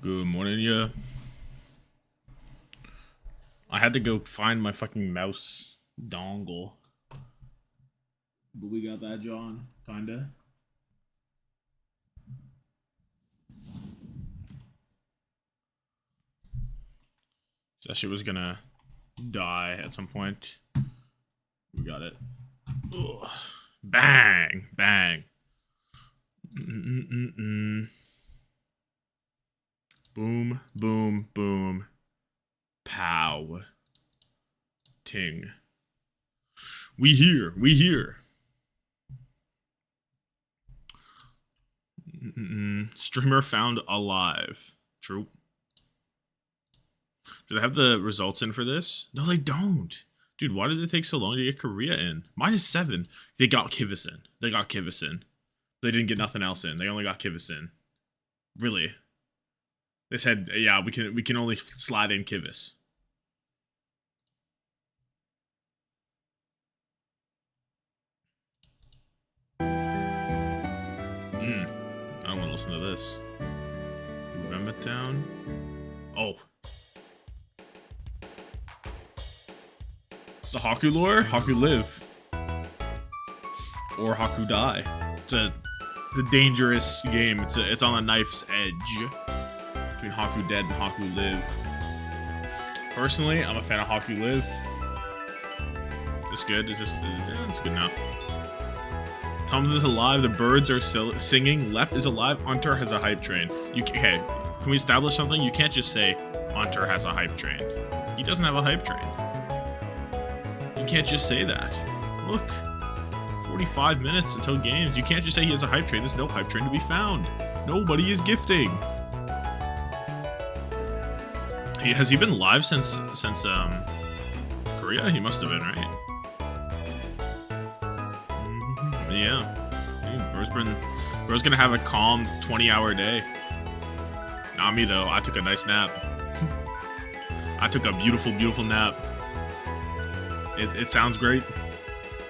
Good morning, yeah. I had to go find my fucking mouse dongle. But we got that, John. Kinda. That shit was gonna die at some point. We got it. Ugh. Bang! Bang. Boom, boom, boom. Pow. Ting. We here. We here. Streamer found alive. True. Do they have the results in for this? No, they don't. Dude, why did it take so long to get Korea in? -7. They got Kivas in. They got Kivas in. They didn't get nothing else in. They only got Kivas in. Really? They said, yeah, we can only slide in Kivas. I don't want to listen to this. Remember Town? Oh. It's the Haku lore? Haku live. Or Haku die. It's a dangerous game. It's on a knife's edge. Between Haku dead and Haku live. Personally, I'm a fan of Haku live. This good? Is it's good enough. Tommathan is alive, the birds are still singing, Lep is alive, Unter has a hype train. Okay, can we establish something? You can't just say Unter has a hype train. He doesn't have a hype train. You can't just say that. Look, 45 minutes until games. You can't just say he has a hype train. There's no hype train to be found. Nobody is gifting. Has he been live since Korea? He must have been, right? Yeah. Bro's gonna have a calm 20-hour day. Not me though. I took a nice nap. I took a beautiful, beautiful nap. It sounds great.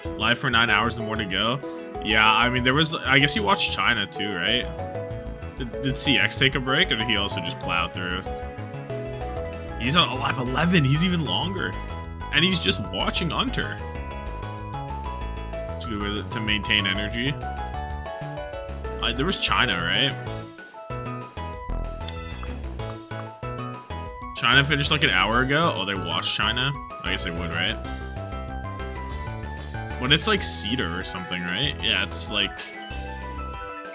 Live for 9 hours and more to go. Yeah, I mean there was. I guess you watched China too, right? Did CX take a break, or did he also just plow through? He's on Live 11. He's even longer, and he's just watching Unter. To maintain energy. There was China, right? China finished like an hour ago. Oh, they watched China? I guess they would, right? But it's like Cedar or something, right? Yeah, it's like...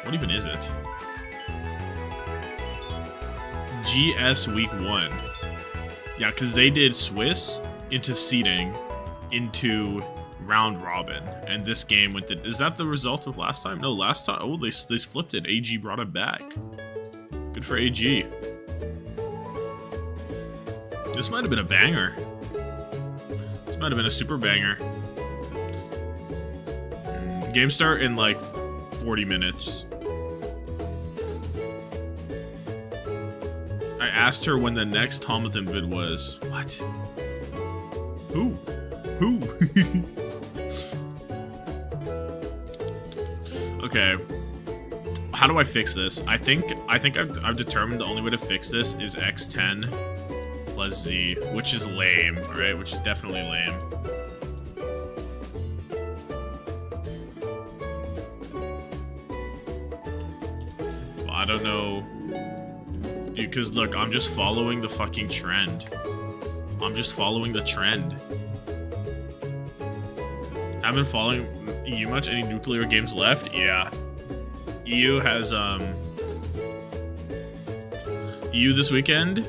What even is it? GS week 1. Yeah, because they did Swiss into seeding into round robin, and this game went to... Is that the result of last time? No, last time... Oh, they flipped it. AG brought it back. Good for AG. This might have been a banger. This might have been a super banger. Game start in like 40 minutes. I asked her when the next Tommathan vid was. What? Who? Okay, how do I fix this? I think I've determined the only way to fix this is X10 plus Z, which is lame, right? Which is definitely lame. Well, I don't know, dude. Because look, I'm just following the fucking trend. I'm just following the trend. I've been following EU much. Any nuclear games left? Yeah. EU has EU this weekend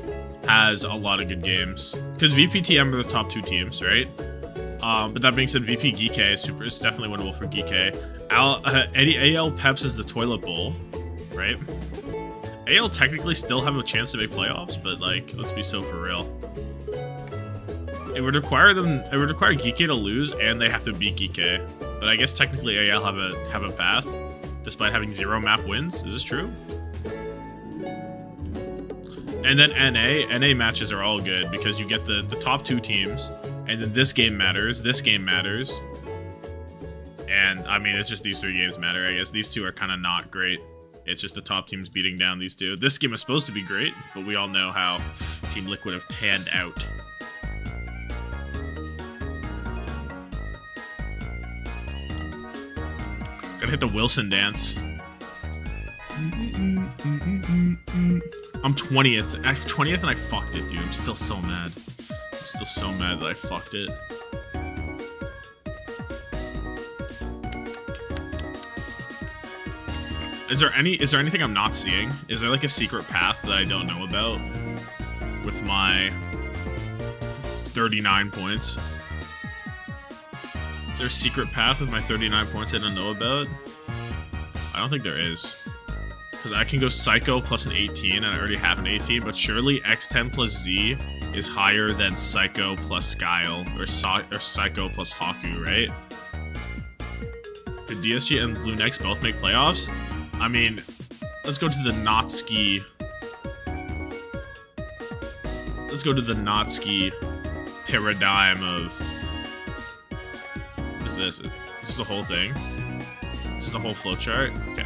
has a lot of good games. Because VPTM are the top 2 teams, right? But that being said, VP Geekay is definitely winnable for Geekay. AL Peps is the toilet bowl, right? AL technically still have a chance to make playoffs, but like, let's be so for real. It would require Geekay to lose, and they have to beat Geekay. But I guess technically AL have a path, despite having 0 map wins. Is this true? And then NA matches are all good because you get the top 2 teams, and then this game matters. And I mean, it's just these 3 games matter. I guess these 2 are kind of not great. It's just the top teams beating down these two. This game is supposed to be great, but we all know how Team Liquid have panned out. Gotta hit the Wilson dance. I'm 20th. I'm 20th and I fucked it, dude. I'm still so mad. I'm still so mad that I fucked it. Is there anything I'm not seeing? Is there like a secret path that I don't know about with my 39 points? Is there a secret path with my 39 points I don't know about? I don't think there is. Because I can go Psycho plus an 18, and I already have an 18, but surely X10 plus Z is higher than Psycho plus Skyle, or Psycho plus Haku, right? Did DSG and LuneX both make playoffs? I mean, let's go to the Natsuki. Let's go to the Natsuki paradigm of... What is this? This is the whole thing? This is the whole flowchart? Okay.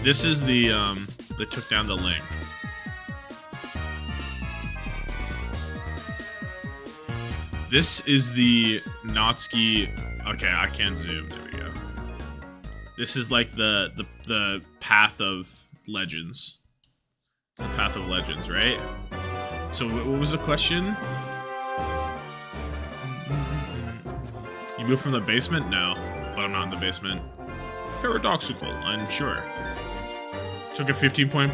This is the, they took down the link. This is the Natsuki... Okay, I can't zoom. There we go. This is like the path of legends. It's the path of legends, right? So what was the question? You moved from the basement? No, but I'm not in the basement. Paradoxical, I'm sure. Took a 15-point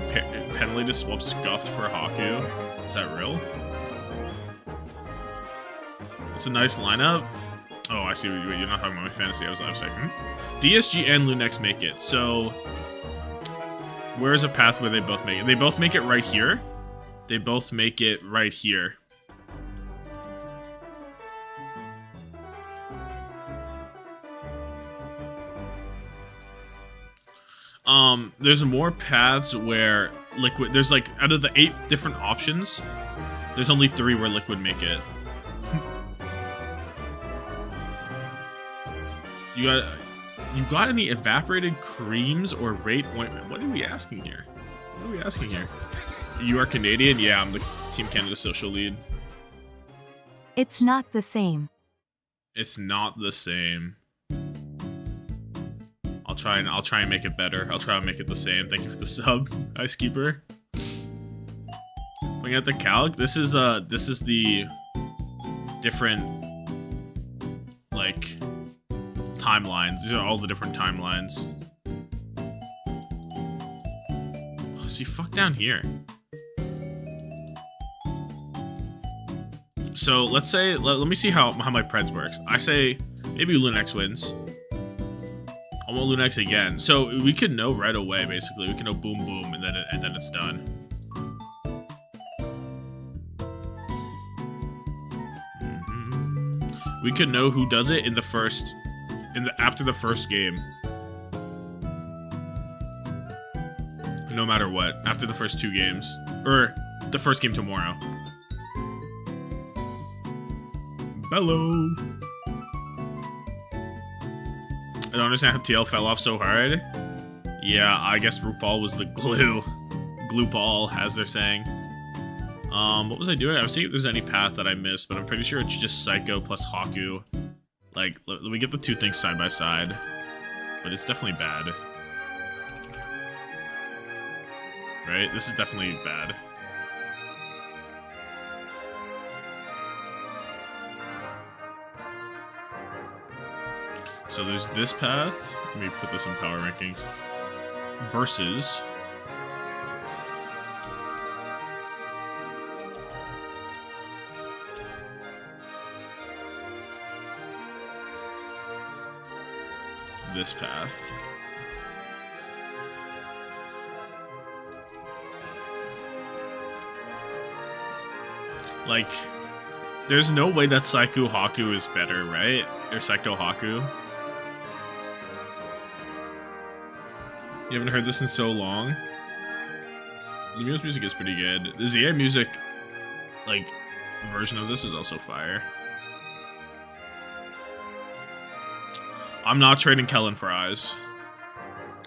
penalty to swap Scuffed for Haku. Is that real? It's a nice lineup. Oh, I see. You're not talking about my fantasy. I was like, DSG and LuneX make it. So, where's a path where they both make it? They both make it right here. They both make it right here. There's more paths where Liquid... There's like, out of the 8 different options, there's only 3 where Liquid make it. You got any evaporated creams or rate ointment? What are we asking here? What are we asking here? You are Canadian? Yeah, I'm the Team Canada social lead. It's not the same. It's not the same. I'll try and make it better. I'll try and make it the same. Thank you for the sub, Ice Keeper. Looking at the calc, this is the different like timelines. These are all the different timelines. Oh, see, fuck down here. So let's say, let me see how my Preds works. I say maybe LuneX wins. I want LuneX again. So we could know right away, basically. We can know boom boom and then it's done. We could know who does it in the first after the first game. No matter what. After the first 2 games. Or the first game tomorrow. Bello. I don't understand how TL fell off so hard. Yeah, I guess RuPaul was the glue. Glue ball, as they're saying. What was I doing? I was seeing if there's any path that I missed, but I'm pretty sure it's just Psycho plus Haku. Like, let me get the 2 things side by side. But it's definitely bad. Right? This is definitely bad. So there's this path. Let me put this in power rankings. Versus... this path. Like, there's no way that Psycho Haku is better, right? Or Psycho Haku. You haven't heard this in so long. The music is pretty good. The ZA music, like, version of this is also fire. I'm not trading Kellen for eyes.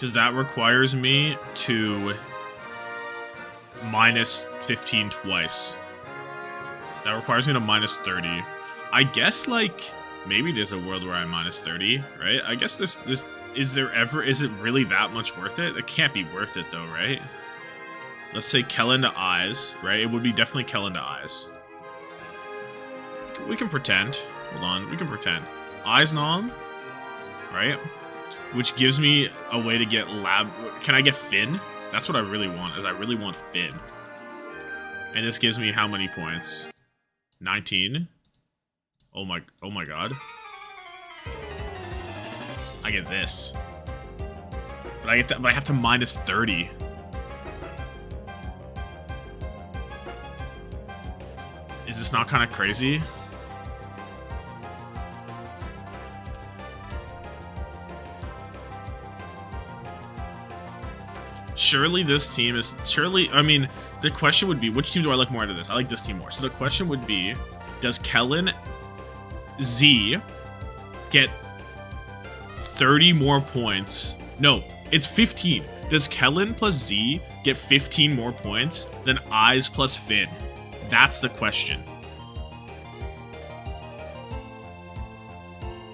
Because that requires me to minus 15 twice. That requires me to minus 30. I guess, like, maybe there's a world where I'm minus 30, right? I guess this is it really that much worth it? It can't be worth it, though, right? Let's say Kellen to eyes, right? It would be definitely Kellen to eyes. We can pretend. Hold on, we can pretend. Eyes nom, right? Which gives me a way to get lab. Can I get Finn? That's what I really want, is I really want Finn. And this gives me how many points? 19. Oh my god. I get this. But I get that, but I have to minus 30. Is this not kind of crazy? Surely this team is... Surely... I mean, the question would be, which team do I like more out of this? I like this team more. So the question would be, does Kellen Z get 30 more points? No, it's 15. Does Kellen plus Z get 15 more points than Eyes plus Finn? That's the question.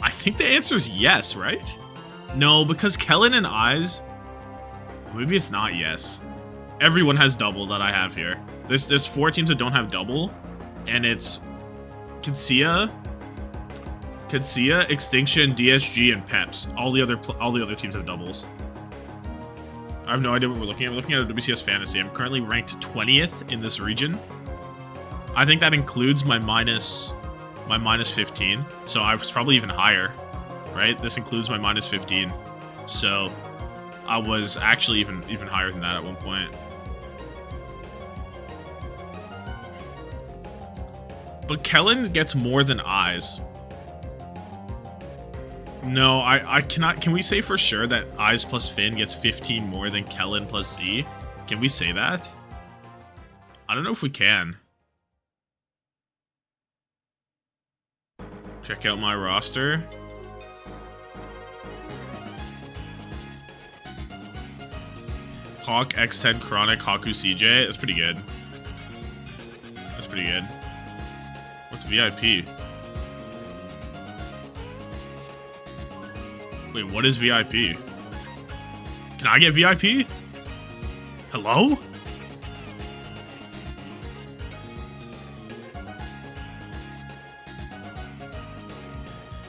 I think the answer is yes, right? No, because Kellen and Eyes... Maybe it's not yes. Everyone has double that I have here. There's 4 teams that don't have double, and it's Qadsiah, Extinction, DSG, and Peps. All the other teams have doubles. I have no idea what we're looking at. We're looking at a WCS Fantasy. I'm currently ranked 20th in this region. I think that includes my minus 15. So I was probably even higher, right? This includes my minus 15. So I was actually even higher than that at one point. But Kellen gets more than Eyes. No, I cannot. Can we say for sure that Eyes plus Finn gets 15 more than Kellen plus Z? Can we say that? I don't know if we can. Check out my roster. Hawk, X10, Chronic, Haku, CJ. That's pretty good. That's pretty good. What's VIP? Wait, what is VIP? Can I get VIP? Hello?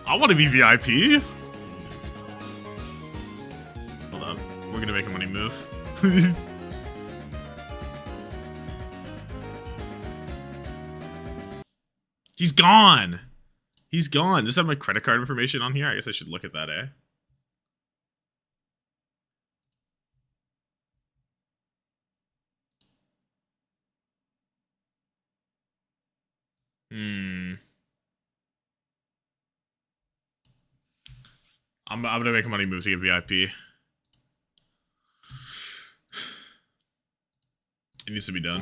I want to be VIP. Hold up. We're gonna make a money move. He's gone. He's gone. Does it have my credit card information on here? I guess I should look at that, eh? I'm gonna make a money move to get VIP. It needs to be done.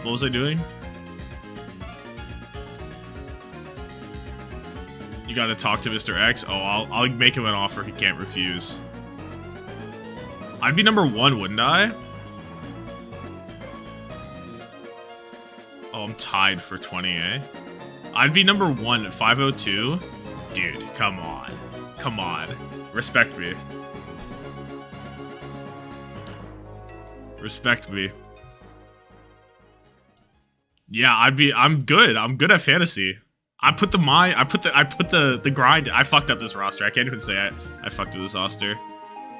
What was I doing? You gotta talk to Mr. X. Oh, I'll make him an offer he can't refuse. I'd be number 1, wouldn't I? Oh, I'm tied for 20, eh? I'd be number 1 at 502. Dude, come on. Come on. Respect me. Respect me. Yeah, I'm good. I'm good at fantasy. I put the grind. I fucked up this roster. I can't even say I fucked up this roster.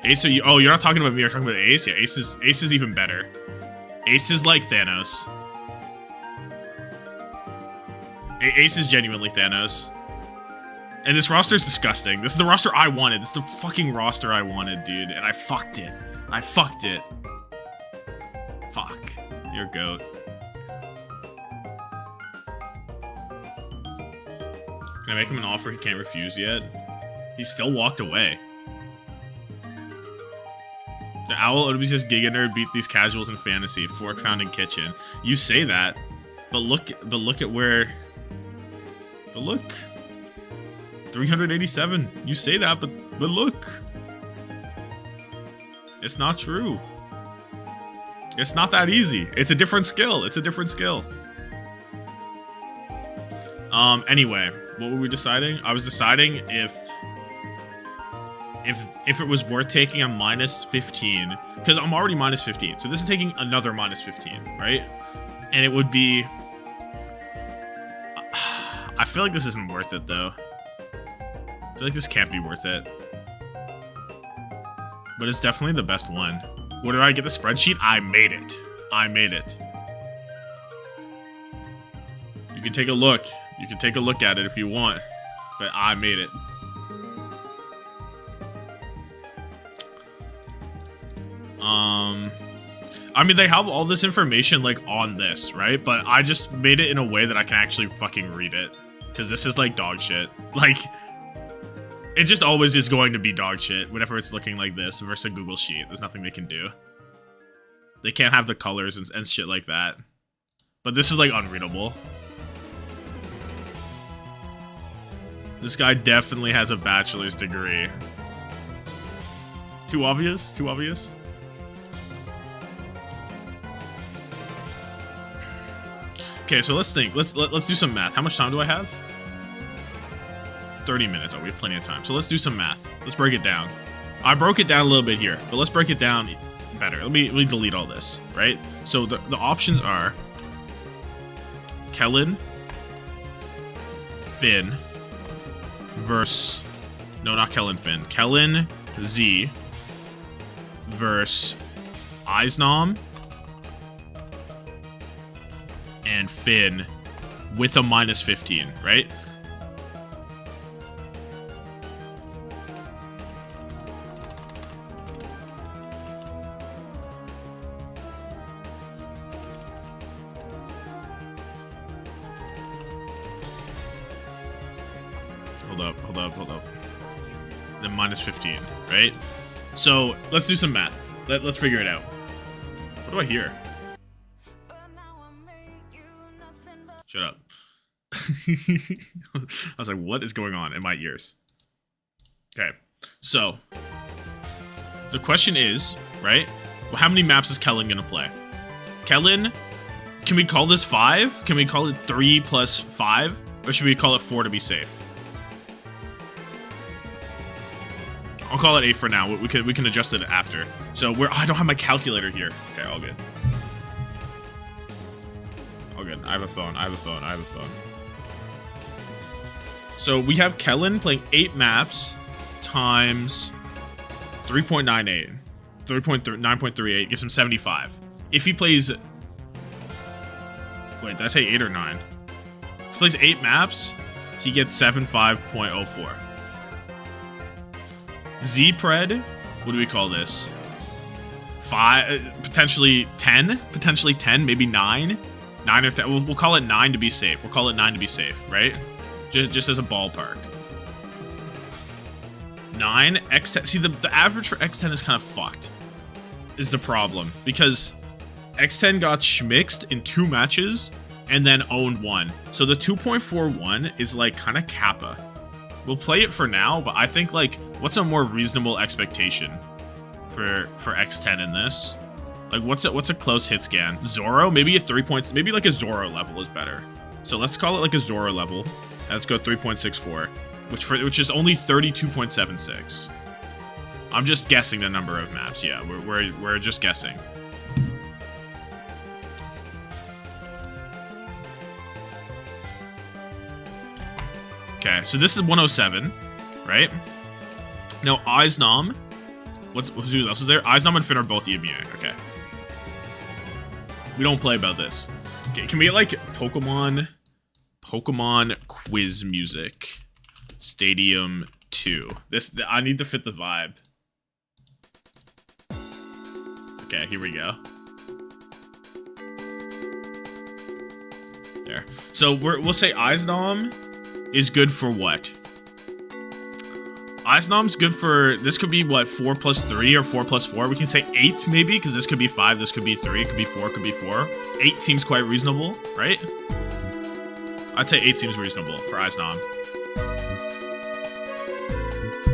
Ace, oh, you're not talking about me. You're talking about Ace. Yeah, Ace is even better. Ace is like Thanos. Ace is genuinely Thanos. And this roster is disgusting. This is the roster I wanted. This is the fucking roster I wanted, dude. And I fucked it. I fucked it. Fuck. You're a goat. Can I make him an offer he can't refuse yet? He still walked away. The Owl OWCS Giga Nerd beat these casuals in fantasy. Fork found in kitchen. You say that, but look at where. But look. 387. You say that, but look. It's not true. It's not that easy. It's a different skill. It's a different skill. Anyway, what were we deciding? I was deciding if it was worth taking a minus 15, because I'm already minus 15, so this is taking another minus 15, right? And it would be, I feel like this isn't worth it though. I feel like this can't be worth it, but it's definitely the best one. What did I get? The spreadsheet? I made it. I made it. You can take a look. You can take a look at it if you want, but I made it. I mean, they have all this information, like, on this, right? But I just made it in a way that I can actually fucking read it. Because this is, like, dog shit. Like, it just always is going to be dog shit whenever it's looking like this versus a Google Sheet. There's nothing they can do. They can't have the colors and shit like that. But this is, like, unreadable. This guy definitely has a bachelor's degree. Too obvious? Too obvious? Okay, so let's think. Let's do some math. How much time do I have? 30 minutes. Oh, we have plenty of time. So let's do some math. Let's break it down. I broke it down a little bit here, but let's break it down better. Let me delete all this, right? So the options are Kellen, Finn, versus... No, not Kellen, Finn. Kellen, Z, versus Eisnom, and Finn with a minus 15, right? Hold up. Then minus 15, right? So let's do some math. Let's figure it out. What do I hear? Shut up. I was like, what is going on in my ears? Okay, so the question is, right? Well, how many maps is Kellen gonna play? Kellen, can we call this 5? Can we call it 3 plus 5? Or should we call it 4 to be safe? I'll call it 8 for now. We can adjust it after. So I don't have my calculator here. Okay, all good. All good. I have a phone. So we have Kellen playing 8 maps times 3.98. 9.38 gives him 75. If he plays... Wait, did I say 8 or 9? If he plays 8 maps, he gets 75.04. Z-Pred, what do we call this? 5, potentially 10? Potentially 10, maybe 9? 9 or 10, we'll call it 9 to be safe. We'll call it 9 to be safe, right? Just as a ballpark. 9, X10, see the average for X10 is kind of fucked, is the problem. Because X10 got schmixed in 2 matches and then owned 1. So the 2.41 is like kind of Kappa. We'll play it for now, but I think, like, what's a more reasonable expectation for X10 in this? Like, what's a close hit scan? Zoro? Maybe a 3 points. Maybe like a Zoro level is better. So let's call it like a Zoro level. And let's go 3.64, which is only 32.76. I'm just guessing the number of maps. Yeah, we're just guessing. Okay, so this is 107, right? Now, Eisnom, who else is there? Eisnom and Finn are both EMEA, okay. We don't play about this. Okay, can we get, like, Pokemon quiz music, Stadium 2. I need to fit the vibe. Okay, here we go. There. So, we'll say Eisnom is good for what? Eisnom's good for, this could be what, 4 plus 3 or 4 plus 4? We can say 8 maybe, because this could be 5, this could be 3, it could be 4, could be 4. 8 seems quite reasonable, right? I'd say 8 seems reasonable for Eisnom.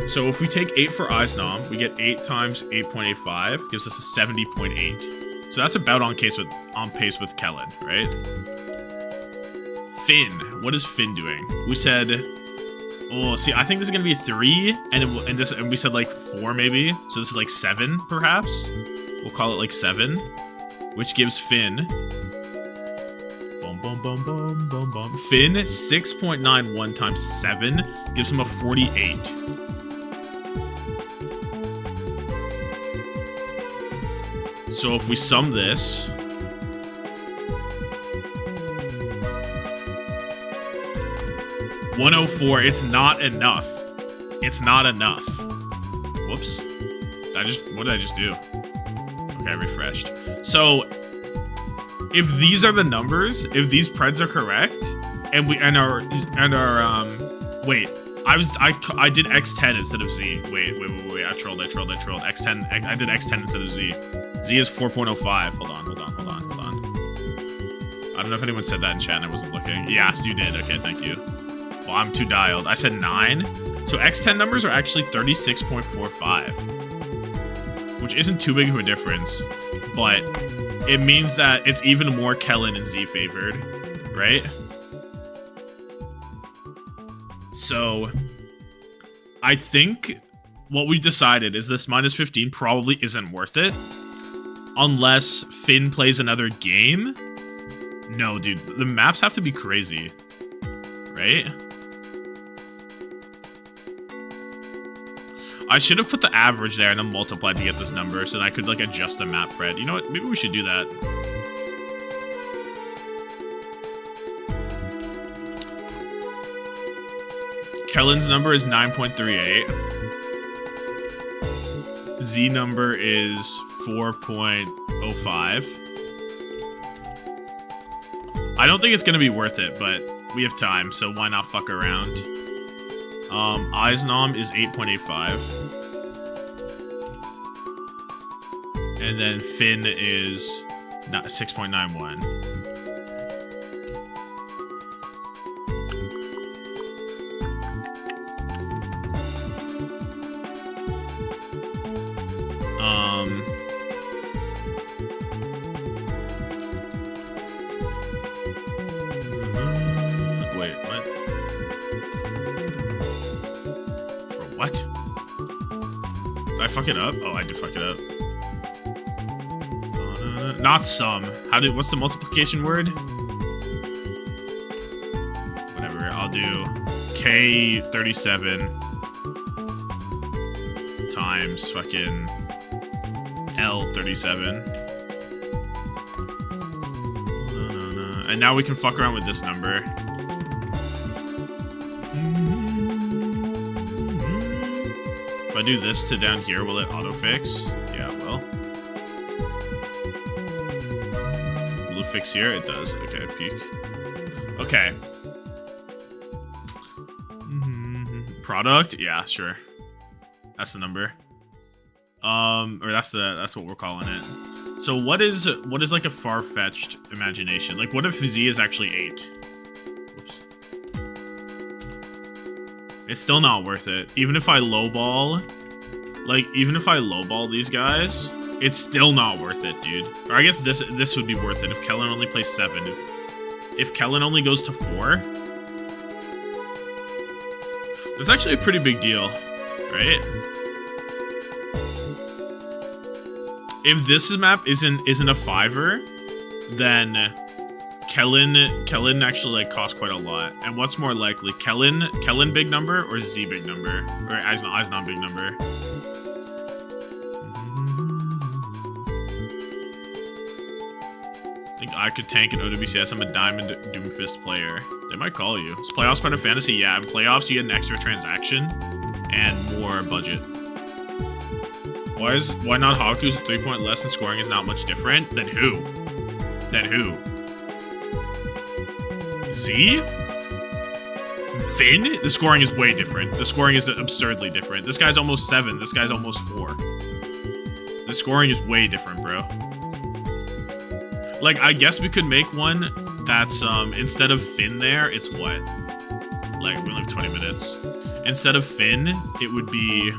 So if we take 8 for Eisnom, we get 8 times 8.85, gives us a 70.8. So that's about on pace with Kellen, right? Finn, what is Finn doing? We said, oh, see, I think this is gonna be 3, and we said like 4 maybe. So this is like 7, perhaps. We'll call it like 7, which gives Finn. Finn 6.91 times 7 gives him a 48. So if we sum this, $104, it's not enough. It's not enough. Whoops. What did I just do? Okay, I refreshed. So if these are the numbers, if these preds are correct, and our wait, I did X10 instead of Z. Wait, I trolled. X10, I did X10 instead of Z. Z is 4.05. Hold on. I don't know if anyone said that in chat and I wasn't looking. Yes, you did. Okay, thank you. Well, I'm too dialed. I said 9. So X10 numbers are actually 36.45. Which isn't too big of a difference. But it means that it's even more Kellen and Z favored. Right? So I think what we decided is this minus 15 probably isn't worth it. Unless Finn plays another game. No, dude. The maps have to be crazy. Right? I should have put the average there and then multiplied to get this number so that I could like adjust the map pred. You know what? Maybe we should do that. Kellen's number is 9.38. Z number is 4.05. I don't think it's gonna be worth it, but we have time, so why not fuck around? Eisnom is 8.85. And then Finn is 6.91. Wait, what? What? Did I fuck it up? Oh, I did fuck it up. Not sum. What's the multiplication word? Whatever, I'll do K37 times fucking L37. And now we can fuck around with this number. If I do this to down here, will it autofix? Yeah, it will. Will it fix here? It does. Okay, peak. Okay. Product? Yeah, sure. That's the number. Or that's what we're calling it. So what is like a far-fetched imagination? Like, what if Z is actually 8? Whoops. It's still not worth it. Even if I lowball these guys, it's still not worth it, dude. Or I guess this would be worth it if Kellen only plays 7. If Kellen only goes to 4, it's actually a pretty big deal, right? If this map isn't a 5er, then Kellen actually like costs quite a lot. And what's more likely, Kellen big number or Z big number, or Eisnom big number? I think I could tank an OWCS. I'm a diamond Doomfist player. They might call you. Is playoffs part of fantasy? Yeah, in playoffs you get an extra transaction and more budget. Why not Haku's 3-point less and scoring is not much different? Than who? Z? Finn? The scoring is way different. The scoring is absurdly different. This guy's almost 7. This guy's almost 4. The scoring is way different, bro. Like, I guess we could make one that's, instead of Finn there, it's what? Like, we only have 20 minutes. instead of Finn, it would be...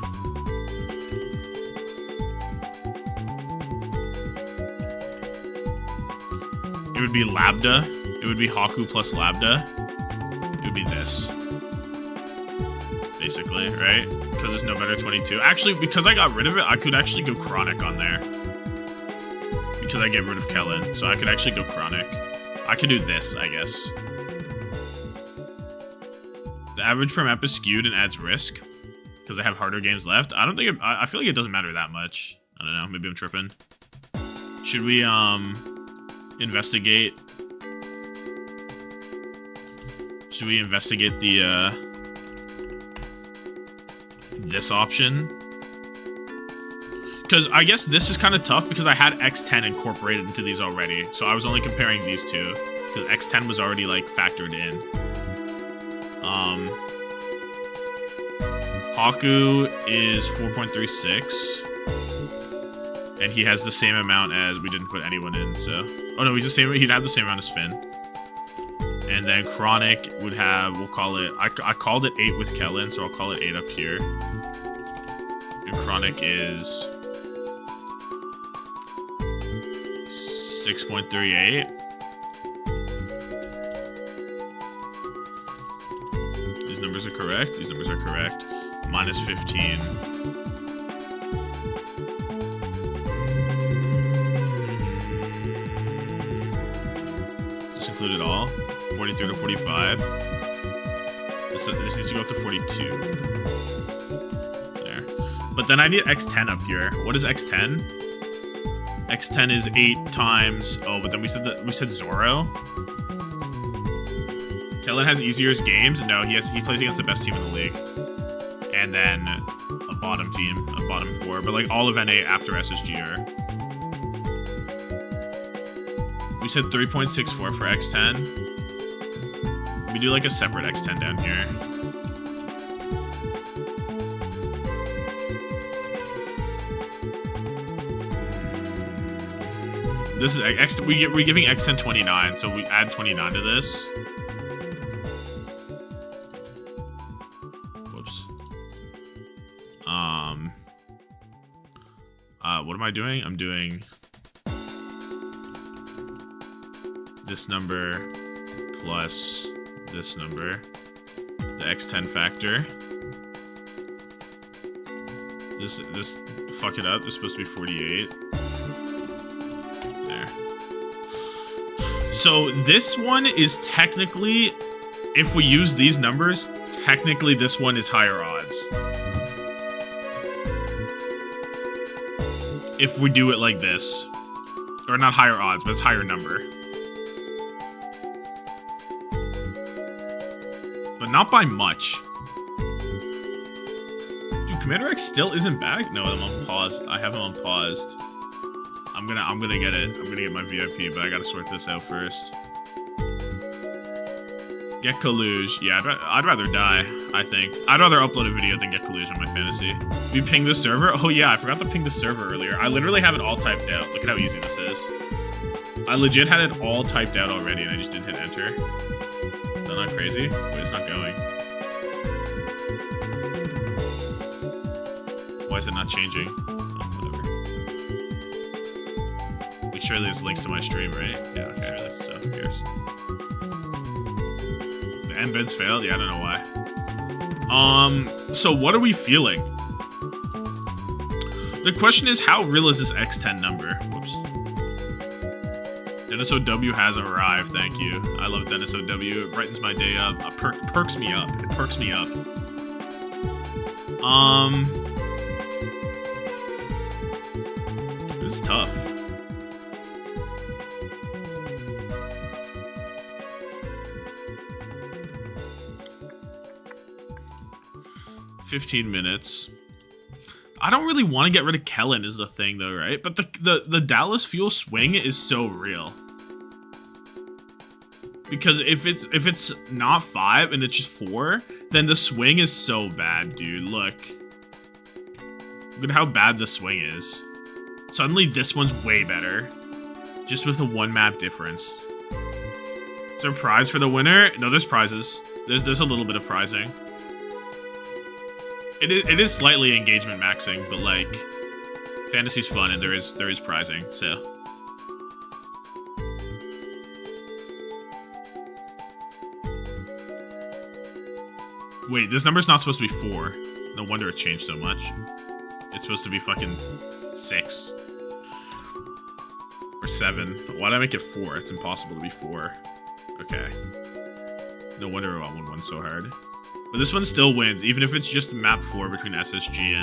It would be Lambda. It would be Haku plus Lambda. It would be this. Basically, right? Because there's no better 22. Actually, because I got rid of it, I could actually go Chronic on there. Because I get rid of Kellen. So I could actually go Chronic. I could do this, I guess. The average per map is skewed and adds risk. Because I have harder games left. I don't think I feel like it doesn't matter that much. I don't know. Maybe I'm tripping. Should we, investigate? Should we investigate the, this option? Because I guess this is kind of tough because I had X10 incorporated into these already. So I was only comparing these two. Because X10 was already, like, factored in. Haku is 4.36. And he has the same amount as... We didn't put anyone in, so... Oh, no, he'd have the same amount as Finn. And then Chronic would have... We'll call it... I called it 8 with Kellen, so I'll call it 8 up here. And Chronic is... 6.38. These numbers are correct. These numbers are correct. Minus 15. Just include it all. 43 to 45. This needs to go up to 42. There. But then I need X10 up here. What is X10? X10 is 8 times... Oh, but then we said Zoro. Kellen has easier games. No, he plays against the best team in the league. And then a bottom team, a bottom 4. But like all of NA after SSGR. We said 3.64 for X10. We do like a separate X10 down here. This is we're giving X10 29, so we add 29 to this. Whoops. What am I doing? I'm doing this number plus this number, the X10 factor. This fuck it up. This is supposed to be 48. There. So this one is technically, if we use these numbers, technically this one is higher odds. If we do it like this. Or not higher odds, but it's higher number. But not by much. Dude, Commander X still isn't back? No, I'm on paused. I have him on paused. I'm gonna get it. I'm gonna get my VIP, but I gotta sort this out first. Get Kaluge. Yeah, I'd rather die, I think. I'd rather upload a video than get Kaluge on my fantasy. We ping the server? Oh yeah, I forgot to ping the server earlier. I literally have it all typed out. Look at how easy this is. I legit had it all typed out already and I just didn't hit enter. Is that not crazy? Wait, it's not going. Why is it not changing? Oh, whatever. Wait, surely there's links to my stream, right? Yeah, okay, so who cares? The embeds failed? Yeah, I don't know why. So what are we feeling? The question is, how real is this X10 number? Whoops. Dennis OW has arrived, thank you. I love Dennis OW, it brightens my day up. Perks me up, it perks me up. This is tough. $15 minutes. I don't really want to get rid of Kellen is the thing though, right? But the Dallas Fuel swing is so real. Because if it's not 5 and it's just 4, then the swing is so bad, dude. Look at how bad the swing is. Suddenly this one's way better. Just with a 1 map difference. Is there a prize for the winner? No, there's prizes. There's a little bit of prizing. it is slightly engagement maxing, but like fantasy's fun and there is prizing, so. Wait, this number's not supposed to be 4. No wonder it changed so much. It's supposed to be fucking 6. Or 7. Why'd I make it 4? It's impossible to be 4. Okay. No wonder I won so hard. But this one still wins, even if it's just map 4 between SSG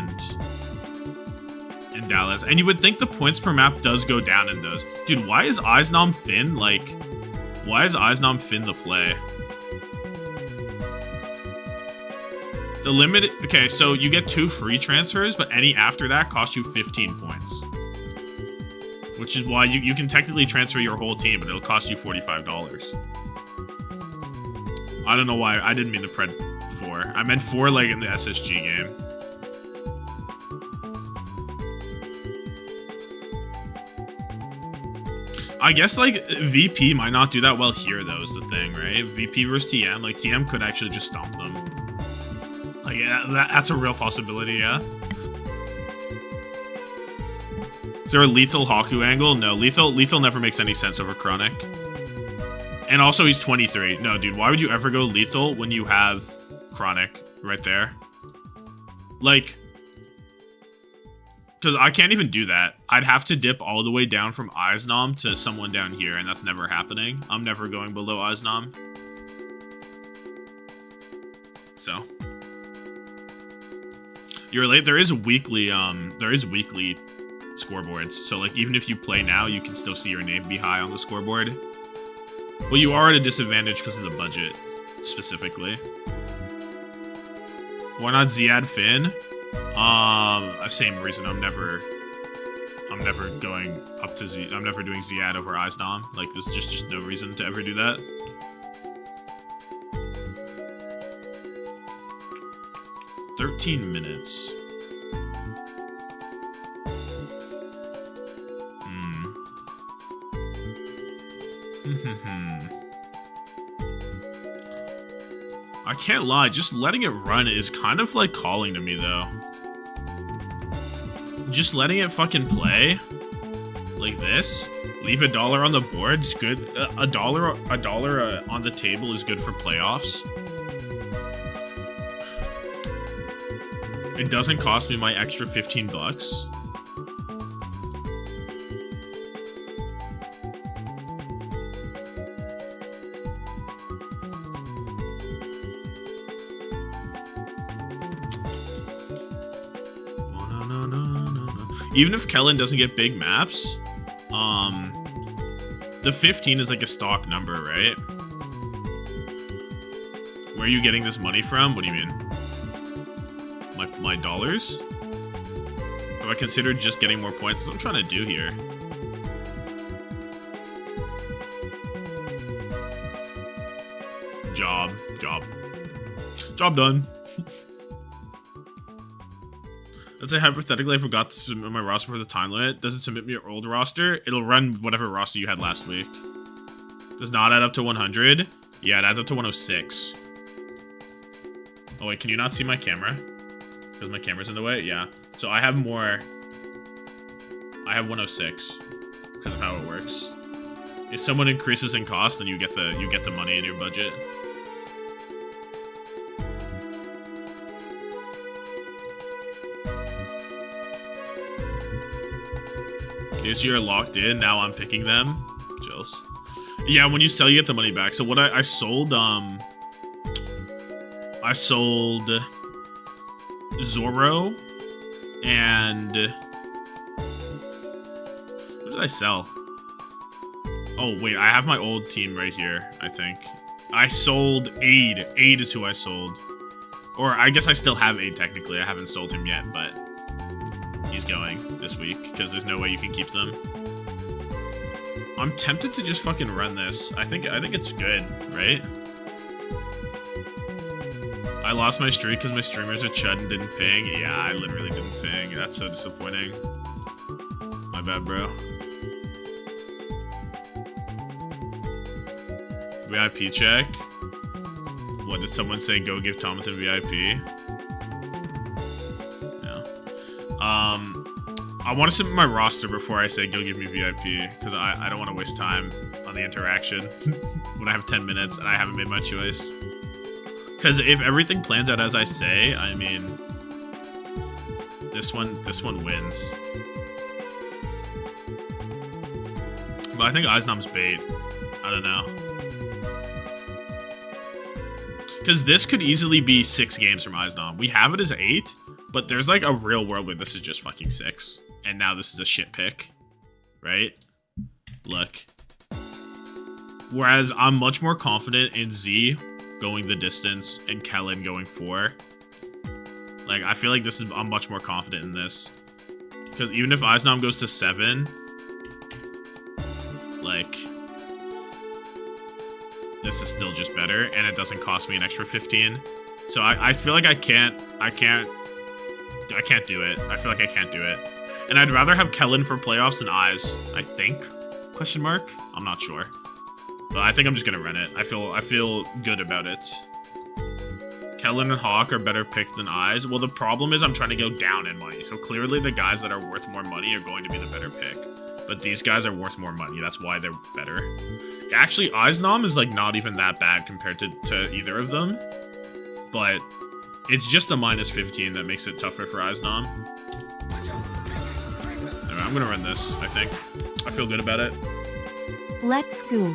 and Dallas. And you would think the points per map does go down in those. Dude, why is Eisnom Finn, like... Why is Eisnom Finn the play? The limit... Okay, so you get 2 free transfers, but any after that costs you 15 points. Which is why you can technically transfer your whole team, but it'll cost you $45. I don't know why. I didn't mean to pred 4. I meant 4 like in the SSG game. I guess like VP might not do that well here though is the thing, right? VP versus TM, like TM could actually just stomp them. Like yeah, that's a real possibility, yeah. Is there a lethal Haku angle? No, lethal never makes any sense over Chronic. And also he's 23. No, dude, why would you ever go lethal when you have Chronic right there? Like, because I can't even do that. I'd have to dip all the way down from Eisnom to someone down here, and that's never happening. I'm never going below Eisnom. So. You're late. There is weekly scoreboards. So like even if you play now, you can still see your name be high on the scoreboard. But you are at a disadvantage because of the budget, specifically. Why not Ziad Finn? Same reason. I'm never going up to Z. I'm never doing Ziad over Eisnom. Like there's just no reason to ever do that. "13 minutes. I can't lie, just letting it run is kind of like calling to me though. Just letting it fucking play like this, leave $1 on the board is good. $1 on the table is good for playoffs. It doesn't cost me my extra 15 bucks. Even if Kellen doesn't get big maps, the 15 is like a stock number, right? Where are you getting this money from? What do you mean? My dollars? Have I considered just getting more points? That's what I'm trying to do here. Job done. Let's say hypothetically I forgot to submit my roster for the time limit. Does it submit me your old roster? It'll run whatever roster you had last week. Does not add up to 100? Yeah, it adds up to 106. Oh wait, can you not see my camera? Because my camera's in the way? Yeah. So I have more... I have 106. Because of how it works. If someone increases in cost, then you get the money in your budget. This year locked in, now I'm picking them. Chills. Yeah, when you sell, you get the money back. So what I sold Zorro and what did I sell? Oh wait, I have my old team right here, I think. I sold Aid. Aid is who I sold. Or I guess I still have Aid technically. I haven't sold him yet, but he's going this week because there's no way you can keep them. I'm tempted to just fucking run this. I think it's good, right? I lost my streak because my streamers are chud and didn't ping. Yeah, I literally didn't ping. That's so disappointing. My bad, bro. VIP check. What did someone say? Go give Tommathan VIP. I want to submit my roster before I say go give me VIP, because I don't want to waste time on the interaction when I have 10 minutes and I haven't made my choice. Because if everything plans out as I say, I mean, this one wins. But I think Eisnom's bait. I don't know. Because this could easily be 6 games from Eisnom. We have it as 8, but there's like a real world where this is just fucking 6. And now this is a shit pick. Right? Look. Whereas I'm much more confident in Z going the distance and Kellen going 4. Like, I feel like I'm much more confident in this. Because even if Eisnom goes to 7, like, this is still just better, and it doesn't cost me an extra 15. So I feel like I can't do it. I feel like I can't do it. And I'd rather have Kellen for playoffs than Eyes, I think. Question mark? I'm not sure. But I think I'm just gonna run it. I feel good about it. Kellen and Hawk are better picked than Eyes. Well, the problem is I'm trying to go down in money. So clearly the guys that are worth more money are going to be the better pick. But these guys are worth more money. That's why they're better. Actually, Eisnom is like not even that bad compared to either of them. But it's just the minus 15 that makes it tougher for Eisnom. Anyway, I'm gonna run this, I think. I feel good about it. Let's go.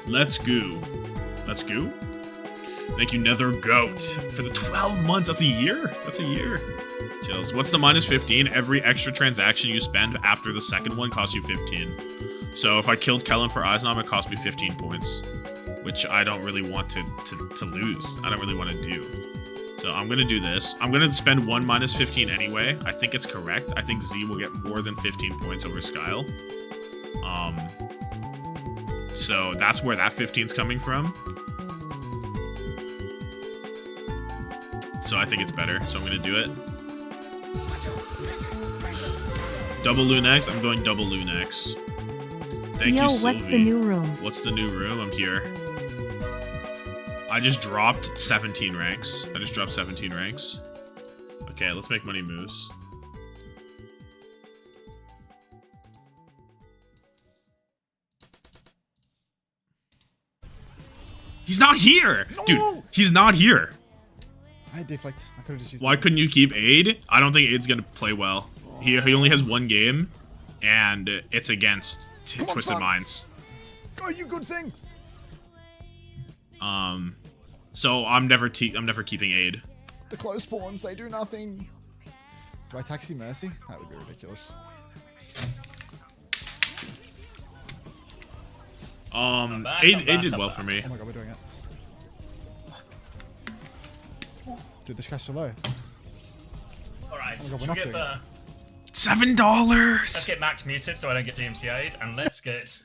Let's go. Let's go. Thank you, Nether Goat, for the 12 months. That's a year. That's a year. Chills. What's the minus 15? Every extra transaction you spend after the second one costs you 15. So if I killed Kellen for Eisnom, it cost me 15 points, which I don't really want to lose. I don't really want to do. So I'm going to do this. I'm going to spend 1 minus 15 anyway. I think it's correct. I think Z will get more than 15 points over Skyle. So that's where that 15's coming from. So I think it's better. So I'm going to do it. Double LuneX. I'm going double LuneX. Thank you, Sylvie. What's the new room? What's the new room? I'm here. I just dropped 17 ranks. Okay, let's make money moves. He's not here! No! Dude, he's not here. I had deflect. I could have just used Why couldn't you keep Aid? I don't think Aid's gonna play well. He only has 1 game, and it's against Twisted Minds. Go, you good thing. So I'm never keeping Aid. The close spawns, they do nothing. Do I taxi Mercy? That would be ridiculous. Aid did well for me. Oh my god, we're doing it. Dude, this guy's so low. Alright, Oh my God, we're should not we get doing $7. let's get Max muted so I don't get DMCA'd, and let's get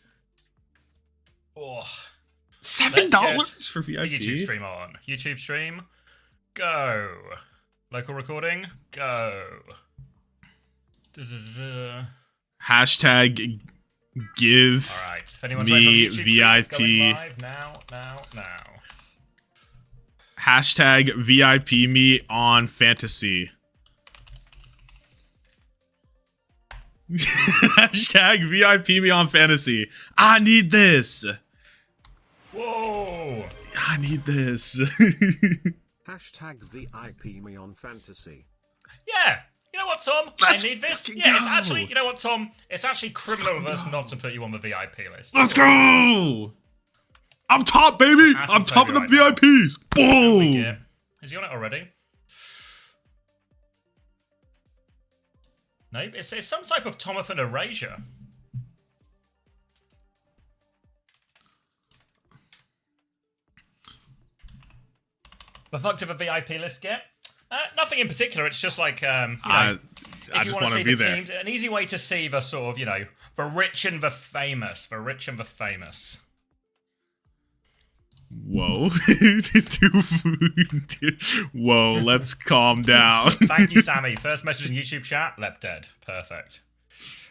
$7 for the VIP. YouTube stream on. YouTube stream, go. Local recording, go. Hashtag give Alright, if anyone's me ready for the YouTube stream, it's going VIP. live now. Hashtag VIP me on fantasy. Hashtag VIP me on fantasy. I need this. Whoa! I need this. Hashtag VIP me on fantasy. Yeah! You know what, Tom? Let's I need this. fucking Yeah, it's go. actually, you know what, Tom? It's actually criminal of us not to put you on the VIP list. Let's go. I'm top, baby. Actually, I'm top of the right now. VIPs. Boom. Yeah. Is he on it already? Nope, it's some type of Tommathan erasure. The fuck did the VIP list get? Nothing in particular. It's just like, you know, I if you just want to want see to be the there. teams, an easy way to see the sort of, you know, the rich and the famous. The rich and the famous. Whoa. Whoa, let's calm down. Thank you, Sammy. First message in YouTube chat, Lep dead. Perfect.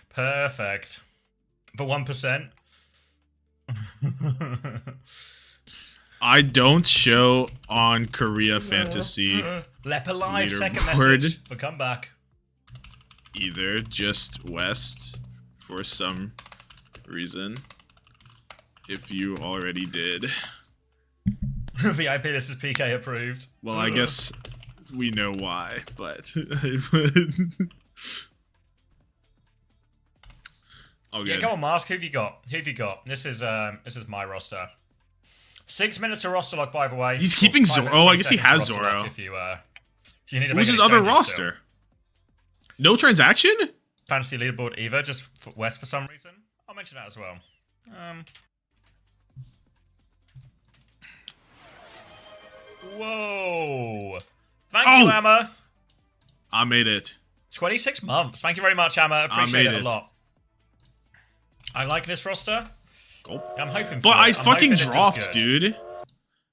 Perfect. The 1%. I don't show on Korea Fantasy. Lep alive, second leaderboard. message. But come back. either, just West for some reason. If you already did. VIP, this is PK approved. Well, I guess we know why, but oh, Yeah, good. go on, Mask. Who have you got? Who have you got? This is my roster. 6 minutes to roster lock, by the way. He's keeping Well, 5 Zoro. minutes, Oh, I 20 guess he seconds has to roster lock Zoro. If you need to Who's make his any other changes roster? still. No transaction? Fantasy leaderboard either, just for West for some reason. I'll mention that as well. Whoa! Thank you, Amma. I made it. 26 months. Thank you very much, Amma. Appreciate made it a it. lot. I like this roster. Cool. I'm hoping for But it. I I'm fucking hoping it does dropped, good. dude.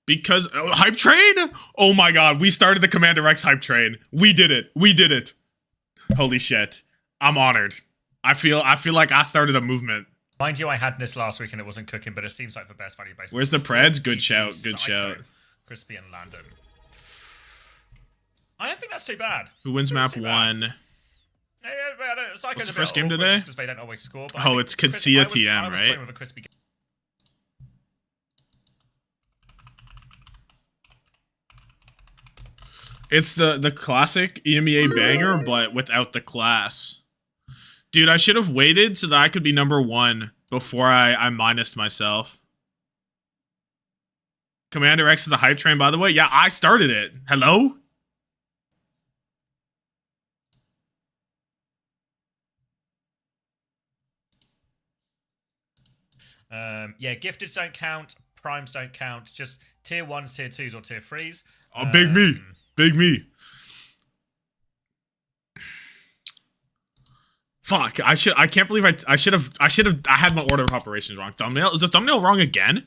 Because hype train? Oh my god, we started the Commander X hype train. We did it. We did it. Holy shit. I'm honored. I feel like I started a movement. Mind you, I had this last week and it wasn't cooking, but it seems like the best value base. Where's the Preds? Good shout. Good shout. Crispy and Landon. I don't think that's too bad. Who wins map too bad. 1? Psycho's What's the a bit first game awkward today? just 'cause they don't always score. But I Oh, think it's Qadsiah TM, I was right? playing with a crispy game. It's the classic EMEA banger, but without the class. Dude, I should have waited so that I could be number 1 before I minused myself. Commander X is a hype train, by the way. Yeah, I started it. Hello? Yeah, gifteds don't count, primes don't count, just tier 1s, tier 2s, or tier 3s. Oh, big me. Big me. Fuck, I can't believe I had my order of operations wrong. Thumbnail? Is the thumbnail wrong again?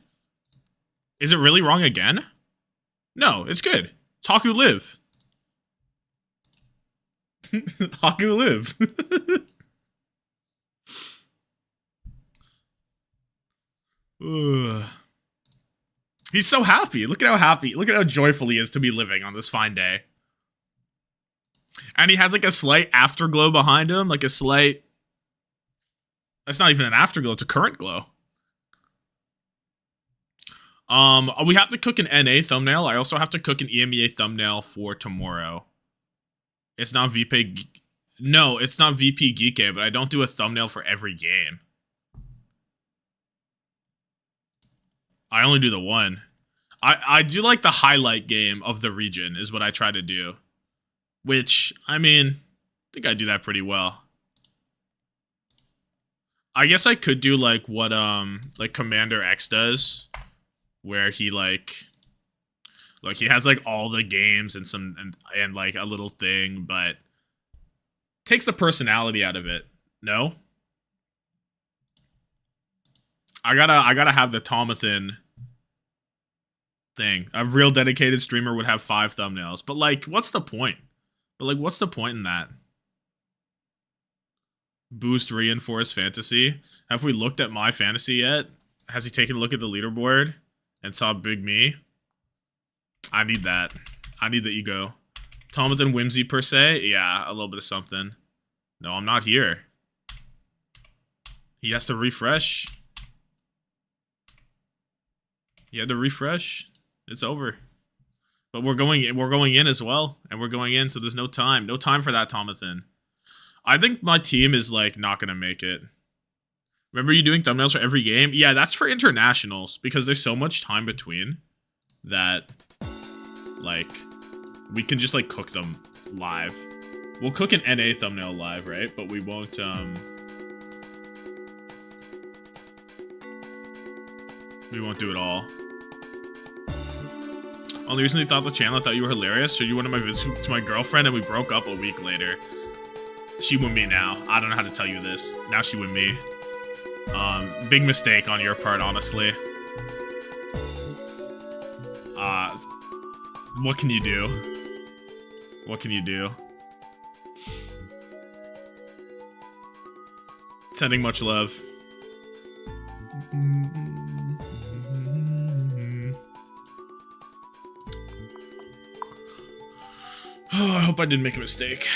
Is it really wrong again? No, it's good. It's Haku live. Haku live. Ugh. He's so happy. Look at how joyful he is to be living on this fine day. And he has like a slight afterglow behind him, like a slight... That's not even an afterglow, it's a current glow. We have to cook an NA thumbnail. I also have to cook an EMEA thumbnail for tomorrow. It's not VP... No, it's not VP Geekay, but I don't do a thumbnail for every game. I only do the one. I do like the highlight game of the region is what I try to do. Which, I mean, I think I do that pretty well. I guess I could do like what like Commander X does, where he like he has like all the games and some and like a little thing, but takes the personality out of it. No? I gotta have the Tommathan thing. A real dedicated streamer would have 5 thumbnails. But like, what's the point? What's the point in that? Boost reinforce fantasy. Have we looked at my fantasy yet? Has he taken a look at the leaderboard and saw big me? I need that. I need the ego. Tommathan whimsy per se? Yeah, a little bit of something. No, I'm not here. He has to refresh. He had to refresh. It's over. But we're going in as well. And we're going in, so there's no time. No time for that, Tommathan. I think my team is, like, not going to make it. Remember you doing thumbnails for every game? Yeah, that's for internationals. Because there's so much time between that, like, we can just, like, cook them live. We'll cook an NA thumbnail live, right? But we won't, we won't do it all. Only recently thought the channel, I thought you were hilarious. Showed you one of my visits to my girlfriend and we broke up a week later. She with me now. I don't know how to tell you this. Now she with me. Big mistake on your part, honestly. What can you do? What can you do? Sending much love. Oh, I hope I didn't make a mistake.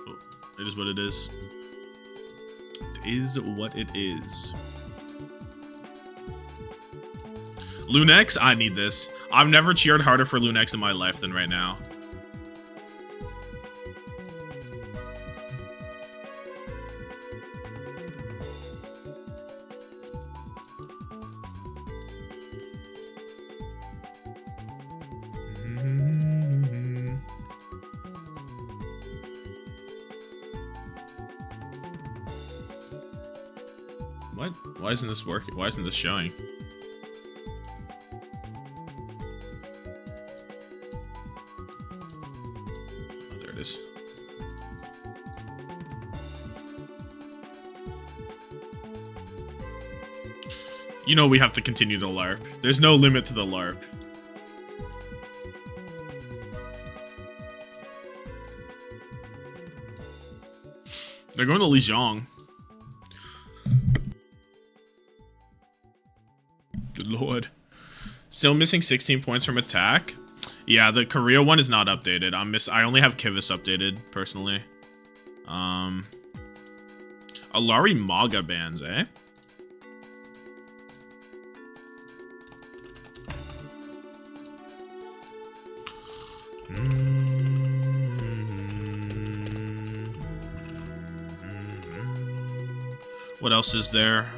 Oh. It is what it is. It is what it is. LuneX, I need this. I've never cheered harder for LuneX in my life than right now. What? Why isn't this working? Why isn't this showing? Oh, there it is. You know we have to continue the LARP. There's no limit to the LARP. They're going to Lijiang. Good lord. Still missing 16 points from attack. Yeah, the Korea one is not updated. I only have Kivas updated personally. Alari Maga bans, eh? What else is there?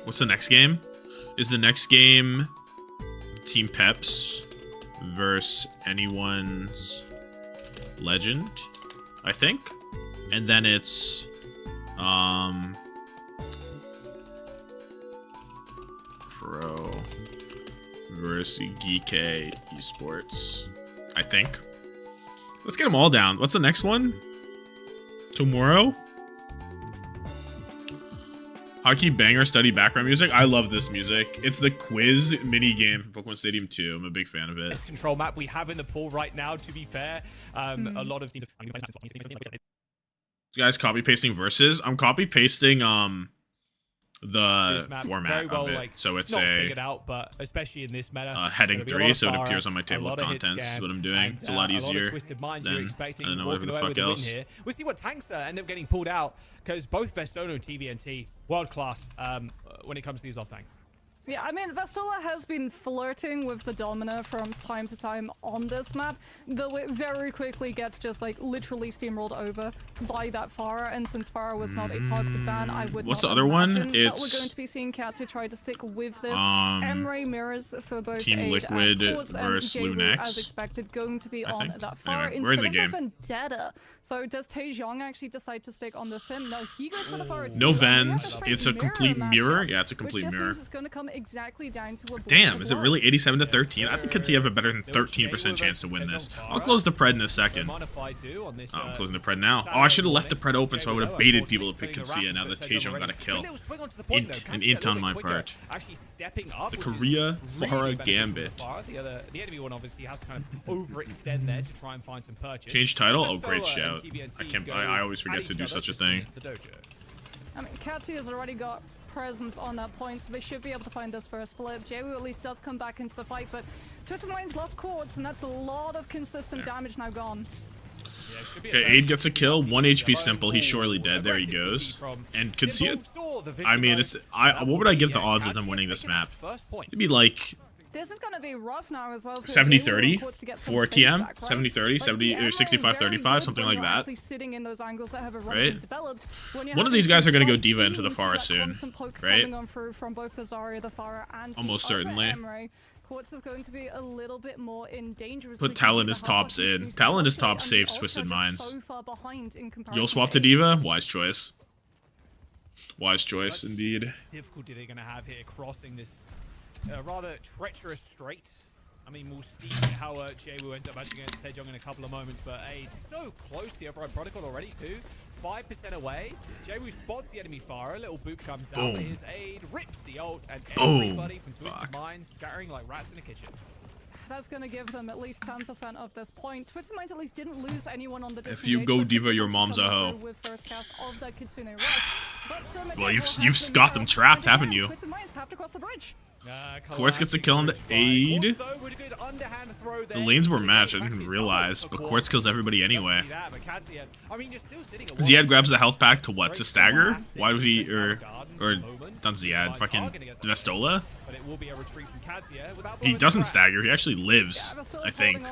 What's the next game? Is the next game Team Peps versus anyone's legend, I think. And then it's Pro versus Geekay Esports, I think. Let's get them all down. What's the next one? Tomorrow? Hockey banger study background music. I love this music. It's the quiz mini game from Pokemon Stadium 2. I'm a big fan of it. Best control map we have in the pool right now, to be fair. A lot of these Guys, copy pasting verses. I'm copy pasting the format well, of it. like, So it's not a figured out, but especially in this meta, heading gonna be a 3, lot of so it fire, appears on my table of a lot hit contents. scan, Is what I'm doing. and, It's a lot of easier twisted minds you're than expecting, I don't know walking whatever the away fuck with a win else. here. We'll see what tanks end up getting pulled out, because both Vestono and TVNT, world class when it comes to these off tanks. Yeah, I mean, Vestola has been flirting with the Domina from time to time on this map, though it very quickly gets just, like, literally steamrolled over by that Pharah, and since Pharah was not a targeted ban, I would What's not the other one? imagine that we're It's going to be seeing Qadsiah try to stick with this. Emre mirrors for both Team Aid Liquid and Quartz, versus and Jayru, LuneX, as expected, going to be I on think. that Pharah Anyway, we're in the instead game. of Vendetta. So does Taejong actually decide to stick on the Sim? No, he goes for the Pharah too. No We have vents. straight It's a complete mirror. matchup, Yeah, it's a complete which just mirror. means it's going to come exactly down to a Damn, is it really 87 to 13? I think Qadsiah have a better than 13% chance to win this. I'll close the pred in a second. Oh, I'm closing the pred now. Oh, I should have left the pred open so I would have baited people to pick Qadsiah now that Taejong got a kill. An int on my part. The Korea Pharah Gambit. The enemy one obviously has to kind of overextend there to try and find some purchase. Change title? Oh, great shout. I always forget to do such a thing. I mean, Qadsiah has already got presence on that point, so they should be able to find this first flip. Jayru at least does come back into the fight, but Twitter Line's lost Quartz, and that's a lot of consistent damage now gone. Okay, Aid gets a kill, 1 HP simple, he's surely dead, there he goes. And Qadsiah, I mean, it's, what would I give the odds of them winning this map? It'd be like This is going to be rough now as well. 70-30 for TM, 70-30, 70 or 65-35, something like that. Right? One of these guys are going to go Diva into the Pharah soon, right? Almost certainly. Quartz is going to be a little bit more in danger. Put Talon as tops in. Talon as top saves Twisted Minds. You'll swap to Diva? Wise choice. Wise choice, indeed. Difficulty they're going to have here crossing this rather treacherous strait. I mean, we'll see how Jayru ends up matching against Taejong in a couple of moments, but Aid so close to the override protocol already too. 5% away. Jayru spots the enemy Pharah. A little boot comes out. His Aid rips the ult, and everybody from Twisted Minds scattering like rats in a kitchen. That's going to give them at least 10% of this point. Twisted Minds at least didn't lose anyone on the If you go Diva, your mom's a hoe. Well, you've got them trapped, haven't you? Twisted Minds have to cross the bridge. Quartz gets a kill on the aid. The lanes were matched, I didn't even realize, but Quartz kills everybody anyway. Ziad grabs the health pack to what? To stagger? Why would he, or not Ziad, fucking Vestola? He doesn't stagger, he actually lives, I think.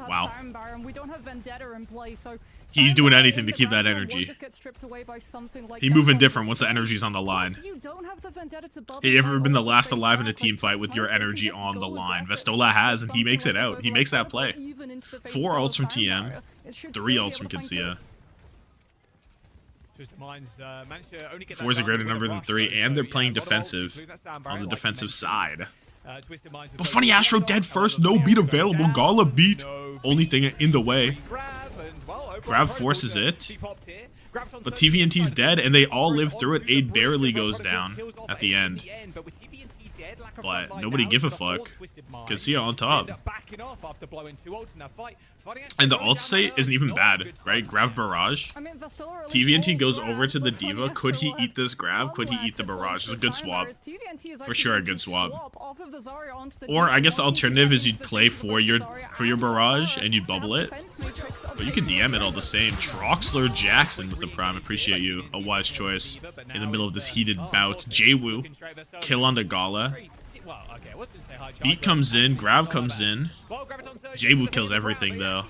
Wow. He's doing anything to keep that energy. He moving different once the energy's on the line. Have you ever been the last alive in a team fight with your energy on the line? Vestola has, and he makes it out. He makes that play. 4 ults from TM, 3 ults from Qadsiah. 4 is a greater number than 3, and they're playing defensive on the defensive side. But Funny Astro dead first, no beat available. Gala beat, only thing in the way. Grab forces it, but TVNT's dead, and they all live through it. Aid barely goes down at the end, but nobody give a fuck. Qadsiah on top. And the ult state isn't even bad, right? Grab barrage. TVNT goes over to the D.Va. Could he eat this grab? Could he eat the barrage? It's a good swap. For sure a good swap. Or I guess the alternative is you'd play for your barrage and you'd bubble it. But you can DM it all the same. Troxler Jackson with the prime. Appreciate you. A wise choice in the middle of this heated bout. JWoo. Kill on the Gala. Beat comes in, Grav comes in. JWoo kills everything though.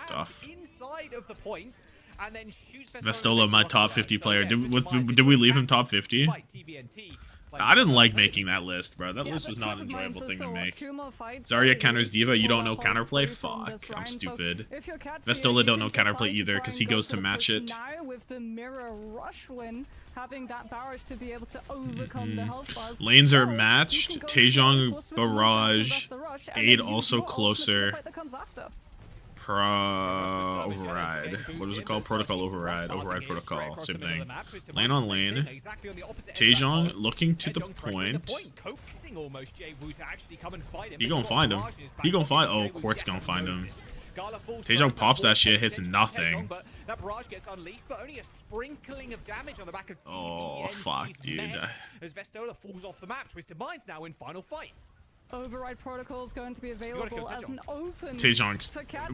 Tough. Vestola, my top 50 player. Did we leave him top 50? I didn't like making that list, bro. That list was not an enjoyable thing to make. Zarya counters D.Va. You don't know counterplay? Fuck, I'm stupid. Vestola don't know counterplay either because he goes to match it. Lanes are matched. Taejong, Barrage, Aid also closer. Override. What is it called? Protocol override. Override protocol. Same thing. Lane on lane. Taejong looking to the point. He gonna find him. He gonna find. Oh, Quartz gonna find him. Taejong pops that shit, hits nothing. Oh fuck, dude. As Vestola falls off the map, Twisted Minds now in final fight. Override protocol is going to be available as an open Taejong's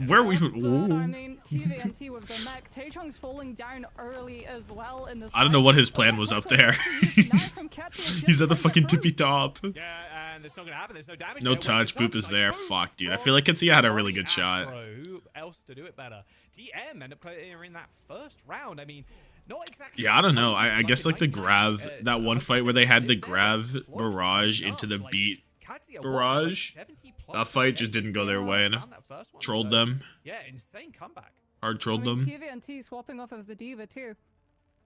where we I mean, TVNT with the mech. Taejong's falling down early as well in this. I don't know what his plan was up there. He's at the fucking tippy top. Yeah, and it's not gonna happen. There's no damage. No touch. Boop is there. Fuck, dude. I feel like Qadsiah had a really good shot. Who else to do it better? DM end up clearing that first round. I mean, not exactly. Yeah, I don't know. I guess like the Grav, that one fight where they had the Grav barrage into the beat barrage, that fight just didn't go their way and trolled them. Yeah, insane comeback. Hard trolled them. TVNT swapping off of the D.Va too.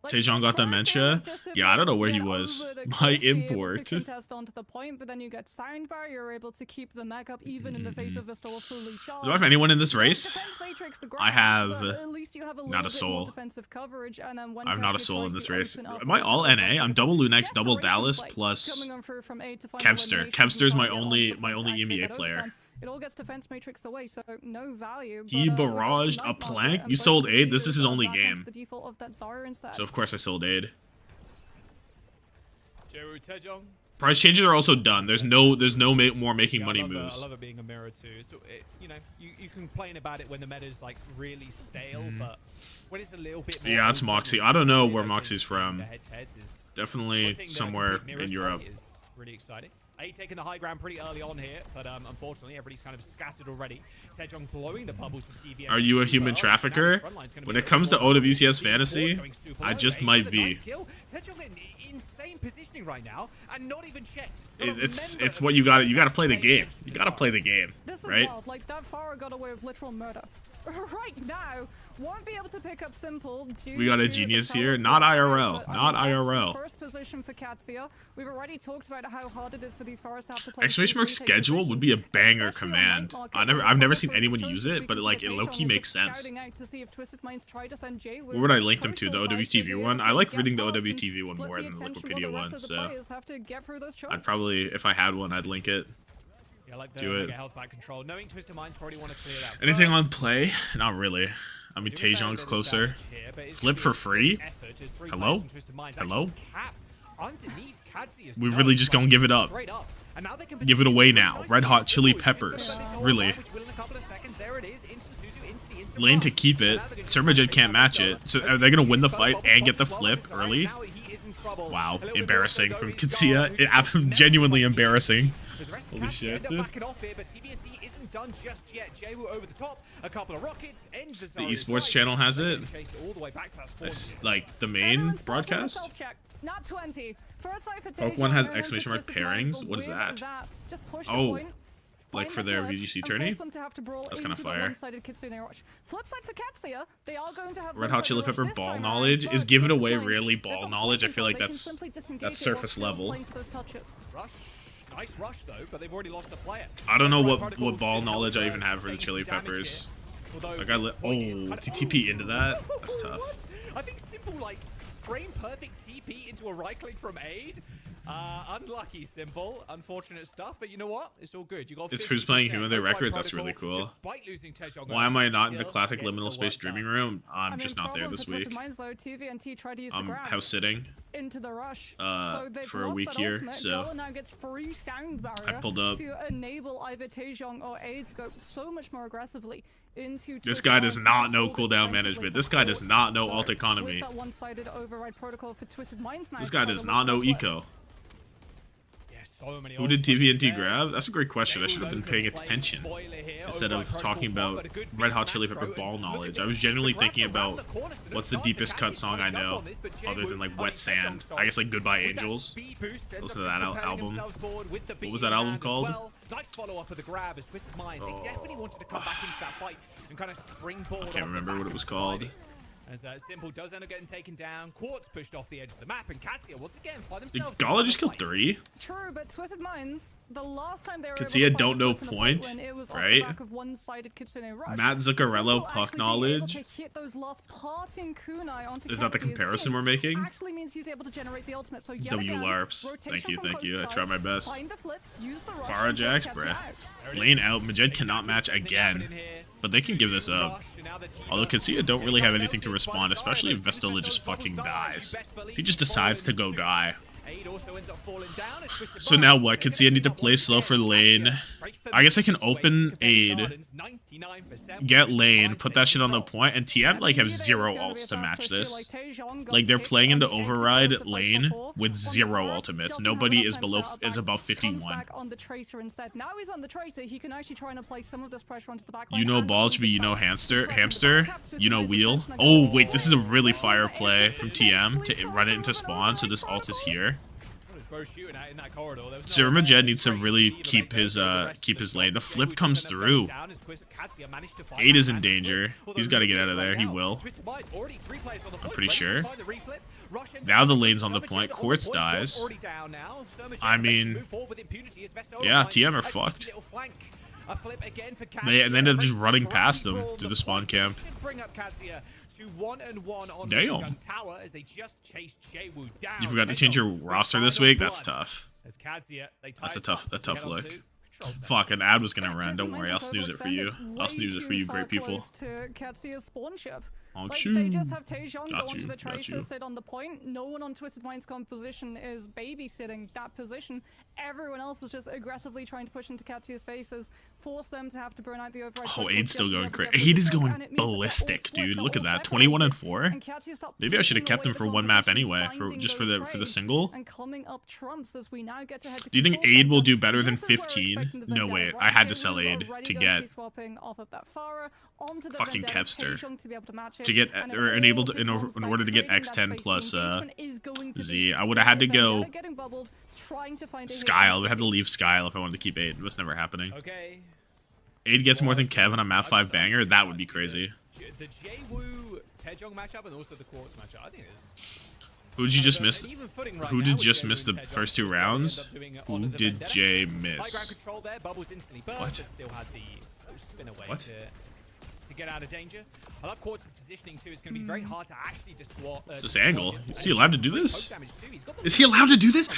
Taejong got dementia. Yeah, I don't know where he was. My import. Contest onto the point, but then you get soundbar. You're able to keep the mech up even in the face of Vestola fully charged. Do I have anyone in this race? I have not a soul. I have not a soul in this race. Am I all NA? I'm double LuneX, double Dallas, plus Kevster. Kevster's my only EMEA player. It all gets defense matrix away, so no value. He barraged a plank. You sold Aid. This is his only game. So of course I sold Aid. Price changes are also done. There's no more making money moves. I love it being a mirror too. So you know, you complain about it when the meta's like really stale, but when it's a little bit more. Yeah, it's Moxie. I don't know where Moxie's from. Definitely somewhere in Europe. Really exciting. A taking the high ground pretty early on here, but unfortunately everybody's kind of scattered already. Taejong blowing the bubbles for TVN. Are you a human trafficker? When it comes to OWCS fantasy, I just might be. Taejong in insane positioning right now, and not even checked. It's what you got. You got to play the game. You got to play the game, right? Like that Farah got away with literal murder. Right now, won't be able to pick up simple. We got a genius here. Not IRL. Not IRL. First position for Qadsiah. We've already talked about how hard it is for these Forest to play. Exclamation mark schedule would be a banger command. I've never seen anyone use it, but like it low-key makes sense. Where would I link them to? The OWTV one? I like reading the OWTV one more than the Wikipedia one, so I'd probably, if I had one, I'd link it. Yeah, like do it. Health back control. Knowing Twisted Minds probably want to clear that. Anything on play? Not really. I mean, Taejong's closer. Flip for free? Hello? Hello? underneath Qadsiah's We really just gonna give it up. straight up. And now they can Give it away now. position Red hot nicely. chili Just peppers. gonna go Really. which will in a couple of seconds. There it is. Into Suzu, into the instant Lane to rush. keep it. Now they're gonna Surmajed try can't to match take it. over. So are they gonna win the fight Bubble and get the well flip designed. early? Now he is in trouble. Wow, A little bit embarrassing more from to go. Qadsiah. He's gone. Genuinely embarrassing. The rest of Holy Qadsiah shit, end up dude. backing off here, but TVNT isn't done just yet. Jaewu over the top, a couple of rockets, end the The zone. Esports channel has it. Chased all the way back to that spawn. It's like the main Everyone's broadcast. self-check. Not 20. First fight for Pokemon Taejon, has and exclamation mark Twisted Minds pairings? will What is win that? Just push Oh, the point, like find for the their clutch, VGC and tourney? force them to have to brawl That's kinda into the fire. one-sided Kitsune Rush. Flip side for Qadsiah, they are going to have Red Hot one-sided Chili rush Pepper this ball time knowledge around, is but giving Twisted away Minds, really they've ball got knowledge. I blocking feel like power. They can that's simply disengage that's it while surface still level. playing for those touches. Rush. Nice rush though, but they've already lost the player. I don't know Red what Protocol ball should knowledge I help, even have for the sustain chili some damage peppers. here. Although Like I this point is kind of- TTP into that. That's tough. What? I think simple like frame perfect TP into a right click from Aid. Unlucky, Simple. Unfortunate stuff, but you know what? It's all good. You got. It's who's playing 50% Human Their Red Records. That's Protocol, really cool. despite losing Taejong Why am I not in the still classic gets liminal the space work done. streaming room? I I'm mean, just not there problem this for Twisted week. Minds, though, TVNT tried to use the I'm grab house sitting. into the rush. So they've for a lost week that here, ultimate. so Gola now gets free sound barrier pulled up. to enable either Taejong or Aid to go so much more aggressively into This Twisted guy does Minds not and know hold it cooldown defensively management. for This guy does Courts. not know But alt economy. with that one-sided override protocol for Twisted Minds now, This it's guy trying does to not look know for what- eco. Yeah, so many Who did ultimates TVNT there. grab? That's a great question. I should have been Jaewu paying though can play attention spoiler here. instead Override of talking Protocol, about but a good Red big Hot Chili match Pepper throw. ball Look at knowledge. this. I was genuinely The grab thinking around about the corner, so what's the no deepest chance cut for song Qadsiah I to jump know on this, but other Jaewu, than like I Wet mean, Sand. Taejong I guess like Goodbye with that Angels. speed boost, ends Listen up to that just propelling album. themselves forward with the What was beat that in album hand as called? well. Nice follow-up of the grab as Twisted Minds. They definitely wanted to come back into that fight and kind of springboard. I can't remember what it was called. As Simple does end up getting taken down, Quartz pushed off the edge of the map, and Qadsiah once again find Did themselves. Gala just kill 3? True, but Twisted Minds, the last time they were Qadsiah able to don't find know the flip in the point, fight when it was right? off the back of one-sided Kitsune Rush. Matt Zuccarello Simple puck actually being able knowledge. to hit those last parting kunai onto Is that the Qadsiah's comparison team we're making? Actually means he's able to generate the ultimate. So yet W again, LARPs. rotation Thank from you. coast I side, tried my best. Find the flip, use the rush, Farah and Jax, push bruh. Qadsiah out. Lane out. Majed cannot match again. But they can give this up. Although Qadsiah don't really have anything to respond, especially if Vestola just fucking dies. If he just decides to go die. So now what? Qadsiah need to play slow for lane. I guess I can open Aid, get lane, put that shit on the point, and TM like have 0 ults to match this. Like they're playing into override lane with 0 ultimates. Nobody is above 51. On the tracer instead. Now he's on the tracer. He can actually try and apply some of this pressure onto the back You know Balch, but you know Hamster. You know Wheel. Oh wait, this is a really fire play from TM to run it into spawn. So this ult is here. Surmajed needs to really keep his lane. The flip comes through. 8 is in danger. He's got to get out of there. He will. I'm pretty sure. Now the lane's on the point. Quartz dies. I mean, yeah, TM are fucked. They ended up just running past them through the spawn camp. Damn. You forgot to change your roster this week? That's tough. That's a tough look. Fuck, an ad was gonna run. Don't worry, I'll snooze it for you. I'll snooze it for you, great people. To Qadsiah's spawn ship. Like, they just have Taejong Got go onto you, the got tracer, you. sit on the point. No one on Twisted Minds' composition is babysitting that position. Everyone else is just aggressively trying to push into Qadsiah's faces, force them to have to burn out the override. Oh, Aid's still going crazy. Aid is going ballistic, dude. Look at that, 21 and 4. Maybe I should have kept him for one map anyway, for the single. And coming up trumps as we now get to head to Do you think control Aid will center. do better than This is where we're 15? expecting the No, Vendetta, wait. right? I had to Jaewu sell is Aid already to going be get swapping off of that Farah onto the fucking Vendetta, Kevster. Taejong to be able to match it, to get and it or all enabled becomes in by order to get creating that X10 space. plus The engagement is going to Z. be I would have had to go Vendetta getting bubbled, trying to find a hit Skyle. I on would have to leave Skyle if I wanted to keep Aid. It was never happening. Okay. Aid gets more than Kev on a map 5 banger. That would be crazy. The Jaewu Taejong matchup and also the Quartz matchup. I think it's. Who did you just miss? An even footing right Who now did with just Jaewu miss the and Taejong. first 2 This is what rounds? they end up doing Who on the did Vendetta. Jay High ground miss? control there. Bubbles instantly burst, What? but still had the spin away What? to get out of danger. I love Quartz's positioning too. It's going to be very hard to actually dissuade. This angle? Is he allowed to do this? Poke damage too. He's got the Is he allowed to do this?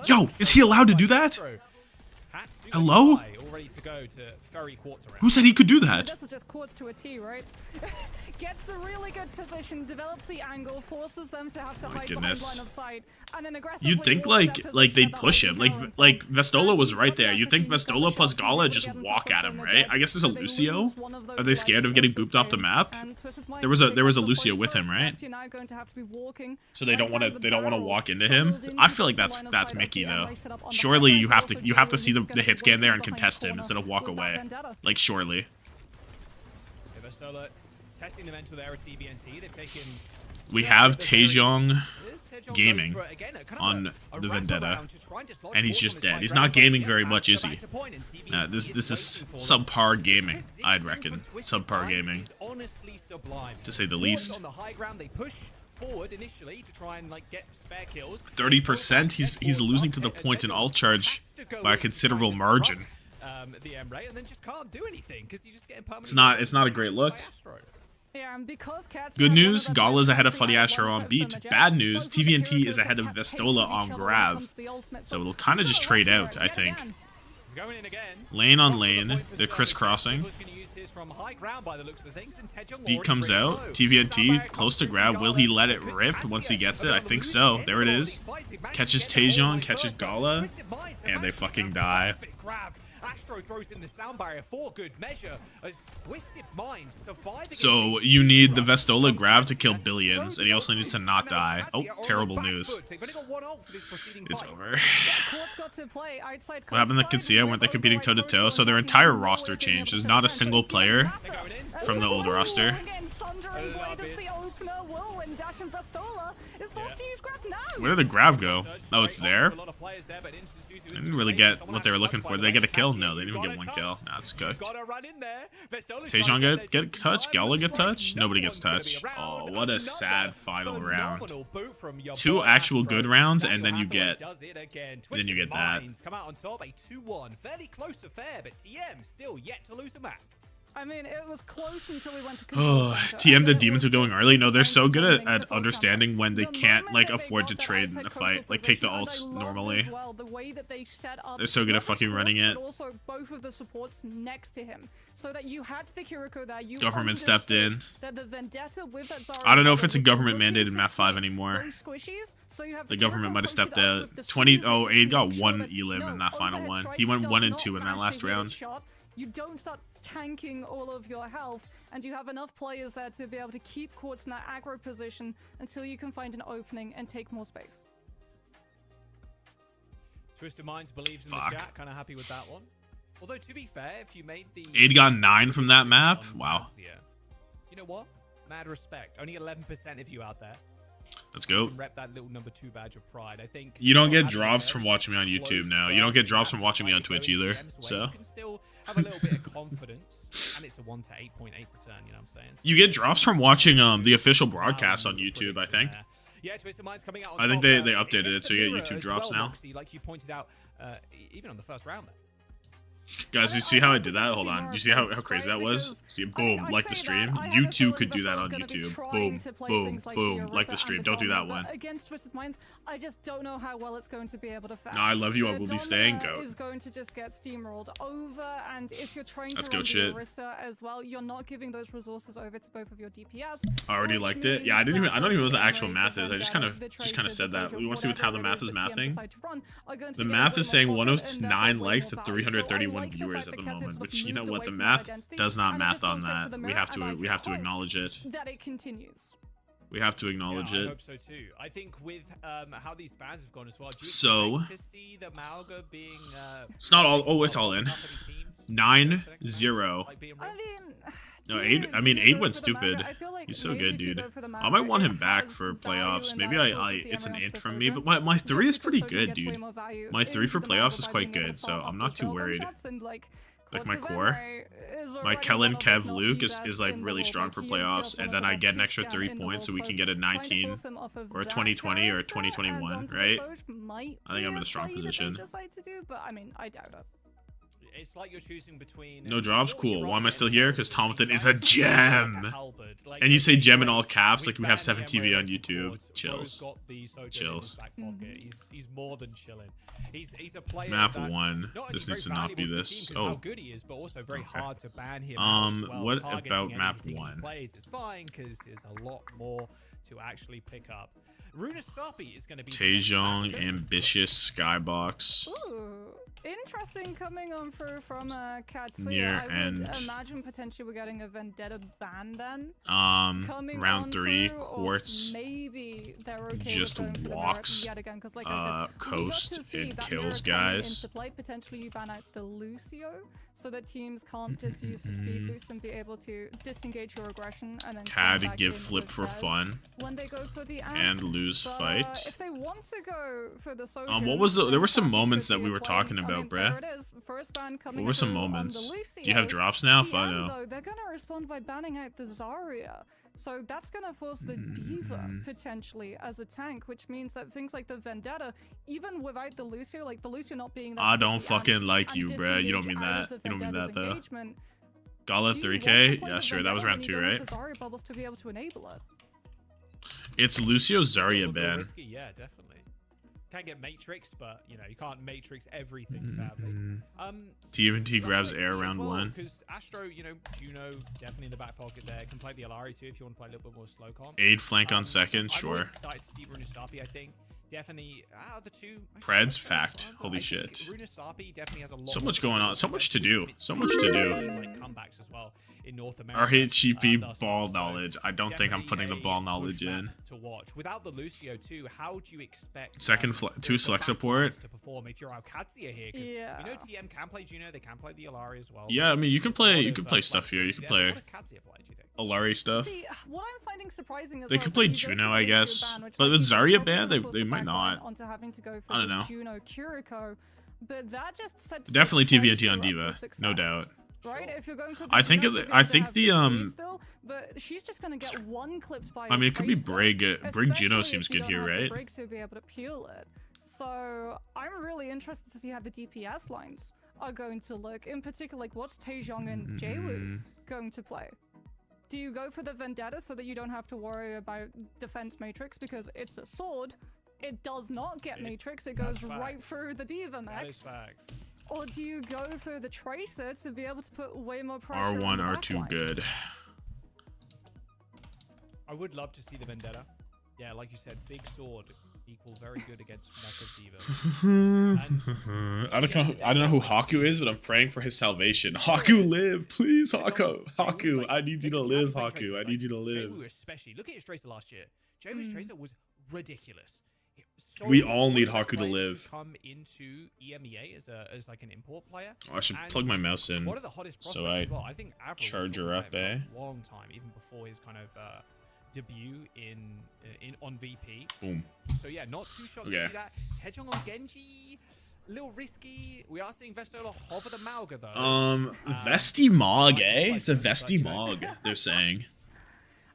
Yo, is he allowed to do that? Hello? All ready to go to ferry quarter round. Who said he could do that? This is just quartz to a T, right? Gets the really good position, develops the angle, forces them to have to hide behind goodness. line of sight, and then aggressively You'd think walks that like they'd position push about him. like an hour in Like front. Vestola was right there. He's You'd think got the Vestola plus shot Gala to just get him to walk push at on him, the right? jet. I guess there's a So they Lucio. lose one of those Are they scared of legs getting of the booped off the game. map? And Twisted Minds There was a pick up the Lucio point with him, first. right? Qadsiah now going to have to be walking So they don't right want down to barrel, walk into him. shuttled into I feel like the that's line of sight of Mickey the though. MRA set up on the Surely high you ground. have to Also, you have to Jay see the Woo's gonna hit be scan there and waiting contest behind him corner instead of walk with that away. vendetta. Like surely. Vestola testing the mental there at TBNT. They've taken. We have Taejong Taejong goes gaming for, again, kind of on a the wraparound Vendetta, to try and dislodge and he's Force just from his dead. high He's ground, not but gaming yeah, very pass much, the is he? back to point, and TBNT Nah, this is waiting for them. subpar gaming, This I'd position reckon. from Twisted Subpar Minds gaming, is honestly sublime. to say the Force least. on the high ground, they push forward initially to try and like get spare kills. 30%. He's losing to the point in alt charge by a considerable margin. The Emre, and then just can't do anything because you're just getting It's not a great look. Yeah, and because Qadsiah Good have news, one of the Gala's best ahead of Qadsiah Funny Asher lineups on so beat. much. Bad news, Both of the TVNT is heroes ahead of have pace Vestola with on each other when it Grav. comes to the ultimate, So it'll kind of just trade out, I think. He's going in again. Lane on Cross the lane, point for they're Sterling. crisscrossing. Who's gonna use his from high ground by the looks of things, and Taejong D already comes bringing out, low. TVNT Salvador close to comes grab. through Will he Gala. let it It's rip once he Qadsiah gets it? on I the think loose so. end There it of all is. these fights. They managed Catches to get the whole Taejong, line catches first, but Gala, Twisted Minds have and they managed to fucking get a die. perfect grab. Astro throws in the sound barrier for good measure as Twisted Minds survive against So the you need the Hero. Vestola Grav to kill Billions, and he also needs to not die. Oh, terrible news. They've only got one ult for this preceding It's fight. over. Yeah, Quartz got to play outside What happened to Qadsiah? Weren't they competing toe-to-toe? So their entire roster changed. There's not a single player from the old roster. Where did the Grav go? Oh, it's there? I didn't really get what they were looking for. Did they get a kill? No, they didn't even get one kill. Nah, it's cooked. Taejong get touch? Gala get touch? Nobody gets touch. Oh, what a sad final round. 2 actual good rounds, and then you get that. Come out on top, a 2-1. Fairly close affair, but TM still yet to lose a map. I mean, it was close until we went to Oh, control center. TM And the then it demons was are going just early. No, they're Twisted so Minds good dominating at the full understanding chamber. when they The can't moment like that they afford got to that trade in outside a coastal fight, like take the position, and ults I love normally. as well the way that they set up They're so good at not just fucking running Quartz, it. but also both of the supports next to him, so that you had the Kiriko there. You Government stepped in. understood that the Vendetta with that Zara I don't know if Mother it's a would government look mandated into map 5 hit anymore. those squishies, so you have The Kiriko government might have posted stepped up out. with the 20. Suzy Oh, to Aid got make sure 1 that elim no in that final overhead one. strike He went does 1 and not 2 in that manage to last hit a round. shot. You don't start tanking all of your health, and you have enough players there to be able to keep Quartz in that aggro position until you can find an opening and take more space. Twisted Minds believes in Fuck. the chat. Kind of happy with that one. Although, to be fair, if you made the... Aid got 9 from that map. Wow. Qadsiah, you know what? Mad respect. Only 11% of you out there Let's go. can rep that little number 2 badge of pride. I think... You don't get having drops a from watching me on YouTube close now. You don't get first drops from match watching me on fight Twitch going either. TM's way, So you can still have a little bit of confidence, and it's a 1 to 8.8 return, you know what I'm saying? you get drops from watching the official broadcast on YouTube, I think. Yeah, Twisted Minds coming out on I think top, they updated against it so you the get YouTube mirror as drops well, now. Moxie, like you pointed out, even on the first round there. Guys, you see how I did that? Hold on. You see how crazy that was? See, boom, like the stream. You too could do that on YouTube. Boom, boom, boom, like the stream. Don't do that one. Against Twisted Minds, I just don't know how well it's going to be able to fare. No, I love you. I The will be staying, Domina goat. is going to just get steamrolled over, and if you're trying Let's to go, run shit. the Orisa as well, you're not giving those resources over to both of your DPS. I already which liked it. Yeah, means I don't even know what the that actual both math the is. I just Vendetta, kind the of Tracer, said the that. Soldier, We want to see how the whatever math it is that TM mathing. decide to run, are going to The be math getting is way saying more potent and 109 therefore way likes to more value. So I 331 like the viewers fact at the that Qadsiah's moment, sort which of you know moved what away the from math identity, does not and it math just on goes straight for that. the We mirror, have and I to hope acknowledge it. that it continues. We have to acknowledge Yeah, I it. hope so too. I think with how these bans have gone as well. Do you So- expect to see the Malga being? It's not all. Oh, it's all in. up any teams? 9-0. Like being I rigged? mean, No, do Aid. you- I do mean, you Aid go went for the Malga? stupid. I feel like He's so maybe good, if you dude. go for the I might Malga, want it him back has for value playoffs. in Maybe that I versus the it's an Emerald int for from me, Soldier. but my 3 is Just pretty because Soldier good, gets way dude. more value My 3 for into the playoffs Malga is by quite being able good, to so farm I'm up not those too shell worried. gunshots and, Like Quartz's my core. Emre is My already Kellen, one of, if Kev, not Luke the is best like in the really world. strong Like, for he is playoffs, just one and of then the I best get an hit extra scan 3 in the points, so world. we can So get a trying to 19 force him off of or a that 2020 or a character and 2021, onto the right? Soldier might I think be I'm in a a strong play that they position. decide to do, but I mean, I doubt it. it's like you're choosing between No drops? what would you Cool. Why am I rather still end here? up Because with? Tommathan is You a guys gem. like halberd. Like, And you say okay, gem in great. all caps like we have banned 7 the TV on Emerald YouTube. Awards. Chills. Bro's got the Sojourn in his Chills. back pocket. He's more than chilling. He's a player Map that's 1. not only This very needs to not be valuable to the this. team 'cause Oh. how good he is, but also very Okay. hard to ban him out as well. What Targeting about map anything he 1? plays is fine because there's a lot more to actually pick up. Runasapi is going to be the next Taejong, back. ambitious, skybox. Ooh, interesting coming on through from Qadsiah. Near I would end. imagine potentially we're getting a Vendetta ban then. Coming Round on 3, through, or Quartz. maybe they're okay Just with going for the walks, Merit yet again, because like I said, we got coast to see and that kills Merit coming guys. into play. Potentially you ban out the Lucio, so that teams can't just use the speed boost and be able to disengage your aggression and then come Had to back give in flip with for theirs fun when they go for the amp. and lose But, fight. if they want to go for the Sojourn, What was the? There were some Runasapi moments could that be we a were play. talking I about, mean, bruh. there it is. First ban coming What were some through on the moments? Lucio. Do you have drops now? If I TM, know. though, they're gonna respond by banning out the Zarya. So that's gonna force the Diva potentially as a tank, which means that things like the Vendetta, even without the Lucio, like the Lucio not being that I good don't with the amp fucking like and you, bruh. You don't disengage mean out of that. the You don't mean Vendetta's that though. engagement, Gala do you want to 3K? play Yeah, the sure. That was Vendetta round when 2, you don't right? have the Zarya bubbles to be able to enable it? It's Lucio A Zarya little bit ban. risky, yeah, definitely. Can get matrixed, but you know you can't matrix everything, sadly. TNT grabs LuneX air as round well, 1. Because Astro, you know, Juno definitely in the back pocket there. Can play the Alari too if you want to play a little bit more slow comp. Aid flank on second, I'm sure. always excited to see Runasapi, I think. Definitely out of the two. Preds, fact. Holy I shit. think Runasapi definitely has a lot So more much going on. So much to do. Like So much to do. comebacks as well in North America. RHGP thus ball far, so knowledge. I don't think I'm putting the definitely ball a knowledge push in. map to watch. Without the Lucio too, how do you expect Second two the select back support. lines to perform if you're Qadsiah here? 'Cause Yeah. we know TM can play Juno, they can play the Alari as well. Yeah, I mean, you can There's a lot play. You of, can play stuff here. You can play What does Qadsiah play, do you think? Alari stuff. See, what I'm finding surprising as They well could is play that you go Juno, for I the Lucio guess. ban, which, But like, with you just Zarya probably ban, they force the might back not. line onto having to go for I don't the know. Juno Kiriko, but that just sets the Definitely TVNT on Tracer up Diva, for no success. doubt. Right, if you're going for the I think Juno it- to be I able to think have the, speed still, but she's just gonna get one clipped by I mean, a it could be Tracer, Brig. Brig Juno especially seems if you good don't here, have the right? Brig to be able to peel it. So I'm really interested to see how the DPS lines are going to look. In particular, like what's Taejong and Jaewoo going to play? Do you go for the Vendetta so that you don't have to worry about defense matrix because it's a sword? It does not get matrix. It goes That's right facts. through the Diva That mech. is facts. Or do you go for the Tracer to be able to put way more pressure on R1, the R2 backline? good. I would love to see the Vendetta. Yeah, like you said, big sword equal very good against massive Diva. I don't know who Haku is, but I'm praying for his salvation. Haku, live, please, Haku. Haku, I need you to live, Haku. I need you to live. Jaewoo especially. Look at his Tracer last year. Jaewoo's Tracer was ridiculous. So We all one need of the best Haku to players live. Come into EMEA as like an import player. Oh, I should And plug my mouse in. One of the hottest so prospects I as well. I think Avril was charge her talking up, about him eh? for a long time, even before his kind of debut in on VP. Boom. So yeah, not too shocked Okay. to see that. Taejong on Genji, a little risky. We are seeing Vestola hover the Malga though. Vesti Mog, might eh? just It's a like Vesti you know. Mog, they're saying.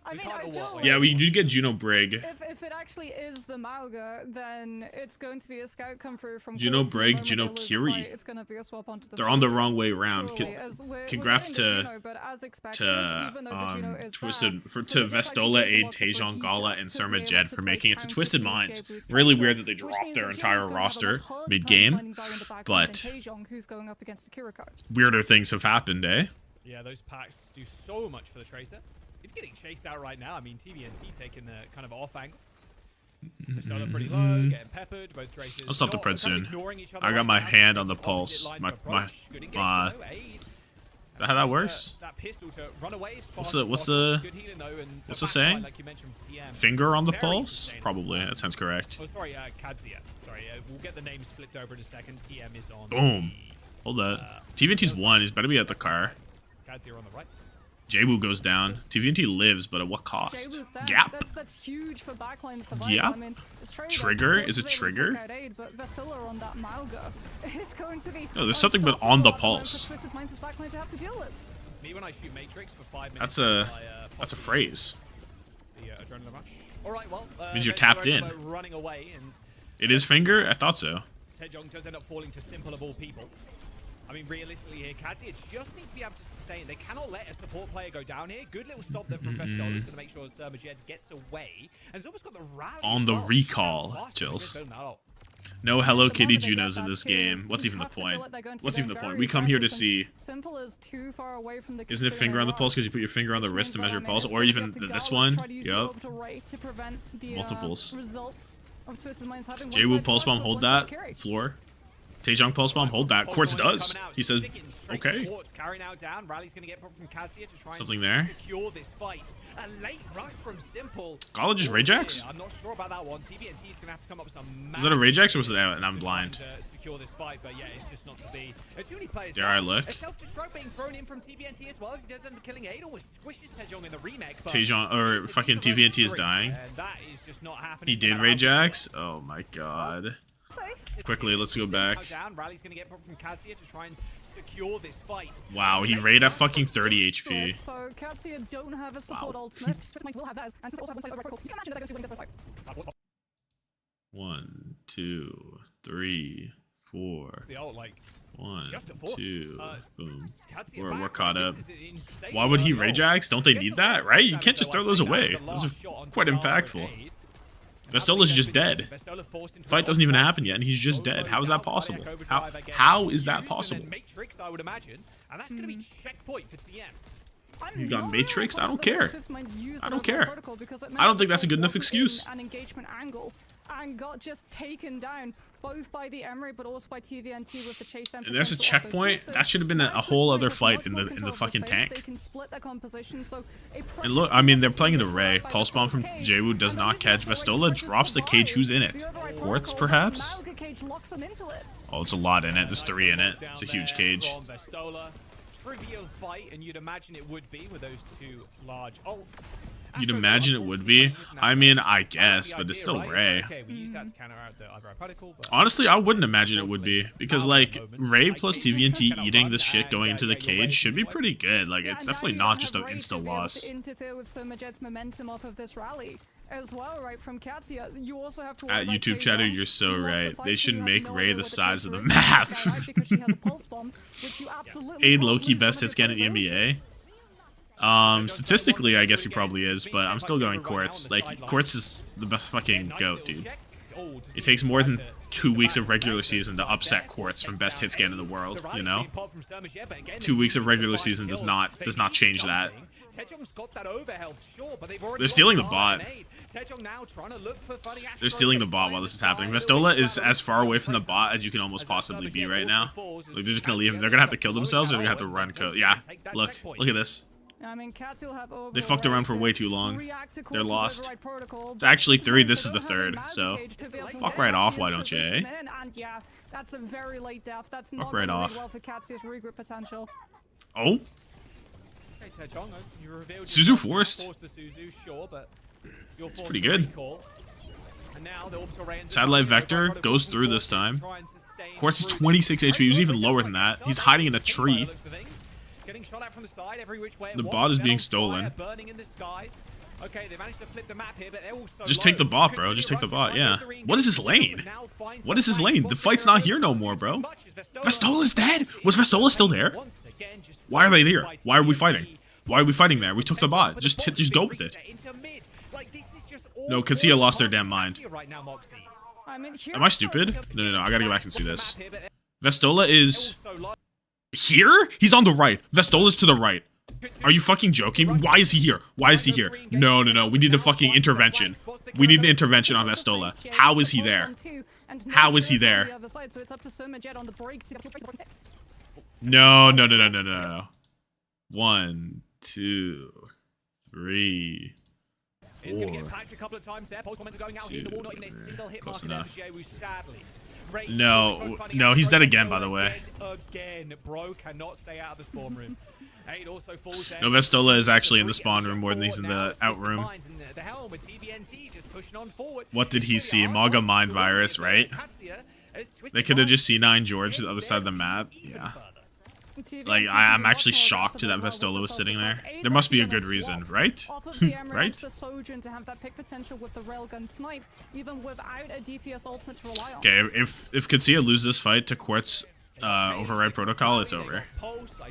I We mean, can't I go feel what way. like Yeah, we do get Juno Brig. if it actually is the Malga, then it's going to be a scout come through from Juno Quartz, and the Brig, moment Juno they lose the Curie. fight, It's going to be a swap onto the They're on the Soldier. wrong way around. Surely, as we're Congrats getting the to Juno, but as expected, even though the Juno is Twisted there, for so to they just actually Vestola, need to Aid, look for Taejong, Keisha Gala, to and be Surma able Jed to for play making it to counter Twisted to Minds. Jaewoo's Really Tracer, weird that they which dropped means their that Jaewoo's entire going to have a roster much harder time mid-game, finding value in the backline but than Taejong, who's going up against a Kiriko. weirder things have happened, eh? Yeah, those packs do so much for the Tracer. It's getting chased out right now. I mean, TVNT taking the kind of off angle. Vestola pretty low, getting peppered. Both Tracers. I'll stop the not pred kind of soon. ignoring each other I got right my now, hand just on the opposite pulse. lines My of approach. Good engagement, though. Aid. Is that how that works? That pistol to run away as What's fast the- as what's possible. the- Good healing, though, and what's the the backline, saying? like you mentioned from TM. Finger on the Very pulse? sustainable. Probably. That sounds correct. Oh, sorry, Qadsiah. Sorry, we'll get the names flipped over in a second. TM is on. Boom. Hold up. TVNT's one. He's better be at the car. Qadsiah on the right. Jaewoo goes down. TVNT lives, but at what cost? Jaewoo's down. Yep. That's huge for backline survival. Yep. I mean, Australia Trigger? was Is it able to trigger? pick out Aid, but Vestola on that Malga is going to be No, there's something but on the unstoppable at moment pulse. for Twisted Minds' backline to have to deal with. Me when I shoot Matrix for 5 minutes. That's a That's that's a phrase. The adrenaline rush. All right, well. Means you're Vestola tapped ends in. up running away, and It is finger? I thought so. Taejong does end up falling to simple of all people. I mean, realistically here, Qadsiah just need to be able to sustain. They cannot let a support player go down here. Good little stop there from Vestola. Is going to make sure Sermajed gets away. And he's almost got the rally On as the well. recall, Fast, Jills. but no. No Hello Kitty The moment they Junos get in this back game. to What's even the Peps, I feel point? like they're going to be What's even the going point? very We come here to aggressive see. since Simple is too far away from the Isn't it finger on the pulse because you put your finger on the wrist to measure pulse, or even this one? Yup. Multiples. Jwoo pulse bomb, hold that. Floor. Taejong pulse bomb, hold that. Quartz does. He says, okay. Something there. Secure this fight. A late rush from Simple. College is Rajax? I'm not sure about that one. TBNT is going to have to come up with some. Was that a Rajax or was that? And I'm blind. Secure this fight, but yeah, it's just not to be. Too many players. There I look. A self-destruct being thrown in from TBNT as well as he does end up killing Aid. Almost squishes Taejong in the remake. Taejong or fucking TVNT is dying. And that is just not happening. He did Rajax? Oh my god. Quickly, let's go back. Rally's gonna get from Qadsiah to try and secure this fight. Wow, he raid at fucking 30 HP. So Qadsiah don't have a support ultimate. Will have that, and also have one side. You can imagine that they're going to win this fight. 1, 2, 3, 4. The ult, like, 1, just a fourth. 2, boom. Qadsiah We're back. caught up. This is insane. Why would he Ult. Rajax? Don't they need that, right? You can't just throw those away. Those are quite impactful. Vestola's just dead. Fight doesn't even happen yet, and he's just dead. How is that possible? How is that possible? Matrix, I would imagine, and that's going to be checkpoint for TM. You got Matrixed? I don't care. I don't care. I don't think that's a good enough excuse. An engagement angle and got just taken down both by the Emery but also by TVNT with the chase down. And there's a checkpoint. That should have been a whole other fight in the fucking tank. They can split their composition, so And look, I mean, they're playing in the Ray. Pulse bomb from Jwoo does not catch. Vestola drops the cage. Who's in it? Quartz, perhaps? Oh, it's a lot in it. There's 3 in it. It's a huge cage. Trivial fight, and you'd imagine it would be with those 2 large ults. You'd imagine it would be. I mean, I guess, but it's still Ray. Honestly, I wouldn't imagine it would be. Because, like, Ray plus TVNT eating this shit going into the cage should be pretty good. Like, it's definitely not just an insta loss. Interfere with Sermajed's momentum off of this rally as well, right? From Qadsiah, you also have to. At YouTube chatter, you're so right. They should make Ray the size of the map. Aid Loki best hit scan at EMEA. Statistically, I guess he probably is, but I'm still going Quartz. Like, Quartz is the best fucking GOAT, dude. It takes more than 2 weeks of regular season to upset Quartz from best hit scan in the world, you know? 2 weeks of regular season does not change that. They're stealing the bot. They're stealing the bot while this is happening. Vestola is as far away from the bot as you can almost possibly be right now. Like, they're just gonna leave him. They're gonna have to kill themselves, or they're gonna have to run code. Yeah, look at this. I mean, They fucked around for way too long. They're lost. It's actually 3. This is the 3rd. So, fuck right off, why don't you, eh? And yeah, that's a very late death. That's not right off. well for Qadsiah's regroup potential. Oh? Suzu forced. It's pretty good. Satellite Vector goes through this time. Quartz is 26 HP. He was even lower than that. He's hiding in a tree. The bot is being stolen. Just take the bot, bro. Just take the bot, yeah. What is this lane? What is this lane? The fight's not here no more, bro. Vestola's dead! Was Vestola still there? Why are they there? Why are we fighting? Why are we fighting there? We took the bot. Just go with it. No, Qadsiah lost their damn mind. Am I stupid? No. I gotta go back and see this. Vestola is... here? He's on the right. Vestola's to the right. Are you fucking joking? Why is he here? Why is he here? No. We need a fucking intervention. We need an intervention on Vestola. How is he there? How is he there? No. 1, 2, 3, 4. Close enough. No, he's dead again, by the way. Bro cannot stay out of the spawn room. No, Vestola is actually in the spawn room more than he's in the out room. What did he see? Maga Mind Virus, right? They could have just C9 George to the other side of the map. Yeah. Like, I'm actually shocked that Vestola was sitting there. There must be a good reason, right? Right? Okay, if Qadsiah loses this fight to Quartz override protocol, it's over.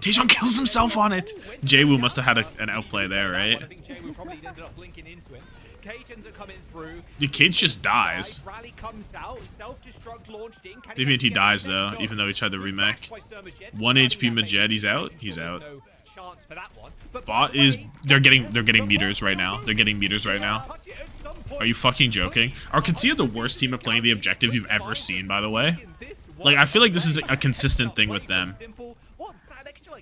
Taejong kills himself on it. Jaewoo must have had an outplay there, right? I think Jaewoo probably ended up linking into him. Cage ends up coming through. The Cage just dies. Rally comes out, self-destruct launched in. DVNT dies though, even though he tried to remake. 1 HP Majed, he's out. He's out. Bot is they're getting meters right now. They're getting meters right now. Are you fucking joking? Are Qadsiah the worst team at playing the objective you've ever seen, by the way? Like, I feel like this is a consistent thing with them.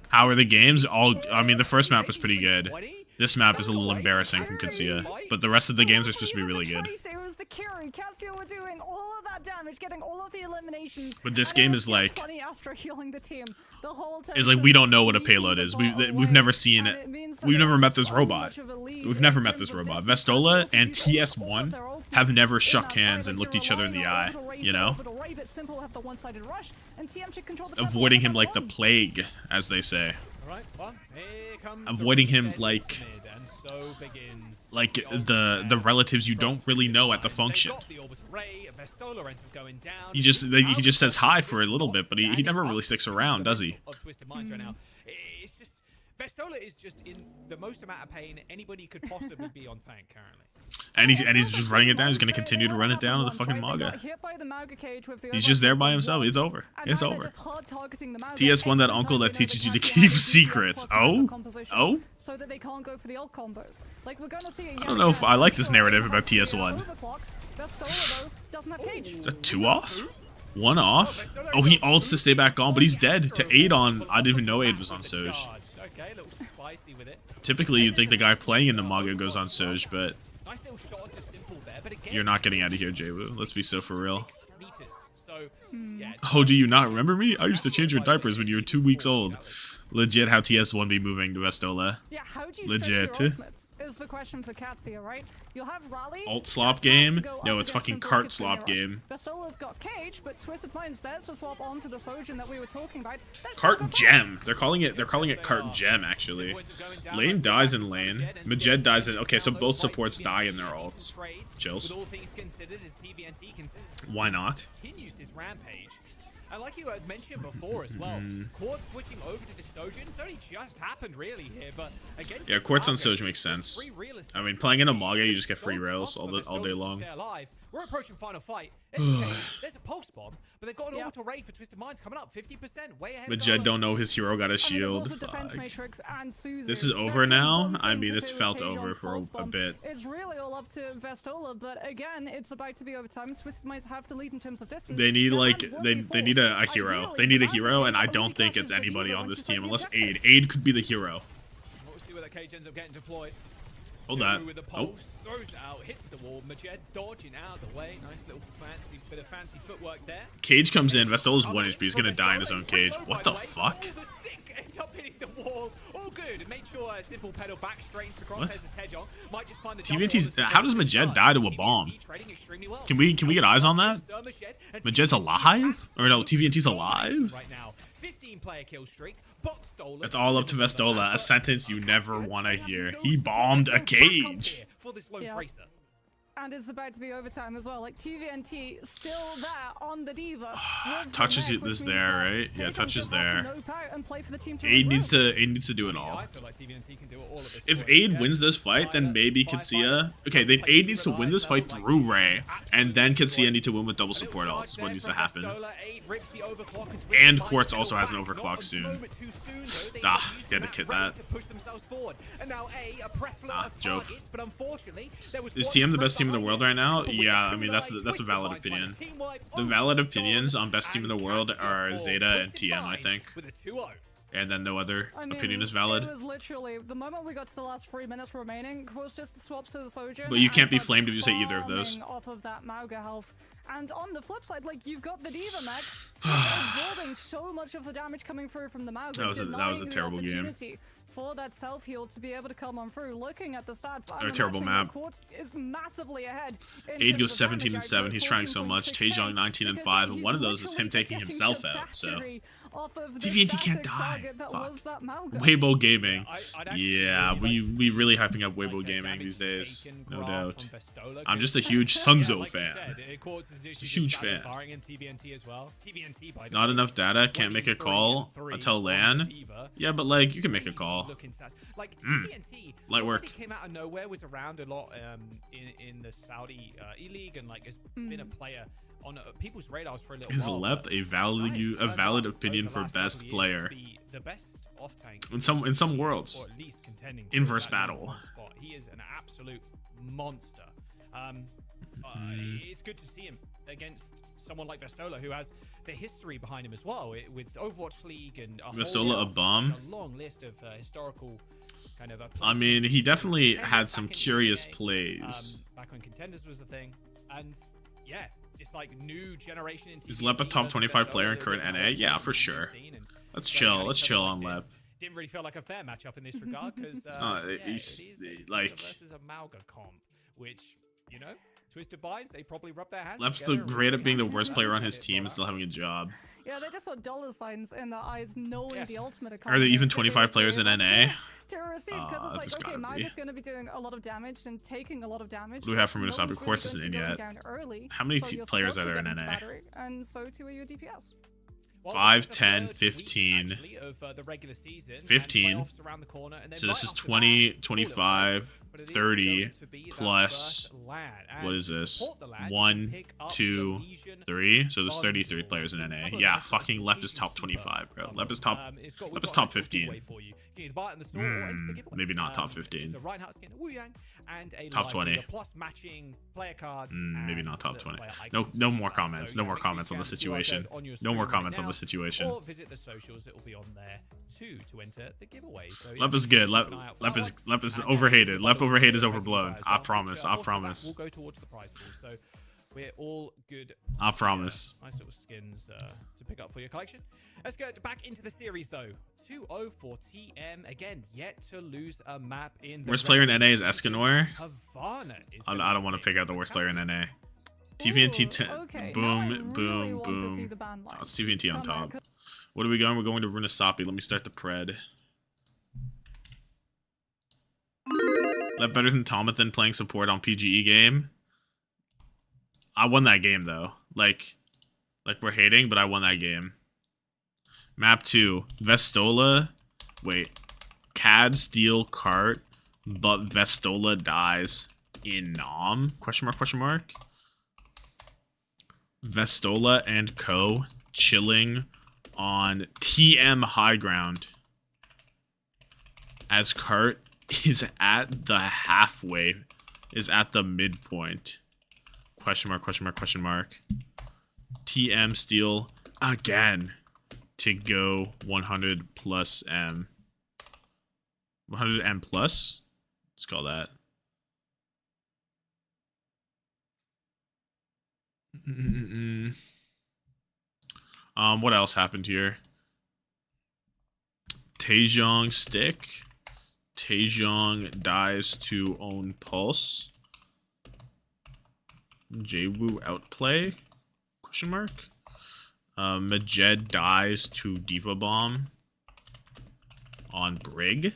How are the games? I mean, the first map was pretty good. This map is a little embarrassing from Qadsiah, but the rest of the games are supposed to be really good. It was the carry. Qadsiah were doing all of that damage, getting all of the eliminations. But this game is like, Astra healing the team the whole time. is like we don't know what a payload is. We've never seen it. We've never met this robot. We've never met this robot. Vestola and TS1 have never shook hands and looked each other in the eye. You know, avoiding him like the plague, as they say. Avoiding him like the relatives you don't really know at the function. He just says hi for a little bit, but he never really sticks around, does he? Vestola is just in the most amount of pain anybody could possibly be on tank currently. And he's just running it down. He's gonna continue to run it down to the fucking Maga. He's just there by himself. It's over. It's over. TS1, that uncle that teaches you to keep secrets. Oh? Oh? So that they can't go for the old combos. Like we're gonna see. I don't know if I like this narrative about TS1. Vestola, though, doesn't have Cage. Is that 2 off? 1 off? Oh, he ults to stay back on, but he's dead. To aid on, I didn't even know aid was on Soj. Okay, a little spicy with it. Typically, you'd think the guy playing in the Maga goes on Soj, but Nice little shot to Simple there, but again, you're not getting out of here, Jaewoo. Let's be so for real. 6 meters. So, yeah, Oh, do you not remember me? I used to change your diapers when you were 2 weeks old. Legit how TS1 be moving to Vestola. Yeah, how do you Legit. your ultimates is the question for Qadsiah, right? You'll have Rally. Alt slop game? No, it's fucking cart slop game. Vestola's got Cage, but Twisted Minds, there's the swap onto the Sojin that we were talking about. Cart gem. They're calling it cart gem actually. Lane dies in lane. Majed dies in. Okay, so both supports die in their ults. Chills. Why not? Continues his rampage. And like you had mentioned before as well, Quartz switching over to the Sojin, it's only just happened really here, but against Yeah, Quartz on Soj makes sense. I mean, playing in a Maga, you just get free rails all day long. We're approaching final fight. There's a pulse bomb, but they've got an auto raid for Twisted Minds coming up, 50%, way ahead. Majed don't know his hero got a shield. This is over now? I mean, it's felt over for a bit. It's really all up to Vestola, but again, it's about to be overtime. Twisted Minds have the lead in terms of distance. They need like they need a hero. They need a hero, and I don't think it's anybody on this team unless Aid. Aid could be the hero. We'll see where that Cage ends up getting deployed. Hold that. With the pulse, throws it out, hits the wall. Majed dodging out of the way. Nice little fancy bit of fancy footwork there. Cage comes in. Vestola's 1 HP. He's gonna die in his own cage. What the fuck? The stick end up hitting the wall. All good. And make sure a Simple pedal back straight into the crosshairs of Taejong. Might just find the TVNT's. How does Majed die to a bomb? Can we get eyes on that? Majed's alive? Or no, TVNT's alive? Right now, 15-player kill streak. It's all up to Vestola, a sentence you never want to hear. He bombed a cage. Yeah. And it's about to be overtime as well. Like TVNT still there on the Diva. Touches is there, right? Yeah, Touch is there. Aid needs to do it all. If Aid wins this fight, then maybe Qadsiah. Okay, then Aid needs to win this fight through Ray, and then Qadsiah need to win with double support ults. Is what needs to happen. And Quartz also has an overclock soon. Ah, you had to kid that. Ah, joke. Is TM the best team in the world right now? Yeah, I mean that's a valid opinion. The valid opinions on best team in the world are Zeta and TM, I think. And then no other opinion is valid. It was literally the moment we got to the last 3 minutes remaining, was just the swaps to the Sojin. But you can't be flamed if you say either of those. Off of that Mauga health. And on the flip side, like you've got the Diva mech absorbing so much of the damage coming through from the Mauga. That was a terrible game. For that self heal to be able to come on through. Looking at the stats, a terrible map. Quartz is massively ahead. Aid goes 17-7. He's trying so much. Taejong 19-5, and one of those is him taking himself out. So TVNT can't die. Fuck. Weibo Gaming. Yeah, we really hyping up Weibo Gaming these days, no doubt. I'm just a huge Sunzo fan. It's a huge fan. Firing in TVNT as well. TVNT, by the Not way, enough data, can't make a 23 call and 3 until on the LAN. Diva. Yeah, but like you can make a Crazy call. looking stats. Like TVNT, Light work. nobody came out of nowhere, was around a lot in the Saudi E-League, and like has been a player on people's radars for a little Is while. Lep but a valid opinion for best player the best off tank in some worlds? or at least contending for Inverse that battle. number one spot. He is an absolute monster. It's good to see him against someone like Vestola, who has the history behind him as well, with Overwatch League and Vestola a bum? a long list of historical kind of. I mean, he definitely Contenders had some back in curious EMEA, plays. back when Contenders was the thing, and yeah, it's like new generation. Is Lep a top 25 player in current NA? Yeah, for sure. Let's chill. Let's chill on Lep. Didn't really feel like a fair matchup in this regard because he's, it is like- versus a Malga comp, which you know, Twisted Binds, they probably rub their hands. Lep's the together and great really at being the happy worst with player that. on his team and still having a job. Yeah, they just got dollar signs in their eyes, knowing Yes. the ultimate. Are there even economy. 25 players in NA? To receive, because there's it's like, okay, gotta Mag be. is going to be doing a lot of damage and taking a lot of damage. What do we have from No Minosabi? one's Of course really isn't going in to be going yet. down early, How many so your players supports are there in getting to NA? battery, and so too are your DPS. Well, 5, this is the 10, third week, 15. actually, of the regular season, and 15. playoffs around the corner, and then So this right is off the 20, bat, 25, but it is 30 going to be that plus. first LAN, and What is to this? support the LAN, you 1, pick up 2, the Legion 3. So there's bundle. 33 players in NA. Couple of Yeah, nice fucking little Lep is Legion top Keeper 25, bro. bundle. Lep is top. It's got- we've Lep is got a top nice little 15. giveaway for you. You can either buy it in the store or enter the giveaway. Maybe not top 15. It's a Reinhardt skin, a Wu Yang, and a Top live 20. leader, plus matching player cards. Maybe and not top the 20. player No, icons no as more well. comments. So, No yeah, more make sure you comments on the scan the QR situation. code on your No more screen right comments on now, the situation. Or visit the socials; it will be on there too to enter the giveaway. So, yeah, Lep is good. keep an eye out for that one. Lep is And, overhated. the Lep bundle overhate is will be overblown. as I well, which, promise. I off the bat promise. will go towards the prize pool. So we're all good. I promise. Nice little skins to pick up for your collection. Let's get back into the series though. 2-0 for TM again. Yet to lose a map in the Worst player in regular NA is season. Escanor. Havana is I gonna don't want to be pick out the worst player in captain. NA. TVNT Ooh, 10. okay, now I Boom, really boom, want to see boom. the ban line. Oh, it's TVNT on Come on, top. What are we going? We're going to Runasapi. Let me start the pred. That better than Tommathan playing support on PGE game. I won that game though. Like we're hating, but I won that game. Map 2. Vestola. Wait. Cad steal cart, but Vestola dies in Nom? Question mark, question mark. Vestola and co chilling on TM high ground. As cart is at the halfway, is at the midpoint. Question mark, question mark, question mark. TM steal again to go 100 plus M. 100 M plus? Let's call that. What else happened here? Taejong stick. Taejong dies to own pulse. Jwoo outplay? Question mark. Majed dies to Diva Bomb on Brig.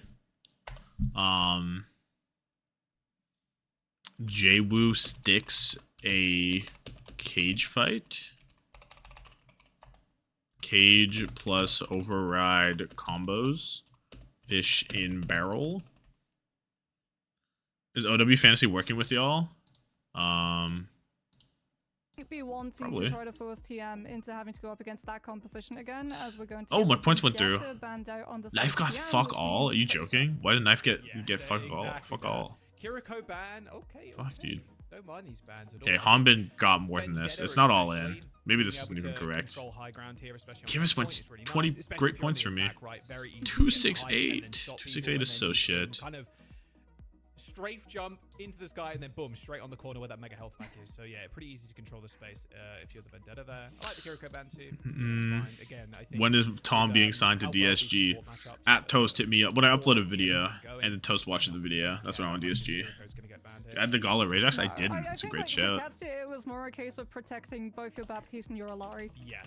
Jwoo sticks a cage fight. Cage plus override combos. Fish in barrel. Is OW Fantasy working with y'all? Be wanting Probably. to try to force TM into having to go up against that composition again, as we're going to. Oh, get my points went through. Data banned out on the Knife side got of TM, fuck which all? Are you means Peps joking? Why did Knife get Yeah, fuck all? exactly Fuck that. all. Kiriko ban. Okay. Fuck, okay. dude. Don't mind these bans at Okay, all. Hanbin got more than this. Vendetta It's not all in. especially, Maybe being this able isn't even to correct. control high ground here, especially on Kivas this went point, it's really 20 nice, especially great during points the for me. attack, right? Very easy to 268. hide and then stop 268 people, is and so then shit. Kind of strafe jump into the sky and then boom, straight on the corner where that mega health pack is. So yeah, pretty easy to control the space if you're the Vendetta there. I like the Kiriko ban too. That's fine. Again, I think When is Tom with, being signed to how well these DSG? support matchups At Toast hit me up when I upload a are video, going, and then Toast watches the video. That's when I'm on DSG. Kiriko's gonna get banned here. Add the Gala Rajax? I No, didn't. It's a think, great like, shout. for Qadsiah, it was more a case of protecting both your Baptiste and your Alari. Yes.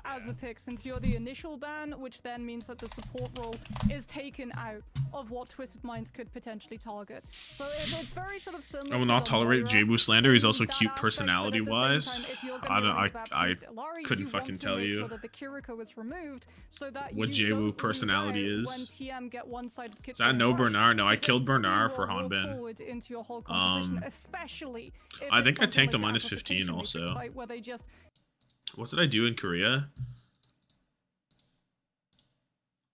As a pick, since you're the initial ban, which then means that the support role is taken out of what Twisted Minds could potentially target. So it's very sort of similar. I will to not the tolerate Moira Jabu slander. He's also in that cute aspect, but at the same personality-wise. time, if you're gonna I don't. remove I Baptiste, Alari, couldn't you fucking want to tell make you sure that the Kiriko is removed, so that what you Jabu don't lose personality out is. when TM get one-sided So I know Kitsune rush Bernard. No, to I just killed Bernard for steamroll Hanbin. forward into your whole composition, especially if I it's think I something tanked a like minus the 15 amplification also. matrix fight where they just What did I do in Korea?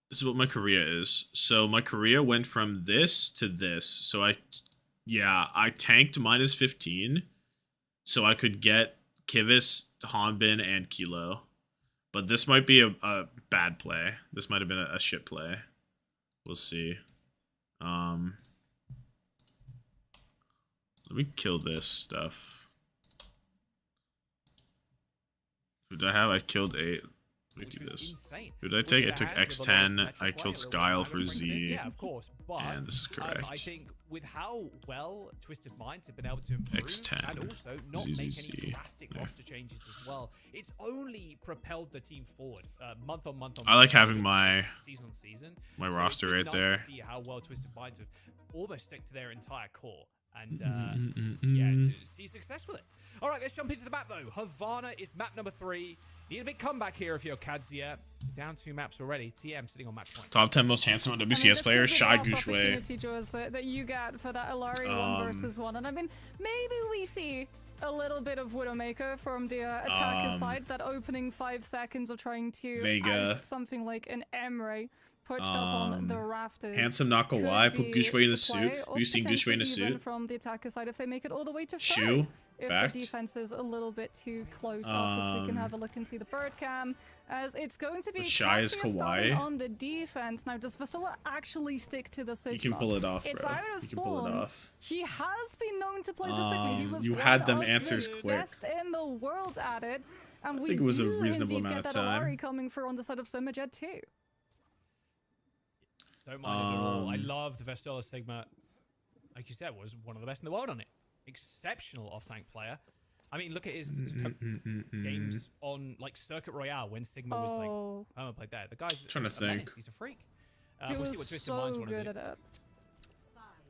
This is what my Korea is. So my Korea went from this to this. So I tanked minus 15 so I could get Kivis, Hanbin, and Kilo. But this might be a bad play. This might have been a shit play. We'll see. Let me kill this stuff. Who did I have? I killed 8. Let me do this. Insane. Who did I take? I took X10. I killed Skyle for Z. Yeah, of course. But And this is correct. I think with how well Twisted Minds have been able to improve X10, and also not make ZZZ. any drastic Yeah. roster changes as well, it's only propelled the team forward month on month on. I like month, having my season on season. my So roster it's right been there. nice to see how well Twisted Minds have almost stick to their entire core. And yeah, to see success with it. All right, let's jump into the map though. Havana is map number 3. Need a big comeback here if you're Qadsiah. Down 2 maps already. TM sitting on match point. Top 10 most handsome I mean, WCS this players, could be the Shy last Gushue. opportunity, Jules, that you get for that Alari 1 versus 1. And I mean, maybe we see a little bit of Widowmaker from the attacker side. That opening 5 seconds of trying to Vega. oust something like an Emre perched up on the rafters. Handsome not gonna could lie, put be Gushue in a the suit. play, Have or you seen Gushue in a potentially even suit? from the attacker side if they make it all the way to Shoe? third. If Fact. the defense is a little bit too close up, as we can have a look and see the bird cam, as it's going to be But Shy is Qadsiah starting Kawhi. on the defense. Now, does Vastola actually stick to the Sigma? You can pull it off, It's bro. out of You can pull it spawn. off. He has been known to play the Sigma. He was You one had them of answers the quick. best in the world at it. And we think it was a do reasonable indeed amount get of that time. Alari coming through on the side of Somajed too. Don't mind it at all. I love the Vestola Sigma. Like you said, was one of the best in the world on it. Exceptional off-tank player. I mean, look at his games on like Circuit Royale when Sigma was like, I haven't played that. The guy's Trying to a menace. think. He's a freak. He We'll see was what Twisted Minds so want to good do. at it.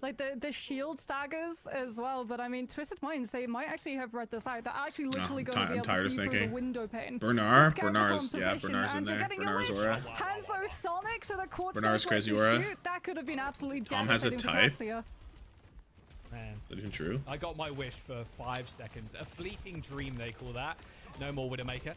Like the shield staggers as well, but I mean, Twisted Minds, they might actually have read this out. They're actually literally I'm going to be able tired to of see through the thinking. window pane. Bernard? to scout the Bernard's in composition, and you're there. getting a Bernard's wish. Aura. Hanzo Sonic, so the quartz Bernard's crazy Crazy Aura. shoot. That could have been absolutely Tom has a devastating type. for Qadsiah. Man, Is that even true? I got my wish for 5 seconds. A fleeting dream, they call that. No more Widowmaker.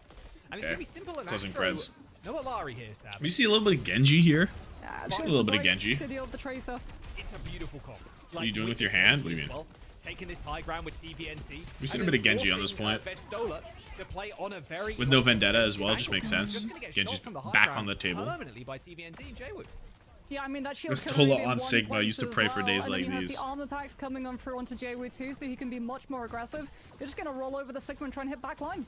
And it's going to be simple and Doesn't Astro. creds. No Alari here, Sam. We see a little bit of Genji here. Yeah, Just a just little bit of right Genji. to deal with the Tracer. It's a beautiful comp. What are you doing with this your hand? Genji What do you as mean? well, taking this high ground with TVNT. We've seen and a bit of then Genji on this forcing, point. Vestola to play on a very With no low Vendetta as well, angle. just makes He's sense. just gonna get Genji's shot from the high back ground on the table. Permanently by TVNT and Jaywood. Yeah, I mean, that shield could Vastola only be on one Sigma. place Used to as pray for well, days and then like you have these. the armor packs coming on through onto Jaywood too, so he can be much more aggressive. You're just going to roll over the Sigma and try and hit back line.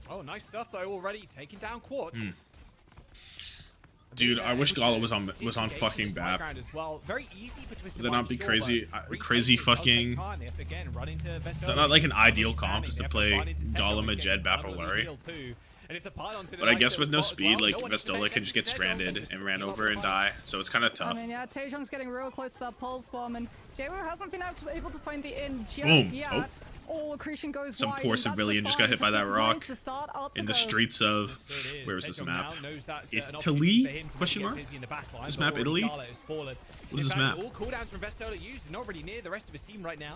Oh, nice stuff though already. Taking down Quartz. Dude, I wish Gala was on fucking BAP. Well. Very easy for Twisted Would that not Minds, be sure, crazy- but crazy retake it does fucking- take time. They have to, again, run into Is Vestola. that not like an He's ideal spamming. comp, is They to have play run into Tetra, Gala, which Majed, gets BAP, bundled Alari? healed too. And if the pylon's in But a I nice guess with no little spot as speed, well, like no one needs to Vastola take can just get Tetra, stranded just and ran heal up over the and pylon. die. So it's kind of I tough. mean, yeah, Taejong's getting real close to that pulse bomb, and Jaywood hasn't been able to find the in just Boom. yet. Oh. Oh, Accretion goes Some wide, poor and that's the civilian just sign got hit for by that Twisted rock Minds to start up in the the go. streets of So it is. where is this Taejong map? now knows that's an Italy? opportunity for him to Question get mark? busy in the back line, This but map already Italy? Gala has fallen. What is In this fact, map? all cooldowns from Vestola used, not really near the rest of his team right now.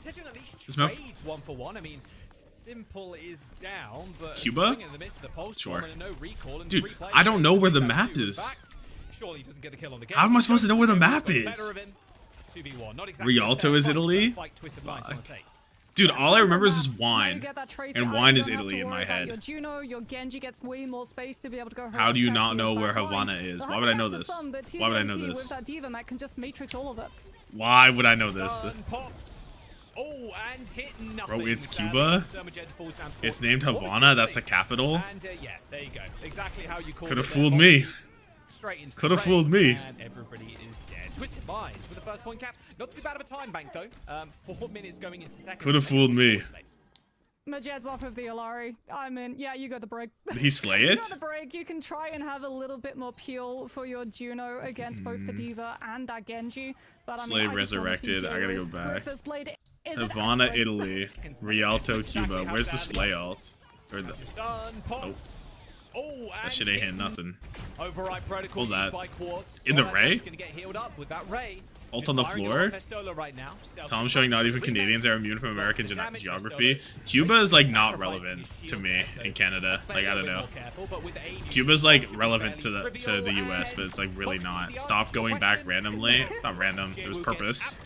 Taejong at least This map- trades 1-for-1. I mean, Simple is down, but Cuba? a swing in the midst of the pulse Sure. bomb and a no recall, and Dude, 3 players I don't know where the back map to is. back. Surely he doesn't get the kill on the game. How am I supposed to know where the map Got is? better of him. 2v1. Not exactly Rialto a fair is fight, but Italy? a fight Twisted Minds wanna take. Dude, all I remember is Maps, this now you wine. get that Tracer And out, wine you is don't have Italy to in worry my about head. Your Juno, your Genji gets way more space to be able to go. How do you not harass know Qadsiah's where back line. Havana is? The Why would I know fact this? of some, that Why would I know TNT this? With that Diva Mech can just matrix all of it. Why would I know this? Sun pops. Oh, and hit nothing. Bro, it's sadly. Cuba? Sermaged falls down It's fourth. named What was Havana. it That's the like? capital. And yeah, there you go. Exactly how you called Coulda it there. fooled me. Straight into Coulda the fooled rain, me. And everybody is dead. Twisted Minds with the first point cap. Not too bad of a time bank, though. 4 minutes going into second. Could have fooled me. Majed's off of the Alari. I mean, yeah, you got the break. Did he slay You it? got the break. You can try and have a little bit more pure for your Juno against both the D.Va and that Genji. But I mean, Slave I just wanna see resurrected. I gotta go J-Wu back. with this blade. Is it Havana, actually- Italy. Rialto, Cuba. Where's the slay alt? Or the, Sun, nope. Oh, That shit ain't hitting nothing. Override protocol Hold that. used by Quartz. In the Alright, Ray? he's gonna get healed up with that Ray. Ult on the floor? Right now. Tom showing not even Canadians are immune from American geography. Cuba is like not relevant to me in Canada. Like I don't know. Cuba's like relevant to the US, but it's like really not. Stop going back randomly. It's not random. There was purpose.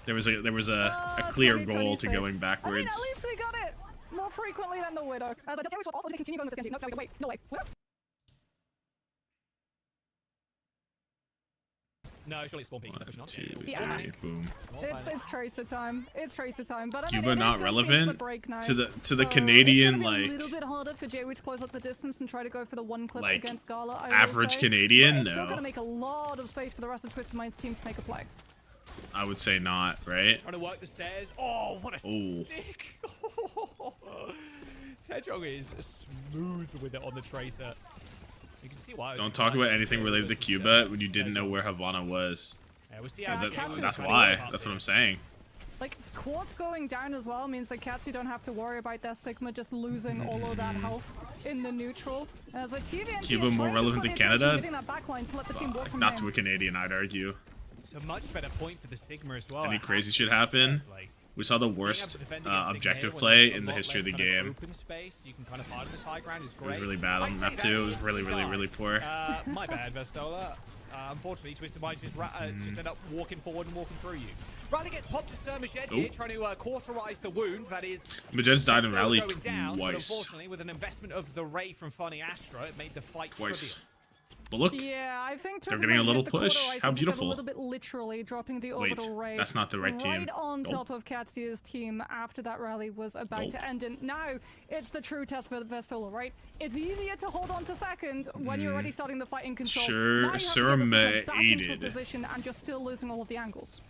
There was a clear goal to going 2026. backwards. I mean, at least we got it more frequently than the Widow. As I tell you, what, continue going with this Genji. No, wait, no way. Widow? No, surely it's spawn peak. 1, 2, Yeah. 3, boom. It's Tracer time. It's Tracer time. But I mean, Cuba it is not going to be relevant the break now, to the so Canadian, it's gonna be like- a little bit harder for J-Wu to close up the distance and try to go for the one clip like, against Gala. I will average say. Canadian? But it's still No. going to make a lot of space for the rest of Twisted Mind's team to make a play. I would say not, right? Trying to work the stairs. Oh, what a Ooh. stick! Tejong is smooth with it on the Tracer. You can see why. Don't talk about anything related to Cuba when you didn't know where Havana was. Yeah, we'll see how That's why. That's what I'm saying. Like, Quartz going down as well means that Qadsiah don't have to worry about their Sigma just losing all of that health in the neutral. As a TVNT Cuba is more trying relevant to to swing attention Canada? within that backline to let the team walk from Not there. to a Canadian, I'd argue. It's a much better point for the Sigma as well. Any It crazy has shit to be happen? said, like, We saw the being able worst to defend against Sigma objective here when play there's a in the lot history of the less kind game. Open space, you can kind of hide on this high ground is It great. was really bad I on say map that 2. It was is really, really, really nice. poor. My bad, Vestola. Unfortunately, Twisted Minds just end up walking forward and walking through you. Riley gets popped to Sir Majed here, trying to cauterize the wound. That is. Majed's died in Vestola rally going down, but twice. unfortunately, with an investment of the Ray from Funny Astro, it made the fight Twice. trivial. But look, Yeah, I think They're Twisted getting a Minds little hit the push. cauterizer How and took it beautiful. A little bit literally, dropping the wait, orbital ray. that's not the right team. Right on Nope. top of Qadsiah's team after that rally was about Nope. to end. And now it's the true test for the Vestola, right? It's easier to hold on to second when you're already starting the fight in control. Sure, now you have to Sir get the Sigma back into a aided. position and you're still losing all of the angles.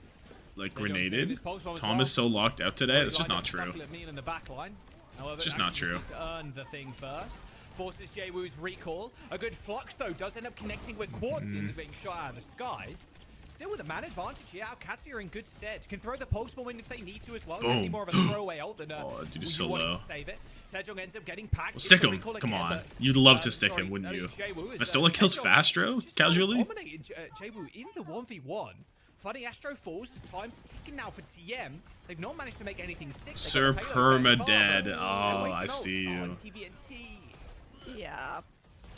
Like They don't grenaded. this pulse bomb as Tom well. is so locked out today. That's just Like, not true. tackle at Neil in the back line. However, It's just it not actually true. needs to earn the thing first. Forces J-Woo's recall. A good flux, though, does end up connecting with Quartz into being shot out of the skies. Still with a man advantage here, our Qadsiah are in good stead. Can throw the pulse bomb in if they need to as well. Boom. Definitely more of a throwaway ult than dude is so wanting low. to save it. Tejong ends up getting packed. Well, stick It's the him. recall Come again, on. but, You'd love to stick sorry, him, wouldn't you? J-Woo is, Vestola kills Tejong Fastro just casually? dominated J-Woo in the 1v1. Funny Astro falls as time's ticking now for TM. They've not managed to make anything stick. They've Sir got a payload very far, Permadead. but- Oh, wasted I ults. see you. TVNT. Yeah.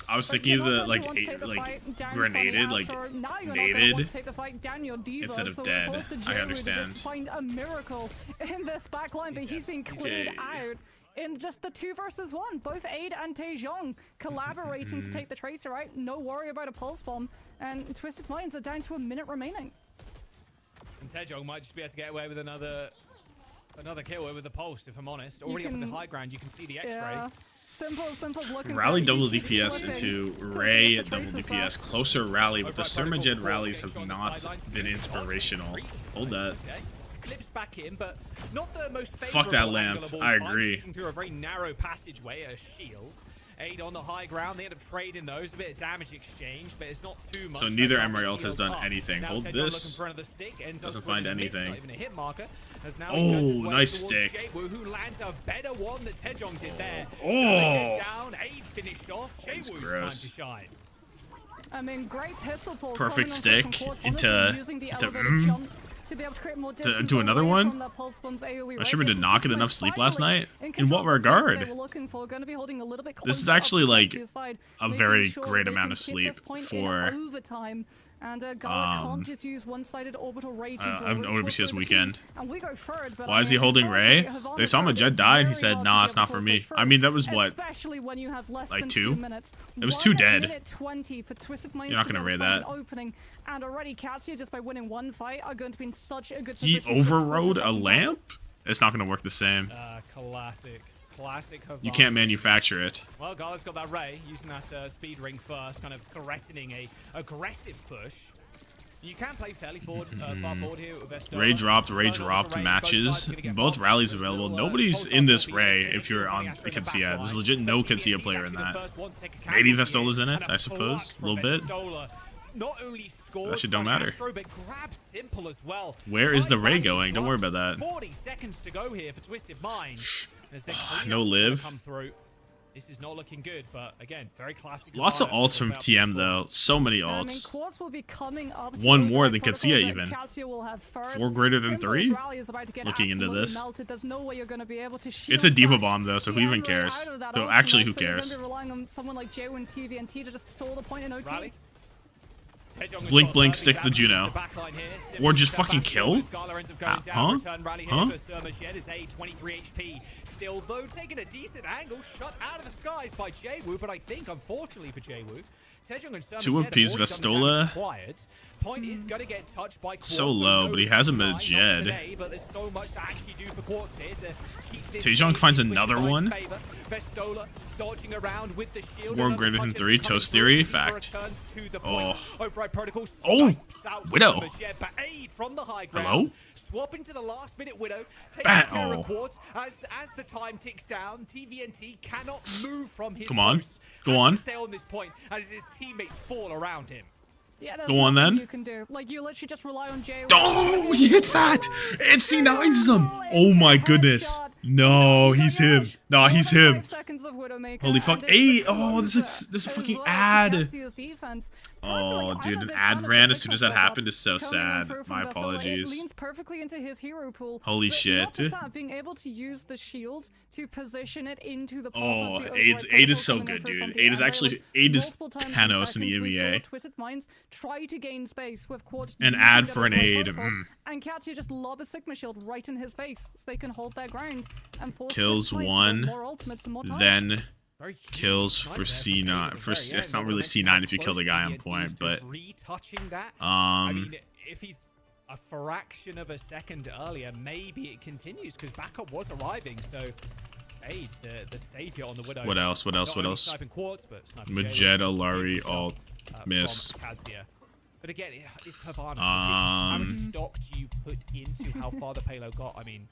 I was But thinking you're of not the going like to want to take the fight down grenaded, Funny like Astro. Now you're not going to want naded to take the fight down your D.Va, instead of so dead. we're forced to I J-Woo to understand. just find a miracle in this backline, but he's been cleared Okay. out in just the 2 versus 1. Both Aid and Taejong collaborating to take the Tracer out. No worry about a pulse bomb, and Twisted Minds are down to a minute remaining. And Tejong might just be able to get away with another kill with the pulse, if I'm honest. Already up in the can- high ground, you can see the X-ray. Yeah. Simple looking. Rally for double easy DPS flipping into to see Ray if the double Tracer's DPS. back. Closer rally, but the Override Sir protocol Majed forward, rallies getting have shot on the not sidelines. been inspirational. Reese, Hold that. okay. Slips back in, but not the most Fuck that favorable lamp. angle of all I time, agree. shooting through a very narrow passageway, a shield. Aid on the high ground, they end up trading those, a bit of damage exchange, but it's not too much. So They neither can't be Emerald has healed done up. anything. Now Hold Tejong this. looking for another stick, ends up Doesn't find swinging a miss, anything. not even a hit marker, as now Oh, he turns his way nice towards stick. J-Woo, who lands a better one that Tejong did there. Oh. So down, Aid finished off, That's J-Woo's time gross. to shine. I mean, great pistol pull. Perfect coming on from stick Quartz, into- honestly, using the into, elevated jump to be able to create more distance do another away one? from that pulse bomb's AoE I should radius, did not get and enough sleep last finally night. in In control what of the space regard? they were looking for, going to be holding a little bit This is closer up actually, to like, Qadsiah's side, a making very sure great they amount can of keep sleep this point for, in overtime. And Gala can't just use one-sided orbital ray to I'm go OWCS towards the weekend. team, and we go third, but Why I is he mean, holding sorry, Ray? Havana They saw third, Majed it's die and he very said, hard nah, to it's be able not to for me. push I mean, that was through, what? especially when you have less like than 2? 2 minutes. It was 2 dead. Minute 20 for Twisted Minds You're not to gonna be able to raid find that. an opening, and already Qadsiah, just by winning one fight, are going to be in such a good He position. to overrode push a up lamp? It's not going to work the same. Classic Havana. You can't manufacture it. Well, Gala's got that Ray, using that speed ring first, kind of threatening a aggressive push. You can play fairly forward, far forward here with Vestola. Ray dropped matches. Both rallies available. Nobody's in this Ray if you're on Qadsiah. There's legit no Qadsiah player in that. Maybe Vestola's in it, I suppose. A little bit. Not only scores That shit don't matter. Astro, but grabs Simple as well. Where is the Ray going? Don't worry about that. 40 seconds to go here for Twisted Mind. As the No live. come through. This is not looking good, but again, very classic. Lots of ults from TM though. So many I mean, ults. Quartz will be coming up One to more the than protocol Qadsiah that even. Qadsiah will have first. 4 greater than Simple's 3? rally is about to get Looking into absolutely this. melted. There's no way you're going to be able to shield It's a diva back bomb though, so who the even Emre cares? out of that So ultimate, actually, who so you're cares? gonna be relying on someone like Jay and TVNT to just stall the point in OT. Rally. Blink, blink, stick the Juno. Or just fucking kill? Huh? Huh? Still, though, taking a decent angle, shot out of the skies by Jaywu, but I think, unfortunately for Jaywu, Taejong and Surma 2 Shed apiece have already done the Vestola. damage required. Point is gonna get touched by Quartz, So low, but he has him at not Jed. today, but there's so much to actually do for Quartz here to keep this Taejong game finds in another Twisted one. Mind's favor. Vestola dodging around with the shield. 4 Another greater than touch 3, is coming Toast through. Theory, Diva fact. returns to the Oh. point. Override Protocol Oh, snipes out Widow. Surma Shed, but aid from the high ground. Hello? Swapping to the last minute Widow. Taking Bat- care oh. of Quartz. As the time ticks down, TVNT cannot move from his Come on. post. Go Has on. to stay on this point as his teammates fall around him. Yeah, there's Go on, nothing then. You can do. Like, you literally just rely on Jay. Oh, he hits that! It C9s them! Oh my goodness. No, he's him. No, he's him. Holy fuck. Hey, oh, this is a fucking ad. Oh, dude, an ad ran as soon as that happened is so sad. My apologies. Leans perfectly into his hero pool. Holy but shit. Not just that, being able to use the shield to position it into the Oh, path of the Aid override is so protocol good, coming in dude. from Aid is the actually Emre. Aid is Multiple times Thanos in the we saw EMEA. Twisted Minds try to gain space with Quartz An using ad the for an override Aid. protocol, Mm. and Qadsiah just lob a Sigma shield right in his face so they can hold their ground and force Kills Twisted Minds to one, get more ultimates and more time. Then Very huge kills snipe for there C9. Aid For at the very it's end. not Not really to mention C9 how if you kill the close guy on TVNT point, is to but retouching that. I mean, if he's a fraction of a second earlier, maybe it continues because backup was arriving. So Aid, the savior on the Widow. What else? What else? Not What only else? Sniping Quartz, but sniping Magetta, Jaywu, Lari, himself, alt, miss. from Qadsiah. But again, it's Havana. How much Um, stock do you put into how far the payload got? I mean,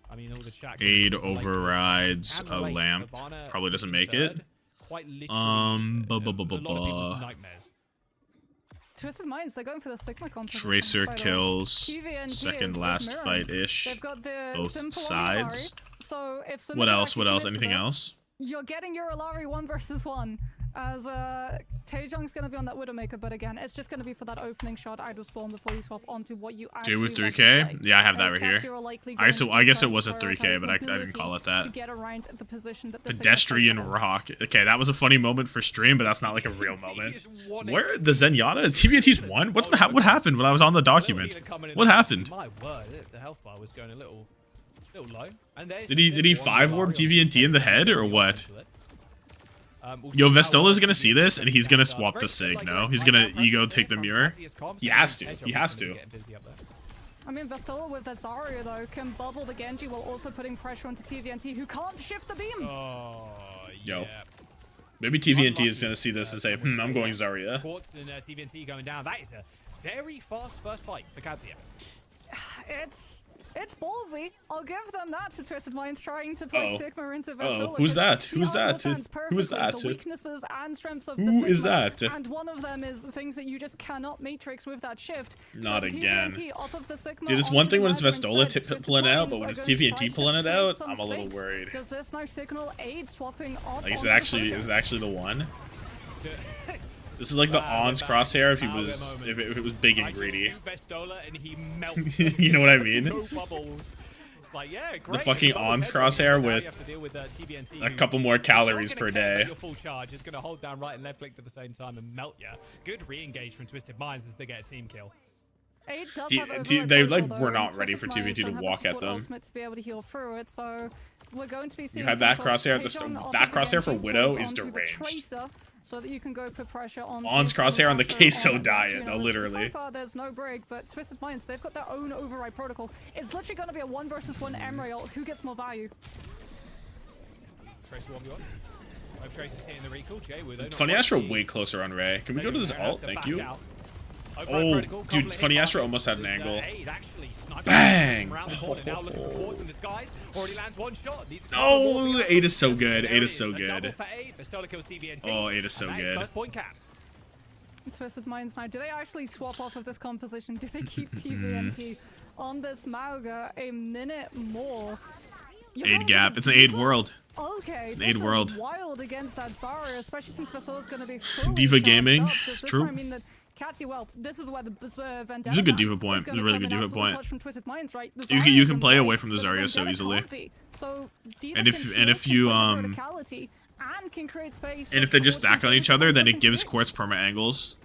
all the chat. Aid goes, like, overrides and a relate. lamp. Havana Probably doesn't in make it. third, quite literally, Ba a ba ba ba lot of people's ba. nightmares. Twisted Minds, they're going for the Sigma composition. Tracer by the way. kills. TVNT Second is last mirroring. fight-ish. They've got the Both simple sides. Alari, so if Sumida What else? actually What else? commits to Anything this, else? You're getting your Alari 1 versus 1. As Taejong's going to be on that Widowmaker, but again, it's just going to be for that opening shot out of spawn before you swap onto what you actually Jay with want to 3K? play. Yeah, I have that As right Qadsiah here. are likely I going to be guess it trying was to a 3K, prioritize but I didn't mobility call it that. To get around the position that the Sigma Pedestrian placed on. rock. Okay, that was a funny moment for stream, but that's not like a real moment. He's won it. Where the Zenyatta? TVNT's won? What happened when I was on the document? What happened? My word, the health bar was going a little low. And there's Did he the 5 warp Alari on TVNT in the head or what? We'll Yo, see how Vestola's well gonna see this and he's gonna stands up. swap the Very Sig, good, no? like, He's right gonna now, ego presence take the from mirror. Qadsiah's comms. He has to. Taejong He has is gonna to. get busy up there. I mean, Vestola with that Zarya, though, can bubble the Genji while also putting pressure onto TVNT, who can't shift the beam. Oh, Yo. yeah. Maybe TVNT is gonna see this and say, I'm going Zarya. Quartz and TVNT going down. That is a very fast first fight for Qadsiah. It's ballsy. I'll give them that to Twisted Minds trying to play Uh-oh. Sigma into Uh-oh. Vestola. Who's 'cause that? he Who's that? understands Who is perfectly that? The weaknesses and strengths of Who the Sigma, is that? And one of them is things that you just cannot matrix with that shift. Not So again. TVNT off of the Sigma Dude, it's one onto thing when it's Ledger Vestola instead. Twisted pulling out, but Minds when are it's going to try TVNT to pulling just it create out, some I'm a little space. worried. Does this now signal Aid swapping off Like, is onto it the actually project? the one? This is like the On's crosshair if it was big and greedy. Vestola and he melts. You know what I mean? No bubbles. It's like, yeah, great. fucking Double On's headshot. crosshair Now you with have to deal with, TVNT, a who couple more is not calories gonna per care about day. your full charge. It's going to hold down right and left click at the same time and melt you. Good re-engage from Twisted Minds as they get a team kill. Aid does He- have he- override they, protocol, like, though, were and not ready Twisted for Minds TVNT to don't have walk the at support them. ultimate to be able to heal through it, so we're going to be seeing have some that sort of crosshair at the Taejong off that of the crosshair for Genji Widow pulls is onto the deranged. Tracer, so that you can go put pressure on On's crosshair on the queso diet, no, literally. So far, there's no break, but Twisted Minds, they've got their own override protocol. It's literally going to be a 1 versus 1 Emre ult. Who gets more value? Tracer 1v1. Both Tracers hitting the recall. Jaywu, though, not Funny quite Astro the- way closer on Ray. Can we go to this alt? Thank you. Oh, Protocol, dude, couple of Funny hit Astro markers almost had an as, angle. Aid actually sniping Bang! around the corner, now looking for ports in the skies. Already lands one shot. Needs a couple Oh, more. 8 is so good. There 8 it is so A double good. for Aid. Vestola kills TVNT. Oh, 8 is so And that good. First point capped. Twisted Minds now. Do they actually swap off of this composition? Do they keep TVNT on this Mauga a minute more? You're Aid going gap. for It's an the aid Diva? world. Okay, an this aid is world. wild against that Zarya, especially since Vesola's going to be fully Diva charged gaming. up. Does this True. might mean that Qadsiah, well, this is where the Vendetta This is a good map Diva is point. gonna This is a really come good in Diva absolute point. clutch from Twisted Minds, right? The You Zarya's can in play play, away from the but Zarya so Vendetta easily. can't be. So Diva And can if heal, you can put verticality, and can create space and for if they just Quartz stack on and each other, then it something gives to do. Quartz perma angles.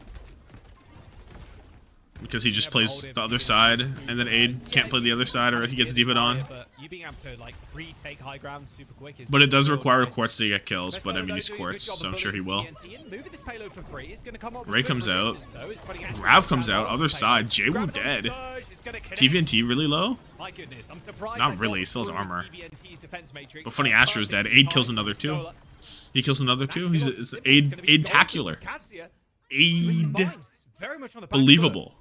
Because he just plays the other side, and then Aid can't play the other side, or he gets Diva on. But you being able to like retake high ground super quick is But it does real require nice. Quartz to get kills, but I Vestola mean he's doing a good Quartz, job so of I'm sure he bullying will. TVNT in. Moving this payload for free. It's gonna come up with Ray good comes out. resistance, though. It's funny, actually Rav gets comes down out, low other on side. the payload. Jwoo Grab it on dead. surge, it's gonna connect. TVNT really low? My goodness, I'm surprised. Not they really, got he still has through armor. TVNT's defense matrix. But Funny Astro's dead. Perfectly Aid kills timed another two. Vestola. He kills another two. That He's kills it's Simple. It's gonna be Aid-tacular. golden for Qadsiah. Aid. Minds, very much on the back foot. Believable.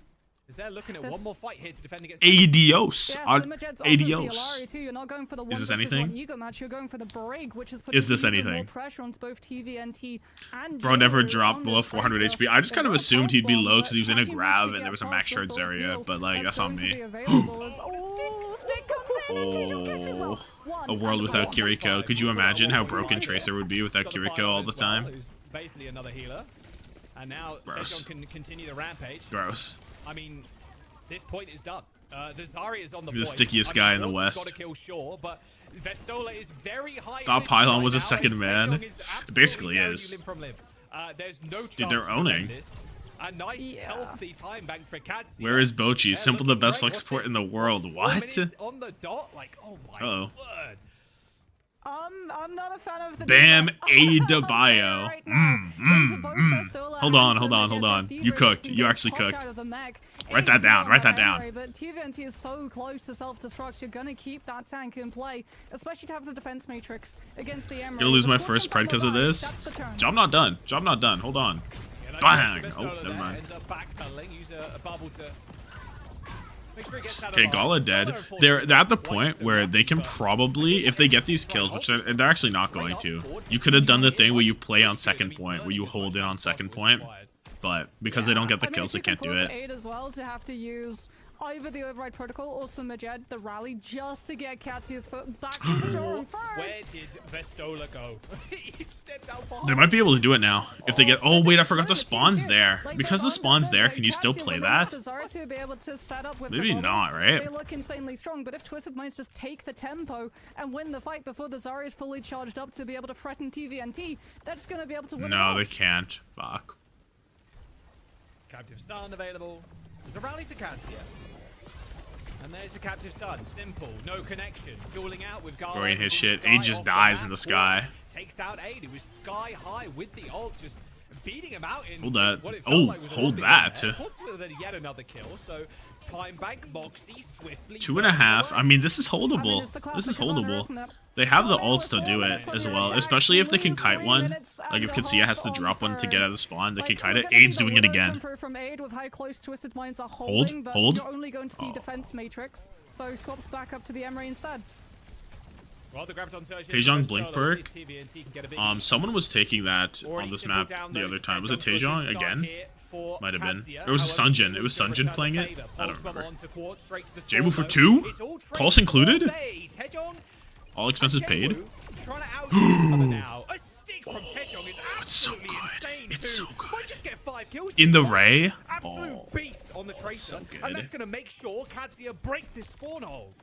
As they're looking at one more fight here to defend against. Adios. Yeah, Simmerjed's off with the Adios. Alari too. You're not going for the one Is this versus anything? one ego match. You're going for the break, which is Is this even anything? more pressure onto both TVNT and Bro never Jwoo dropped on below this 400 racer. HP. I just They kind of got assumed he'd be pulse low bomb, because he was in but a can grab manage and to there was a get max past shard the Zarya, full but like heal that's on to me. be available as- oh, stick comes in and Tejo catches well. One A world and without one. Kiriko. Could you imagine how broken 1.5. Tracer would be without Got the Kiriko pylon all the as well, time? who's basically another healer. And now Gross. Tejon can continue the rampage. Gross. I mean, this point is done. The Zarya is on the The point. stickiest guy in the Quartz has West. Got to kill Sure, but Vestola is very high. Thought energy Pylon right was a now, second and man. Tejon is It absolutely basically tearing is. you limb from limb. There's no chance Dude, they're to owning. defend this. A nice, Yeah. healthy time bank for Qadsiah. Where is Bochi? They're Simple the looking best great. flex What's support this? in the world. 4 What? minutes on the dot? Like, oh my Uh-oh. word. I'm not a fan of the Bam, Diva. Adebayo. Right now, into both Vestola Hold and on, hold on, Simmerjet, hold on. this You Diva cooked. is You getting actually popped cooked. out of the mech. Write that 8-0 down, write that anyway, down. But TVNT is so close to self-destruct. You're gonna keep that tank in play, especially to have the defense matrix against the Emerald. Gonna lose my Of course, first come pred because of back, this. that's the turn. Job not done. Job not done. Hold on. Yeah, that Bang! Vestola Oh, never there mind. ends up backpedaling, use a bubble to make sure he gets out of Okay, line. Gala dead. Unfortunately, They're at the quite point so where lucky, they can but probably, if they get these kills, which they're actually not going to, you could have done the thing where you play on second point, where you hold in on second point, but because they don't get the I mean, kills, if they you can can't do force it. Aid as well to have to use either the override protocol or Simmerjet, the rally, just to get Qadsiah's foot back in the door in front. Where did Vestola go? He stepped out behind. They might be able to do it now if they get. Oh wait, I forgot the spawn's there. Because the spawn's there, can you still play that? To be able to set up with Maybe the not, bubbles, right? They look insanely strong, but if Twisted Minds just take the tempo and win the fight before the Zarya is fully charged up to be able to threaten TVNT, they're just going to be able to win it No, all. they can't. Fuck. Captive Sun available. There's a rally for Qadsiah. And there's the Captive Sun. Simple, no connection. Dueling out with Garland. Throwing his in shit. the sky Aid just off the dies map. in the sky. Quartz takes down Aid. It was sky high with the ult, just beating him out in Hold that. what it felt Oh, like was a hold 1v1 that. there. Quartz with yet another kill, so time bank Moxie swiftly. 2.5. I mean, this is I mean, holdable. it's the This is classic Commander, holdable. isn't it? They have the Oh, ults to do it so as you're well, exactly especially if they can lose kite 3 one. minutes Like if and a Qadsiah has to half drop one to get on out of the spawn, they Like, can kite we're it. gonna see Aid's the doing it widow again. come through from Aid with how close Twisted Minds are holding, but hold. you're only going to see defense matrix, so swaps back up to the Emery instead. Well, the Graviton surge Taejong is blink solo. perk. See if TVNT can get a big Someone was taking that Already on this simple map down the those other time. Was it Taejong, so a Taejong good start again? here for Might have been. Qadsiah. Or was it However, Sunjin? It was Qadsiah Sunjin return playing the it? favor. I don't Pulse bomb remember. onto Quartz, straight to the Jabu spawn for though. 2? It's all Pulse traces included? all day. Taejong All expenses paid? Jabu trying to out each other now. A stick from Taejong is it's so absolutely good. insane It's too. so good. Might just get 5 kills. In the this one. Ray? Absolute Oh, beast on the Tracer. so good. And that's going to make sure Qadsiah break this spawn hole.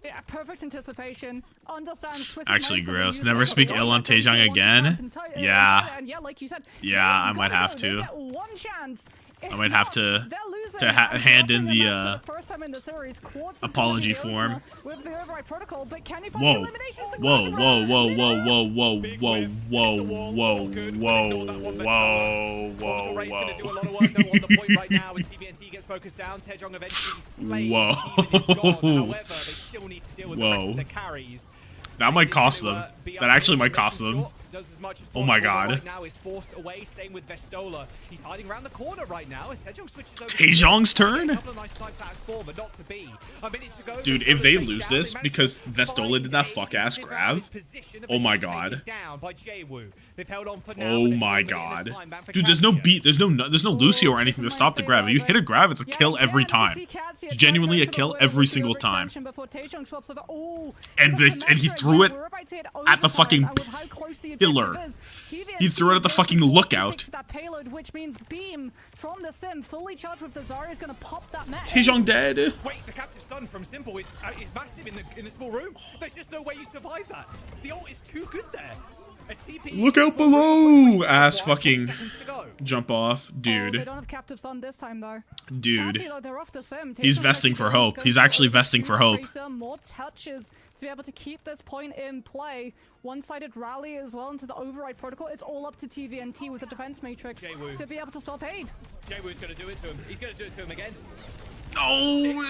Yeah, perfect anticipation. Understands Twisted Actually Minds, but they gross. use Never that speak for ill on they don't Taejong want to again. camp and Yeah. and yeah, like you said, Yeah, they've I might gotta have go. to. They get one chance. If I might have to- not, they're losing to and hand in dropping the, them out for the first time in the series. Quartz is gonna apology be form. opener with the override protocol, but can he find the Whoa. eliminations to Whoa, grab whoa, it? whoa, They whoa, don't. whoa, whoa, Big whoa, whiff, whoa, hit the wall, whoa, all good. whoa, Ignore that one, whoa, Orbital Ray's whoa, going to do a whoa. lot of work though on the point right now as TVNT gets focused down. Taejong eventually slays. Whoa. Steven is gone. However, they still need to deal with the rest Whoa. of the carries. That might cost They're them. gonna, be That actually able to might cost make them. sure does as much as Oh my possible, but God. Right now is forced away. Same with Vestola. He's hiding around the corner right now. As Taejong switches over. Taejong's turn? A couple of nice snipes out of Spawn, but not to be. A minute to go. Dude, if they lose this because Vestola did that fuck-ass grab, oh my God. They've held on for now, Oh but there's my still a minute God. of time back for Dude, there's no Qadsiah. beat, there's no Lucio or anything to stop the grab. If you hit a grab, it's a kill every time. It's genuinely a kill every single time. And he threw it at the fucking pillar. He threw it at the fucking lookout. Which means Beam from the Sim, fully charged with the Zarya, is gonna pop that mech. Taejong dead. Wait, the captive sun from Simple is massive in the small room. There's just no way you survive that. The ult is too good there. A TP Look out below! Ass fucking jump off. Oh, they Dude. don't have captive sun this time though. Dude. Qadsiah, though, they're off the Sim. He's Taejong's vesting actually for gonna hope. go He's for actually it. vesting for hope. Tracer, more touches to be able to keep this point in play. One-sided rally as well into the override protocol. It's all up to TVNT with the defense matrix Jay-Woo. to be able to stop aid. Jay-Woo's gonna do it to him. He's gonna do it to him again. Oh!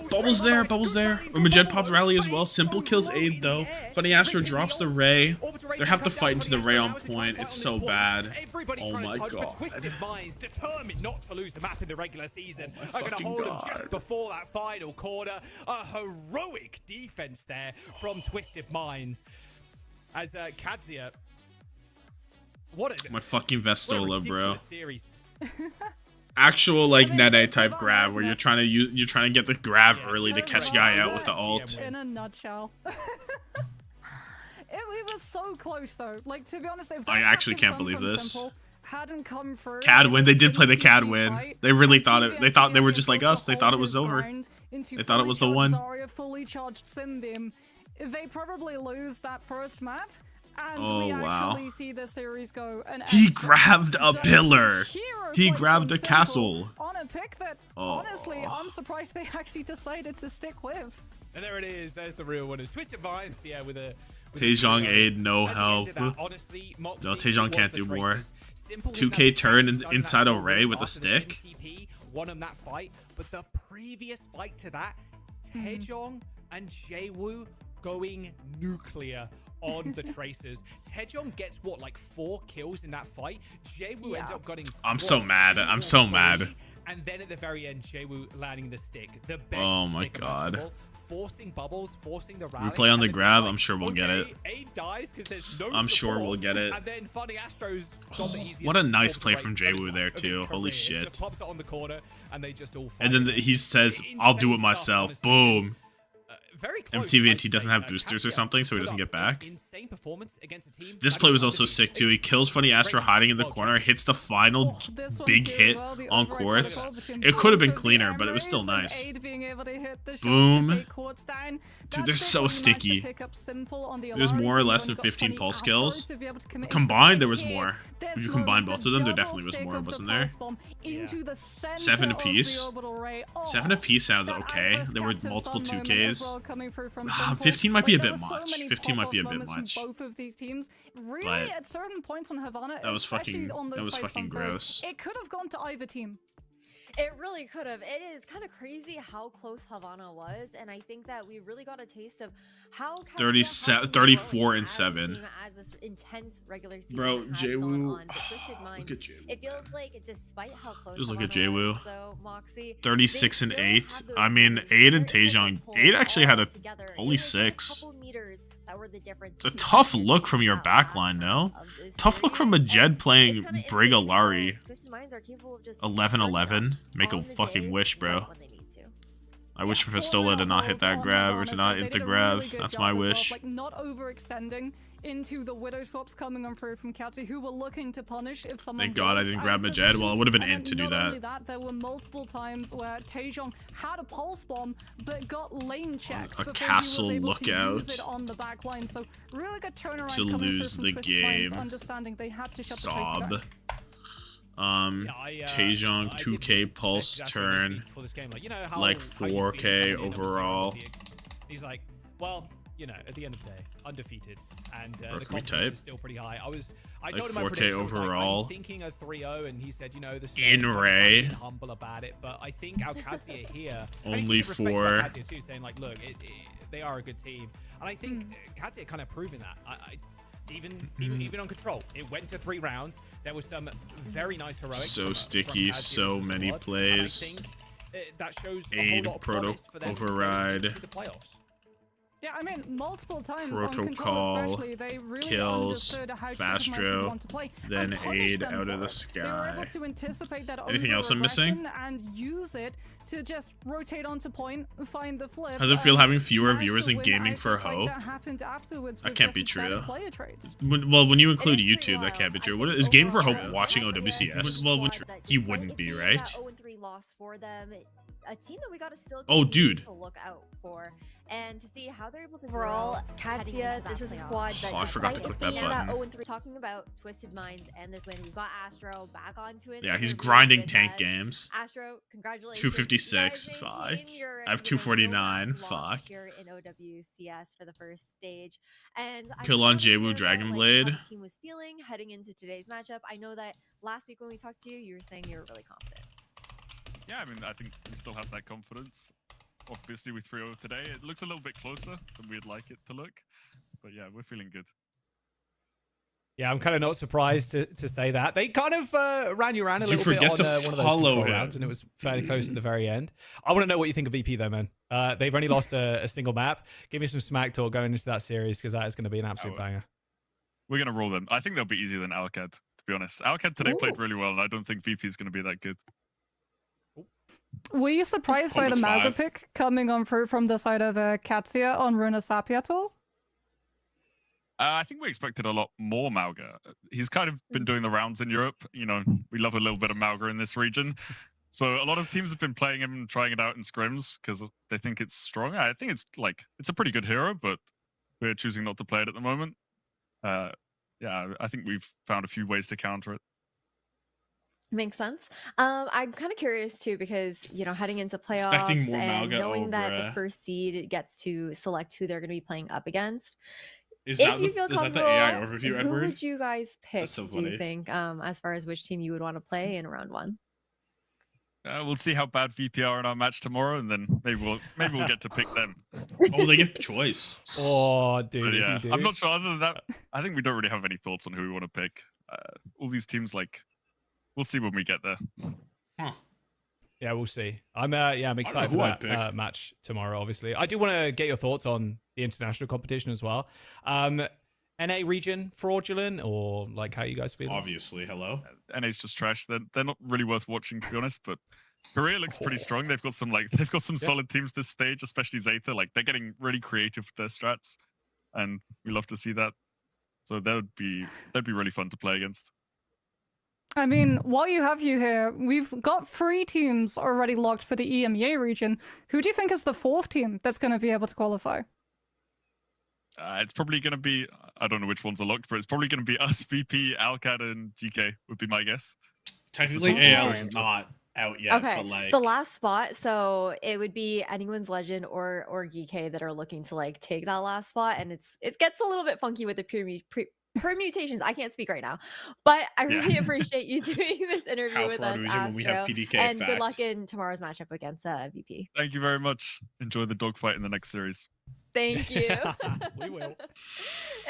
Bubbles there, bubbles there. Majed pops rally as well. Simple kills aid though. Funny Astro drops the Ray. They have to fight into the Ray on point. It's so bad. Oh my God. Twisted Minds, determined not to lose the map in the regular season, Oh my are gonna fucking hold him God. just before that final quarter. A heroic defense there from Twisted Minds. As Qadsiah, My fucking Vestola, bro. Series. Actual like Nene type grab where you're trying to get the grab early to catch guy out with the ult. In a nutshell. It was so close though. Like, to be honest, if that I actually captive can't sun believe from this. Simple hadn't come through, CAD it win. They was did play the 70 CAD win. fight, They really and thought it. They thought they were just like TVNT us. They thought it was hold his over. ground into They thought it was the fully one. charged Zarya, fully charged Simbeam. They probably lose that first map. And Oh, we wow. actually see the series go an He extra. grabbed a The pillar. hero He play grabbed from a Simple castle. on a pick that, Oh. honestly, I'm surprised they actually decided to stick with. And there it is. There's the real winners. Twisted Minds, yeah, with a Taejong aid, no At the end help. of that, honestly, Moxie No, Taejong was can't the do more. Tracers. Simple 2K with that turn captive sun, inside that a Ray with a after the stick. TP, won him that fight, but the previous fight to that, Taejong and Jay-Woo going nuclear on the Tracers. Taejong gets what, like 4 kills in that fight. Jay-Woo ends Yeah. up getting I'm so mad. I'm so mad. And then at the very end, Jay-Woo landing the stick, the best Oh my stick God. imaginable, forcing bubbles, forcing the rally. Replay on the and then grab, it's I'm sure we'll get it. okay, Aid dies because there's no I'm sure support, we'll get it. And then Funny Astro's got the easiest What a nice orbital play rate from of Jay-Woo his- there, of his too. Holy career. shit. Just pops it on the corner, and they just all And fight then it. he says, "I'll do it Insane stuff, myself." honestly. Boom. Very close, MTVNT I'd doesn't say. have boosters or Qadsiah something, so he put doesn't up get back. Insane performance against a team This that play is was also undefeated. sick too. He It's kills Funny Astro great hiding in the logic. corner, hits the final Oh, this one big too as hit well, the on override courts. protocol between It could have been both of the cleaner, but it was still Emirates and nice. Aid being able to hit the shots Boom. to take courts down. Dude, That's they're just so what we managed to sticky. pick up Simple on the There's Alaris, more or and less you than got 15 Funny pulse Astro kills. to be able to commit Combined, there into was the more. There's If you more combine with both the of them, there double definitely was stick more, of the wasn't there? pulse bomb into the center 7 of the apiece. orbital ray. Oh, 7 apiece sounds that okay. adverse There were captive multiple sun moment as 2Ks. well coming through from Simple. 15 might be a Like, there bit were so much. many 15 might be a pop-off bit moments from much. both of these teams. Really, But at certain points on Havana, that was especially fucking- on those that was fights fucking on Perth, gross. it could have gone to either team. It really could have. It is kind of crazy how close Havana was, and I think that we really got a taste of how 34 and 7. as this intense regular season Bro, has Jay-Woo. gone on. But Twisted Minds, Look at Jay-Woo. it feels like despite how close Just look at Havana Jay-Woo. was, though, Moxie, 36 they and still 8. had those I mean, moments 8 where and it was Taejong. pulled 8 actually had all a together. It only was just 6. a couple meters that were the difference It's a between tough the look from your that last backline, no? half of this Tough look from series, Majed and playing it's kinda Brig insane how Alari. Twisted Minds are capable of just 11-11. Make a on the fucking day wish, bro. right when they need to. I wish for Full Vestola to not hit that on grab or Havana, to not but they hit the did a grab. really good That's job my as well of, wish. like, not overextending into the widow swaps coming on through from Qadsiah, who were looking to punish if someone. Thank God I was didn't out grab of Majed. position. Well, it would have been And int to then do not only that. there were multiple times where Taejong had a pulse bomb but got lane checked A before castle he was able lookout. to use it on the back line. So really good turnaround To coming lose through the from Twisted Minds, game. understanding they had to shut the Tracer Sob. down. Taejong 2K pulse turn. Like 4K overall. He's like, well, you know, at the end of the day, undefeated, and Bro, the can we confidence type? is still pretty high. I Like told him my 4K prediction was, like, overall. I'm thinking a 3-0, and he said, you know, the In same, Ray. humble about it, but I think our Qadsiah here and Only he respects for- our Qadsiah too, saying like, look, they are a good team, and I think Qadsiah kind of proving that. even on control, it went to 3 rounds. There was some very nice heroics. So from sticky, Qadsiah so as a many squad, plays. And I think that shows a Aid, whole lot of proto promise for them to go override. into the playoffs. Yeah, I mean, multiple times on Protocol, control especially, they really kills, understood how fast Twisted Minds draw, would want to play, then and punished aid them out of for the it. They were able sky. to anticipate that Anything else I'm missing? and use it to just rotate onto point, find the flip. How's it feel and having fewer manage viewers to in win. gaming I for felt like Ho? that happened afterwards That with can't just be true, better though. player traits. Well, when you include It is YouTube, pretty that can't be wild. true. I What think is Game for overall, Hope watching Qadsiah OWCS? is a Well, squad that he despite wouldn't it be, being right? that 0-3 loss for them, a team that we gotta still Oh, continue dude. to look out for. And to see how they're able to overall, Qadsiah, this is a squad that Oh, I forgot to despite click it that being button. 0-3, talking about Twisted Minds and this win, we've got Astro back onto it. Yeah, he's grinding tank games. Astro, congratulations. 256, You guys fuck. maintain your, I have no 249, rounds lost fuck. here in OWCS for the first stage. And I Kill kinda on wanna hear Jaywu about, Dragon like, Blade. how the team was feeling heading into today's matchup. I know that last week when we talked to you, you were saying you were really confident. Yeah, I mean, I think we still have that confidence. Obviously, with 3-0 today, it looks a little bit closer than we'd like it to look. But yeah, we're feeling good. Yeah, I'm kind of not surprised to say that. They kind of ran you around a Did you little bit forget on to one of those follow control him? rounds, and it was fairly close at the very end. I want to know what you think of VP, though, man. They've only lost a single map. Give me some smack talk going into that series, because that is going to be an absolute banger. We're going to roll them. I think they'll be easier than Alcad, to be honest. Alcad today played really well, and I don't think VP is going to be that good. Were you surprised by the it's Mauga 5. pick coming on through from the side of Qadsiah on Runa Sapia at all? I think we expected a lot more Mauga. He's kind of been doing the rounds in Europe. You know, we love a little bit of Mauga in this region. So a lot of teams have been playing him and trying it out in scrims because they think it's strong. I think it's a pretty good hero, but we're choosing not to play it at the moment. Yeah, I think we've found a few ways to counter it. Makes sense. I'm kind of curious too because heading into playoffs Expecting more and Mauga, knowing oh, that bruh. the first seed gets to select who they're going to be playing up against. Is If that you the, feel is that the comfortable, AI overview, who Edward? would you guys pick? so Do you funny. think, as far as which team you would want to play in round 1? We'll see how bad VP are in our match tomorrow, and then maybe we'll get to pick them. Oh, they get choice. Oh, But dude, yeah, if you do. I'm not sure. Other than that, I think we don't really have any thoughts on who we want to pick. All these teams, we'll see when we get there. Huh. Yeah, we'll see. I'm excited who for I'd that pick. match tomorrow. Obviously, I do want to get your thoughts on the international competition as well. NA region fraudulent, or how you guys feel? Obviously, hello. NA's just trash. They're not really worth watching, to be honest. But Korea looks pretty strong. They've got some solid teams this stage, especially Zeta. They're getting really creative with their strats, and we love to see that. So that'd be really fun to play against. I mean, while you have you here, we've got 3 teams already locked for the EMEA region. Who do you think is the 4th team that's going to be able to qualify? It's probably going to be, I don't know which ones are locked, but it's probably going to be us, VP, Alcad, and Geekay would be my guess. Technically, Okay. AL is not out yet, Okay, but the last spot, so it would be anyone's legend or Geekay that are looking to take that last spot, and it gets a little bit funky with the permutations. I can't speak right now, but I really appreciate you doing this interview How with far us, do we when we have Astro, PDK and good fact? luck in tomorrow's matchup against VP. Thank you very much. Enjoy the dogfight in the next series. Thank you. We will.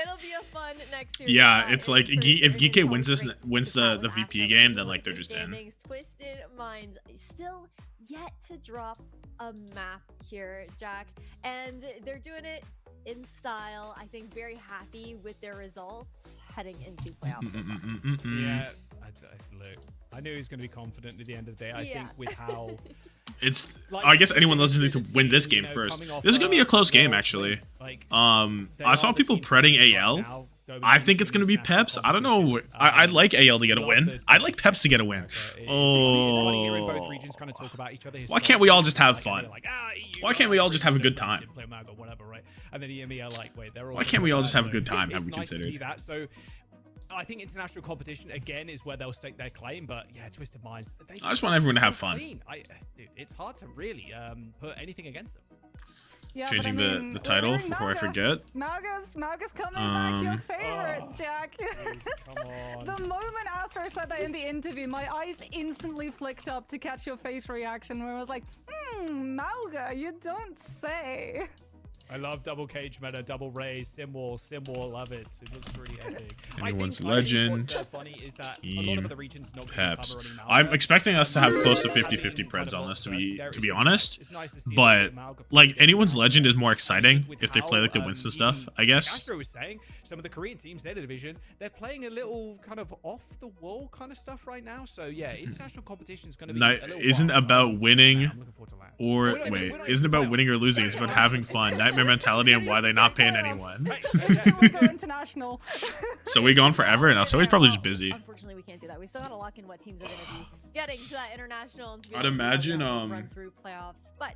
It'll be a fun next series. Yeah, it's in like person. if It's Geekay always wins great to wins chat the with VP Astro. game, Take a then look they're at just the in. standings. Twisted Minds still yet to drop a map here, Jack, and they're doing it in style. I think very happy with their results heading into playoffs. Yeah, look, I knew he was going to be confident at the end of the day. I think with how It's I guess anyone listening to win this game first. This is gonna be a close game, actually. I saw people pretting AL. I think it's gonna be Peps. I don't know. I'd like AL to get a win. I'd like Peps to get a win. Oh. Why can't we all just have fun? Why can't we all just have a good time? Why can't we all just have a good time? Have we considered? So I think international competition again is where they'll stake their claim, but yeah, Twisted Minds. I just want everyone to have fun. Dude, it's hard to really put anything against them. Yeah, Changing but I mean, the title we're in before I Mauga. forget. Mauga's coming back, your favorite, Jack. Come on. The moment Astro said that in the interview, my eyes instantly flicked up to catch your face reaction where I was like, Mauga, you don't say. I love double cage meta, double raise, Simwall, love it. It looks really epic. Anyone's I think legend. what's funny is that a lot of other regions not Peps. cover any Malga. I'm expecting us to have close to Having 50-50 kind preds of on this, to first, be honest. it's nice to see But Malga like playing anyone's Malga legend is more exciting with if they play like the how, Winston even stuff, I guess. Astro was saying some of the Korean teams, their division, they're playing a little kind of off the wall kind of stuff right now. So yeah, international competition is going to be a little Isn't wild. about winning I'm looking forward to that. or Oh, wait, we're not isn't even about winning or losing. It's about having fun. Nightmare mentality and why they not paying anyone. We'll go international. So we gone forever and so he's probably just busy. Unfortunately, we can't do that. We still got to lock in what teams are going to be getting to that international. And to be I'd able to have imagine, that run through playoffs. But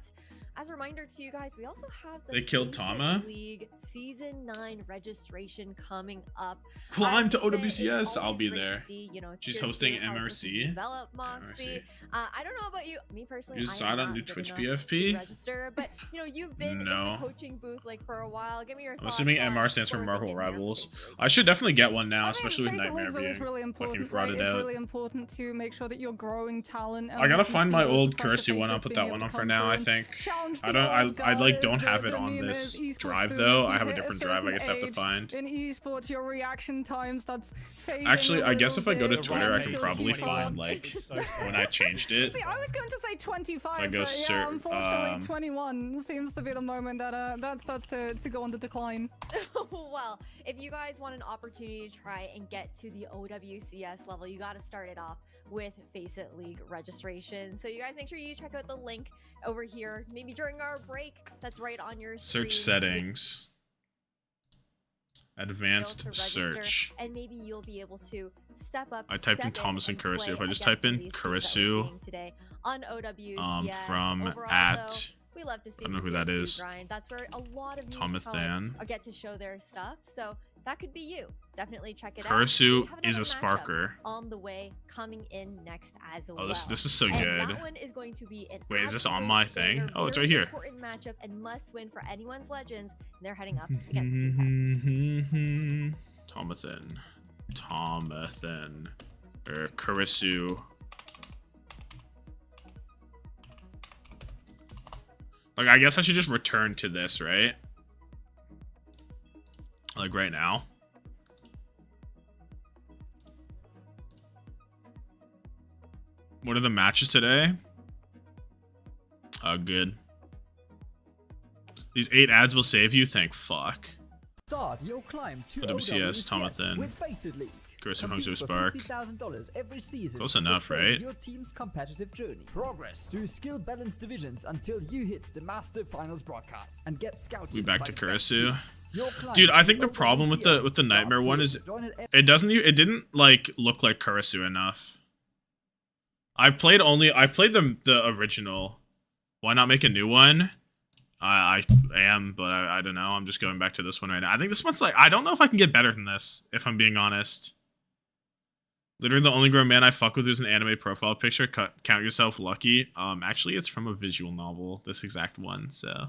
as a reminder to you guys, we also have the They killed Faceit Tama? League Season 9 registration coming up. Climb to I think that OWCS. it's I'll always be great to there. see, you know, She's cheer hosting team, how it's looking to MRC. develop Moxie. I don't know about you, me personally. You just I saw am it on not new good Twitch enough to PFP? register, but you know, you've been in No. the coaching booth like for a while. Give me your I'm thoughts assuming on MR stands for sort of the Marvel in-depth Rivals. Faceit League. I should definitely get one now, I think especially with Faceit Nightmare League's always being really fucking important, right? frauded It's out. really important to make sure that you're growing talent. and I gotta we can find see my those old fresher Cursey one. I'll faces put being that able one to on for come now, through I and think. challenge I the old don't, I like don't guys. have it The on meme this is esports drive boomers, though. you I have a hit different certain drive I guess I have to age. find. In esports, your reaction time starts fading. Actually, a I guess little if I go to bit Twitter, I until can you probably keep find on. like So when I changed it. See, I was going to say 25, If I go but yeah, search, unfortunately, 21 seems to be the moment that that starts to go on the decline. Well, if you guys want an opportunity to try and get to the OWCS level, you got to start it off with Faceit League registration. So you guys make sure you check out the link over here, maybe during our break. That's right on your Search screen. settings. Advanced To register, search. and maybe you'll be able to step up. I typed in step Thomas and and play Kurisu. If I just against type some of in these teams that we're Kurisu, seeing today on OWCS, from overall, at though, we love to see I don't know the who that TSU is. grind. That's where a lot of new Tommathan. talent get to show their stuff. So that could be you. Definitely check it out. Kurisu We have is a another matchup Sparker. on the way coming in next as well. Oh, this is so And good. that one is going to be an Wait, is this on absolute my thing? banger, Oh, it's very right here. Important matchup and must win for anyone's legends. And they're heading up against two Peps. Tommathan. Or Kurisu. Like, I guess I should just return to this, right? Like, right now. What are the matches today? Good. These 8 ads will save you? Thank fuck. Start your climb to OWCS, Tommathan. with Faceit League. Kurisu Hunks Compete for Spark. $50,000 every season. Close to enough, sustain right? Your team's competitive journey. Progress through skill balanced divisions until you hit the Master Finals broadcast and get scouted. We back by to the best Kurisu. teams. Your climb Dude, I to think the problem with the OWCS Nightmare starts one here. is Join it it didn't like look like Kurisu enough. I played the original. Why not make a new one? I am, but I don't know. I'm just going back to this one right now. I think this one's like, I don't know if I can get better than this, if I'm being honest. Literally the only grown man I fuck with is an anime profile picture. Count yourself lucky. Actually, it's from a visual novel, this exact one, so.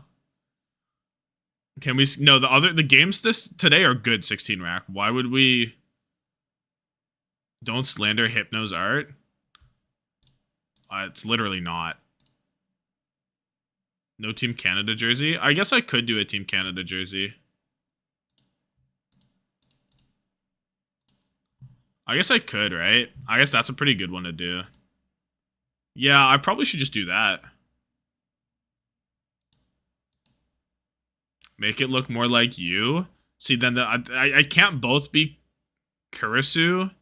Can we, no, the games today are good 16 rack. Why would we? Don't slander Hypno's art. It's literally not. No Team Canada jersey? I guess I could do a Team Canada jersey. I guess I could, right? I guess that's a pretty good one to do. Yeah, I probably should just do that. Make it look more like you. See, then I can't both be Kurisu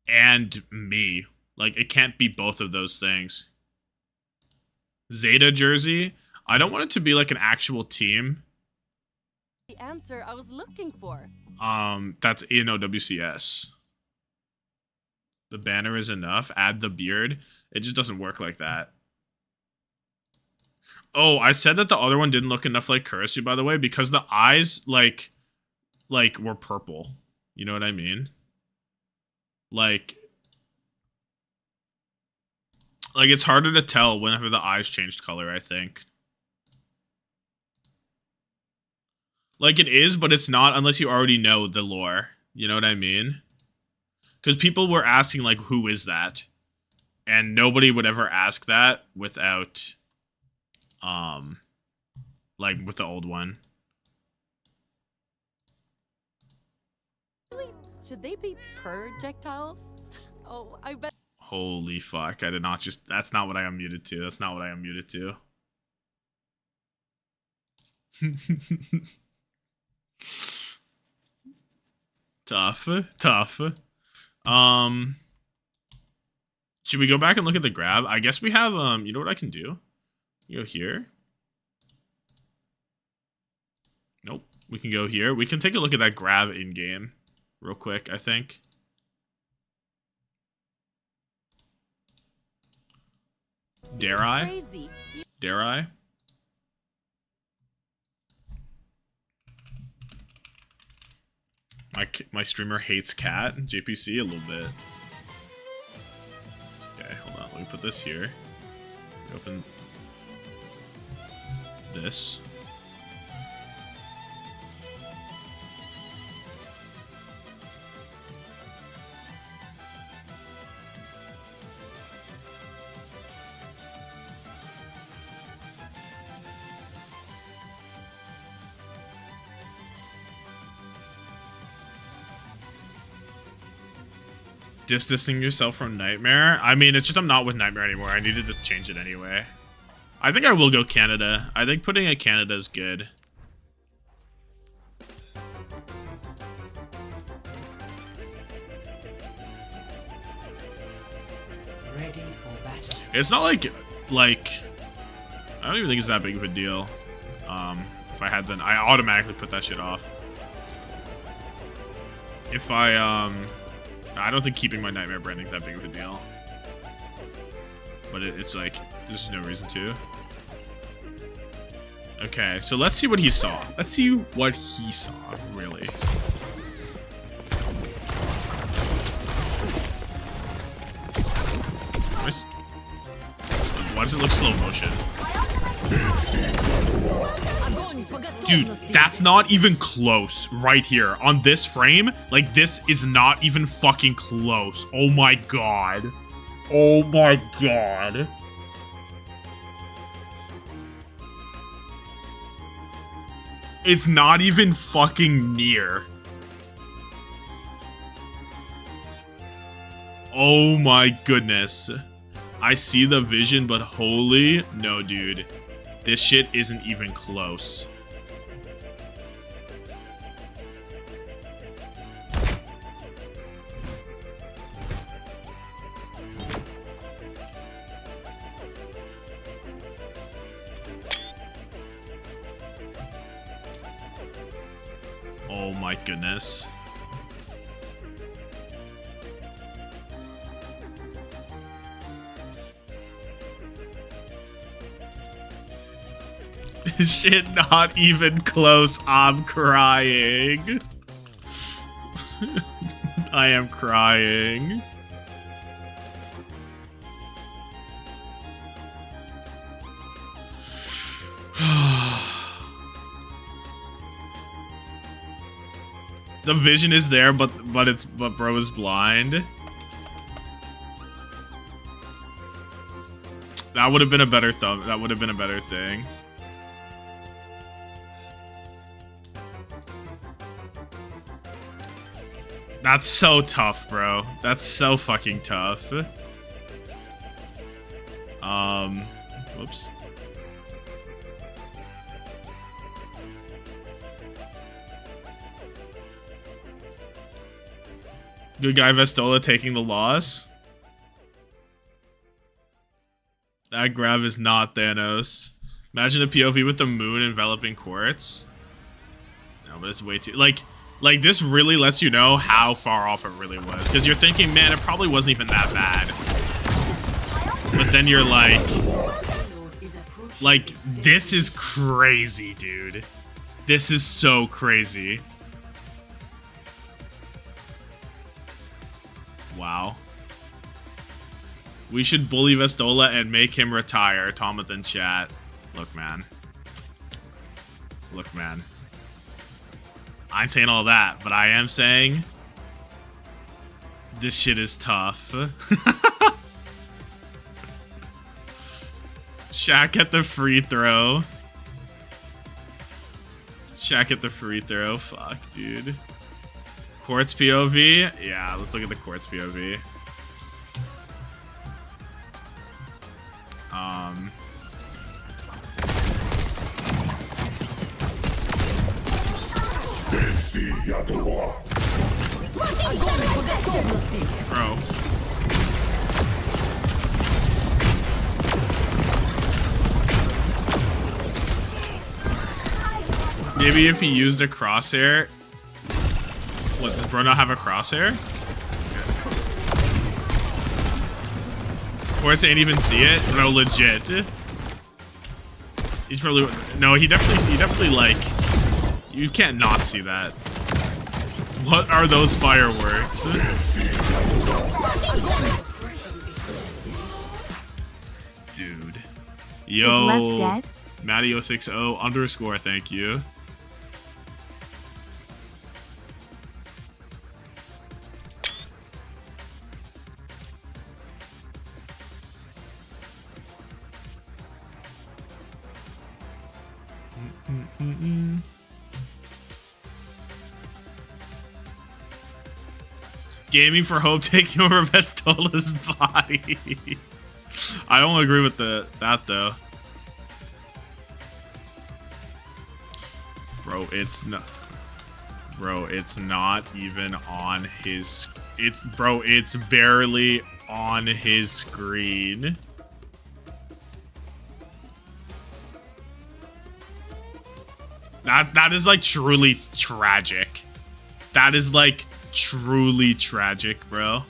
and me. Like, it can't be both of those things. Zeta jersey. I don't want it to be like an actual team. The answer I was looking for. That's in OWCS. The banner is enough. Add the beard. It just doesn't work like that. Oh, I said that the other one didn't look enough like Kurisu, by the way, because the eyes like were purple. You know what I mean? Like it's harder to tell whenever the eyes changed color, I think. Like, it is, but it's not unless you already know the lore. You know what I mean? Because people were asking, like, who is that? And nobody would ever ask that without like with the old one. Should they be projectiles? Oh, I bet. Holy fuck! I did not just. That's not what I unmuted to. That's not what I unmuted to. Tough. Should we go back and look at the grab? I guess we have you know what I can do? Go here. Nope. We can go here. We can take a look at that grab in game real quick, I think. Dare I? Crazy. Dare I? My streamer hates cat JPC a little bit. Okay, hold on. Let me put this here. Open this. Distancing yourself from Nightmare? I mean, it's just I'm not with Nightmare anymore. I needed to change it anyway. I think I will go Canada. I think putting a Canada is good. Ready for battle. It's not like I don't even think it's that big of a deal. If I had then I automatically put that shit off. If I don't think keeping my Nightmare branding is that big of a deal. But it's like, there's no reason to. Okay, so let's see what he saw. Let's see what he saw, really. Why does it look slow motion? Dude, that's not even close right here on this frame. Like, this is not even fucking close. Oh my god. Oh my god. It's not even fucking near. Oh my goodness. I see the vision, but holy no, dude. This shit isn't even close. Oh my goodness. Shit, not even close. I'm crying. I am crying. The vision is there, but bro is blind. That would have been a better thumb. That would have been a better thing. That's so tough, bro. That's so fucking tough. Whoops. Good guy Vestola taking the loss. That grab is not Thanos. Imagine a POV with the moon enveloping Quartz. No, but it's way too... Like this really lets you know how far off it really was. Because you're thinking, man, it probably wasn't even that bad. But then you're like, this is crazy, dude. This is so crazy. Wow. We should bully Vestola and make him retire. Tommathan chat. Look, man. Look, man. I ain't saying all that, but I am saying this shit is tough. Shaq at the free throw. Check at the free throw. Fuck, dude. Quartz POV? Yeah, let's look at the Quartz POV. Bro. Maybe if he used a crosshair. What, does bro not have a crosshair? Quartz ain't even see it? No, legit. He's probably no. He definitely like. You can't not see that. What are those fireworks? Dude. Yo. Matty060 _ thank you. Gaming for Hope taking over Vestola's body. I don't agree with that though. Bro, it's not. Bro, it's not even on his. It's barely on his screen. That is like truly tragic. That is like truly tragic, bro.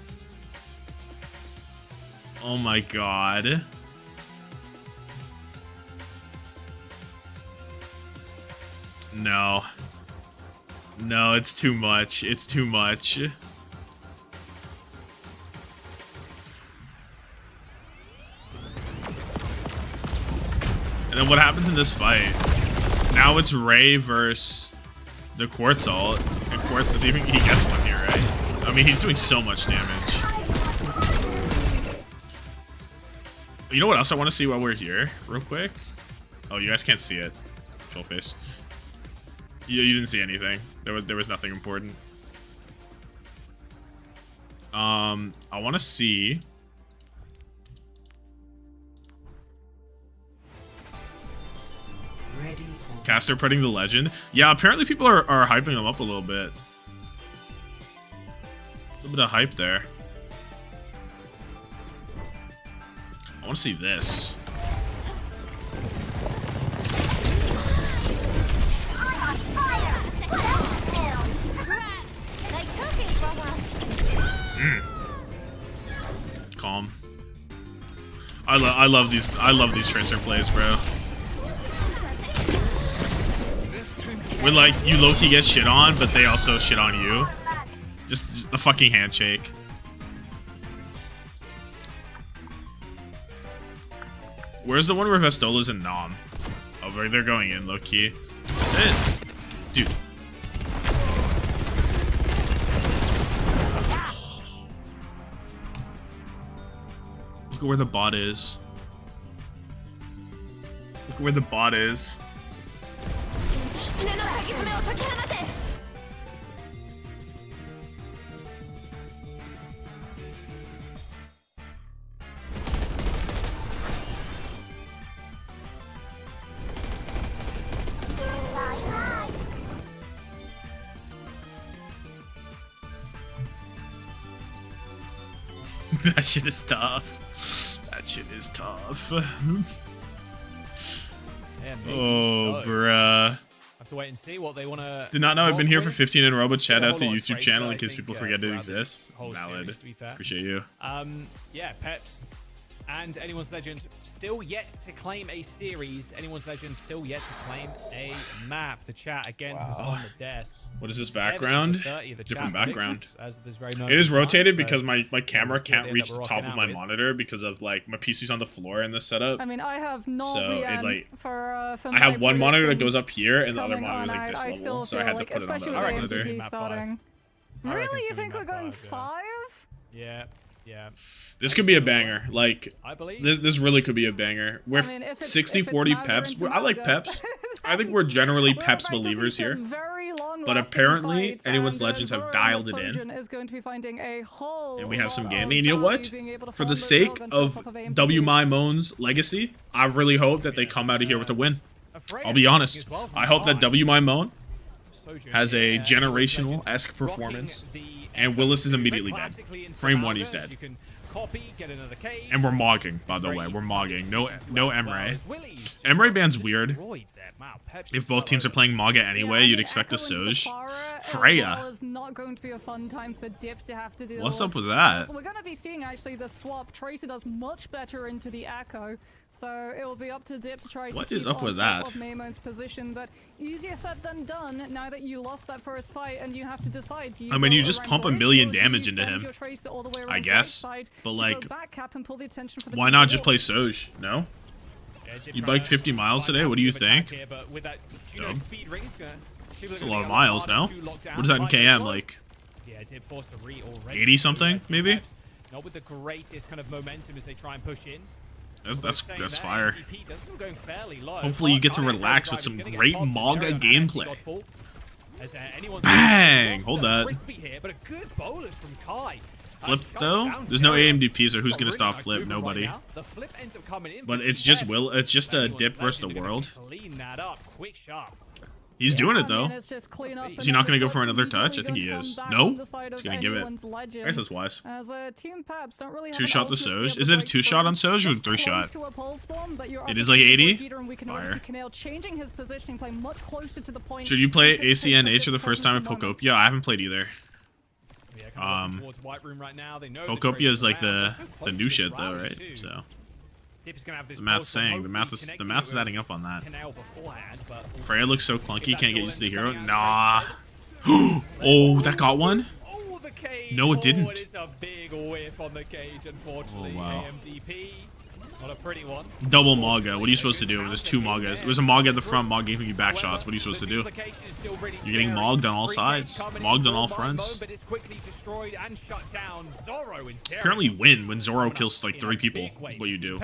Oh my god. No. No, it's too much. It's too much. And then what happens in this fight? Now it's Ray versus the Quartz ult. And Quartz does even he gets one here, right? I mean, he's doing so much damage. You know what else I want to see while we're here, real quick? Oh, you guys can't see it. Troll face. You didn't see anything. There was nothing important. I want to see. Caster putting the legend. Yeah, apparently people are hyping them up a little bit. A little bit of hype there. I want to see this. Calm. I love these tracer plays, bro. When like you low-key get shit on, but they also shit on you. Just the fucking handshake. Where's the one where Vestola's and Nom? Oh, they're going in low-key. That's it. Dude. Look at where the bot is. Look at where the bot is. That shit is tough. That shit is tough. Oh, bruh. Have to wait and see what they want to. Did not know I've been here for 15 in a row, but shout out to YouTube channel in case people forget it exists. Valid. Appreciate you. Yeah, Peps and Anyone's Legend still yet to claim a series. Anyone's Legend still yet to claim a map. The chat against is on the desk. What is this background? 30, Different background. It is rotated because my camera can't reach the top of my monitor because of like my PC's on the floor in this setup. I mean, I have no so it, like, for I have one monitor that goes up here and the other monitor like this I level. still So I had like, to put it on the especially other with monitor. MTP starting. Really? You think we're going 5? Yeah. Yeah. This could be a banger. Like, I believe this really could be a banger. We're I mean, if it's 60-40 Mauga Peps. into I like Mauga. Peps. I think we're generally We're Peps about to see believers some here. very But long-lasting apparently, fights, anyone's and, legends have Zoro dialed it Sojourn in. is going to be finding a whole And we have some lot gaming. And of you know what? value being able to For farm the those sake railguns of off AMD. WMI Moan's legacy, I really hope that they come out of here with a win. I'll be honest. I hope that WMI Moan has a generational-esque performance, and Willis is immediately dead. Frame 1, he's dead. And we're mogging, by the way. We're mogging. No Emre. Emre ban's weird. If both teams are playing Maga anyway, you'd expect a Soj. Freya. Is not going to be a fun time for Dip to have to deal What's with. up with that? So we're going to be seeing actually the swap. Tracer does much better into the Echo, so it will be up to Dip to try to What keep is up on with top that? of Maymon's position, but easier said than done now that you lost that first fight and you have to decide. Do you I mean, you go just around pump a Bridge, million or do damage you into send him, your Tracer all the way I around the right guess. side But to like, go back cap and pull the attention for the why team not to just wall? play Soj? No? You biked 50 miles today? What do you think? No. It's a lot of miles, no? What is that in KM, like 80 something, maybe? Not with the greatest kind of momentum as they try and push in. That's fire. Hopefully you get to relax with some great Maga gameplay. Bang! Hold that. Flip though? There's no AMDP, so who's gonna stop Flip? Nobody. But it's just it's just a Dip versus the world. He's doing it though. Is he not gonna go for another touch? I think he is. No? He's gonna give it. I guess that's wise. Two-shot the Soj. Is it a two-shot on Soj or a three-shot? It is like 80? Fire. Should you play ACNH for the first time at Pokopia? I haven't played either. Pokopia is like the new shit though, right? So the math's saying the math is adding up on that. Freya looks so clunky, can't get used to the hero. Nah. Oh, that got one? No, it didn't. Oh wow. Not a pretty one. Double Maga. What are you supposed to do? There's two Magas. It was a Maga at the front. Maga giving you back shots. What are you supposed to do? You're getting mogged on all sides. Mogged on all fronts. Apparently win when Zoro kills like 3 people. That's what you do.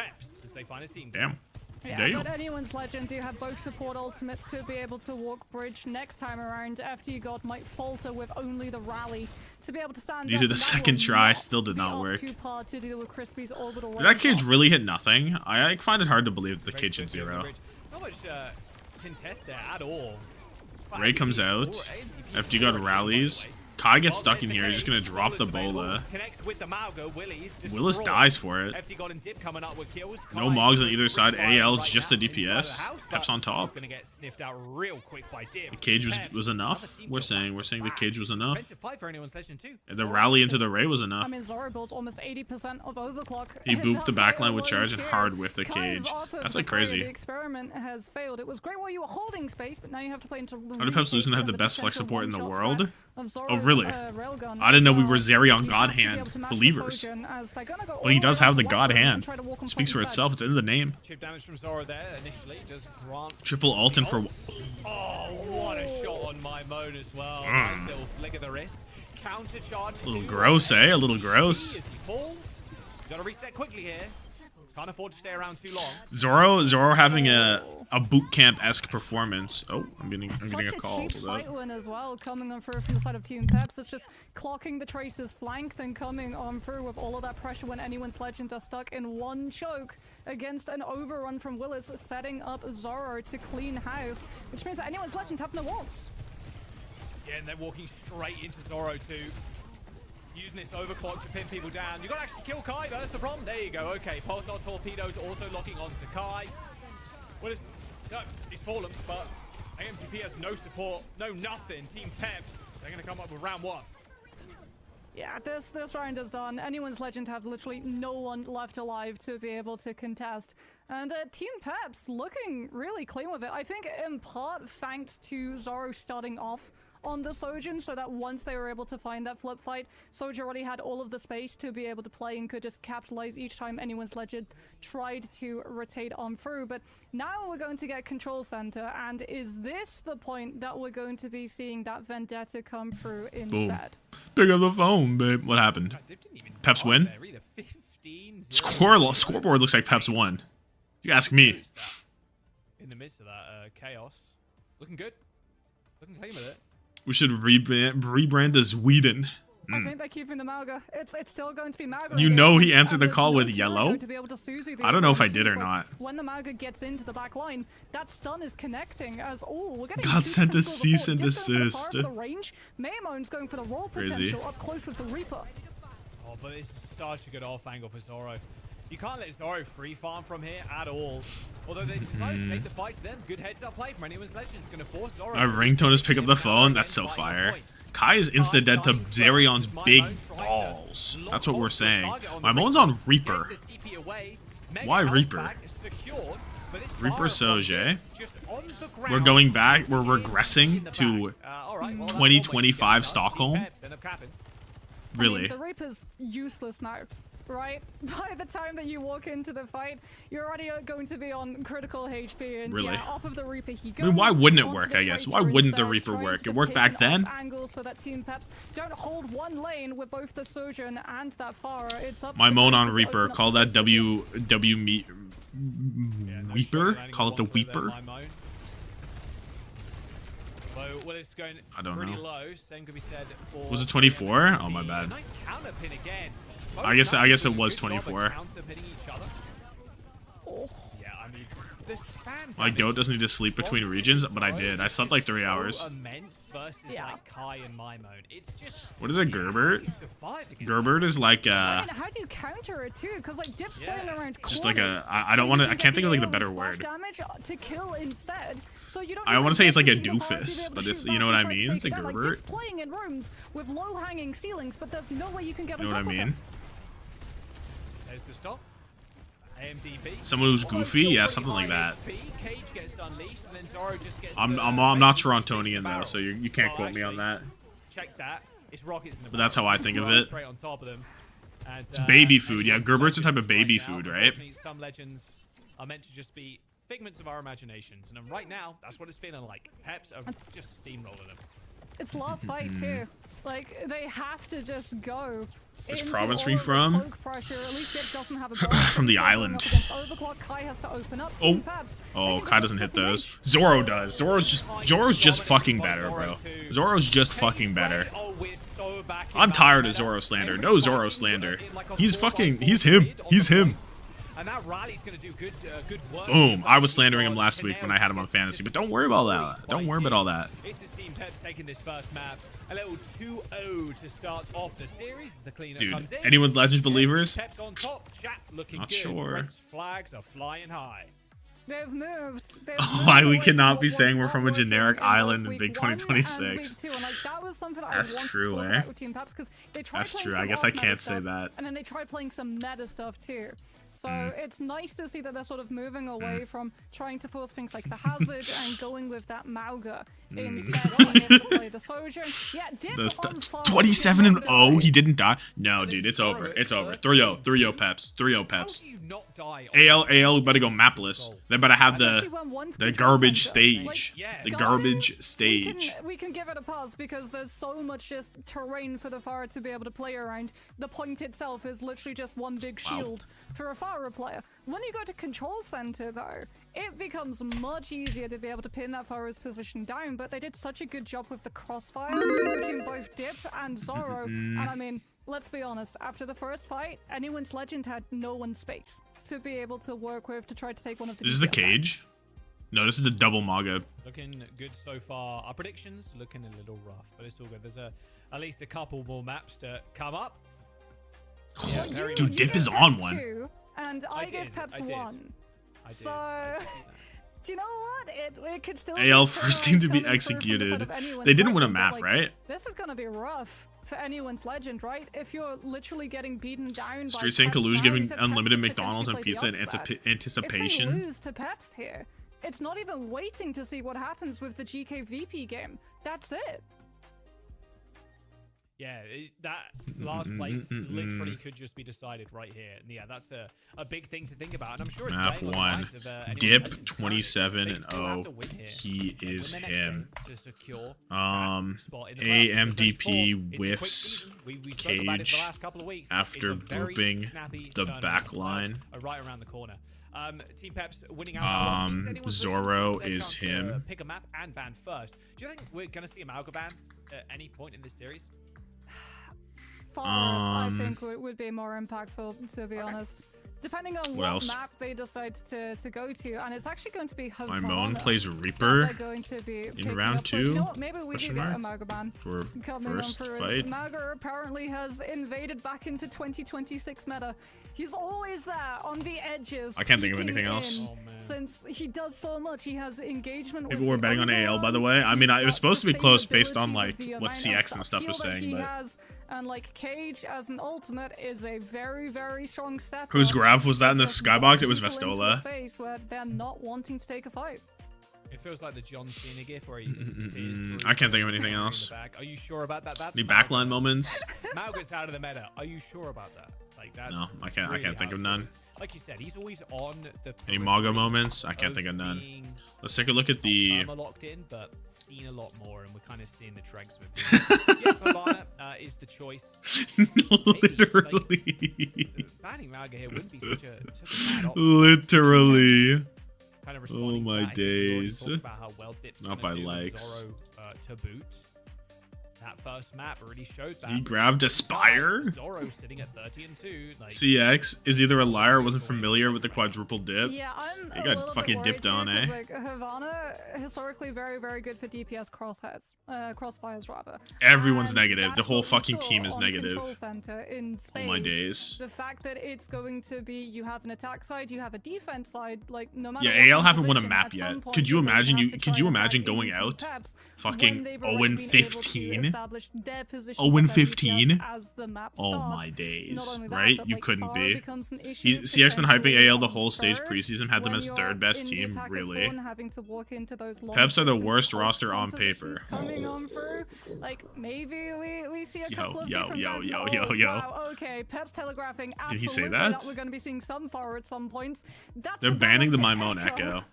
Damn. Yeah, but anyone's legend do have both support ultimates to be able to walk bridge next time around. FD God might falter with only the rally to be able to stand You up, did a and that second will try, not still did be not up work. too hard to deal with Crispy's orbital Did that cage really hit nothing? I find it hard to believe that the cage hit 0. Not much contest there at all. Ray comes out. FD God rallies. Kai gets stuck in here. He's just gonna drop the bola. Willis dies for it. No mogs on either side. AL just the DPS. Peps on top. The cage was enough. We're saying the cage was enough. And the rally into the Ray was enough. I mean, Zoro builds almost 80% of overclock. He booped the backline with charge and hard whiffed the cage. That's like crazy. The experiment has failed. It was great while you were holding space, but now you have to play into. How did Peps losing to have the best flex support in the world? Oh, Really? really? I didn't know we were Zerion God Hand believers. But he does have the God Hand. It speaks for itself. It's in the name. Triple ult and for... Oh, what a shot on my mode as well. Nice little flick of the wrist. Counter charge. A little gross, eh? A little gross. Gotta reset quickly here. Can't afford to stay around too long. Zoro having a boot camp-esque performance. Oh, I'm getting a call. Such a cheap fight win as well, coming on through from the side of Team Peps. It's just clocking the Tracer's flank, then coming on through with all of that pressure when anyone's legend are stuck in one choke against an overrun from Willis, setting up Zoro to clean house, which means that anyone's legend have no walls. Yeah, and they're walking straight into Zoro too. Using this overclock to pin people down. You gotta actually kill Kai, that's the problem. There you go, okay. Pulsar torpedoes also locking onto Kai. Well, he's fallen, but AMTP has no support, no nothing. Team Peps, they're gonna come up with round 1. Yeah, this round is done. Anyone's legend have literally no one left alive to be able to contest. And Team Peps looking really clean with it. I think in part thanks to Zoro starting off on the Sojourn, so that once they were able to find that flip fight, Sojourn already had all of the space to be able to play and could just capitalize each time anyone's legend tried to rotate on through. But now we're going to get Control Center, and is this the point that we're going to be seeing that Vendetta come through instead? Boom. Pick up the phone, babe. What happened? Peps win? Scoreboard looks like Peps won. You ask me. In the midst of that chaos. Looking good. Looking clean with it. We should rebrand as Sweden. I think they're keeping the Mauga. It's still going to be Mauga. You know he answered the and call there's with no yellow? Kiriko to be able to Suzu the I don't know if I opponent's did team, or so not. When the Mauga gets into the back line, that stun is connecting as we're getting God two sent a pistols cease before. and Dip's going for the desist. fire for the range. Maymon's going for the roll Crazy. potential up close with the Reaper. Oh, but this is such a good off angle for Zoro. You can't let Zoro free farm from here at all. Although they decided to take the fight to them. Good heads up play from Anyone's Legend. It's going to force Zoro. My ringtone is pick up the phone. That's so fire. Kai is insta dead to Zarion's big balls. That's what we're saying. My moan's on Reaper. Why Reaper? Reaper Soje. We're going back. We're regressing to 2025 Stockholm. Really? I mean, the Reaper's useless now, right? By the time that you walk into the fight, you're already going to be on critical HP, and Really? yeah, off of the Reaper he goes. I mean, why wouldn't it onto work, the I guess? Tracer Why wouldn't the instead, Reaper trying to work? It just worked take back an then? off angle so that Team Peps don't hold one lane with both the Sojourn and that Pharah. It's up My to the moan Tracer on to Reaper. open up Call the that space. Weeper? Call it the Weeper? Well, it's going I don't pretty know. low. Same could be said for Was it 24? Oh my bad. Nice counter pin again. I guess it was Good job of 24. counter pinning each other. Yeah, I mean, the spam My goat doesn't need to sleep between regions, but I did. I slept like 3 hours. Immense versus like Kai and my mode. It's just What is it, Gerbert? Gerbert is like I mean, how do you counter it too? Because like Dip's playing around just like corners, I don't so want you to. I can can't get think of like the AoE better splash word. damage to kill instead. So you don't I even want to say it's like a need to see the fire to be doofus, able but to it's shoot you know back what I and try to mean. It's take like it down. Like, Gerbert. Dip's playing in rooms with low-hanging ceilings, but there's no way you can get You know on what I top of mean? him. There's the stop. AMDP. Someone who's goofy, yeah, something like that. Cage gets unleashed, and then Zoro just gets I'm not Torontonian though, so you can't quote me on that. Check that. It's rockets in the But that's how I think of it. Straight on top of them. And, It's baby food. Yeah, Gerbert's a type of baby food, right? Unfortunately, some legends are meant to just be figments of our imaginations, and right now, that's what it's feeling like. Peps are just steamrolling them. It's last fight too. Like they have to just go. Which into province all are you of this from? poke pressure. At least Dip doesn't have a From the going island. up against Overclock. Kai has to open up. Team Peps. Oh, They Kai can doesn't just hit get those. some Zoro does. Zoro's just fucking better, bro. Zoro's just fucking better. I'm tired of Zoro slander. No Zoro slander. He's him. He's him. And that rally's going to do good work. Boom. I was slandering him last week when I had him on fantasy, but don't worry about that. Don't worry about all that. This is Team Peps taking this first map. A little 2-0 to start off the series. The cleanup Dude, comes in. anyone Legends believers? Peps on top. Chat looking Not good. sure. Frank's flags are flying high. They've moved. Why we cannot be saying we're from a generic island in Big 2026. And like that was something That's I once true, thought eh? about with Team Peps because they tried That's playing true. some I guess I off-meta can't say stuff, that. and then they tried playing some meta stuff too. So it's nice to see that they're sort of moving away from trying to force things like the hazard and going with that Mauga instead of being able to play the Sojourn. Yeah, Dip on fire. 27-0. He didn't die. No, dude, it's over. It's over. 3-0. 3-0 Peps. 3-0 Peps. AL better go mapless. They better have the garbage stage. The garbage stage. We can give it a pass because there's so much just terrain for the Pharah to be able to play around. The point itself is literally just one big shield for a Pharah player. When you go to Control Center though, it becomes much easier to be able to pin that Pharah's position down, but they did such a good job with the crossfire between both Dip and Zoro, and I mean, let's be honest, after the first fight, anyone's Legend had no one space to be able to work with to try to take one of the This is the cage? No, this is the double Maga. Looking good so far. Our predictions looking a little rough, but it's all good. There's at least a couple more maps to come up. Yeah, dude, Dip is on one. Two, and I gave Peps one. So, do you know what? It could still AL be first coming team to be from the side executed. of anyone's They didn't win a Legend, but, map, like, right? This is gonna be rough for anyone's Legend, right? If you're literally getting beaten down by Street Saint Peps Kaluge now, giving except Peps unlimited could McDonald's and potentially pizza play in the upside. anticipation. If they lose to Peps here, it's not even waiting to see what happens with the GK VP game. That's it. Yeah, that last place literally could just be decided right here. And yeah, that's a big thing to think about. And I'm sure it's Map playing on the 1. minds of, anyone's Dip legends 27 currently. and They still have 0. to win here He and is win their next him. game to secure that spot in the playoffs. There's only AMDP 4. It's a quick whiffs season. We spoke about it for the Cage last couple of weeks. after It's a very booping snappy the turnaround. back line. Right around the corner. Team Peps winning out that one means anyone's legends Zorro lose their is chance to him. pick a map and ban first. Do you think we're going to see a Malga ban at any point in this series? I think would be more impactful, to be honest. Depending on what map they decide to go to, and it's actually going to be Havana. My Moan plays Reaper they're going to be in round 2. You know what? Maybe we do get a Malga ban for coming first on through. fight. Malga apparently has invaded back into 2026 meta. He's always there on the edges. I can't think of peeking anything else. in, since he does so much, he has engagement. People with were the betting on AL, by the way. I mean, it was supposed to be close based on like what CX and stuff was saying, but. And like Cage as an ultimate is a very, very strong stat. Whose graph was that in the skybox? It was Vestola. Space where they're not wanting to take a fight. It feels like the John Cena gif where he I can't think of anything else. Are you sure about that? That's Any backline moments? Malga's out of the meta. Are you sure about that? Like that's No, I can't think of none. Like you said, he's always on the. Any Mago moments? I can't think of none. Let's take a look at the. Locked in, but seen a lot more, and we're kind of seeing the dregs with. Yeah, Havana is the choice. Literally. Banning Malga here wouldn't be such a bad option. Literally. Kind of Oh my days. About how well Not by likes. Zorro, to boot. That first map already showed that. He grabbed Aspire? Zorro sitting at 30-2. Like, CX is either a liar or wasn't familiar with the quadruple dip. Yeah, I'm He got fucking dipped on, eh? Like, Havana, historically very, very good for DPS crossfires rather. Everyone's And negative. that's The whole what we fucking saw team is on negative. Control Center in Oh my Spades. days. The fact that it's going to be, you have an attack side, you have a defense side, like no matter. Yeah, what AL haven't won a position, map at some yet. point Could you you're going to imagine? have to try Could you and attack imagine going into out Peps fucking when they've already been able to 0-15? establish their positions 0-15? as the map Oh starts. my days, Not only that, right? but, You like, couldn't Far be. becomes an issue CX been hyping potentially AL the on whole stage third preseason, had them when as you're third best in the team, attacker really. spawn, having to walk into those long Peps are the distance worst ult roster on compositions paper. coming on through. Like maybe we see a couple of Yo, different yo, bans. yo, Oh, yo, yo. Wow, okay, Peps telegraphing Did he say absolutely that? we're going to be seeing some fire at some points. That's They're a banning the ban Mimone to Echo.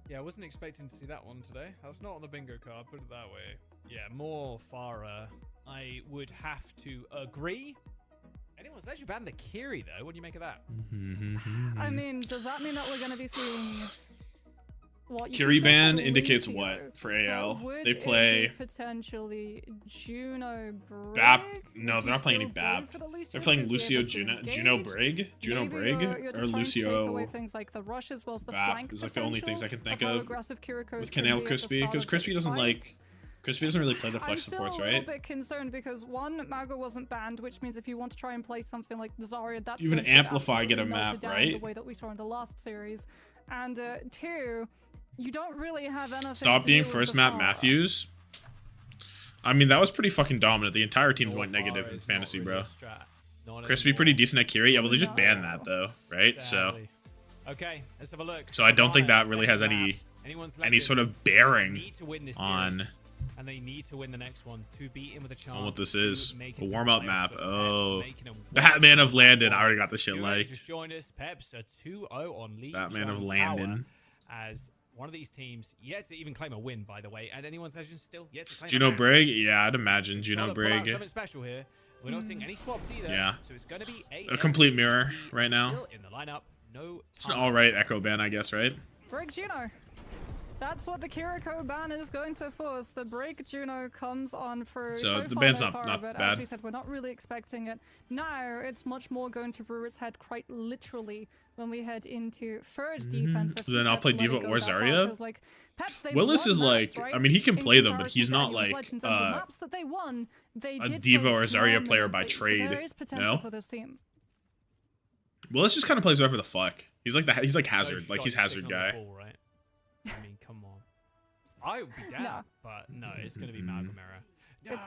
yeah, I wasn't expecting to see that one today. That's not on the bingo card, put it that way. Yeah, more Farah. I would have to agree. Anyone's actually banned the Kiri though. What do you make of that? I mean, does that mean that we're going to be seeing what you Kiri can still ban call indicates Lucio, what for but AL? would They it play be potentially Juno Brig? Bap. Would No, you they're not playing any still go Bap. for the Lucio They're playing to be Lucio able to Juno engage? Brig, Juno Maybe Brig, you're or just trying to take away Lucio things like the rushes, whilst the Bap flank is like the only things I can think how of. aggressive Kiriko with can Canal be at the Crispy, start because of Crispy these doesn't like. fights. Crispy doesn't really play the flex I'm still supports, a little right? bit concerned because one, Mago wasn't banned, which means if you want to try and play something like the Zarya, that's Even going to get Amplify get a absolutely melted map, down right? The way that we saw in the last series, and two, you don't really have anything. Stop to being do with first the map Farah. Matthews. I mean, that was pretty fucking dominant. The entire team went negative in fantasy, bro. Crispy pretty decent at Kiri. Yeah, well, they just banned that though, right? So. Okay, let's have a look. So I don't think that really has any sort of bearing on and they need to win the next one to beat him with a chance. what this to is. make A it to warm-up playoffs, map. but Oh. Peps making a Batman of 1-1 Landon. I already got the shit You're liked. Just joined us, Peps, a 2-0 on Lee. Batman of Tower Landon. as one of these teams yet to even claim a win, by the way, and anyone's legend still yet to claim Juno a match. Brig? Yeah, I'd imagine Gotta Juno pull out Brig. something special here. We're not seeing any swaps either. Yeah. So it's going to be A complete mirror right now. Still in the lineup. No. It's an alright Echo ban, I guess, right? Brig Juno. That's what the Kiriko ban is going to force. The Brig Juno comes on through. So the far, ban's no not far, but bad. As we said, we're not really expecting it. Now it's much more going to rear its head quite literally when we head into third defense. Then I'll play Diva or Zarya. Like, Peps, they Willis won is maps, like, right? I mean, he can In play them, but comparison he's to not anyone's like Legends, and the maps that they won, they a did Diva so or Zarya player by prominently. So trade. there is potential No? for this team. Willis just kind of plays whatever the fuck. He's like Hazard. No Like he's shot Hazard sticking on guy. the ball, right? I mean, come on. I would be down, No. but no, it's going to be Malgamera.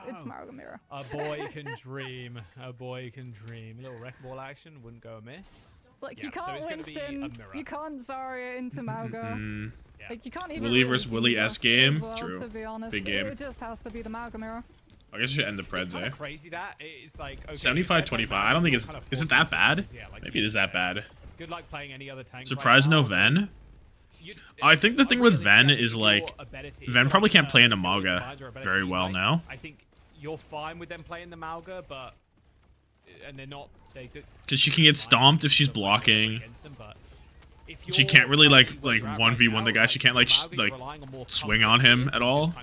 It's Malgamera. A boy can dream. A boy can dream. A little wrecking ball action wouldn't go amiss. Like, Yeah, you so can't it's gonna be a Winston, mirror. you can't Zarya into Malga. Like, you can't even Willie versus Willie Diva S game. as well, True. to be honest. Big game. It just has to be the Malga mirror. I guess I should end the Preds, eh? Crazy that it's like okay, 75-25. I don't think it's... Is it that bad? Maybe it is that bad. Good luck playing any other tank. Surprise no Ven? I think the thing with Ven is, like, Ven probably can't play into Mauga very well now. I think you're fine with them playing the Mauga, but... And they're not... Because she can get stomped if she's blocking. She can't really, like 1v1 the guy. She can't, like swing on him at all.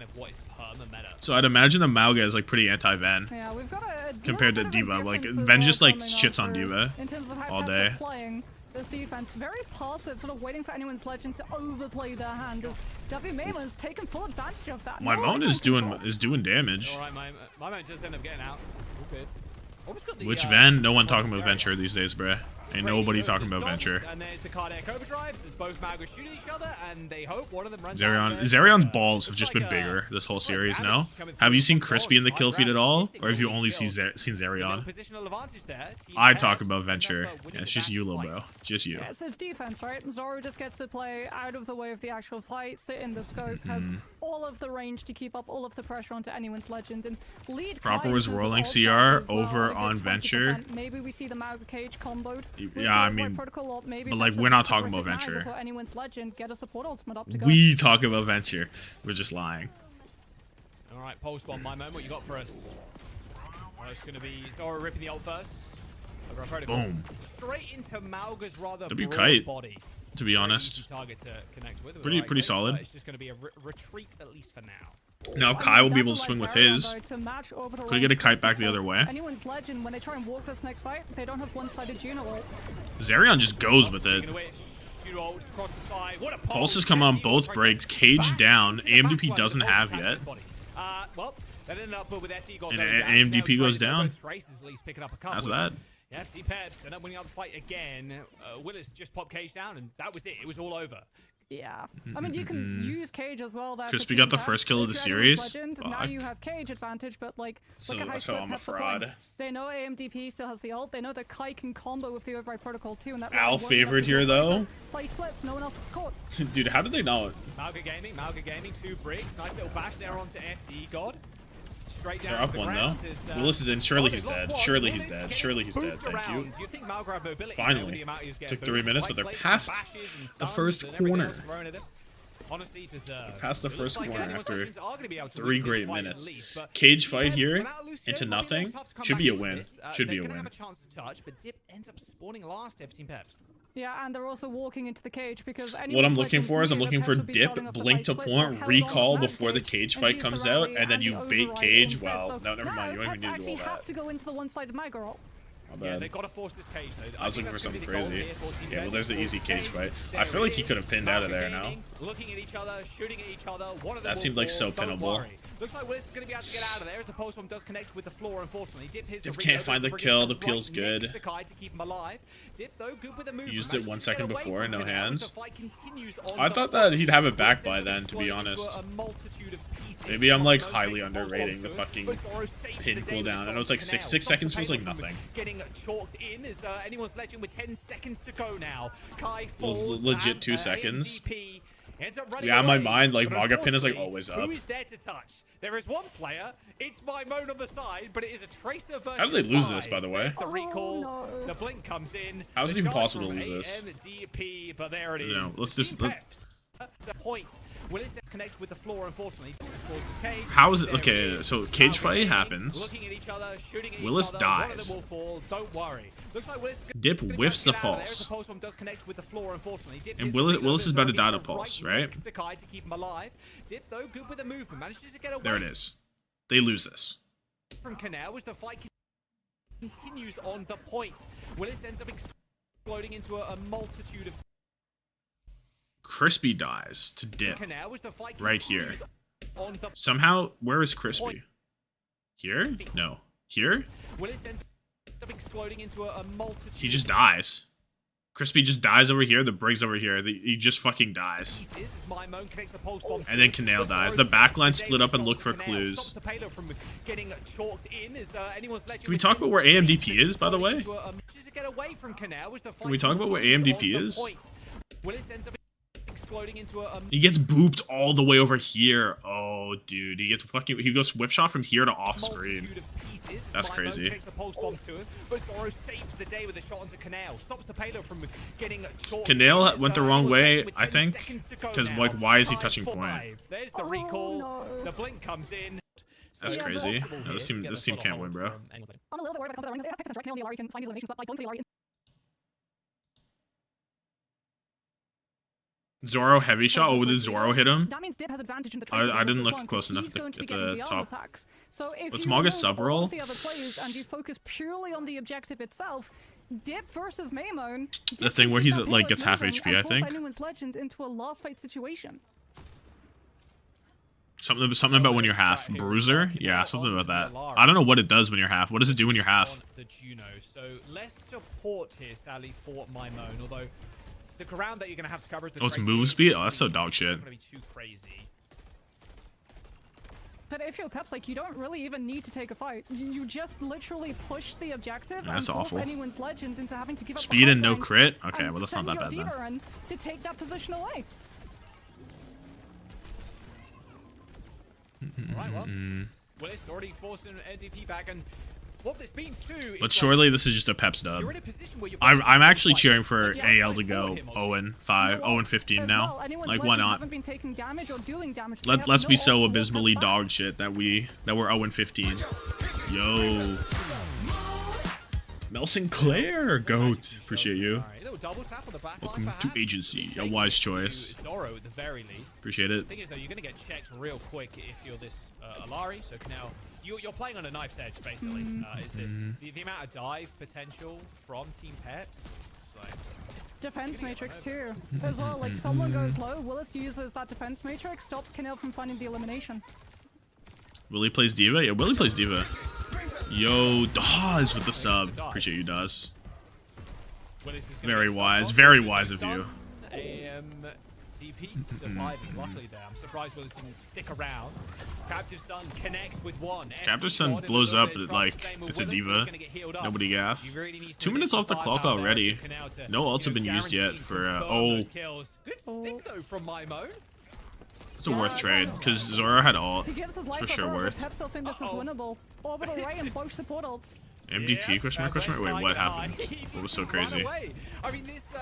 So I'd imagine the Mauga is, like, pretty anti-Ven. Yeah, we've got compared to D.Va. Like, Ven just, like, shits on D.Va in terms of how all Peps day. are playing this defense. Very passive, sort of waiting for anyone's legend to overplay their hand. As W Maymon's taken full advantage of that. My Moan is doing damage. Alright, my Moan just ended up getting out. All good. Which Ven? No one talking about Venture these days, bruh. Ain't nobody talking about Venture. And there's the Qadsiah overdrives as both Maugas shoot at each other, and they hope one of them runs Zarion's balls have just been bigger this whole series now. Have you seen Crispy in the kill feed at all? Or have you only seen Zarion? I talk about Venture. Yeah, it's just you, little bro. Just you. Yeah, it's this defense, right? Zoro just gets to play out of the way of the actual fight, sit in the scope, has all of the range to keep up all of the pressure onto anyone's legend, and lead Proper was rolling CR over on Venture. Maybe we see the Mauga cage comboed. Yeah, I mean, but like, we're not talking about Venture. We talk about Venture. We're just lying. Alright, Pulse Bomb, my moment, what you got for us? It's going to be Zoro ripping the ult first. Boom. Straight into Mauga's rather W-Kite, body. To be honest. Target to connect with. Pretty solid. It's just going to be a retreat, at least for now. Now Kai will be able to swing with his. Could he get a kite back the other way? Anyone's legend, when they try and walk this next fight, they don't have one-sided Juno ult. Zarion just goes with it. Pulse is coming on both breaks. Cage down. AMDP doesn't have yet. And AMDP goes down. How's that? Yeah, see Peps end up winning out the fight again. Willis just popped Cage down, and that was it. It was all over. Yeah, I mean, you can use Cage as well. Crispy got the first kill of the series. Now you have Cage advantage, but like, look at how so I'm a fraud. They know AMDP still has the ult. They know that Kai can combo with the override protocol too, and that Al favored here though. Play splits, no one else is caught. Dude, how did they know? Mauga Gaming, 2 bricks. Nice little bash there onto FD God. Straight down. They're up one though. Willis is in. Surely he's dead. Surely he's dead. Surely he's dead. Thank you. Finally. Took 3 minutes, but they're past the first corner. Honestly, past the first corner after 3 great minutes. Cage fight here into nothing. Should be a win. Should be a win. But Dip ends up spawning last. F-Team Peps. Yeah, and they're also walking into the cage because what I'm looking for is I'm looking for Dip, blink to point, recall before the cage fight comes out, and then you bait Cage. Wow, no, never mind. You don't even need to do all that. Have to go into the one-sided Mauga ult. Yeah, they gotta force this Cage though. I was looking for something crazy. Yeah, well, there's the easy Cage fight. I feel like he could have pinned out of there now. Looking at each other, shooting at each other. That seemed like so pinnable. Looks like Willis is going to be able to get out of there as the pulse bomb does connect with the floor, unfortunately. Dip can't find the kill. The peel's good. To keep him alive. Dip, though, good with the move. Used it 1 second before, no hands. I thought that he'd have it back by then, to be honest. Maybe I'm like highly underrating the fucking pin cooldown. I know it's like 6 seconds feels like nothing. Getting chalked in is anyone's legend with 10 seconds to go now. Kai falls. Legit 2 seconds. Yeah, in my mind, like, Mauga pin is like always up. Who is there to touch? There is one player. It's my Moan on the side, but it is a Tracer versus. How did they lose this, by the way? The recall. The blink comes in. How is it even possible to lose this? AMDP, but there it is. No, let's just. Point. Willis connects with the floor, unfortunately. How is it? Okay, so cage fight happens. Willis dies. Don't worry. Looks like Dip whiffs the pulse. And Willis is about to die to pulse, right? There it is. They lose this. From Canal as the fight continues on the point. Willis ends up exploding into a multitude of. Crispy dies to Dip right here. Somehow, where is Crispy? Here? No. Here? He just dies. Crispy just dies over here. The Briggs over here. He just fucking dies. And then Canal dies. The backline split up and look for clues. Can we talk about where AMDP is, by the way? Can we talk about where AMDP is? exploding into a He gets booped all the way over here. Oh, dude. He goes whip shot from here to off screen. multitude of pieces. That's Mimo crazy. takes a pulse bomb to him, but Zoro saves the day with a shot onto Canal. Stops the payload from getting short. Canal went the wrong He was way, waiting with I 10 think. seconds to go Because, now. like, why is he 5-5. touching point? There's the recall. no. The blink comes in. That's So crazy. impossible No, here this to team- get this a team solo can't hold win, bro. from anyone. I'm a little bit worried about the rings. Right now, the Alari can find these eliminations, but like going for the Alari. Zoro heavy shot. Oh, did Zoro hit him? That means Dip has advantage in the I tracer didn't as look well, close because enough he's to- going to be at getting the the armor top. packs. So if Let's you Maga remove sub all roll. of the other players and you focus purely on the objective itself, Dip versus Maimon. The thing where he's like gets half HP, I think. Anyone's Legend into a last fight situation. Something about when you're half. Bruiser? Yeah, something about that. I don't know what it does when you're half. What does it do when you're half? On the Juno, so less support here, sadly, for Maimon. Although the ground that you're going to have to cover is the Oh, it's tracer. move speed? Oh, that's so dog It's shit. not going to be too crazy. But if you're Peps, like, you don't really even need to take a fight. You just literally push the objective Yeah, that's and force awful. anyone's Legend into having to give up the Speed high and no ground crit? Okay, and well, that's not send that your bad then. Diva in to take that position away. Alright, well, Willis already forcing NDP back, and what this means too is But surely this is just a Peps dub. you're in a position where you're I'm actually cheering for Like, yeah, AL to go forward him, 0-5, 0-15 As now. well, anyone's Like, why Legend not? haven't been taking damage or doing damage. They have Let's no be so ultimate abysmally Peps back. dog shit that we're 0-15. Yo. Mel Sinclair, goat. Appreciate you. Alright, little double tap on the back line, Welcome to perhaps. Agency, a Taking wise it to choice. Zoro at the very least. Appreciate it. Thing is, though, you're going to get checked real quick if you're this Alari. So now you're playing on a knife's edge, basically. Is this the amount of dive potential from Team Peps? It's like, Defense matrix too, as well. Like someone goes low, Willis uses that defense matrix, stops Canel from finding the elimination. Willie plays Diva? Yeah, Willie plays Diva. Yo, Dawes with the sub. Appreciate you, Dawes. Willis is gonna Very get wise. subbed. Very wise of you. DP surviving. Luckily there. I'm surprised Willis didn't stick around. Captive Sun connects with one. Captive Sun blows up, but like, it's a Diva. Nobody gaff. 2 minutes off the clock already. No ults have been used yet for, oh. Good stick though from Maimon. It's a worth trade, because Zoro had ult. He gives his life For sure up, but worth. Peps still think this is winnable. Orbital Ray and both support ults. MDP, question mark, question mark? Wait, what happened? What was so crazy? I mean, this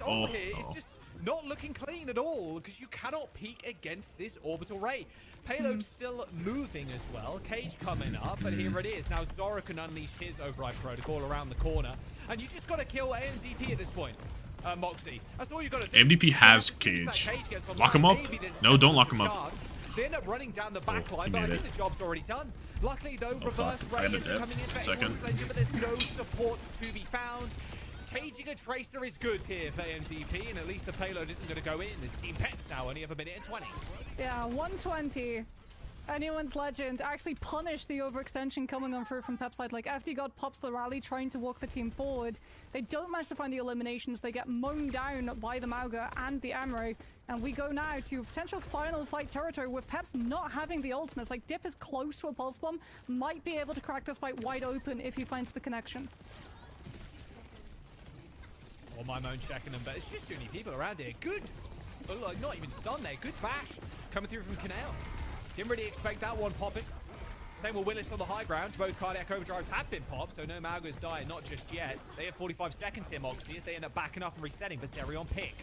Oh, ult here is just not looking clean at all, because you cannot peek against this orbital ray. Payload's still moving as well. Cage coming up, and here it is. Now Zoro can unleash his override protocol around the corner, and you just got to kill AMDP at this point. Moxie, that's all you got to do. MDP has As soon as that Cage. gets online, Lock him up. maybe there's a No, don't lock 70% him up. chance. They end up running down the back he line, but I made think it. the job's already done. Luckily, though, Oh, reverse fuck. I ray had a is dip. coming in for Second. anyone's Legend, but there's no supports to be found. Caging a Tracer is good here for AMDP, and at least the payload isn't going to go in. This Team Peps now only have a minute and 20. Yeah, 120. Anyone's Legend actually punished the overextension coming on through from Pep's side. Like, FD God pops the rally trying to walk the team forward. They don't manage to find the eliminations. They get mown down by the Mauga and the Emre. And we go now to potential final fight territory with Peps not having the ultimates. Like, Dip is close to a pulse bomb. Might be able to crack this fight wide open if he finds the connection. Or Maimon checking them, but it's just too many people around here. Good, like, not even stunned there. Good bash coming through from Canal. Didn't really expect that one popping. Same with Willis on the high ground. Both cardiac overdrives have been popped, so no Mauga's dying, not just yet. They have 45 seconds here, Moxie, as they end up backing up and resetting, but Seri on pick.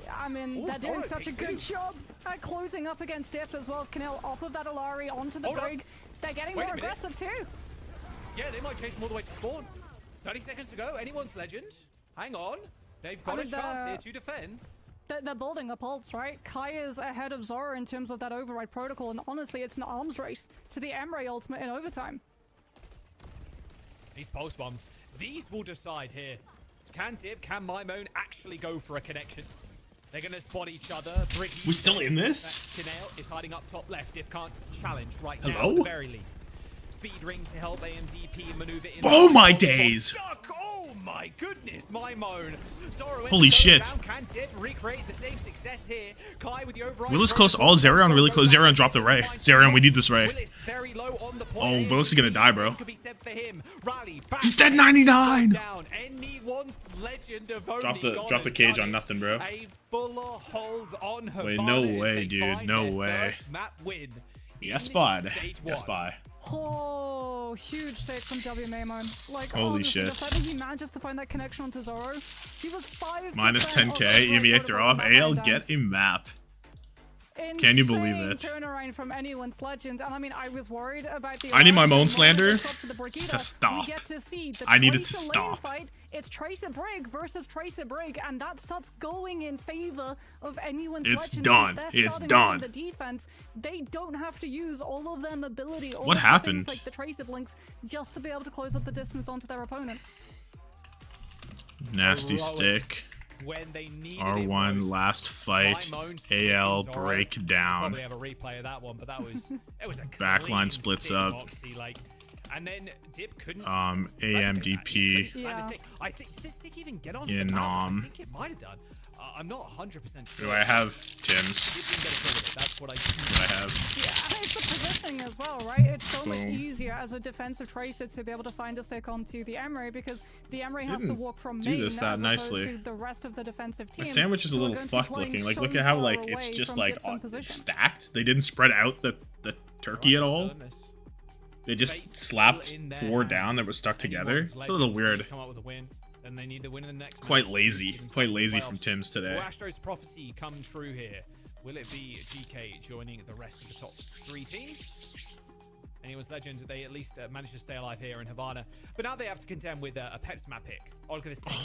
Yeah, I mean, Ooh, they're doing Zoro such a pick good too. job at closing up against Dip as well. Canal off of that Alari onto the Hold up. brig. They're getting Wait a more minute. aggressive too. Yeah, they might chase them all the way to spawn. 30 seconds to go. Anyone's Legend. Hang on. They've got a chance here to defend. They're building up ults, right? Kai is ahead of Zoro in terms of that override protocol, and honestly, it's an arms race to the Emre ultimate in overtime. These pulse bombs, these will decide here. Can Dip, can Maimon actually go for a connection? They're going to spot each other. We're still in this? Canal is hiding up top left. Dip can't challenge right now Hello? at the very least. Speed ring to help AMDP maneuver in. Oh my days! Stuck. Oh my goodness, Maimon Holy shit. Will is close. All Zerion really close. Zerion dropped the Ray. Zerion, we need this Ray. Oh, Willis is gonna die, bro. He's dead 99. Drop the cage on nothing, bro. Wait, no way, dude. No way. Yes, bud. Yes, bye. Oh, huge take from WMAMO. Like, holy shit. The fact that he manages to find that connection onto Zoro. He was 5% minus 10k. EMEA throw off. AL get a map. Can you believe it? Turnaround from anyone's legend, and I mean, I was worried about the. I need my moan slander to stop. I need it to stop. Fight. It's Tracer Brig versus Tracer Brig, and that starts going in favor of anyone's legend. It's done. It's done. The defense, they don't have to use all of their mobility. All what of happened? Things like the Tracer blinks, just to be able to close up the distance onto their opponent. Nasty stick. R1 last fight. AL breakdown. Probably have a replay of that one, but that was it was a backline splits up. Like, and then Dip couldn't. AMDP. Yeah. I think did this stick even get on? In I think it might have done. I'm not 100% sure. Do I have Tim's? That's what I have. Yeah, it's the positioning as well, right? It's so much easier as a defensive tracer to be able to find a stick onto the Emery, because the Emery has to walk from main as opposed to the rest of the defensive team. My sandwich is a little fucked looking. Like, look at how like it's just like it's stacked. They didn't spread out the turkey at all. They just slapped 4 down that were stuck together. It's a little weird. And they need to win in the next quite lazy from Tim's today. Will Astro's prophecy come true here? Will it be Geekay joining the rest of the top 3 teams? Anyone's legend, they at least managed to stay alive here in Havana, but now they have to contend with a Peps map pick. Oh, look at this thing.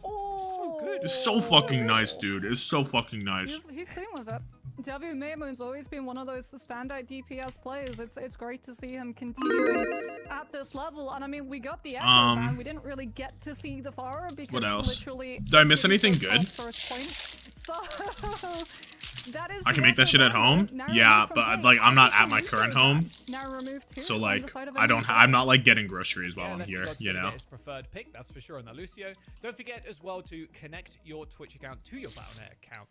So good. It's so fucking nice, dude. It's so fucking nice. He's clean with it. WMAMO's always been one of those standout DPS players. It's great to see him continuing at this level. And I mean, we got the Echo ban. We didn't really get to see the Farah because what else? Literally did I miss anything good? First point. So that is I can make that shit at home. Yeah, but like I'm not at my current home. Now remove 2. So like I'm not like getting groceries while I'm here, you know. His preferred pick, that's for sure. And that Lucio. Don't forget as well to connect your Twitch account to your Battle.net account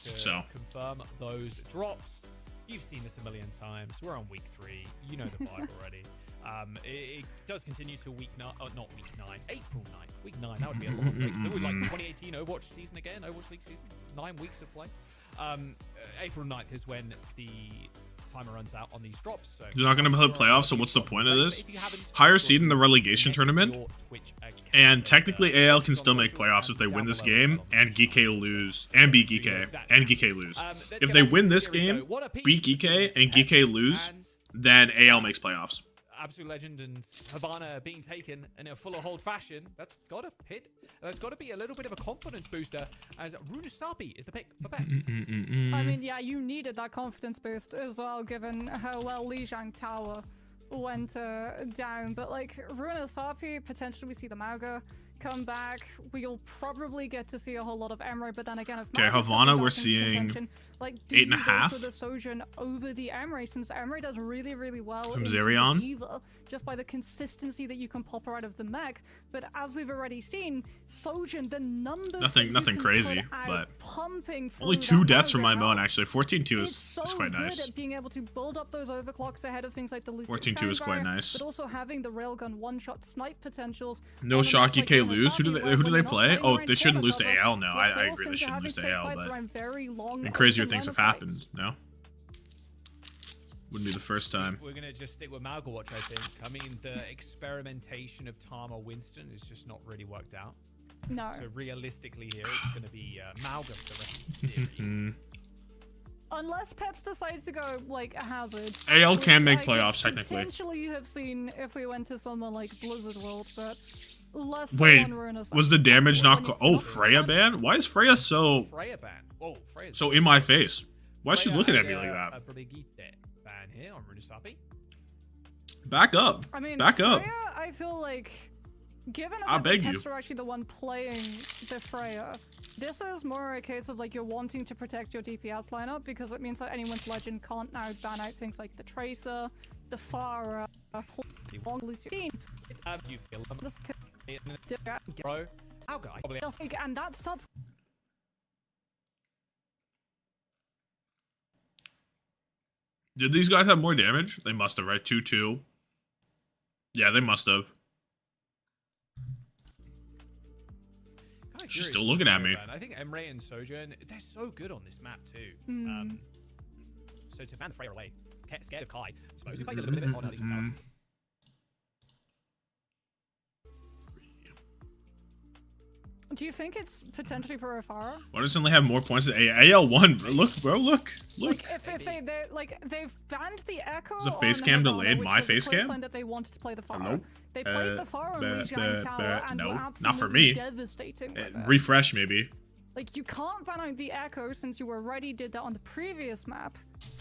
to confirm those drops. You've seen this a million times. We're on week 3. You know the vibe already. It does continue to week 9, not week 9, April 9th. Week 9, that would be a long week. It would like 2018 Overwatch season again, Overwatch League season, 9 weeks of play. April 9th is when the timer runs out on these drops. So you're not going to play playoffs, so what's the point of this? Higher seed in the relegation tournament, and technically AL can still make playoffs if they win this game and Geekay lose, and beat Geekay, and Geekay lose. If they win this game, beat Geekay, and Geekay lose, then AL makes playoffs. Absolute legend and Havana being taken in a full hold fashion. That's got to hit. That's got to be a little bit of a confidence booster, as Runasapi is the pick for Peps. I mean, yeah, you needed that confidence boost as well, given how well Lijiang Tower went down. But like Runasapi, potentially we see the Mauga come back. We'll probably get to see a whole lot of Emery, but then again, if Havana, we're seeing like 8.5 for the Sojourn over the Emery, since Emery does really, really well from into Zerion, the Diva, just by the consistency that you can pop her out of the mech. But as we've already seen, Sojourn, the numbers nothing crazy, but pumping only 2 deaths from my Moan actually. 14-2 is quite nice. At being able to build up those overclocks ahead of things like the 14-2 is quite nice, but also having the railgun one-shot snipe potentials. No shot Geekay lose. Who do they play? Oh, they shouldn't lose to AL. No, I agree. They shouldn't lose to AL, but and crazier things have happened. No, wouldn't be the first time. We're gonna just stick with Mauga Watch, I think. I mean, the experimentation of Tama Winston is just not really worked out. No. So realistically, here it's gonna be Mauga for the rest of the series. Unless Peps decides to go like a hazard. AL can make playoffs technically. Potentially, you have seen if we went to someone like Blizzard World, but less. Wait, was the damage not? Oh, Freya ban? Why is Freya so? Freya ban. Whoa, Freya's so in my face. Why is she looking at me like that? Ban here on Runasapi. Back up. I mean, back Freya, up. I feel like, given I that beg Peps you. are actually the one playing the Freya, this is more a case of like you're wanting to protect your DPS lineup, because it means that anyone's legend can't now ban out things like the Tracer, the Farah, Bro, Mauga, I probably and that starts. Did these guys have more damage? They must have, right? 2-2. Yeah, they must have. She's still looking at me. I think Emre and Sojourn, they're so good on this map too. So to ban Freya away, scared of Kai. I suppose we played a little bit on early. Do you think it's potentially for Afara? Why doesn't they have more points than AL1? Look, bro, look. Like if they've banned the Echo. Is the face cam delayed? My face cam? That they wanted to play the Pharah. Hello? They played the Pharah on Lijiang Tower and no, were not for absolutely me. devastating with it. Refresh maybe. Like you can't ban out the Echo since you already did that on the previous map,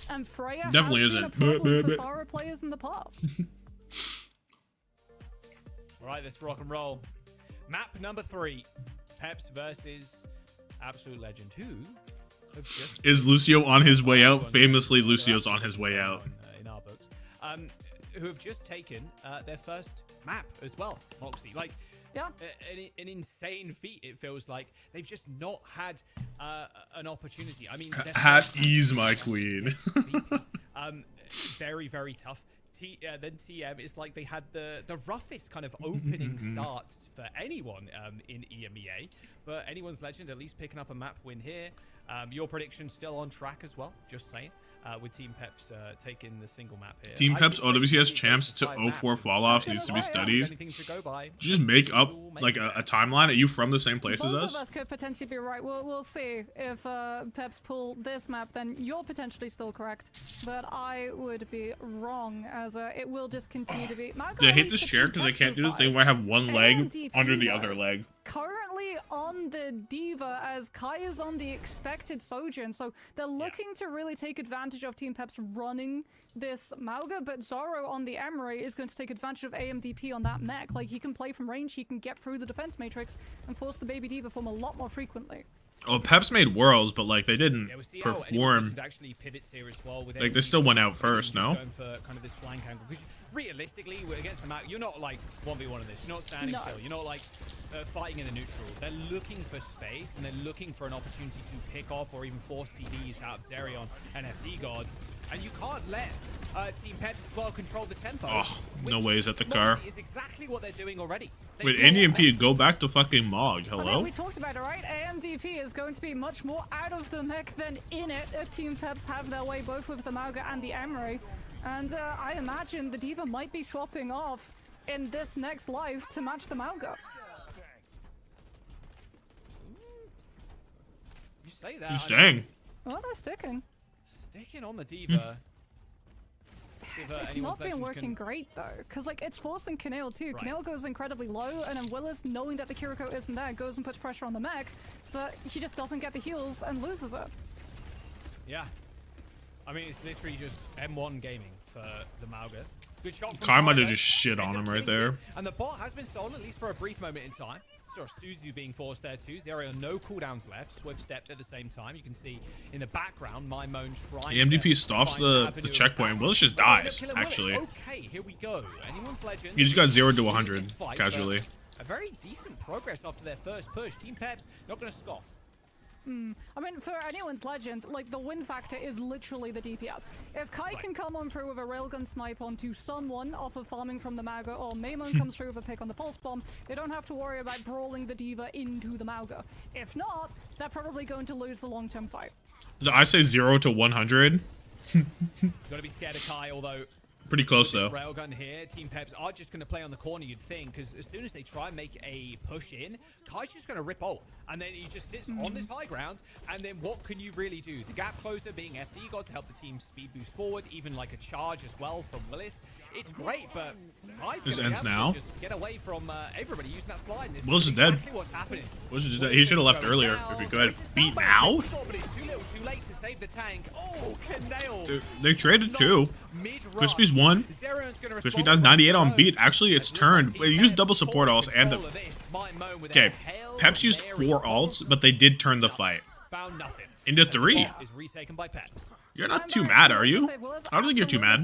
and Freya Definitely has isn't. been a problem for Pharah players in the past. All right, let's rock and roll. Map number 3. Peps versus Absolute Legend. Who is Lucio on his way out? Famously, Lucio's on his way out. In our books. Who have just taken their first map as well, Moxie. Like, yeah, an insane feat, it feels like. They've just not had an opportunity. I mean, Hat ease, my queen. very, very tough. Then TM, it's like they had the roughest kind of opening starts for anyone in EMEA, but anyone's Legend at least picking up a map win here. Your prediction still on track as well, just saying, with Team Peps taking the single map here. Team Peps OWCS champs to 0-4 fall-offs needs to be studied. Just make up like a timeline. Are you from the same place as Both us? of us could potentially be right. We'll see if Peps pull this map. Then you're potentially still correct, but I would be wrong as it will just continue to be. I hate this chair because I can't do the thing where I have one leg under the other leg. Currently on the Diva as Kai is on the expected Sojourn, so they're looking to really take advantage of Team Peps running this Mauga, but Zoro on the Emery is going to take advantage of AMDP on that mech. Like, he can play from range, he can get through the defense matrix and force the baby Diva form a lot more frequently. Oh, Peps made Worlds, but like they didn't perform. Like they still went out first, no? Going for kind of this flank angle. Because realistically, against the map, you're not like 1v1 in this. You're not standing still. You're not like fighting in the neutral. They're looking for space and they're looking for an opportunity to pick off or even force CDs out of Zerion and FD gods. And you can't let Team Peps as well control the tempo. Oh, no way is at the car. Is exactly what they're doing already. Wait, AMDP, go back to fucking Mog. Hello? I mean, we talked about it, right? AMDP is going to be much more out of the mech than in it if Team Peps have their way both with the Mauga and the Emery. And I imagine the Diva might be swapping off in this next life to match the Mauga. You say that. He's staying. Well, they're sticking. Sticking on the Diva. It's not been working great though, because like it's forcing Kanale too. Right. Kanale goes incredibly low, and then Willis, knowing that the Kiriko isn't there, goes and puts pressure on the mech, so that he just doesn't get the heals and loses it. Yeah, I mean it's literally just M1 gaming for the Mauga. Good shot. Kai might have just shit on him right there. And the bot has been stolen at least for a brief moment in time. Saw Suzu being forced there too. Zero, no cooldowns left. Swift stepped at the same time. You can see in the background, Mymone trying AMDP stops the checkpoint and Willis just dies, actually. Okay, here we go. Anyone's Legend. He just got 0 to 100 casually. A very decent progress after their first push. Team Peps not going to scoff. I mean, for anyone's Legend, like, the win factor is literally the DPS. If Kai can come on through with a railgun snipe onto someone off of farming from the Mauga, or Maymon comes through with a pick on the pulse bomb, they don't have to worry about brawling the Diva into the Mauga. If not, they're probably going to lose the long-term fight. So I say 0 to 100. Gotta be scared of Kai, although... Pretty close though. Railgun here, Team Peps are just going to play on the corner, you'd think, because as soon as they try and make a push in, Kai's just going to rip ult, and then he just sits on this high ground, and then what can you really do? The gap closer being FD God to help the team speed boost forward, even like a charge as well from Willis. It's great, but Kai's this ends now. Just get away from everybody using that slide. Willis is dead. What's happening. Willis is dead. He should have left earlier if he could. Beat now? But it's too little, too late to save the tank. Oh, Kanale. They traded too. Crispy's 1. Crispy does 98 on beat. Actually, it's turned. They used double support alts and the... Okay, Peps used 4 alts, but they did turn the fight. Into 3. Is retaken by Peps. You're not too mad, are you? I don't think you're too mad.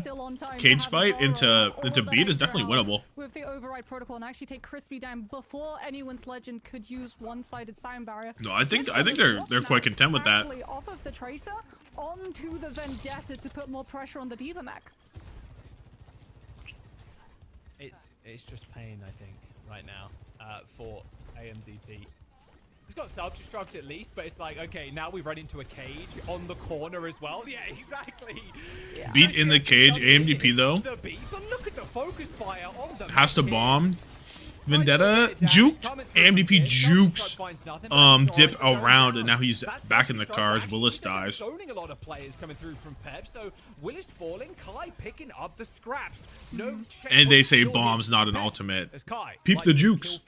Cage fight into beat is definitely winnable. With the override protocol and actually take Crispy down before anyone's legend could use one-sided sound barrier. No, I think they're quite content with that. Actually, off of the Tracer onto the Vendetta to put more pressure on the Diva mech. It's just pain, I think, right now for AMDP. He's got self-destruct at least, but it's like, okay, now we run into a cage on the corner as well. Yeah, exactly. Yeah. Beat in the cage. AMDP though The beat, but look at the focus fire on the has to bomb. Vendetta juked. AMDP jukes. Dip around, and now he's back in the cars. Willis dies. Zoning a lot of players coming through from Peps, so Willis falling, Kai picking up the scraps. No. And they say bomb's not an ultimate. Peep the jukes.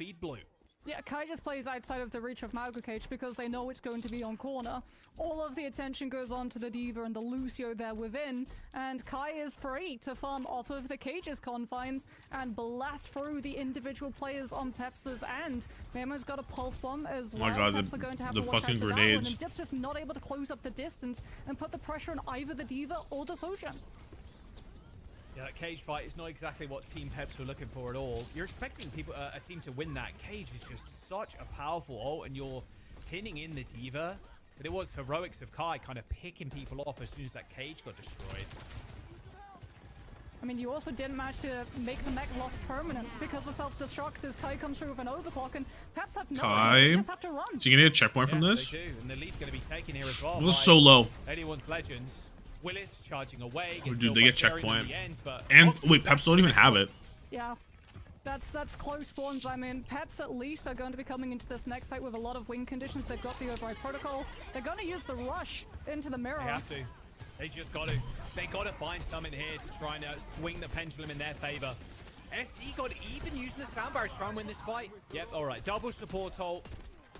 Yeah, Kai just plays outside of the reach of Mauga Cage because they know it's going to be on corner. All of the attention goes on to the Diva and the Lucio there within, and Kai is free to farm off of the Cage's confines and blast through the individual players on Peps's end. Memo's got a pulse bomb as well. Oh my god, Peps are going to have the to watch fucking out for that grenades. one, and Dip's just not able to close up the distance and put the pressure on either the Diva or the Sojan. Yeah, that cage fight is not exactly what Team Peps were looking for at all. You're expecting a team to win that. Cage is just such a powerful ult, and you're pinning in the Diva. But it was heroics of Kai kind of picking people off as soon as that cage got destroyed. I mean, you also didn't manage to make the mech loss permanent because the self-destruct as Kai comes through with an overclock, and Peps have no Kai, just have to run. is he gonna get a checkpoint from this? They do, and the lead's going to be taken here as well. It was so low. Anyone's legends. Willis charging away. Oh, dude, they get checkpoint. End, And wait, Peps don't even have it. Yeah, that's close spawns. I mean, Peps at least are going to be coming into this next fight with a lot of win conditions. They've got the override protocol. They're going to use the rush into the mirror. They have to. They just got to. They got to find something here to try and swing the pendulum in their favor. FD got even using the soundbar to try and win this fight. Yep, all right. Double support ult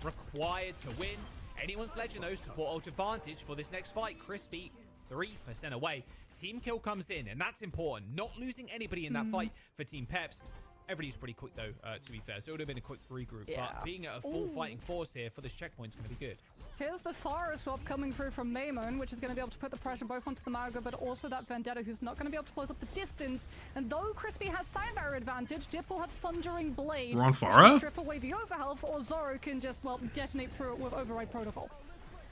required to win. Anyone's legend though, support ult advantage for this next fight. Crispy 3% away. Team kill comes in, and that's important. Not losing anybody in that fight for Team Peps. Everybody's pretty quick though, to be fair. So it would have been a quick regroup. Yeah. But being at a full fighting force here for this checkpoint is going to be good. Here's the Pharah swap coming through from Maimon, which is going to be able to put the pressure both onto the Mauga, but also that Vendetta, who's not going to be able to close up the distance. And though Crispy has sound barrier advantage, Dip will have Sundering Blade. We're on Pharah? Strip away the overhealth, or Zoro can just, well, detonate through it with override protocol.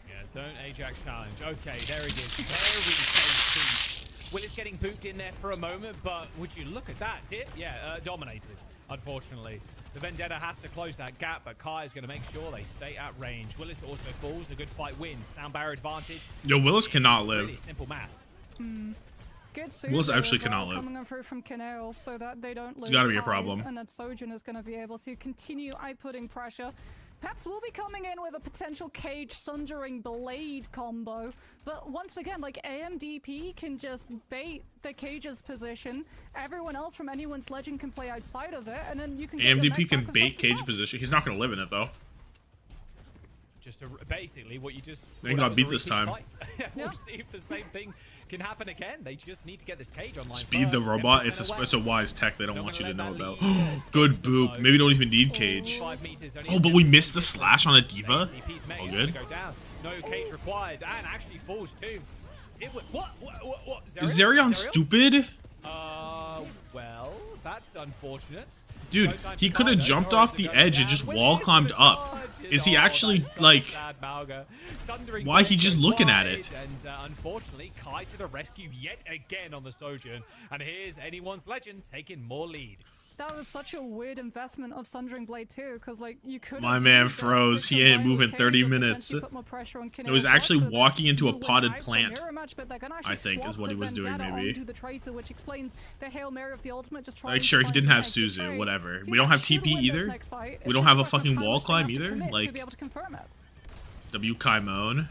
Yeah, don't Ajax challenge. Okay, there it is. Very tasty. Willis getting booped in there for a moment, but would you look at that? Dip? Yeah, dominated, unfortunately. The Vendetta has to close that gap, but Kai is going to make sure they stay at range. Willis also falls. A good fight wins. Sound barrier advantage. Yo, Willis cannot live. Really simple math. Good Willis actually as well, cannot live. Coming through from Kaneo so that they don't lose. It's gotta be a time, problem. And that Sojan is going to be able to continue outputting pressure. Peps will be coming in with a potential Cage Sundering Blade combo, but once again, like, AMDP can just bait the Cage's position. Everyone else from anyone's legend can play outside of it, and then you can get your AMDP mech can back with bait Cage self-destruct. position. He's not gonna live in it though. Just basically what you just... They got beat this time. We'll see if the same thing can happen again. They just need to get this cage online. Speed the first. robot. 10% away. It's a wise tech they don't Not want you gonna to let know that about. lead. Good boop. Maybe don't even need Cage. 5 meters, only Oh, but we missed the slash on a Diva. AMDP's mate All is good. gonna go down. No cage required, and actually falls too. What? Is Zerion stupid? Well, that's unfortunate. Dude, No time he for could have Mauga. jumped Torres off the goes edge down. and just Willis wall with climbed the up. charge. Is he Oh, actually, that's so like, sad, Mauga. Sundering why he Blade just goes looking at wide, it? And unfortunately, Kai to the rescue yet again on the Sojourn. And here's anyone's legend taking more lead. That was such a weird investment of Sundering Blade too, because like you could. My man froze. He ain't moving 30 minutes. It was actually walking into a potted plant, I think, is what he was doing, maybe. Which explains the Hail Mary of the ultimate. Just Like, sure, he didn't have Suzu, whatever. We don't have TP either. We don't have a fucking wall climb either. Like, WK Moan.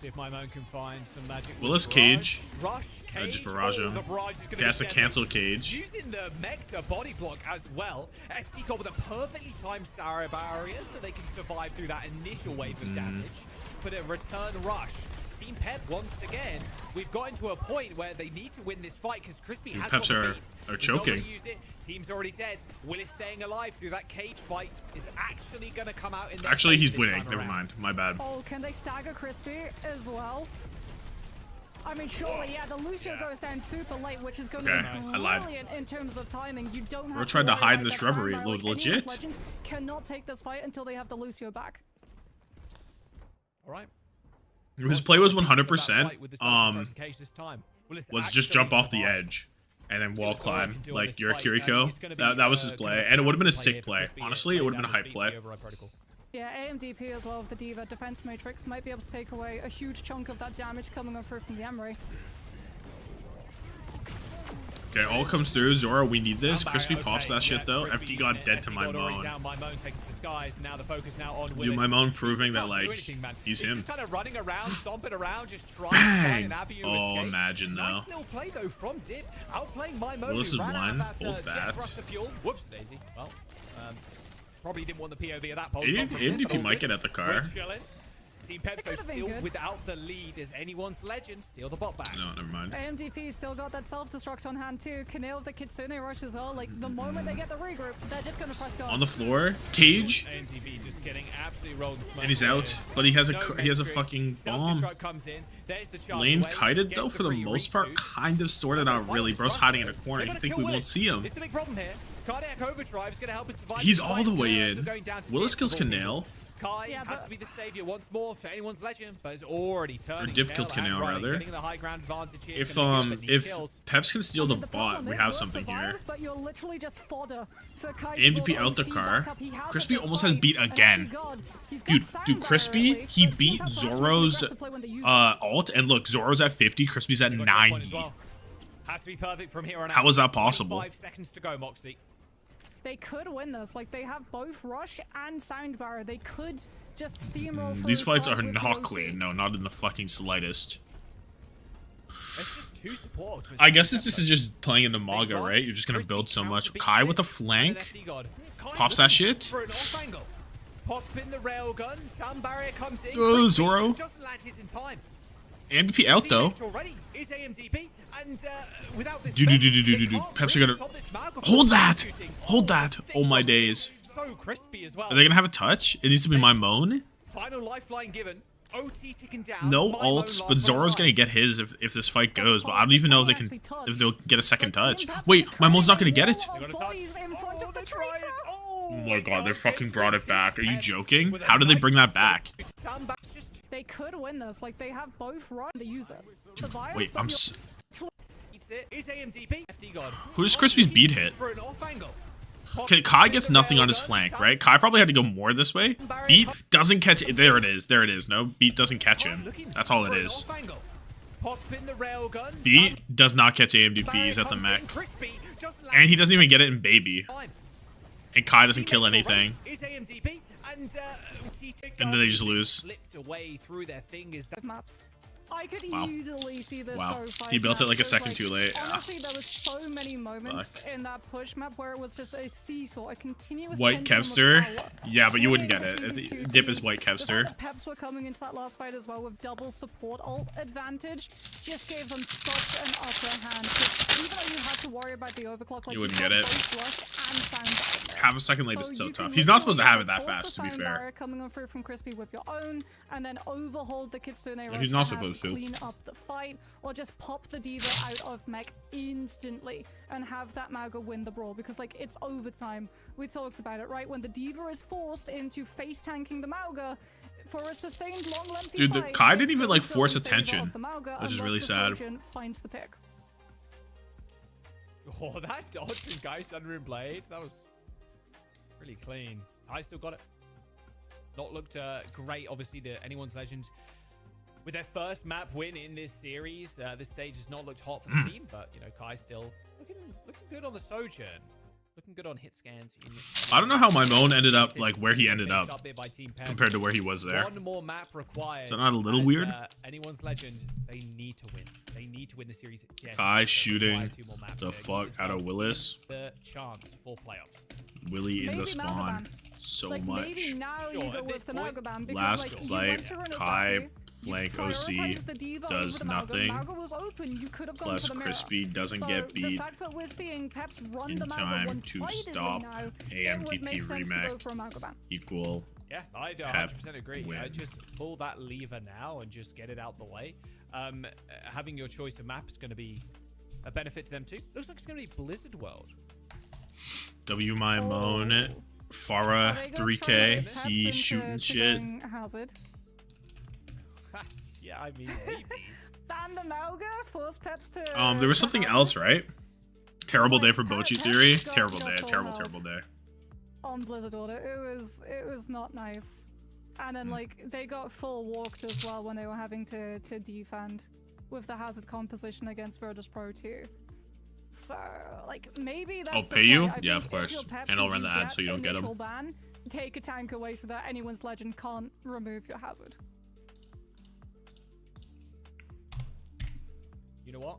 See if my moan can find some magic. Willis Cage. Rush Cage. Just barrage him. Oh, the barrage is gonna He has be to deadly. cancel Cage. Using the mech to body block as well. FT got with a perfectly timed Sarah barrier so they can survive through that initial wave of damage. But a return rush Team Pep, once again, we've gotten to a point where they need to win this fight because Crispy has Peps got the are lead. He's not choking. gonna use it. Team's already dead. Willis staying alive through that cage fight is actually going to come out in their Actually, favor he's this winning. time Never around. mind. My bad. Oh, can they stagger Crispy as well? I mean, surely, yeah, the Lucio goes down super late, which is going to Okay, be I lied. brilliant in terms of timing. You don't have We're trying to worry hide in about the that shrubbery. Sandbar. Like, Legit. Anyone's Legend cannot take this fight until they have the Lucio back. All right. His play was 100%. Was Was just jump off the edge and then wall climb like your Kiriko. That was his play, and it would have been a sick play. Honestly, it would have been a hype play. Yeah, AMDP as well with the Diva defense matrix might be able to take away a huge chunk of that damage coming on through from the Emery. Okay, all comes through. Zora, we need this. Crispy pops that shit though. FD got dead to my moan. Dude, my moan proving that like he's him. Just kind of running around, stomping around, just trying Bang! to find an Oh, escape. imagine though. Nice little play though from Dip, outplaying my mode. Willis is ran out of one. that, Hold jet that. thrust of fuel. Whoops, Daisy. Well, probably didn't want the POV of that pole. AMDP might get at the car. Team Peps though could've been still good. without the lead as anyone's legend. Steal the bot back. No, never mind. AMDP still got that self-destruct on hand too. Kaneo with the Kitsune rush as well. Like, the moment they get the regroup, they're just gonna press go. On the floor, cage, AMDP just getting absolutely rolled and smoked. and he's out. But he has a No fucking bomb. self-destruct comes in. There's the charge Lane away, kited gets though for the free most part, resuit. kind of, sort of, not really. Bro's hiding in a corner. They're You gonna think kill we won't Willis. see him? It's the big problem here. Cardiac overdrive is going to help it survive. He's the all fight. the way Nerves are in. going down to Willis Dip kills of all Kaneo. people. Kai Yeah, has but- to be the savior once more for anyone's legend, but is already turning. Dip killed tail and Kaneo, running, rather. getting the high ground advantage here. If It's gonna be good, but he if kills. Peps can steal the bot, problem we is have Will something here. survives, But you're literally just fodder for Kai to AMDP roll out the OC car. back up. He has Crispy it this almost has fight, beat and again. actually God, he's got Dude, Sandbar Crispy, at least, he but Team beat Peps are actually Zoro's aggressive play when they use it. alt, and look, Zoro's at 50, Crispy's at They got checkpoint as 90. well. Had to be perfect from here on out. How is that possible? 5 seconds to go, Moxie. They could win this. Like, they have both Rush and Soundbar. They could just steamroll through These the fights fight are with the not OC. clean. No, not in the fucking slightest. It's just 2 support. I guess this is just playing into Maga, right? You're just gonna build so much. Kai with a flank. Pops that shit. For an off angle. Pop in the railgun. Sound barrier comes in. Oh, Crispy Zoro. doesn't land his in time. MVP out though. Teammate already is AMDP, and without this Dude, spec, dude. they can't Peps are really gonna stop this Malga from hold that. shooting. Hold that. stick Oh my bomb. days. So crispy as well. Are they gonna have a touch? It needs to be my moan. Final lifeline given. OT ticking down. No My moan ults, but last Zoro's one. gonna get his if this fight goes. But I don't even know if they can if they'll get a second touch. Wait, my moan's not gonna get it. They got a touch. Oh, they tried. Oh my god, they fucking brought it back. Are you joking? How did they bring that back? Sandbar's just They could win this. Like, they have both Run to use it. The virus, Wait, but I'm. you're- eats it. Is AMDP. FD God. Who does Crispy's beat hit? For an off angle. Okay, Kai gets nothing on his flank, right? Kai probably had to go more this way. Beat doesn't catch it. There it is. There it is. No, Beat doesn't catch him. That's all it is. Pop in the railgun. Beat does not catch AMDP. He's at the mech. And he doesn't even get it in Baby. And Kai doesn't kill anything. Is AMDP and And then they just lose. Slipped away through their fingers. maps. I could Wow. easily see this Wow. go 5 He built it maps, like a so, second too late. Honestly, there was so many moments Fuck. in that push map where it was just a seesaw, a continuous White pendulum of Kevster? power, Yeah, but you wouldn't get swinging it. between the two Dip is teams. White The fact Kevster. that Peps were coming into that last fight as well with double support ult advantage just gave them such an upper hand. 'Cause even though you had to worry about the overclock, like You wouldn't got get it. both Rush and Soundbar. Half a second late is so you can tough. He's not supposed to have it literally that force fast, to the be sound fair. barrier coming on through from Crispy with your own, and then overhold the Kitsune rush he's not to have supposed to. clean up the fight, or just pop the Diva out of mech instantly and have that Mauga win the brawl, because like it's overtime. We talked about it, right? When the Diva is forced into face tanking the Mauga for a sustained long lengthy Dude, the fight, Kai it's didn't even going like to go force in favor attention, of the Mauga which is unless really the sad. Sojourn finds the pick. Oh, that dodge from Geist under in Blade. That was really clean. I still got it. Not looked great. Obviously, anyone's legend with their first map win in this series. This stage has not looked hot for the team, but you know, Kai still looking good on the Sojourn. Looking good on hit scans. I don't know how my moan ended up like where he ended Finished up here by Team Peps. compared to where he was there. One more map required. Is that not a little as, weird? Anyone's legend, they need to win. They need to win the series. Kai shooting the fuck out of Willis. The chance for playoffs. Willie in the Maybe spawn. Mauga So like much. maybe now Sure, you go at with this the point, Mauga ban because Last like you fight, went to run a Kai Saku, Flank OC prioritized the Diva does over the Mauga. nothing. Mauga was open. You could have gone Plus for the mirror. Crispy doesn't So get beat the fact that we're seeing Peps run in the Mauga time to one-sidedly stop now, it would AMTP make sense to go remake for a Mauga ban. equal. Yeah, I do Pep 100% agree. win. Just pull that lever now and just get it out the way. Having your choice of map is going to be a benefit to them too. Looks like it's going to be Blizzard World. W my moan. Are Farah they gonna 3K. try to Peps He into shooting shit. going Hazard? Yeah, I mean, maybe. Ban the Mauga, force Peps to... There was something else, right? Terrible day for Bochi Theory. Peps got Terrible day. full Terrible, health terrible day. on Blizzard Order. It was not nice. And then like they got full walked as well when they were having to defend with the Hazard composition against VirtusPro too. So like maybe that's I'll the pay you? point. I Yeah, think of course. if you're Peps And I'll run the ad get so you don't get 'em. initial ban, take a tank away so that anyone's legend can't remove your Hazard. You know what?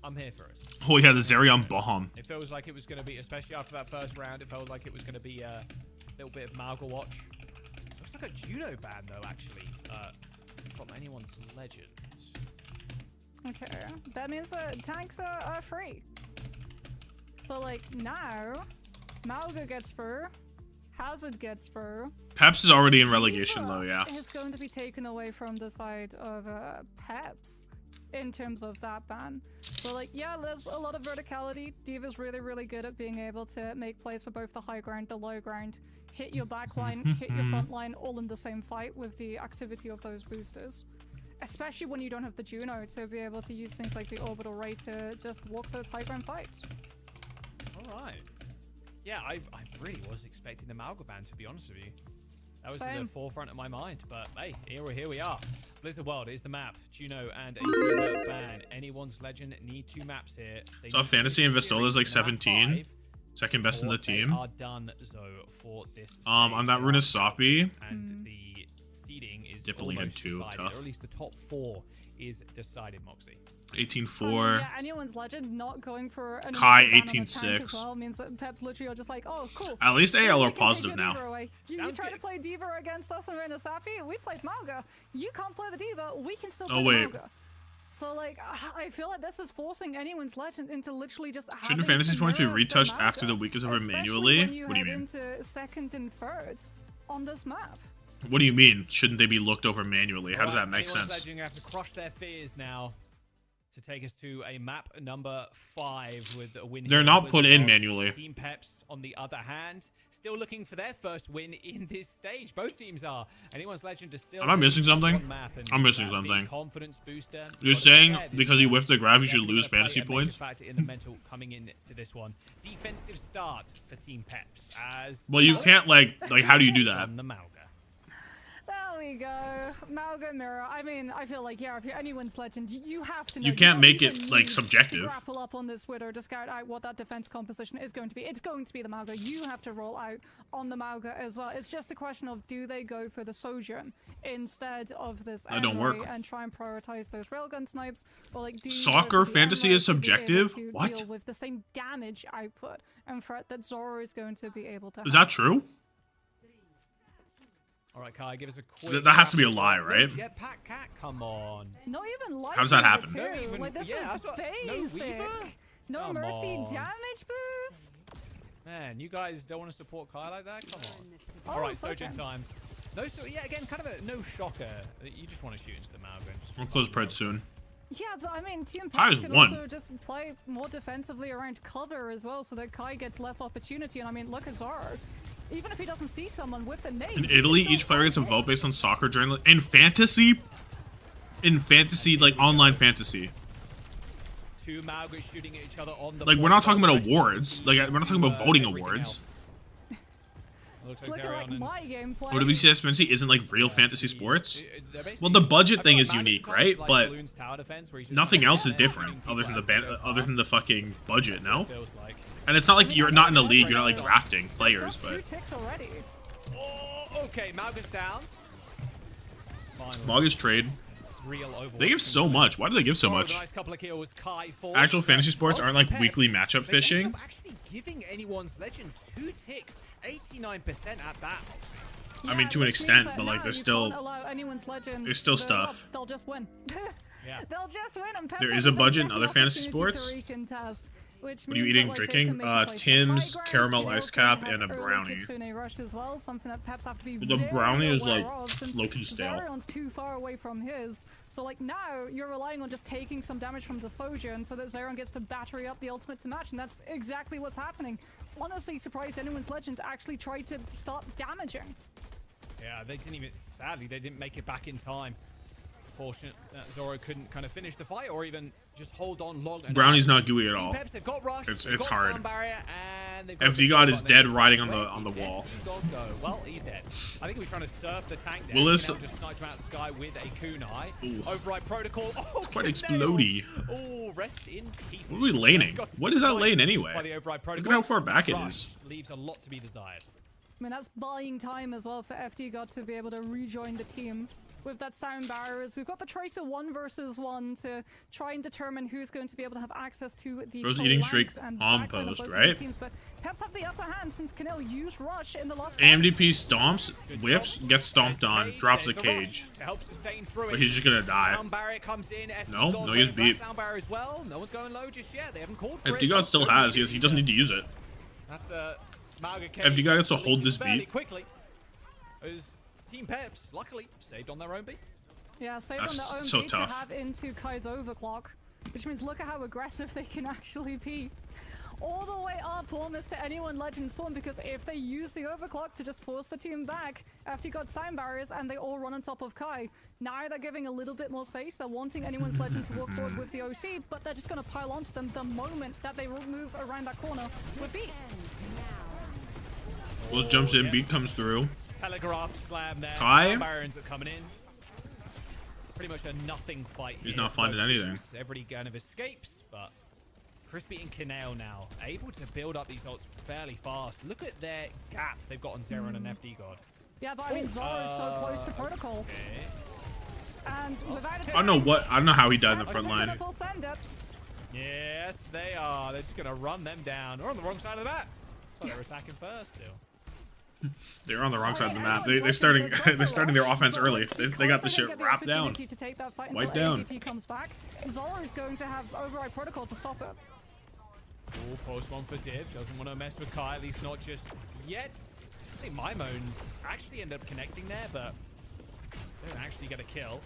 I'm here for it. Oh yeah, the Zerion bomb. It feels like it was going to be, especially after that first round, it felt like it was going to be a little bit of Mauga watch. Looks like a Juno ban though, actually, from anyone's legend. Okay, that means that tanks are free. So like now, Mauga gets fur, Hazard gets fur. Peps is already in relegation Diva though, yeah. is going to be taken away from the side of Peps in terms of that ban. So like, yeah, there's a lot of verticality. Diva's really, really good at being able to make plays for both the high ground, the low ground, hit your back line, hit your front line, all in the same fight with the activity of those boosters. Especially when you don't have the Juno to be able to use things like the orbital ray to just walk those high ground fights. All right. Yeah, I really was expecting the Mauga ban, to be honest with you. That was in Same. the forefront of my mind, but hey, here we are. Blizzard World is the map. Juno and a Diva ban. Anyone's legend need 2 maps here. They So need to Fantasy win and the Vistola's like series in map 17. 5, Second best in or the team. They are done so for this I'm stage. not Runasapi. And the seeding is Dippily had almost 2, decided, tough. or at least the top 4 is decided, Moxie. 18-4. Yeah, anyone's legend not going for an Kai, initial ban on a 18-6. tank as well means that Peps literally are just like, oh, cool. At least AL We are can take positive your now. Diva away. You Sounds try good. to play Diva against us and Runasapi, we played Mauga. You can't play the Diva, we can still play Oh, wait. Mauga. So like, I feel like this is forcing anyone's legend into literally just Shouldn't having fantasy to points be mirror the retouched Mauga, after the week is over especially manually? when you What do you head mean? into second and third on this map. What do you mean? Shouldn't they be looked over manually? How does that make Anyone's sense? legend gonna have to crush their fears now to take us to a map number 5 with a win. They're here not with put in World. manually. Team Peps, on the other hand, still looking for their first win in this stage. Both teams are. Anyone's legend is still. Am I missing something? on map, and I'm missing that big something. Confidence booster. You're What saying it said because is you that whiffed the graph, you they're should gonna lose play fantasy a major points? factor in the mental coming into this one. Defensive start for Team Peps as. Well, you can't like how do you do that? On the Mauga. There we go. Mauga mirror. I mean, I feel like, yeah, if you're anyone's legend, you have to know. You can't don't make even it like need to subjective. grapple up on this widow to scout out what that defense composition is going to be. It's going to be the Mauga. You have to roll out on the Mauga as well. It's just a question of, do they go for the Sojourn instead of this That don't Envoy work. and try and prioritize those railgun snipes, or like do you Soccer go for the fantasy Envoy is to be able subjective? to What? deal with the same damage output and threat that Zoro is going to be able to Is have? that true? All right, Kai, give us a quick. That has to be a lie, right? Jetpack cat, come on. Not even like How does that Weaver happen? too. Not even- Like this yeah, is that's what- no basic. Weaver? No Come mercy on. damage boost. Man, you guys don't want to support Kai like that? Come on. Oh, All right, it's okay. Sojourn time. No, so yeah, again, kind of a no shocker. You just want to shoot into the Mauga. We'll close Pred soon. Yeah, but I mean, Team Kai Peps is could one. also just play more defensively around cover as well, so that Kai gets less opportunity. And I mean, look at Zoro. Even if he doesn't see someone with the name. In Italy, each player gets a vote based on soccer journal. In fantasy, like online fantasy, 2 Maugas shooting at each other on the like we're board. not talking about Rest of the awards. team Like needs we're not to talking do, about voting everything awards. else. Looks It's like looking like Zerion and- my gameplay. OWCS fantasy isn't like real fantasy He's- sports. they're basically- Well, the budget I thing feel is like unique, Madison right? like But Loon's tower defense, where he's just nothing else is shooting different people other than the as they go other than the fucking budget. No, It feels like. and it's not like you're not in a league. You're not like drafting players, Got 2 but ticks already. Oh, okay, Mauga's down. Finally, Mog's trade. real Overwatch They give so much. Why do they give so Zoro, much? the nice couple of kills, Kai for Actual fantasy sports Most aren't like Peps, weekly matchup they end fishing. up actually giving anyone's legend 2 ticks, 89% at that. Moxie. I mean, to an extent, but like there's still stuff. They'll just win. Yeah. They'll just win. And There is a budget in other fantasy sports. What are you eating, drinking? Tim's caramel ice cap and a brownie. Rush as well, something that Peps have to be The brownie is like low-key stale. Zarion's too far away from his, so like now you're relying on just taking some damage from the Sojourn so that Zarion gets to battery up the ultimate to match, and that's exactly what's happening. Honestly surprised anyone's legend actually tried to start damaging. Yeah, they didn't even, sadly, they didn't make it back in time. Fortunate that Zoro couldn't kind of finish the fight or even just hold on long enough. Brownie's not gooey at all. Peps, they've got rush, It's hard. FD God is dead riding on the wall. Well, he's dead. I think he was trying to surf the tank there. Willis just sniped him out of the sky with a kunai. Override protocol. Oh, quite explodey. Oh, rest in peace. What are we laning? What is that lane anyway? Look at how far back it is. Leaves a lot to be desired. I mean, that's buying time as well for FD God to be able to rejoin the team. With that sound barriers, we've got the Tracer 1 versus 1 to try and determine who's going to be able to have access to the Bro's eating straight on post, right? Teams, but Peps have the upper hand since Canel used Rush in the last AMDP stomps, whiffs, gets stomped on, drops the cage. But he's just gonna die. No, he gets beat. FD God still has, he doesn't need to use it. FD God gets to hold this beat. Team Peps, luckily, saved on their own beat. Yeah, saved on their own so beat tough. to have into Kai's overclock, which means look at how aggressive they can actually be. All the way up almost to anyone legend spawn, because if they use the overclock to just force the team back, after you got sound barriers and they all run on top of Kai, now they're giving a little bit more space. They're wanting anyone's legend to walk forward with the OC, but they're just going to pile onto them the moment that they move around that corner with beat. Willis jumps in, beat comes through. Telegraph slam there. Kai? Barons are coming in. Pretty much a nothing fight. He's not finding anything. Everybody kind of escapes, but Crispy and Kineo now able to build up these ults fairly fast. Look at their gap they've got on Zeron and FD God. Yeah, but I mean Zoro's so close to protocol. Okay. And without I don't know how he died in the front line. Yes, they are. They're just gonna run them down. Or on the wrong side of the map. So they're attacking first still. They're on the wrong side of the map. They're starting their offense early. They got the shit wrapped down. Wiped down. Comes back. Zoro's going to have override protocol to stop it. Oh, post one for Div. Doesn't want to mess with Kai, at least not just yet. I think Mimones actually end up connecting there, but they don't actually get a kill.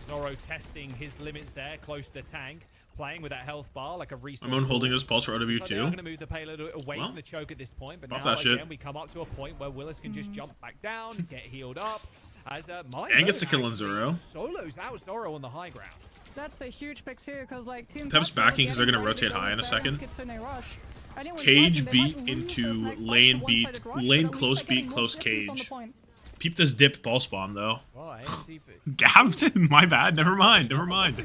Zoro testing his limits there, close to the tank. Playing with that health bar like a resource. I'm holding his pulse for OWCS. So they're going to move the payload away from the choke at this point, but now again we come up to a point where Willis can just jump back down, get healed up. As and gets the kill on Zoro. Solos out Zoro on the high ground. That's a huge pick too, because like Team Peps backing because they're going to rotate high in a second. Cage beat into lane beat, lane close beat, close cage. Peep this dip pulse bomb though. Gapped? My bad. Never mind. Never mind.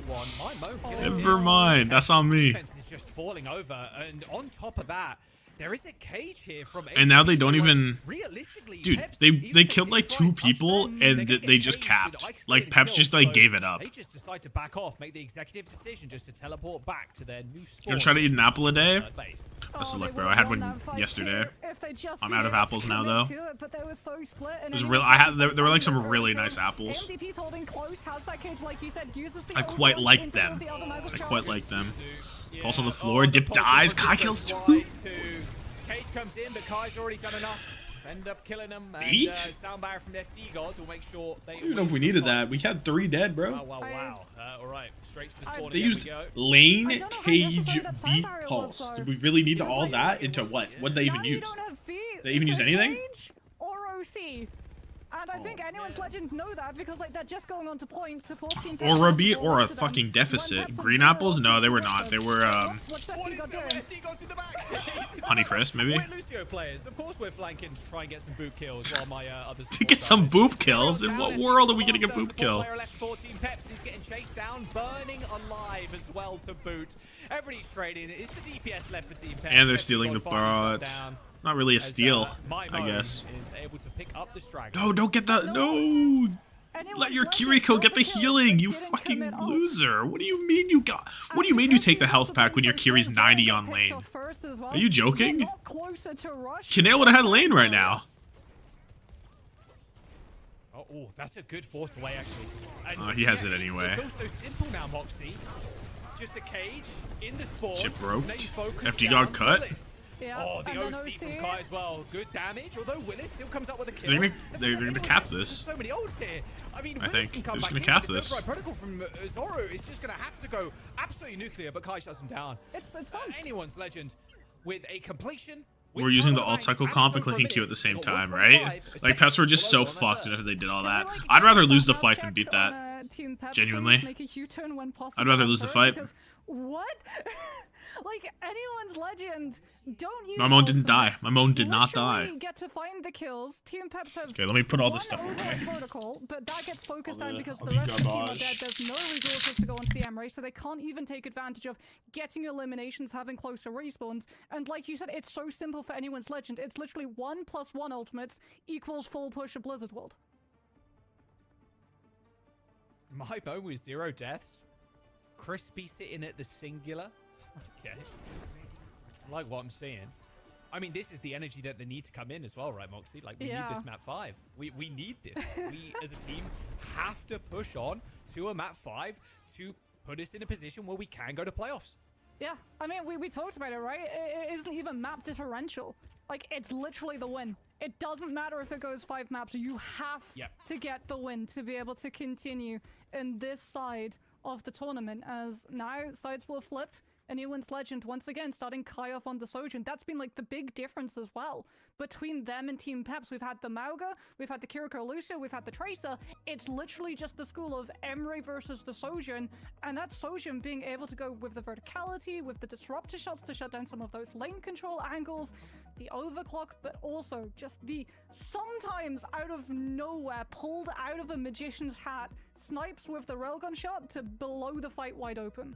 Never mind. That's on me. Is just falling over, and on top of that, there is a cage here from. And now they don't even. Dude, they killed like 2 people and they just capped. Like Peps just like gave it up. They just decide to back off, make the executive decision just to teleport back to their new spawn. Gonna try to eat an apple a day? That's a look, bro. I had one yesterday. I'm out of apples now, though. It was real. There were like some really nice apples. I quite liked them. I quite liked them. Pulse on the floor. Dip dies. Kai kills 2. Cage comes in, but Kai's already done enough. End up killing them. Beat? Soundbar from FD God will make sure they. I don't even know if we needed that. We had 3 dead, bro. Wow. All right, straight to the spawn. They used lane, cage, beat, pulse. Did we really need all that into what? What did they even use? Did they even use anything? Or OC. And I think anyone's legend know that because like they're just going on to point to 14. Or a beat or a fucking deficit. Green apples? No, they were not. They were Honeycrisp, maybe. Lucio players, of course we're flanking to try and get some boop kills while my others. To get some boop kills? In what world are we getting a boop kill? Peps is getting chased down, burning alive as well to boot. Everybody's trading. Is the DPS left for Team Peps? And they're stealing the bot. Not really a steal, I guess. Is able to pick up the No, don't get that. No. Let your Kiriko get the healing, you fucking loser. What do you mean you got? What do you mean you take the health pack when your Kiri's 90 on lane? Are you joking? Kineo would have had lane right now. Oh, that's a good force away, actually. And He has it anyway. It feels so simple now, Moxie. Just a cage in the spawn. Shit broke. Now you focus FD down got cut. Willis. Yeah, Oh, the and then OC from Kai as well. Good damage, although Willis still comes up with a kill. They're gonna cap this. So many ults here. I mean, Willis think can come they're just back gonna in. cap This this. override protocol from Zoro is just going to have to go absolutely nuclear, but Kai shuts him down. It's done. Anyone's legend with a completion. We're using the alt cycle comp and clicking Q at the same time, right? Like, Peps were just so fucked after they did all that. I'd rather lose the fight than beat that. Genuinely. I'd rather lose the fight. What? Like, anyone's legend, don't use My Moan didn't die. ultimates. My Moan did not die. Literally get to find the kills. Team Peps have Okay, let me put all this one stuff override away. protocol, but that gets focused down because all the the rest of the team are garbage. dead. There's no resources to go into the EMEA, so they can't even take advantage of getting eliminations, having closer respawns. And like you said, it's so simple for anyone's legend. It's literally 1 + 1 ultimates equals full push of Blizzard World. My bone with 0 deaths. Crispy sitting at the singular. Okay. I like what I'm seeing. I mean, this is the energy that they need to come in as well, right, Moxie? Like, we need this map 5. We need this. We, as a team, have to push on to a map 5 to put us in a position where we can go to playoffs. Yeah, I mean, we talked about it, right? It isn't even map differential. Like, it's literally the win. It doesn't matter if it goes 5 maps. You have to get the win to be able to continue in this side of the tournament, as now sides will flip. Anyone's legend once again starting Kai off on the Sojourn. That's been like the big difference as well between them and Team Peps. We've had the Mauga, we've had the Kiriko Lucio, we've had the Tracer. It's literally just the school of EMEA versus the Sojourn, and that Sojourn being able to go with the verticality, with the disruptor shots to shut down some of those lane control angles, the overclock, but also just the sometimes out of nowhere, pulled out of a magician's hat, snipes with the railgun shot to blow the fight wide open.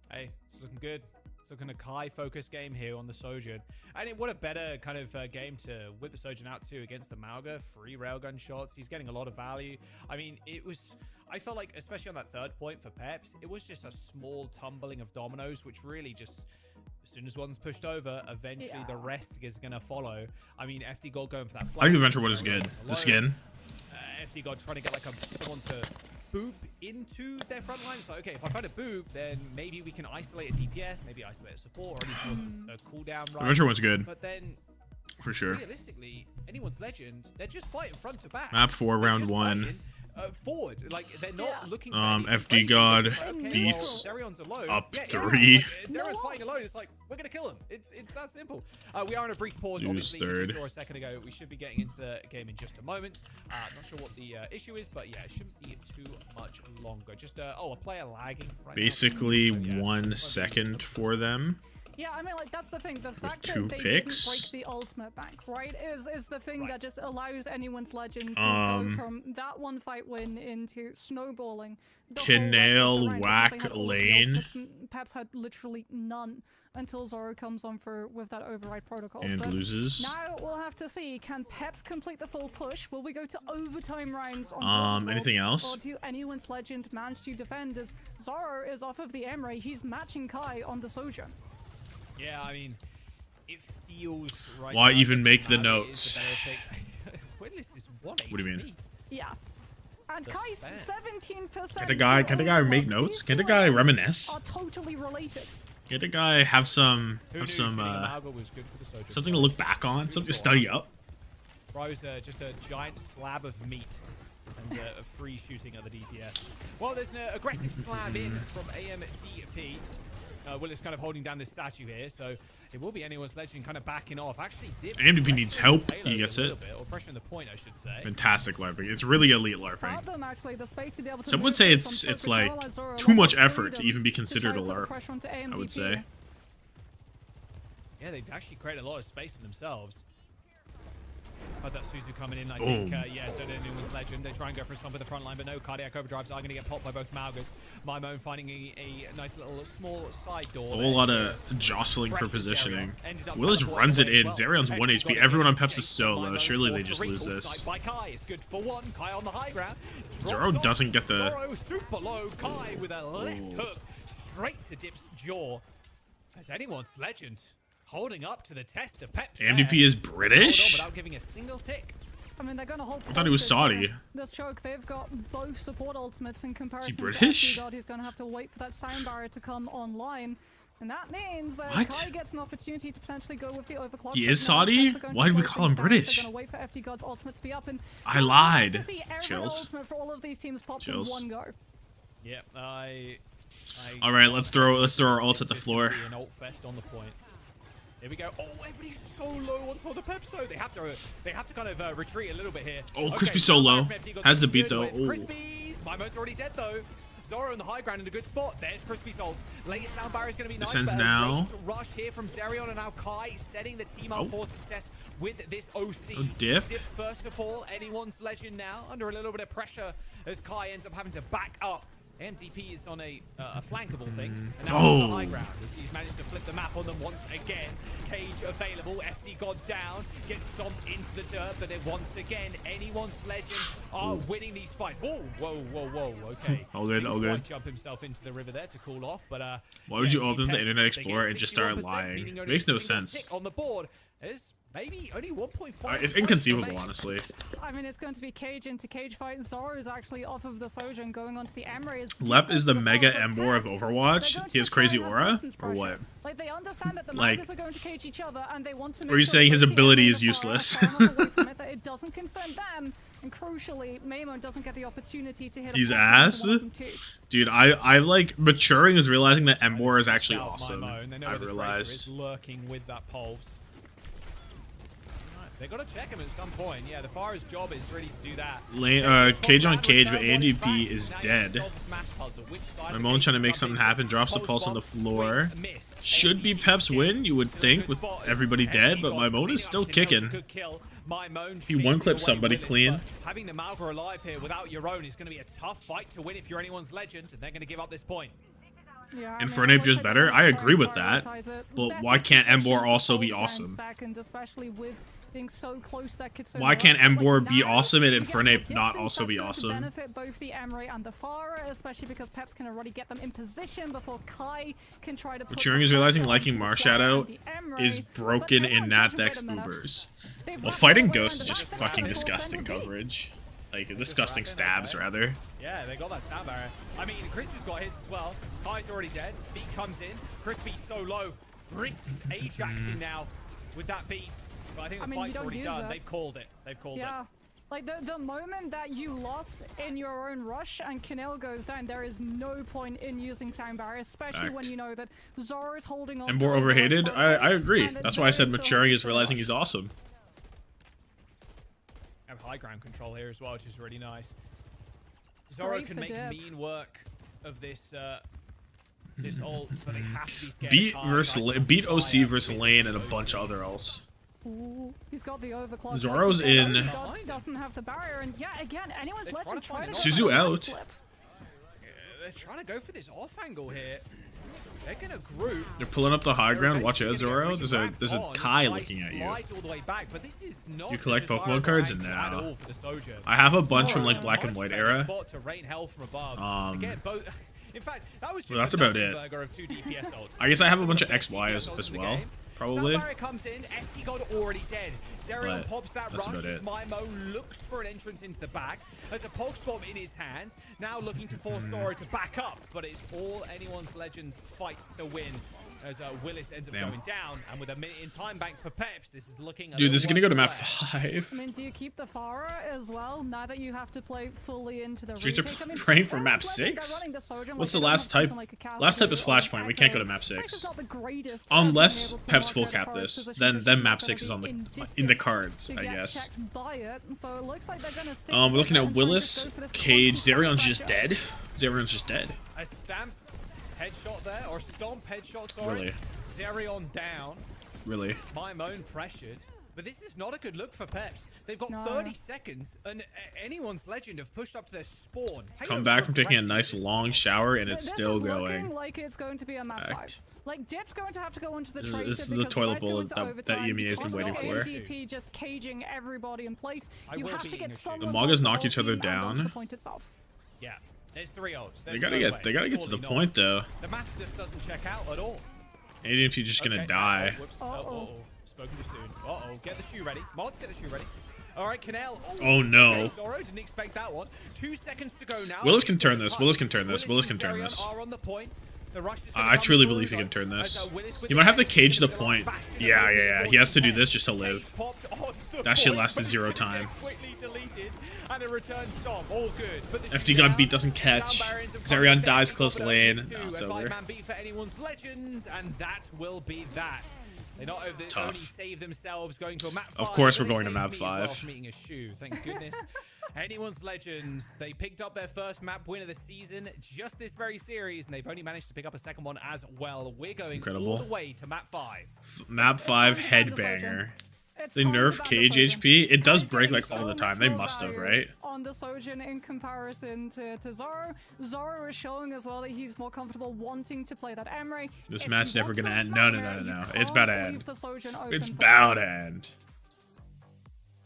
Hey, it's looking good. It's looking a Kai focus game here on the Sojourn. And what a better kind of game to whip the Sojourn out to against the Mauga. 3 railgun shots. He's getting a lot of value. I mean, I felt like, especially on that 3rd point for Peps, it was just a small tumbling of dominoes, which really just, as soon as one's pushed over, eventually the rest is going to follow. I mean, FD Gold going for that flag. I think Adventure Wood is good. The skin. FD God trying to get like someone to boop into their front line. It's like, okay, if I find a boop, then maybe we can isolate a DPS, maybe isolate a support, or at least a cooldown run. Adventure One's good. But then, for sure. Realistically, anyone's legend, they're just fighting front to back. Map 4, round 1. Forward, like they're not looking. FD God beats up 3. Darren's fighting alone. It's like, we're gonna kill him. It's that simple. We are on a brief pause. Use Obviously, we 3rd. just saw a second ago. We should be getting into the game in just a moment. Not sure what the issue is, but yeah, it shouldn't be too much longer. Just a player lagging. Right Basically, now. So, yeah, 1 second for them. Yeah, I mean, like, that's the thing. The fact 2 that they picks. didn't break the ultimate bank, right, is the thing that just allows anyone's legend to go from that 1 fight win into snowballing. Canale whack lane. Peps had literally none until Zoro comes on with that override protocol. And but loses. Now we'll have to see, can Peps complete the full push? Will we go to overtime rounds on anything else? Or do anyone's legend manage to defend as Zoro is off of the EMEA? He's matching Kai on the Sojourn. Yeah, I mean, it feels right. Why now even that make the Tommathan notes? is the better pick. Willis is 1 What do you mean? Yeah. And Kai's 17%. Can the guy make notes? Can the guy reminisce? Are totally related. Can the guy have some Something to look back on? Something to study up? Bro's just a giant slab of meat and a free shooting at the DPS. Well, there's an aggressive slab in from AMDP. Willis kind of holding down this statue here, so it will be anyone's legend kind of backing off. Actually, AMDP needs help. He gets it. Or pressure in the point, I should say. Fantastic LARPing. It's really elite LARPing. Them, actually, the space to be able to Some would say it's like too much effort to even be considered a LARP. I would say. Yeah, they've actually created a lot of space for themselves. But that Suzu coming in, I think, yeah, so anyone's legend. They try and go for a stomp at the front line, but no, cardiac overdrives are going to get popped by both Maugas. Mimone finding a nice little small side door. A whole lot of jostling for positioning. Willis runs it in. Zarion's 1 HP. Everyone on Peps is so low. Surely they just lose this. By Kai. It's good for 1. Kai on the high ground. Zoro doesn't get the... Zoro super low. Kai with a left hook straight to Dip's jaw. As anyone's legend holding up to the test of Peps. AMDP is British? Without giving a single tick. I mean, they're gonna hold. I thought he was Saudi. This choke, they've got both support ultimates in comparison. British? To FD God, he's gonna have to wait for that sound barrier to come online. And that means that What? Kai gets an opportunity to potentially go with the overclock. He is Saudi? Why did we call him British? They're gonna wait for FD God's ultimate to be up, and I lied. to see every Chills. ultimate for all of these teams popped Chills. in one go. Yep, All right, let's throw our ults at the floor. An ult fest on the point. Here we go. Oh, everybody's so low on top of the Peps though. They have to kind of retreat a little bit here. Oh, Crispy so low. Has the beat though. Oh. Crispy's. My mode's already dead though. Zoro on the high ground in a good spot. There's Crispy's ult. Latest sound barrier is going to be nice. Descends now. Late rush here from Zerion, and now Kai setting the team up for success with this OC. Oh, Dip. First of all, anyone's legend now under a little bit of pressure as Kai ends up having to back up. MDP is on a flankable things, and now on the high ground as he's managed to flip the map on them once again. Cage available, FD God down, gets stomped into the dirt, but then once again, anyone's legends are winning these fights. Oh, whoa, okay. All good, all good. Jump himself into the river there to cool off, but why would you open the Internet Explorer and just start lying? It makes no sense. On the board is maybe only 1.5. It's inconceivable, honestly. I mean, it's going to be cage into cage fight. Zoro is actually off of the Sojourn going onto the Emre. Lep is the mega Embor of Overwatch. He has crazy aura, or what? Like they understand that the Like, Magas are going to cage each other, and they want to. Or are you saying his ability is useless? That it doesn't concern them, and crucially, Maimon doesn't get the opportunity to hit. He's ass, dude. I like maturing is realizing that Embor is actually awesome. I've realized. Lurking with that pulse. They got to check him at some point. Yeah, the Farah's job is really to do that. Cage on cage, but ANGP is dead. My Moan trying to make something happen. Drops the pulse on the floor. Should be Peps win, you would think, with everybody dead, but my Moan is still kicking. He one-clipped somebody clean. Having the Malga alive here without your own is going to be a tough fight to win if you're anyone's legend, and they're going to give up this point. Yeah, Infernape just better? I agree with that. But why can't Embor also be awesome? Why can't Embor be awesome and Infernape not also be awesome? Benefit both the Emre and the Farah, especially because Peps can already get them in position before Kai can try to put. Maturing is realizing liking Marshadow is broken in Natdex Ubers. Well, fighting Ghost is just fucking disgusting coverage. Like, disgusting stabs, rather. Yeah, they got that sound barrier. I mean, Crispy's got hits as well. Kai's already dead. Beat comes in. Crispy's so low. Risks Ajaxing now with that beat. But I think the fight's already done. They've called it. They've called it. Yeah. Like, the moment that you lost in your own rush and Kinel goes down, there is no point in using sound barrier, especially when you know that Zoro is holding on. Embor overhated? I agree. That's why I said maturing is realizing he's awesome. Have high ground control here as well, which is really nice. Zoro can make mean work of this this ult, but they have to be scared. Beat OC versus Lane and a bunch of other ults. Ooh, he's got the overclock. Zoro's in. Doesn't have the barrier, and yeah, again, anyone's legend trying to. Suzu out. They're trying to go for this off angle here. They're gonna group. They're pulling up the high ground. Watch out, Zoro. There's a Kai looking at you. You collect Pokemon cards, and now I have a bunch from like Black and White era. In fact, that was just well, that's about it. I guess I have a bunch of XY as well. Probably. Comes in, FD God already dead. Zerion pops that rush as Mimo looks for an entrance into the back. There's a Pulse Bomb in his hand. Now looking to force Zoro to back up, but it's all anyone's legends fight to win. As Willis ends up going down, and with a minute in time bank for Peps, this is looking. Dude, this is gonna go to map 5. I mean, do you keep the Farah as well now that you have to play fully into the retake? I mean, praying for map 6. What's the last type? Last type is Flashpoint. We can't go to map 6 unless Peps full cap this. Then map 6 is on the in the cards, I guess. We're looking at Willis, Cage. Zerion's just dead. Zerion's just dead. A stamp. Headshot there, or stomp headshot, sorry. Really? Zerion down. Really? Mimone pressured. But this is not a good look for Peps. They've got 30 seconds, and anyone's legend have pushed up to their spawn. Come back from taking a nice long shower, and it's still going. Like it's going to be a map 5. Like, Dip's going to have to go into the tracer. This is the toilet bowl that EMEA has been waiting for. MDP just caging everybody in place. You have to get someone. The Magas knock each other down. Yeah. There's 3 ults. They gotta get to the point though. The math just doesn't check out at all. ADMP just gonna die. Spoken too soon. Get the shoe ready. Mods, get the shoe ready. All right, Canel. Oh, no. Okay, Zoro didn't expect that one. 2 seconds to go now. Willis can turn this. Willis can turn this. Willis can turn this. Are on the point. The rush is I truly believe he can turn this. He might have to cage the point. Yeah. He has to do this just to live. That shit lasted 0 time. And a return stop, all good. But FD gun beat doesn't catch. Zarion dies close lane. No, it's over. Beat for anyone's legend, and that will be that. They not only save themselves going to a map 5. Of course, we're going to map 5. Meeting a shoe, thank goodness. Anyone's Legends, they picked up their first map win of the season just this very series, and they've only managed to pick up a second one as well. We're going all the way to map 5. Map 5 headbanger. They nerf cage HP. It does break like all the time. They must have, right? On the Sojin in comparison to Zoro. Zoro is showing as well that he's more comfortable wanting to play that Emery. This match never gonna end. No. It's about to end. It's about to end.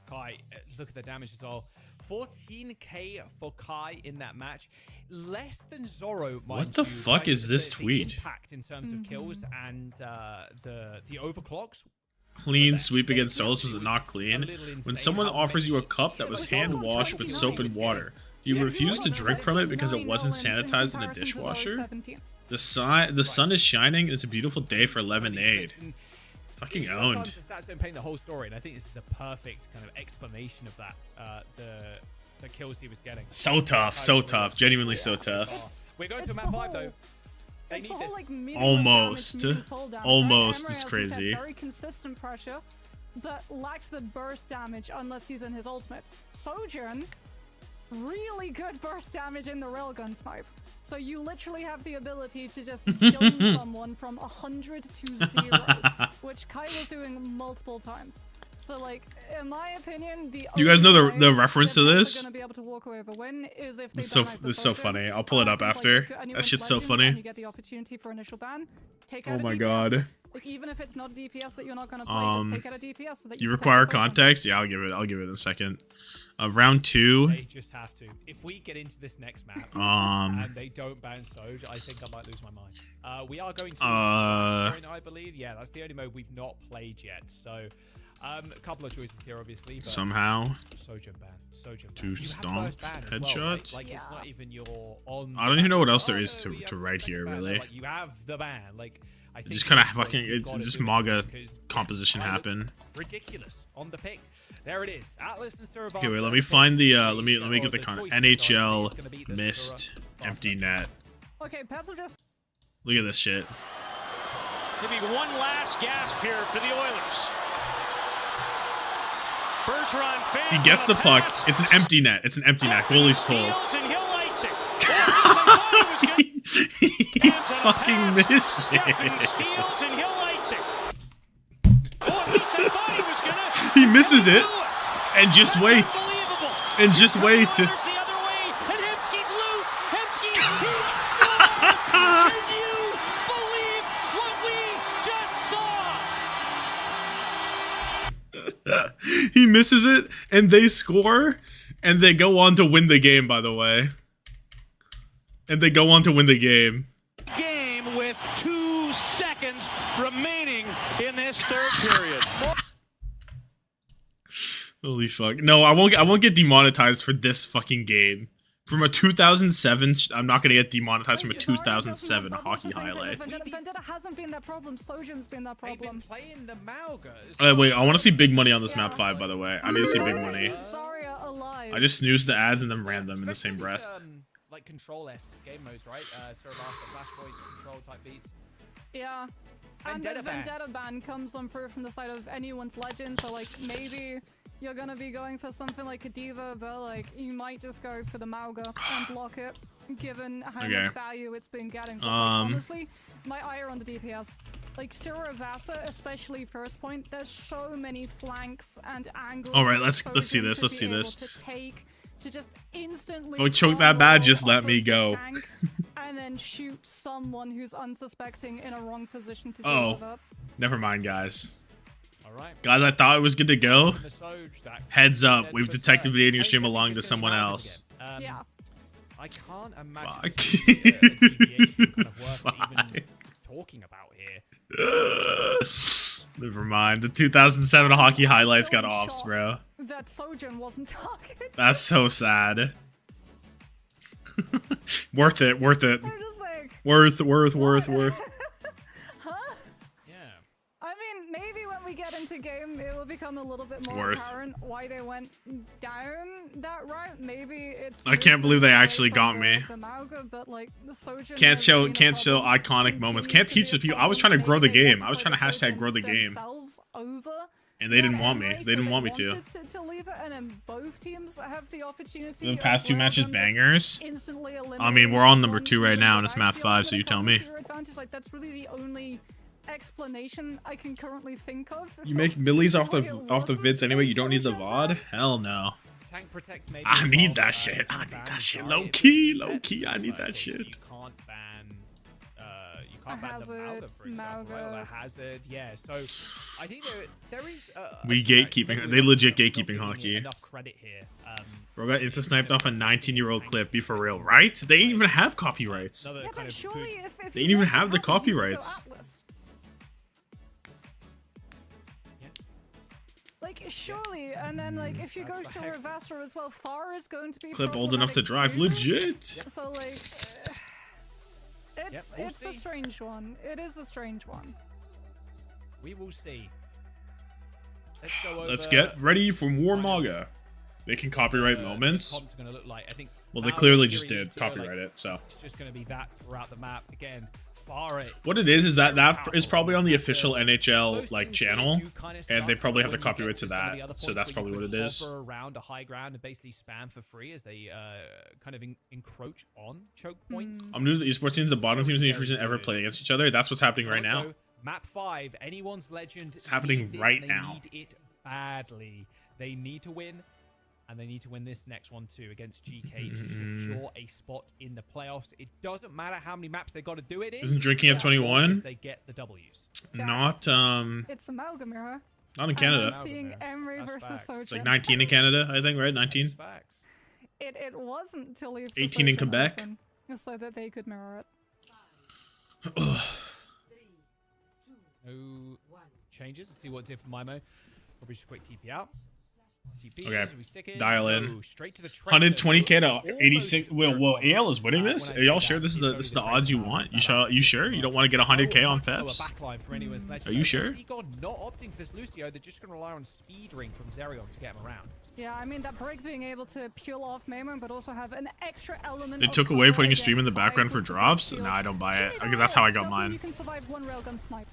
Kai, look at the damage as well. 14k for Kai in that match. Less than Zoro, what the fuck is this tweet? Impact in terms of kills and the overclocks. Clean sweep against Solus, was it not clean? When someone offers you a cup that was hand washed with soap and water, do you refuse to drink from it because it wasn't sanitized in a dishwasher? The sun is shining and it's a beautiful day for lemonade. Fucking owned. Sometimes the stats don't paint the whole story, and I think this is the perfect kind of explanation of that. The kills he was getting. So tough, genuinely so tough. We're going to map 5 though. They need this. Almost is crazy. Very consistent pressure, but lacks the burst damage unless he's in his ultimate. Sojourn, really good burst damage in the railgun snipe. So you literally have the ability to just dome someone from 100 to 0, which Kai was doing multiple times. So, like, in my opinion, you guys know the reference to this? Gonna be able to walk away with a win is if they it's so funny. I'll pull it up after. That shit's so funny. You get the opportunity for initial ban. Take out oh my DPS. God. Like, even if it's not DPS that you're not gonna play, just take out a DPS so that you require context. Yeah, I'll give it in a second. Round 2. They just have to. If we get into this next map and they don't ban Soj, I think I might lose my mind. We are going to I believe. Yeah, that's the only mode we've not played yet. So. A couple of choices here, obviously. But somehow. Sojourn ban. To stomp headshot. Well, right? Like, it's not even your on. I don't even know what else there is to write here, really. Like, you have the ban. Like, I think just kind of fucking. It's just MAGA composition happen. Ridiculous on the pick. There it is. Atlas and Surabaya. Okay, wait. Let me find the. Let me get the NHL missed empty net. Okay, Peps will just. Look at this shit. Maybe one last gasp here for the Oilers. He gets the puck. It's an empty net. Goalie's pulled. He fucking missed it. He misses it. And just wait. He misses it, and they score, and they go on to win the game, by the way. Game with 2 seconds remaining in this third period. Holy fuck. No, I won't get demonetized for this fucking game. From a 2007, I'm not gonna get demonetized from a 2007 hockey highlight. Vendetta hasn't been that problem. Sojourn's been that problem. Playing the Malga. Wait, I want to see big money on this map 5, by the way. I need to see big money. Alive. I just snoozed the ads and then ran them in the same breath. Like control-esque game modes, right? Flashpoint, control type beats. Yeah. And the Vendetta ban comes on through from the side of anyone's legend, so like maybe you're gonna be going for something like a Diva, but like you might just go for the Malga and block it, given how much value it's been getting. But, like, honestly, my eye are on the DPS. Like Siravasa, especially first point, there's so many flanks and angles. All right, let's see this. To just instantly. If I choke that bad, just let me go. And then shoot someone who's unsuspecting in a wrong position to deal with it. Never mind, guys. Alright. Guys, I thought it was good to go. Heads up, we've detected video in your stream belonging to someone else. Yeah. I can't imagine Fuck. kind of worth even talking about here. Never mind. The 2007 hockey highlights So got in offs, shock bro. That Sojourn wasn't targeted. That's so sad. Worth it. Worth it. I'm just like, Worth. huh? Yeah. I mean, maybe when we get into game, it will become a little bit more Worth. apparent why they went down that route. Maybe it's. I can't believe they actually got from me. The Mauga, but like the Sojourn Can't has show been a iconic problem, moments. continues Can't to teach be the a people. I was problem. trying to grow the Maybe they game. want I was to trying to play the hashtag Sojourn grow the game. themselves over. And they didn't that want me. anyway, They didn't so want me to. wanted to leave it, and then both teams have the opportunity. The of past two where matches them just bangers. instantly I mean, we're on number eliminating 2 right someone now, and it's without map the 5, so you ultimate tell me. comes to your advantage. Like, that's really the only explanation I can currently think of. You make millies off the Why it vids ananyway. You don't need the wasn't VOD. Hell no. Tank protects maybe I as need well, that but, shit. you I can need ban that shit. Qadsiah Low if key, it's low Peps. key. I need Like, that okay, so shit. You can't ban. You can't ban the Hazard, Mauga, for example, right? Or Mauga. the Hazard. Yeah. So I think there is. We gatekeeping. They legit gatekeeping hockey. Enough credit here. Bro got insta sniped off a 19-year-old clip. Be for real, right? They didn't even have copyrights. Another Yeah, kind but of surely good- if They you didn't even want have the that happens, you can go copyrights. Atlas. Like, surely, and then, like, if you go That's to facts. Revasser as well, Far is going to be Clip old enough to drive. problematic too. Legit. So, like, Yep, we'll it's a see. strange one. It is a strange one. We will see. Let's go over. Let's get ready for more MAGA. They can copyright the moments. comps are gonna look like. I think. Well, they Mauga, clearly just Fury, did Lucio, like, copyright it, so. It's just going to be that throughout the map. Again, Far it. What it is that is probably on the official NHL like channel, and they probably have the copyright to that. So that's probably what it is. Hover around a high ground and basically spam for free as they kind of encroach on choke points. I'm new to the esports teams. The bottom teams in each region ever play against each other. That's what's happening right now. So, map 5, anyone's legend. It's happening need this, right they now. Need it badly. They need to win. And they need to win this next one too against Geekay to secure a spot in the playoffs. It doesn't matter how many maps they got to do it in. Isn't drinking at as long 21? as they get the W's. Not It's Amalgamira. not in Canada. I'm seeing Emery That's versus facts. Sojourn. It's like 19 in Canada, I think, right? 19. Facts. It wasn't to leave 18 in Sojourn Quebec. open, so that they could mirror it. No changes. Let's see what did for Mimo. Probably just quick TP out. TP, Okay, we stick in. dial in. No, straight to the 120k to Almost 86. Well, AL is winning this. when I Are y'all say sure that, this is it's the only odds you difference want? now. You sure? You don't want to get 100k on So Peps? a backline for anyone's legend. Are you sure? God, not opting for this Lucio. They're just going to rely on speed ring from Zerion to get him around. Yeah, I mean, that break being able to peel off Maimon, but also have an extra element They of took away cover putting a stream in the against background for Kai with the drops? field. No, I don't buy it. Surely Because that's how I does got mean mine. You can survive one railgun snipe.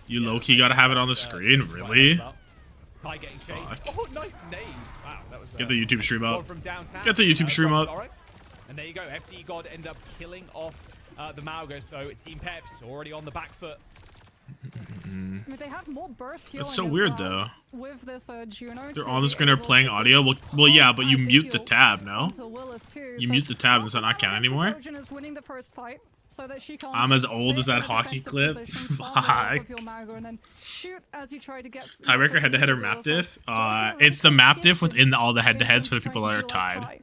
You low-key gotta have it on the screen? Really? Kai getting chased. Fuck. Oh, nice name. Wow, that was Get the YouTube stream one up. from downtown. Get the YouTube stream from up. Sorrow. And there you go. FD God end up killing off the Mauga. So Team Peps already on the back foot. I mean, they have more burst healing. It's so as weird, well though. With this Juno. They're to on the be screen, they're able playing to audio. just Well, yeah, but you pump out mute the heals tab, no? onto Willis too. You So mute the tab, does that Alpha not count Max anymore? Sojourn is winning the first fight, so that she can't I'm as just old as sit that in a hockey defensive clip. position, farm the health Fuck. of your Mauga, and then shoot as you try to get Tiebreaker head-to-head or map diff? It's the map diff within all the head-to-heads for the people that are tied.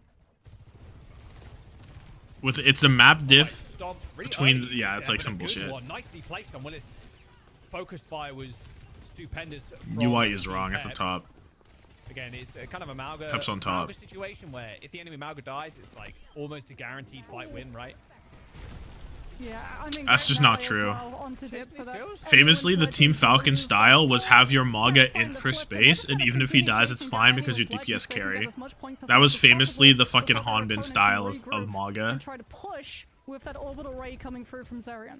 It's a map diff Stomp really between. early, Yeah, it's like but a some good bullshit. one. Nicely placed on Willis. Focus fire was stupendous. from UI is Team wrong at the Peps. top. Again, it's a kind of a Mauga, Peps on top. Mauga situation where if the enemy Mauga dies, it's like almost a guaranteed fight win, right? Yeah, I mean, That's just not true. Famously, the Team Falcon style was have your Mauga in for space, and even if he dies, it's fine because your DPS carry. That was famously the fucking Hanbin style of Mauga. And try to push with that orbital ray coming through from Zerion.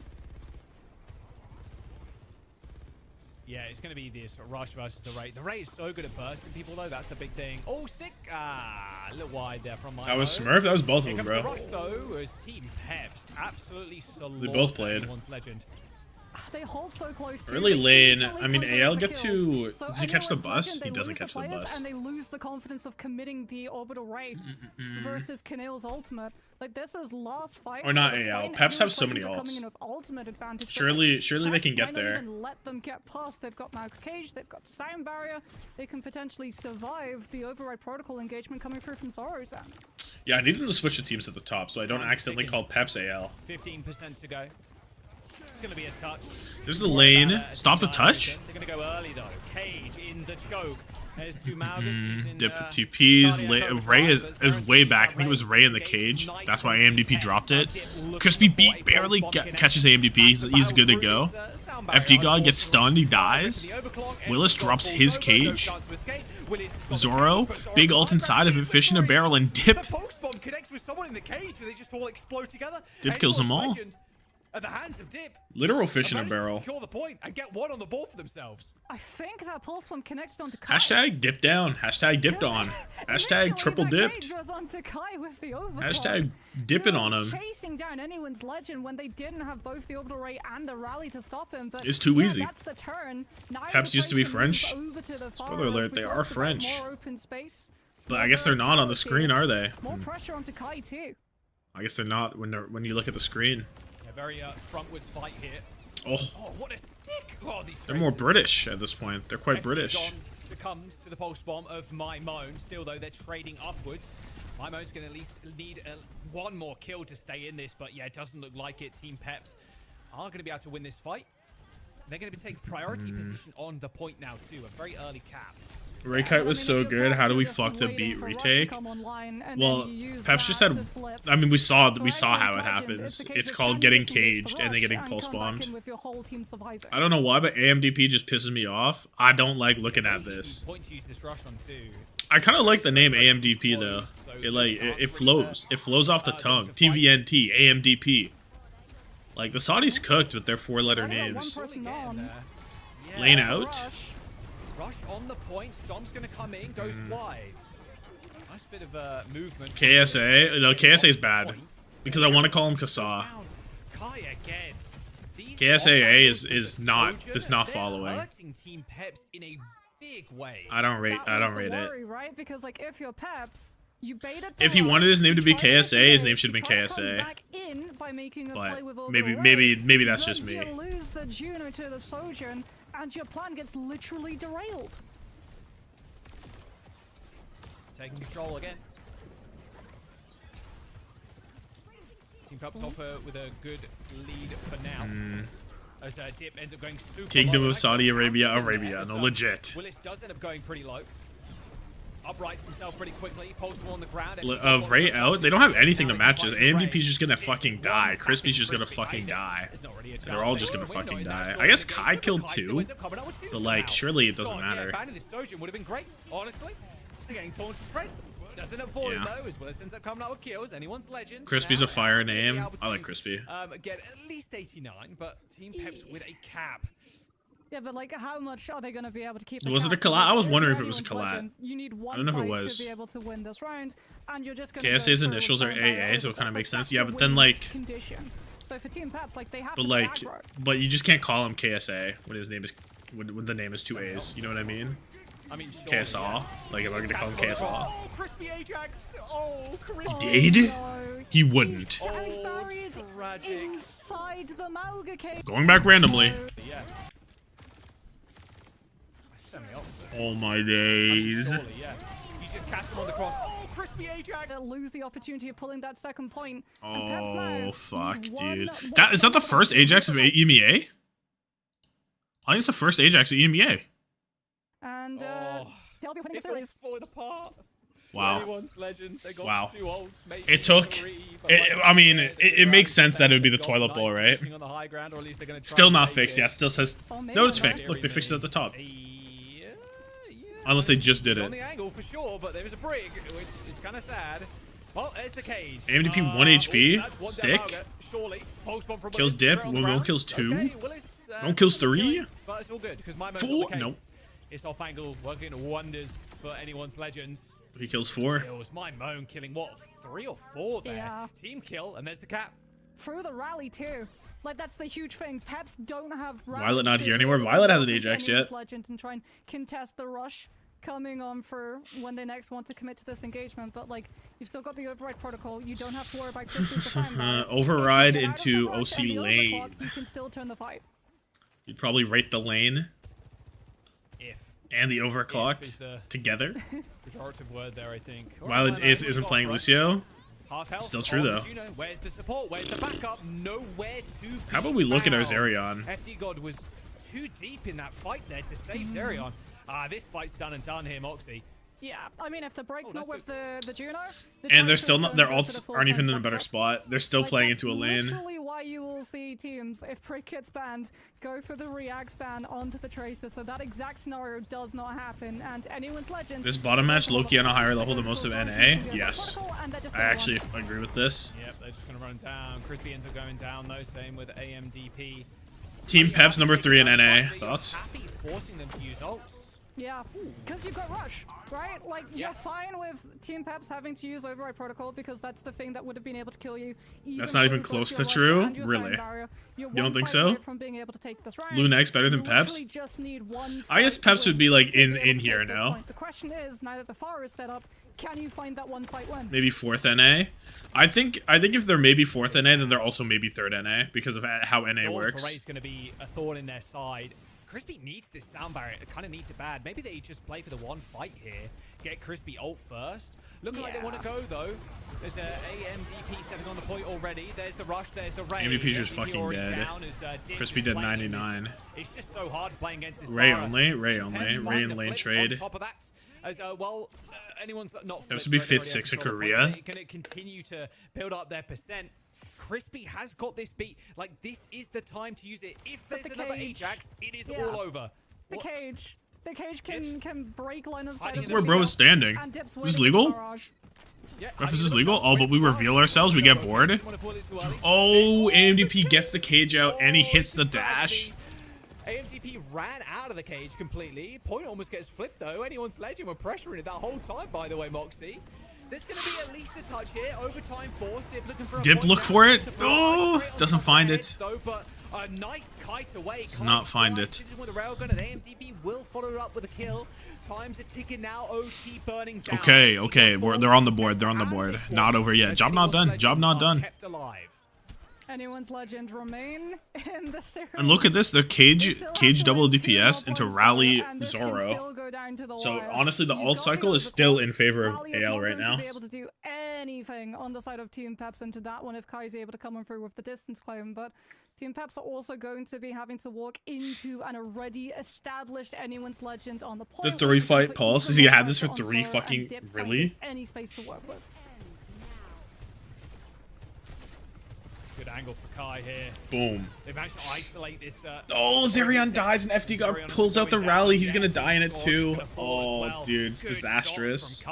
Yeah, it's going to be this rush versus the Ray. The Ray is so good at bursting people, though. That's the big thing. Oh, stick! A little wide there from my. That was Smurf? That was both of them, bro. The rush, though, was Team Peps. Absolutely slaughtered They both played. everyone's legend. They hold so close to Really they lane. easily I mean, convert AL the get kills. to. So Does he catch the anyone's bus? legend, He they doesn't lose catch the players bus. And they lose the confidence of committing the orbital ray versus Keneal's ultimate. Like, this is last fight. Or not for the AL. fight, and Peps have everyone's so many legends are coming ults. in with ultimate advantage, but, Surely they Peps can get might there. Not even let them get past. They've got Mauga Cage, they've got Sound Barrier. They can potentially survive the override protocol engagement coming through from Zorozan. Yeah, I need them to switch the teams at the top so I don't accidentally call Peps AL. 15% to go. It's going to be a touch. There's the lane. Stop the touch. They're going to go early though. Cage in the choke. There's two Malgas. Dip TPs. Ray is way back. I think it was Ray in the cage. That's why AMDP dropped it. Crispy Beat barely catches AMDP. He's good to go. FG God gets stunned. He dies. Willis drops his cage. Zoro, big ult inside of it, fish in a barrel, and Dip. Dip kills them all. At the hands of Dip. Literal fish in a barrel. Secure the point and get one on the board for themselves. I think that pulse bomb connects onto Kai. Hashtag dip down. Hashtag dipped on. Hashtag triple dipped. Hashtag dipping on him. Chasing down anyone's legend when they didn't have both the orbital ray and the rally to stop him. But it's too easy. That's the turn. Peps used to be French. Spoiler alert, they are French. But I guess they're not on the screen, are they? More pressure onto Kai too. I guess they're not when you look at the screen. Very frontwards fight here. Oh, what a stick! Oh, they're more British at this point. They're quite British. Succumbs to the pulse bomb of My Moan. Still though, they're trading upwards. My Moan's going to at least need one more kill to stay in this, but yeah, it doesn't look like it. Team Peps are going to be able to win this fight. They're going to be taking priority position on the point now too. A very early cap. Raykite was so good. How do we fuck the beat retake? Well, Peps just had. I mean, we saw how it happens. It's called getting caged and then getting pulse bombed. I don't know why, but AMDP just pisses me off. I don't like looking at this. I kind of like the name AMDP though. It flows. It flows off the tongue. TVNT AMDP. Like the Saudis cooked with their 4-letter names. Lane out. Rush on the point. Stomp's going to come in. Goes wide. Nice bit of movement. KSA. No, KSA is bad. Because I want to call him Qadsiah. KSAA is not following. Team Peps in a big way. I don't rate it. Right? Because like if you're Peps, you baited if he wanted his name to be KSA, his name should have been KSA. But maybe that's just me. You lose the Juno to the Sojourn, and your plan gets literally derailed. Taking control again. Team Peps offer with a good lead for now. As Dip ends up going super Kingdom low. of Saudi Arabia, no legit. Willis does end up going pretty low. Uprights himself pretty quickly. Post on the ground. Ray out. They don't have anything to match this. AMDP's just gonna fucking die. Crispy's just gonna fucking die. They're all just gonna fucking die. I guess Kai killed 2, but like surely it doesn't matter. This Sojourn would have been great, honestly. They're getting torn to shreds. Doesn't have fallen though, as Willis ends up coming out with kills. Anyone's legend. Crispy's a fire name. I like Crispy. Get at least 89, but Team Peps with a cap. Yeah, but like, how much are they going to be able to keep? Was it a collat? I was wondering if it was a collat. You need one I don't know if it fight was. to be able to win this round, and you're just going KSA's initials are AA, so it kind of makes sense. Yeah, but then like. Condition. So for Team Peps, like they have. But like, but you just can't call him KSA when his name is when the name is 2 A's. You know what I mean? KSA. Like, if I'm gonna call him KSA. Oh, Crispy Ajax. Oh, Crispy. He did? He wouldn't. Inside the Malga cave. Going back randomly. Yeah. Oh my days. You just catch him on the cross. Oh, Crispy Ajax. They'll lose the opportunity of pulling that second point. Oh fuck, dude. Is that the first Ajax of EMEA? I think it's the first Ajax of EMEA. And they'll be winning the series. Falling apart. Wow. Legend. They got Wow. 2 ults, It took. I mean, it makes sense that it would be the toilet bowl, right? Still not fixed. Yeah, still says. No, it's fixed. Look, they fixed it at the top. Unless they just did it. On the angle for sure, but there was a brig, which is kind of sad. Well, there's the cage. AMDP 1 HP. Stick. Kills Dip. One kills 2. One kills 3. But it's all good because my 4. No. It's off angle working wonders for anyone's legends. He kills 4. Kills My Moan killing what, 3 or 4 there. Yeah. Team kill, and there's the cap. Through the rally too. Like that's the huge thing. Peps don't have Violet not here anymore. Violet hasn't Ajaxed yet. Legend and try and contest the rush coming on for when they next want to commit to this engagement. But like you've still got the override protocol. You don't have to worry about Crispy for time. Override into OC lane. You can still turn the fight. You'd probably rate the lane. And the overclock together. Pejorative word there, I think. Violet isn't playing Lucio. Half health. Still true, on though. Juno. Where's the support? Where's the backup? Nowhere to be How about we look at our found. Zerion? FD God was too deep in that fight there to save Zerion. This fight's done and done here, Moxie. Yeah, I mean, if the break's not with the Juno, And they're still not. Their ults aren't even in a better spot. They're still playing into a lane. Literally why you will see teams, if Prick gets banned, go for the Reacts ban onto the Tracer. So that exact scenario does not happen. And anyone's legend. This bottom match, Loki on a higher level than most of NA. Yes, I actually agree with this. Yep, they're just gonna run down. Crispy ends up going down though. Same with AMDP. Team Peps number 3 in NA. Thoughts? Happy forcing them to use ults. Yeah, because you've got Rush, right? Like, you're fine with Team Peps having to use Override Protocol because that's the thing that would have been able to kill you. That's not even close to true? Really? You don't think so? From being able to take this round. LuneX better than Peps? Just need one I guess Peps would be like in here now. now. The question is, now that the Pharah is set up, can you find that one fight win? Maybe 4th NA. I think if they're maybe 4th NA, then they're also maybe 3rd NA because of how NA works. Is going to be a thorn in their side. Crispy needs this sound barrier. It kind of needs it bad. Maybe they just play for the one fight here. Get Crispy ult first. Looking like they want to go, though. There's a AMDP stepping on the point already. There's the rush. There's the Ray. AMDP's just fucking dead. Crispy dead 99. It's just so hard playing against this Ray Pharah. only. Ray only. Ray and lane trade. On top of that, as well, anyone's not. Peps would be 5th, 6th in Korea. Can it continue to build up their percent? Crispy has got this beat. Like, this is the time to use it. If there's another Ajax, it is all over. The cage. The cage can break line of sight. Where bro is standing. Is this legal? Ref, is this legal? Oh, but we reveal ourselves. We get bored. Oh, AMDP gets the cage out and he hits the dash. AMDP ran out of the cage completely. Point almost gets flipped, though. Anyone's legend were pressuring it that whole time, by the way, Moxie. There's going to be at least a touch here. Overtime force. Dip looking for a Dip look for it. Oh, doesn't find it. But a nice kite away. Does not find it. With a railgun, and AMDP will follow it up with a kill. Times are ticking now. OT burning down. Okay. They're on the board. They're on the board. Not over yet. Job not done. Job not done. Kept alive. Anyone's legend remain in the series. And look at this. They're cage double DPS into rally Zoro. So honestly, the ult cycle is still in favor of AL right now. To be able to do anything on the side of Team Peps into that one if Kai's able to come on through with the distance claim, but Team Peps are also going to be having to walk into an already established Anyone's legend on the point. The 3-fight pulse. Has he had this for 3 fucking really? Any space to work with. Good angle for Kai here. Boom. They managed to isolate this. Oh, Zerion dies and FD God pulls out the rally. He's gonna die in it too. Oh, dude, it's disastrous.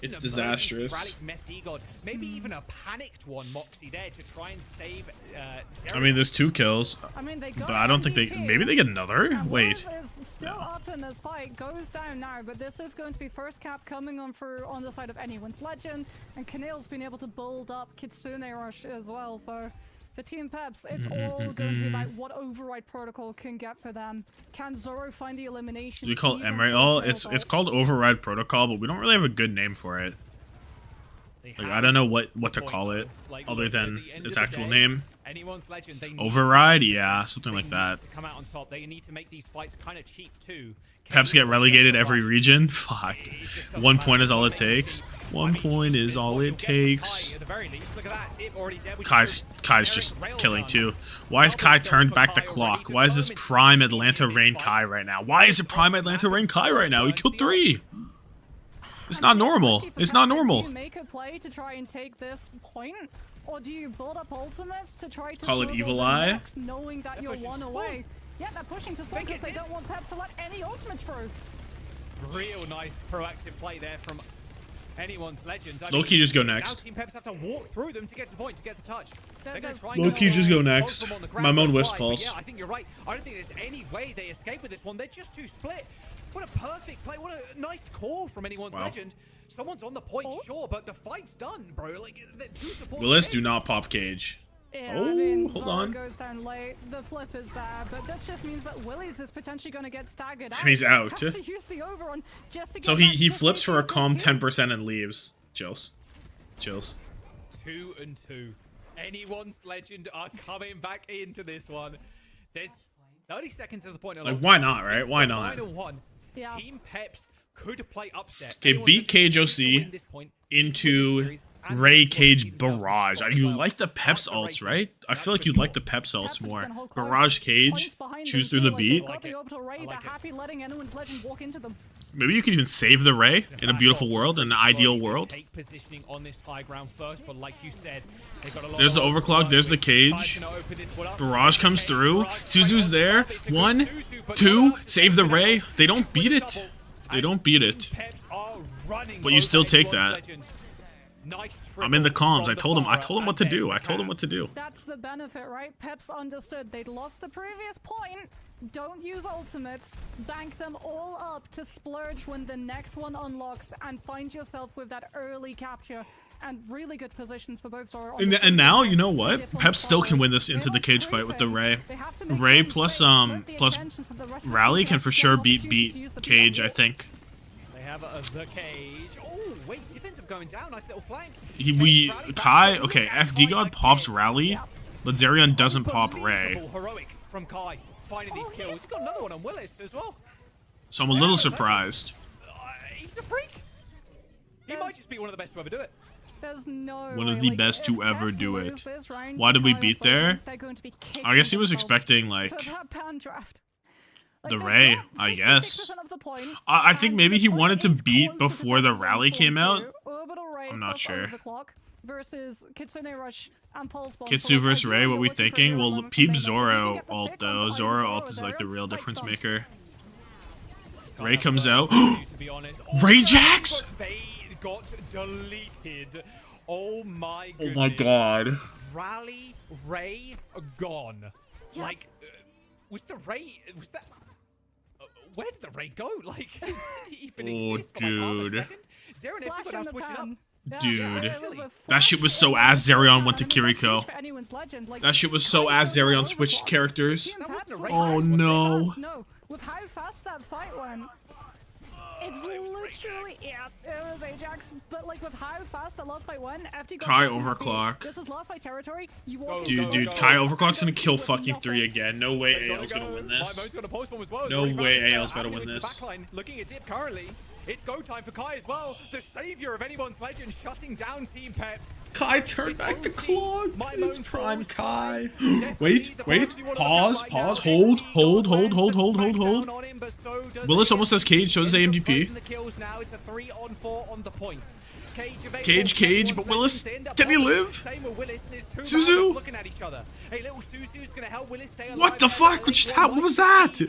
It's disastrous. Rally from FD God. Maybe even a panicked one, Moxie there to try and save Zerion. I mean, there's 2 kills, but I don't think they. Maybe they get another. Wait. Still up in this fight, goes down now, but this is going to be first cap coming on through on the side of Anyone's legend, and Kaneel's been able to build up Kitsune Rush as well. So for Team Peps, it's all going to be about what override protocol can get for them. Can Zoro find the elimination? Do we call it Emerald? It's called override protocol, but we don't really have a good name for it. Like, I don't know what to call it other than its actual name. Anyone's legend, they Override, yeah, something like that. To come out on top, they need to make these fights kind of cheap too. Peps get relegated every region. Fuck. 1 point is all it takes. 1 point is all it takes. Kai's just killing too. Why is Kai turned back the clock? Why is this Prime Atlanta Rain Kai right now? Why is it Prime Atlanta Rain Kai right now? He killed 3. It's not normal. It's not normal. Do you make a play to try and take this point, or do you build up ultimates to try to call it Evil Eye? Knowing that you're 1 away? Yeah, they're pushing to spawn because they don't want Peps to let any ultimates through. Real nice proactive play there from Anyone's legend. Low-key just go Now next. Team Peps have to walk through them to get to the point, to get the touch. They're going to try and Low-key just go next. My moan wisp pulse. Yeah, I think you're right. I don't think there's any way they escape with this one. They're just too split. What a perfect play. What a nice call from Anyone's legend. Someone's on the point, sure, but the fight's done, bro. Like, the 2 supports. Willis, do not pop cage. Yeah, oh, I mean, hold Zoro on. Goes down late. The flip is there, but this just means that Willis is potentially going to get staggered out. He's out. Has to use the overrun just to So get he flips for a calm 10% and leaves. Chills. 2 and 2. Anyone's legend are coming back into this one. There's 30 seconds to the point. Like, why not, right? It's why the not? Final one. Yeah. Team Peps could play upset. Okay, beat KJOC into Ray, Cage, Barrage. You like the Peps ults, right? I feel like you'd like the Peps ults more. Barrage, Cage, choose through the beat. Maybe you could even save the Ray in a beautiful world, in an ideal world. There's the overclock, there's the Cage. Barrage comes through. Suzu's there. 1, 2, save the Ray. They don't beat it. They don't beat it. But you still take that. I'm in the comms. I told him what to do. I told him what to do. That's the benefit, right? Peps understood they'd lost the previous point. Don't use ultimates. Bank them all up to splurge when the next one unlocks and find yourself with that early capture and really good positions for both Zoro. And now, you know what? Peps still can win this into the Cage fight with the Ray. Ray plus Rally can for sure beat Cage, I think. They have the Cage. Oh, wait, defense going down. Nice little flank. Kai, okay, FD God pops Rally, but Zerion doesn't pop Ray. Heroics from Kai finding these kills. He's got another one on Willis as well. So I'm a little surprised. He's a freak. He might just be one of the best to ever do it. There's no one of the best to ever do it. Why did we beat there? I guess he was expecting, like, the Ray, I guess. I think maybe he wanted to beat before the Rally came out. I'm not sure. Kitsu versus Ray, what we thinking? Well, peep Zoro ult, though. Zoro ult is, like, the real difference maker. Ray comes out. Ray Jax! Got deleted. Oh my goodness. Oh my god. Rally Ray gone. Yeah. Like, was the Ray? Was that? Where did the Ray go? Like, it didn't even exist for like half a second. Zero and Empty got now switching up. Dude, that shit was so ass Zerion went to Kiriko. That shit was so ass Zerion switched characters. Oh no. With how fast that fight went. It's literally, yeah, it was Ajax, but like with how fast the last fight went, after Kai overclock. This is last fight territory. You walk dude, Kai overclock's gonna kill fucking 3 again. No way AL's gonna win this. No way AL's better win this. Looking at dip currently. It's go time for Kai as well. The savior of anyone's legend, shutting down Team Peps. Kai turned back the clock. It's prime Kai. Wait. Pause. Hold. Willis almost has Cage, so does AMDP. Cage, but Willis, can he live? Suzu? What the fuck? What was that?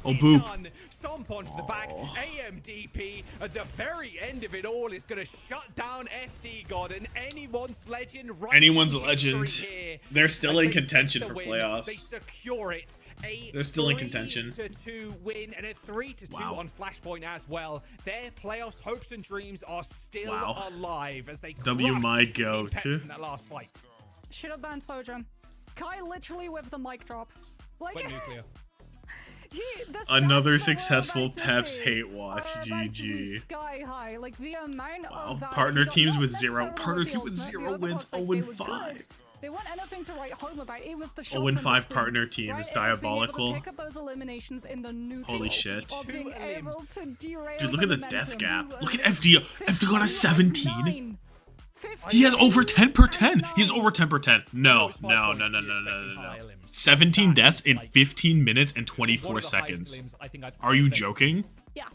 Oh, boop. Stomp onto the back. AMDP at the very end of it all is going to shut down FD God and anyone's legend. Anyone's legend. They're still in contention for playoffs. They secure it. They're still in contention. 3-2 win and a 3-2 on Flashpoint as well. Their playoffs hopes and dreams are still alive as they my goat. In that last fight. Should have banned Sojourn. Kai literally with the mic drop. Like nuclear. Another successful Peps hate watch. GG. Sky high. Like the amount of partner teams with 0 wins. 0-5. They want anything to write home about. It was the 0-5 partner team is diabolical. Pick up those eliminations in the holy shit. Dude, look at the death gap. Look at FD. FD got a 17. He has over 10 per 10. He has over 10 per 10. No. 17 deaths in 15 minutes and 24 seconds. Are you joking? Yeah.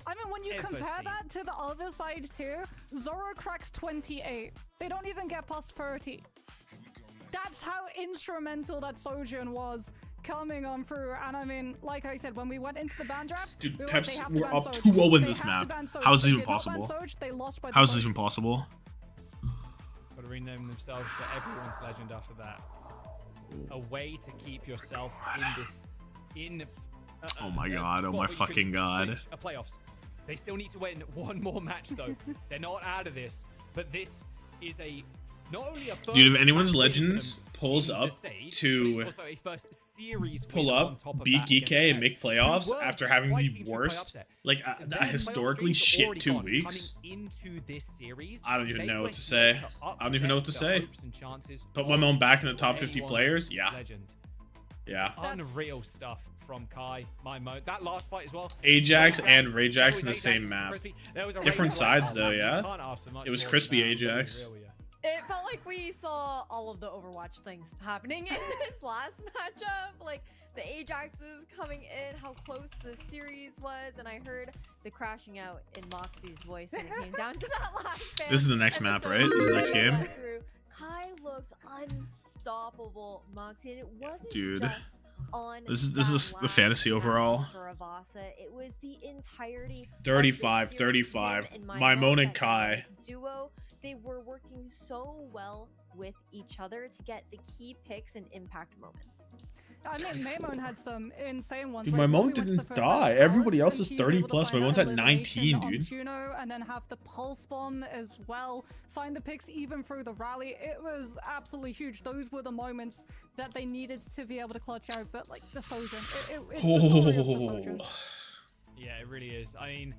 I mean, when you compare that to the other side too, Zoro cracks 28. They don't even get past 30. That's how instrumental that Sojourn was coming on through. And I mean, like I said, when we went into the ban draft, dude, Peps were up 2-0 in this map. How is this even possible? How is this even possible? Got to rename themselves to everyone's legend after that. A way to keep yourself in this oh my god, oh my fucking god. A playoffs. They still need to win one more match though. They're not out of this, but this is a not only a first, dude, if anyone's legends pulls up to pull up, beat Geekay and make playoffs after having the worst, like historically shit 2 weeks, I don't even know what to say. Put my mom back in the top 50 players? Yeah. Unreal stuff from Kai. That last fight as well. Ajax and Rajax in the same map. Different sides though, yeah? It was crispy Ajax. It felt like we saw all of the Overwatch things happening in this last matchup. Like the Ajaxes coming in, how close the series was, and I heard the crashing out in Moxie's voice when it came down to that last fan. This is the next map, right? This is the next game. Kai looked unstoppable, Moxie, and it wasn't Dude. just on This is the fantasy overall. It was the entirety 35-35. Maimon and Kai. Duo, they were working so well with each other to get the key picks and impact moments. I mean, Maimon had some insane ones. Dude, like, Maimon when we went to didn't the first die. round, Everybody else and is he was 30 able to plus. find Maimon's that at elimination 19, on dude. Juno, and then have the pulse bomb as well. Find the picks even through the rally. It was absolutely huge. Those were the moments that they needed to be able to clutch out. But like the Sojourn, it's the story of the Sojourn. Yeah, it really is. I mean,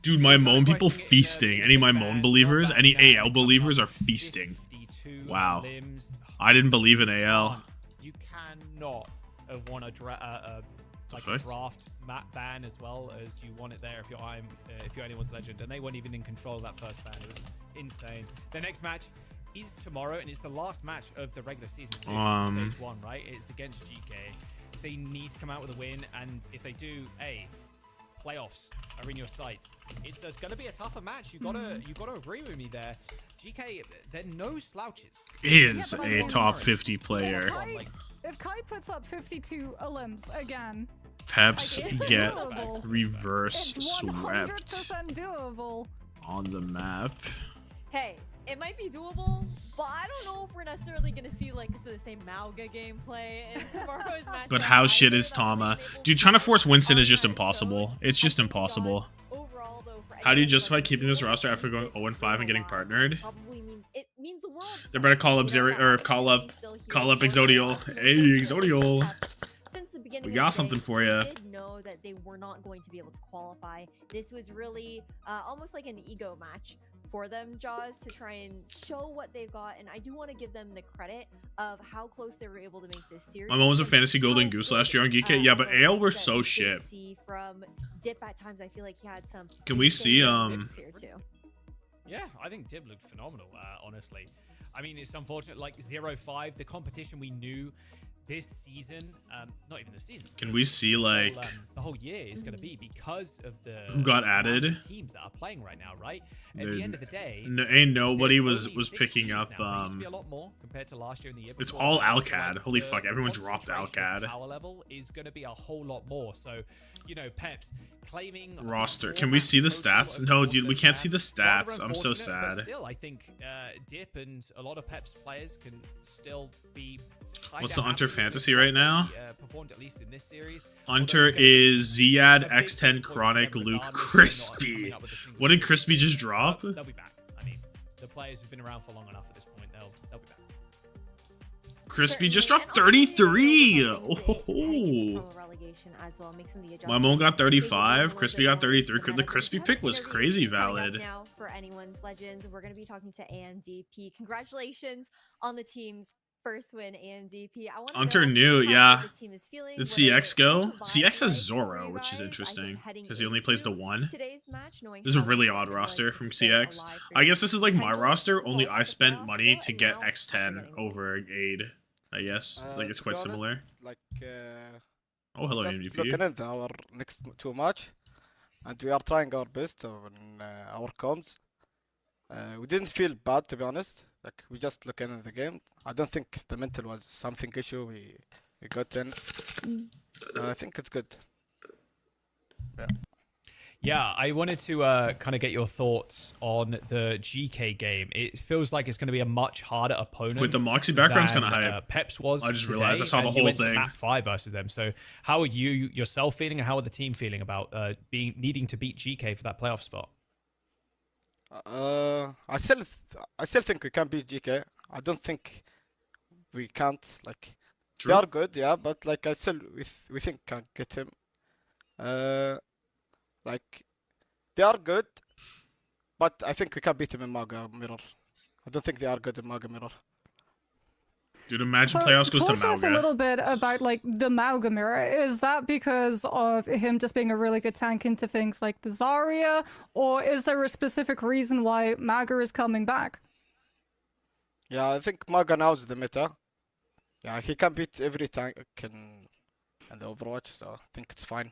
Dude, Maimon people feasting. Any Maimon believers, any AL believers are feasting. Wow. I didn't believe in AL. You cannot have won a draft map ban as well as you want it there if you're anyone's legend, and they weren't even in control of that first ban. It was insane. The next match is tomorrow, and it's the last match of the regular season. So stage 1, right? It's against Geekay. They need to come out with a win, and if they do, playoffs are in your sights. It's going to be a tougher match. You gotta agree with me there. Geekay, they're no slouches. Is a top 50 player. If Kai puts up 52 elims again, Peps like, get doable. reverse It's swept 100% doable. on the map. Hey, it might be doable, but I don't know if we're necessarily going to see like the same Mauga gameplay in tomorrow's match. But how shit is Tama? Dude, trying to force Winston is just impossible. It's just impossible. How do you justify keeping this roster after going 0-5 and getting partnered? It means the world. They better call up call up Exodial. Hey, Exodial. Since the beginning, We got something for you. Did know that they were not going to be able to qualify. This was really almost like an ego match for them, Jaws, to try and show what they've got, and I do want to give them the credit of how close they were able to make this series. My mom was a fantasy golden goose last year on Geekay. Yeah, but AL were so shit. From Dip at times, I feel like he had some. Can we see here too. Yeah, I think Dib looked phenomenal, honestly. I mean, it's unfortunate, like 0-5, the competition we knew this season, not even this season. Can we see like the whole year is going to be because of the who got added teams that are playing right now, right? At the end of the day, ain't nobody was picking up. A lot more compared to last year and the year before. It's all Alcad. Holy fuck! Everyone dropped Alcad. Power level is going to be a whole lot more. So, you know, Peps claiming roster. Can we see the stats? No, dude, we can't see the stats. I'm so sad. But still, I think Dip and a lot of Peps players can still be. What's the Hunter fantasy right now? Performed at least in this series. Hunter is Ziad, X10, Chronic, Luke, Crispy. What did Crispy just drop? They'll be back. I mean, the players who've been around for long enough at this point, they'll be back. Crispy just dropped 33. Oh. My mom got 35. Crispy got 33. The Crispy pick was crazy valid. Now for anyone's legends, we're going to be talking to AMDP. Congratulations on the team's first win, AMDP. Hunter knew, yeah. Did CX go? CX has Zoro, which is interesting because he only plays the one. This is a really odd roster from CX. I guess this is like my roster, only I spent money to get X10 over Aid. I guess like it's quite similar. Like, oh, hello, AMDP. Looking at our next 2 match, and we are trying our best on our comms. We didn't feel bad, to be honest. Like, we just looking at the game. I don't think the mental was something issue we got in. I think it's good. Yeah. Yeah, I wanted to kind of get your thoughts on the GK game. It feels like it's going to be a much harder opponent. With the Moxie background's kind of hype. Peps was. I just realized I saw the whole thing. Map 5 versus them. So how are you yourself feeling, and how are the team feeling about needing to beat GK for that playoff spot? I still think we can beat GK. I don't think we can't. Like, True. They are good, yeah, but like we think can get him. Like, they are good, but I think we can beat him in Maga Mirror. I don't think they are good in Maga Mirror. Dude, imagine playoffs goes to Talk to us a Mauga. little bit about like the Mauga mirror. Is that because of him just being a really good tank into things like the Zarya, or is there a specific reason why Mauga is coming back? Yeah, I think Maga now is the meta. Yeah, he can beat every tank in the Overwatch, so I think it's fine.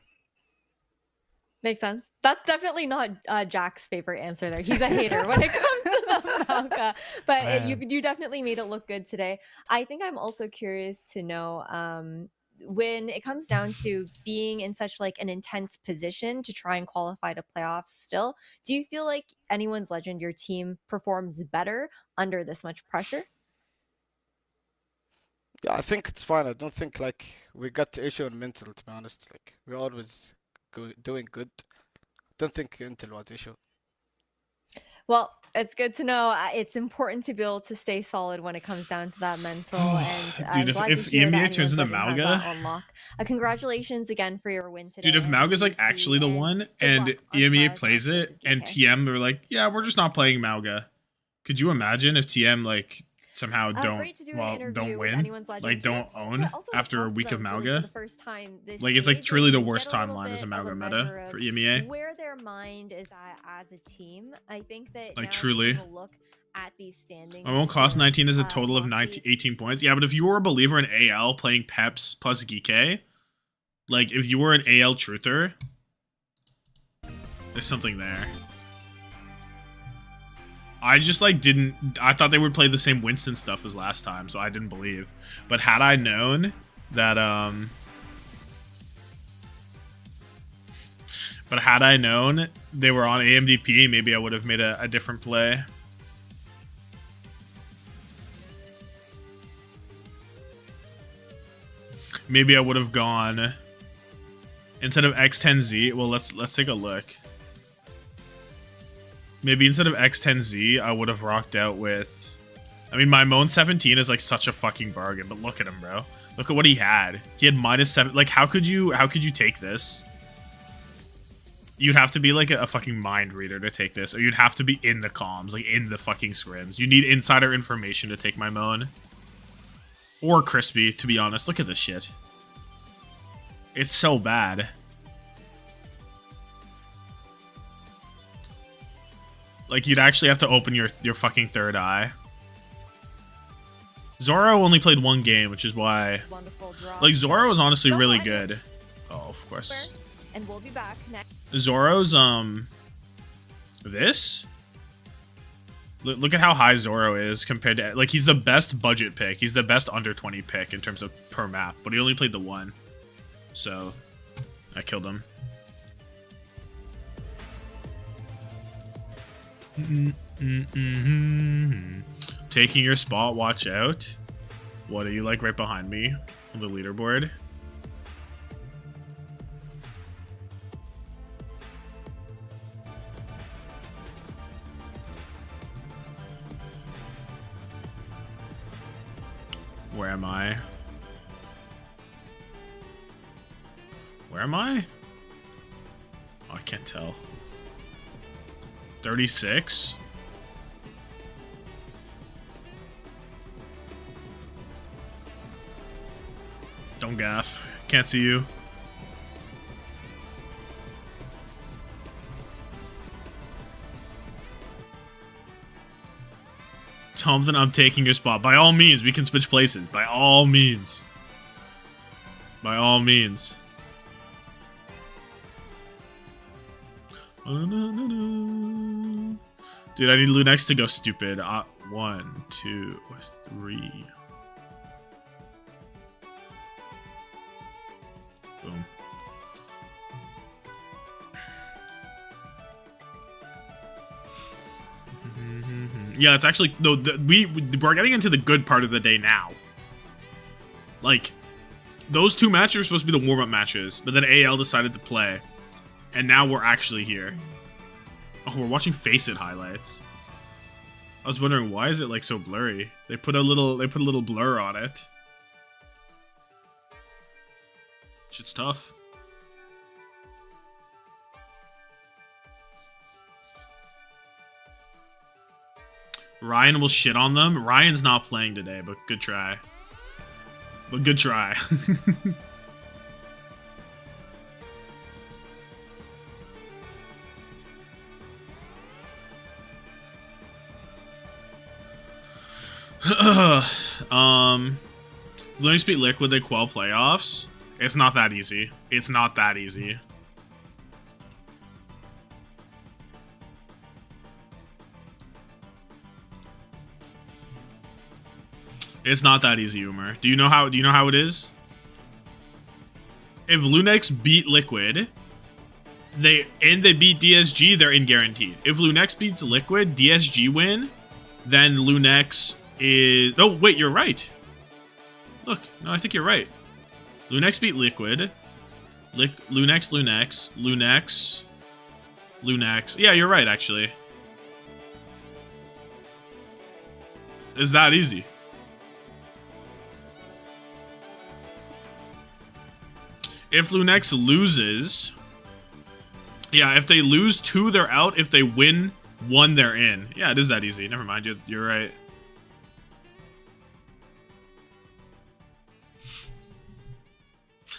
Makes sense. That's definitely not Jack's favorite answer there. He's a hater when it comes to the Malka. But you definitely made it look good today. I think I'm also curious to know when it comes down to being in such like an intense position to try and qualify to playoffs still, do you feel like anyone's legend, your team performs better under this much pressure? Yeah, I think it's fine. I don't think like we got the issue in mental, to be honest. Like we're always doing good. Don't think Intel was issue. Well, it's good to know. It's important to be able to stay solid when it comes down to that mental. And Dude, I'm glad if to hear that EMEA turns anyone's into legend has that Malga, on lock. Congratulations again for your win today. dude, if Malga's like actually the one and EMEA plays it and TM are like, yeah, we're just not playing Malga. Could you imagine if TM like somehow don't win, like don't own after a week of Malga? Like it's like truly the worst timeline as a Malga meta for EMEA. Where their mind is at as a team, I think that like now truly. look at these standings. I won't cost 19 as a total of 18 points. Yeah, but if you were a believer in AL playing Peps plus Geekay, like if you were an AL truther, there's something there. I just like I thought they would play the same Winston stuff as last time, so I didn't believe. But had I known that they were on AMDP, maybe I would have made a different play. Maybe I would have gone instead of X10Z. Well, let's take a look. Maybe instead of X10Z, I would have rocked out with... I mean, my Moan 17 is like such a fucking bargain, but look at him, bro. Look at what he had. He had -7. Like, how could you take this? You'd have to be like a fucking mind reader to take this, or you'd have to be in the comms, like in the fucking scrims. You need insider information to take my Moan. Or Crispy, to be honest. Look at this shit. It's so bad. Like, you'd actually have to open your fucking third eye. Zoro only played one game, which is why... Like, Zoro was honestly really good. Oh, of course. And we'll be back next. Zoro's, this? Look at how high Zoro is compared to... Like, he's the best budget pick. He's the best under 20 pick in terms of per map. But he only played the one. So, I killed him. Taking your spot, watch out. What are you like right behind me on the leaderboard? Where am I? Where am I? Oh, I can't tell. 36? Don't gaff. Can't see you. Tommathan, I'm taking your spot. By all means, we can switch places. By all means. By all means. Dude, I need LuneX to go stupid. 1, 2, 3. Boom. Yeah, it's actually no. We're getting into the good part of the day now. Like, those two matches were supposed to be the warm-up matches, but then AL decided to play, and now we're actually here. Oh, we're watching Face It highlights. I was wondering why is it like so blurry? They put a little blur on it. Shit's tough. Ryan will shit on them. Ryan's not playing today, but good try. But good try. LuneX beat Liquid, they quell playoffs. It's not that easy. It's not that easy. It's not that easy, Umer. Do you know how it is? If LuneX beat Liquid, they beat DSG, they're in guaranteed. If LuneX beats Liquid, DSG win, then LuneX is... Oh, wait, you're right. Look, no, I think you're right. LuneX beat Liquid. LuneX. Yeah, you're right, actually. It's that easy. If LuneX loses... Yeah, if they lose 2, they're out. If they win 1, they're in. Yeah, it is that easy. Never mind, you're right.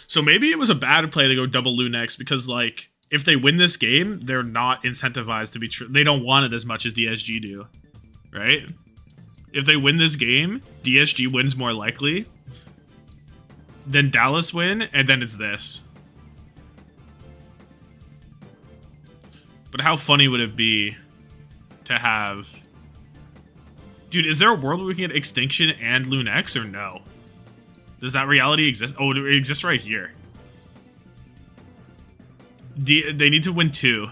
So maybe it was a bad play to go double LuneX because, like, if they win this game, they're not incentivized to be... They don't want it as much as DSG do, right? If they win this game, DSG wins more likely. Then Dallas win, and then it's this. But how funny would it be to have... Dude, is there a world where we can get Extinction and LuneX, or no? Does that reality exist? Oh, it exists right here. They need to win 2.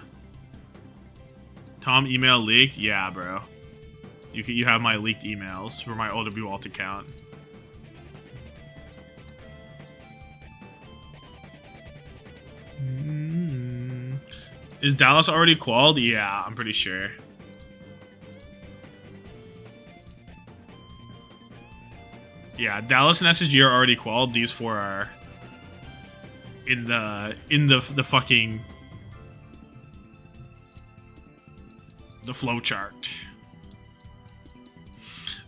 Tom email leaked? Yeah, bro. You have my leaked emails for my OW alt account. Is Dallas already qualled? Yeah, I'm pretty sure. Yeah, Dallas and SSG are already qualled. These 4 are in the fucking the flow chart.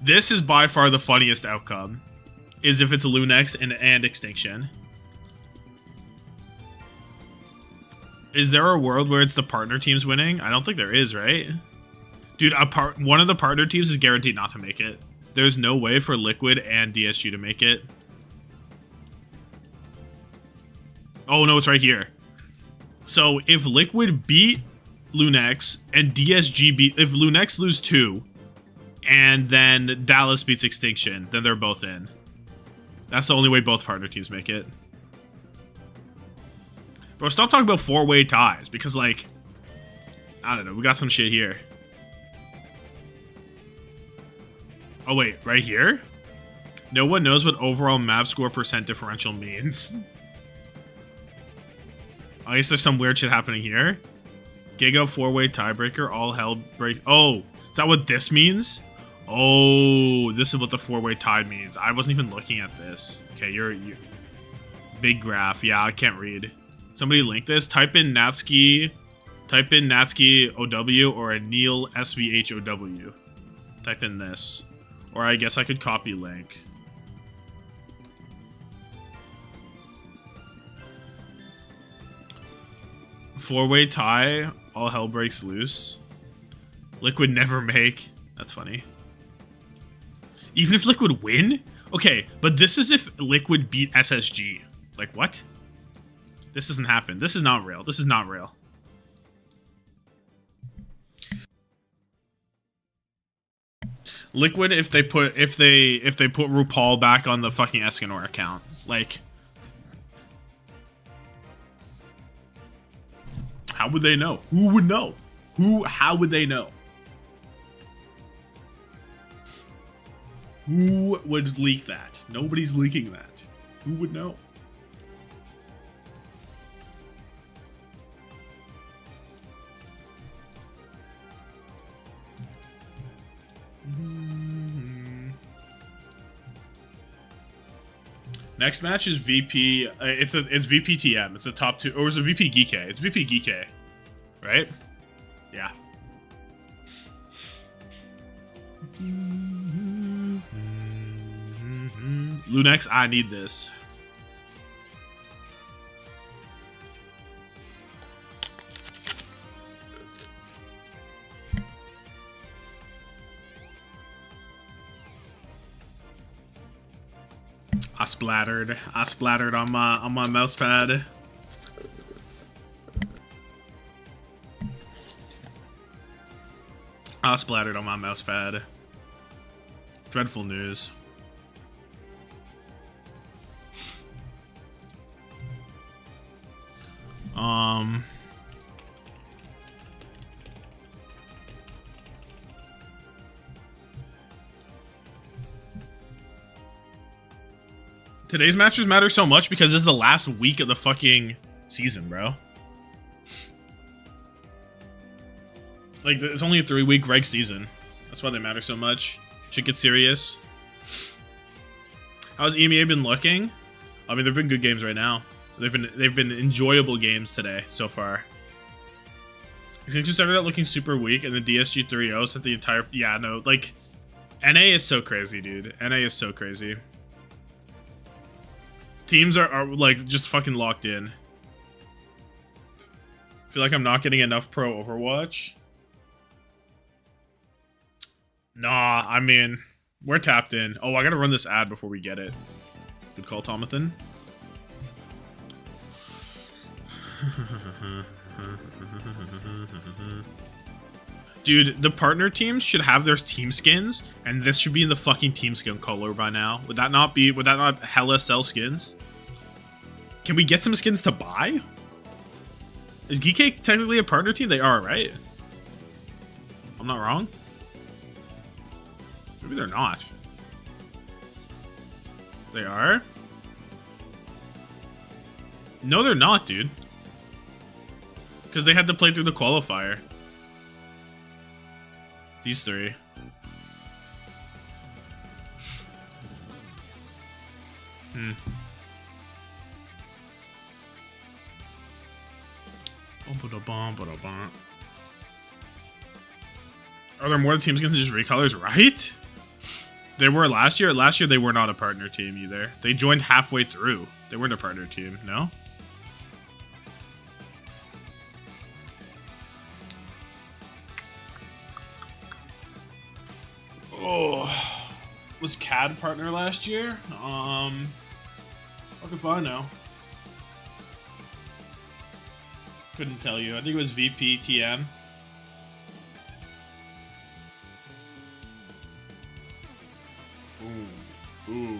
This is by far the funniest outcome. Is if it's a LuneX and Extinction. Is there a world where it's the partner teams winning? I don't think there is, right? Dude, one of the partner teams is guaranteed not to make it. There's no way for Liquid and DSG to make it. Oh, no, it's right here. So, if Liquid beat LuneX and DSG beat... If LuneX lose 2, and then Dallas beats Extinction, then they're both in. That's the only way both partner teams make it. Bro, stop talking about 4-way ties, because, like... I don't know, we got some shit here. Oh, wait, right here? No one knows what overall map score % differential means. I guess there's some weird shit happening here. Giga 4-way tiebreaker, all hell break... Oh, is that what this means? Oh, this is what the 4-way tie means. I wasn't even looking at this. Okay, you're... Big graph. Yeah, I can't read. Somebody link this. Type in Natsuki OW or a Neil SVHOW. Type in this. Or I guess I could copy link. Four-way tie, all hell breaks loose. Liquid never make. That's funny. Even if Liquid win? Okay, but this is if Liquid beat SSG. Like, what? This doesn't happen. This is not real. This is not real. Liquid if they put RuPaul back on the fucking Escanor account. Like, how would they know? Who would know? How would they know? Who would leak that? Nobody's leaking that. Who would know? Next match is VP. It's VPTM. It's a top 2, or is it VP Geekay? It's VP Geekay, right? Yeah. LuneX, I need this. I splattered on my mouse pad. I splattered on my mouse pad. Dreadful news. Today's matches matter so much because this is the last week of the fucking season, bro. Like, it's only a 3-week reg season. That's why they matter so much. Should get serious. How's EMEA been looking? I mean, they've been good games right now. They've been enjoyable games today so far. Since you started out looking super weak, and the DSG 3-0 sent the entire... Yeah, no, like... NA is so crazy, dude. NA is so crazy. Teams are like, just fucking locked in. Feel like I'm not getting enough pro Overwatch. Nah, I mean, we're tapped in. Oh, I gotta run this ad before we get it. Good call, Tommathan. Dude, the partner teams should have their team skins, and this should be in the fucking team skin color by now. Would that not hella sell skins? Can we get some skins to buy? Is Geekay technically a partner team? They are, right? I'm not wrong. Maybe they're not. They are? No, they're not, dude. Because they had to play through the qualifier. These three. Are there more teams against just recolors, right? They were last year. Last year they were not a partner team either. They joined halfway through. They weren't a partner team, no? Oh, was CAD partner last year? Fuck if I know. Couldn't tell you. I think it was VP TM. Ooh.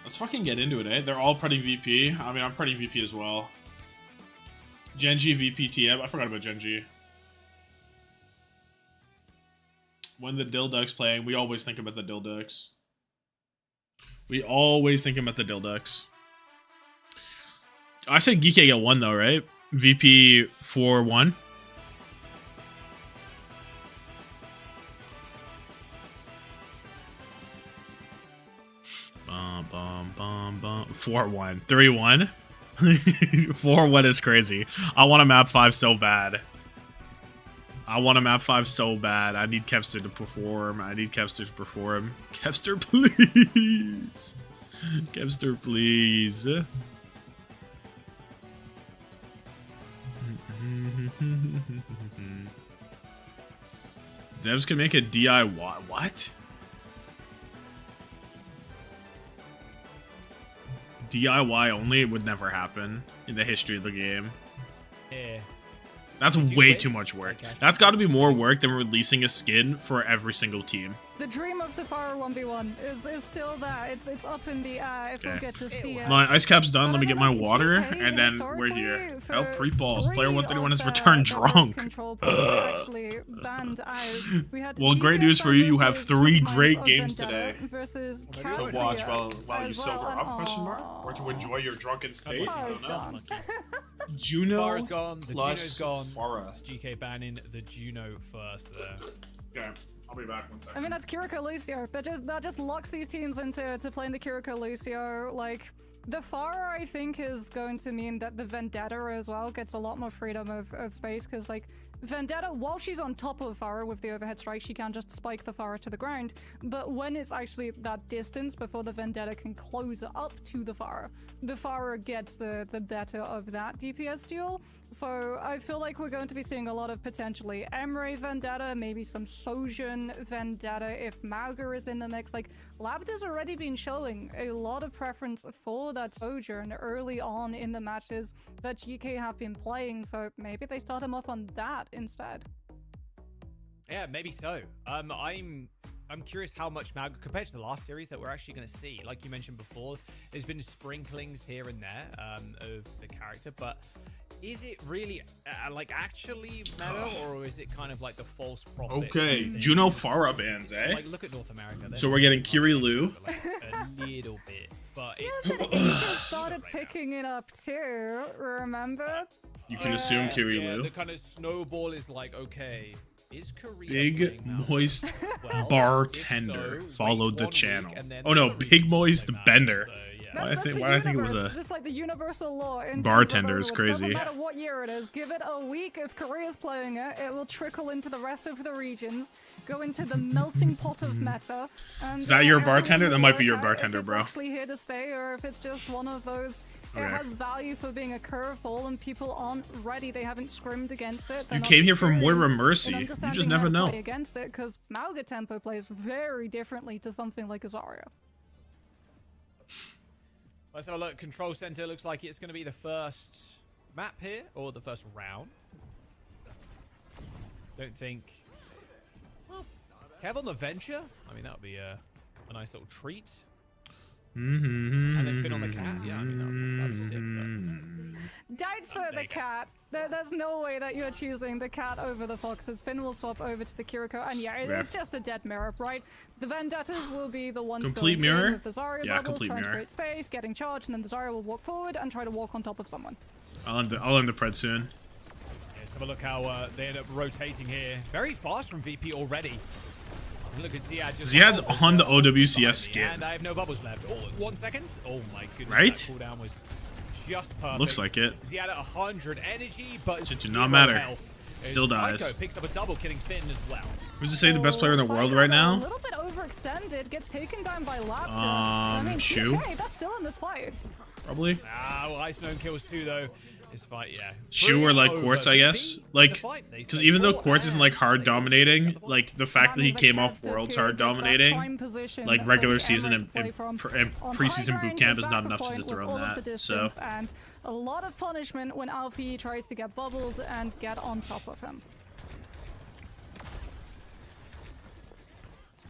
Let's fucking get into it, eh? They're all pretty VP. I mean, I'm pretty VP as well. Genji VP TM. I forgot about Genji. When the Dilduck's playing, we always think about the Dilducks. We always think about the Dilducks. I said Geekay got 1 though, right? VP 4-1. Bum, bum, bum, bum. 4-1. 3-1. 4-1 is crazy. I want a map 5 so bad. I want a map 5 so bad. I need Kevster to perform. Kevster, please. Kevster, please. Devs can make a DIY. What? DIY only? It would never happen in the history of the game. Yeah. That's way too much work. That's got to be more work than releasing a skin for every single team. The dream of the Fire 1v1 is still there. It's up in the air if we get to see it. My ice cap's done. Let me get my water, and then we're here. Help pre-balls. Player 131 has returned drunk. Well, great news for you. You have 3 great games today to watch while you sober up, question mark? Or to enjoy your drunken state? I don't know. Juno Farah's gone. The plus Juno's gone. Farah. It's GK banning the Juno first there. Okay. I'll be back 1 second. I mean, that's Kiriko Lucio. That just locks these teams into playing the Kiriko Lucio. Like, the Farah, I think, is going to mean that the Vendetta as well gets a lot more freedom of space, because, like, Vendetta, while she's on top of Farah with the overhead strike, she can just spike the Farah to the ground. But when it's actually that distance before the Vendetta can close up to the Farah gets the better of that DPS duel. So I feel like we're going to be seeing a lot of potentially Emre Vendetta, maybe some Sojourn Vendetta if Mauger is in the mix. Like, Labda's already been showing a lot of preference for that Sojourn early on in the matches that GK have been playing, so maybe they start him off on that instead. Yeah, maybe so. I'm curious how much Mauger, compared to the last series, that we're actually going to see. Like you mentioned before, there's been sprinklings here and there of the character, but is it really like actually meta, or is it kind of like the false prophet? Okay, Juno Farah bans, eh? Like, look at North America. So we're getting Kiri Lu. A little bit, but it's... Yeah, but Asia started picking it up too, remember? You can assume Kiri Yeah, Lu. the kind of snowball is like, okay, is Korea Big Moist Well, Bartender if so, followed wait the 1 channel. week and then Oh no, the Big regions Moist came out, Bender. so, yeah. Why I That's think the why I think it was universe, a just like the universal law in bartender terms is of overlords. crazy. Doesn't matter what year it is, give it a week. If Korea's playing it, it will trickle into the rest of the regions, go into the melting pot of meta. And Is that your everyone bartender? will That might be your work out bartender, if bro. it's actually here to stay, or if it's just one of those. It Okay. has value for being a curveball, and people aren't ready. They haven't scrimmed against it. You came here from Moira Mercy. You just never know. Play against it, because Mauga tempo plays very differently to something like Azaria. Let's have a look. Control Center looks like it's going to be the first map here, or the first round. Don't think... Well, Kev on the Venture? I mean, that would be a nice little treat. And then Finn on the Cat? Yeah, I mean, that was sick, but... Doubts for the Cat. There's no way that you're choosing the Cat over the Foxes. Finn will swap over to the Kiriko, and yeah, it's just a dead mirror, right? The Vendettas will be the ones Complete going mirror? in with the Zarya Yeah, bubbles, complete trying to mirror. create space, getting charged, and then the Zarya will walk forward and try to walk on top of someone. I'll end the pred soon. Yeah, let's have a look how they end up rotating here. Very fast from VP already. And look at Ziad just... Ziad's on the OWCS skin. And I have no bubbles left. Oh, 1 second. Oh my goodness. Right? That cooldown was just perfect. Looks like it. Ziad at 100 energy, but Should do zero not matter. health. Still Psycho dies. picks up a double, killing Finn as well. Who's to say the best player in the world right A now? little bit overextended, gets taken down by Lapta. I mean, Shu? okay, that's still in this fight. Probably. Ah, well, Ice Gnome kills 2 though. This fight, yeah. Shu or like Over. Quartz, I guess. Like, because even though Quartz isn't like hard dominating, like the fact that he came off Worlds hard dominating, like regular season and preseason boot camp is not enough to dethrone that. So And a lot of punishment when Alfie tries to get bubbled and get on top of him.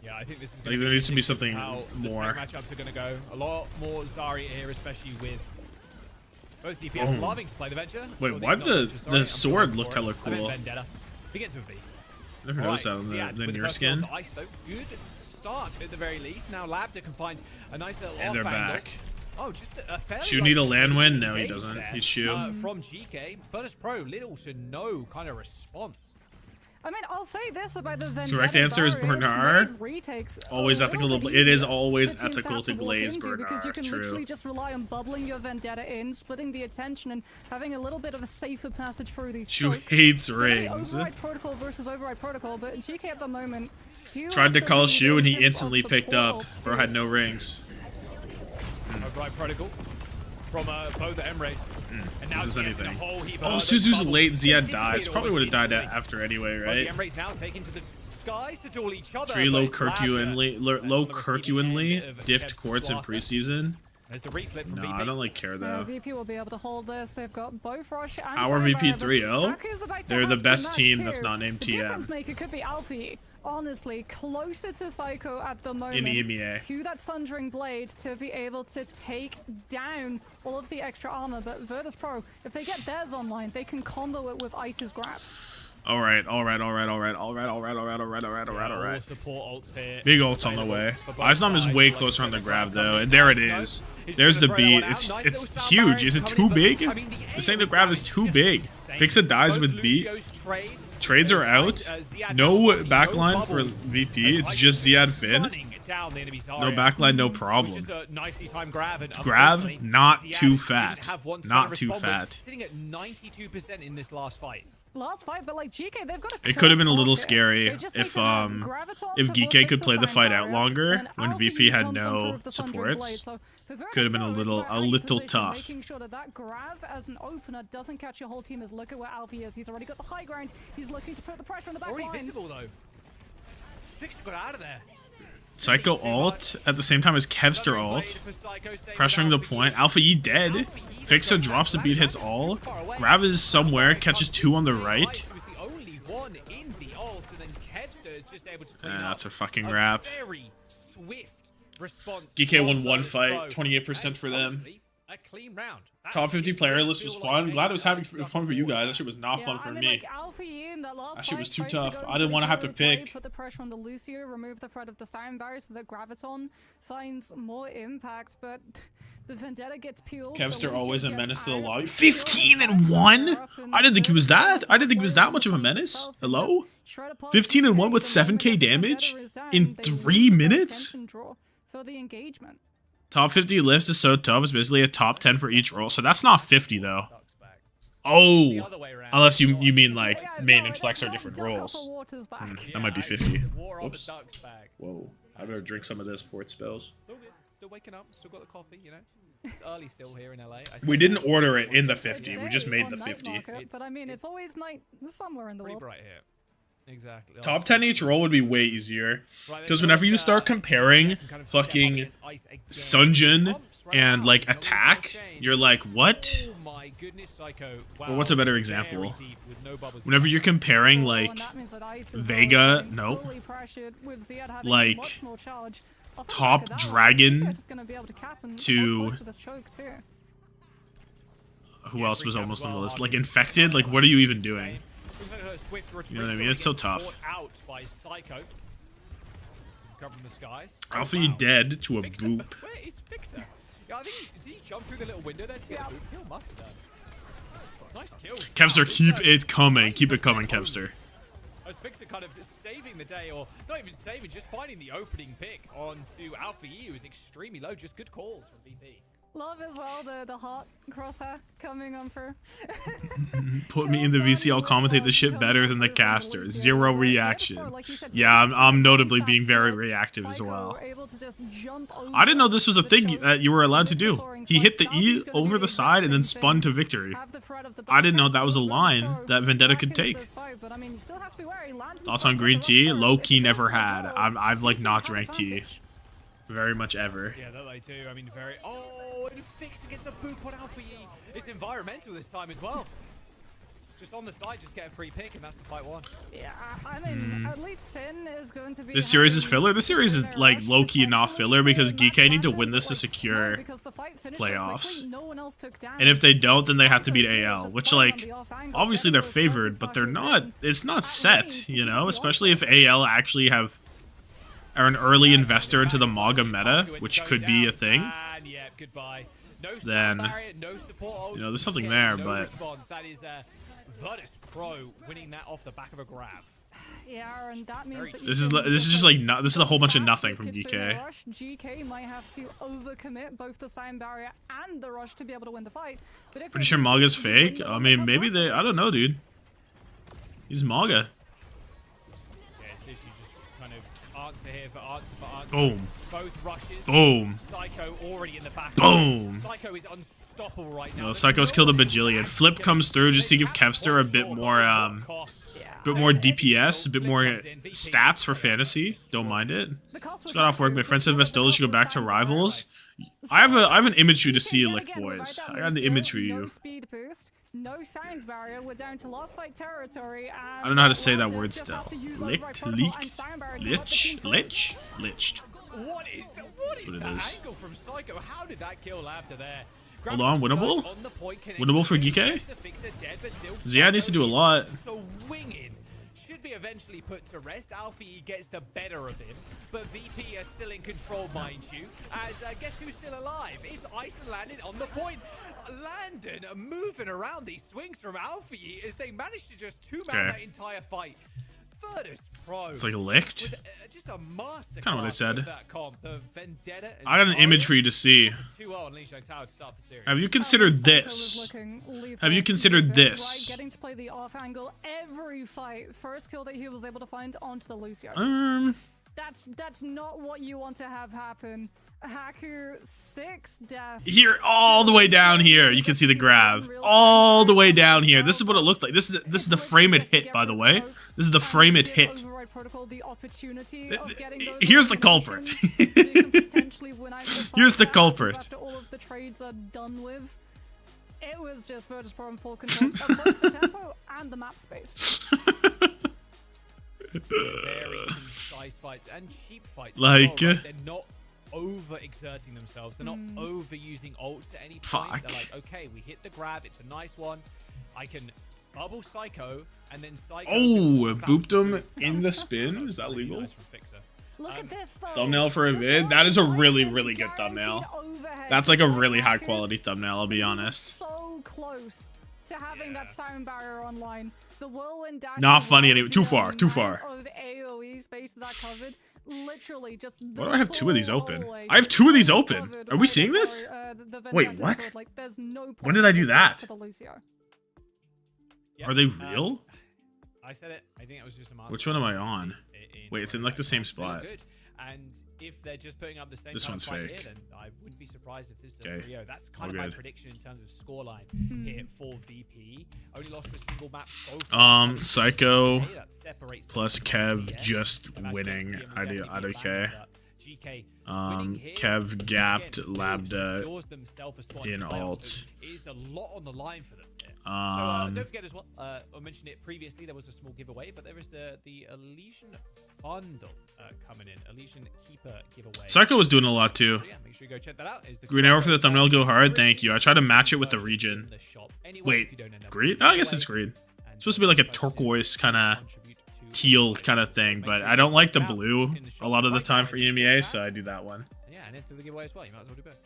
Yeah, I think this is like, going to there needs to be something how more. the tag matchups are going to go. A lot more Zarya here, especially with both DPS loving to play the Venture. Wait, Or why not did Venture, sorry, the I'm sword going look for it. hella I meant cool? Vendetta. Begins with V. Never noticed that on Ziad the with near first skin. one to Ice, though. Good start at the very least. Now Labda can find a nice little And they're off angle. back. Oh, just a fairly Shu need a lucky land win? No, he engage doesn't. there, He's Shu. From GK, VirtusPro, little to no kind of response. I mean, I'll say this about the Vendetta. Correct answer is Zarya, Bernard. it's made retakes Always a ethical little to. bit It is easier always for teams to ethical have to walk glaze into, because you Bernard. can True. literally just rely on bubbling your Vendetta in, splitting the attention, and having a little bit of a safer passage through these Shu chokes. hates It's gonna be rings. Override protocol versus override protocol, but GK at the moment Tried to call Shu and he instantly instantly picked up. Bro had no rings. Override protocol from both the Emirates. And now Is this Ziad's in a anything? whole heap Oh, of Suzu's bubbles. late. Ziad Anticipated dies. Probably would have almost died instantly. after anyway, Both right? the Emirates now taken to the skies to duel each other. Tree low but it's Labda Kirkuinly of diffed Kev's Quartz in blaster. preseason. There's the reflip from No, VP. I don't like care though. VP will be able to hold this. They've got both Rush and Power Cyber, VP but 3-0. Aku's about to They're the have to best match team too. that's not named The TM. difference maker could be Alfie. Honestly, closer to Psycho at the moment. In EMEA. To that Sundering Blade to be able to take down all of the extra armor. But VirtusPro, if they get theirs online, they can combo it with Ice's grab. Alright. Support ults here. Big ult's on the way. Icenom is way closer on the grab though, and there it is. There's the beat. It's huge. Is it too big? They're saying the grab is too big. Fixa dies with beat. Trades are out. No backline for VP. It's just Ziad Finn. down the enemy No backline, no problem. Just a nicely timed grab. And Grab, not Ziad too didn't fat. have one to Not kind of too respond with, fat. Sitting at 92% in this last fight. Last fight, but like GK, they've got a It could have been a little pocket. scary They just if need to have Graviton if to Geekay fix could the play the sign fight out barrier, longer and when Alpha VP Yi had comes in no through the Sundering Blade. supports. So for Could have been VirtusPro, it's about a how you little position, tough. Making sure that that grab as an opener doesn't catch your whole team. As look at where Alpha is. He's already got the high ground. He's looking to put the pressure on the back Already line. visible though. Fix got out of there. Psycho ult at the same time as Kevster ult. Pressuring the point. Alpha Yi dead. Fixer drops the beat, hits all. Grav is somewhere, catches 2 on the right. That's a fucking wrap. Geekay won one fight, 28% for them. A clean round. Top 50 player list was fun. Glad it was having fun for you guys. That shit was not fun for I mean, me. Like, Alpha Yi in that last That shit was fight too tries tough. go I didn't want to have to really play, pick. Put the pressure on the Lucio, remove the threat of the Stein barrier so that Graviton finds more impact, but the Vendetta gets peeled. Kevster always a menace to the lobby. 15-1? I didn't think he was that. I didn't think he was that much of a menace. Hello? 15-1 with 7k damage in 3 minutes? For the engagement. Top 50 list is so tough. It's basically a top 10 for each role. So that's not 50 though. Oh, unless you mean like main and flex are different roles. That might be 50. Whoops. Whoa. I better drink some of this before it spills. Still waking up. Still got the coffee, you know. It's early still here in LA. We didn't order it in the 50. We just made the 50. But I mean, it's always night somewhere in the world. Right here. Exactly. Top 10 each role would be way easier. Because whenever you start comparing fucking Sunjin and like attack, you're like, what? Or what's a better example? Whenever you're comparing like Vega, no, like top dragon to who else was almost on the list? Like infected? Like what are you even doing? You know what I mean? It's so tough. Alpha Yi dead to a boop. Where is Fixer? Yeah, I think did he jump through the little window there to get a boop kill? Must have done. Nice kills. Kevster, keep it coming. Keep it coming, Kevster. As Fixer kind of saving the day, or not even saving, just finding the opening pick onto Alpha Yi, who is extremely low. Just good calls from VP. Love as well the hot crosshair coming on for. Put me in the VC, I'll commentate the shit better than the caster. 0 reaction. Yeah, I'm notably being very reactive as well. I didn't know this was a thing that you were allowed to do. He hit the E over the side and then spun to victory. I didn't know that was a line that Vendetta could take. Thoughts on green tea? Low key never had. I've like not drank tea. Very much ever. Yeah, that they do. I mean, very. Oh, and Fixer gets the boop on Alpha Yi. It's environmental this time as well. Just on the side, just get a free pick, and that's the fight one. Yeah, I mean, at least Finn is going to be. This series is filler. This series is like low key not filler because Geekay need to win this to secure playoffs. And if they don't, then they have to beat AL, which like obviously they're favored, but they're not. It's not set, you know. Especially if AL actually are an early investor into the Maga meta, which could be a thing. Then you know there's something there, but. That is VirtusPro winning that off the back of a grab. Yeah, and that means that this is just like this is a whole bunch of nothing from Geekay. GK might have to overcommit both the sign barrier and the rush to be able to win the fight. But Pretty sure Maga's fake. I mean, maybe they. I don't know, dude. He's Maga. Yeah, it's literally just kind of answer here for answer for answer. Boom. Both rushes. Boom. Psycho already in the back. Boom. Psycho is unstoppable right now. No, Psycho's killed a bajillion. Flip comes through just to give Kevster a bit more DPS, a bit more stats for fantasy. Don't mind it. Just got off work. My friend said Vestola should go back to Rivals. I have an image for you to see, like boys. I got the image for you. No sound barrier. We're down to last fight territory. I don't know how to say that word still. Licked, leaked, lich. What is the angle from Psycho? How did that kill after there? Hold on, winnable? Winnable for Geekay? Ziad needs to do a lot. Swinging. Should be eventually put to rest. Alpha Yi gets the better of him, but VP are still in control, mind you. As guess who's still alive? It's Ice and Landon on the point. Landon moving around these swings from Alpha Yi as they manage to just two-man that entire fight. VirtusPro. It's like licked. With, just a master Kind of what I said. that comp, the Vendetta and I got an image for you to see. 2-0 on Legion Tower to start the series. Have you considered this? Have you considered this? Right, getting to play the off angle every fight. First kill that he was able to find onto the Lucio. That's not what you want to have happen. Haku 6 deaths. Here, all the way down here, you can see the grab. All the way down here. This is what it looked like. This is the frame it hit, by the way. This is the frame it hit. Here's the culprit. Here's the culprit. After all of the trades are done with, it was just VirtusPro in full control of both the tempo and the map space. Very concise fights and cheap fights. Like, well, right? They're not overexerting themselves. They're not overusing ults at any point. Fuck. They're like, okay, we hit the grab. It's a nice one. I can bubble Psycho and then Psycho. Oh, booped him in the spin. Is that legal? Look at this, though. Thumbnail for a vid. That is a really, really good thumbnail. That's like a really high quality thumbnail, I'll be honest. So close to having that sound barrier online. The whirlwind dash. Not funny anyway. Too far. Too far. Of AoE space that covered. Literally just. Why do I have 2 of these open? I have 2 of these open. Are we seeing this? Wait, what? When did I do that? Are they real? I said it. I think it was just a master. Which one am I on? Wait, it's in like the same spot. And if they're just putting up the same This kind one's of fight fake. here, then I wouldn't be surprised if this is Okay. a Rio. That's kind of All my good. prediction in terms of scoreline here for VP. Only lost a single map so far. Psycho That separates them plus from Kev TS. just The match winning. against TM will I'd definitely be okay. banned, but GK winning here, Kev gapped again, still Lambda secures themselves a spot in the playoffs. alt. So it is a lot on the line for them here. So don't forget as well, I mentioned it previously, there was a small giveaway, but there is the Elysian bundle coming in. Elysian Keeper giveaway. Psycho was doing a lot too. So yeah, make sure you go check that out. Is the Green arrow for the thumbnail, go hard. Thank you. I tried to match it with the region. Wait, green? Oh, I guess it's green. It's supposed to be like a turquoise kind of teal kind of thing, but I don't like the blue a lot of the time for EMEA, so I do that one. Yeah, and into the giveaway as well. You might as well do both.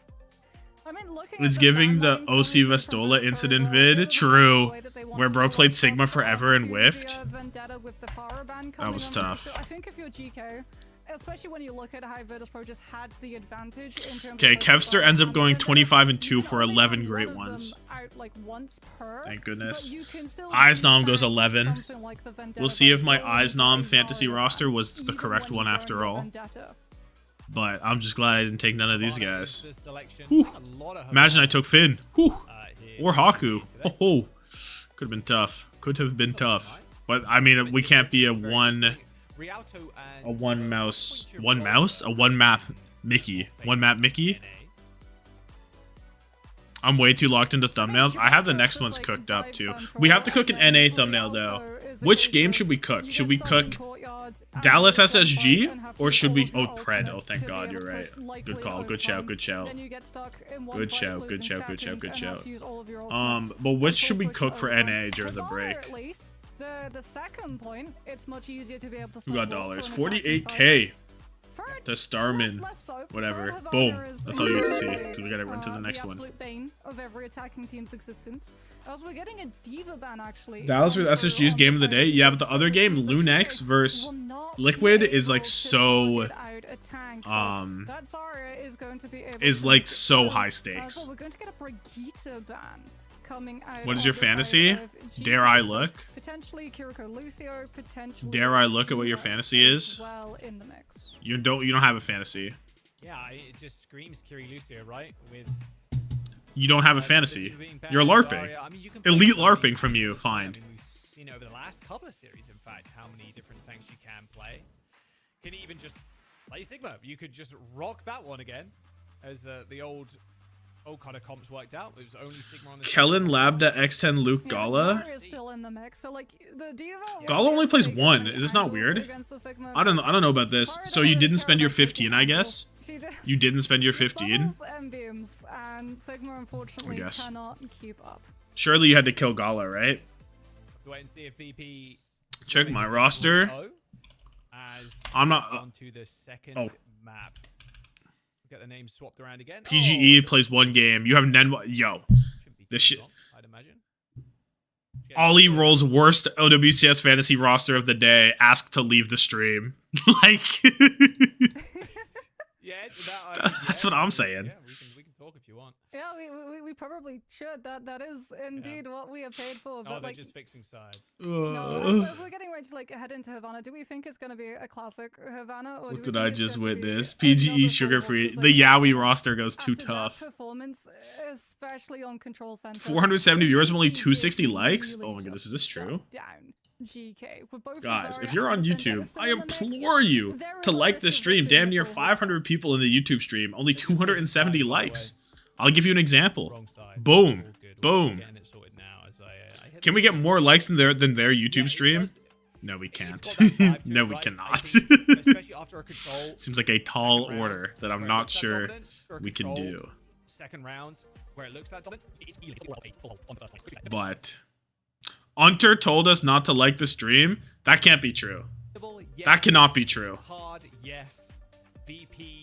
I mean, It's giving the OC Vestola incident vid. True. Where bro played Sigma forever and whiffed. That was tough. I think if you're GK, especially when you look at how VirtusPro just had the advantage in terms Okay, of Kevster ends up going 25-2 for 11 great ones. Like once per, Thank goodness. but you can still Eisnom goes 11. something like the Vendetta We'll see if my by Eisnom fantasy going roster was even the correct when one you burn after your all. Vendetta. But I'm just glad I didn't take none of these guys. The selection, Whew. a lot of Imagine I took Finn. Whew. here. Or Haku. Oh, could have been tough. Could have been tough. But I mean, we can't be a one mouse, a one map Mickey. One map Mickey. I'm way too locked into thumbnails. I have the next ones cooked up too. We have to cook an NA thumbnail though. Which game should we cook? Should we cook Dallas SSG or should we? Oh, Pred. Oh, thank God, you're right. Good call. Good shout. Good shout. Good shout. Good shout. Good shout. Good shout. But which should we cook for NA during the break? The second point, it's much easier to be able to. We got dollars. 48K to Starman. Whatever. Boom. That's all you get to see because we gotta run to the next one. Absolute bane of every attacking team's existence. As we're getting a diva ban actually. Dallas versus SSG's game of the day. Yeah, but the other game, LuneX versus Liquid, is like so is like so high stakes. So we're going to get a Brigitte ban coming out. What is your fantasy? Dare I look? Potentially Kiriko Lucio, potentially. Dare I look at what your fantasy is? Well, in the mix. You don't have a fantasy. Yeah, it just screams Kiri Lucio, right? With you don't have a fantasy. You're LARPing. I mean, you can Elite LARPing from you. Find. We've seen over the last couple of series, in fact, how many different tanks you can play. Can even just play Sigma. You could just rock that one again, as the old kind of comps worked out. It was only Sigma on the Kellen, Lambda, X10, Luke, Gala. Is still in the mix. So like the diva. Gala only plays one. Is this not weird? I don't know about this. So you didn't spend your 15, I guess. You didn't spend your 15. And Sigma unfortunately cannot keep up. Surely you had to kill Gala, right? Wait and see if VP. Check my roster. I'm not. Onto the second map. Get the name swapped around again. PGE plays one game. You have Nen. Yo, this shit. I'd imagine. Ollie rolls worst OWCS fantasy roster of the day. Asked to leave the stream. Like, that's what I'm saying. Yeah, we can talk if you want. Yeah, we probably should. That is indeed what we are paid for. But Oh, they're like, just fixing sides. no, as we're getting ready to like head into Havana, do we think it's gonna be a classic Havana, or What do we did I think it's just going to be witness? another PGE horrible sugar-free. because, The like, Yowie roster goes too after that tough. performance, especially on Control Center. 470 viewers, only we 260 did likes. really Oh my goodness, is this shut true? down GK with both Guys, Rosario if you're on and YouTube, Vendetta I still in the mix. implore you There to is a like risk the of stream. this being Damn a near full 500 people in the YouTube stream. Only 270 likes. I'll give you an example. Wrong side. Boom. All good. We're Boom. getting it sorted now as I hit Can we get more likes than their YouTube stream? No, we can't. got that vibe to No, it, we right? cannot. I think, especially after a control. Seems like a tall second round, order that I'm where it not looks that sure dominant, for a we can control, do. Second round, where it looks that dominant, it's easy to on the first line. But Unter told us not to like the stream. That can't be true. Yes. That cannot be true. Hard, yes. VP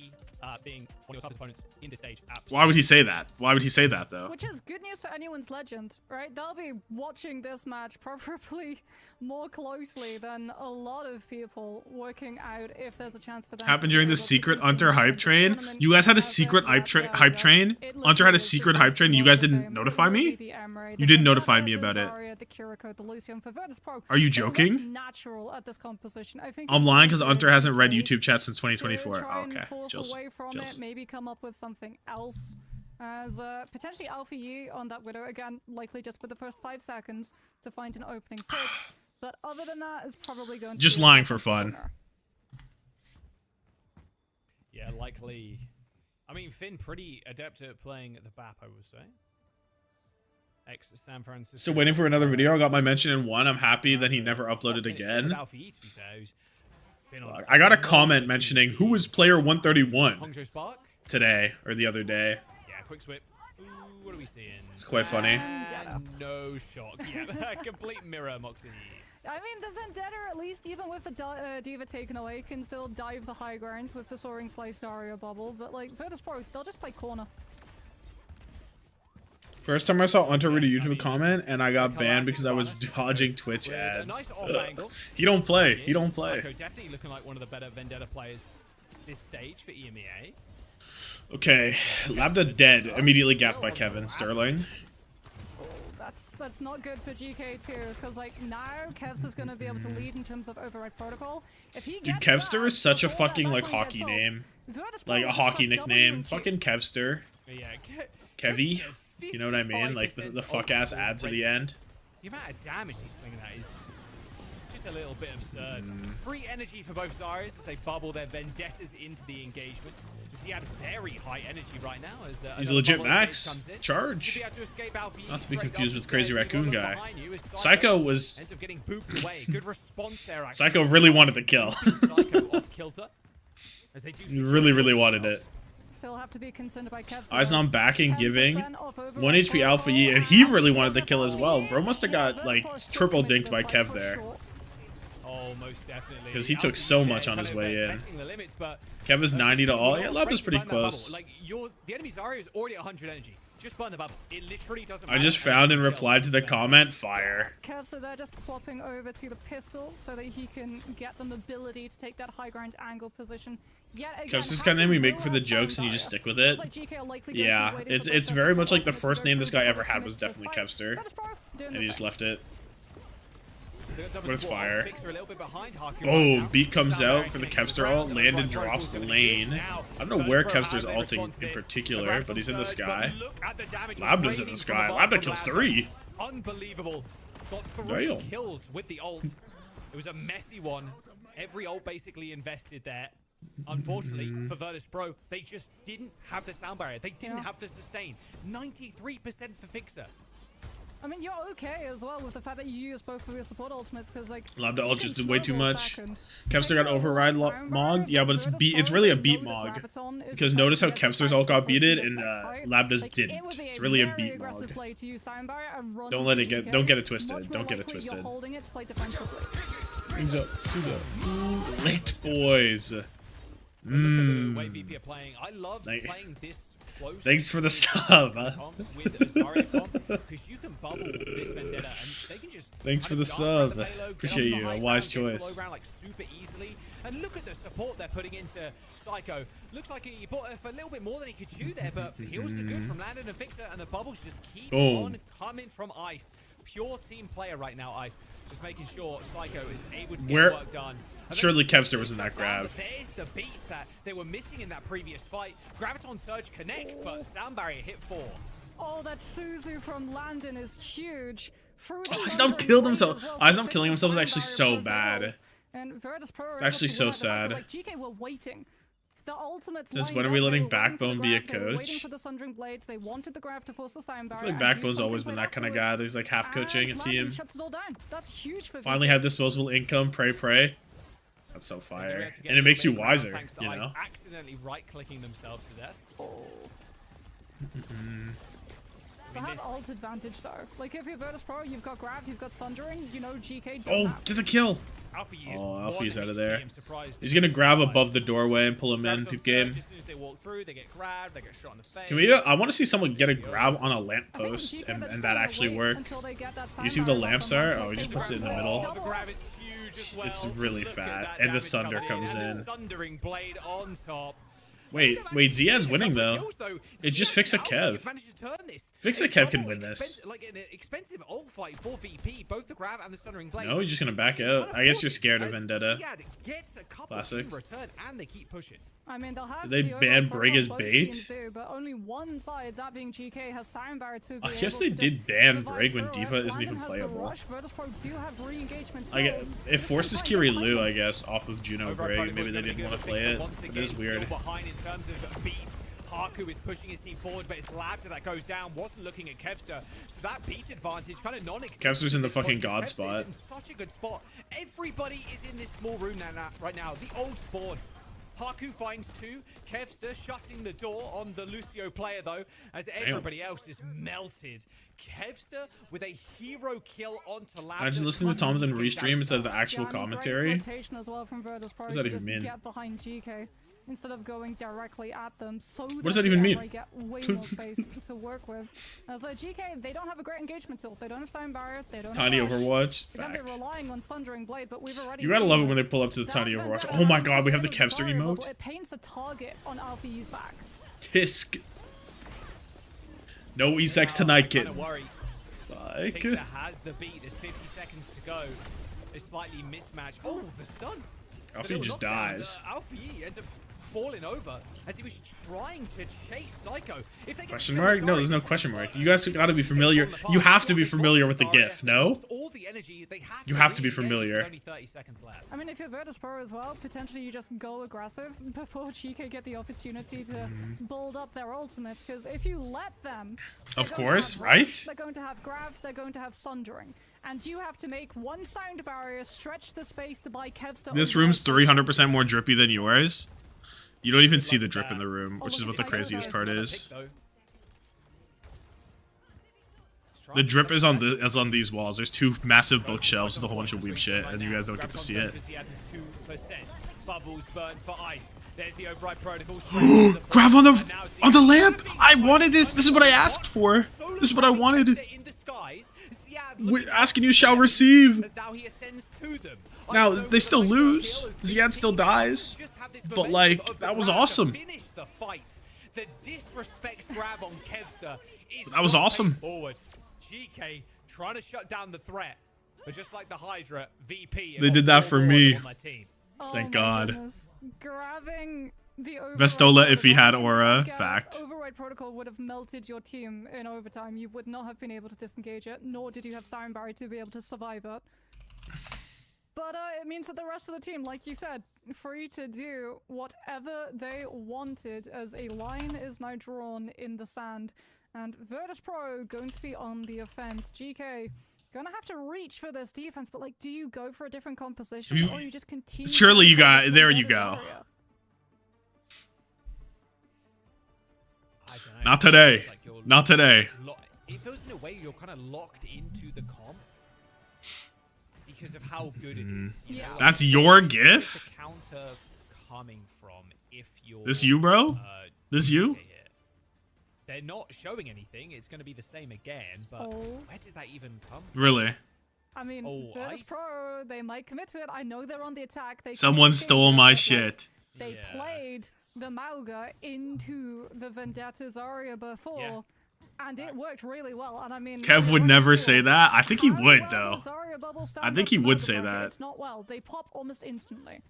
being one of your toughest opponents in this stage. Why would he say that? Why would he say that though? Which is good news for anyone's legend, right? They'll be watching this match probably more closely than a lot of people working out if there's a chance for them. Happened to during be the able to secret continue Unter with hype this train. tournament You guys had a as secret their hype train. It Unter had a literally is secret just hype train. You more guys the didn't same. notify It will me? be the Emery, You the didn't Vendetta, notify me the about it. Zarya, the Kiriko, the Lucian for VirtusPro. Are you They look joking? natural at this composition. I think I'm it's lying really because good Unter hasn't read to YouTube chat since to 2024. try Oh, and okay. force Chills. away from Chills. it, maybe come up with something else. As potentially Alpha Yi on that Widow, again, likely just for the first 5 seconds to find an opening pick. But other than that, is probably going to Just be a lying for tough fun. corner. Yeah, likely. I mean, Finn pretty adept at playing the BAP, I would say. Ex-San Francisco. Still waiting for another video. I got my mention in one. I'm happy that he never uploaded again. I got a comment mentioning who was player 131 today or the other day. Yeah, quick swip. Ooh, what are we seeing? It's quite funny. And no shock. Yeah, complete mirror, Moxie. I mean, the Vendetta, at least, even with the Diva taken away, can still dive the high ground with the Soaring Slice Dario bubble. But, like, VirtusPro, they'll just play corner. First time I saw Unter read a YouTube comment, and I got banned because I was dodging Twitch ads. Nice off angle. He don't play. He don't play. Psycho definitely looking like one of the better Vendetta players this stage for EMEA. Okay, Labda dead. Immediately gapped by Kevin Sterling. That's not good for GK too, because like now Kevs is going to be able to lead in terms of override protocol. If he Dude, gets Kevster that is such a before that fucking like backline hockey gets name, ults, like a just hockey press W nickname. and Q. Fucking Kevster. Yeah, Kevy. You know what I mean? Like the fuck ass ad to the end. The amount of damage he's slinging that is just a little bit absurd. Free energy for both Zaryas as they bubble their vendettas into the engagement. He had very high energy right now as He's a legit max. Charge. Not to be confused with Crazy Raccoon guy. Psycho was. Psycho really wanted to kill. He really wanted it. Still have to be concerned about Kevs. Eisnom backing, giving 1 HP Alpha E, and he really wanted to kill as well. Bro must have got like triple dinked by Kev there. Oh, most definitely. Because he took so much on his way in. Kev is 90 to all. Yeah, Lab is pretty close. Like the enemy Zarya is already at 100 energy. Just burn the bubble. It literally doesn't I just found and replied to the comment, fire. Kev, so they're just swapping over to the pistol so that he can get the mobility to take that high ground angle position. Kev's just kind of name we make for the jokes and you just stick with it. Yeah, it's very much like the first name this guy ever had was definitely Kevster. And he just left it. But it's fire. Oh, beat comes out for the Kevster ult. Landon drops the lane. I don't know where Kevster's ulting in particular, but he's in the sky. Labda's in the sky. Labda kills 3. Unbelievable. Got 3 Damn. kills with the ult. It was a messy one. Every ult basically invested there. Unfortunately for VirtusPro, they just didn't have the sound barrier. They didn't have the sustain. 93% for Fixer. I mean, you're okay as well with the fact that you use both of your support ultimates, because like Labda ult just did way too much. Kevster got override mogged. Yeah, but it's really a beat mog. Because notice how Kevster's ult got beated and Labda's didn't. It's really a beat mog. Don't let it get. Don't get it twisted. Don't get it twisted. Who's up? Licked boys. Look at the way VP are playing. I love playing this close. Thanks for the sub. Because you can bubble this Vendetta and they can just Thanks for the sub. Appreciate you. A wise choice. Like super easily. And look at the support they're putting into Psycho. Looks like he bought for a little bit more than he could chew there, but heals the good from Landon and Fixer, and the bubbles just keep on coming from Ice. Pure team player right now, Ice. Just making sure Psycho is able to get work done. Surely Kevster was in that grab. There's the beats that they were missing in that previous fight. Graviton Surge connects, but Sound Barrier hit 4. Oh, that Suzu from Landon is huge. Isnam killed himself. Isnam killing himself is actually so bad. And VirtusPro It's actually so sad. Like Geekay were waiting. The ultimates. Since when are we letting Backbone be a coach? Waiting for the Sundering Blade. They wanted the grab to force the Sound Barrier. I feel like Backbone's always been that kind of guy. He's like half coaching a team. Shuts it all down. That's huge for Finally have disposable income. Pray. That's so fire, and it makes you wiser. You know. Accidentally right-clicking themselves to death. They have ult advantage though. Like if you're VirtusPro, you've got grab, you've got Sundering. You know GK. Get the kill. Oh, Alfie's out of there. He's gonna grab above the doorway and pull him in. Peep game. As soon as they walk through, they get grabbed, they get shot in the face. Can we? I want to see someone get a grab on a lamppost and that actually work. You see what the lamps are? Oh, he just puts it in the middle. It's really fat, and the Sunder comes in. Sundering Blade on top. Wait, Ziad's winning though. It just Fix a Kev. Fix a Kev can win this. Like an expensive ult fight for VP, both the grab and the Sundering Blade. No, he's just gonna back out. I guess you're scared of Vendetta. Classic. And they keep pushing. I mean, they'll have Did they ban Brig as bait? But only one side, that being GK, has Sound Barrier to be I guess they did ban Brig when Diva isn't even playable. It forces Kirilu, I guess, off of Juno Brig. Maybe they didn't want to play it. It is weird. Behind in terms of beat. Haku is pushing his team forward, but it's Labter that goes down. Wasn't looking at Kevster, so that beat advantage kind of non-existent. Kevster's in the fucking god spot. In such a good spot. Everybody is in this small room right now. The old spawn. Haku finds 2. Kevster shutting the door on the Lucio player though, as everybody else is melted. Kevster with a hero kill onto Labter. Imagine listening to Tommathan restream instead of the actual commentary. As well from what does that even mean? Get behind GK. Instead of going directly at them, so what does that even mean? Get way more space to work with. As like GK, they don't have a great engagement tool. They don't have Sound Barrier. They don't Tiny have Overwatch. They're gonna be relying on Sundering Blade, but we've already. You gotta love it when they pull up to the Tiny Overwatch. Oh my god, we have the Kevster emote. It paints a target on Alfie's back. Tisk. No E6 tonight, kid. Like. Pixar has the beat. There's 50 seconds to go. It's slightly mismatched. Oh, the stun. Alfie just dies. Alfie ends up falling over as he was trying to chase Psycho. Question mark? No, there's no question mark. You guys gotta be familiar. You have to be familiar with the GIF, no? You have to be familiar. I mean, if you're VirtusPro as well, potentially you just go aggressive before GK get the opportunity to build up their ultimates, because if you let them... Of course, right? They're going to have grab, they're going to have Sundering. And you have to make one Sound Barrier, stretch the space to buy Kevster. This room's 300% more drippy than yours. You don't even see the drip in the room, which is what the craziest part is. The drip is on these walls. There's 2 massive bookshelves with a whole bunch of weeb shit, and you guys don't get to see it. Bubbles burn for Ice. There's the override protocol. Grab on the lamp! I wanted this! This is what I asked for! This is what I wanted! Asking you shall receive! Now, they still lose. Ziad still dies. But, like, that was awesome. The disrespect grab on Kevster is that was awesome. Forward. GK trying to shut down the threat. But just like the Hydra, VP... They did that for me. Oh Thank God. Goodness. Grabbing the Vestola if he had aura. Fact. Override protocol would have melted your team in overtime. You would not have been able to disengage it, nor did you have Sound Barrier to be able to survive it. But it means that the rest of the team, like you said, free to do whatever they wanted, as a line is now drawn in the sand. And VirtusPro going to be on the offense. GK gonna have to reach for this defense, but like, do you go for a different composition, or you just continue? Surely you got there. You go. Not today. Not today. It feels in a way you're kind of locked into the comp because of how good it is. Yeah. That's your GIF? Counter coming from if you're this you, bro? This you? they're not showing anything. It's going to be the same again, but where does that even come from? Really? I mean, VirtusPro, they might commit to it. I know they're on the attack. They Someone stole my shit. They played the Mauga into the Vendetta Zarya before, and it worked really well. And I mean, Kev would never say that. I think he would, though. I think he would say pressure. that. It's not well. They pop almost instantly.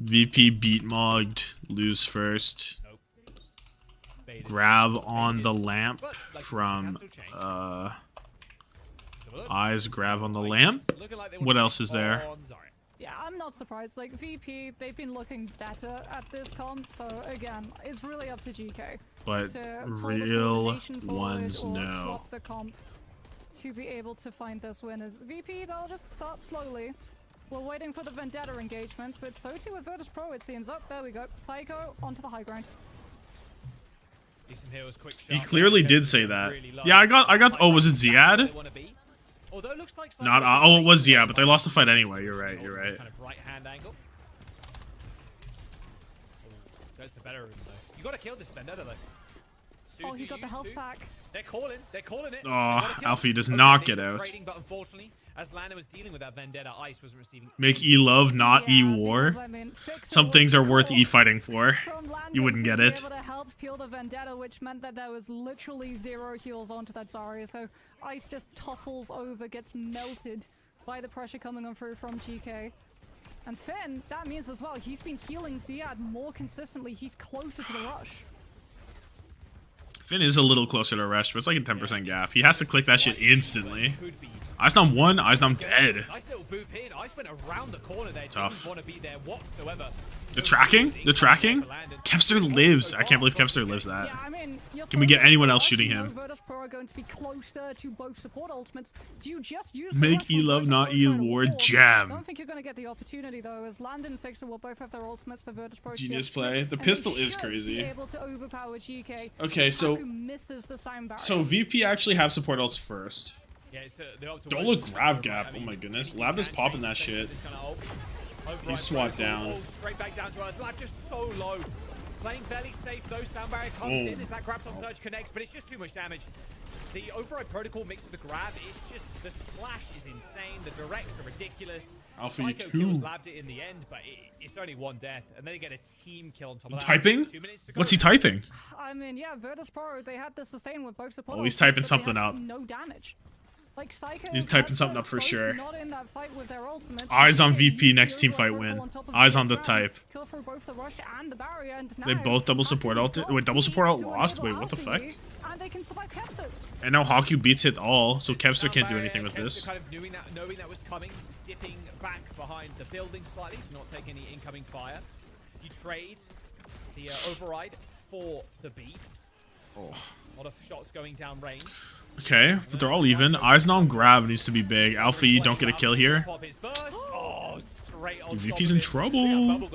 VP beat mogged, lose first. Grab on the lamp from Eyes, grab on the lamp. What else is there? Yeah, I'm not surprised. Like, VP, they've been looking better at this comp, so again, it's really up to GK. But to real ones or know. swap the comp to be able to find this winners. VP, they'll just start slowly. We're waiting for the Vendetta engagement, but so too with VirtusPro, it seems. Up, there we go. Psycho onto the high ground. He clearly did say that. Yeah, I got. Oh, was it Ziad? Not. Oh, it was Ziad, but they lost the fight anyway. You're right. You're right. Kind of right hand angle. That's the better room though. You got to kill this Vendetta though. Oh, he got the health pack. They're calling it. Oh, Alfie does not get out. Trading, but unfortunately, as Lana was dealing with that Vendetta, Ice wasn't receiving. Make E love, not E war. Some things are worth E fighting for. You wouldn't get it. Able to help peel the Vendetta, which meant that there was literally 0 heals onto that Zarya. So Ice just topples over, gets melted by the pressure coming on through from GK. And Finn, that means as well, he's been healing Ziad more consistently. He's closer to the rush. Finn is a little closer to rush, but it's like a 10% gap. He has to click that shit instantly. Icedom 1, Icedom dead. Nice little boop in. Ice went around the corner there. Tough. Didn't want to be there whatsoever. The tracking? The tracking? Kevster lives. I can't believe Kevster lives that. Yeah, I mean, Can we get anyone else shooting him? VirtusPro are going to be closer to both support ultimates. Do you just use Make E love, not E war. Jam. I don't think you're going to get the opportunity though, as Landon and Fixer will both have their ultimates for VirtusPro. Genius play. The pistol is crazy. Able to overpower GK. Okay, so misses the sound barrier. so VP actually have support ults first. Yeah, Don't look grav gap. Oh my goodness, Lab is popping that shit. He's swat down. Straight back down to Earth. Lab just so low. Playing fairly safe though. Sound barrier comes in as that grab on surge connects, but it's just too much damage. The override protocol mixed with the grab, it's just the splash is insane. The directs are ridiculous. Alpha Psycho kills Labbed it in the end, but it's only 1 death, and then they get a team kill on top of that. Typing? What's he typing? I mean, yeah, VirtusPro, they had the sustain with both support. Oh, he's typing something up. No damage. Like Psycho, he's typing something up for sure. Not in that fight with their ultimates. Eyes on VP, next team fight win. Eyes on the type. Kill through both the rush and the barrier, and they both double support ult. Wait, double support ult lost? Wait, what the fuck? And they can survive Kevsters. And now Haku beats it all, so Kevster can't do anything with this. Kind of knowing that was coming, dipping back behind the building slightly to not take any incoming fire. You trade the override for the beats. Oh. A lot of shots going down range. Okay, but they're all even. Eisnom Grav needs to be big. Alpha E don't get a kill here. VP's in trouble.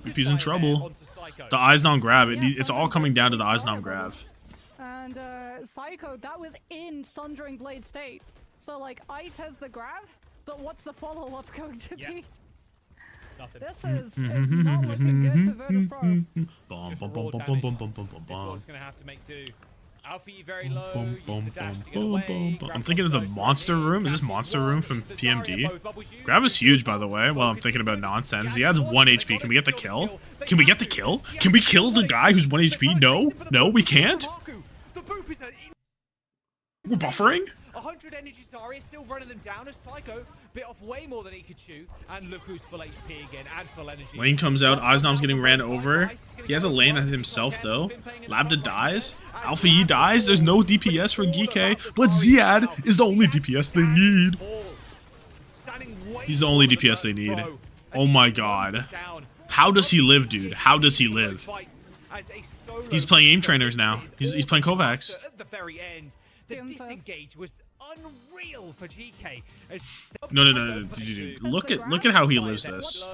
VP's in trouble. The Eisnom Grav, it's all coming down to the Eisnom Grav. And Psycho, that was in Sundering Blade state. So like Ice has the Grav, but what's the follow-up going to be? Nothing. This is not looking good for VirtusPro. What's gonna have to make do. Alfie very low. I'm thinking of the monster room. Is this monster room from PMD? Grav is huge, by the way. While I'm thinking about nonsense, he adds 1 HP. Can we get the kill? Can we get the kill? Can we kill the guy who's 1 HP? No, no, we can't. We're buffering. 100 energy Zarya still running them down as Psycho bit off way more than he could chew, and look who's full HP again and full energy. Lane comes out, Eisnom's getting ran over. He has a lane himself though. Labda dies. Alpha E dies. There's no DPS for Geekay, but Ziad is the only DPS they need. He's the only DPS they need. Oh my god. How does he live, dude? How does he live? He's playing aim trainers now. He's playing Kovacs. At the very end, the disengage was unreal for GK. No. Dude. Look at how he lives this.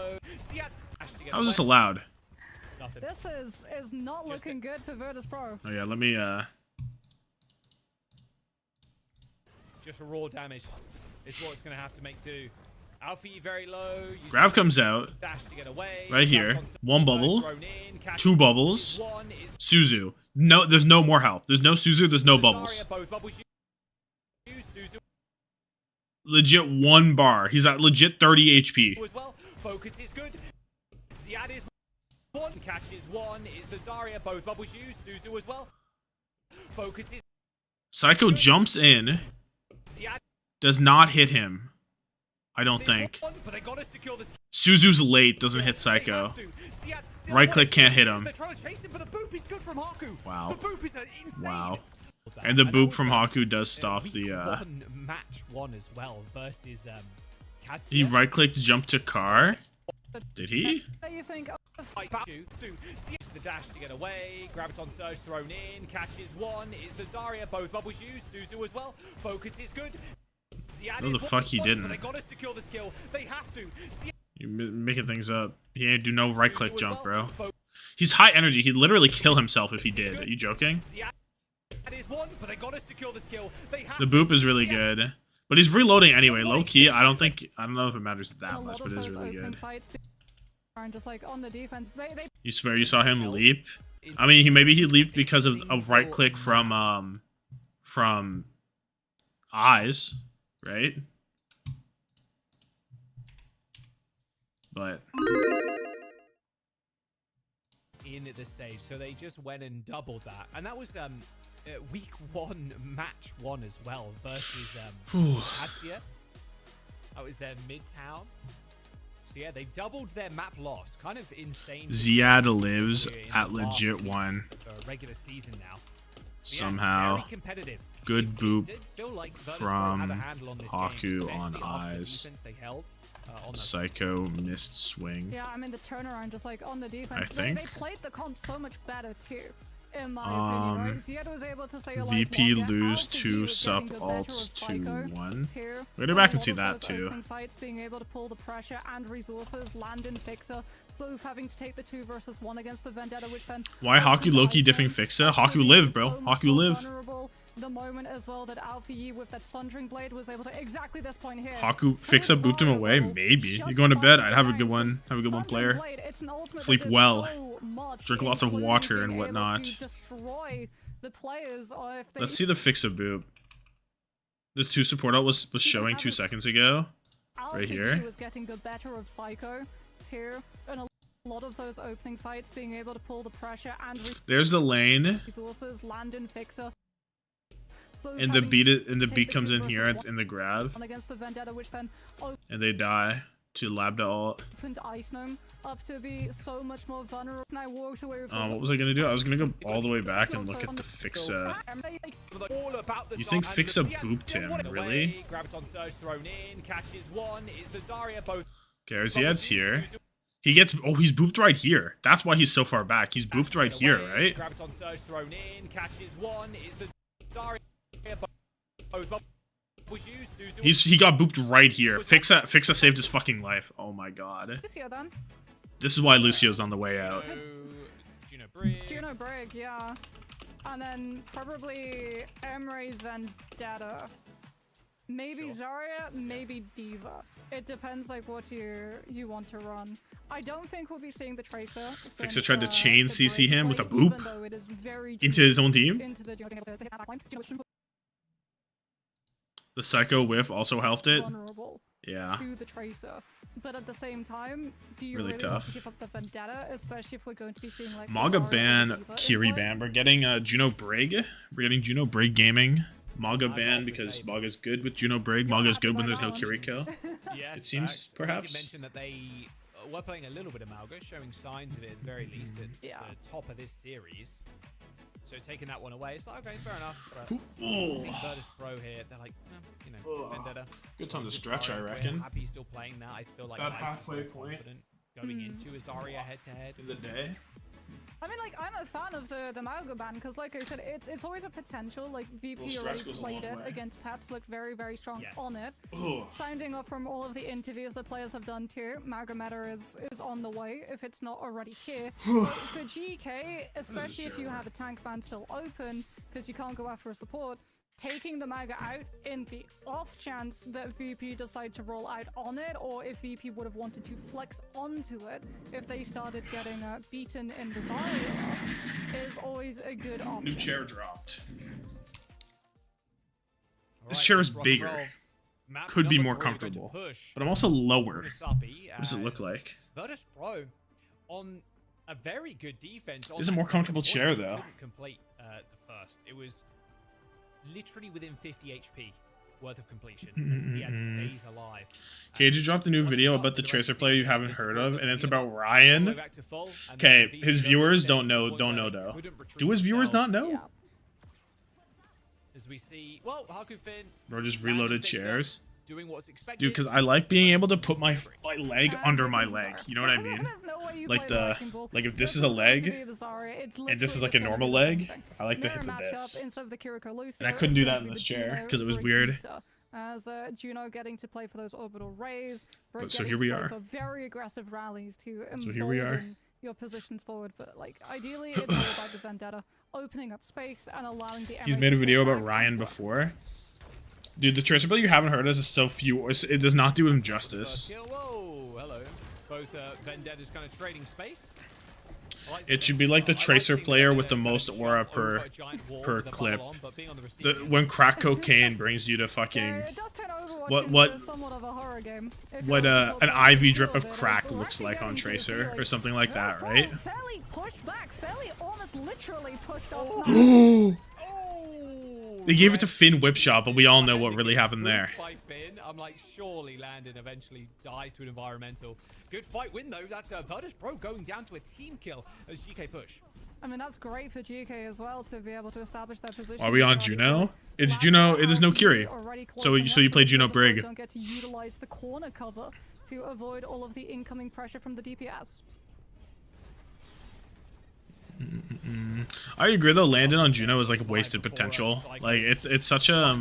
How is this allowed? This is not looking good for VirtusPro. Oh yeah, let me Just raw damage is what it's gonna have to make do. Alfie very low. Grav comes out. Dash to get away. Right here. One bubble. Thrown in, catch 2 bubbles. one is Suzu. No, there's no more help. There's no Suzu, there's no bubbles. Zarya, both bubbles used. Suzu Legit 1 bar. He's at legit 30 HP. as well. Focus is good. Ziad is 1. Catches 1 is the Zarya, both bubbles used. Suzu as well. Focus is Psycho jumps in. Ziad Does not hit him. I don't think. but they gotta secure this. Suzu's late, doesn't hit Psycho. Right click can't hit him. They're trying to chase him, but the boop is good from Haku. Wow. The boop is insane. Wow. And the boop from Haku does stop the Match 1 as well versus Qadsiah. He right clicked jump to car. Did he? You think See the dash to get away. Graviton Surge thrown in. Catches 1 is the Zarya. Both bubbles used. Suzu as well. Focus is good. No, the fuck he didn't. They gotta secure the skill. They have to. You making things up. He ain't do no right click jump, bro. He's high energy. He'd literally kill himself if he did. Are you joking? The boop is really good. But he's reloading anyway. Low key, I don't know if it matters that much, but it is really good. Just like on the defense, You swear you saw him leap? I mean, maybe he leaped because of right click from eyes, right? But in the stage, so they just went and doubled that, and that was week 1, match 1 as well versus Qadsiah. That was their midtown. So yeah, they doubled their map loss. Kind of insane. Ziad lives at legit 1. Regular season now. Somehow. Very competitive. Good boop like from Haku on eyes. Psycho missed swing. Yeah, I mean the turnaround just like on the defense. I think. They played the comp so much better too. In my opinion, right? Ziad was able to stay alive VP longer. lose Alpha 2 was sup getting the better of alts to Psycho 1. too. We'll go back A and see lot that of those too. opening fights being able to pull the pressure and resources, land and Fixer, both having to take the 2 versus 1 against the Vendetta, which then Why Haku Loki diffing Fixa? Haku live, bro. Haku live. The moment as well that Alpha Yi with that Sundering Blade was able to exactly this point here. Haku Fixa booped him away? Maybe. You're going to bed? I'd have a good one. Have a good one player. Sleep well. Drink lots of water and whatnot. Let's see the Fixa boop. The 2 support out was showing 2 seconds ago. Right here. Was getting the better of Psycho too, and a lot of those opening fights being able to pull the pressure and there's the lane. Resources, land and Fixer. And the beat comes in here in the grab. Against the Vendetta, which then and they die to Lambda ult. Opened Ice Gnome up to be so much more vulnerable. And I walked away with what was I gonna do? I was gonna go all the way back and look at the Fixa. You think Fixa booped him, really? Okay, Ziad's here. He gets he's booped right here. That's why he's so far back. He's booped right here, right? He got booped right here. Fixa saved his fucking life. Oh my god. This is why Lucio's on the way out. Juno Brig, yeah. And then probably Emre Vendetta. Maybe Zarya, maybe Diva. It depends like what you want to run. I don't think we'll be seeing the Tracer. Fixa tried to chain CC him with a boop into his own team. The Psycho whiff also helped it. Yeah. To the Tracer. But at the same time, do you really tough. Want to give up the Vendetta, especially if we're going to be seeing like Maga ban, Kiri ban. We're getting Juno Brig. We're getting Juno Brig gaming. Maga ban because Maga's good with Juno Brig. Maga's good when there's no Kiriko. Yeah, it seems, perhaps. You mentioned that they were playing a little bit of Malga, showing signs of it at the very least at the top of this series. So taking that one away, it's like, okay, fair enough. But VirtusPro here, they're like, you know, Vendetta. Good time to stretch, I reckon. Happy he's still playing that. I feel like about halfway point going into his Zarya head-to-head in the day. I mean, like, I'm a fan of the Malga ban because, like I said, it's always a potential. Like, VP already played it against Peps, looked very, very strong on it. Sounding off from all of the interviews that players have done too, Malga meta is on the way if it's not already here. So for Geekay, especially if you have a tank ban still open because you can't go after a support, taking the Mauga out in the off chance that VP decide to roll out on it, or if VP would have wanted to flex onto it if they started getting beaten in the Zarya enough, is always a good option. New chair dropped. This chair is bigger. Could be more comfortable. But I'm also lower. What does it look like? VirtusPro on a very good defense. This is a more comfortable chair, though. Complete the first. It was literally within 50 HP worth of completion. As he had stays alive. Cage dropped a new video about the Tracer player you haven't heard of, and it's about Ryan. Okay, his viewers don't know though. Do his viewers not know? As we see, well, Haku Finn. Bro just reloaded chairs. Doing what's expected. Dude, because I like being able to put my leg under my leg. You know what I mean? Like if this is a leg, and this is like a normal leg, I like to hit with this. And I couldn't do that in this chair because it was weird. As Juno getting to play for those orbital rays, but so here we are. Very aggressive rallies to so here we are. Your positions forward, but like ideally it's all about the vendetta, opening up space and allowing the. He's made a video about Ryan before. Dude, the Tracer player you haven't heard of is so few. It does not do him justice. Whoa, hello. Both vendettas kind of trading space. It should be like the Tracer player with the most aura per clip. When crack cocaine brings you to fucking what an IV drip of crack looks like on Tracer or something like that, right? They gave it to Finn Whipshot, but we all know what really happened there. I'm like, surely Landon eventually dies to an environmental. Good fight win though. That's VirtusPro going down to a team kill as Geekay push. I mean, that's great for Geekay as well to be able to establish their position. Are we on Juno? It's Juno. It is no Curie. So you play Juno Brig. Don't get to utilize the corner cover to avoid all of the incoming pressure from the DPS. I agree though. Landon on Juno is like wasted potential. Like it's such a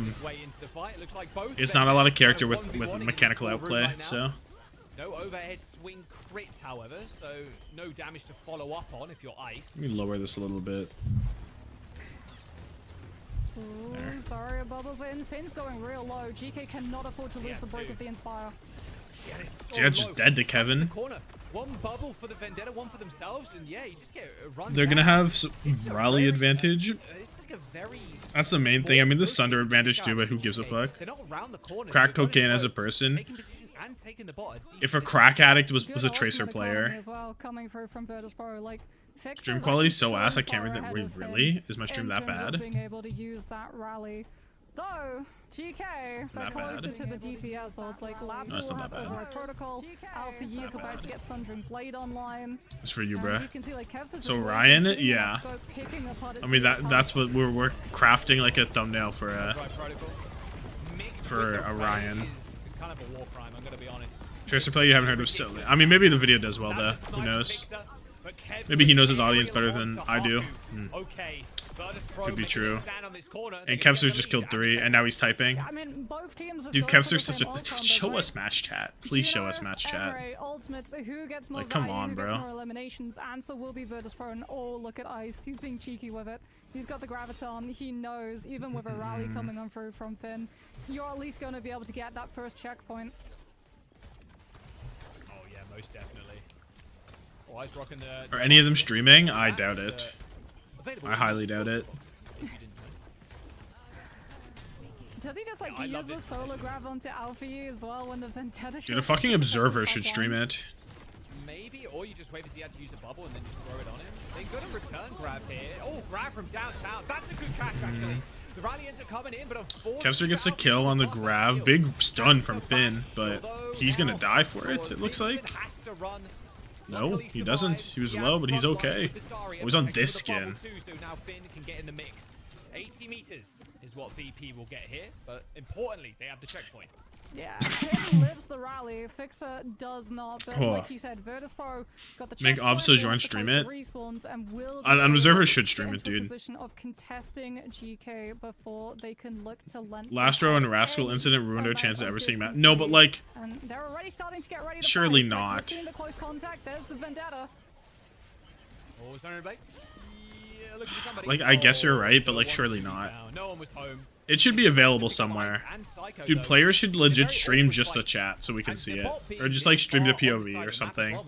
it's not a lot of character with mechanical outplay. So no overhead swing crit, however, so no damage to follow up on if you're ice. Let me lower this a little bit. Ooh, sorry, bubbles in. Finn's going real low. Geekay cannot afford to lose the break of the Inspire. Yeah, just dead to Kevin. One bubble for the vendetta, one for themselves, and yeah, you just get run. They're gonna have rally advantage. That's the main thing. I mean, the Sunder advantage too, but who gives a fuck? Crack cocaine as a person. If a crack addict was a Tracer player. Stream quality is so ass. I can't read that. Really? Is my stream that bad? Being able to use that rally. Though, GK, they're closer to the DPS, so it's like Labs will have override protocol, Alpha E is about to get Sundering Blade online. It's for you, bruh. You can see, like, so Ryan, yeah. I mean, that's what we're crafting, like a thumbnail for a Ryan. Kind of a war crime, I'm gonna be honest. Tracer player you haven't heard of, so I mean, maybe the video does well, though. Who knows? Maybe he knows his audience better than I do. Could be true. And Kevster's just killed 3, and now he's typing. Dude, Kevster's such a... Show us match chat. Please show us match chat. Like, come on, bro. Eliminations. Answer will be VirtusPro, and oh, look at Ice. He's being cheeky with it. He's got the Graviton. He knows, even with a rally coming on through from Finn, you're at least going to be able to get that first checkpoint. Oh, yeah, most definitely. Are any of them streaming? I doubt it. I highly doubt it. Does he just like use the solo grab onto Alfie as well when the Vendetta? Dude, a fucking observer should stream it. Maybe, or you just wait for Ziad to use a bubble and then just throw it on him. They got a return grab here. Oh, grab from downtown. That's a good catch, actually. The rally ends up coming in, but Kevster gets a kill on the grab. Big stun from Finn, but he's gonna die for it, it looks like. No, he doesn't. He was low, but he's okay. Oh, he's on this skin. So now Finn can get in the mix. 80 meters is what VP will get here, but importantly, they have the checkpoint. Yeah, Finn lives the rally. Fixer does not, but like you said, VirtusPro got the make Obso join stream it. An observer should stream it, dude. Position of contesting GK before they can look to Lastro and Rascal incident ruined our chance of ever seeing that. No, but like, and they're already starting to get ready to surely fight. not. Seeing the close contact, there's the Vendetta. Oh, Blake. Like, I guess you're right, but like, surely not. No one was home. It should be available somewhere. Dude, players should legit stream just the chat so we can see it. Or just like stream the POV or something.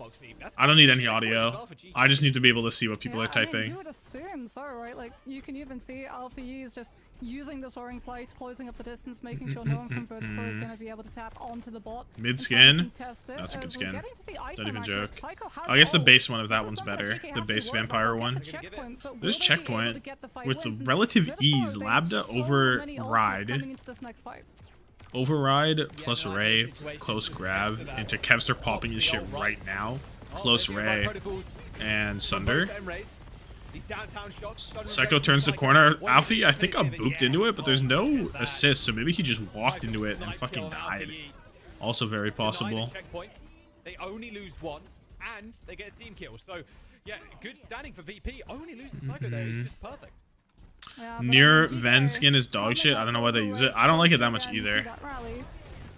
I don't need any audio. I just need to be able to see what people are I mean, typing. you would assume so, right? Like, you can even see Alpha E is just using the soaring slice, closing up the distance, making sure no one from VirtusPro is going to be able to tap onto the bot. Mid skin? That's a good skin. Not even joke. I guess the base one of that one's better. The base vampire one. This checkpoint with the relative ease. Lambda override. Override plus Ray. Close grab into Kevster popping his shit right now. Close Ray. And Sunder. Psycho turns the corner. Alfie, I think got booped into it, but there's no assist, so maybe he just walked into it and fucking died. Also very possible. They only lose one, and they get a team kill. So, yeah, good standing for VP. Only losing Psycho there is just perfect. Near Ven skin is dog shit. I don't know why they use it. I don't like it that much either.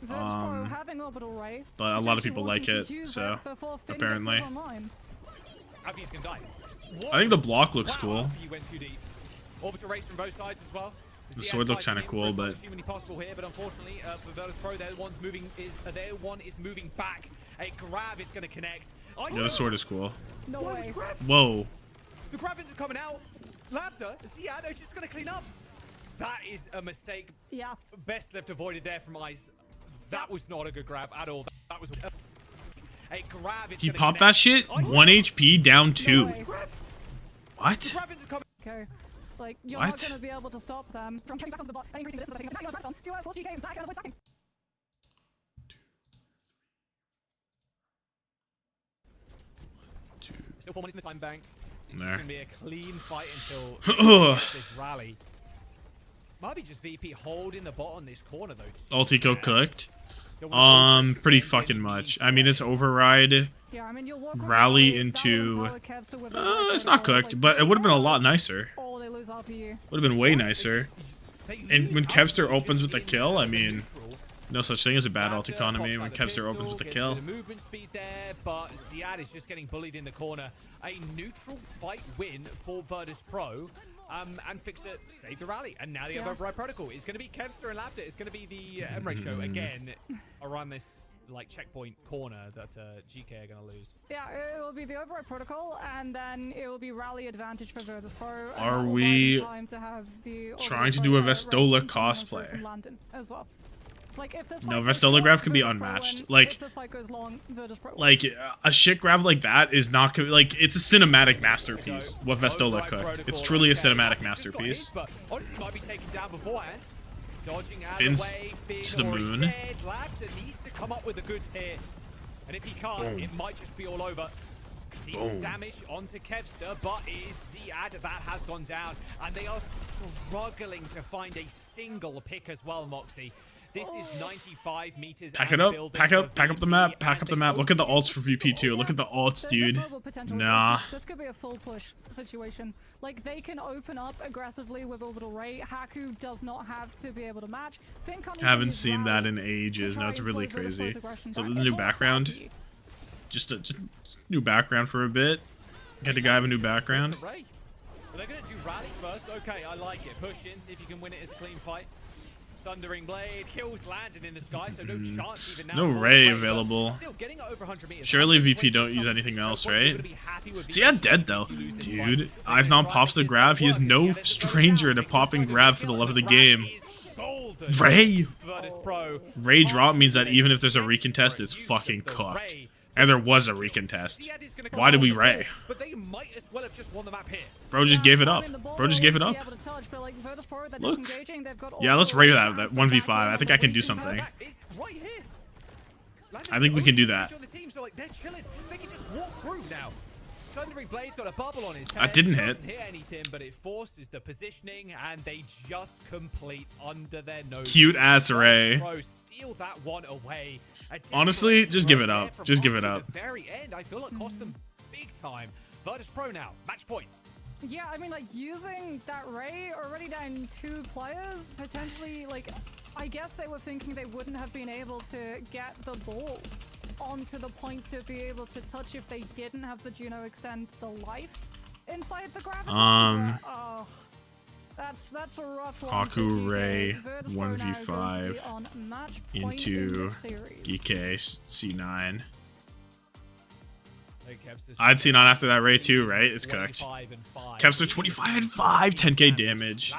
But a lot of people like it, so apparently. I think the block looks cool. The sword looks kind of cool, but unfortunately for VirtusPro, their one is moving back. A grab is going to connect. Yeah, the sword is cool. No way. Whoa. The grabs are coming out. Lambda, Ziad is just going to clean up. That is a mistake. Yeah. Best left avoided there from Ice. That was not a good grab at all. That was a grab. He popped that shit. 1 HP down 2. What? Okay. Like, you're not going to be able to stop them from coming back onto the bot and increasing the distance. Now you're on. 2 out of 4 Geekay back and attacking. Still 4 minutes in the time bank. It's There. going to be a clean fight until this rally. Might be just VP holding the bot on this corner though. Ultico cooked. Pretty fucking much. I mean, it's override. Rally into. It's not cooked, but it would have been a lot nicer. Would have been way nicer. And when Kevster opens with a kill, I mean, no such thing as a bad ult economy when Kevster opens with a kill. The movement speed there, but Ziad is just getting bullied in the corner. A neutral fight win for VirtusPro. And Fixer saved the rally, and now the override protocol is going to be Kevster and Lambda. It's going to be the ratio again around this like checkpoint corner that Geekay are going to lose. Yeah, it will be the override protocol, and then it will be rally advantage for VirtusPro. Are we trying to do a Vestola cosplay? Like, no, Vestola graph can be unmatched. Like a shit graph like that is not gonna, like, it's a cinematic masterpiece. What Vestola cooked, it's truly a cinematic masterpiece. Fins to the moon. Needs to come up with the goods here, and if he can't, it might just be all over. Decent damage onto Kevster, but it is Ziad that has gone down, and they are struggling to find a single pick as well, Moxie. This is 95 meters. Pack it up, pack up the map, pack up the map. Look at the ults for VP2. Look at the ults, dude. Nah. This could be a full push situation. Like, they can open up aggressively with Orbital Ray. Haku does not have to be able to match. Haven't seen that in ages. No, it's really crazy. So the new background. Just new background for a bit. Get the guy have a new background. Well, they're going to do rally first. Okay, I like it. Push in, see if you can win it as a clean fight. Thundering Blade kills landing in the sky, so no chance even now. No Ray available. Surely VP don't use anything else, right? See, I'm dead though. Dude, Eisnon pops the grab. He is no stranger to popping grab for the love of the game. Ray! Ray drop means that even if there's a recontest, it's fucking cooked. And there was a recontest. Why did we Ray? But they might as well have just won the map here. Bro just gave it up. Bro just gave it up. Look. Yeah, let's Ray that 1v5. I think I can do something. I think we can do that. That didn't hit. Anything, but it forces the positioning, and they just complete under their nose. Cute ass Ray. Steal that one away. Honestly, just give it up. Just give it up. Very end, I feel it cost them big time. VirtusPro now, match point. Yeah, I mean, like, using that Ray already down 2 players, potentially, like, I guess they were thinking they wouldn't have been able to get the ball onto the point to be able to touch if they didn't have the Juno extend the life inside the gravity. That's a rough one. Haku Ray VirtusPro now going to be 1v5 on match point in into this series. Geekay C9. Hey, Kev's I'd C9 after that Ray too, right? It's cooked. 25 and 5. Kev's are 25 and 5, 10k damage.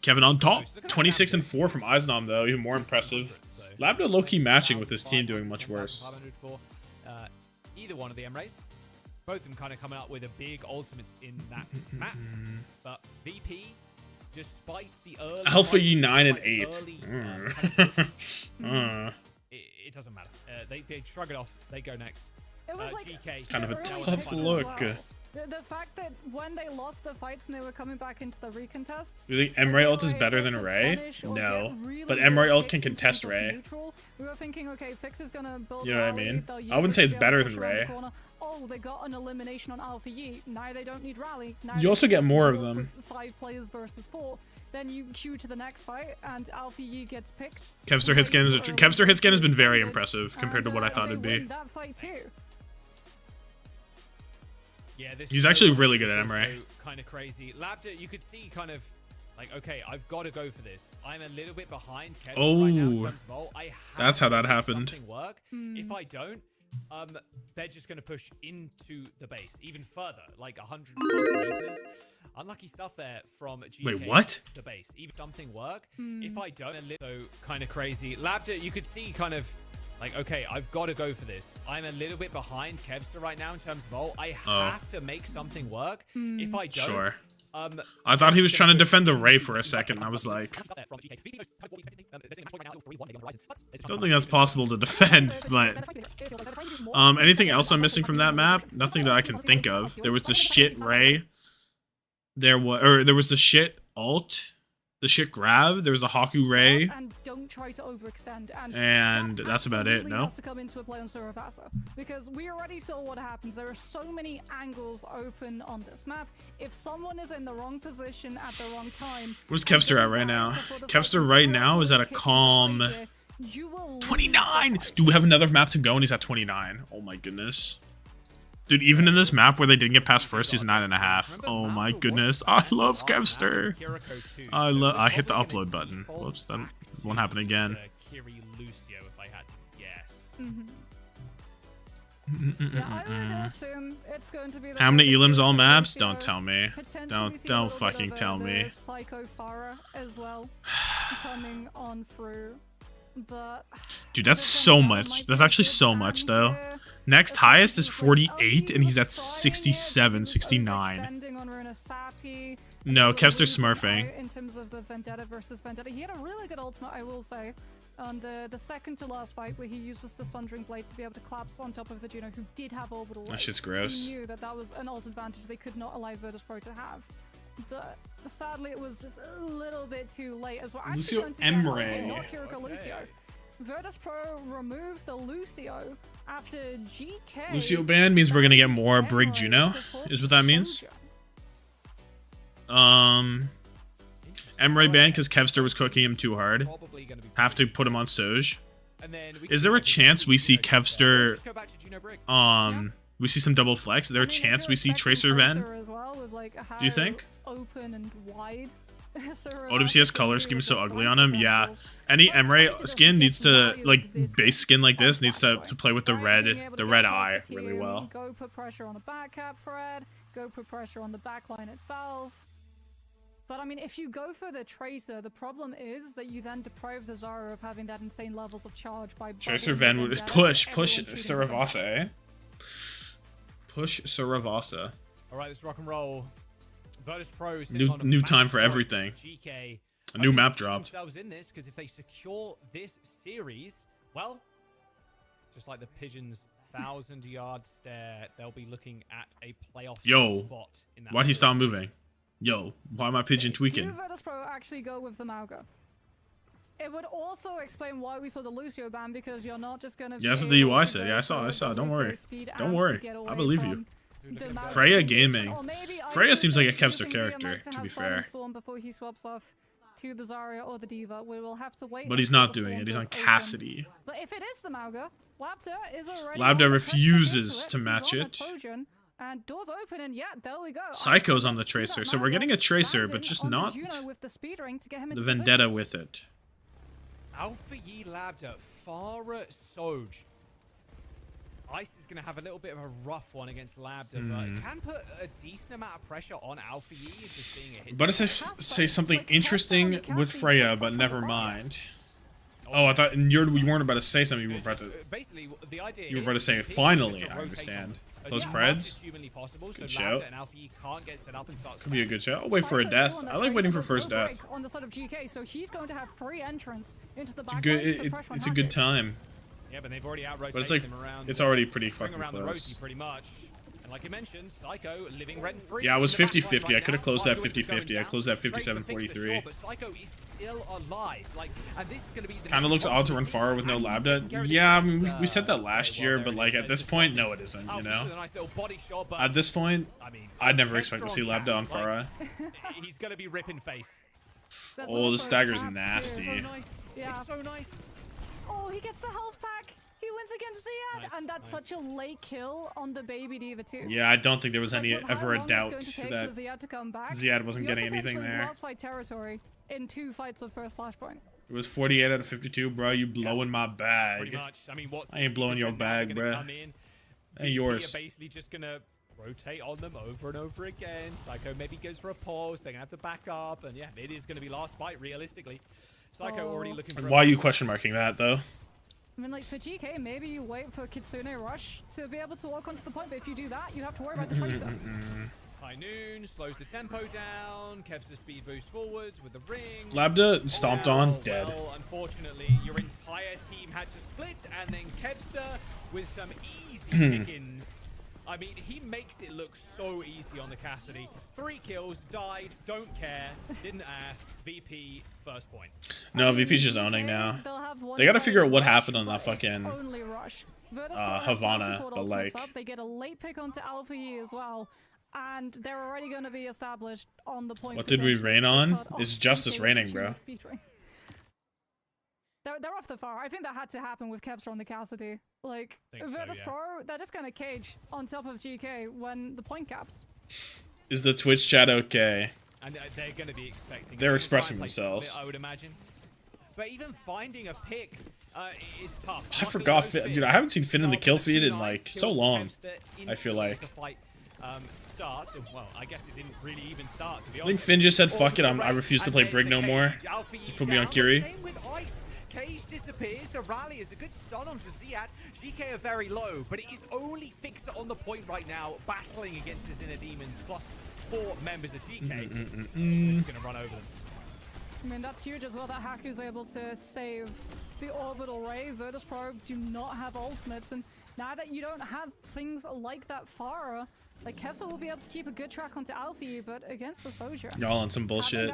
Kevin on top, 26 and 4 from Eisnom though, even more impressive. Labda low-key matching with his team doing much worse. 500 for either one of the Emirates. Both of them kind of coming up with a big ultimates in that map. But VP, despite the early Alpha fight, E9 and despite 8. early, it doesn't matter. They shrug it off. They go next. It was like Geekay, Kind of a really tough good as look. well. The fact that when they lost the fights and they were coming back into the recontests, Do you think Emray ult is better than Ray? No. But Emray ult can contest Ray. We were thinking, okay, Fix is gonna build. You know what I rally, mean? they'll use I wouldn't it say to it's be able better to than push around the Ray. corner. Oh, they got an elimination on Alpha Yi. Now they don't need rally. Now You they also can get just more of build them. with 5 players versus 4. Then you queue to the next fight, and Alpha Yi gets picked. Kevster hitscan has been very impressive compared to what I thought it'd be. That fight too. Yeah, this He's actually really good at Emray. Kind of crazy. Labda, you could see kind of like, okay, I've got to go for this. I'm a little bit behind Kevin right now in terms of ult. I have That's how to that make happened. something work. If I don't, they're just going to push into the base even further, like 100 plus meters. Unlucky stuff there from GK. Wait, what? The base. Even something work. If I don't, so kind of crazy. Labda, you could see kind of like, okay, I've got to go for this. I'm a little bit behind Kevster right now in terms of ult. I have to make something work. If I don't, Sure. I thought he was trying to defend the Ray for a second. I was like, don't think that's possible to defend, but anything else I'm missing from that map? Nothing that I can think of. There was the shit Ray. There was the shit ult. The shit grab. There was the Haku Ray. And don't try to overextend. And that's about it, no? Has to come into a play on Surafasa, because we already saw what happens. There are so many angles open on this map. If someone is in the wrong position at the wrong time, Where's Kevster at right now? Kevster right now is at a calm 29. Do we have another map to go and he's at 29? Oh my goodness. Dude, even in this map where they didn't get past first, he's 9.5. Oh my goodness. I love Kevster. I hit the upload button. Whoops, that won't happen again. Yeah, I would assume it's going to be How many elims all maps? Don't tell me. Don't fucking tell me. Psycho Farah as well coming on through. But dude, that's so much. That's actually so much though. Next highest is 48 and he's at 67, 69. No, Kevster's smurfing. In terms of the Vendetta versus Vendetta, he had a really good ultimate, I will say, on the second to last fight where he uses the Sundering Blade to be able to collapse on top of the Juno, who did have orbital. That shit's gross. He knew that was an ult advantage they could not allow VirtusPro to have. But sadly, it was just a little bit too late as well. Lucio Emre. Not Kiriko Lucio. VirtusPro removed the Lucio after GK. Lucio ban means we're gonna get more Brig Juno, is what that means. Emre ban because Kevster was cooking him too hard. Have to put him on Soj. Is there a chance we see Kevster? We see some double flex. Is there a chance we see Tracer Ven? Do you think? Open and wide. OWCS color scheme is so ugly on him. Yeah, any Emre skin needs to, like, base skin like this needs to play with the red eye really well. Go put pressure on the back cap thread. Go put pressure on the back line itself. But I mean, if you go for the Tracer, the problem is that you then deprive the Zara of having that insane levels of charge by Tracer Ven would push Saravasa, eh? Push Saravasa. All right, let's rock and roll. VirtusPro new time for everything. GK, a new map dropped. Themselves in this because if they secure this series, well, just like the Pigeons' 1,000-yard stare, they'll be looking at a playoff spot. Why'd he stop moving? Yo, why am I pigeon tweaking? Do VirtusPro actually go with the Mauga? It would also explain why we saw the Lucio ban, because you're not just gonna. Yeah, that's what the UI said. Yeah, I saw. Don't worry. Don't worry. I believe you. Freya Gaming. Freya seems like a Kevster character, to be fair. Before he swaps off to the Zarya or the Diva, we will have to wait. But he's not doing it. He's on Cassidy. But if it is the Mauga, Labda is already. Labda refuses to match it. And doors open, and yeah, there we go. Psycho's on the Tracer, so we're getting a Tracer, but just not with the speed ring to get him the into Vendetta positions. with it. Alpha Yi Labda, Farah Soj. Ice is going to have a little bit of a rough one against Labda, but it can put a decent amount of pressure on Alpha Yi if just seeing a hit. But say something interesting with Freya, but never mind. Oh, I thought you weren't about to say something. You were about to. Basically, the idea You were about to say finally. I understand. Those Preds. Good show. Could be a good show. I'll wait for a death. I like waiting for first death. On the side of Geekay, so he's going to have free entrance into the back. It's a good time. Yeah, but they've already out-rotated But it's like him around. it's already pretty fucking around the close. rosy pretty much. And like you mentioned, Psycho living rent-free. Yeah, I was in the back 50-50. line I could have closed now. that Psycho is 50-50. I going closed that down. Straight to fix the 57-43. shot, but Psycho is still alive. Like, and this is going to be the Kind of looks odd to run far with no Labda. Yeah, I mean, we said that last year, but like at this point, no, it isn't. You know. At this point, I'd never expect to see Labda on Farah. He's going to be ripping face. Oh, the stagger's nasty. Yeah. It's so nice. Oh, he gets the health pack. He wins against Ziad, and that's such a late kill on the baby diva too. Yeah, I don't think there was any ever a doubt that Ziad Ziad wasn't getting anything there. Lost fight territory in 2 fights of first flashpoint. It was 48 out of 52, bro. You blowing my Pretty bag. much. I mean, I ain't blowing your bag, bro. Ain't yours. Are basically just gonna rotate on them over and over again. Psycho maybe goes for a pause. They're gonna have to back up, and yeah, it is gonna be last fight realistically. Psycho already looking for. Why are you question marking that though? I mean, like, for GK, maybe you wait for Kitsune Rush to be able to walk onto the point, but if you do that, you have to worry about the Tracer. High Noon slows the tempo down. Kev's the speed boost forwards with the ring. Labda stomped on, dead. Well, unfortunately, your entire team had to split, and then Kevster with some easy pickings. I mean, he makes it look so easy on the Cassidy. 3 kills, died, don't care, didn't ask. VP, first point. No, VP's just owning now. They gotta figure out what happened on that fucking Havana, but like... They get a late pick onto Alpha E as well, and they're already going to be established on the point. What did we rain on? It's Justice raining, bro. They're off the far. I think that had to happen with Kevster on the Cassidy. Like, VirtusPro, they're just gonna cage on top of GK when the point caps. Is the Twitch chat okay? And they're gonna be expecting. They're expressing themselves. I would imagine. But even finding a pick is tough. I forgot, dude. I haven't seen Finn in the kill feed in like so long. I feel like. Start. Well, I guess it didn't really even start. To be I honest. think Finn just said, "Fuck it, I refuse to play Brig no more." Just put me on Kiri. Same with Ice. Cage disappears. The rally is a good stun onto Ziad. GK are very low, but it is only Fixer on the point right now, battling against his inner demons, plus 4 members of GK. He's gonna run over them. I mean, that's huge as well that Haku's able to save the orbital ray. VirtusPro do not have ultimates, and now that you don't have things like that Farah, like Kevster will be able to keep a good track onto Alfie, but against the Soldier. Y'all on some bullshit.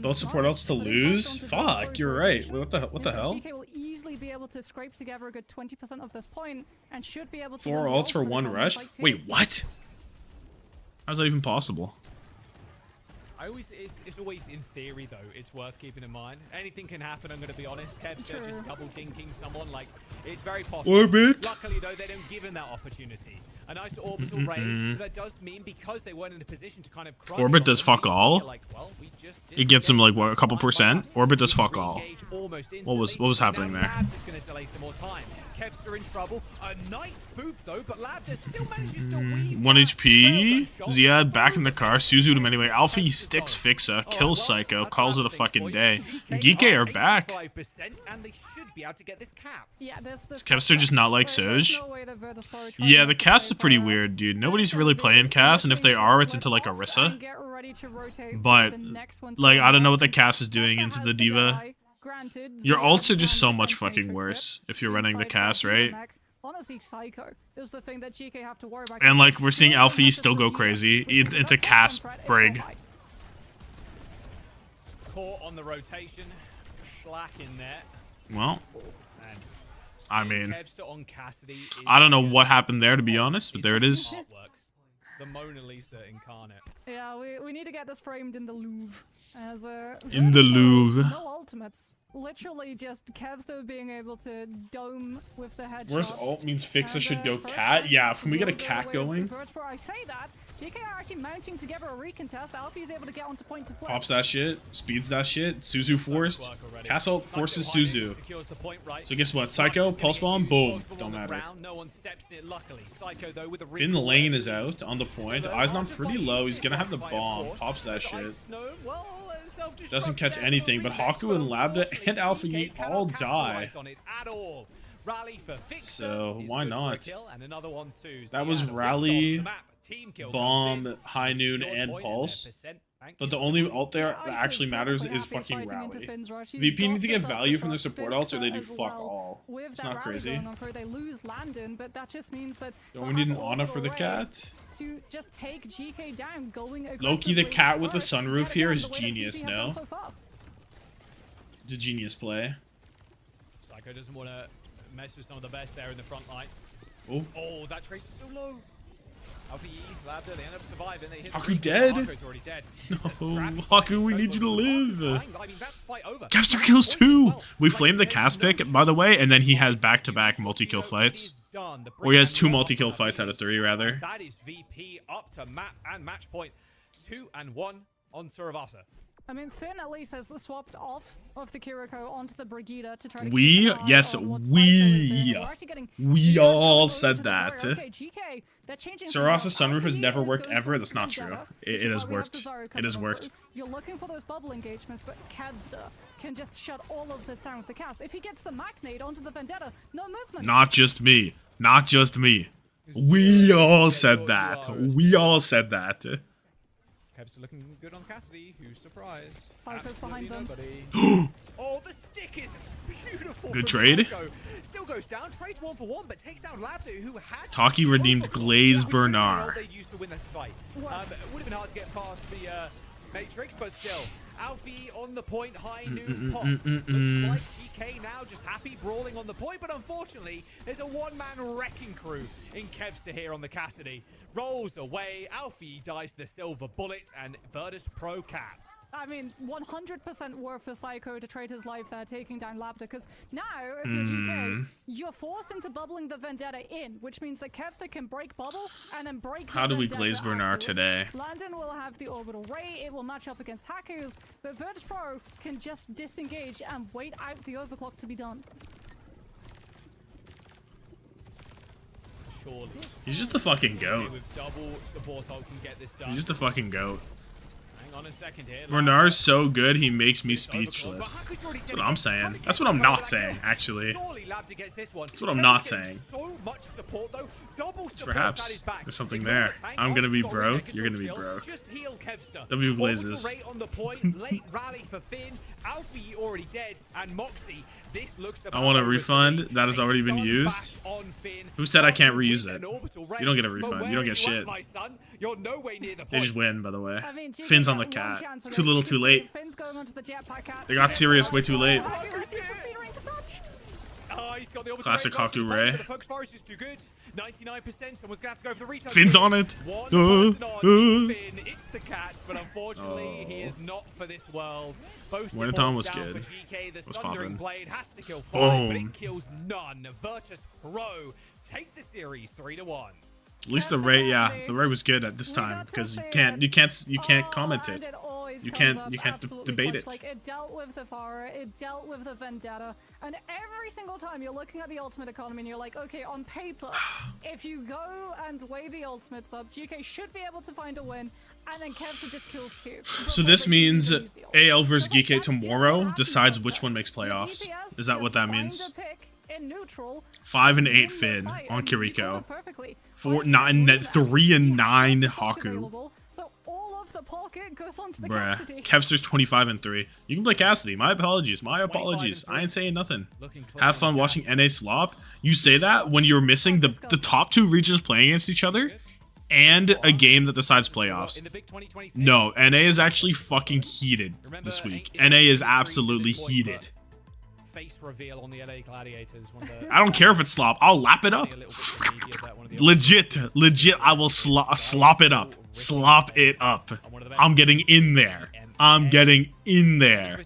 Both support ults to lose? Fuck, you're right. What the hell? GK will easily be able to scrape together a good 20% of this point, and should be able to 4 ults for 1 rush? Wait, what? How's that even possible? It's always in theory though. It's worth keeping in mind. Anything can happen. I'm gonna be honest. Kevster just double dinking someone, like it's very possible. Orbit. Luckily though, they don't give him that opportunity. A nice orbital ray. That does mean because they weren't in a position to kind of. Orbit does fuck all. Like, well, it gets him like what, a couple percent. Orbit does fuck all. What was happening there? Labda's gonna delay some more time. Kevster in trouble. A nice boop though, but Labda still manages to weave. 1 HP. Ziad back in the car. Suzu him anyway. Alfie sticks Fixa. Kills Psycho. Calls it a fucking day. Geekay are back. Is Kevster just not like Soj? Yeah, the cast is pretty weird, dude. Nobody's really playing cast, and if they are, it's into like Orisa. But, like, I don't know what the cast is doing into the Diva. Your ults are just so much fucking worse if you're running the cast, right? Honestly, Psycho is the thing that GK have to worry about. And like we're seeing Alfie still go crazy into cast Brig. Caught on the rotation, Schlack in there. Well, I mean, I don't know what happened there to be honest, but there it is. The Mona Lisa incarnate. Yeah, we need to get this framed in the Louvre. As In the Louvre. No ultimates. Literally just Kevster being able to dome with the headshots. Worst ult means Fixa And, should go first cat. one, Yeah, can we get a little bit cat away going? from VirtusPro. I say that. Geekay are actually mounting together a recontest. Alfie is able to get onto point to play. Pops that shit, speeds that shit. Suzu forced. Cast ult forces Suzu. So guess what? Psycho, pulse bomb, boom. Don't matter. Finn Lane is out on the point. Eisnon pretty low. He's gonna have the bomb. Pops that shit. Doesn't catch anything, but Haku and Lambda and Alpha Yeet all die. So why not? That was Rally, Bomb, High Noon, and Pulse. But the only ult there that actually matters is fucking Rally. VP need to get value from their support ults or they do fuck all. It's not crazy. They lose Landon, but that just means that Don't we need an Ana for the cat? to just take GK down, going Loki the cat with the first, sunroof yet here again, is the way that genius, VP have done no? so far. It's a genius play. Psycho doesn't want to mess with some of the best there in the front line. Oh. Oh, that trace is so low. Lambda, they end up surviving. They hit Haku dead? Haku's already dead. No, Haku, we need you to live. Caster kills 2. We flamed the cast pick, by the way, and then he has back-to-back multi-kill fights. Or he has 2 multi-kill fights out of 3, rather. That is VP up to map and match point 2 and 1 on Suravasa. I mean, Finn at least has swapped off of the Kiriko onto the Brigida to try to We, keep an eye yes, on what we. Psycho is doing. We're actually getting We GK all over said to the that. Zarya. Okay, GK, they're changing Sarasa's things up. sunroof has Alfie never is worked going ever. for That's not Vendetta, true. which It is has why we have worked. the Zarya It coming has on worked. through. You're looking for those bubble engagements, but Qadsiah can just shut all of this down with the cast. If he gets the Macnade onto the Vendetta, no movement. Not just me. Not just me. We all said that. We all said that. Peps are looking good on Cassidy. Who's surprised? Psycho's behind them. Oh, the stick is beautiful. Good from trade. Psycho. Still goes down. Trades 1-for-1, but takes down Lambda, who had Taki redeemed Glaze Bernard. They used to win that fight. It would have been hard to get past the Matrix, but still. Alfie on the point, High Noon pops. Looks like GK now just happy brawling on the point, but unfortunately, there's a one-man wrecking crew in Kevster here on the Cassidy. Rolls away, Alfie dies the silver bullet, and VirtusPro cap. I mean, 100% worth for Psycho to trade his life there, taking down Lambda, because now, if you're GK, you're forced into bubbling the Vendetta in, which means that Kevster can break bubble and then break How the do we Vendetta glaze Bernard afterwards. today? Landon will have the orbital ray, it will match up against hackers, but VirtusPro can just disengage and wait out the overclock to be done. Surely. He's just the fucking goat. With double support ult can get this done. He's just the fucking goat. Hang on a second here. Bernard's so good, he makes me speechless. That's what I'm saying. That's what I'm not saying, actually. That's what I'm not saying. So much support though. Double support Perhaps there's something there. I'm gonna be broke. You're gonna be broke. Just heal Kevster. W blazes. Rate on the point. Late rally for Finn. Alfie already dead, and Moxie. This looks I want a refund. That has already been used. Who said I can't reuse it? You don't get a refund. You don't get shit. They just win, by the way. I mean, Finn's on the cat. Too little, too late. Finn's going onto the jetpack cat. They got serious way too late. Oh, he's got the Classic Haku Ray. The Focus Forest is too good. 99%. Someone's gonna have to go for the retouch. Finn's on it. One person on Finn. It's the cat, but unfortunately, he is not for this world. Both Winterton was down good. for GK. The Was Sundering poppin'. Blade has to kill 5, but Boom. it kills none. VirtusPro take the series 3-1. At least the Ray, yeah, the Ray was good at this time because you can't comment it. You can't debate it. Like it dealt with the Farah, it dealt with the Vendetta, and every single time you're looking at the ultimate economy and you're like, okay, on paper, if you go and weigh the ultimates up, GK should be able to find a win, and then Kevster just kills 2. So this means AL versus Geekay tomorrow decides which one makes playoffs. Is that what that means? In neutral, 5 and 8 Finn on Kiriko. 3 and 9 Haku. So all of the pocket goes onto the Bruh. Cassidy. Kevster's 25 and 3. You can play Cassidy. My apologies. My apologies. I ain't saying nothing. Have fun watching NA slop. You say that when you're missing the top 2 regions playing against each other and a game that decides playoffs. No, NA is actually fucking heated this week. NA is absolutely heated. face reveal on the LA Gladiators. I don't care if it's slop. I'll lap it up. Legit. I will slop it up. Slop it up. I'm getting in there. I'm getting in there.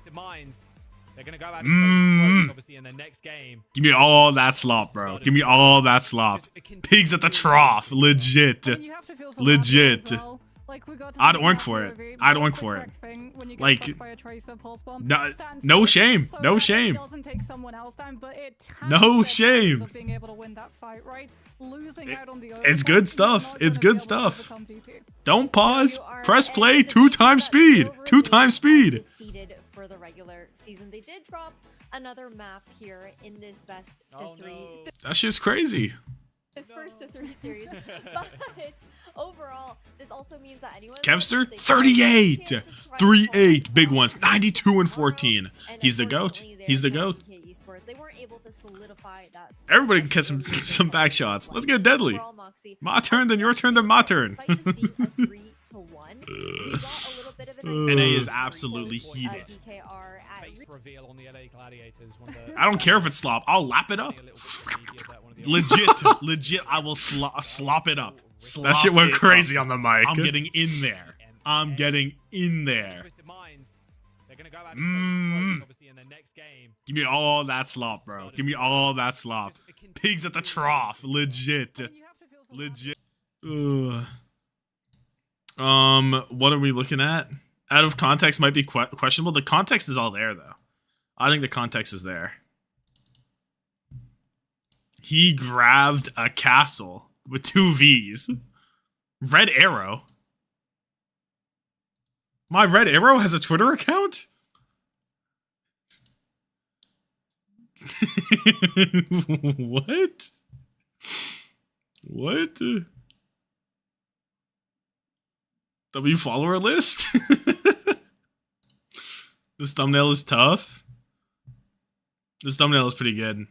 They're gonna go out and obviously in the next game. Give me all that slop, bro. Give me all that slop. Pigs at the trough. Legit. Legit. I'd oink for it. I'd oink for it. Like, no shame. No shame. No shame. It's good stuff. It's good stuff. Don't pause. Press play 2 times speed. 2 times speed. For the regular season, they did drop another map here in this best of 3. That shit's crazy. This first of 3 series, but overall, this also means that anyone. Kevster, 38, 38 big ones, 92 and 14. He's the goat. He's the goat. They weren't able to solidify that. Everybody can catch some back shots. Let's get deadly. My turn, then your turn, then my turn. NA is absolutely heated. I don't care if it's slop. I'll lap it up. Legit. I will slop it up. That shit went crazy on the mic. I'm getting in there. I'm getting in there. Give me all that slop, bro. Give me all that slop. Pigs at the trough. Legit. Ugh. What are we looking at? Out of context might be questionable. The context is all there, though. I think the context is there. He grabbed a castle with 2 Vs. Red Arrow. My Red Arrow has a Twitter account? What? What? W follower list? This thumbnail is tough. This thumbnail is pretty good.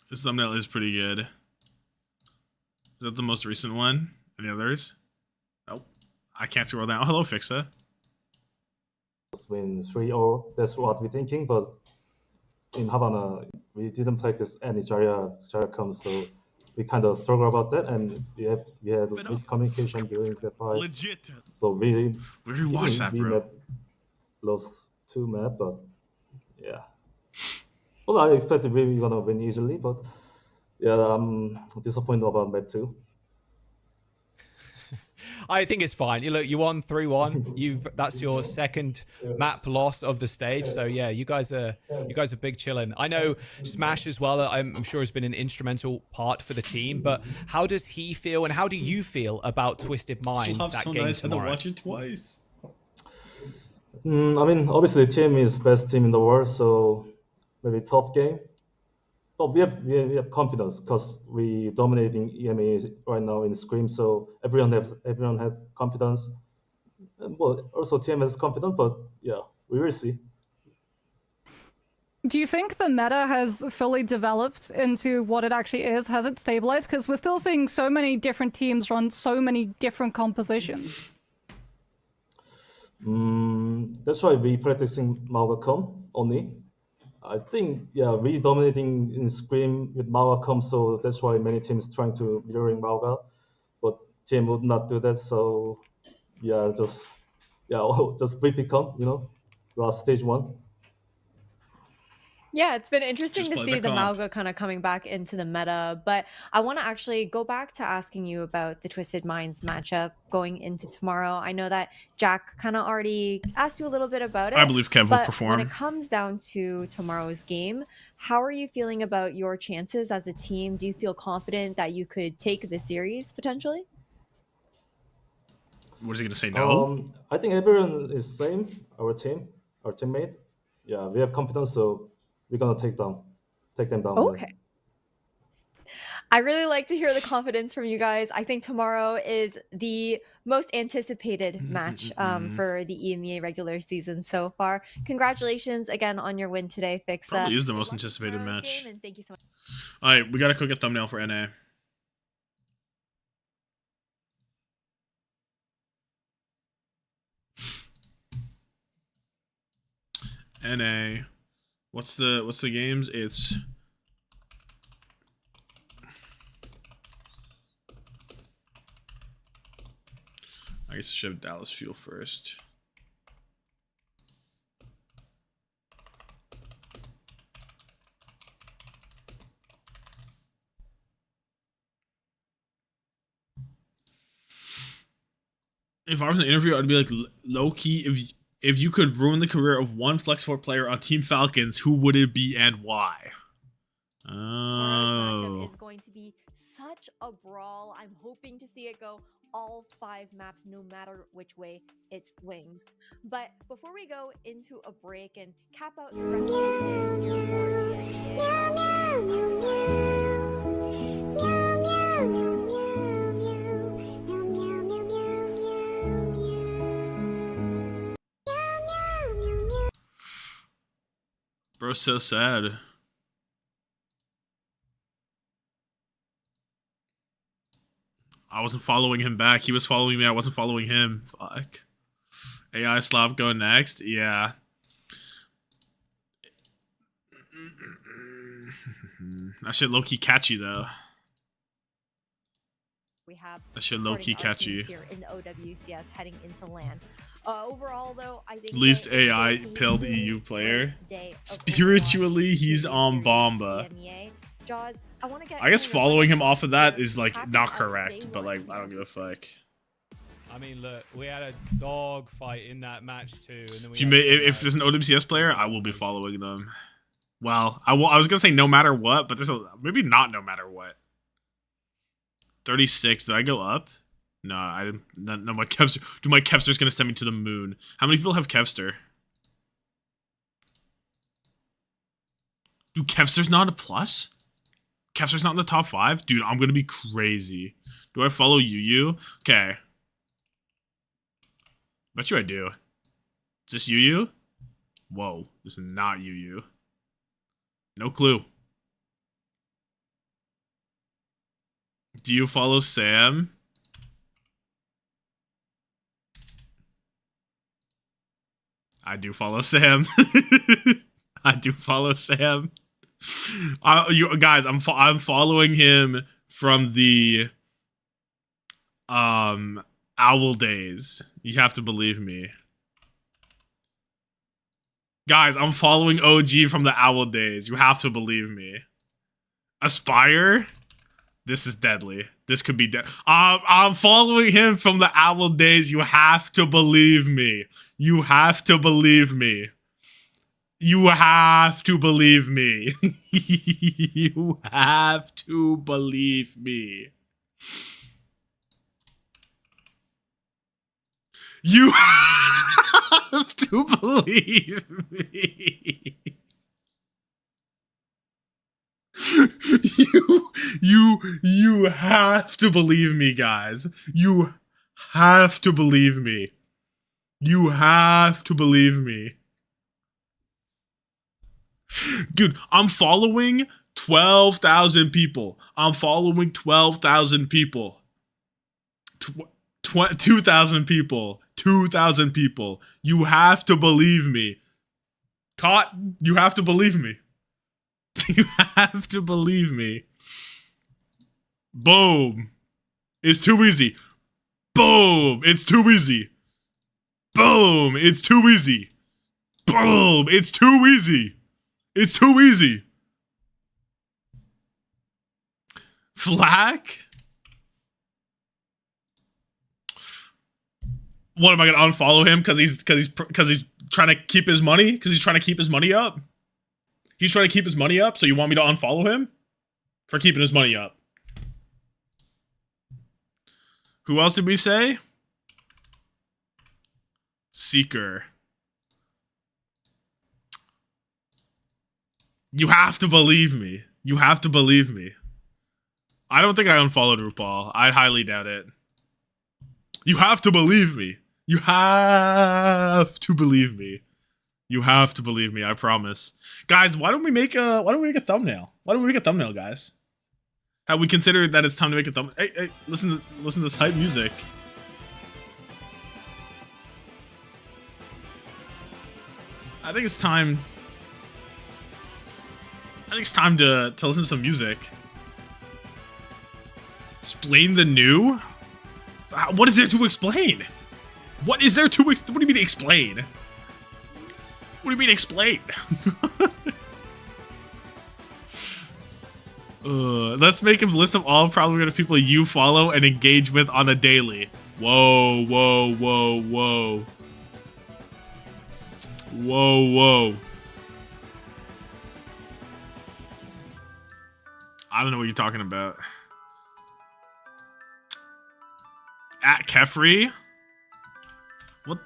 This thumbnail is pretty good. Is that the most recent one? Any others? Nope. I can't scroll down. Hello, Fixa. Win 3-0. That's what we're thinking, but in Havana, we didn't practice any Zarya comes, so we kind of struggle about that, and we had miscommunication during the fight. Legit. So we already watched that, bro. Lost 2 maps, but yeah. Well, I expected we were gonna win easily, but yeah, I'm disappointed about map 2. I think it's fine. Look, you won 3-1. That's your second map loss of the stage. So yeah, you guys are big chillin'. I know Smash as well. I'm sure has been an instrumental part for the team. But how does he feel, and how do you feel about Twisted Minds that game nice. tomorrow? I had to watch it twice. I mean, obviously, the team is best team in the world, so maybe tough game. But we have confidence because we dominating EMEA right now in Scream, so everyone had confidence. And, well, also team has confidence, but yeah, we will see. Do you think the meta has fully developed into what it actually is? Has it stabilized? Because we're still seeing so many different teams run so many different compositions. That's why we practicing Malgacom only. I think, yeah, we dominating in Scream with Malgacom, so that's why many teams trying to mirroring Malga, but team would not do that. So yeah, just VP-com, last stage 1. Yeah, it's been interesting to see the comp. Malga kind of coming back into the meta, but I want to actually go back to asking you about the Twisted Minds matchup going into tomorrow. I know that Jack kind of already asked you a little bit about it. I believe Kev will but perform. when it comes down to tomorrow's game, how are you feeling about your chances as a team? Do you feel confident that you could take the series potentially? What is he gonna say? No. I think everyone is same. Our teammate. Yeah, we have confidence, so we're gonna take them down. Okay. I really like to hear the confidence from you guys. I think tomorrow is the most anticipated match for the EMEA regular season so far. Congratulations again on your win today, Fixa. Probably is the most anticipated match. And thank you so much. All right, we gotta cook a thumbnail for NA. NA. What's the games? It's I guess I should have Dallas Fuel first. If I was in an interview, I'd be like, low key, if you could ruin the career of one Flex 4 player on Team Falcons, who would it be and why? Tomorrow's matchup is going to be such a brawl. I'm hoping to see it go all 5 maps, no matter which way it swings. But before we go into a break and cap out the rest of the Bro's so sad. I wasn't following him back. He was following me. I wasn't following him. Fuck. AI Slop go next? Yeah. That shit low-key catchy, though. we have That shit low-key supporting our catchy. teams here in OWCS heading into LAN. Overall, though, I think Least that it's AI been a pilled really EU player. great day of Spiritually, Overwatch he's Series on Bomba. EMEA. Jaws, I want to get I guess kind of following him your off of that here. is like Happy not day correct, but like one I don't give a fuck. I mean, look, we had a dog fight in that match too, and then we If you had may, some, if there's an OWCS player, I will be following them. Well, I was gonna say no matter what, but there's maybe not no matter what. 36. Did I go up? No, I didn't. No, my Kevster. Dude, my Kevster's gonna send me to the moon. How many people have Kevster? Dude, Kevster's not a plus? Kevster's not in the top 5? Dude, I'm gonna be crazy. Do I follow Yu? Okay. Bet you I do. Is this Yu? Whoa, this is not Yu. No clue. Do you follow Sam? I do follow Sam. I do follow Sam. You guys, I'm following him from the Owl days. You have to believe me. Guys, I'm following OG from the Owl days. You have to believe me. Aspire? This is deadly. This could be dead. I'm following him from the Owl days. You have to believe me. You have to believe me. You have to believe me. You have to believe me. You have to believe me. You have to believe me, guys. You have to believe me. You have to believe me. Dude, I'm following 12,000 people. I'm following 12,000 people. 2,000 people. 2,000 people. You have to believe me. Cotton, you have to believe me. You have to believe me. Boom. It's too easy. Boom. It's too easy. Boom. It's too easy. Boom. It's too easy. It's too easy. Flack? What, am I gonna unfollow him because he's trying to keep his money? Because he's trying to keep his money up? He's trying to keep his money up, so you want me to unfollow him? For keeping his money up. Who else did we say? Seeker. You have to believe me. You have to believe me. I don't think I unfollowed RuPaul. I highly doubt it. You have to believe me. You have to believe me. You have to believe me, I promise. Guys, why don't we make a thumbnail? Why don't we make a thumbnail, guys? Have we considered that it's time to make a thumbnail? Hey, listen to this hype music. I think it's time. I think it's time to listen to some music. Explain the new? What is there to explain? What is there to what do you mean explain? What do you mean explain? Let's make a list of all problematic people you follow and engage with on a daily. Whoa, whoa, whoa, whoa. Whoa, whoa. I don't know what you're talking about. At Kefri? What?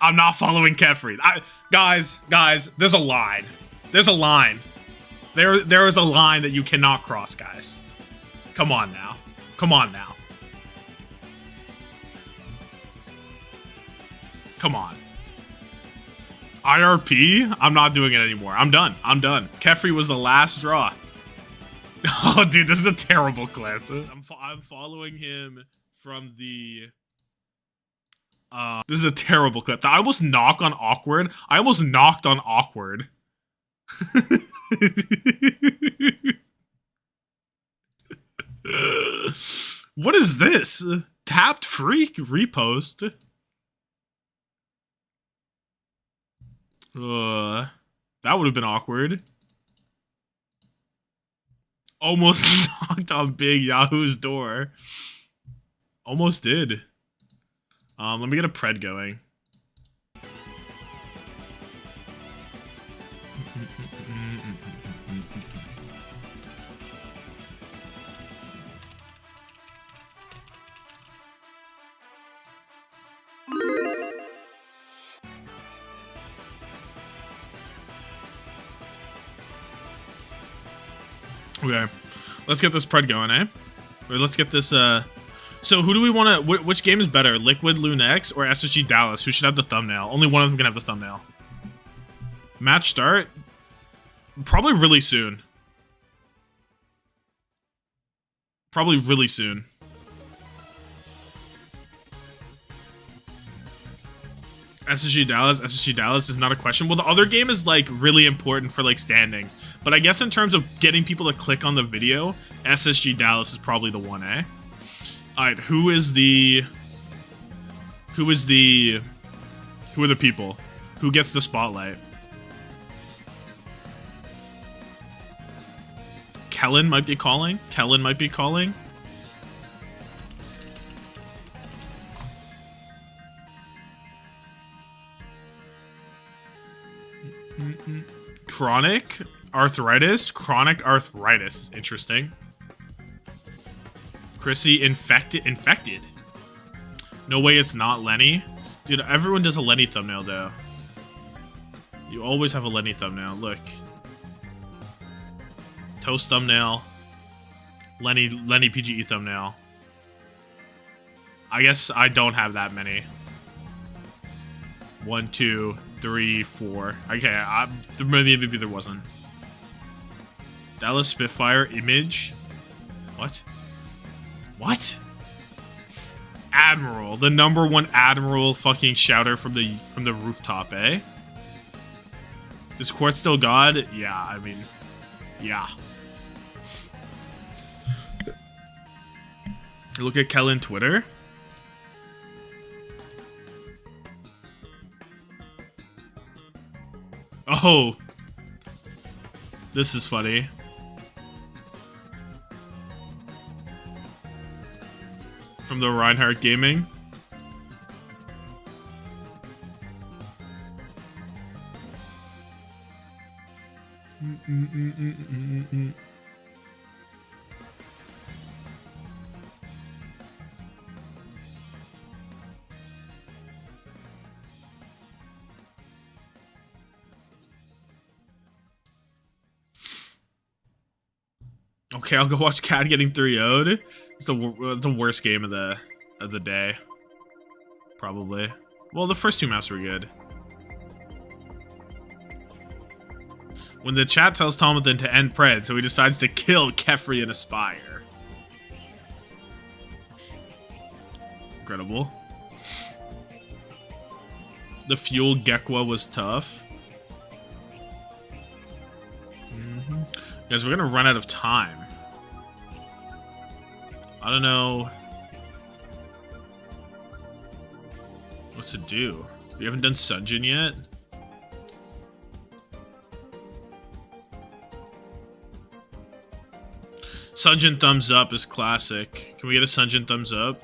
I'm not following Kefri. Guys, there's a line. There's a line. There is a line that you cannot cross, guys. Come on now. Come on now. Come on. IRP? I'm not doing it anymore. I'm done. I'm done. Kefri was the last draw. Oh, dude, this is a terrible clip. I'm following him from the... this is a terrible clip. I almost knocked on Awkward. I almost knocked on Awkward. What is this? Tapped freak repost. That would have been awkward. Almost knocked on Big Yahoo's door. Almost did. Let me get a pred going. Okay, let's get this pred going, eh? Or let's get this, so who do we want to, which game is better? Liquid, LuneX, or SSG Dallas? Who should have the thumbnail? Only one of them can have the thumbnail. Match start? Probably really soon. Probably really soon. SSG Dallas is not a question. Well, the other game is like really important for like standings, but I guess in terms of getting people to click on the video, SSG Dallas is probably the one, eh? All right, who are the people? Who gets the spotlight? Kellen might be calling. Kellen might be calling. Chronic arthritis. Interesting. Chrissy infected. No way it's not Lenny. Dude, everyone does a Lenny thumbnail though. You always have a Lenny thumbnail. Look. Toast thumbnail. Lenny PGE thumbnail. I guess I don't have that many. 1, 2, 3, 4. Okay, maybe there wasn't. Dallas Spitfire image. What? What? Admiral, the #1 Admiral fucking shouter from the rooftop, eh? Is Quartz still God? Yeah, I mean, yeah. Look at Kellen Twitter. Oh, this is funny. From the Reinhardt Gaming. Okay, I'll go watch Cad getting 3-0'd. It's the worst game of the day. Probably. Well, the first 2 maps were good. When the chat tells Tommathan to end Pred, so he decides to kill Kefri and Aspire. Incredible. The fuel Gekwa was tough. Guys, we're gonna run out of time. I don't know what to do. We haven't done Sunjin yet. Sunjin thumbs up is classic. Can we get a Sunjin thumbs up?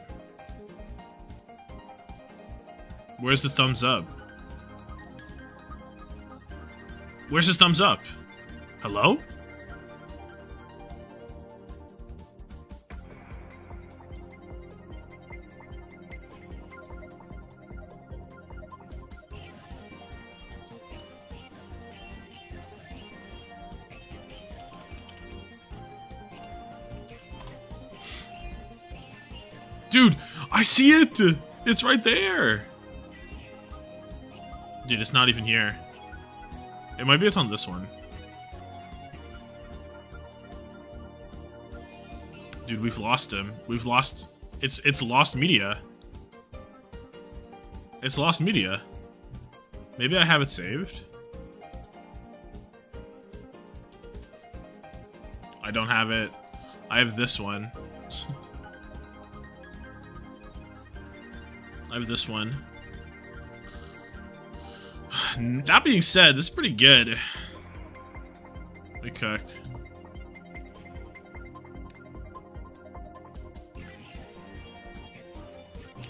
Where's the thumbs up? Where's his thumbs up? Hello? Dude, I see it! It's right there! Dude, it's not even here. It might be it's on this one. Dude, we've lost him. We've lost... It's lost media. It's lost media. Maybe I have it saved? I don't have it. I have this one. I have this one. That being said, this is pretty good. We cook.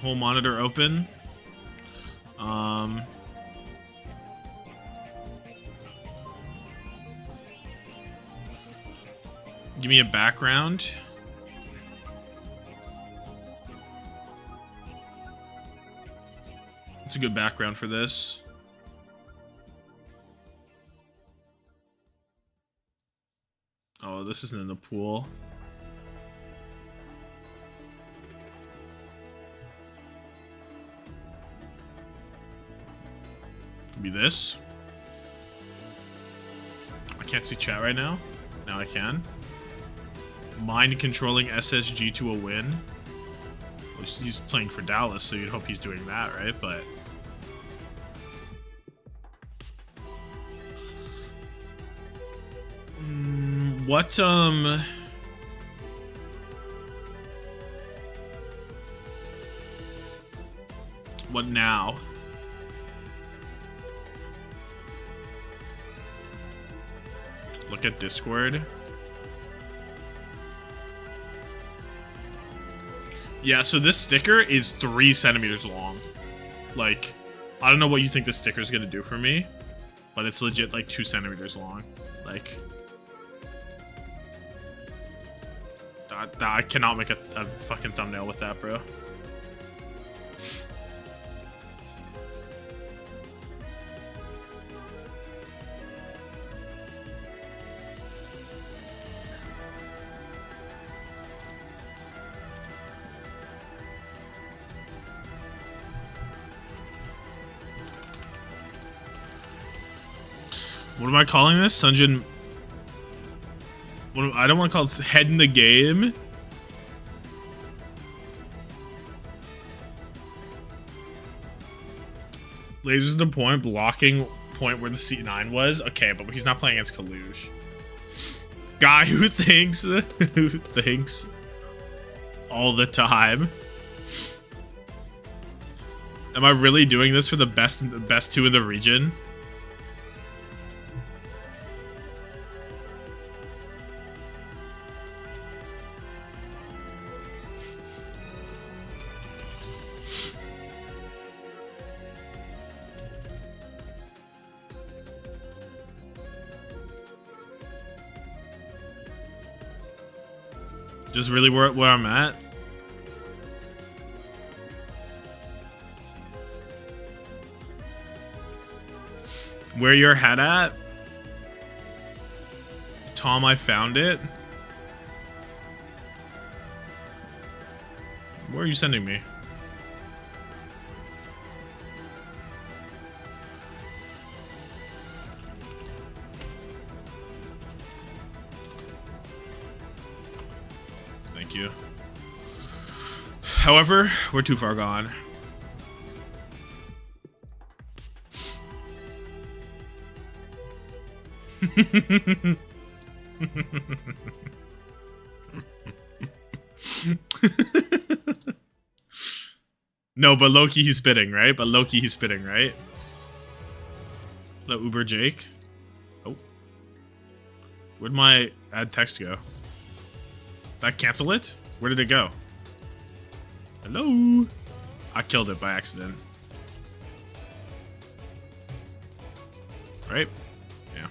Whole monitor open. Give me a background. It's a good background for this. Oh, this isn't in the pool. Could be this. I can't see chat right now. Now I can. Mind controlling SSG to a win. Well, he's playing for Dallas, so you'd hope he's doing that, right? But what now? Look at Discord. Yeah, so this sticker is 3 centimeters long. Like, I don't know what you think the sticker is gonna do for me, but it's legit like 2 centimeters long. Like, I cannot make a fucking thumbnail with that, bro. What am I calling this? Sunjin... I don't want to call it head in the game. Lasers to point, blocking point where the C9 was. Okay, but he's not playing against Kalush. Guy who thinks all the time. Am I really doing this for the best 2 in the region? Just really where I'm at. Where your head at? Tom, I found it. Where are you sending me? Thank you. However, we're too far gone. No, but Loki he's spitting, right? But Loki he's spitting, right? The Uber Jake. Oh. Where'd my add text go? Did I cancel it? Where did it go? Hello? I killed it by accident. Right? Yeah.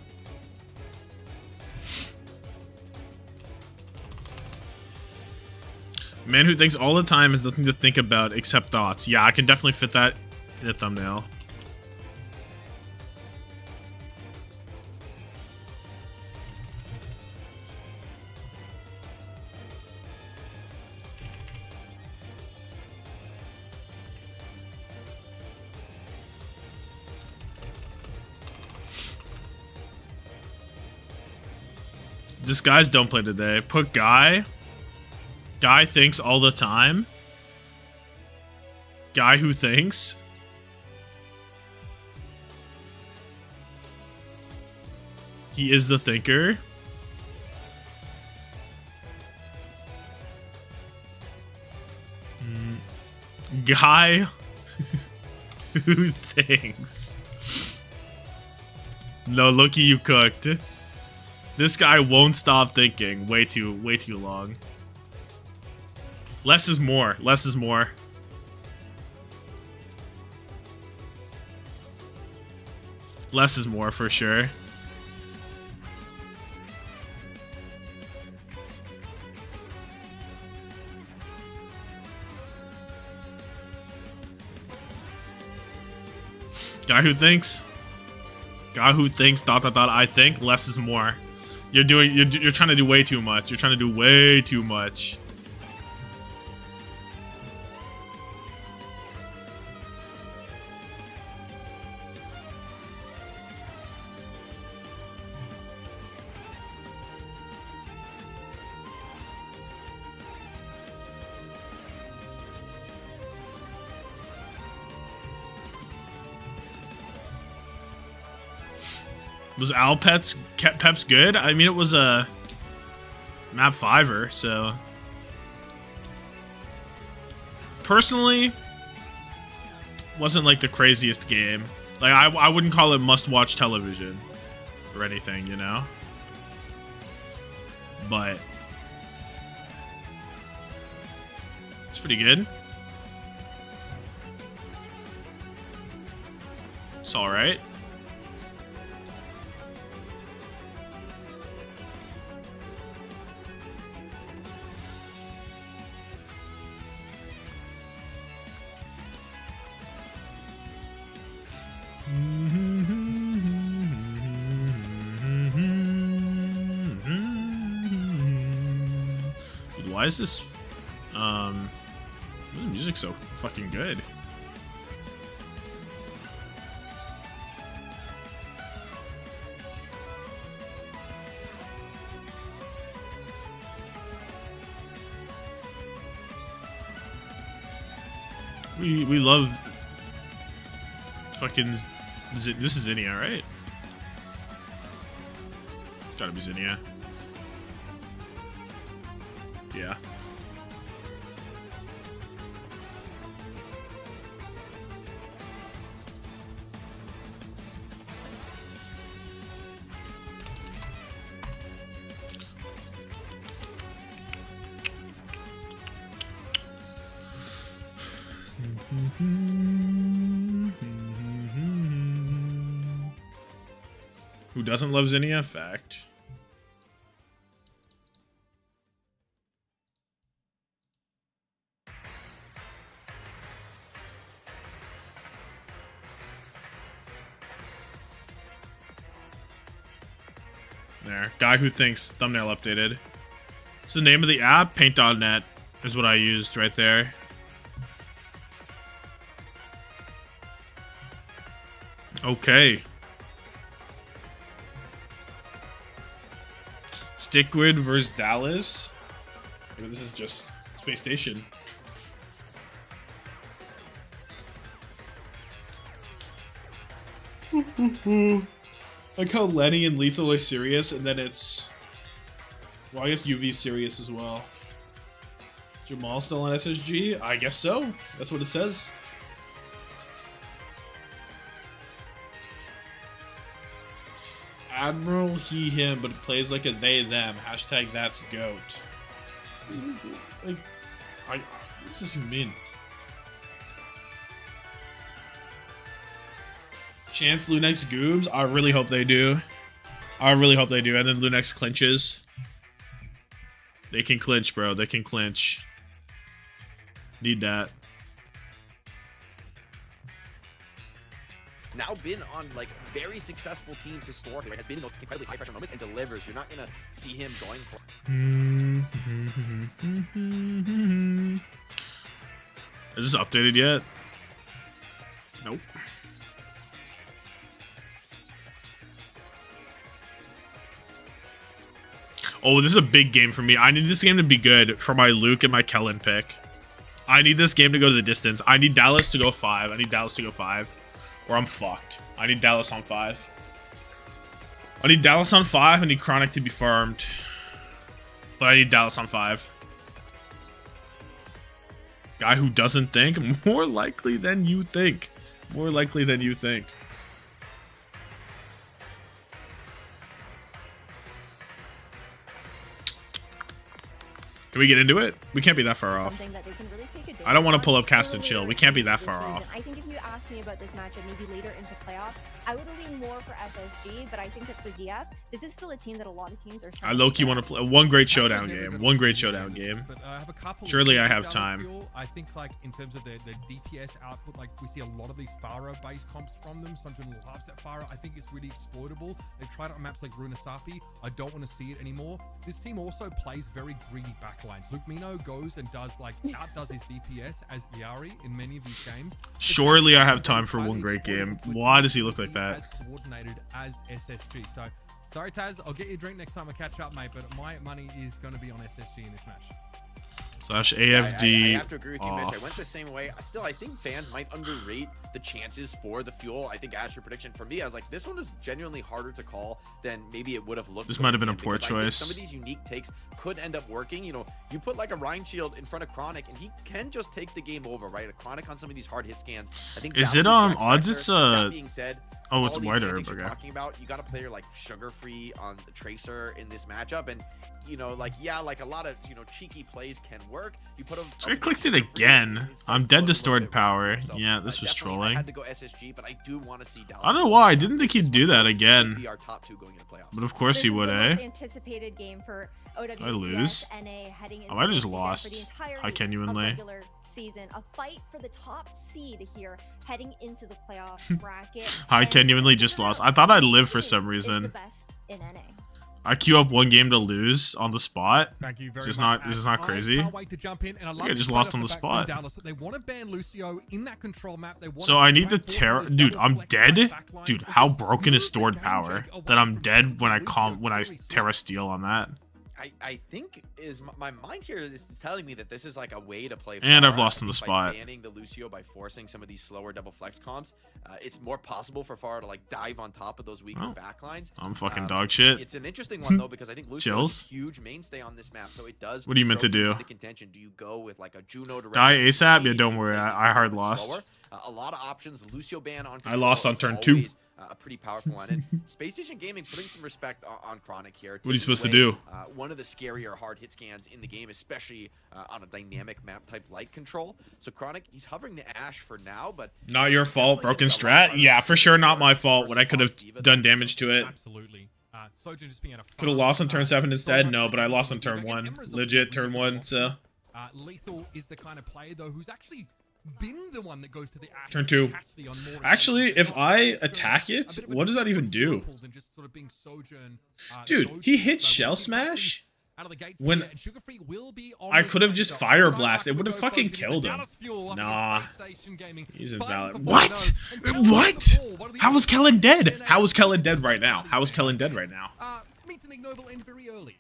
Man who thinks all the time has nothing to think about except thoughts. Yeah, I can definitely fit that in a thumbnail. Just guys don't play today. Put Guy. Guy thinks all the time. Guy who thinks. He is the thinker. Guy who thinks. No, Loki, you cooked. This guy won't stop thinking way too long. Less is more. Less is more. Less is more for sure. Guy who thinks. Guy who thinks ... I think. Less is more. You're trying to do way too much. You're trying to do way too much. Was Peps good? I mean, it was a map 5er, so personally, wasn't like the craziest game. Like I wouldn't call it must-watch television or anything, you know. But it's pretty good. It's all right. Dude, why is this the music so fucking good? We love fucking this is Zinnia, right? It's gotta be Zinnia. Yeah. Who doesn't love Zinnia? Fact. There. Guy who thinks. Thumbnail updated. It's the name of the app. Paint.net is what I used right there. Okay. Stickwood versus Dallas. Maybe this is just Spacestation. Like how Lenny and Lethal are serious, and then it's... Well, I guess UV's serious as well. Jamal still on SSG? I guess so. That's what it says. Admiral, he, him, but it plays like a they, them. Hashtag that's GOAT. Like, what does this even mean? Chance LuneX goobs? I really hope they do. I really hope they do. And then LuneX clinches. They can clinch, bro. They can clinch. Need that. Now been on like very successful teams historically, right? Has been in those incredibly high pressure moments and delivers. You're not gonna see him going for. Is this updated yet? Nope. Oh, this is a big game for me. I need this game to be good for my Luke and my Kellen pick. I need this game to go to the distance. I need Dallas to go 5. I need Dallas to go 5. Or I'm fucked. I need Dallas on 5. I need Dallas on 5. I need Chronic to be farmed. But I need Dallas on 5. Guy who doesn't think? More likely than you think. More likely than you think. Can we get into it? We can't be that far off. I don't want to pull up Cast and Chill. We can't be that far off. I think if you asked me about this matchup maybe later into playoffs, I would lean more for SSG, but I think that for DF, this is still a team that a lot of teams are... I low-key want to play one great showdown game. One great showdown game. Surely I have time. I think like in terms of the DPS output, like we see a lot of these Pharaoh-based comps from them. Sunshine loves that Pharaoh. I think it's really exploitable. They've tried it on maps like Runasapi. I don't want to see it anymore. This team also plays very greedy backlines. Luke Mino goes and does like outdoes his DPS as Yari in many of these games. Surely I have time for one great game. Why does he look like that? As coordinated as SSG. So sorry Taz, I'll get you a drink next time I catch up, mate, but my money is going to be on SSG in this match. Slash AFD. I have to agree with you, Mitch. I went the same way. Still, I think fans might underrate the chances for the fuel. I think as your prediction for me, I was like, this one is genuinely harder to call than maybe it would have looked. This might have been a poor choice. Some of these unique takes could end up working. You know, you put like a Rhine Shield in front of Chronic, and he can just take the game over, right? A Chronic on some of these hard hit scans. I think is it odds? It's that being said, oh, it's white herb. Okay. Talking about, you got a player like Sugar Free on the Tracer in this matchup, and you know, like like a lot of cheeky plays can work. You put them. So I clicked it again. I'm dead to stored power. So, yeah, this was trolling. I had to go SSG, but I do want to see Dallas. I don't know why. I didn't think he'd do that again. But of course he would, eh? Anticipated game for OWCS, I lose. NA heading into I might have just lost. I genuinely. Season, a fight for the top seed here heading into the playoff bracket. I genuinely just lost. I thought I'd live for some reason. I queue up one game to lose on the spot. Thank you very much. This is not crazy. I can't wait to jump in, and I love I just lost on the spot. Dallas, they want to ban Lucio in that control map. So I need the Terra. Dude, I'm dead. Dude, how broken is stored power that I'm dead when I Terra Steel on that? I think my mind here is telling me that this is like a way to play. And I've lost on the spot. By banning the Lucio, by forcing some of these slower double flex comps, it's more possible for Farah to like dive on top of those weaker backlines. I'm fucking dog shit. It's an interesting one though because I think Lucio is a huge mainstay on this map, so it does. What are you meant to do? Contention. Do you go with like a Juno direct? Die ASAP? Yeah, don't worry. I hard lost. A lot of options. Lucio ban on. I lost on turn 2. A pretty powerful one. And Spacestation Gaming putting some respect on Chronic here. What are you supposed to do? One of the scarier hard hit scans in the game, especially on a dynamic map type light control. So Chronic, he's hovering the Ash for now, but not your fault. Broken strat. Yeah, for sure, not my fault. When I could have done damage to it. Absolutely. Could have lost on turn 7 instead. No, but I lost on turn 1. Legit turn 1. So. Lethal is the kind of player though who's actually been the one that goes to the Ash. Turn 2. Actually, if I attack it, what does that even do? Dude, he hits Shell Smash when I could have just Fire Blast. It would have fucking killed him. Nah. He's invalid. What? What? How is Kellen dead? How is Kellen dead right now? How is Kellen dead right now? Meets an ignoble end very early.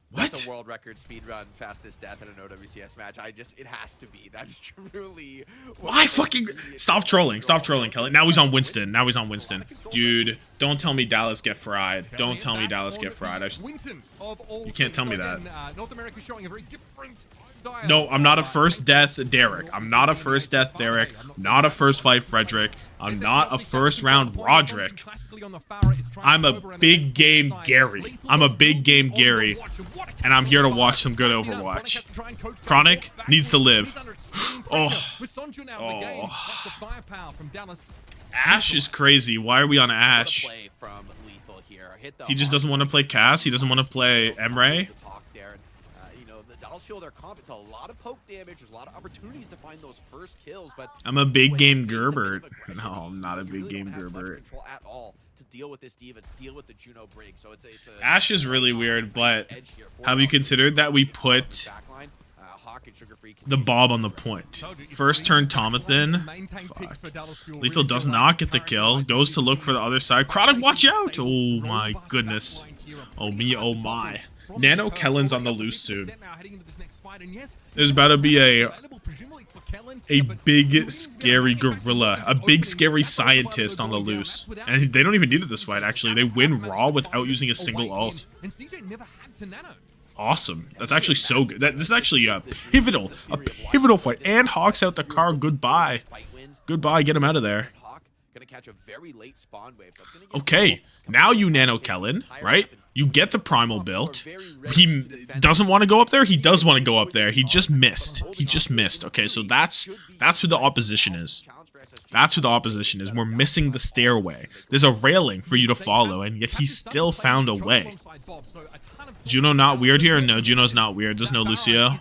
That's a world record speedrun fastest death in an OWCS match. It has to be. That's truly. Why fucking stop trolling? Stop trolling, Kelly. Now he's on Winston. Now he's on Winston. Dude, don't tell me Dallas get fried. Don't tell me Dallas get fried. You can't tell me that. North America showing a very different style. No, I'm not a first death Derek. I'm not a first death Derek. I'm not a first fight Frederick. I'm not a first round Roderick. I'm a big game Gary. I'm a big game Gary. And I'm here to watch some good Overwatch. Chronic needs to live. Oh. Ash is crazy. Why are we on Ash? He just doesn't want to play Cass. He doesn't want to play Emre. Feel their comp. It's a lot of poke damage. There's a lot of opportunities to find those first kills, but I'm a big game Gerbert. No, I'm not a big game Gerbert. At all to deal with this diva, to deal with the Juno Brig. So it's a Ash is really weird, but have you considered that we put the Bob on the point? First turn Tommathan. Fuck. Lethal does not get the kill. Goes to look for the other side. Chronic, watch out! Oh my goodness. Oh me, oh my. Nano Kellen's on the loose soon. There's about to be a big scary gorilla, a big scary scientist on the loose. And they don't even need it this fight, actually. They win Raw without using a single ult. Awesome. That's actually so good. This is actually a pivotal fight. And Hawk's out the car. Goodbye. Goodbye, get him out of there. Okay, now you Nano Kellen, right? You get the Primal built. He doesn't want to go up there. He does want to go up there. He just missed. He just missed. Okay, so that's who the opposition is. That's who the opposition is. We're missing the stairway. There's a railing for you to follow, and yet he still found a way. Juno not weird here? No, Juno's not weird. There's no Lucio.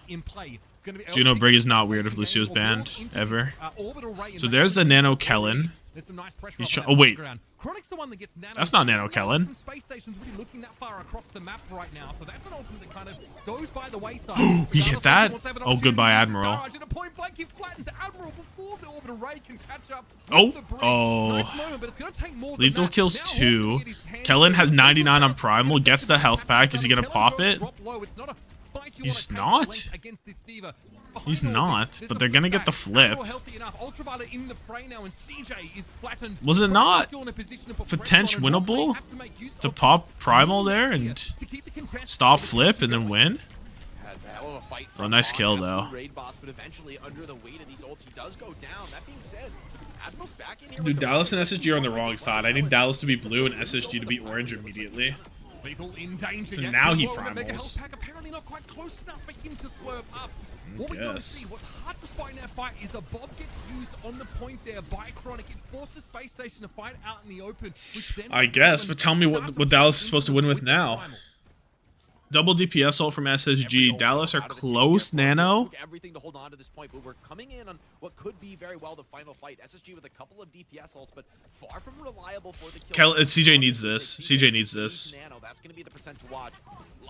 Juno Brig is not weird if Lucio's banned, ever. So there's the Nano Kellen. Oh wait, that's not Nano Kellen. He hit that? Oh, goodbye, Admiral. Oh. Lethal kills 2. Kellen has 99 on Primal, gets the health pack. Is he gonna pop it? He's not. He's not, but they're gonna get the flip. Was it not potential winnable to pop Primal there and stop flip and then win? Oh, nice kill though. Dude, Dallas and SSG are on the wrong side. I need Dallas to be blue and SSG to be orange immediately. So now he primals. Apparently not quite close enough for him to swerve up. What we're going to see, what's hard to spot in that fight is the Bob gets used on the point there by Chronic. It forces Space Station to fight out in the open. I guess, but tell me what Dallas is supposed to win with now. Double DPS ult from SSG. Dallas are close, Nano. Everything to hold on to this point, but we're coming in on what could be very well the final fight. SSG with a couple of DPS ults, but far from reliable for the kill. CJ needs this. CJ needs this. That's going to be the percent to watch.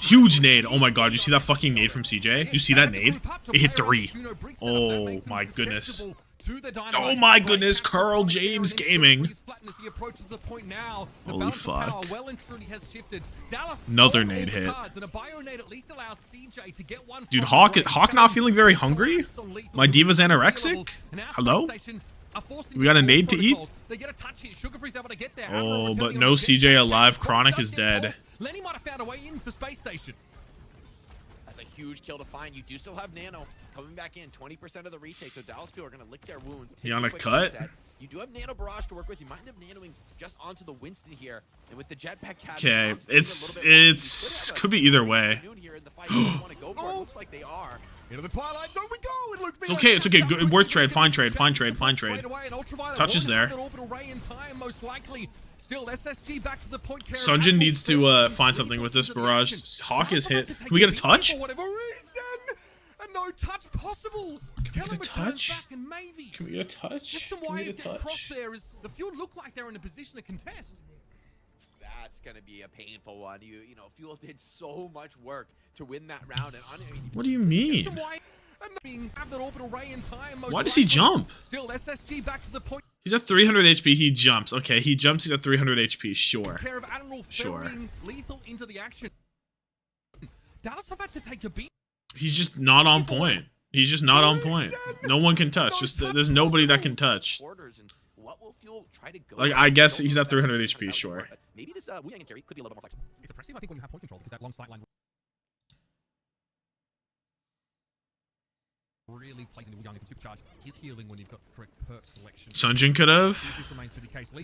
Huge nade. Oh my god, you see that fucking nade from CJ? You see that nade? It hit 3. Oh my goodness. Oh my goodness, Carl James Gaming. Holy fuck. Another nade hit. Dude, Hawk not feeling very hungry? My diva's anorexic? Hello? We got a nade to eat? Oh, but no CJ alive. Chronic is dead. Lenny might have found a way in for Space Station. That's a huge kill to find. You do still have Nano coming back in. 20% of the retake, so Dallas people are going to lick their wounds. He on a cut? You do have Nano Barrage to work with. You might end up nanoing just onto the Winston here. And with the jetpack okay, it's could be either way. Looks like they are. Into the Twilight Zone we go. It's okay, it's okay. Good, worth trade, fine trade, fine trade, fine trade. Touch is there. Still, SSG back to the point. Sunjin needs to find something with this barrage. Hawk is hit. Can we get a touch? For whatever reason, and no touch possible. Can we get a touch? Maybe. Can we get a touch? Just some ways to cross there as the Fuel look like they're in a position to contest. That's gonna be a painful one. You know, Fuel did so much work to win that round, and what do you mean? Why does he jump? Still, SSG back to the point. He's at 300 HP, he jumps. Okay, he jumps, he's at 300 HP, sure. Pair of Admiral sure. Lethal into the action. Dallas have had to take a beat. He's just not on point. He's just not on point. No one can touch. Just there's nobody that can touch. Like, I guess he's at 300 HP, sure. Maybe this Wu Yang and carry could be a little bit more flexible. It's impressive, I think, when you have point control, because that long sight line really plays into Wu Yang. You can supercharge his healing when you've got correct perk selection. Sunjin could have.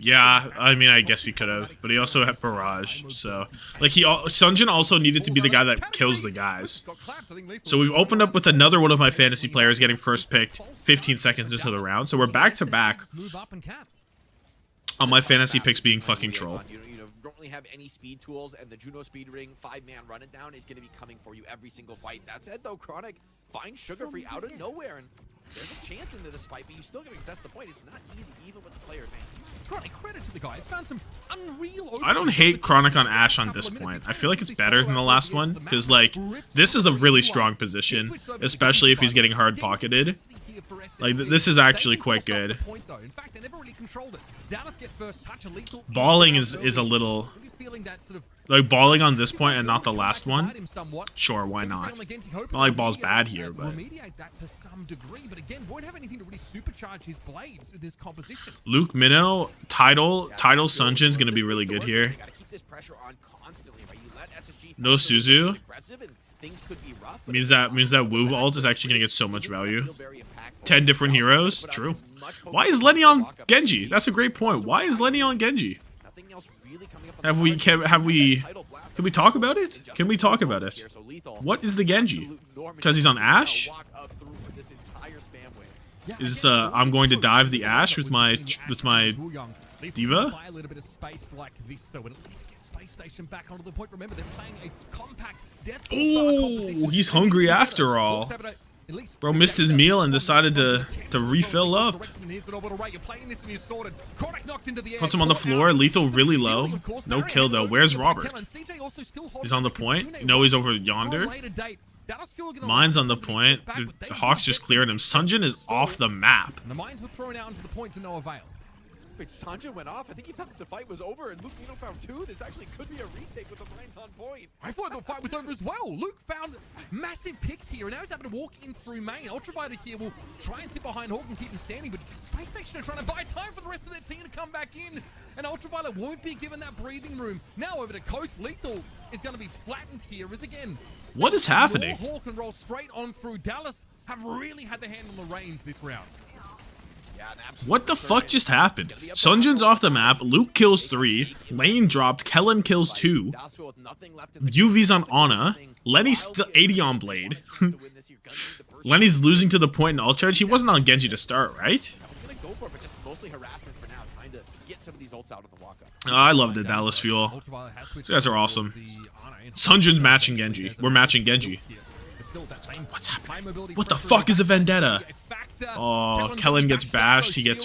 Yeah, I mean, I guess he could have, but he also had barrage. So, like, Sunjin also needed to be the guy that kills the guys. So we've opened up with another one of my fantasy players getting first picked 15 seconds into the round. So we're back to back on my fantasy picks being fucking troll. You don't really have any speed tools, and the Juno speed ring 5-man run it down is going to be coming for you every single fight. That said, though, Chronic finds Sugar Free out of nowhere, and there's a chance into this fight, but you still got to contest the point. It's not easy, even with the player advantage. Chronic, credit to the guys, found some unreal. I don't hate Chronic on Ashe on this point. I feel like it's better than the last one, because, like, this is a really strong position, especially if he's getting hard pocketed. Like, this is actually quite good. Balling is a little... Like, balling on this point and not the last one? Sure, why not? Not like ball's bad here, but... Luke Minnow, Tidal Sunjin's gonna be really good here. No Suzu. Means that Wu ult is actually gonna get so much value. 10 different heroes? True. Why is Lenny on Genji? That's a great point. Why is Lenny on Genji? Can we talk about it? Can we talk about it? What is the Genji? Because he's on Ashe? Is I'm going to dive the Ashe with my D.Va? Spacestation back onto the point. Remember, they're playing a compact death. Oh, he's hungry after all. Bro missed his meal and decided to refill up. Puts him on the floor. Lethal really low. No kill though. Where's Robert? He's on the point. No, he's over yonder. Mine's on the point. The Hawks just cleared him. Sunjin is off the map. The mines were thrown out into the point to no avail. Wait, Sanjay went off. I think he thought that the fight was over, and Luke Mino found 2. This actually could be a retake with the mines on point. I thought the fight was over as well. Luke found massive picks here, and now he's able to walk in through main. Ultraviolet here will try and sit behind Hawk and keep him standing, but Spacestation are trying to buy time for the rest of their team to come back in, and Ultraviolet won't be given that breathing room. Now over to Coast. Lethal is going to be flattened here as again. What is happening? Hawk and roll straight on through. Dallas have really had the hand on the reins this round. What the fuck just happened? Sunjin's off the map, Luke kills 3, Lane dropped, Kellen kills 2, UV's on Ana, Lenny's still 80 on Blade. Lenny's losing to the point in ult charge. He wasn't on Genji to start, right? I love the Dallas Fuel. These guys are awesome. Sunjin's matching Genji. We're matching Genji. What's happening? What the fuck is a vendetta? Oh, Kellen gets bashed. He gets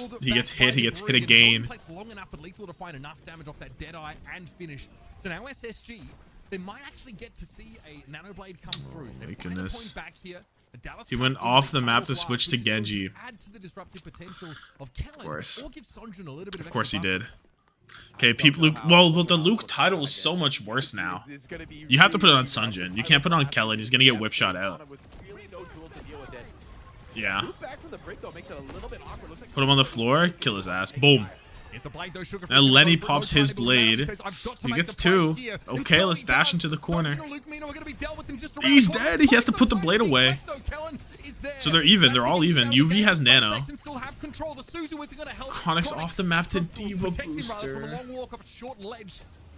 hit. He gets hit again. Long enough for Lethal to find enough damage off that Deadeye and finish. So now SSG, they might actually get to see a Nano Blade come through. Oh my goodness. Dallas he went off the map to switch to Genji. Of course. Of course he did. Okay, Luke. Well, the Luke title is so much worse now. You have to put it on Sunjin. You can't put it on Kellen. He's gonna get whip shot out. Yeah. Put him on the floor. Kill his ass. Boom. Now Lenny pops his blade. He gets 2. Okay, let's dash into the corner. He's dead. He has to put the blade away. So they're even. They're all even. UV has nano. Chronic's off the map to D.Va booster.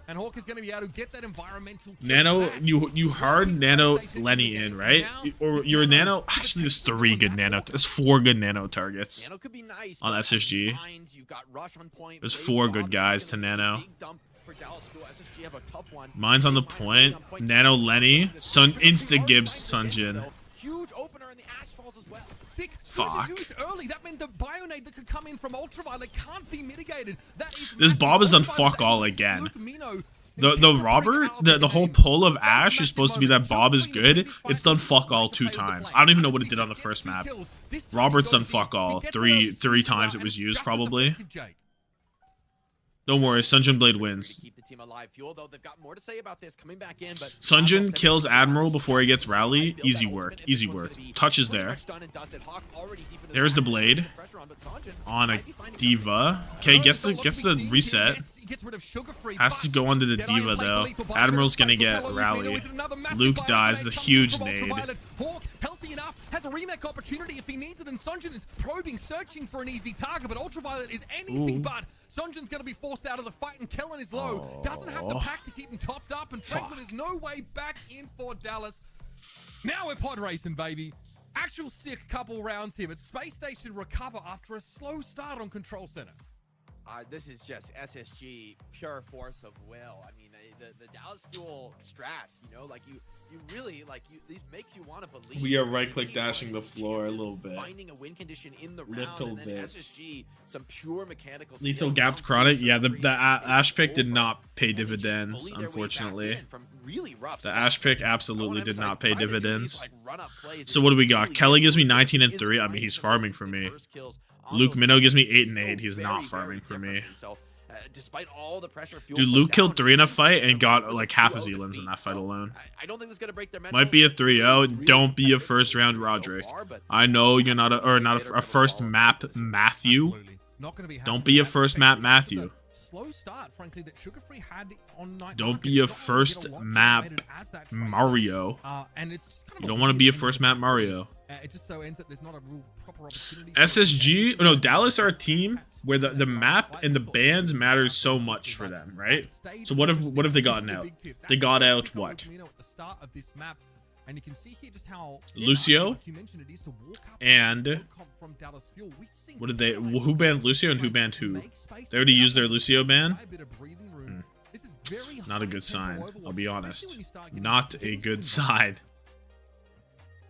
And Hawk is going to be able to get that environmental nano. You hard nano Lenny in, right? Or your nano. Actually, there's 3 good nano. There's 4 good nano targets on SSG. There's 4 good guys to nano. Mine's on the point. Nano Lenny. Insta Gibbs Sunjin. Fuck. Early. That meant the Bionade that could come in from Ultraviolet can't be mitigated. This Bob has done fuck all again. The Robert, the whole pull of Ashe is supposed to be that Bob is good. It's done fuck all 2 times. I don't even know what it did on the first map. Robert's done fuck all. Three times it was used probably. Don't worry, Sunjin Blade wins. Keep the team alive. Fuel, though, they've got more to say about this coming back in, but Sunjin kills Admiral before he gets Rally. Easy work. Easy work. Touches there. There's the Blade on a Diva. Okay, gets the reset. Has to go onto the Diva though. Admiral's gonna get Rally. Luke dies. The huge nade. Healthy enough, has a remake opportunity if he needs it, and Sunjin is probing, searching for an easy target, but Ultraviolet is anything but. Sunjin's going to be forced out of the fight, and Kellen is low. Doesn't have the pack to keep him topped up, and Franklin there's no way back in for Dallas. Now we're pod racing, baby. Actual sick couple rounds here, but Space Station recover after a slow start on Control Center. This is just SSG, pure force of will. I mean, the Dallas Fuel strats, you know, like you really, like, these make you want to believe. We are right-click dashing the floor a little bit. Finding a win condition in the round, and then SSG, some pure mechanical skill. Lethal gapped Chronic. Yeah, the Ash pick did not pay dividends, unfortunately. The Ash pick absolutely did not pay dividends. So what do we got? Kelly gives me 19 and 3. I mean, he's farming for me. Luke Minnow gives me 8 and 8. He's not farming for me. Despite all the pressure, Dude, Luke killed 3 in a fight and got like half a Zealands in that fight alone. I don't think that's gonna break their mental. Might be a 3-0. Don't be a first round Roderick. I know you're not a first map Matthew. Don't be a first map Matthew. Slow start, frankly, that Sugar Free had on night. Don't be a first map Mario. You don't want to be a first map Mario. It just so ends that there's not a real proper opportunity. SSG, no, Dallas are a team where the map and the bans matters so much for them, right? So what have they gotten out? They got out what? And you can see here just how Lucio and what did they? Who banned Lucio and who banned who? They already used their Lucio ban. Not a good sign. I'll be honest. Not a good sign.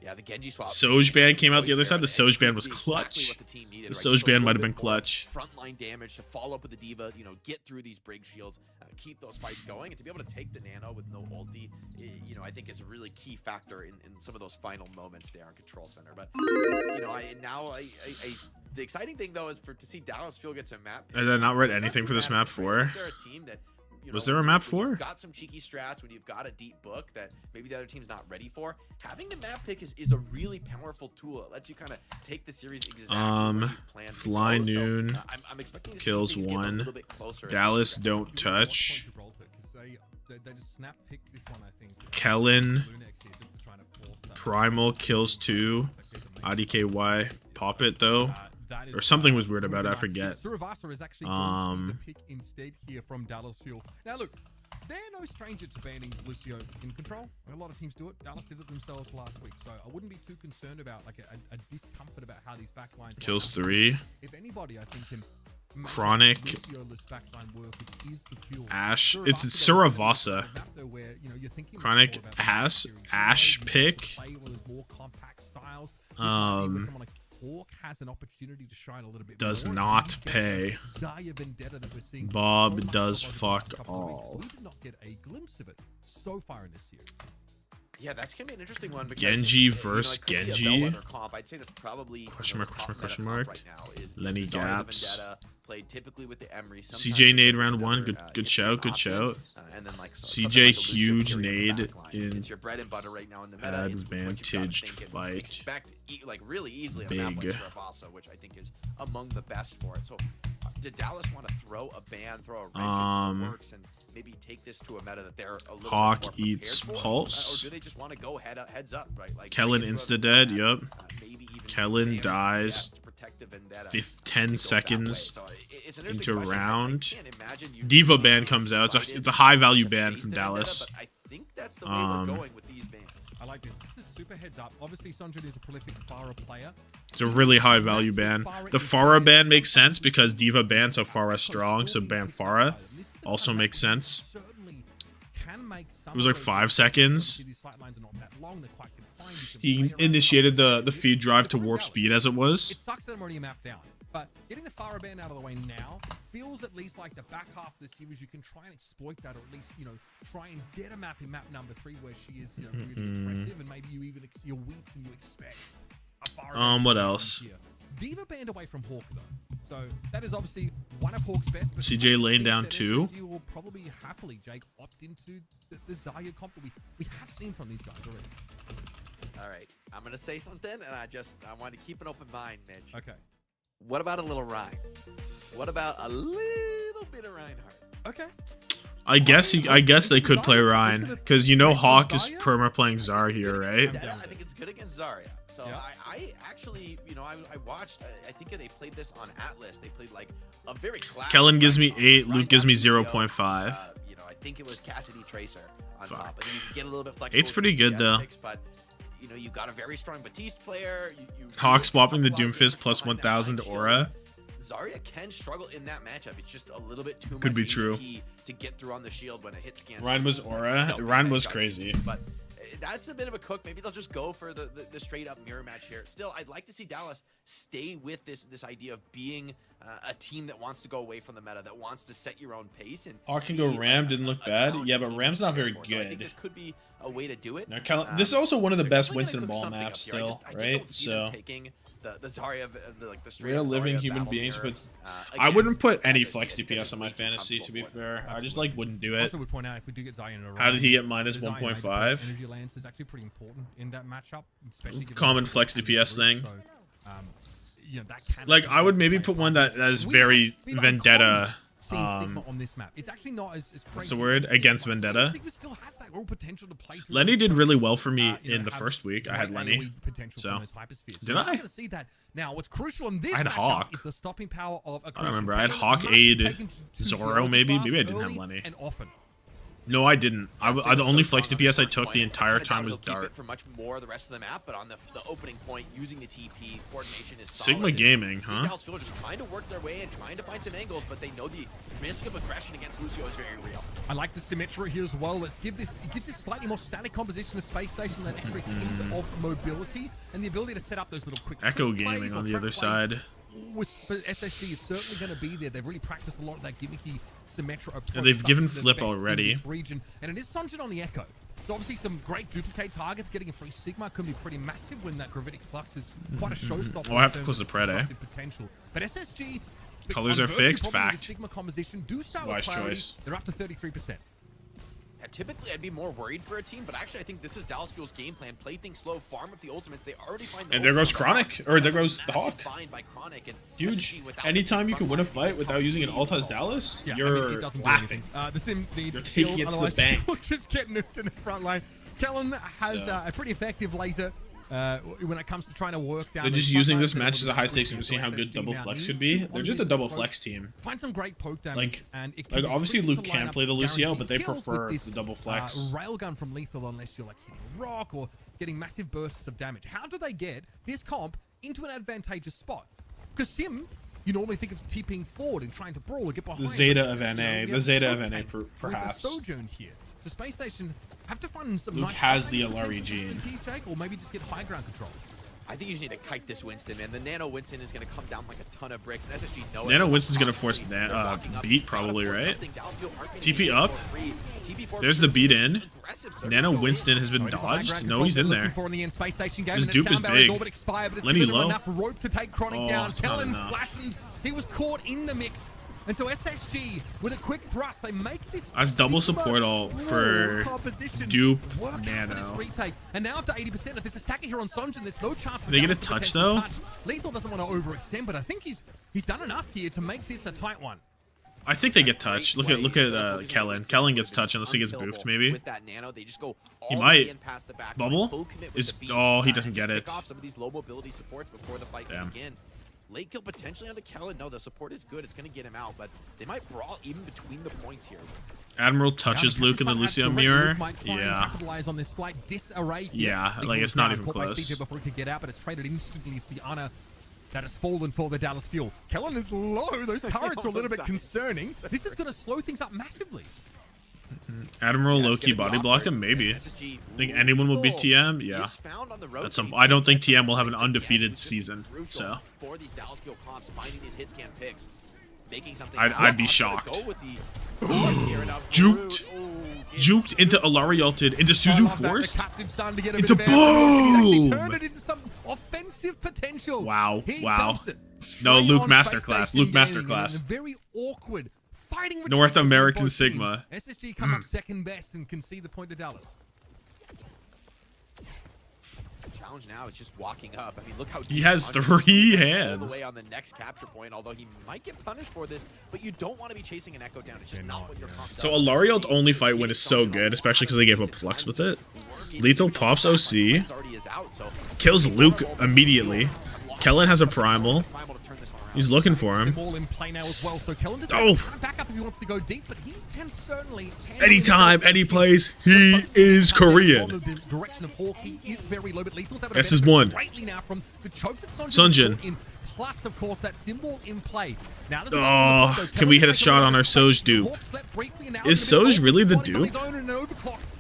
Yeah, the Genji swap. Soj ban came out the other side. The Soj ban was clutch. The Soj ban might have been clutch. Frontline damage to follow up with the Diva, you know, get through these Brig shields, keep those fights going, and to be able to take the Nano with no ulti, you know, I think is a really key factor in some of those final moments there on Control Center. But you know, the exciting thing though is to see Dallas Fuel get some map. Have I not read anything for this map 4? They're a team that, was there a map 4? You've got some cheeky strats when you've got a deep book that maybe the other team's not ready for. Having the map pick is a really powerful tool. It lets you kind of take the series exactly where you planned. Fly to go. Noon So, I'm expecting to see kills things get a 1. little bit closer as Dallas we don't touch. They just snap pick this one, I think. Kellen Primal kills 2. IDKY pop it though. Or something was weird about it, I forget. Suravasa is actually going to pick instead here from Dallas Fuel. Now look, they're no stranger to banning Lucio in Control. A lot of teams do it. Dallas did it themselves last week, so I wouldn't be too concerned about like a discomfort about how these backlines kills 3. If anybody, I think, can Chronic Ash. It's Suravasa. Chronic Ash pick. Has an opportunity to shine a little bit does more. Not pay. Bob does fuck all. We did not get a glimpse of it so far in this series. Yeah, that's gonna be an interesting one. Because Genji versus Genji. Comp. I'd say that's probably question mark. Right now is Lenny Gaps. Played typically with the Emery. CJ nade round 1. Good shout. And then like CJ huge nade in it's your bread and butter right now in the meta. Advantaged fight. Expect like really easily a Big. map like Suravasa, which I think is among the best for it. So did Dallas want to throw a ban, throw a wrench into the works, and maybe take this to a meta that they're a little Hawk bit more eats prepared for? Pulse. Or do they just want to go heads up, right? Like Kellen insta dead. Yep. Kellen dies. 10 seconds into round. Diva ban comes out. It's a high value ban from Dallas. I think that's the way we're going with these bans. I like this. This is super heads up. Obviously, Sunjin is a prolific Pharah player. It's a really high value ban. The Pharah ban makes sense because Diva banned, so Pharah strong, so ban Pharah also makes sense. It was like 5 seconds. He initiated the feed drive to warp speed as it was. It sucks that I'm already mapped down, but getting the Pharah ban out of the way now feels at least like the back half of the series you can try and exploit that, or at least, you know, try and get a map in map number 3 where she is, you know, really impressive, and maybe you even your weeks and you expect a Pharah ban what else? Diva banned away from Hawk though. So that is obviously one of Hawk's best. But CJ laying down two. You will probably happily, Jake, opt into the Xayah comp that we have seen from these guys already. All right, I'm gonna say something, and I want to keep an open mind, Mitch. Okay. What about a little Ryan? What about a little bit of Reinhardt? Okay. I guess they could play Ryan because Hawk is perma playing Zara here, right? I think it's good against Zarya. So I actually, I watched. I think they played this on Atlas. They played like a very classic. Kellen gives me 8. Luke gives me 0.5. I think it was Cassidy Tracer on top. I think you can get a little bit flexible. 8's pretty good though. But you got a very strong Batiste player. Hawk swapping the Doomfist plus 1,000 to Aura. Zarya can struggle in that matchup. It's just a little bit too much. Could be true. To get through on the shield when it hits scan. Ryan was Aura. Ryan was crazy. But that's a bit of a cook. Maybe they'll just go for the straight up mirror match here. Still, I'd like to see Dallas stay with this idea of being a team that wants to go away from the meta, that wants to set your own pace. And Hawk can go Ram. Didn't look bad. Yeah, but Ram's not very so I think good. this could be a way to do it. Now, this is also one of the best Winston Ball maps still, right? So. The Zarya, the straight Real up living Zarya human battle beings, mirror, but I wouldn't put any SSG, flex I think DPS on my it's way too fantasy, to be comfortable for fair. I just wouldn't do it. Also would point out if we do get Zion in a row. How did he get minus the Zion 1.5? Energy Lance is actually pretty important in that matchup, especially given Common the flex DPS thing. So, that can Like I would maybe put one that is very Vendetta. Sigma on this map. It's actually not as crazy. What's the word? Against Vendetta. Sigma still has that real potential to play through. Lenny did really well for me in the first week. I had Lenny. So did I? Going to see that now. What's crucial in this I had matchup Hawk. is the stopping power of a I don't remember. I had Hawk, Aid, Zoro maybe. Maybe I didn't have Lenny. And often. No, I didn't. The only flex DPS I took the entire time was Dart. For much more of the rest of the map, but on the opening point, using the TP, coordination is Sigma solid. Gaming, huh? Dallas Fuel just trying to work their way and trying to find some angles, but they know the risk of aggression against Lucio is very real. I like the symmetry here as well. It gives this slightly more static composition of Space Station than extra teams of mobility and the ability to set up those little quick Echo Gaming on the other side. But SSG is certainly going to be there. They've really practiced a lot of that gimmicky Symmetra approach. And they've given They're Flip best already. in this region. And it is Sunjin on the Echo. So obviously some great duplicate targets. Getting a free Sigma could be pretty massive when that gravitic flux is quite a showstopper. Oh, I have to close the pred, eh? Potential. But SSG... Colors are fixed. Fact. Sigma composition do start Wise with clarity. choice. They're up to 33%. Typically, I'd be more worried for a team, but actually, I think this is Dallas Fuel's game plan. Play things slow, farm up the ultimates. They already find the And there goes ultimate Chronic. Or there goes the Hawk. by Chronic and Huge. SSG without Anytime the you can win a front line, fight without using an ult as Dallas, Yeah, you're it doesn't do laughing. anything. The Sim needs You're taking kill, it to the otherwise bank. you'll just get nuked in the front line. Kellen has So. a pretty effective laser when it comes to trying to work down. They're those just front using lines this that are match as a high able to stakes to see push how SSG good double now. flex Need could be. to, They're on just a this double approach, flex team. Find some great poke damage, and it can Like be obviously tricky Luke to can't line play the up Lucio, but they guaranteed kills prefer with the this, double flex. Railgun from Lethal unless you're like hitting a rock or getting massive bursts of damage. How do they get this comp into an advantageous spot? Because Sim, you normally think of TPing forward and trying to brawl or get behind. The Zeta but, of NA. we The have Zeta of Choke NA, Tank perhaps. With the Sojourn here. So Space Station have to find some Luke nice has the offensive Alari potential gene. just in case, Jake, or maybe just get high ground control. I think you just need to kite this Winston, man. The Nano Winston is going to come down like a ton of bricks, and SSG know it. Nano Winston's gonna force beat probably, right? TP up. There's the beat in. Nano Winston has been dodged. No, he's in there. His dupe is big. Lenny low. Enough rope to take Chronic down. it's not Kellen enough. flattened. He was caught in the mix. And so SSG, with a quick thrust, they make this As double Sigma support ult for composition dupe work out for this Nano. retake. And now up to 80%. If there's a stacker here on Sunjin, there's no chance for They get a Dallas to touch, potentially though? touch. Lethal doesn't want to overextend, but I think he's done enough here to make this a tight one. I think they get touched. Look at Kellen. Kellen gets touched unless he gets boofed, maybe. With that Nano, they just go He all might. the way in past the back Bubble? line, full commit with Is the beat, oh he and doesn't just get it. pick off some of these low mobility supports before the fight can Damn. begin. Late kill potentially onto Kellen. No, the support is good. It's going to get him out, but they might brawl even between the points here. Admiral touches Luke in the Lucio mirror. Yeah. Capitalize on this slight disarray here. Yeah, Lethal like was it's not down, even caught by close. CJ before he could get out, but it's traded instantly for the honor that has fallen for the Dallas Fuel. Kellen is low. Those turrets are a little bit concerning. This is going to slow things up massively. Admiral low-key body blocked him, maybe. Think anyone will beat TM? Yeah. At some, I don't think TM will have an undefeated season. So For these Dallas Fuel comps, finding these hit scan picks, making something. I'd be shocked. Juked into Alari ulted into Suzu forced into He turned it into some offensive massive potential. Wow, He wow. dumps it No, straight Luke on Masterclass. Spacestation Luke Gaming in Masterclass. a very awkward fighting North retreat American between both Sigma. teams. SSG come up second best and concede the point to Dallas. Challenge now is just walking up. I mean, look how He deep has Sanjay 3 is all hands. the way on the next capture point, although he might get punished for this, but you don't want to be chasing an Echo down. It's just not what you're pumped So up. a Lariel's only fight win is so good, especially because they gave up Flux with it. Lethal pops OC, kills Luke immediately. Kellen has a Primal. He's looking for him. Ball in play now as well, so Kellen doesn't Oh! have to back up if he wants to go deep, but he can certainly handle Anytime, himself. any place, he is On Korean. the direction of Hawk, he is very low, but Lethal's having This to is benefit one. greatly now from the choke that Sunjin Sunjin. has put in, plus of course that symbol in play. Now, there's Oh, can we hit a shot on our Soj dupe? Is Soj really the dupe?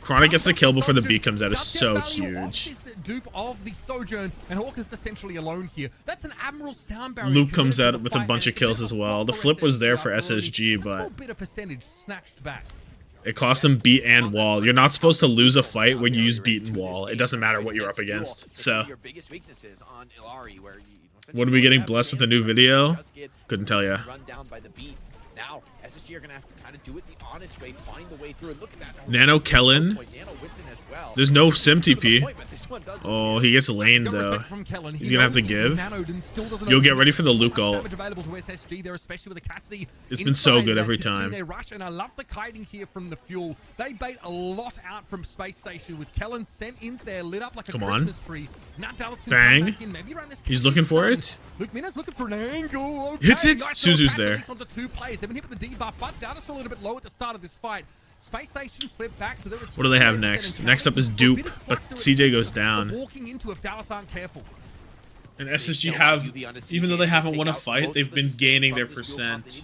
Chronic gets the kill before the beat comes out is so huge. Dupe of the Sojourn, and Hawk is essentially alone here. That's an Admiral sound barrier. Luke comes out with a bunch of kills as well. The flip was there for SSG, A small but bit of percentage snatched back. it cost them beat and wall. You're not supposed to lose a fight when you use beat and wall. It doesn't matter what you're up against. So, Your biggest weaknesses on Illari, where what are we getting blessed with a new video? Couldn't tell ya. run down by the beat. Now, SSG are going to have to kind of do it the honest way, find the way through, and look at that. Nano Kellen. There's no Sim TP. Oh, he gets laned though. He's gonna have to give. You'll get ready for the Luke ult. It's been so good every time. And I love the kiting here from the Fuel. They bait a lot out from Space Station with Kellen sent into there, lit up like a Come on. Christmas tree. Now Dallas can Bang. come back in, maybe run this He's looking for it. Luke Mina's looking for an angle. Okay, Hits it. nice little Suzu's catch, there. at least onto 2 players. They've been hit with the debuff, but Dallas a little bit low at the start of this fight. Space Station flip back, so there is What do they have next? Next up is Dupe, but CJ goes down. walking into if Dallas aren't careful. And SSG have, even though they haven't won a fight, they've been gaining their percent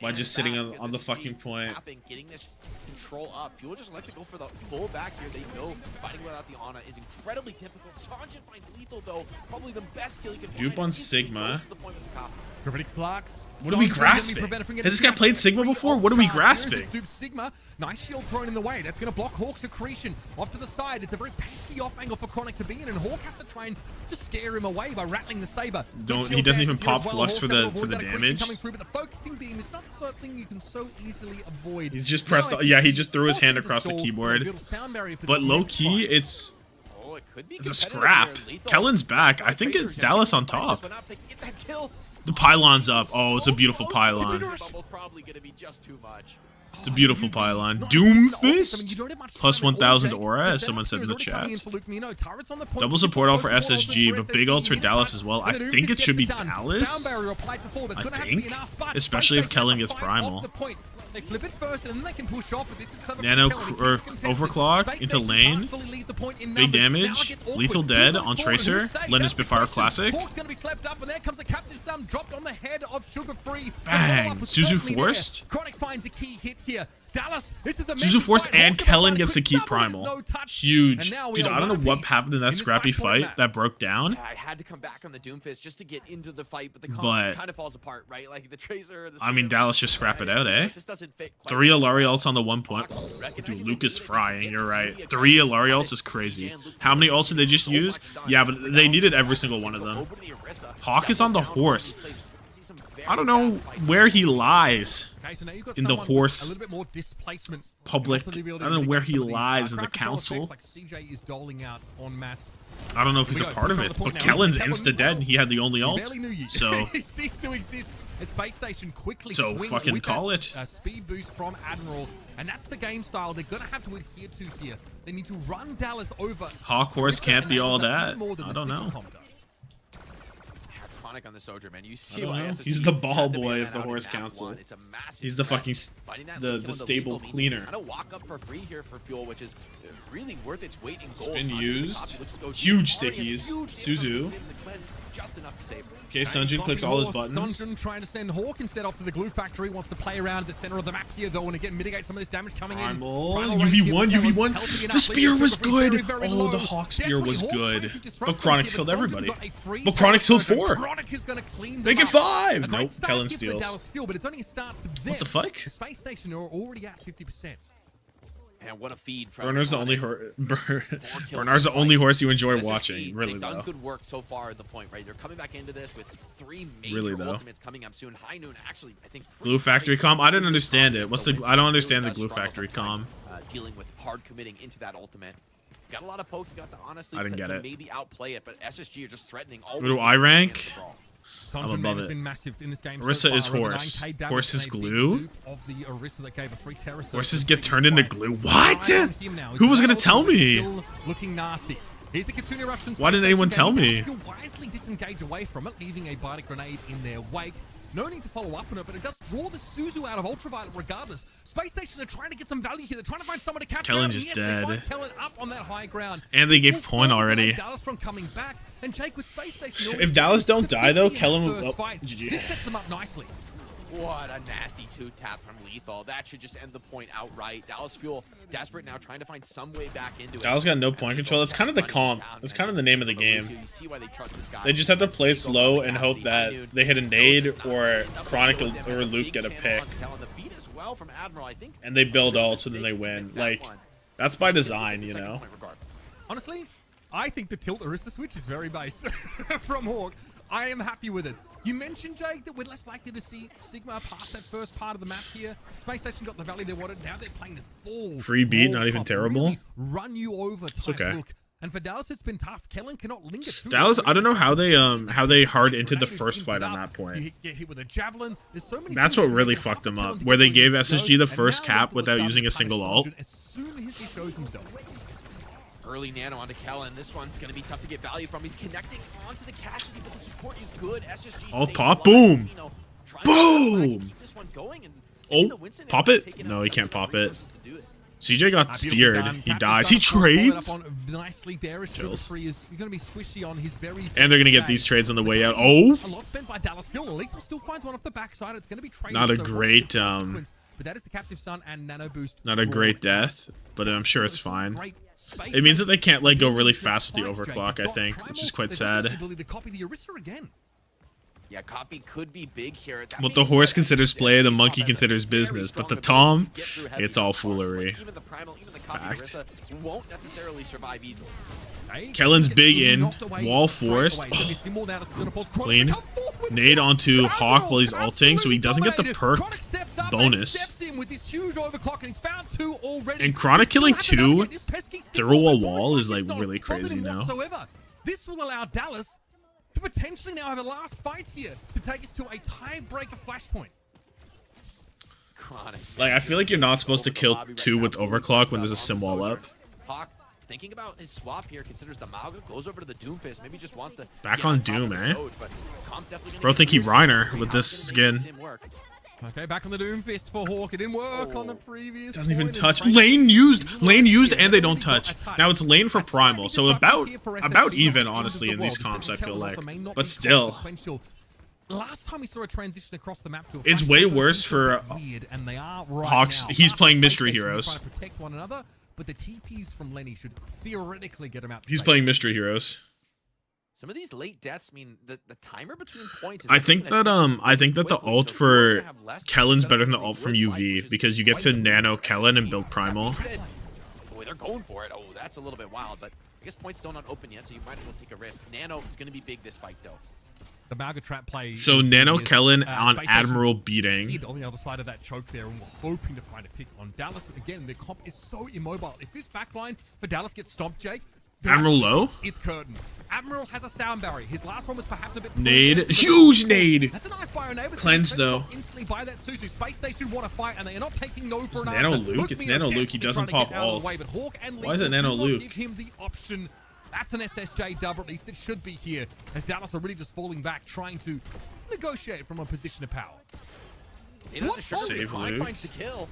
by just sitting on the fucking point. Getting this control up. Fuel just like to go for the full back here. They know fighting without the Ana is incredibly difficult. Sanjin finds lethal though. Probably the best skill he can Dupe find. on Easily Sigma. goes to the point with the cop. Gravitic Flux. What are we grasping? Has this guy played Sigma before? What are we grasping? Dupe Sigma. Nice shield thrown in the way. That's going to block Hawk's accretion. Off to the side. It's a very pesky off angle for Chronic to be in, and Hawk has to try and just scare him away by rattling the saber. He doesn't even pop Flux for the damage. Coming through, but the focusing beam is not something you can so easily avoid. He's just pressed. Yeah, he just threw his hand across the keyboard. But low key, it's a scrap. Kellen's back. I think it's Dallas on top. The pylon's up. Oh, it's a beautiful pylon. It's a beautiful pylon. Doomfist? Plus 1,000 aura, as someone said in the chat. Double support all for SSG, but big ults for Dallas as well. I think it should be Dallas. I think. Especially if Kellen gets Primal. They flip it first, and then they can push off, but this is clever. Nano or overclock into lane. Big damage. Lethal dead on Tracer. Lennon Spitfire Classic. Hawk's gonna be slept up, and there comes the captive sum dropped on the head of Sugar Free. Bang! Suzu forced. Chronic finds a key hit here. Dallas, this is a Suzu forced and Kellen gets to keep Primal. Huge. Dude, I don't know what happened in that scrappy fight that broke down. I had to come back on the Doomfist just to get into the fight, but the comp kind of falls apart, right? Like the Tracer. I mean, Dallas just scrap it out, eh? 3 Illari ults on the 1 point. Dude, Luke is frying. You're right. 3 Illari ults is crazy. How many ults did they just use? Yeah, but they needed every single one of them. Hawk is on the horse. I don't know where he lies in the horse public. I don't know where he lies in the council. I don't know if he's a part of it, but Kellen's insta-dead and he had the only ult. So, fucking call it. Speed boost from Admiral, and that's the game style they're gonna have to adhere to here. They need to run Dallas over. Hawk horse can't be all that. I don't know. On the soldier, man. You see why he's the ball boy of the horse council. He's the fucking the stable cleaner. I walk up for free here for Fuel, which is really worth its weight in gold. Spin used. Huge stickies. Suzu. Just enough to save. Okay, Sunjin clicks all his buttons. Sunjin trying to send Hawk instead off to the glue factory. Wants to play around at the center of the map here, though, and again mitigate some of this damage coming in. UV1, UV1. The spear was good. Oh, the Hawk spear was good. But Chronic's killed everybody. But Chronic's killed 4. Make it 5. Nope, Kellen steals. But it's only a start for them. What the fuck? The Space Station are already at 50%. Man, what a feed from Bernard's the only Chronic. Bernard's the only horse you enjoy SSG, watching. Really they've done though. good work so far at the point, right? They're coming back into this with 3 major Really, though. ultimates coming up soon. High Noon actually, I think. Glue Factory com. I didn't understand it. What's the? I don't understand the Glue Factory com. Dealing with hard committing into that ultimate. Got a lot of poke. You got the honestly. I didn't get to it. Maybe outplay it, but SSG are just threatening. What do I rank? I'm above has it. been massive in this game. Orisa so is far. Over horse. 9K damage Horse is and a big glue? dupe of the Orisa that gave a free terror surge Horses in get the turned into previous glue. fight. What? Eye on him now. Who was gonna His tell ultimate me? still looking nasty. Here's the Kitsune eruption. Why didn't anyone tell me? He'll wisely disengage away from it, leaving a Bardic Grenade in their wake. No need to follow up on it, but it does draw the Suzu out of Ultraviolet regardless. Space Station are trying to get some value here. They're trying to find someone to capture. Kellen out. just Yes, dead. They find Kellen up on that high ground. And they gave This will point further delay already. Dallas from coming back, and Jake with Space Station. If Dallas don't die though, Kellen Kellen will. will. Oh, Fight. GG. This sets them up nicely. What a nasty 2-tap from Lethal. That should just end the point outright. Dallas Fuel desperate now, trying to find some way back into it. Dallas got no point control. That's kind of the comp. That's kind of the name of the game. You see why they trust this guy. They just have to play slow and hope that they hit a nade or Chronic or Luke get a pick. The beat as well from Admiral, I think. And they build ults and then they win. Like, that's by design, you know? Honestly, I think the tilt Orisa switch is very base from Hawk. I am happy with it. You mentioned, Jake, that we're less likely to see Sigma past that first part of the map here. Space Station got the value they wanted. Now they're playing the full Free beat, not World even Cup, terrible. really run you over type okay. look. And for Dallas, it's been tough. Kellen cannot linger too Dallas, long. I don't know how they hard into the first fight on that point. You get hit with a javelin. There's so many That's things what that really make it fucked them tough for up, Kellen to where get they where gave he needs to SSG go. the And first now cap Lethal without is using a starting to single punish ult. Sergeant as soon as he shows himself. Early nano onto Kellen. This one's going to be tough to get value from. He's connecting onto the Cassidy, but the support is good. SSG Oh, stays pop, alive, boom. you know, trying Boom! to keep this one going, and Oh, pop it? No, he can't pop it. CJ got Beautiful speared. done. He Captain dies. He Son, of course, followed trades. up on nicely there as Sugar Free is going to be squishy on his very And they're going to get first these game. trades on the But way out. that Oh! is a lot spent by Dallas Fuel. Lethal still finds one off the backside. It's going to be traded. Not a so great, what's the consequence? But that is the Captive Sun and Nano Boost. Not a draw. great death, but I'm sure it's fine. Great space It means that they can't like go really Fights, fast with the Jake. overclock, I You've got think, Primal, which is quite they've also got sad. the ability to copy the Orisa again. Yeah, copy could be big here. That What the being horse said, considers play, the SSG's monkey offense considers has a very business, but the strong ability Tom, to get through heavy it's all spots, but foolery. even the Primal, even the copy Fact. Orisa won't necessarily survive easily. Kellen's big in, wall forced, clean, nade onto Hawk while he's ulting, so he doesn't get the perk bonus. And Chronic killing 2 through a wall is like really crazy now. This will allow Dallas to potentially now have a last fight here to take us to a tiebreaker flashpoint. Chronic. Like, I feel like you're not supposed to kill 2 with overclock when there's a sim wall up. Hawk thinking about his swap here, considers the Mauga, goes over to the Doomfist, maybe just wants to Back get on top of Doom, the eh? Soj, but Com's definitely gonna Bro, get think he pierced. Reiner How's with gonna this make skin. sim work? Okay, back on the Doomfist for Hawk. It didn't work on the previous. Doesn't even point, and touch. frankly, Lane used, and they don't touch. Now it's lane for Primal, so about even, honestly, in these comps, I feel like. But still. Last time we saw a transition across the map to a It's flashpoint, way those worse things for are weird, and they are right Hawks. now. He's Half playing the Mystery Space Station Heroes. is trying to protect one another, but the TPs from Lenny should theoretically get him out. He's playing Mystery Heroes. Some of these late deaths mean the timer between points is I think that the ult for Kellen's better than the ult from UV because you get to nano Kellen and build Primal. Boy, they're going for it. Oh, that's a little bit wild, but I guess points still not open yet, so you might as well take a risk. Nano is going to be big this fight, though. The Mauga trap play. So is Nano genius. Kellen Space on Station Admiral beating. hid on the other side of that choke there, and we're hoping to find a pick on Dallas. But again, the comp is so immobile. If this backline for Dallas gets stomped, Jake, Admiral low? it's curtains. Admiral has a sound barrier. His last one was perhaps a bit. Nade. Huge nade. That's a nice bio nade. Cleanse, though. Instantly by that Suzu. Space Station want to fight, and they are not taking no for an Nano answer. Luke. It's Nano Luke. He doesn't pop ult. Why is it Nano Luke? Give him the option. That's an SSJ dub, or at least it should be here, as Dallas are really just falling back, trying to negotiate from a position of power. Save Luke. Finds the kill,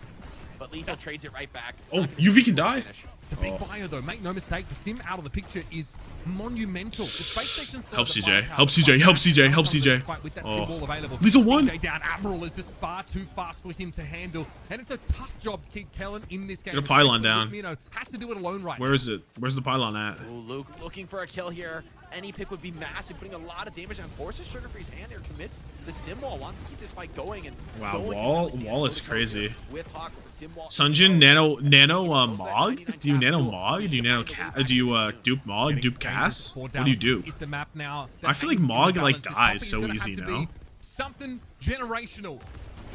but Lethal trades it right back. It's Oh, not gonna be UV can a die. finish. The big bio, though, make no mistake, the sim out of the picture is monumental. The Space Station Help CJ. Help CJ. Help CJ. Help CJ. Oh. Lethal one. CJ down. Admiral is just far too fast for him to handle, and it's a tough job to keep Kellen in this game. Get a pylon down. You know, has to do it alone right Where is it? Where's the pylon at? Ooh, Luke looking for a kill here. any pick would be massive, putting a lot of damage on forces Sugar Free's hand here, commits the sim wall, wants to keep this fight going, and Wow, no one can wall really stand is toe-to-toe crazy. here with Hawk with the sim wall. Sunjin nano Mog? Do you nano Mog? Do you nano do you dupe Mog? Dupe Cass? What do you do? Is the map now. I feel like Mog like dies so easy now. Something generational.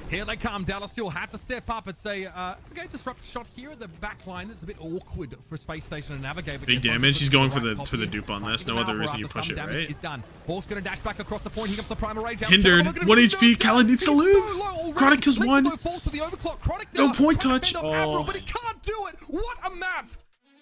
Here they come. Dallas still have to step up and say, okay, disrupt shot here at the back line. It's a bit awkward for Space Station to navigate. Big damage. He's going for the dupe on this. No other reason you push it, right? Is done. Hawk's gonna dash back across the point. Here comes the primal rage. Hindered. 1 HP. Khaled needs to live. Chronic kills 1. No point touch. Oh. But he can't do it. What a map.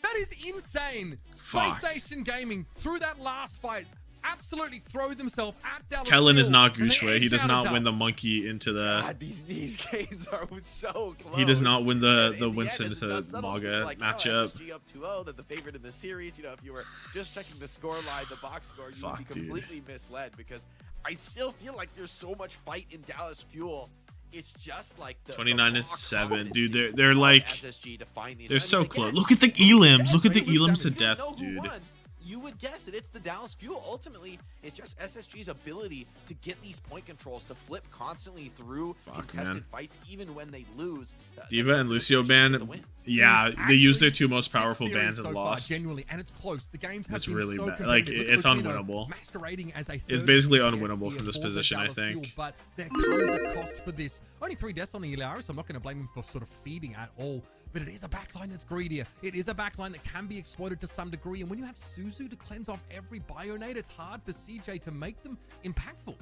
That is insane. Fuck. Space Station Gaming through that last fight absolutely throw themselves at Dallas. Kellen is not Field, and they Gushue. He edge does out not of win the Dallas. monkey into the. God, these games are so close. He does not win the And in Winston end, to it's subtle Maga like, matchup. SSG up 2-0, that the favorite in the series. You know, if you were just checking the score line, the box score, you would be completely misled, because I still feel like there's so much fight in Dallas Fuel. It's just like the 29-7, dude. They're like SSG to find these. they're I mean, so again, close. Look at the elims. Look at the regular elims to damage. death, You know who dude. won. You would guess it. It's the Dallas Fuel. Ultimately, it's just SSG's ability to get these point controls to flip constantly through contested fights, even when they lose. Diva and Lucio ban. Yeah, they used their 2 most powerful bans and lost. Genuinely, and it's close. The games have It's been really so bad. competitive. Like Look at it's Lucino unwinnable. masquerading as a It's third basically DPS unwinnable here from this for the position, I Dallas Fuel, think. but there comes a cost for this. Only 3 deaths on the Ilaris, so I'm not going to blame him for sort of feeding at all. But it is a backline that's greedier. It is a backline that can be exploited to some degree. And when you have Suzu to cleanse off every Bionade, it's hard for CJ to make them impactful.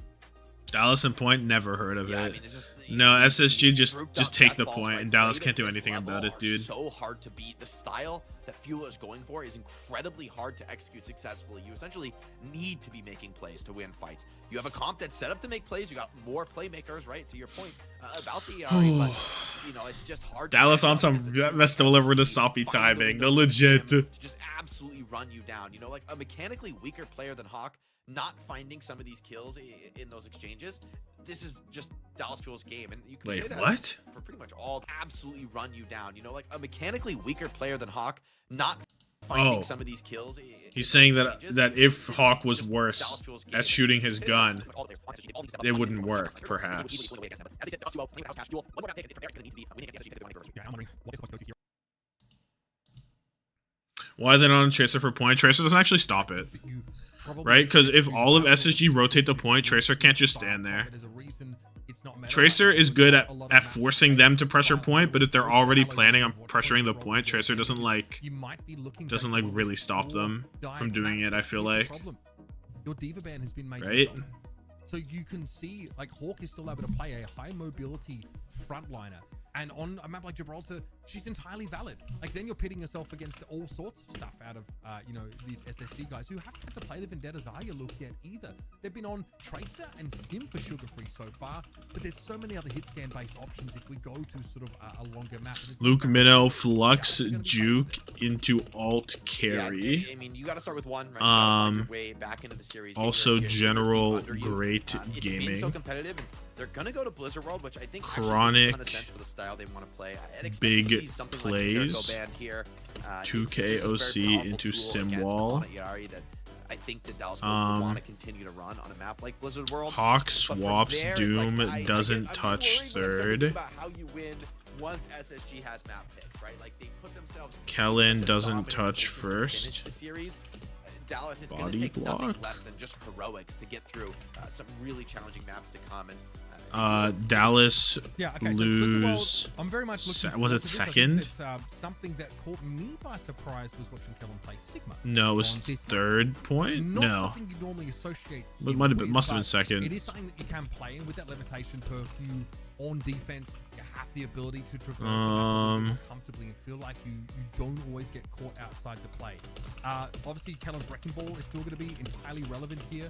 Dallas and point, never heard of Yeah, I it. mean, it's just, No, SSG just grouped up take the death balls, point, right, and Dallas played can't at do this anything level about it, are dude. So hard to beat. The style that Fuel is going for is incredibly hard to execute successfully. You essentially need to be making plays to win fights. You have a comp that's set up to make plays. You got more playmakers, right? To your point about the ERA, but you know it's just hard. Dallas on some best deliver to soppy timing. No legit. To just absolutely run you down. You know, like a mechanically weaker player than Hawk, not finding some of these kills in those exchanges. This is just Dallas Fuel's game, and you can Wait, say that what? for pretty much all. Absolutely run you down. You know, like a mechanically weaker player than Hawk, not finding some of these kills. He's saying that if Hawk was worse at shooting his gun, it wouldn't work, perhaps. Why are they not on Tracer for point? Tracer doesn't actually stop it. Right? Because if all of SSG rotate the point, Tracer can't just stand there. Tracer is good at forcing them to pressure point, but if they're already planning on pressuring the point, Tracer doesn't really stop them from doing it, I feel like. Your Diva ban has been made. Right? So you can see, like, Hawk is still able to play a high mobility frontliner. And on a map like Gibraltar, she's entirely valid. Like, then you're pitting yourself against all sorts of stuff out of, you know, these SSG guys who haven't had to play the Vendetta Zarya look yet either. They've been on Tracer and Sim for Sugar Free so far, but there's so many other hit scan based options if we go to sort of a longer map. Luke Minnow, Flux, Juke into alt carry. Yeah, I mean, you got to start with one. Right? Your way back into the series. Also, general great It's gaming. been so competitive. And they're gonna go to Blizzard World, which I think Chronic, makes a ton of sense for the style they want to play. I'd expect big to see something plays, like Jericho band here. 2K OC into Simwall. That I think the Dallas will want to continue to run on a map like Blizzard World. Hawk But from swaps there, it's Doom, like, doesn't I'm touch worried when I'm thinking third. about how you win once SSG has map picks, right? Like they put themselves. Kellen in such a doesn't dominant touch position to finish first. the series. Dallas, it's going Body to take nothing block. less than just heroics to get through some really challenging maps to come. And Dallas Blizzard lose. World, I'm very much looking Was forward it to this. I think second? that, something that caught me by surprise was watching Kellen play Sigma. No, it was on this third point. Not No, something you normally associate. it must have with, been but second. It is something that you can play, and with that levitation perfume on defense, you have the ability to traverse the map more comfortably and feel like you don't always get caught outside the play. Obviously, Kellen's Wrecking Ball is still going to be entirely relevant here.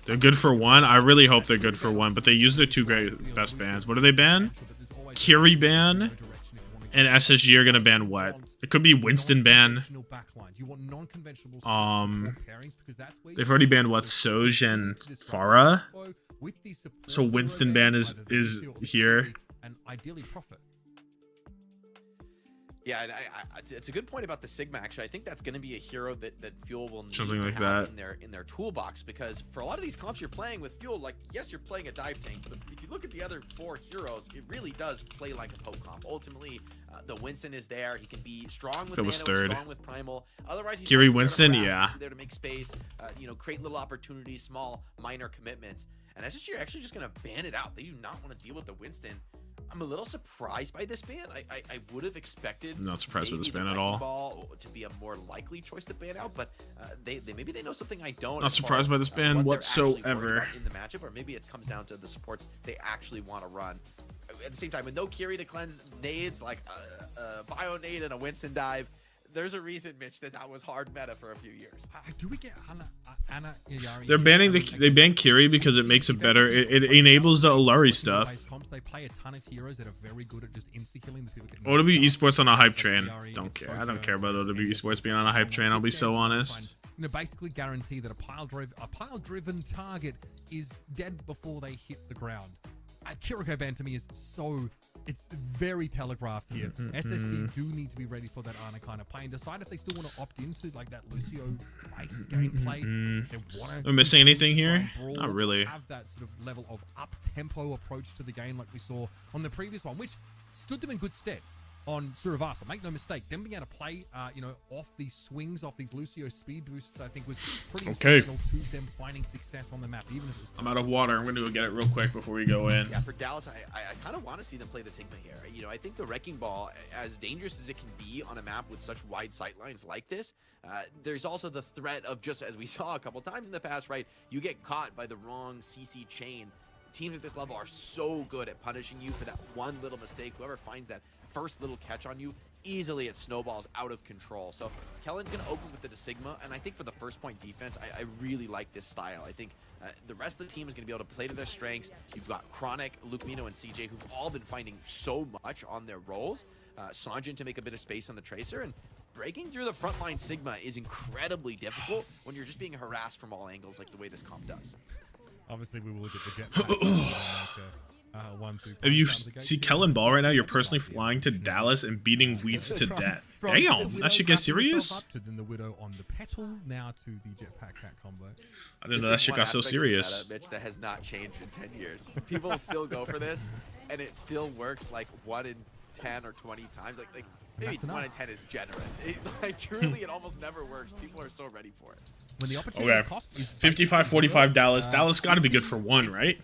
They're good for one. I really hope they're good for one, but they use their 2 great best bans. What do they ban? Kiri ban, and SSG are gonna ban what? It could be Winston ban. They've already banned what? Soj and Farah. So Winston ban is here. And ideally profit. Yeah, and it's a good point about the Sigma. Actually, I think that's going to be a hero that Fuel will need Something to like have that. in their toolbox, because for a lot of these comps you're playing with Fuel, like, yes, you're playing a dive tank, but if you look at the other 4 heroes, it really does play like a poke comp. Ultimately, the Winston is there. He can be strong with That was Nano, third. strong with Primal. Otherwise, he's Kiri mostly there to Winston, harass, yeah. mostly there to make space, you know, create little opportunities, small, minor commitments. And SSG are actually just going to ban it out. They do not want to deal with the Winston. I'm a little surprised by this ban. I would have expected. I'm not surprised by this maybe ban the at Wrecking all. Ball to be a more likely choice to ban out, but maybe they know something I don't. Not as far surprised as, by this ban what they're actually worried whatsoever. about in the matchup, or maybe it comes down to the supports they actually want to run. At the same time, with no Kiri to cleanse nades, like a bio nade and a Winston dive, there's a reason, Mitch, that was hard meta for a few years. Do we get Anna Iyari? They're banning they ban Kiri because it makes it better. It enables the Alari stuff. They play a ton of heroes that are very good at just insta-killing the people. OW Esports on a hype train. Don't care. I don't care about OW Esports being on a hype train. I'll be so honest. You know, basically guarantee that a pile-driven target is dead before they hit the ground. Kiriko ban to me is it's very telegraphed here. SSG do need to be ready for that Ana kind of play and decide if they still want to opt into like that Lucio-based gameplay. They want Am I missing anything here? Not really. Have that sort of level of up-tempo approach to the game like we saw on the previous one, which stood them in good stead on Suravasa. Make no mistake, them being able to play, you know, off these swings, off these Lucio speed boosts, I think was pretty instrumental to them finding success on the map. Even if it was I'm out of water. I'm going to go get it real quick before we go in. Yeah, for Dallas, I kind of want to see them play the Sigma here. You know, I think the Wrecking Ball, as dangerous as it can be on a map with such wide sightlines like this, there's also the threat of, just as we saw a couple times in the past, right? You get caught by the wrong CC chain. Teams at this level are so good at punishing you for that one little mistake. Whoever finds that first little catch on you, easily it snowballs out of control. So Kellen's going to open with the Sigma, and I think for the first point defense, I really like this style. I think the rest of the team is going to be able to play to their strengths. You've got Chronic, Luke Mino, and CJ, who've all been finding so much on their roles. Sanjin to make a bit of space on the Tracer, and breaking through the frontline Sigma is incredibly difficult when you're just being harassed from all angles like the way this comp does. Obviously, we will look at the jetpack. If you see Kellen Ball right now, you're personally flying to Dallas and beating Wheats to death. Damn, that should get serious. Then the Widow on the petal, now to the jetpack cat combo. I didn't know that shit got so serious. Mitch, that has not changed in 10 years. People still go for this, and it still works like 1 in 10 or 20 times. Like maybe 1 in 10 is generous. Like truly, it almost never works. People are so ready for it. When the opportunity cost is 55-45 Dallas. Dallas got to be good for 1, right?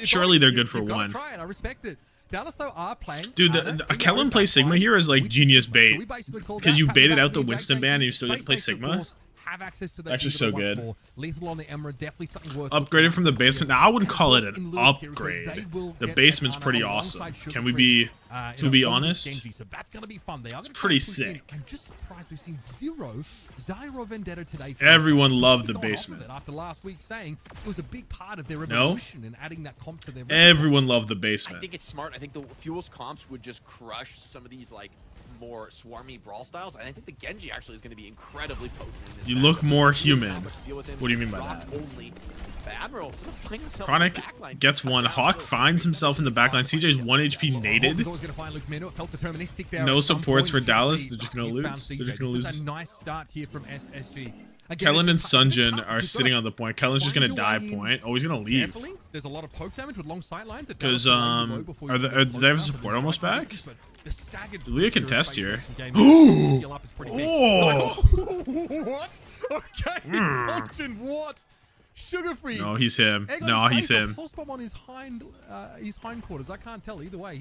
Surely they're good for 1. Try it. I respect it. Dallas though are playing. Dude, Kellen plays Sigma here is like genius bait, because you baited out the Winston ban and you still get to play Sigma. Have access to Actually, so good. Lethal on the Emerald, definitely something worth. Upgraded from the basement. Now I wouldn't call it an upgrade. The basement's pretty awesome. Can we be honest? So that's gonna be fun. It's pretty sick. I'm just surprised we've seen Zyro Vendetta today. Everyone loved the basement. After last week saying it was a big part of their evolution and adding that comp to their. Everyone loved the basement. I think it's smart. I think the Fuel's comps would just crush some of these like more swarmy brawl styles, and I think the Genji actually is going to be incredibly potent in this. You look more human. What do you mean by that? Only Admiral sort of finds himself Chronic in the backline. gets one. Hawk finds himself in the backline. CJ's 1 HP naded. No supports for Dallas. They're just going to lose. They're just going to lose. A nice start here from SSG. Kellen and Sunjin are sitting on the point. Kellen's just going to die point. Oh, he's going to leave. There's a lot of poke damage with long sight lines. Because, do they have support almost back? Do we contest here? Oh! What? Okay, Sunjin, what? Sugar free. No, he's him. No, he's him. Pulse bomb on his hindquarters. I can't tell either way.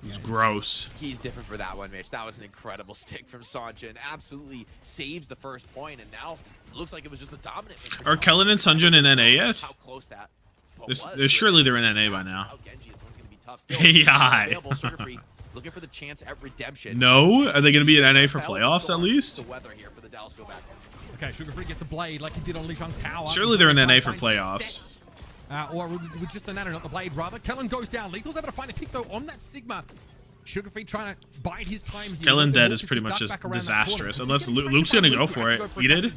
He's gross. He's different for that one, Mitch. That was an incredible stick from Sanjin. Absolutely saves the first point, and now it looks like it was just a dominant. Are Kellen and Sunjin in NA yet? How close that? Surely they're in NA by now. Genji, this one's gonna be tough. Still, AI. Sugar free, looking for the chance at redemption. No, are they going to be in NA for playoffs at least? The weather here for the Dallas go back. Okay, Sugar Free gets a blade like he did on Lijiang Tower. Surely they're in NA for playoffs. Or with just the nano, not the blade, rather. Kellen goes down. Lethal's able to find a pick, though, on that Sigma. Sugar Free trying to bide his time here. Kellen dead is pretty much just disastrous. Unless Luke's going to go for it. He did?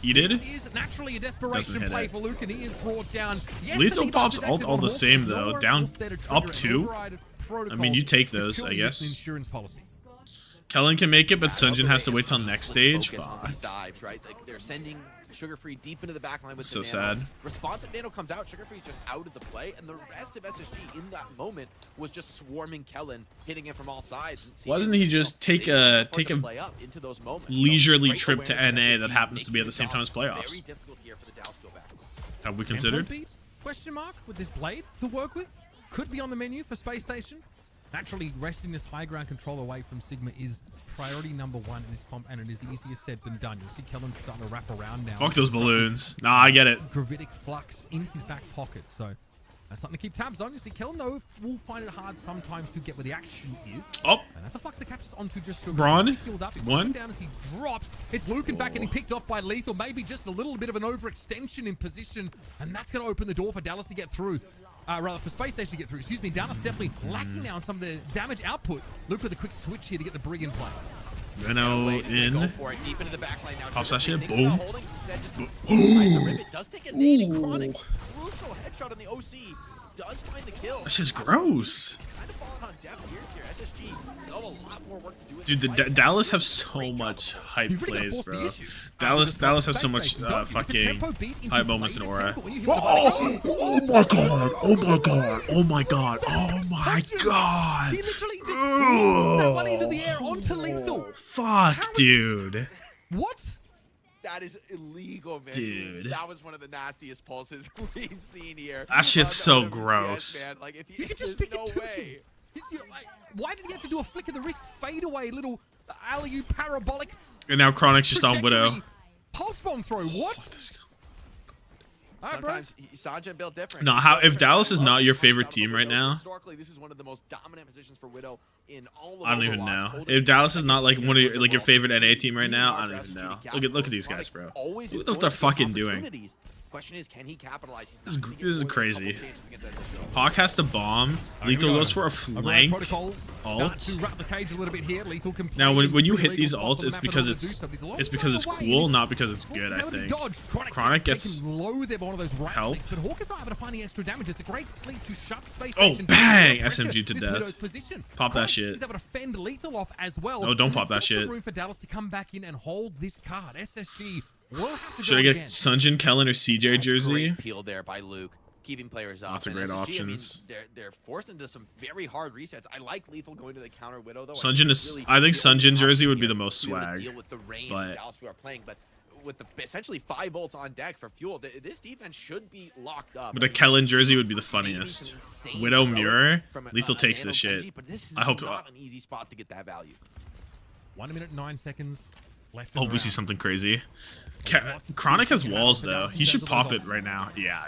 He did? This is naturally a desperation play for Luke, and he is brought down. Lethal Pop's ult all the same, though. Down, up 2. I mean, you take those, I guess. Kellen can make it, but I love Sunjin the has to way wait till SSG next split stage. focus on Fuck. these dives, right? Like they're sending Sugar Free deep into the backline with So the Nano. sad. Responsive Nano comes out, Sugar Free's just out of the play, and the rest of SSG in that moment was just swarming Kellen, hitting him from all sides. And Why doesn't he just take a play up into those moments. leisurely great trip to awareness from NA SSG, that happens to be at making the same job time as playoffs? Very difficult here for the Dallas go back. Have we Tempo considered? beat? Question mark with this blade to work with? Could be on the menu for Space Station. Naturally, wresting this high ground control away from Sigma is priority number 1 in this comp, and it is easier said than done. You'll see Kellen starting to wrap around now. Fuck those balloons. Nah, I get it. Gravitic flux in his back pocket, so that's something to keep tabs on. You see, Kellen, though, will find it hard sometimes to get where the action is. Oh. And that's a flux that catches onto just Braun. Healed up. He's One. down as he drops. It's Luke, in fact, getting picked off by Lethal. Maybe just a little bit of an overextension in position, and that's going to open the door for Dallas to get through. Rather, for Space Station to get through. Excuse me, Dallas definitely lacking now on some of the damage output. Luke with a quick switch here to get the Brig in play. Renault in. Pops that shit. Boom. It does take a nade, and Chronic, crucial headshot on the OC, does find the kill. That's just gross. Kind of falling on deaf ears here. SSG still a lot more work to do. Dude, the Dallas have so much hype plays, bro. Dallas has so much fucking hype moments in aura. Oh my god! Oh my god! Oh my god! Oh my god! He literally just threw that one into the air onto Lethal. Fuck, dude. What? That is illegal, man. Dude. That was one of the nastiest pulses we've seen here. That shit's on so the OWCS, gross. Man. Like, if You could just there's stick no it to way. Why did he have to do a flick of the wrist fadeaway little alley-oop parabolic And now Chronic's just on Widow. trajectory pulse bomb throw? What? Sometimes Sanjay built different. No, how if Dallas is not your favorite team right now? Historically, this is one of the most dominant positions for Widow in all of I don't even Overwatch. know. If Dallas is not like one of your, like your favorite NA team right now, I don't even know. Look at these guys, bro. Always Look what they're fucking doing. opportunities. Question is, can he capitalize? This is crazy. Hawk has the bomb. Lethal goes for a flank ult. To wrap the cage a little bit here. Lethal can Now, when you pretty hit these legal ults, spots on it's the map because in order to do it's so. He's a long it's because way it's away. cool, not because it's good. I think. Chronic gets low there by one of those right help. clicks, but Hawk is not able to find any extra damage. It's a great sleep to shut Space Oh, Station. bang! Pressure SMG to this death. Widow's position. Pop that Chronic shit. is able to fend Lethal off as well. No, don't And pop there's that still shit. some room for Dallas to come back in and hold this card. SSG will have to Should go I get again. Sunjin, Kellen, or CJ jersey? Great peel there by Luke, keeping players up. Lots of And great SSG, options. I mean, they're forced into some very hard resets. I like Lethal going to the counter Widow though. Sunjin is. I think Sunjin jersey would be the most to be able to swag. deal with the range But that Dallas are playing, but with the essentially 5 volts on deck for fuel, this defense should be locked up. but the Kellen jersey would be the funniest. Widow mirror. Lethal takes this shit. But this is I hope. not an easy spot to get that value. 1 minute 9 seconds left. Hope we see something crazy. Chronic has walls though. He should pop it right now. Yeah.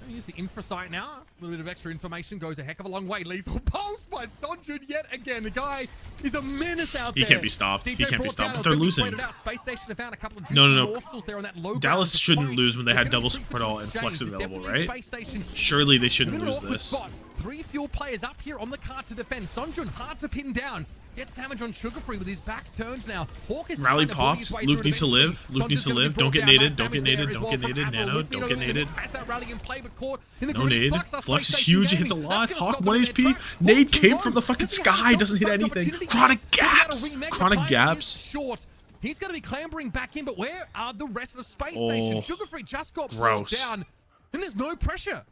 Use the infra site now. A little bit of extra information goes a heck of a long way. Lethal pulse by Sunjin yet again. The guy is a menace out He there. can't be stopped. He CJ can't be brought stopped. down, But they're as we losing. pointed out, Space Station have found a couple of No. morsels there on that low Dallas ground. shouldn't Fight. lose when they had It's gonna double be free support for all and James. flex It's available, definitely right? Space Station. Surely they In shouldn't an lose awkward this. spot. 3 fuel players up here on the card to defend. Sunjin hard to pin down. Gets damage on Sugar Free with his back turned now. Hawk is Rally trying to bully his popped. way Luke through needs to eventually. live. Luke needs to Sunjin's gonna live. be Don't brought get down. naded. Nice Don't get damage there naded. as Don't well get from naded. Apple. Nano. Luke Don't get Nano naded. has that rally in play, but caught in the No gritty nade. flux. That's Flux is Space Station huge. He hits a gaming. lot. That's gonna Hawk stop 1 them in HP. their track. Nade Hawk came too from the low. fucking Does he have sky. the Doesn't hit shot? anything. Opportunity Chronic is- he's got a gaps. remake. The Chronic time gaps. is short. He's going to be clambering back in, but where are the rest of Space Oh, Station? Sugar Free just got gross. brought down, and there's no pressure.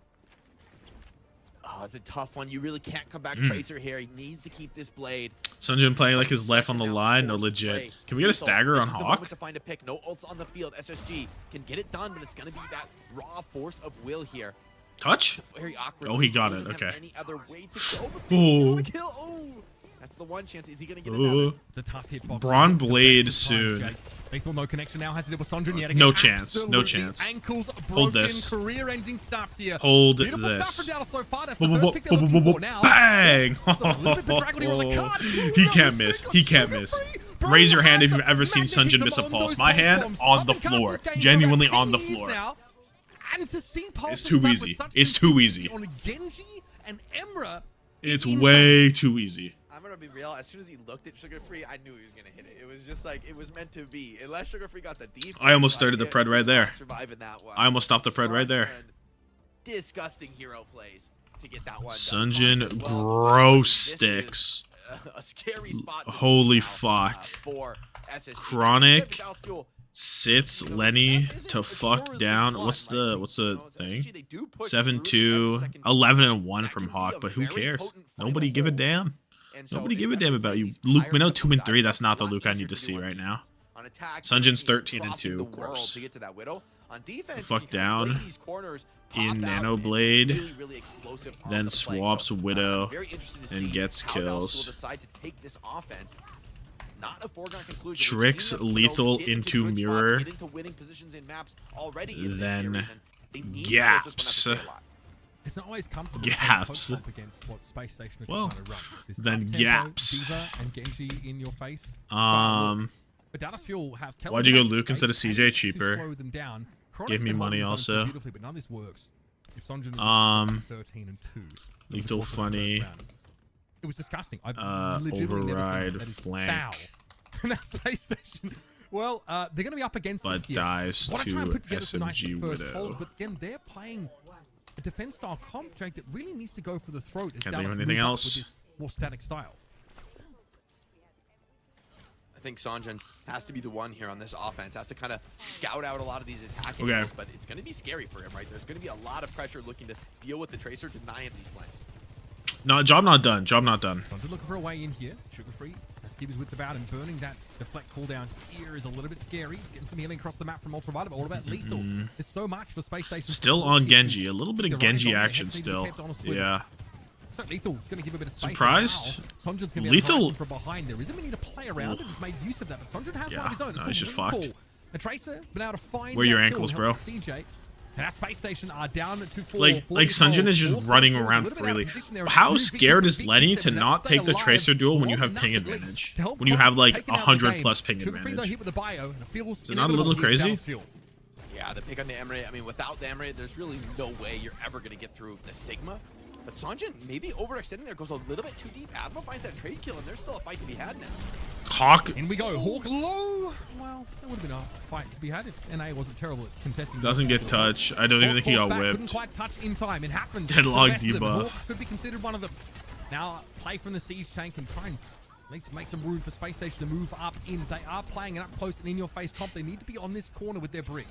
Oh, it's a tough one. You really can't come back Tracer here. He needs to keep this blade. Sunjin playing like his life on the line. No, legit. Can we get a stagger on This is the moment Hawk? to find a pick. No ults on the field. SSG can get it done, but it's going to be that raw force of will here. Touch? Very awkward. Oh, he got He it. doesn't have Okay. Any other way to go? But Oh. kill. Oh, that's the one chance. Is he going to get another? The tough hitbox. Braun The Blade best of times, soon. Jake. Lethal no connection now has to deal with Sunjin yet again. No chance. No Absolutely chance. Ankles broken. Hold this. Career-ending stuff here. Hold Beautiful this. stuff from Dallas so far. That's the first pick they're looking for now. Bang! A little bit bedraggled on the card. He can't miss. He can't miss. Raise your hand if you've ever seen Sunjin miss a pulse. My hand on the floor. Genuinely on the floor. And to see Pulse It's too start easy. with such It's too consistency easy. On Genji and Emra. It's way too easy. I'm gonna be real. As soon as he looked at Sugar Free, I knew he was gonna hit it. It was just like it was meant to be. Unless Sugar Free got the defense. I almost started the pred right there. Surviving that one. I almost stopped the pred right there. Disgusting hero plays to get that one. Sunjin gross sticks. A scary spot. Holy fuck. For SSG. Chronic sits Lenny to fuck down. What's the thing? 7-2, 11-1 from Hawk, but who cares? Nobody give a damn. Nobody give a damn about you. Luke Minnow 2-3. That's not the Luke I need to see right now. Sunjin's 13-2. Gross. Fuck down in Nano Blade, then swaps Widow and gets kills. Tricks Lethal into Mirror, then gaps. It's not always comfortable gaps. up against what Spacestation are Well, trying to run. This then up-tempo gaps. Diva and Genji in your face. But Dallas Fuel have why'd you go Luke instead of CJ? Cheaper. Slow them down. Give me money also. But none of this works. If Sonjin is 13-2, Lethal Funny. it was disgusting. I've legitimately Override never seen flank. that is foul. That Spacestation. Well, they're going to be up against But it here. dies What I try and to put together some nice SMG first Widow. hold, but again, they're playing a defense style comp, Jake, that really needs to go for the throat. As Can't think of Dallas anything move up else. With this more static style. I think Sonjin has to be the one here on this offense. Has to kind of scout out a lot of these attacking Okay. moves, but it's going to be scary for him, right? There's going to be a lot of pressure looking to deal with the Tracer, deny him these flanks. No, job not done. Job not done. Sonjin looking for a way in here. Sugar free. Has to keep his wits about, and burning that deflect cooldown here is a little bit scary. Getting some healing across the map from Ultraviolet, but all about lethal. There's so much for Space Station. Still on Genji. A little bit of Genji action still. Yeah. So Lethal's going to give a bit of space. Surprised? Sonjin's going to be Lethal. from behind. There isn't many to play around, and he's made use of that. But Sonjin has one of his own. It's no, he's just called fucked. Recall. The Tracer been able to find. Where are your that kill ankles, and bro? help CJ. And our Space Station are down to 4. Like Sunjin is just running around freely. How scared is Lenny to not take the Tracer duel when you have ping advantage? When you have like 100+ ping advantage? Is it not a little crazy? Yeah, the pick on the Emirate. I mean, without the Emirate, there's really no way you're ever going to get through the Sigma. But Sonjin maybe overextending there, goes a little bit too deep. Admiral finds that trade kill, and there's still a fight to be had now. Hawk. In we go. Hawk low. Well, that would have been a fight to be had if NA wasn't terrible at contesting. Doesn't get touch. I don't even think he got Couldn't whipped. quite touch in time. It happened. Deadlock The rest of them. debuff. Hawk could be considered one of them. Now play from the siege tank and try and at least make some room for Space Station to move up in. They are playing an up close and in your face comp. They need to be on this corner with their brick.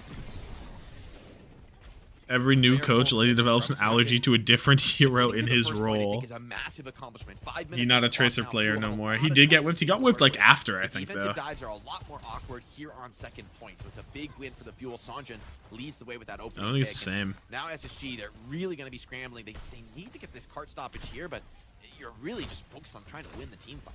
Every new coach later develops an allergy to a different hero in his role. Is a massive accomplishment. 5 minutes He's not a Tracer player no more. He did get whipped. He got whipped like after, I think, though. Defensive dives are a lot more awkward here on second point, so it's a big win for the Fuel. Sonjin leads the way with that I opening don't think it's pick, the and same. Now SSG, they're really going to be scrambling. They need to get this cart stoppage here, but you're really just focused on trying to win the team fight.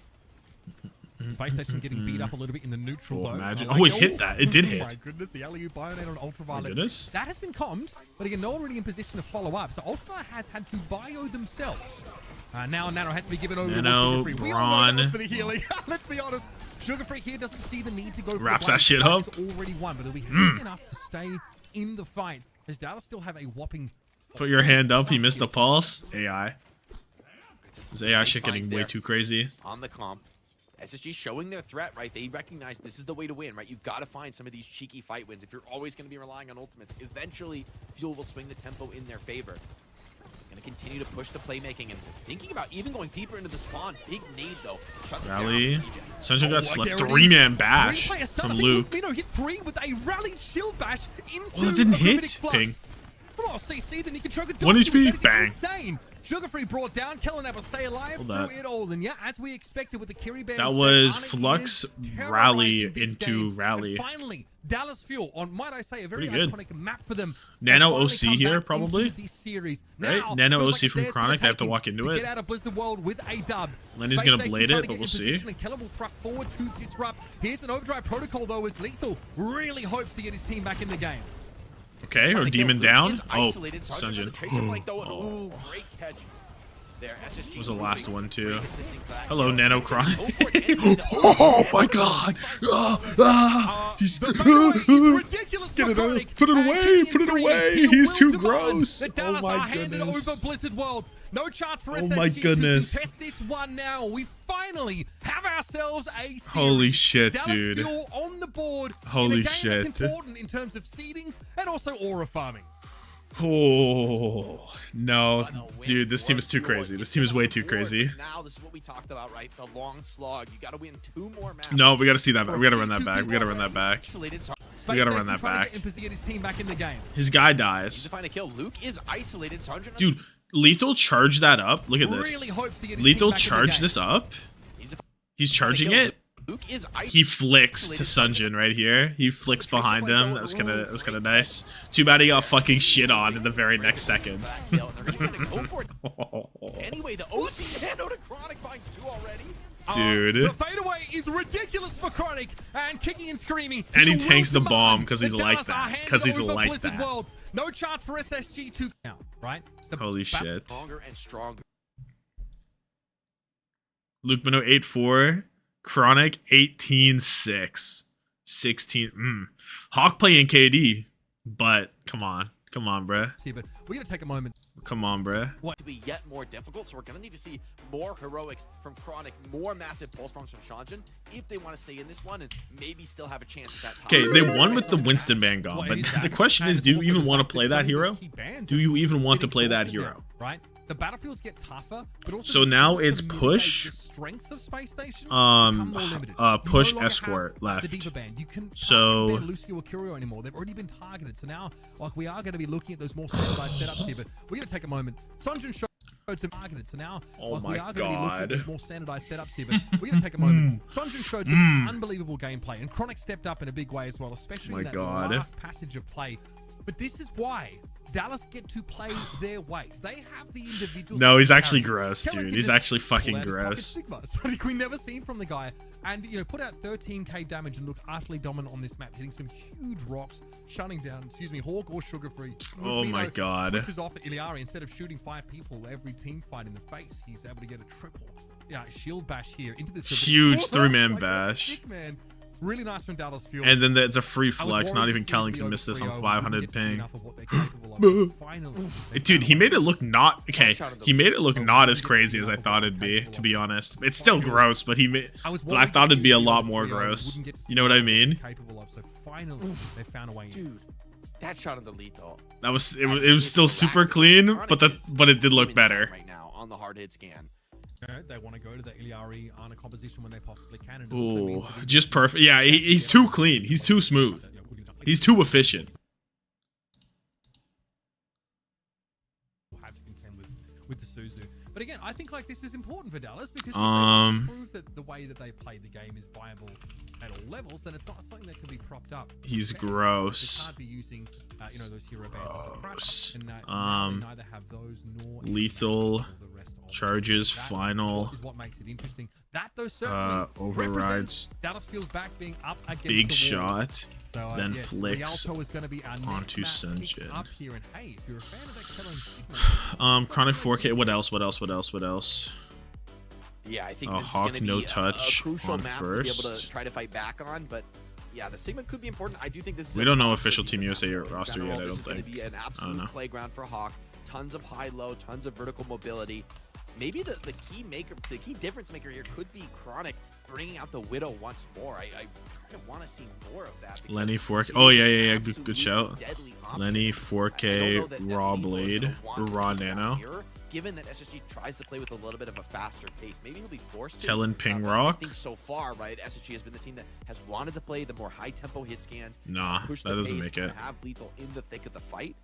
Space Station getting beat up a little bit in the neutral though. Imagine. Oh, it hit that. It did hit. Oh my goodness, the alley-oop Bionade on Ultraviolet. My goodness. That has been calmed, but again, no one really in position to follow up. So Ultraviolet has had to bio themselves. Now Nano has to be given over Nano, to Sugar Free. We all know that was Braun. for the healing. Let's be honest. Sugar Free here doesn't see the need to go for Wraps the that shit up. He's already won, but it'll be heavy enough to stay in the fight. As Dallas still have a whopping... Put your hand up. He missed a pulse. AI. This AI shit getting way too crazy. On the comp. SSG showing their threat, right? They recognize this is the way to win, right? You've got to find some of these cheeky fight wins. If you're always going to be relying on ultimates, eventually Fuel will swing the tempo in their favor. Going to continue to push the playmaking and thinking about even going deeper into the spawn. Big nade, though. Shuts it down Rally. for TJ. Sunjin got slept. there it is. 3-man bash Three-player stun. from I think Luke. Mino hit 3 with a rallied shield bash into Oh, it didn't a hit. Gravitic Flux. Ping. Oh, CC, then you can choke a 1 dog. HP, That is bang. insane. Sugar Free brought down. Kellen able to stay alive Hold through that. it all. And yeah, as we expected with the Kiri Bears. That was Arctic Flux is rally terrorizing this into game. rally. And finally, Dallas Fuel on, might I say, a very Pretty good. iconic map for them. Nano They finally OC come here, back probably. into this series. Right? Now, Nano feels OC like from it's theirs for Chronic. the They have to taking walk into to it. Get out of Blizzard World with a dub. Lenny's Space gonna Station blade trying it, to but get we'll in see. position, and Keller will thrust forward to disrupt. Here's an overdrive protocol though, as Lethal really hopes to get his team back in the game. Okay, or Demon down. Oh, Isolated. Sonjin Sunjin. with the Tracer flank, though. Ooh, great catch. There, SSG Was the last one too. great assisting for that. Hello, Nano Chronic. Oh my God! He's ridiculous. Get it Chronic. out. Put it And away. King Put it is away. greedy. He's Will too divine. gross. The Oh Dallas my are handed goodness. over Blizzard World. No chance for Oh SSG my goodness. to contest this one now. We finally have ourselves a series. Holy shit, Dallas dude. Fuel on the board. Holy in a game shit. That's important in terms of seedings and also aura farming. Oh no, dude, this team is too crazy. This team is way too crazy. Now this is what we talked about, right? The long slog. You got to win 2 more maps. No, we got to see that. We got to run that back. We got to run that back. We got to run that back. His team back in the game. His guy dies. To find a kill. Luke is isolated. Dude, Lethal charged that up. Look at this. Really hopes to get his Lethal team back in the charged game. this up. He's charging it. Luke is He flicks to Sunjin right here. He flicks behind him. That was kind of nice. Too bad he got fucking shit on in the very next second. Anyway, the OC Nano to Chronic finds 2 already. Dude. The fadeaway is ridiculous for Chronic and kicking and screaming. And he tanks the bomb because he's like that. Because he's like Blizzard that. World. No chance for SSG to count, right? Holy shit. Stronger and stronger. Luke Mino 8-4. Chronic 18-6. 16. Hawk playing KD. But come on. Come on, bruh. See, but we're going to take a moment. Come on, bruh. To be yet more difficult, so we're going to need to see more heroics from Chronic, more massive pulse bombs from Shanjin if they want to stay in this one and maybe still have a chance at that top. Okay, they won with the Winston ban gone, but the question is, do you even want to play that hero? Do you even want to play that hero? Right? The battlefields get tougher, but also So now it's push, strengths of Spacestation push escort left. You can so ban Lucio or Curio anymore. They've already been targeted. So now, like, we are going to be looking at those more standardized setups here. But we're going to take a moment. Sunjin showed some targeted. So now, like, we are going to be looking at those more standardized setups here. But we're going to take a moment. Sunjin showed some unbelievable gameplay, and Chronic stepped up in a big way as well, especially in that last passage of play. But this is why Dallas get to play their way. They have the individuals. No, he's actually gross, dude. He's actually fucking gross. Something we never seen from the guy. And, you know, put out 13k damage and look utterly dominant on this map, hitting some huge rocks, shutting down, Hawk or Sugar Free. Oh my god. Switches off at Iliari. Instead of shooting 5 people every team fight in the face, he's able to get a triple. Yeah, shield bash here into this. Huge 3-man bash. Sick, man. Really nice from Dallas Fuel. And then it's a free flex. Not even Kelly can miss this on 500 ping. Dude, he made it look not okay. He made it look not as crazy as I thought it'd be. To be honest, it's still gross, but I thought it'd be a lot more gross. You know what I mean? So finally, they found a way in. Dude, that shot on the lethal. That was it was still super clean, but it did look better. Right now on the hard hit scan. They want to go to the Iliari Ana composition when they possibly can. Ooh, just perfect. Yeah, he's too clean. He's too smooth. He's too efficient. Have to contend with the Suzu. But again, I think like this is important for Dallas because if they want to prove that the way that they play the game is viable at all levels, then it's not something that can be propped up. He's gross. They can't be using, you know, those hero bands. And neither have those nor lethal. Charges final is what makes it interesting. That overrides Dallas feels back being up against big the shot, so, then yes, flicks is gonna be onto Sunjin. Up here, and hey, if you're a fan of that Signal, Chronic 4K. What else? Yeah, I think this Hawk is gonna no be touch a crucial on map first. to be able to try to fight back on, but yeah, the Sigma could be important. I do think this is. We don't know official Team USA roster yet. I don't This is going think. to be an absolute playground for Hawk. Tons of high-low, tons of vertical mobility. Maybe the key difference maker here could be Chronic bringing out the Widow once more. I kind of want to see more of that. Lenny 4K. Oh yeah. Good shout. Lenny 4K raw blade, raw nano. Given that SSG tries to play with a little bit of a faster pace, maybe he'll be forced to. Kellen Ping Rock. I think so far, right? SSG has been the team that has wanted to play the more high-tempo hit scans. Nah, push that the doesn't pace, make it. Have Lethal in the thick of the fight.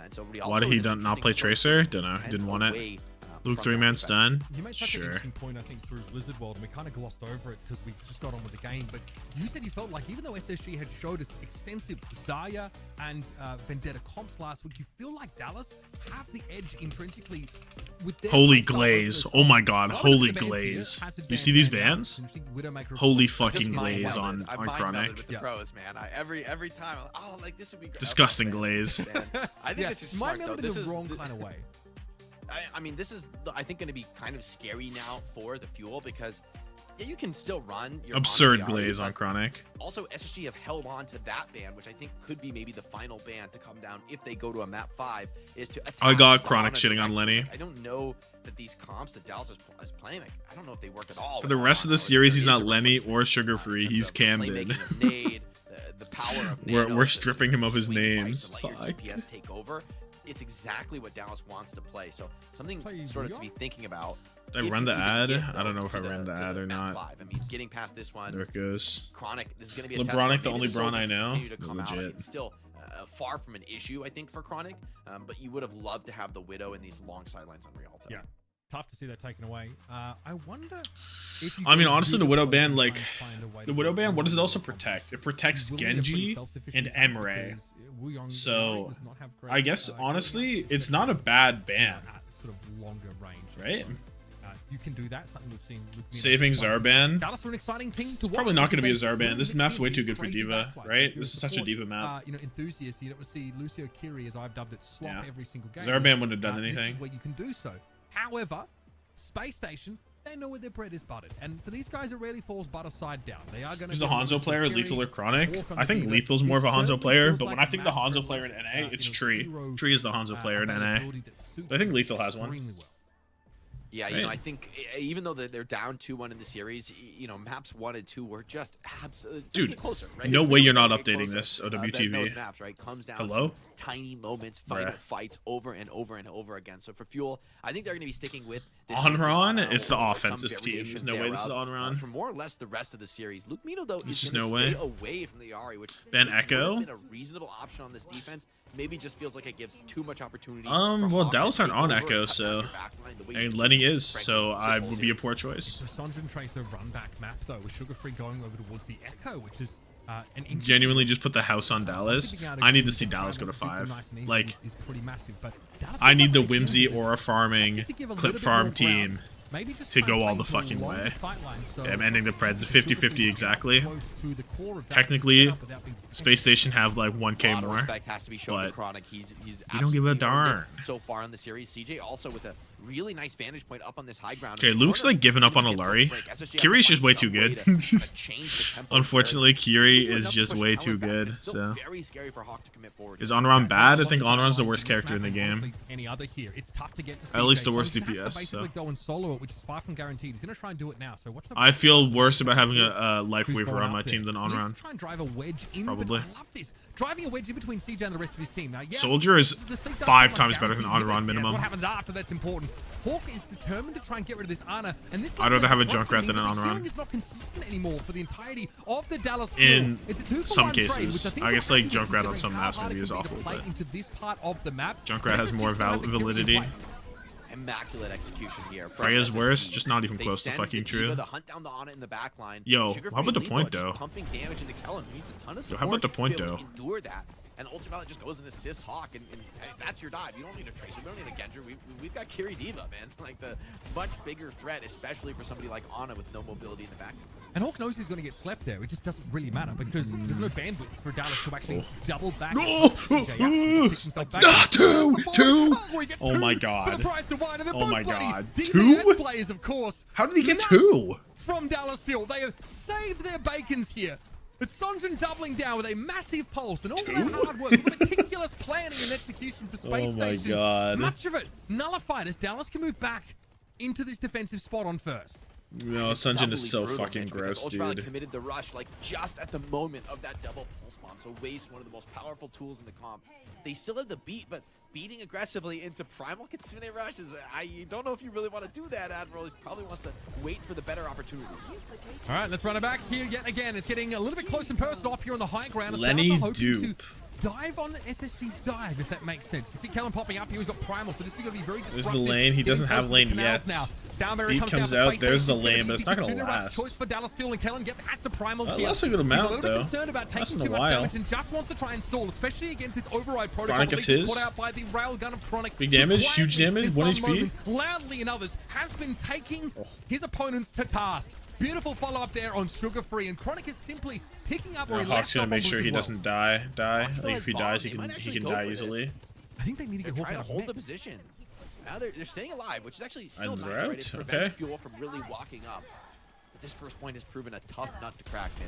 And so why did he not play Tracer? Don't know. Didn't want it. Luke 3-man stun. You made such an interesting point, I think, through Blizzard World, and we kind of glossed over it because we just got on with the game. But you said you felt like even though SSG had showed us extensive Qadsiah and Vendetta comps last week, you feel like Dallas have the edge intrinsically with their Holy glaze. Oh my god, holy glaze. You see these bands? Holy fucking glaze on Chronic. With the pros, man. Every time, oh, like this would be great. Disgusting glaze. I think this is smart, though. This is the wrong kind of way. I mean, this is, I think, going to be kind of scary now for the Fuel because you can still run your absurd glaze on Chronic. Also, SSG have held on to that ban, which I think could be maybe the final ban to come down if they go to a map 5, is to attack. I got Chronic shitting on Lenny. I don't know that these comps that Dallas is playing, like, I don't know if they work at all. For the rest of the series, he's not Lenny or Sugar Free. He's Camden. The power of we're stripping him of his names. Fuck. GPS take over. it's exactly what Dallas wants to play. So something sort of to be thinking about. Did I run the ad? I don't know if I ran the ad or not. I mean, getting past this one. There it goes. Chronic, this is going to be a LeBronic, test. the only Braun I know. Legit. It's still far from an issue, I think, for Chronic. But you would have loved to have the Widow in these long sidelines on Rialto. Yeah. Tough to see that taken away. I wonder if you I mean, honestly, the Widow ban, try like, and find a way the to Widow work ban, what does it around also the protect? It protects We're really a pretty Genji self-sufficient and tank Emre. because Wuyong So, does not have great, I guess, great honestly, enough it's not a bad ban. at sort of longer range. Right? You can do that. Something we've seen. Saving Zarban. Dallas are an exciting team to watch. Probably not going to be a They Zarban. This really map's seem way to too be good for crazy Diva, backline. right? You This is such a support, Diva map. Enthusiasts. You don't see Lucio Kiri, as I've dubbed it, slot every single game. Zarban wouldn't have done This anything. is where you can do so. However, Space Station, they know where their bread is buttered, and for these guys, it rarely falls butter side down. They are going to. Who's the Hanzo player, Lethal or Chronic? I think Lethal's more of a Hanzo player, but when I think the Hanzo player in NA, it's Tree. Tree is the Hanzo player in NA. I think Lethal has one. Yeah, you know, I think even though they're down 2-1 in the series, you know, maps 1 and 2 were just absolutely Dude, closer, right? no way you're not Get updating closer, this than OWTV. those maps, right? Comes down Hello? to tiny moments, final fights over and over and over again. So for Fuel, I think they're going to be sticking with this Onron, Rizzo it's the or offensive some team. variation There's no way this is thereof, Onron. for more or less the rest of the series. Luke Mito, though, There's is just going to no stay way. away from the Ahri, which Ben would have Echo? been a reasonable option on this defense. Maybe just feels like it gives too much opportunity. Well, Dallas aren't on Echo, so and Lenny is, so I would be a poor choice. The Sondra Tracer run back map though, with Sugar Free going over towards the Echo, which is an Genuinely just put the house on Dallas. I need to see Dallas go to 5. Like, is pretty massive, but I need the Whimsy Aura farming clip farm team maybe just to try and go all play the into fucking longer way. sight lines, so Yeah, I'm ending the Preds 50-50 exactly. close to the core of that Technically, setup without being Space Station have like A 1k lot of more, respect has to be shown to but Chronic. He's you don't give a absolutely earned it darn. so far in the series. CJ also with a really nice vantage point up on this high ground. Okay, Luke's like giving up on Alari. Kiri's just way too good. Unfortunately, Kiri is just way too good. So very scary for Hawk to commit forward. is Onron bad? I think Onron's the worst character in the game. Any other here, it's tough to get to At least CJ, the worst so he's gonna have DPS, to basically so. go and solo it, which is far from guaranteed. He's going to try and do it now. So watch the I feel worse about having a life who's waiver going on my up team there. than He needs Onron. to try and drive a wedge in. Probably. I love this. Driving a wedge in between CJ and the rest of his team. Now, yeah, Soldier is the sleep does 5 feel like times better than guaranteed Onron hits. minimum. What happens after that's important. Hawk is determined to try and get rid of this Ana, and this I'd rather have a disruption Junkrat than means an that the Onron. healing is not consistent anymore for the entirety of the Dallas In field. It's a 2-for-1 some trade, cases. which I think I will guess, have like, to be Junkrat on considering some how maps hard maybe it is can be to awful, play but into this part of the map. Junkrat has more validity. Immaculate execution here. Freya's worse, just not even They close to send fucking the Diva true. to hunt down the Ana in the back line. Yo, Sugar how about the Free point, Levo just though? Pumping damage into Kellen needs a ton of Yo, support. how about the point, to be able though? to endure that. And Ultraviolet just goes and assists Hawk, and that's your dive. You don't need a Tracer, you don't need a Genji. We've got Kiri Diva, man. Like the much bigger threat, especially for somebody like Ana with no mobility in the back. And Hawk knows he's going to get slept there. It just doesn't really matter because there's no bandwidth for Dallas to actually double back. Oh my god. Oh my god. DPS players, of course. How did he get 2? From Dallas Field. They have saved their bacons here. But Sonjin doubling down with a massive pulse and all that hard work, with meticulous planning and execution for Space Station. God. Much of it nullified as Dallas can move back into this defensive spot on first. No, Sunjin is so fucking gross, Ultraviolet dude. committed the rush like just at the moment of that double pulse bomb, so waste one of the most powerful tools in the comp. They still have the beat, but beating aggressively into Primal Kitsune Rush is, I don't know if you really want to do that, Admiral. He probably wants to wait for the better opportunities. All right, let's run it back here yet again. It's getting a little bit close and personal up here on the high ground. As Lenny Dallas are hoping to Dupe. dive on SSG's dive, if that makes sense. You see Kellen popping up here. He's got Primal, so this is going to be very There's disruptive. the lane. He doesn't Getting have close to lane the canals yet. now. Soundberry Beat comes comes down to out. Space There's the Station. It's lane, but it's not gonna gonna be Kitsune Rush. last. Choice for Dallas Field, and Kellen has the Primal Well, here. that's a good He's amount, a little bit though. concerned about That's taking in a too much while. damage and just wants to try and stall, especially against this override protocol. Chronic, But it's he's his. caught out by the railgun of Chronic. Big damage, Quietly, huge damage, in 1 some HP. moments, loudly in others, has been taking his opponents to task. Beautiful follow-up there on Sugar Free, and Chronic is simply picking up where he Hawk's left gonna off make on sure he Blizzard doesn't die. still Like has if he bomb. dies, They he might can actually go die for this. easily. I think they need to They're get Hawk trying out to of hold mid. the position. Now they're staying alive, which is actually still And nice, route? right? It prevents Okay. Fuel from really walking up. But this first point has proven a tough nut to crack, Mitch.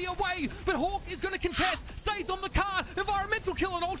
away, but Hawk is going to contest, stays on the card. Environmental kill on Ultra.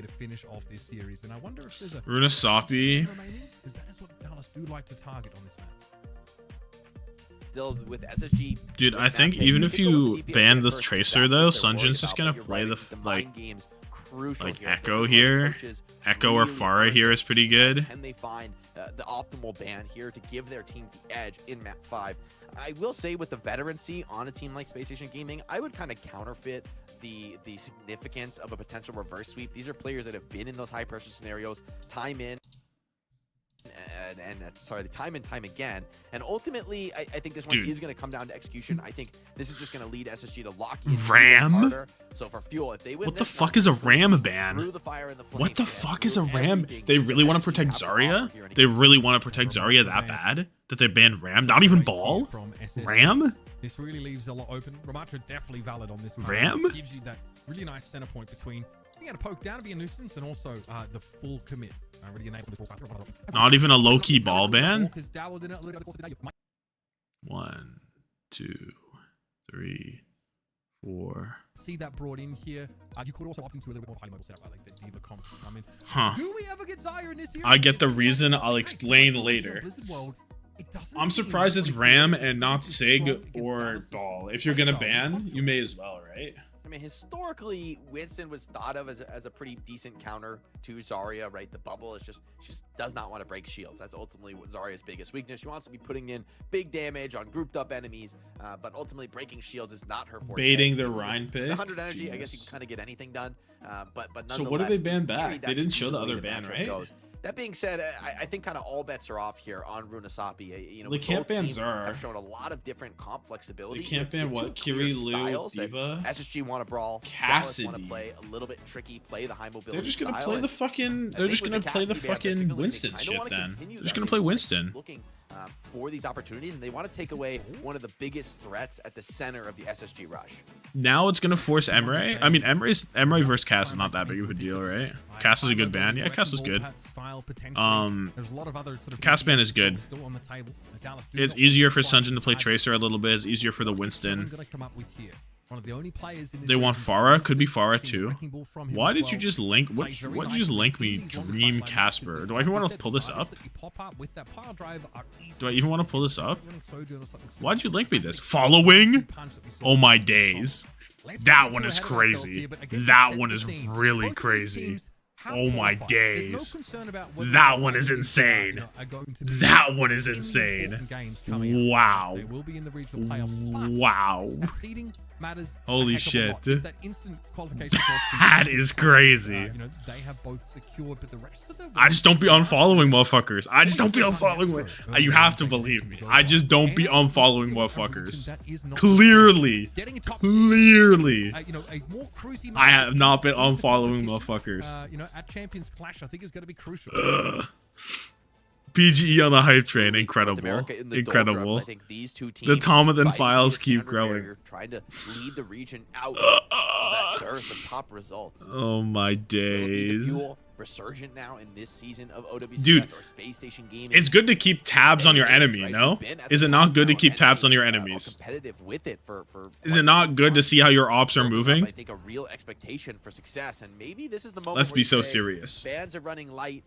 to finish off this series. And I wonder if there's a Runasapi. because that is what Dallas do like to target on this map. Still with SSG. Dude, I think even if you ban the Tracer though, Sunjin's just gonna play the like crucial like here. This Echo is where the here. coaches Echo or really Pharah here is pretty good. Can they find the optimal ban here to give their team the edge in map 5. I will say with the veterancy on a team like Spacestation Gaming, I would kind of counterfeit the significance of a potential reverse sweep. These are players that have been in those high pressure scenarios time in time and time again. And ultimately, I think this one is going to come down to execution. I think this is just going to lead SSG to lock in Ram? harder. So for Fuel, if they win What the fuck is a Ram ban? What the fuck is a Ram? They really want to protect Zarya? They really want to protect Zarya that bad? That they banned Ram? Not even Ball? Ram? This really leaves a lot open. Ramatra definitely valid on this. Ram? It gives you that really nice center point between being able to poke down to be a nuisance and also the full commit. Not even a low-key ball ban? 1, 2, 3, 4. See that brought in here. You could also opt into a little bit more highly mobile setup, like the Diva comp come in. Huh. Do we ever get Zarya in this series? I get the reason. I'll explain later. I'm surprised it's Ram and not Sig or Ball. If you're gonna ban, you may as well, right? I mean, historically, Winston was thought of as a pretty decent counter to Zarya, right? The bubble is she just does not want to break shields. That's ultimately what Zarya's biggest weakness. She wants to be putting in big damage on grouped up enemies, but ultimately breaking shields is not her forte. Baiting the Rhine pick? The 100 energy, I guess you can kind of get anything done, but nonetheless. So what did they ban back? They didn't show the other ban, right? That being said, I think kind of all bets are off here on Runasapi. You know, they can't ban Zara. Zara. Have shown a lot of different comp flexibility. They can't ban what? Kiri, Liu, Diva? SSG want to brawl. Cassidy want to play a little bit tricky, play the high mobility. They're just gonna style, play the fucking. They're just gonna play the fucking Winston shit then. They're just gonna play Winston. Looking for these opportunities, and they want to take away one of the biggest threats at the center of the SSG rush. Now it's gonna force Emre. I mean, Emre versus Cass is not that big of a deal, right? Cass is a good ban. Yeah, Cass is good. Cass ban is good. It's easier for Sunjin to play Tracer a little bit. It's easier for the Winston. They want Pharah. Could be Pharah too. Why did you just link? Why did you just link me, Dream Casper? Do I even want to pull this up? Do I even want to pull this up? Why'd you link me this? Following? Oh my days. That one is crazy. That one is really crazy. Oh my days. That one is insane. That one is insane. Wow. Wow. Holy shit. That is crazy. I just don't be unfollowing motherfuckers. I just don't be unfollowing. You have to believe me. I just don't be unfollowing motherfuckers. Clearly. Clearly. I have not been unfollowing motherfuckers. At Champions Clash, I think is going to be crucial. PGE on the hype train, incredible, incredible. I think these two teams, the Tommathan files keep growing. Trying to lead the region out of that dearth of top results. Oh my days. Fuel resurgent now in this season of OWCS. Dude, or Spacestation Gaming. It's good to keep tabs on your enemy, no? Is it not good to keep tabs on your enemies? Competitive with it for Is it not good to see how your ops are moving? I think a real expectation for success, and maybe this is the moment. Let's be so serious. Fans are running light.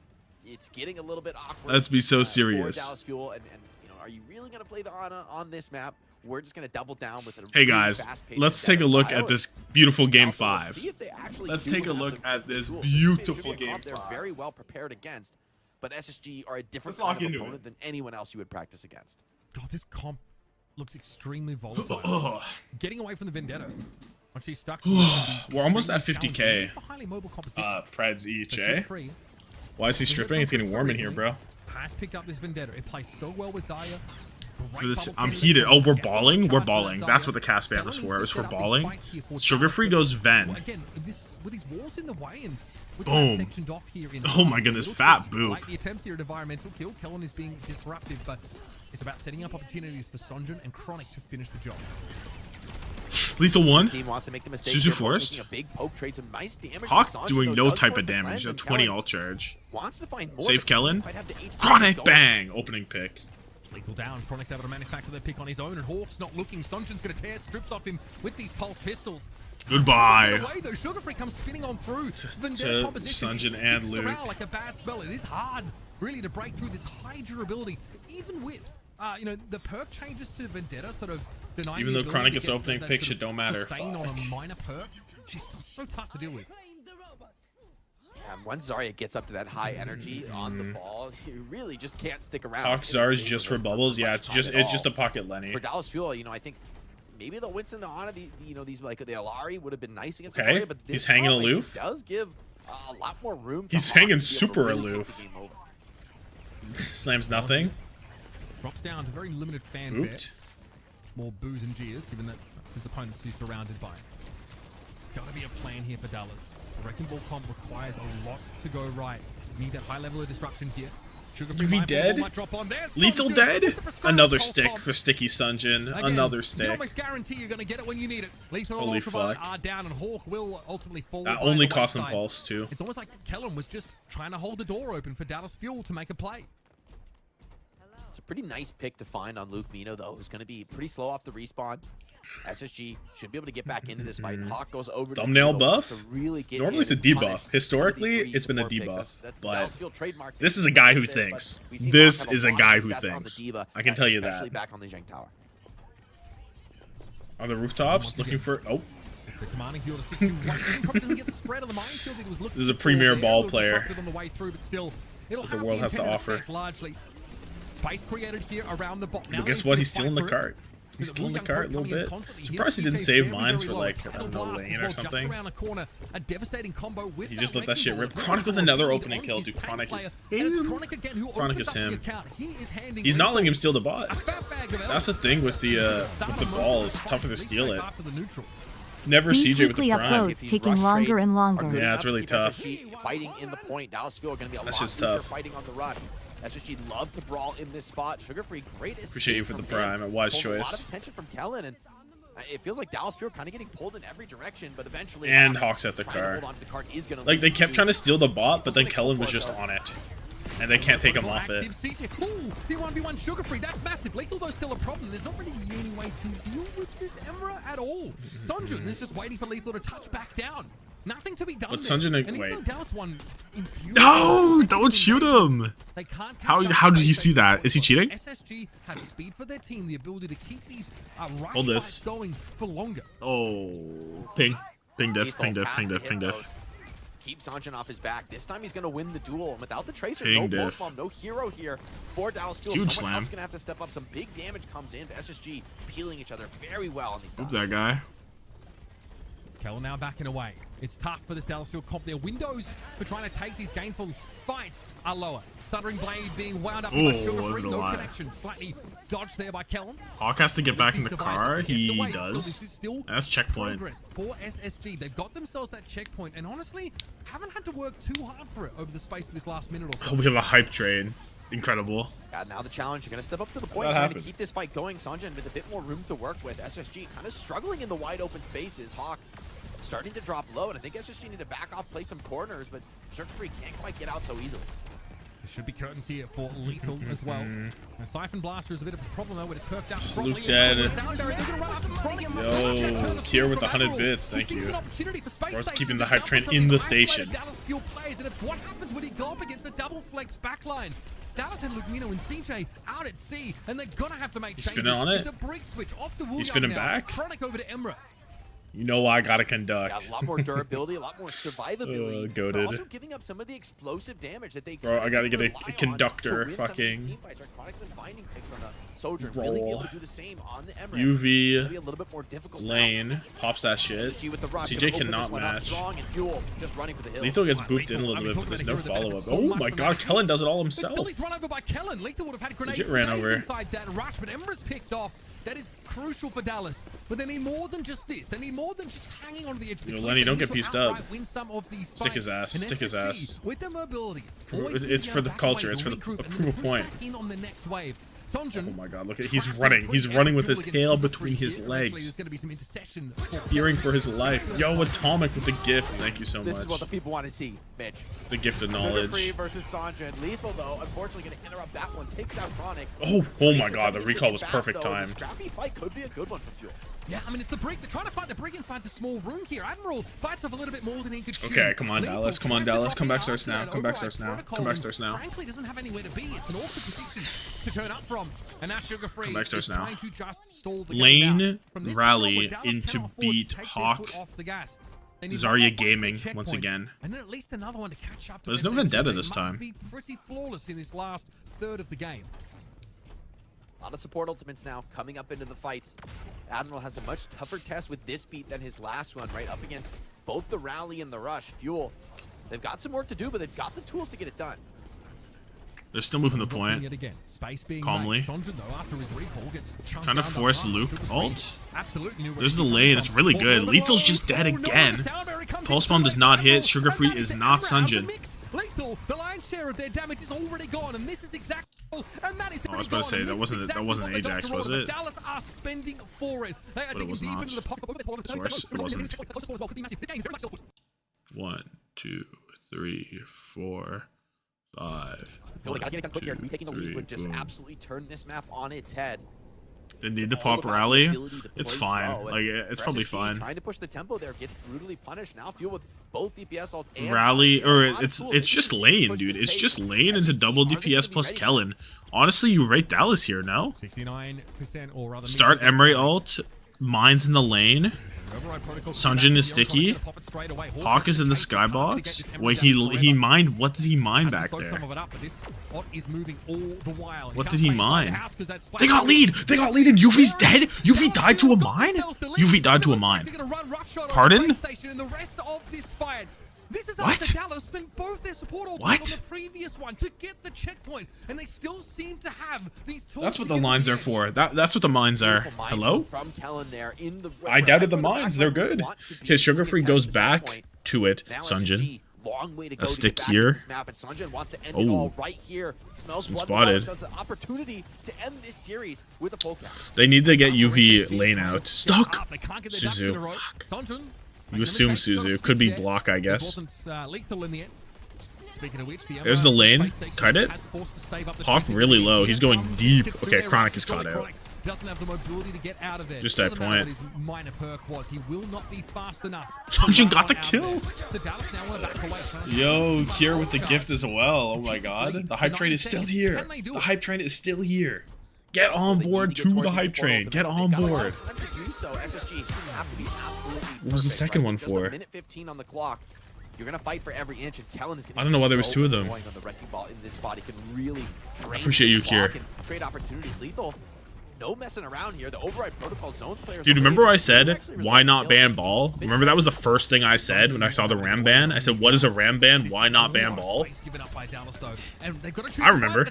It's getting a little bit awkward. Let's be so For serious. Dallas Fuel, and you know, are you really going to play the Ana on this map? We're just going to double down with a Hey guys, let's take a look at this beautiful game 5. Let's take a look at this beautiful game 5. They're very well prepared against, but SSG are a different kind of opponent than anyone else you would practice against. God, this comp looks extremely volatile. Getting away from the Vendetta. Once she's stuck, we're almost at 50k. Preds each, eh? Why is he stripping? It's getting warm in here, bro. Has picked up this Vendetta. It plays so well with Zarya. For this, I'm heated. Oh, we're balling? We're balling. That's what the cast ban was for. It was for balling. Sugar Free goes Ven. Again, with these walls in the way and boom. Oh my goodness, fat boop. Like the attempts here at environmental kill, Kellen is being disruptive, but it's about setting up opportunities for Sunjin and Chronic to finish the job. Lethal 1. Suzu Forced. Hawk doing no type of damage. A 20 ult charge. Save Kellen. Chronic bang. Opening pick. Lethal down. Chronic's able to manufacture their pick on his own, and Hawk's not looking. Sunjin's going to tear strips off him with these pulse pistols. Goodbye. Away, though. Sugar Free comes spinning on through. To Sunjin and Luke. Like a bad spell. It is hard, really, to break through this high durability, even with you know, the perk changes to Vendetta sort of denying. Even though Chronic gets opening pick, shit don't matter. On a minor perk, she's still so tough to deal with. once Zarya gets up to that high energy on the ball, you really just can't stick around. Hawk Zar's just for bubbles. Yeah, it's just a pocket Lenny. For Dallas Fuel, you know, I think maybe the Winston, the Ana, these like the Alari would have been nice against Okay, Zarya, but he's hanging comp, aloof. Does give a lot more room. He's to hanging Hawk to be able to super really take the aloof. game over. Slams nothing. Drops down to very limited fanfare. Ooped. More boos and jeers, given that his opponents he's surrounded by. There's got to be a plan here for Dallas. The Wrecking Ball comp requires a lot to go right. You need that high level of disruption here. UV dead? Lethal dead? Another stick for Sticky Sunjin. Another You stick. almost guarantee you're going to get it when you need it. Lethal Holy and Ultraviolet fuck. are down, and Hawk will ultimately fall. That by only the cost them wayside. pulse too. It's almost like Kellen was just trying to hold the door open for Dallas Fuel to make a play. It's a pretty nice pick to find on Luke Mino, though, who's going to be pretty slow off the respawn. SSG should be able to get back into this fight. Hawk goes over Thumbnail to buff? to really get Normally it's a debuff. Historically, it's been a debuff. But this is a guy who thinks. This is a guy who thinks. I can tell you that. Especially back on the Zheng Tower. On the rooftops, looking for... Oh. The commanding field of 6-2 probably doesn't get the spread on the minefield he was looking This is a for premier there. ball Little player. disrupted on the way through, but still, it'll What the have world has to intended offer. effect largely. Space created here around the bot. Now But guess what? He's stealing the cart. He's stealing the cart a little bit. Surprised he didn't save mines for like, I don't know, lane or something. A devastating combo with He just let that shit rip. Chronic with another opening kill. Dude, Chronic is him. Chronic is him. He's not letting him steal the bot. That's the thing with the ball. It's tougher to steal it. Never CJ with the prime. Taking longer and longer. Yeah, it's really tough. Fighting in the point. Dallas Fuel are going to be a That's lot just weaker tough. fighting on the rush. SSG love to brawl in this spot. Sugar Free, great escape. Appreciate you for the from prime. him. A wise Pulled a lot choice. of attention from Kellen, and it feels like Dallas Fuel kind of getting pulled in every direction, but eventually. And Hawks at the trying to car. hold on to the cart is gonna Like, they lead kept to- trying to steal the bot, but then Kellen was just on it. And they can't take him off it. Ooh, the 1v1 Sugar Free, that's massive. Lethal though still a problem. There's not really any way to deal with this Emra at all. Sunjun is just waiting for Lethal to touch back down. Nothing to be done. But there. Sunjun, And even wait. though Dallas won No! Don't shoot him! They can't How catch up how to did you see Spacestation that? Is he cheating? SSG have speed for their team, the ability to keep these rush Hold this. fights going for longer. Oh. Ping. Ping diff, Lethal ping diff, has ping to diff, hit ping those. diff. Keep Sanjin off his back. This time he's going to win the duel. And without the Tracer, Ping no diff. pulse bomb, no hero here for Dallas Fuel. Huge Someone slam. else going to have to step up. Some big damage comes in. SSG peeling each other very well on these Oop, stops. that guy. Kell now backing away. It's tough for this Dallas Fuel comp. Their windows for trying to take these gainful fights are lower. Stuttering Blade being wound up by Oh, Sugar I Free. was No gonna lie. connection. Slightly dodged there by Kellen. Hawk has to get back in the Survives. car. Gets He away. So this does. is still That's checkpoint. progress for SSG. They've got themselves that checkpoint, and honestly, haven't had to work too hard for it over the space of this last minute or so. Oh, we have a hype train. Incredible. Now the challenge, you're going to step up to the point, That trying happened. to keep this fight going. Sanjin with a bit more room to work with. SSG kind of struggling in the wide open spaces. Hawk starting to drop low, and I think SSG need to back off, play some corners, but Sugar Free can't quite get out so easily. There should be curtains here for Lethal as well. And Siphon Blaster is a bit of a problem though when it's perked up Luke properly. dead. Yo, Kier Kier with the 100 bits. Thank you. Bro's keeping the hype train in the station. Dallas Fuel plays, and it's what happens when he go up against a double flex backline. Dallas and Lumino and CJ out at sea, and they're gonna have to make changes. spinning on it? It's a break switch off the Wu spinning now. back? Chronic over to Emra. You know I gotta conduct. Got a lot more durability, a lot more survivability, but goated. also giving up some of the explosive damage that they Bro, I gotta get a rely on conductor to win some of these fucking team fights. Chronic's been finding picks on the Soldier, really be able to do the same on the Emra. UV It's gonna be a little bit more difficult lane now. pops that shit. SSG with the rush, CJ gonna open cannot this one up match. strong, and Fuel just running for the hill. Lethal gets booped in a little bit, but there's no follow up. Oh my god, Kellen does it all But still, himself. he's run over by Kellen. Lethal would have had grenades, Legit ran grenades over. inside that rush, but Emra's picked off. That is crucial for Dallas. But they need more than just this. They need more than just hanging on the edge of the Yo, cliff. Lenny, They don't need get to pieced up. outright win some of these Stick his fights. ass, And stick his SSG, ass. with their mobility, It's for the culture, it's for the proof of point. in on the next wave. Sonjun, Oh my god, look at he's running. He's running with his tail between his legs. There's going to be some intercession. Fearing for his life. Yo, Atomic with the gift. Thank you so This is what much. the people want to see, Mitch. The gift of Sugar knowledge. Free versus Sanjin. Lethal, though, unfortunately going to interrupt that one. Takes out Chronic. Oh my god, the recall was perfect The timed. scrappy fight could be a good one for Fuel. Yeah, I mean, it's the break. They're trying to find the break inside the small room here. Admiral bites off a little bit more than he could chew. Okay, come on, Lethal Dallas. Come on, tries to Dallas. drop Come the back stars archer now. and Come back override stars now. protocol Come back and stars now. Frankly, doesn't have anywhere to be. It's an awkward position to turn up from. And now Sugar Free Come back stars is now. trying to just stall the game Lane out. From this rally angle, Dallas into cannot afford to beat take their Hawk. foot off the gas. They need Zarya one more fight to Gaming, get once checkpoint, again. and then at least another one to catch up to. There's no SSG. Vendetta They this must time. be pretty flawless in this last third of the game. A lot of support ultimates now coming up into the fights. Admiral has a much tougher test with this beat than his last one, right? Up against both the Rally and the Rush. Fuel, they've got some work to do, but they've got the tools to get it done. They're still moving the Looking point at again. Space being calmly. made. Sondra, though, after his recall, gets chunked Trying to down the force path. Luke Super ult. speed. Absolutely knew where There's he the was lane. coming It's from. really Oh, good. no, Lethal's no, just dead oh, no, again. the Soundberry comes Pulse in Bomb to does not make hit. the Sugar Free and that is the not Emra out of the Sunjin. mix. Lethal, the lion's share of their damage is already gone, and this is exactly. And that is Oh, I was about to say that wasn't Ajax, was it? Dallas are spending for it. They are But it digging was deep not. into the pocket. Of course, it wasn't. 1, 2, 3, 4, 5. Feel like I gotta get it done quick here. 1, 2, Retaking the lead 3, would just boom. absolutely turn this map on its head. They need to All pop about the Rally. ability to It's play fine. slow, and Like it's for probably SSG, fine. Trying to push the tempo there gets brutally punished. Now Fuel with both DPS ults and Rally, a or lot of tools. it's They just can lane, push dude. this It's pace. just lane into double DPS plus Kellen. Honestly, you rate Dallas here, no? 69% or rather. Start Emery ult. Mine's in the lane. Sunjin is sticky. Hawk is in the skybox. Wait, he mined. What did he mine back there? What did he mine? They got lead. They got lead, and Yuvi's dead. Yuvi died to a mine. Yuvi died to a mine. Pardon? This is What? after Dallas spent both their support ultimates What? on the previous one to get the checkpoint, and they still seem to have these tools. That's what to the get lines the are edge. for. That's what the mines are. Beautiful mind Hello? from Kellen there in the I doubted the right where mines. back They're line good. want to be Okay, Sugar to Free get goes past the back checkpoint. to it. Now Sunjin. SSG, long way to go A to stick get back here. into this map, and Sunjin wants to end it Oh. all right here. Smells blood. Spotted. Has an opportunity to end this series with a full count. They need to get UV lane out. Stuck. They can't get their ducks in a Suzu. row. Fuck. Sunjin, You assume Suzu. Could be block, I guess. wasn't lethal in the end. Speaking of which, There's the lane. Cut it. Hawk really low. He's going deep. Okay, Chronic is caught out. Doesn't have the mobility to get out of there. Just that Doesn't matter point. what his minor perk was. He will not be fast enough. Sunjin to got the run out kill. there. So Dallas now want to back away. Yo, Kier with the gift as well. Oh my god. The hype train is still here. The hype train is still here. Get on board to the hype train. Get on board. What was the second one for? Minute 15 on the clock. You're gonna fight for every inch, and Kellen is gonna. I don't know why there was so two of them. annoying on the wrecking ball in this spot. He can really drain appreciate you, this clock Kier. and create opportunities. Lethal, no messing around here. The override protocol zones players. Dude, remember I said, why not ban ball? Remember that was the first thing I said when I saw the Ram ban? I said, what is a Ram ban? Why not ban ball? I remember.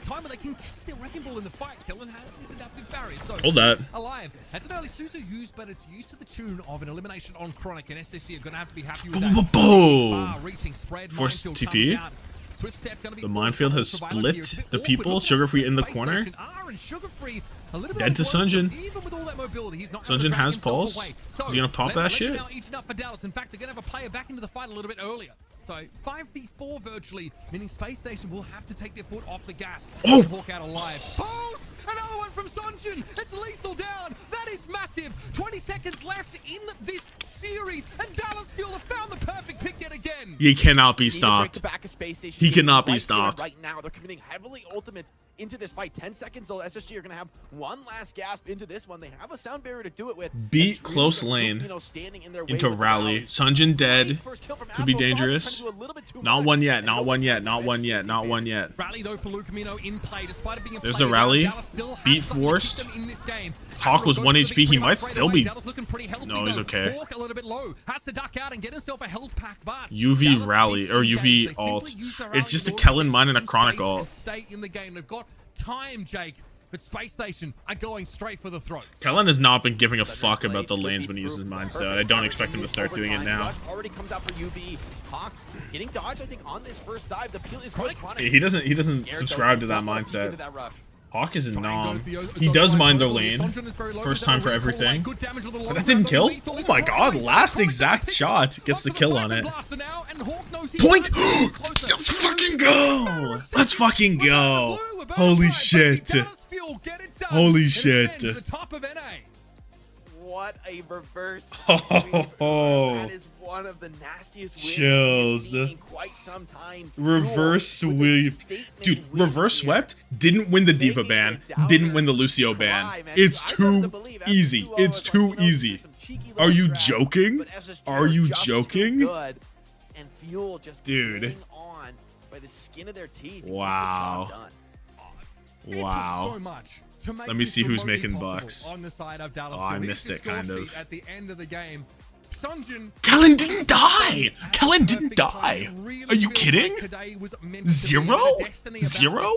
Hold that. Alive. That's an early Suzu use, but it's used to the tune of an elimination on Chronic, and SSG are going to have to be happy with Boom, that. boom, boom. Far-reaching spread. Force Minefield TP. comes out. Swift step gonna be The forced minefield for has ultraviolet here. It's a split bit the awkward. people. Look at Sugar Free in the Space corner. Station are, and Sugar Free a little bit Dead to of work, Sunjin. so even with all that mobility, he's not gonna Sunjin drag has himself pulse. away. So, Is he gonna pop that Legend shit? now eating up for Dallas. In fact, they're gonna have a player back into the fight a little bit earlier. So 5v4 virtually, meaning Space Station will have to take their foot off the gas. Oh! Hawk out alive. Pulse! Another one from Sunjin. It's lethal down. That is massive. 20 seconds left in this series, and Dallas Fuel have found the perfect pick yet again. He cannot be Need to break stopped. the back of Space Station. He He's cannot be right here, stopped. Right now, they're committing heavily ultimate into this fight. 10 seconds till SSG are going to have one last gasp into this one. They have a sound barrier to do it with. Beat It's really close just, lane you know, standing in their way into with the rally. Sunjin dead. Could be dangerous. Not one yet. Not one yet. Not one yet. Not one yet. Rally though for Lucamino in play, despite it being a There's play the rally. Dallas still has Beat something to forced. keep them in this game. Hawk was Admiral 1 goes for the HP. He victory might right still away. be. Dallas looking pretty healthy, No, he's though. okay. Hawk a little bit low. Has to duck out and get himself a health pack, but UV Dallas rally is or engaged. UV They alt. simply use their It's rally just a in order to Kellen get mine and a some Chronic space alt. and stay in the game. They've got time, Jake. But Space Station are going straight for the throat. Kellen has not been giving a fuck about the lanes when he uses mines, though. I don't expect him to start doing it now. Rush already comes out for UV. Hawk getting dodged, I think, on this first dive. The peel is good. Chronic. He doesn't Scared, subscribe though. to that He's not gonna keep mindset. into that rush. Hawk is in Nom. He does mind the lane. First time for everything. But that didn't kill? Oh my god, last exact shot gets the kill on it. Point! Let's fucking go! Let's fucking go! Holy shit. Holy shit. What a reverse. Oh, That is one of the nastiest wins chills. we've seen in quite some time. Reverse sweep. Dude, reverse swept didn't win the Diva ban, didn't win the Lucio ban. It's too easy. It's too easy. cheeky Are little you strat, joking? but SSG Are you just too joking? good, and Fuel just Dude. hang on by the skin of their teeth. Wow. It took Wow. so much to make Let me this see who's remotely making possible bucks. on the side of Dallas. Oh, I Fuel. missed Here's it, the score kind of. sheet at the end of the game. Sunjin Kellen didn't die! Kellen didn't die! Are you kidding? 0? 0?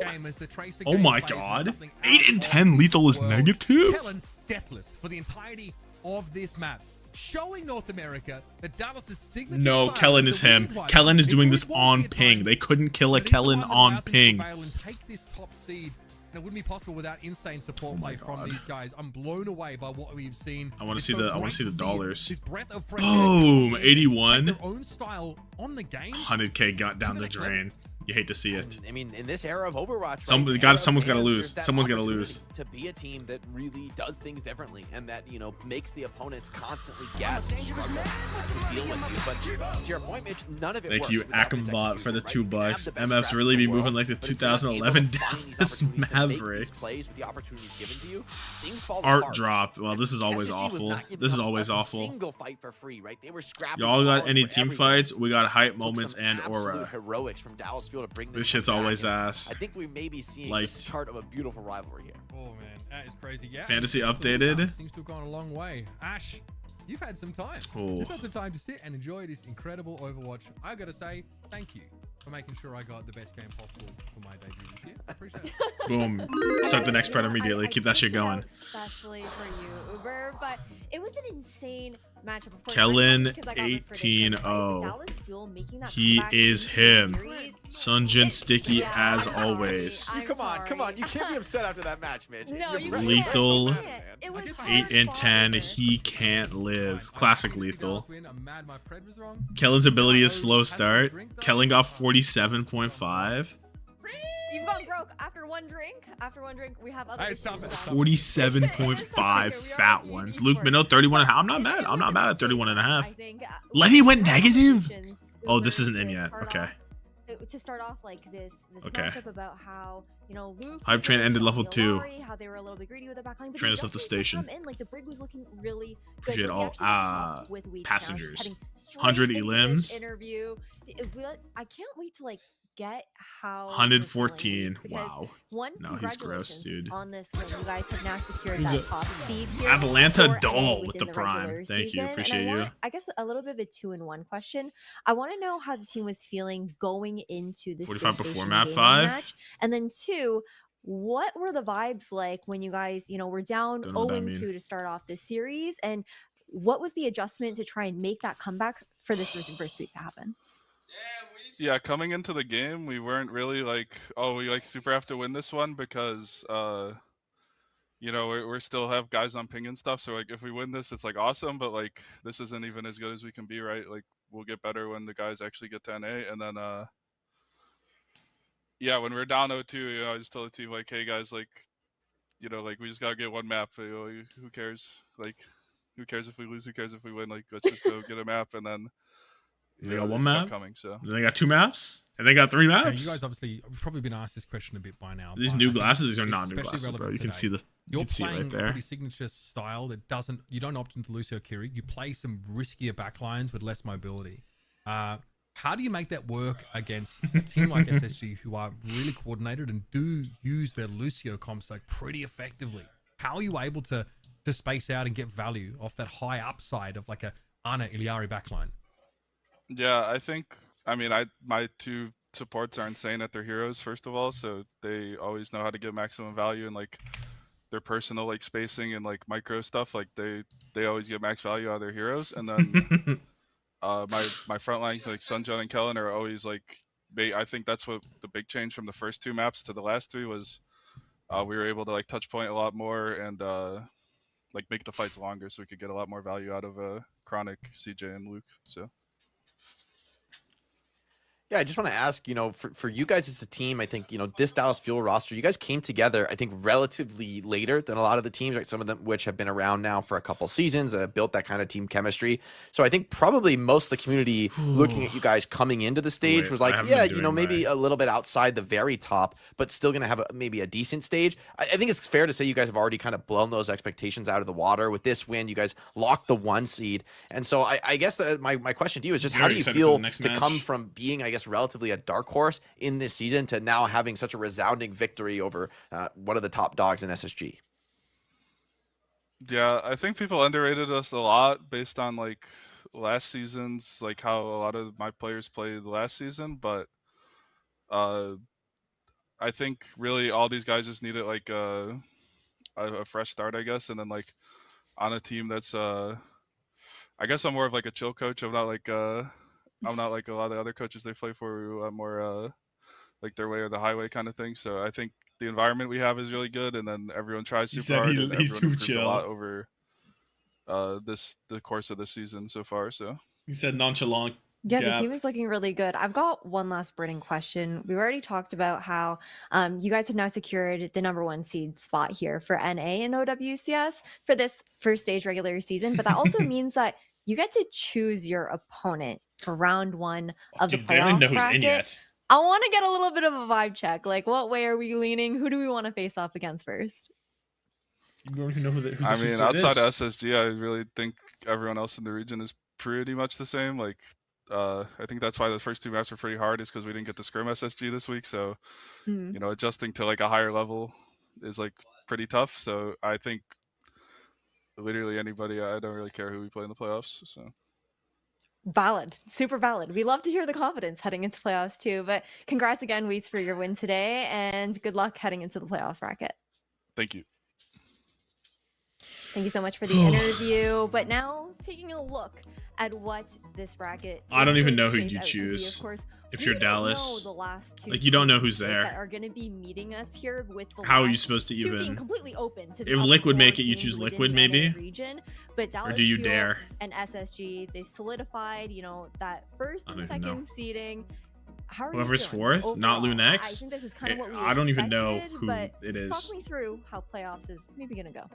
Oh my god. 8 and 10 lethal is negative? Kellen deathless for the entirety of this map, showing North America that Dallas's signature No, style Kellen is is the him. weird one. Kellen is It's doing really this wonky on at ping. times, They couldn't kill a but it's the Kellen one that on allows him to ping. prevail and take this top seed. And it wouldn't be possible without insane support play from these guys. I'm blown away by what we've seen. I want to It's see so the great to see dollars. this breath of fresh air Boom, come in, 81. take their own style on the game. 100k got down the drain. You hate to see it. I mean, in this era of Overwatch, Someone's right, got to fans, lose. there's that Someone's got to opportunity lose. to be a team that really does things differently and that, you know, makes the opponents constantly guess and struggle to deal with you. But to your point, Mitch, none of it Thank works you, without this Akambot, for the execution, right? $2. You can have the best MFs strats really in be the moving world, like the but if you're not able to 2011 find these Dallas opportunities to make these Mavericks. plays with the opportunities given to you, things fall Art apart. drop. Well, this is always SSG was awful. not giving This is up always a awful. single fight for free, right? They were scrapping Y'all got hard any for team everyone. fights? We got hype Took moments some and absolute aura. heroics from Dallas Fuel to bring This this shit's one back, always and ass. I think we may be seeing the Liked. start of a beautiful rivalry here. Oh man, that is crazy. Yeah. Fantasy the updated. rebound seems to have gone a long way. Ash, you've had some time. Oh. You've had some time to sit and enjoy this incredible Overwatch. I gotta say, thank you for making sure I got the best game possible for my debut this year. I appreciate it. Boom. Start the next part immediately. Keep that shit going. Especially for you, Uber, but it was an insane matchup. Of course, Kellen, because I got the prediction, right? 18-0. Dallas Fuel making that He comeback is in the him. series. Sunjin Sticky Yeah, as I'm sorry. always. Come on. You can't be upset after that match, Mitch. No, You're you right. Lethal. It was 8 and 10. He can't live. Classic Lethal. Kellen's ability is slow start. Kellen got 47.5. You've gone broke after one drink. After one drink, we have other. Hey, stop it. 47.5 fat ones. Luke Minnow, 31 and a half. I'm not mad. I'm not mad at 31 and a half. Lenny went negative? Oh, this isn't in yet. Okay. To start off like this Okay. matchup about how, you know, Luke Hype train ended level 2. how they were a little bit greedy with the backline, but Train they us left the just needed to station. come in, like the brig was looking really good. Appreciate But we all actually talked with Weeds now, just passengers. heading straight 100 into this elims. interview. I can't wait to like get how 114. because Wow. one, No, he's gross, congratulations dude. on this win. You guys have now secured Who's that a- top seed here Atalanta for Doll NA with within the regular prime. Thank you. season. Appreciate and I you. want, I guess a little bit of a 2-in-1 question. I want to know how the team was feeling going into the 45 before Spacestation map gaming 5. match. And then 2, what were the vibes like when you guys, you know, were down Don't know what that 0-2 mean. to start off this series? And what was the adjustment to try and make that comeback for this first week to happen? Yeah, coming into the game, we weren't really like, oh, we like super have to win this one because, you know, we're still have guys on ping and stuff. So like, if we win this, it's like awesome, but like this isn't even as good as we can be, right? Like we'll get better when the guys actually get to NA, and then, yeah, when we're down 0-2, you know, I just told the team like, hey guys, like, you know, like we just gotta get one map. You know, who cares? Like, who cares if we lose? Who cares if we win? Like, let's just go get a map, and then. They you got know, one they start map. coming, so. They got 2 maps. And they got 3 Yeah, maps. you guys obviously have probably been asked this question a bit by now. These but new I think glasses are it's not new especially glasses, bro. relevant You can today. see the. You're You can see it playing right a there. pretty signature style that doesn't. You don't opt into Lucio Kiri. You play some riskier backlines with less mobility. How do you make that work against a team like SSG who are really coordinated and do use their Lucio comps like pretty effectively? How are you able to space out and get value off that high upside of like a Ana Iliari backline? Yeah, I think. I mean, my 2 supports are insane at their heroes. First of all, so they always know how to get maximum value and like their personal like spacing and like micro stuff. Like they always get max value out of their heroes. And then my front line like Sunjun and Kellen are always like. I think that's what the big change from the first 2 maps to the last 3 was. We were able to like touch point a lot more and like make the fights longer, so we could get a lot more value out of Chronic, CJ, and Luke. So. Yeah, I just want to ask, you know, for you guys as a team, I think, you know, this Dallas Fuel roster, you guys came together, I think, relatively later than a lot of the teams, right? Some of them which have been around now for a couple seasons and have built that kind of team chemistry. So I think probably most of the community looking at you guys coming into the stage was like, yeah, you know, maybe a little bit outside the very top, but still going to have maybe a decent stage. I think it's fair to say you guys have already kind of blown those expectations out of the water. With this win, you guys locked the 1 seed. And so I guess that my question to you is just how do you feel to come from being, I guess, relatively a dark horse in this season to now having such a resounding victory over one of the top dogs in SSG? Yeah, I think people underrated us a lot based on like last season's, like how a lot of my players played last season, but I think really all these guys just needed like a fresh start, I guess, and then like on a team that's I guess I'm more of like a chill coach. I'm not like a lot of the other coaches they play for who are more like their way or the highway kind of thing. So I think the environment we have is really good, and then everyone tries super hard. And he's too chill. A lot over the course of the season so far. So he said nonchalant. Yeah, the team is looking really good. I've got one last burning question. We've already talked about how you guys have now secured the #1 seed spot here for NA and OWCS for this first stage regular season, but that also means that you get to choose your opponent for round 1 of the playoff they don't even know who's bracket. in yet. I want to get a little bit of a vibe check. Like, what way are we leaning? Who do we want to face off against first? You don't even know who the I mean, outside of SSG, I really think everyone else in the region is pretty much the same. Like, I think that's why the first 2 maps were pretty hard, is because we didn't get to scrim SSG this week. So, you know, adjusting to like a higher level is like pretty tough. So I think literally anybody, I don't really care who we play in the playoffs. So. Valid, super valid. We love to hear the confidence heading into playoffs too. But congrats again, Wheats, for your win today, and good luck heading into the playoffs bracket. Thank you. Thank you so much for the interview. But now taking a look at what this bracket. I don't even know who you choose. Of course, if you're Dallas, the last 2 like you don't know who's that there. are going to be meeting us here with the How are you supposed to being even? completely open to the If other Liquid 4 make it, you teams choose within Liquid the maybe. NA region, but Dallas Or do you Fuel dare? and SSG, they solidified, you know, that first I and don't even know. second seeding. How are Whoever's you feeling 4th, not overall? LuneX. I think this is kind of what we I don't even know expected, who but it is. Talk me through how playoffs is maybe going to go.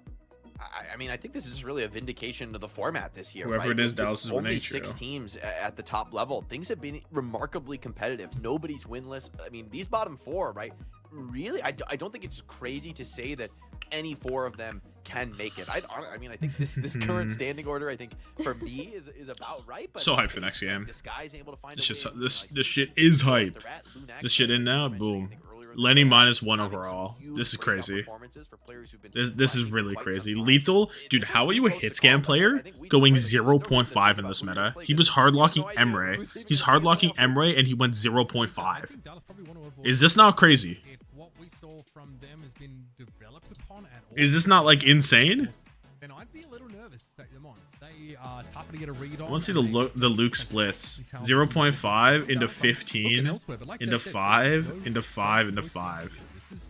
I mean, I think this is really a vindication of the format this year. Whoever right? it is, With Dallas is only winning. 6 teams at the top level. Things have been remarkably competitive. Nobody's winless. I mean, these bottom 4, right? Really, I don't think it's crazy to say that any 4 of them can make it. I mean, I think this current standing order, I think for me is about right. But So hyped for next game. This guy's able to find This a shit, win, this shit is hype. This shit in now, boom. Lenny -1 overall. This is crazy. This is really crazy. Lethal, dude. How are you a hit scan player going 0.5 in this meta? He was hard locking Emre. He's hard locking Emre, and he went 0.5. Is this not crazy? Is this not like insane? Then I'd be a little nervous to take them on. They are tougher to get a read on. I want to see the Luke splits. 0.5 into 15 into 5 into 5 into 5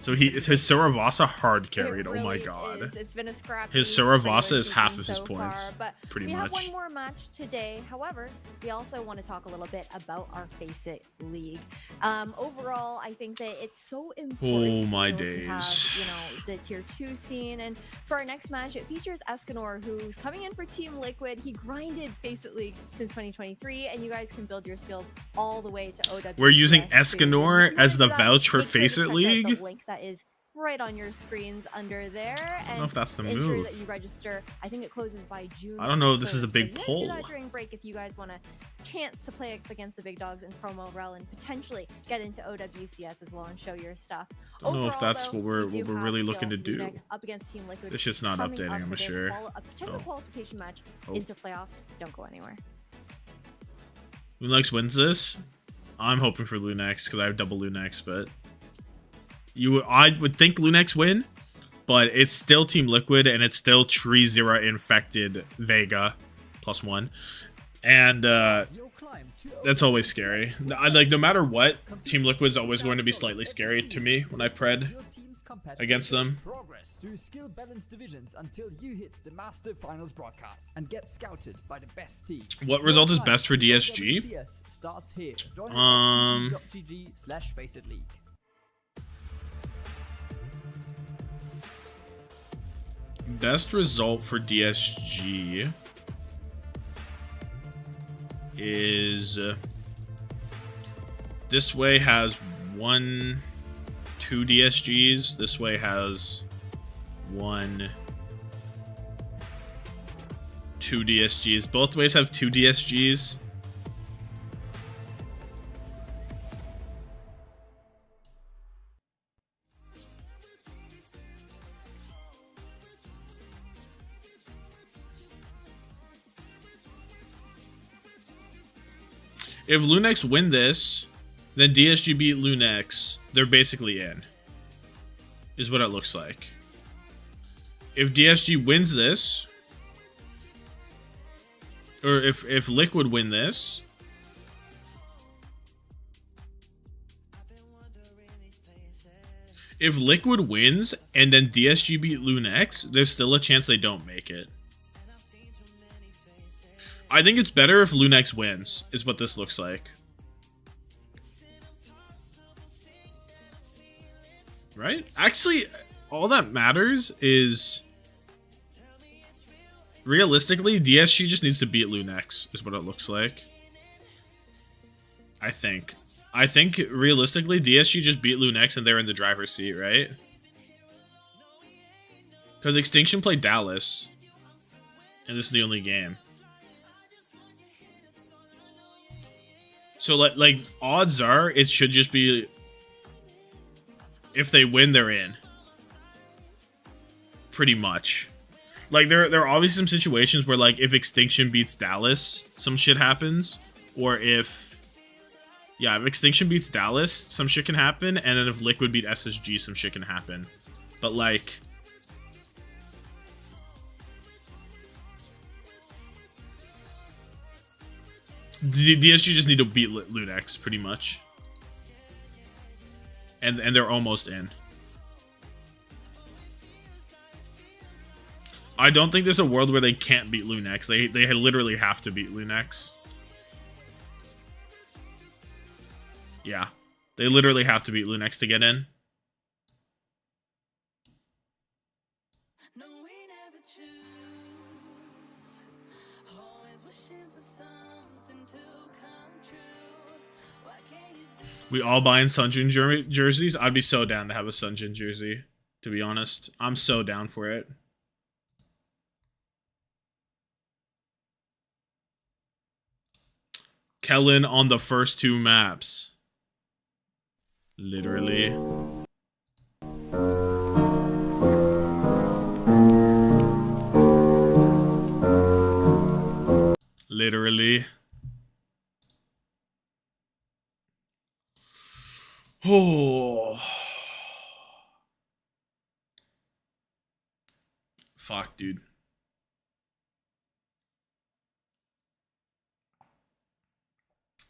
So his Suravasa hard carried. Oh my god. It's been a scrappy His Suravasa is regular half season of his so points. far, but Pretty we much. have one more match today. However, we also want to talk a little bit about our Face It League. Overall, I think that it's so important Oh my to days. have, you know, the tier 2 scene. And for our next match, it features Escanor, who's coming in for Team Liquid. He grinded Face It League since 2023, and you guys can build your skills all the way to OWCS. We're using too. Escanor as the Make vouch for sure to Face It check out League. the link that is right on your screens under there. And know if that's the ensure move. that you register. I think it closes by June. I don't know if this is a 3rd. big So poll. do that during break if you guys want a chance to play up against the big dogs in promo rel and potentially get into OWCS as well and show your stuff. Don't know if Overall, that's though, what we're we do have really still looking to do. LuneX up against Team Liquid. This shit's not coming updating, up I'm for this sure. a potential Oh. qualification match Oh. into playoffs. Don't go anywhere. LuneX wins this. I'm hoping for LuneX because I have double LuneX, but I would think LuneX win, but it's still Team Liquid and it's still Trezira infected Vega +1, and that's always scary. Like no matter what, Team Liquid's always going to be slightly scary to me when I pred. against them. Progress through skill balance divisions until you hit the Master Finals broadcast and get scouted by the best team. What result is best for DSG? OWCS starts here. Join FCG.gg/FacetItLeague. Best result for DSG is this way has 2 DSGs. This way has 2 DSGs. Both ways have 2 DSGs. If LuneX win this, then DSG beat LuneX. They're basically in. Is what it looks like. If DSG wins this, or if Liquid win this, if Liquid wins and then DSG beat LuneX, there's still a chance they don't make it. I think it's better if LuneX wins, is what this looks like. Right? Actually, all that matters is... realistically, DSG just needs to beat LuneX, is what it looks like. I think realistically, DSG just beat LuneX and they're in the driver's seat, right? Because Extinction played Dallas. And this is the only game. So, like, odds are, it should just be... if they win, they're in. Pretty much. Like, there are obviously some situations where, like, if Extinction beats Dallas, some shit happens. Or if... yeah, if Extinction beats Dallas, some shit can happen. And then if Liquid beat SSG, some shit can happen. But, like... DSG just need to beat LuneX, pretty much. And they're almost in. I don't think there's a world where they can't beat LuneX. They literally have to beat LuneX. Yeah. They literally have to beat LuneX to get in. We all buying Sunjin jerseys? I'd be so down to have a Sunjin jersey, to be honest. I'm so down for it. Kellen on the first 2 maps. Literally. Literally. Oh. Fuck, dude.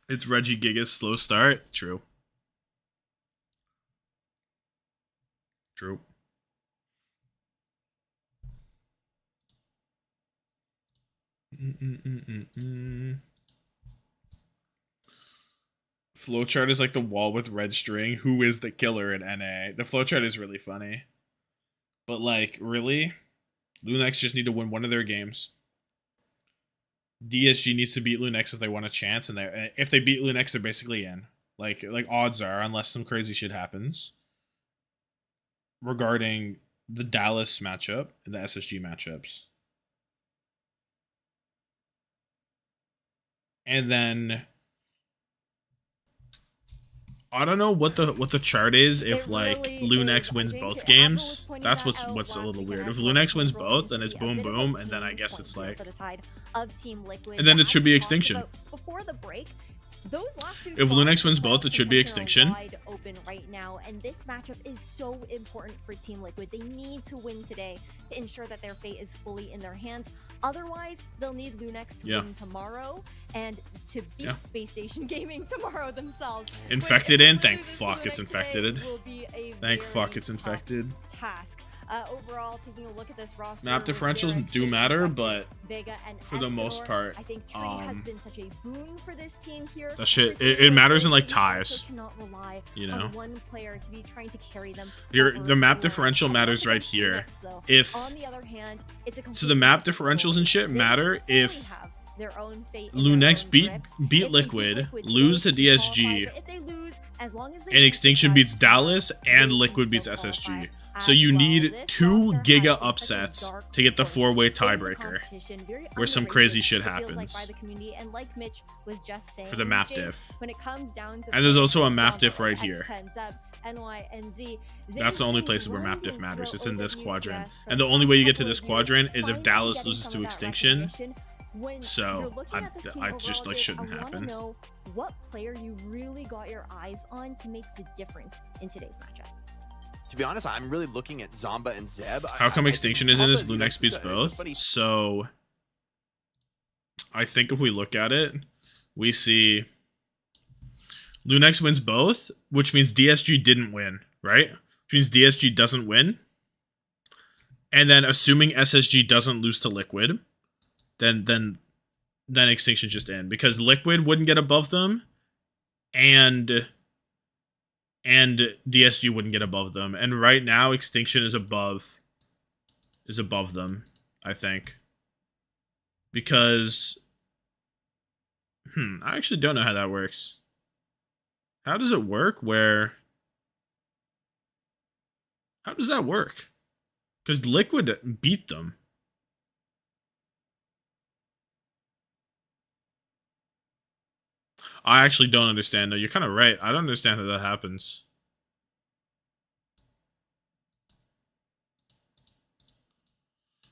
It's Reggie Giga's slow start. True. True. Flowchart is like the wall with red string. Who is the killer in NA? The flowchart is really funny. But, like, really? LuneX just need to win one of their games. DSG needs to beat LuneX if they want a chance, and if they beat LuneX, they're basically in. Like odds are, unless some crazy shit happens. Regarding the Dallas matchup and the SSG matchups. And then... I don't know what the chart is if like LuneX wins both games. That's what's a little weird. If LuneX wins both, then it's boom boom, and then I guess it's like, and then it should be Extinction. If LuneX wins both, it should be Extinction. Wide open right now, and this matchup is so important for Team Liquid. They need to win today to ensure that their fate is fully in their hands. Otherwise, they'll need LuneX to win tomorrow and to beat Spacestation Gaming tomorrow themselves. Infected in? Thank fuck it's infected. Thank fuck it's infected. Task. Overall, taking a look at this roster, Map differentials do matter, but Vega and for the most part, I think trade has been such a boon for this team here. that shit, it matters in like ties. You know, one player to be trying to carry them. the map differential matters right here. If on the other hand, it's a so, the map differentials and shit matter if LuneX beat Liquid, lose to DSG, and Extinction beats Dallas, and Liquid beats SSG. So you need 2 Giga upsets to get the 4-way tiebreaker, where some crazy shit happens for the map diff. And there's also a map diff right here. That's the only places where map diff matters. It's in this quadrant. And the only way you get to this quadrant is if Dallas loses to Extinction. So I just like shouldn't happen. What player you really got your eyes on to make the difference in today's matchup? To be honest, I'm really looking at Zomba and Zeb. How come Extinction isn't as LuneX beats both? So I think if we look at it, we see LuneX wins both, which means DSG didn't win, right? Which means DSG doesn't win. And then assuming SSG doesn't lose to Liquid, then Extinction's just in, because Liquid wouldn't get above them, and DSG wouldn't get above them. And right now Extinction is above them, I think. Because I actually don't know how that works. How does it work how does that work? Because Liquid beat them. I actually don't understand. No, you're kind of right. I don't understand how that happens.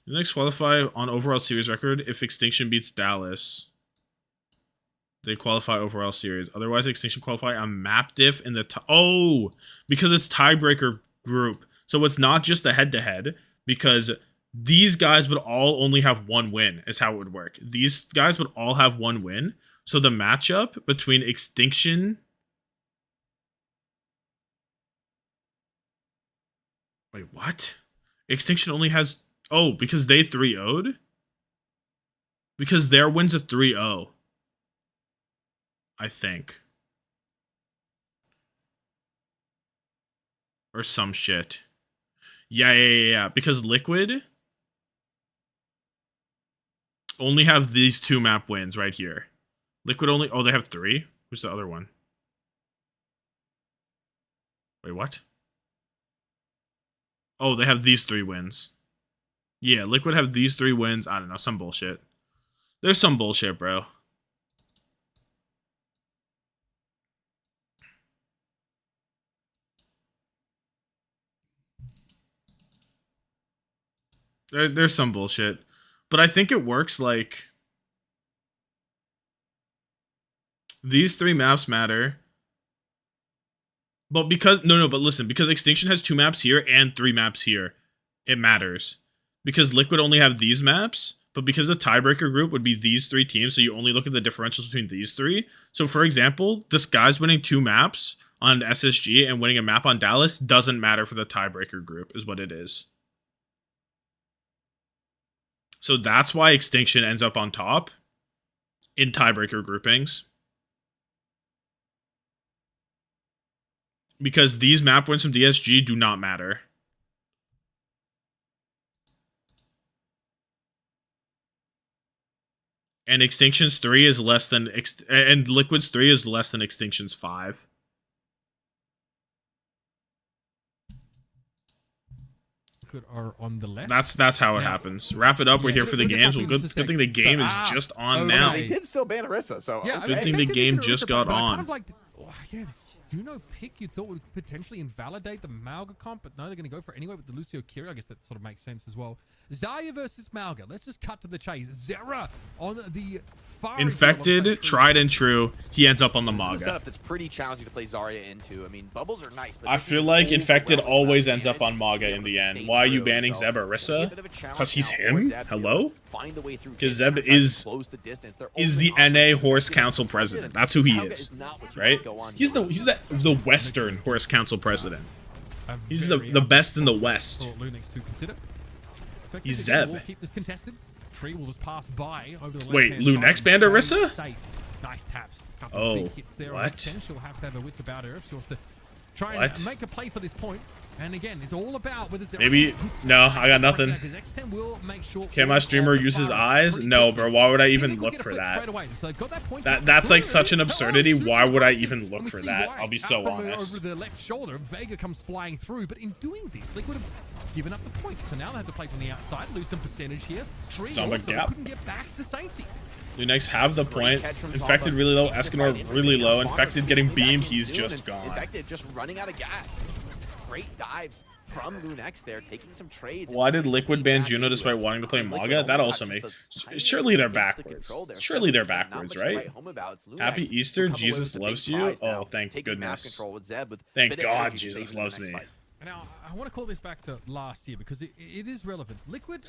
The next qualify on overall series record if Extinction beats Dallas. They qualify overall series. Otherwise, Extinction qualify on map diff in the because it's tiebreaker group. So it's not just the head-to-head, because these guys would all only have 1 win is how it would work. These guys would all have 1 win. So the matchup between Extinction... Wait, what? Extinction only has... Oh, because they 3-0'd? Because their win's a 3-0. I think. Or some shit. Yeah. Because Liquid only have these 2 map wins right here. Liquid only... Oh, they have 3? Who's the other one? Wait, what? Oh, they have these 3 wins. Yeah, Liquid have these 3 wins. I don't know, some bullshit. There's some bullshit, bro. There's some bullshit. But I think it works like... These 3 maps matter. But because... No, but listen. Because Extinction has 2 maps here and 3 maps here. It matters. Because Liquid only have these maps. But because the tiebreaker group would be these 3 teams, so you only look at the differentials between these 3. So, for example, this guy's winning 2 maps on SSG and winning a map on Dallas doesn't matter for the tiebreaker group, is what it is. So that's why Extinction ends up on top in tiebreaker groupings. Because these map wins from DSG do not matter. And Extinction's 3 is less than... and Liquid's 3 is less than Extinction's 5. Are on the left. That's how it happens. Wrap it up. We're here for the games. Well, good thing the game is just on now. They did still ban Orisa, so yeah, good thing the game just got on. Kind of like, this Juno pick you thought would potentially invalidate the Malga comp, but no, they're going to go for it anyway with the Lucio Kiri. I guess that sort of makes sense as well. Zarya versus Malga. Let's just cut to the chase. Zera on the far Infected, tried and true. He ends up on the This is a Maga. setup that's pretty challenging to play Zarya into. I mean, bubbles are nice, but I this feel is like Infected overwhelming always amount ends of up on damage Maga to be in able the to end. stay Why are you through. banning So, Zeb it's gonna be a Orisa? bit of a challenge Because he's now for him? Zeb to Hello? find a way through Because Kid, Zeb trying to is close the distance. They're the only NA offering Horse Infected Council and president. That's who he Malga is, not what you right? want to go on He's the Western Horse Council president. He's the best in the West. For LuneX to consider. He's Effectively, Zeb. we'll keep this contested. Tree will just pass by over the Wait, left-hand LuneX side banned and Orisa? stay safe. Nice taps. Couple Oh, of big hits there on what? X10. She'll have to have her wits about her if she wants to try What? and make a play for this point. And again, it's all about whether Zeb Maybe. No, I got nothing. because X10 will make sure Can my streamer use his eyes? No, bro. Why would I even look for that? That's like such an absurdity. Why would I even look for that? I'll be so honest. Over the left shoulder, Vega comes flying through, but in doing this, Liquid have given up the point. So now they have to play from the outside, lose some percentage here. Tree Zomba also gap. couldn't get back to safety. LuneX have the point. Infected really low. Escanor really low. Infected getting beamed. He's just gone. Infected just running out of gas. Great dives from LuneX there, taking some trades. Why did Liquid ban Juno despite wanting to play Maga? That also makes... Surely they're backwards. Surely they're backwards, right? Happy Easter. Jesus loves you. Oh, thank goodness. Thank God Jesus loves me. Now, I want to call this back to last year because it is relevant. Liquid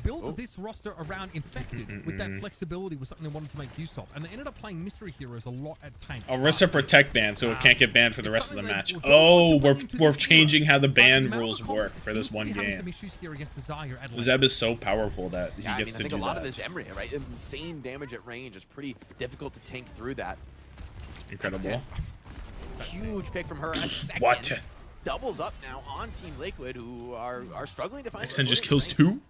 built this roster around Infected with that flexibility was something they wanted to make use of. And they ended up playing mystery heroes a lot at tank. Orisa protect ban so it can't get banned for the rest of the match. Oh, we're changing how the ban rules work for this one game. Zeb is so powerful that he Yeah, gets I to think do a lot of that. this EMEA, right? Insane damage at range is pretty difficult to tank through that. Incredible. Huge pick from her. A second. What? Doubles up now on Team Liquid, who are struggling to find. X10 just kills 2?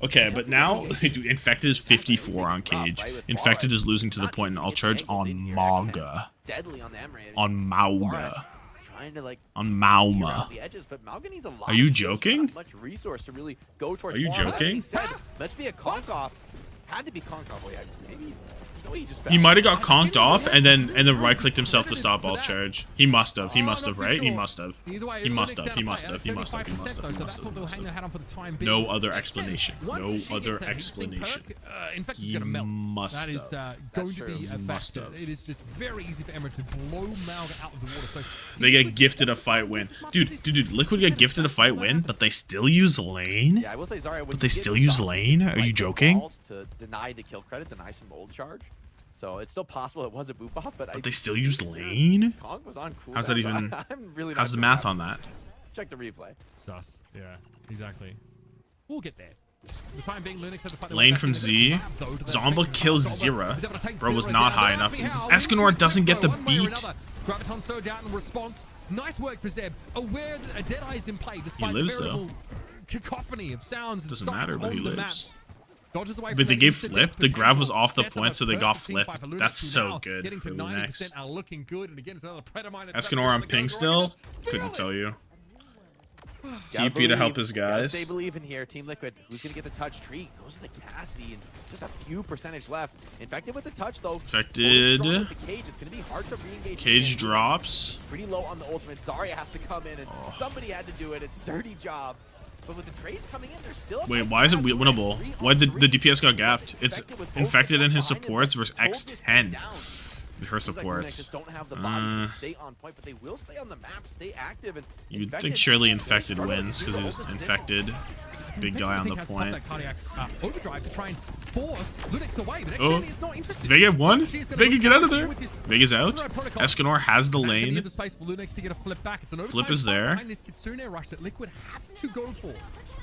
Okay, but now Infected is 54 on Cage. Infected is losing to the point, and I'll charge on Maga. Deadly on the EMEA. On Mauga. Trying to like on Mauma. the edges, but Malga needs a lot Are you of kills, joking? not much resource to really go towards. Are you farm. That joking? being said, let's be a conk off. Had to be conk off. Well, yeah, maybe. No, he just He might have got conked off and then right clicked himself to stop all charge. He must have, right? He must have. He must have. No other explanation. No other explanation. He must That is have. going to be a factor. It is just very easy for Emma to blow Malga out of the water. So They get gifted a fight win. Dude, Liquid get gifted a fight win, but they still use lane? Yeah, I will say Zarya. But they still use lane? Are you joking? To deny the kill credit, deny some old charge. So it's still possible it was a boop off, but they still use lane? Kong was on cooldown. How's that even? I'm really How's not the sure math how. on that? Check the replay. Sus. Yeah, exactly. We'll get there. For the time being, LuneX had to fight their way Lane back from into the Z. map, though, to that Zomba second kills Zomba Zira. is able to take Bro was Zira not down. high But enough. ask me how. Escanor doesn't get the One way or beat. another. Graviton so down in response. Nice work for Zeb. Aware that a Deadeye is in play despite lives, the though. veritable cacophony of sounds and Doesn't sights matter, but on he the map. lives. Dodges away But from they that gave instant flip. death The grav was potential. off the Sets point, up so a they got perfect team flip. fight for LuneX, That's who so now good getting for to LuneX. 90% are looking good. And again, it's another Predator. Escanor on ping still? Couldn't tell you. TP to help his Gotta guys. stay believing here. Team Liquid, who's gonna get the touch? Tree goes to the Cassidy, and just a few percentage left. Infected with the touch though. Infected. Going strong with the Cage. It's gonna be hard to re-engage. Cage drops. Pretty low on the ultimate. Zarya has to come in, and somebody had to do it. It's a dirty job. But with the trades coming in, there's still. Wait, why is it winnable? Why did the DPS got gapped? It's Infected and his supports versus X10. Her supports. Just don't have the bodies to stay on point, but they will stay on the map, stay active, and You'd think surely Infected wins because he's Infected. Big guy on the point. Overdrive to try and force LuneX away, but Oh, X10 is not interested. Vega won. She's gonna Vega, move get out of forward there. with this Vega's out. protocol. Escanor has the That's gonna lane. give the space for LuneX to get a flip back. It's an Flip overtime is fight there. behind this Kitsune rush that Liquid have to go for.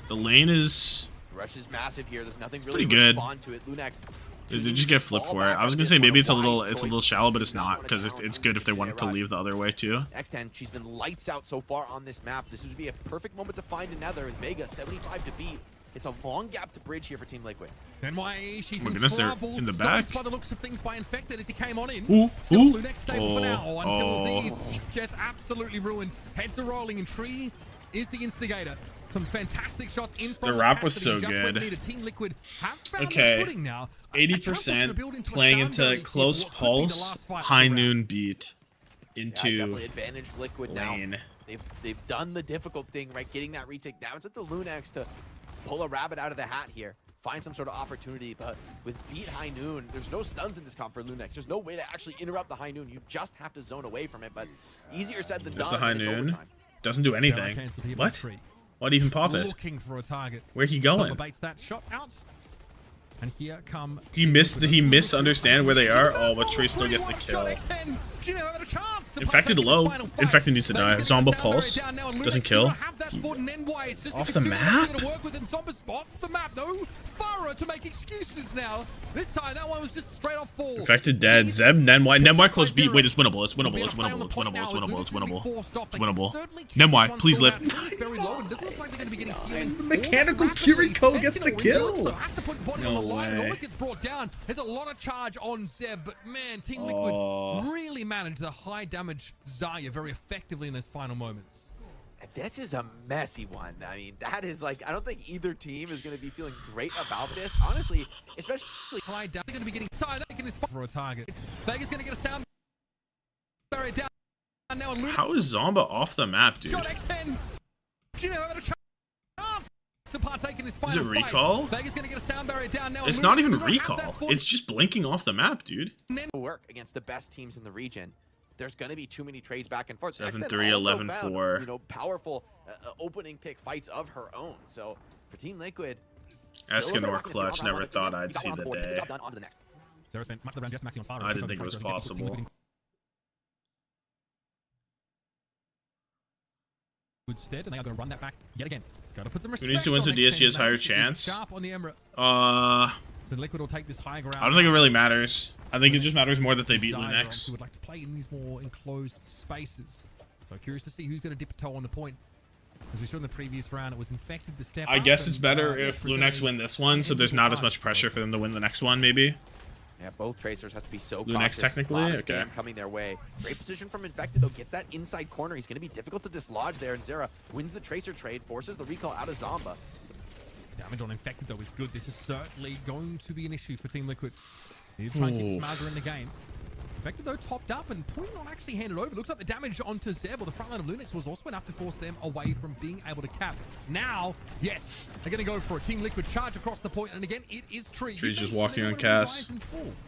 The lane is Rush is massive here. There's nothing pretty really to good. respond to it. LuneX. They just get flipped for it. I was gonna say maybe it's a little shallow, but it's not because it's good if they wanted to leave the other way too. X10, she's been lights out so far on this map. This would be a perfect moment to find another. And Vega, 75 to beat. It's a long gap to bridge here for Team Liquid. NYE, she's Oh my in goodness, they're trouble. in the Stopped back. by the looks of things by Infected as he came on in. Ooh, Still ooh. LuneX stable for now until Oh. Z gets absolutely ruined. Heads are rolling and Tree is the instigator. Some fantastic shots in front The of rap was Cassidy, so just when good. needed. Team Liquid have found Okay, their footing now. 80% playing into close pulse, high noon beat Yeah, into definitely advantage Liquid lane. now. They've done the difficult thing, right? Getting that retake. Now it's up to LuneX to pull a rabbit out of the hat here, find some sort of opportunity. But with beat High Noon, there's no stuns in this comp for LuneX. There's no way to actually interrupt the High Noon. You just have to zone away from it, but easier said than done. Just the High when it's Noon. overtime. Doesn't do anything. What? Why'd he even pop it? Looking for a target. Where he going? Baits that shot out. And here come. He misunderstand where they are? Oh, but Tree still gets the kill. Infected low. Infected needs to die. Zomba Pulse. Doesn't kill. Off the map? To make excuses now. This time that one was just straight off full. Infected dead. Zeb, Nemwai close beat. Wait, it's winnable. It's winnable. It's winnable. It's winnable. It's winnable. It's winnable. It's winnable. Nemwai, please live. The mechanical Kiriko gets the kill. No way. Gets brought down. There's a lot of charge on Zeb, but man, Team Liquid really managed to high damage Xayah very effectively in those final moments. This is a messy one. I mean, that is like, I don't think either team is going to be feeling great about this. Honestly, especially high down. They're going to be getting tired for a target. Vega's going to get a sound barrier down now. How is Zomba off the map, dude? Is it recall? Vega's going to get a sound barrier down now. It's not even recall. It's just blinking off the map, dude. Work against the best teams in the region. There's going to be too many trades back and forth. 7-3, 11-4. You know, powerful opening pick fights of her own. So for Team Liquid, Escanor clutch. Never thought I'd see the day. I didn't think it was possible. Good stead, and they are going to run that back yet again. Got to put some respect. Who needs to win so DSG has higher chance? So Liquid will take this high ground. I don't think it really matters. I think it just matters more that they beat LuneX. Who would like to play in these more enclosed spaces. So curious to see who's going to dip a toe on the point. As we saw in the previous round, it was Infected to step I up guess and, it's better if LuneX win this one, so there's not as much pressure for them to win the next one, maybe. Yeah, both Tracers have to be so LuneX cautious. technically? Okay. Coming their way. Great position from Infected, though. Gets that inside corner. He's going to be difficult to dislodge there, and Zera wins the Tracer trade, forces the recall out of Zomba. Damage on Infected, though, is good. This is certainly going to be an issue for Team Liquid. Need to try and keep Smarter in the game. Infected, though, topped up and point not actually handed over. Looks like the damage onto Zeb, or the front line of LuneX, was also enough to force them away from being able to cap. Now, yes, they're going to go for a Team Liquid charge across the point, and again, it is Tree. Tree's just walking on Cass.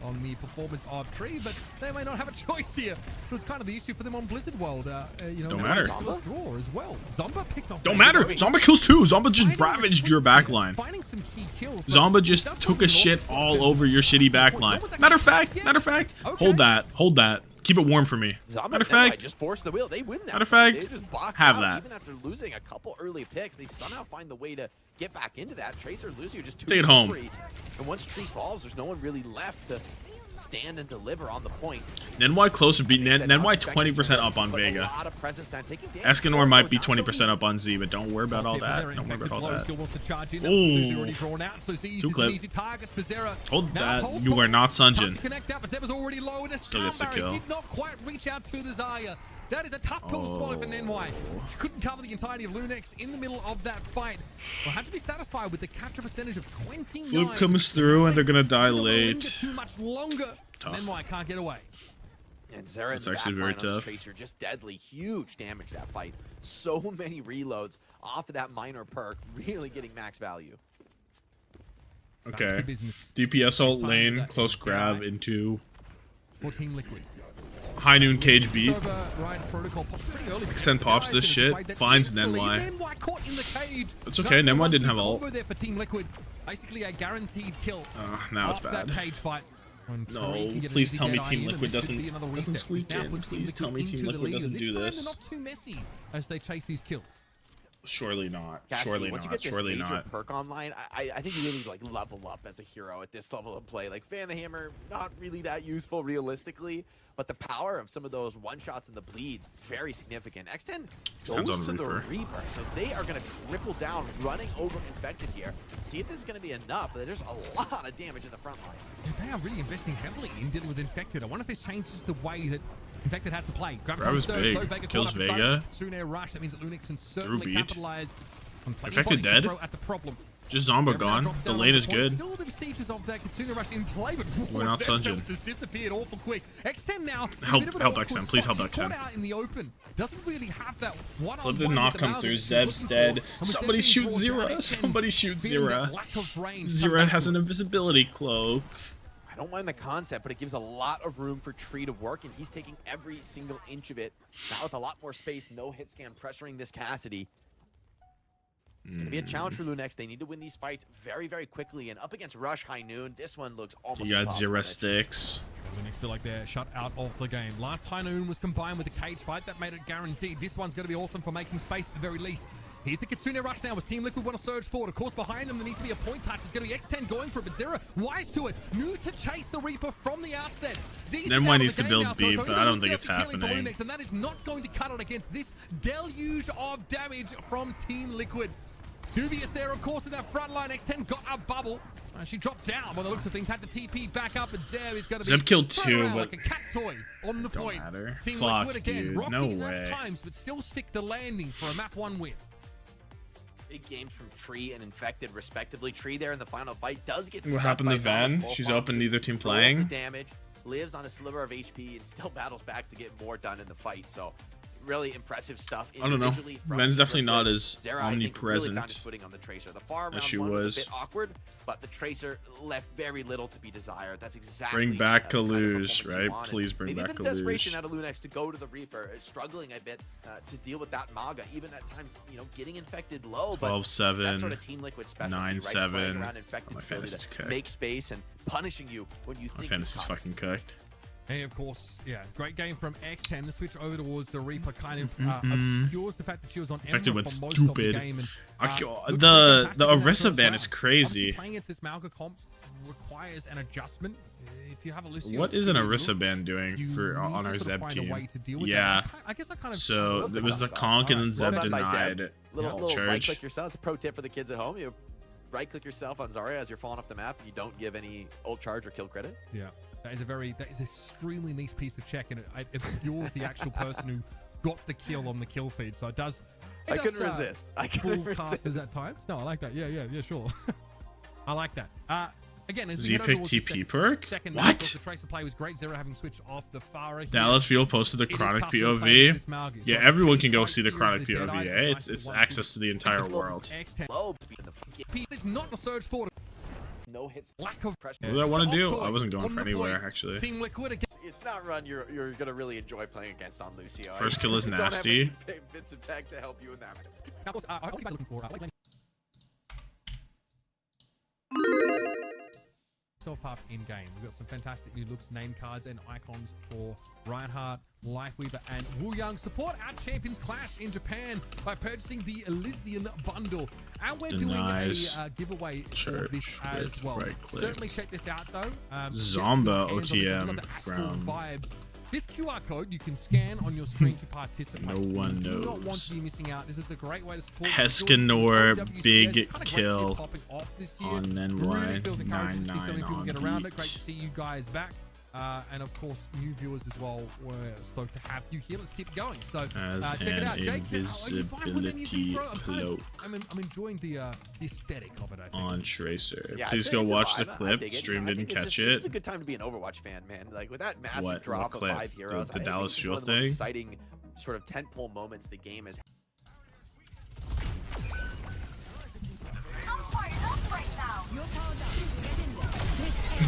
On the performance of Tree, but they may not have a choice here. It was kind of the issue for them on Blizzard World. You know, don't matter. Draw as well. Zomba picked off. Don't matter. Zomba kills too. Zomba just ravaged your backline. Some key kills, Zomba just took a shit all over your shitty backline. Matter of fact, hold that. Keep it warm for me. Matter of fact, just force the wheel. They win that. Matter of fact, they just box have out. that. Even after losing a couple early picks, they somehow find the way to get back into that. Tracer and Lucy are just too take it home. And once Tree falls, there's no one really left to stand and deliver on the point. Nenwai close to beat Nenwai 20% up on Vega. Escanor might be 20% up on Z, but don't worry about all that. Don't worry about all that. Ooh. Two clip. Hold that. You are not Sunjin. Still gets the kill. Did not quite reach out to the Xayah. That is a tough pill to swallow for Nenwai. Couldn't cover the entirety of LuneX in the middle of that fight. We'll have to be satisfied with the capture percentage of 29. Floop comes through and they're gonna die late. Too much longer. Tough. Nenwai can't get away. And Zera in the actually very tough. Tracer just deadly, huge damage that fight. So many reloads off of that minor perk, really getting max value. Okay. DPS ult lane, close grab into 14 Liquid. High Noon cage beat. Extend pops this shit. Finds Nenwai. It's okay. Nenwai didn't have ult. Basically a guaranteed kill. Now it's bad. No, please tell me Team Liquid doesn't squeak in. Please tell me Team Liquid doesn't do this. They're not too messy as they chase these kills. Surely not. Cassie, Surely once not. You get this Surely major not. Perk online, I think you really like level up as a hero at this level of play. Like Fan the Hammer, not really that useful realistically, but the power of some of those one shots and the bleeds very significant. X10 goes to the Reaper, so they are going to triple down, running over Infected here. See if this is going to be enough. There's a lot of damage in the front line. They are really investing heavily in dealing with Infected. I wonder if this changes the way that Infected has to play. Grab is big. Kills Vega. Soon air rush. That means that LuneX can certainly capitalize on playing Infected dead. At the problem. Just Zomba gone. The lane is good. Still the sieges of that Kitsune Rush in play, but We're not dungeon. just disappeared awful quick. X10 now. Help X10. Please help X10. Out in the open. Doesn't really have that one. Flip did not come through. Zeb's dead. Somebody shoot Zira. Somebody shoot Zira. Zira has an invisibility cloak. I don't mind the concept, but it gives a lot of room for Tree to work, and he's taking every single inch of it. Now with a lot more space, no hit scan pressuring this Cassidy. It's going to be a challenge for LuneX. They need to win these fights very, very quickly. And up against Rush High Noon, this one looks almost You got impossible. Zira sticks. LuneX feel like they're shut out of the game. Last High Noon was combined with the cage fight. That made it guaranteed. This one's going to be awesome for making space at the very least. Here's the Kitsune Rush now as Team Liquid want to surge forward. Of course, behind them, there needs to be a point touch. It's going to be X10 going for it, but Zira wise to it. Knew to chase the Reaper from the outset. Then one needs to build B, but I don't think it's happening. And that is not going to cut it against this deluge of damage from Team Liquid. Dubious there, of course, in that front line. X10 got a bubble. She dropped down by the looks of things. Had the TP back up, and Zeb is going to be Zeb killed two, but like a cat toy on the point. Matter. Team Fuck, Liquid again, dude. rocky No enough way. times, but still stick the landing for a map 1 win. Big games from Tree and Infected, respectively. Tree there in the final fight does get What stuck happened by to Van? Zomba's She's Bullfrog, open, neither team rolls playing. the damage, lives on a sliver of HP, and still battles back to get more done in the fight. So really impressive stuff. I don't know. Van's definitely not as Zera, I think, really omnipresent found his footing on the Tracer. The far as round she one was was. a bit awkward, but the Tracer left very little to be desired. That's exactly Bring back the kind of Kaluge, performance you right? wanted. Please bring Maybe back even desperation Kaluge. out of LuneX to go to the Reaper is struggling a bit to deal with that Maga, even at times, getting infected low. 12-7, but that sort of Team Liquid specialty, right? 9-7. Playing around infected My ability fantasy's to cooked. make space and punishing you when you My think fantasy's fucking cooked. And of course, yeah, great game from X10. The switch over towards the Reaper kind of obscures the fact that she was on Infected Emerald went for most stupid. of the game. And, The Orisa ban is Obviously, crazy. playing against this Malga comp requires an adjustment. If you have a Lucio, What is an Orisa ban doing for on our Zeb team? Yeah. I guess I kind of So there was the conk and then Zeb Well done by denied Zeb. it. Little Church. right-click yourself. It's a pro tip for the kids at home. You right-click yourself on Zarya as you're falling off the map, and you don't give any ult charge or kill credit. Yeah, that is an extremely nice piece of check, and it obscures the actual person who got the kill on the kill feed. So it does. I couldn't resist. I couldn't fool casters resist. at times. No, I like that. Yeah, sure. I like that. Again, as we Z head over pick towards the TP perk? second What? match, the Tracer play was great. Zero having switched off the Pharah here. Dallas Fuel posted the It is Chronic tough to play against this POV. Malgi. Yeah, So everyone it's can go right see the here Chronic with the POV. Dead Eh? Eye, It's one, access to the entire world. X10. Low. It's not a surge forward. No hits. Lack of pressure. What did I want to do? I wasn't going for anywhere, actually. Team Liquid again. It's not run you're gonna really enjoy playing against on Lucio. First kill is Don't have nasty. any bits of tech to help you in that. Of course, what are you guys looking for? Self up in game. We've got some fantastic new looks, name cards, and icons for Reinhardt, Lifeweaver, and Wu Yang. Support our Champions Clash in Japan by purchasing the Elysian bundle. And we're Denies. doing a giveaway for Church this as with well. right-click. Certainly check this out though. Zomba Get your hands on this. It's got OTM the Astral from- vibes. This QR code you can scan on your screen to participate. No one You do not want knows. to be missing out. This is a great way to support Heskinor, OWCS. big It's kinda great to see it kill popping off this year. on Really NY feels encouraging to see so many 99 people on get around it. beat. Great to see you guys back. And of course, new viewers as well. We're stoked to have you here. Let's keep going. So As check it out. an Jake, are you fine with any of these, invisibility bro? cloak I'm enjoying the aesthetic of it, I think. on Tracer. Yeah, Please it's go a watch the vibe. I clip. dig it. Stream I didn't think it's catch just- This is it. a good time to be an Overwatch fan, man. Like with that massive What drop clip? of 5 heroes, The I think Dallas this is Fuel one of the most thing? exciting sort of tentpole moments the game has.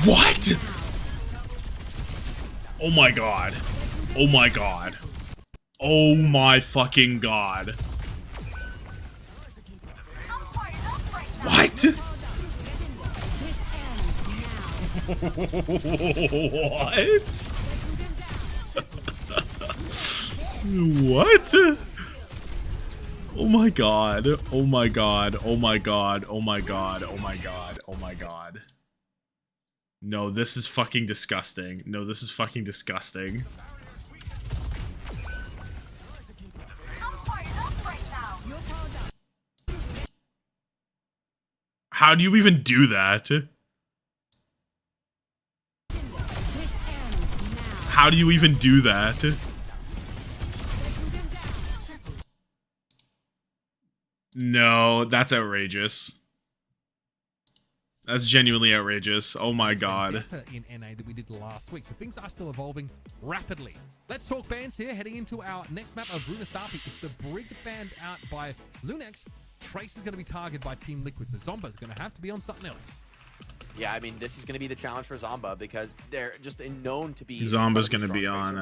What? Oh my god. Oh my god. Oh my fucking god. What? What? What? Oh my god. Oh my god. Oh my god. Oh my god. Oh my god. Oh my god. No, this is fucking disgusting. No, this is fucking disgusting. How do you even do that? How do you even do that? No, that's outrageous. That's genuinely outrageous. Oh my god. Vendetta in NA that we did last week. So things are still evolving rapidly. Let's talk bans here. Heading into our next map of RuneSapi. It's the Brig banned out by LuneX. Trace is going to be targeted by Team Liquid. So Zomba's going to have to be on something else. Yeah, I mean, this is going to be the challenge for Zomba because they're just known to be... Zomba's going to be on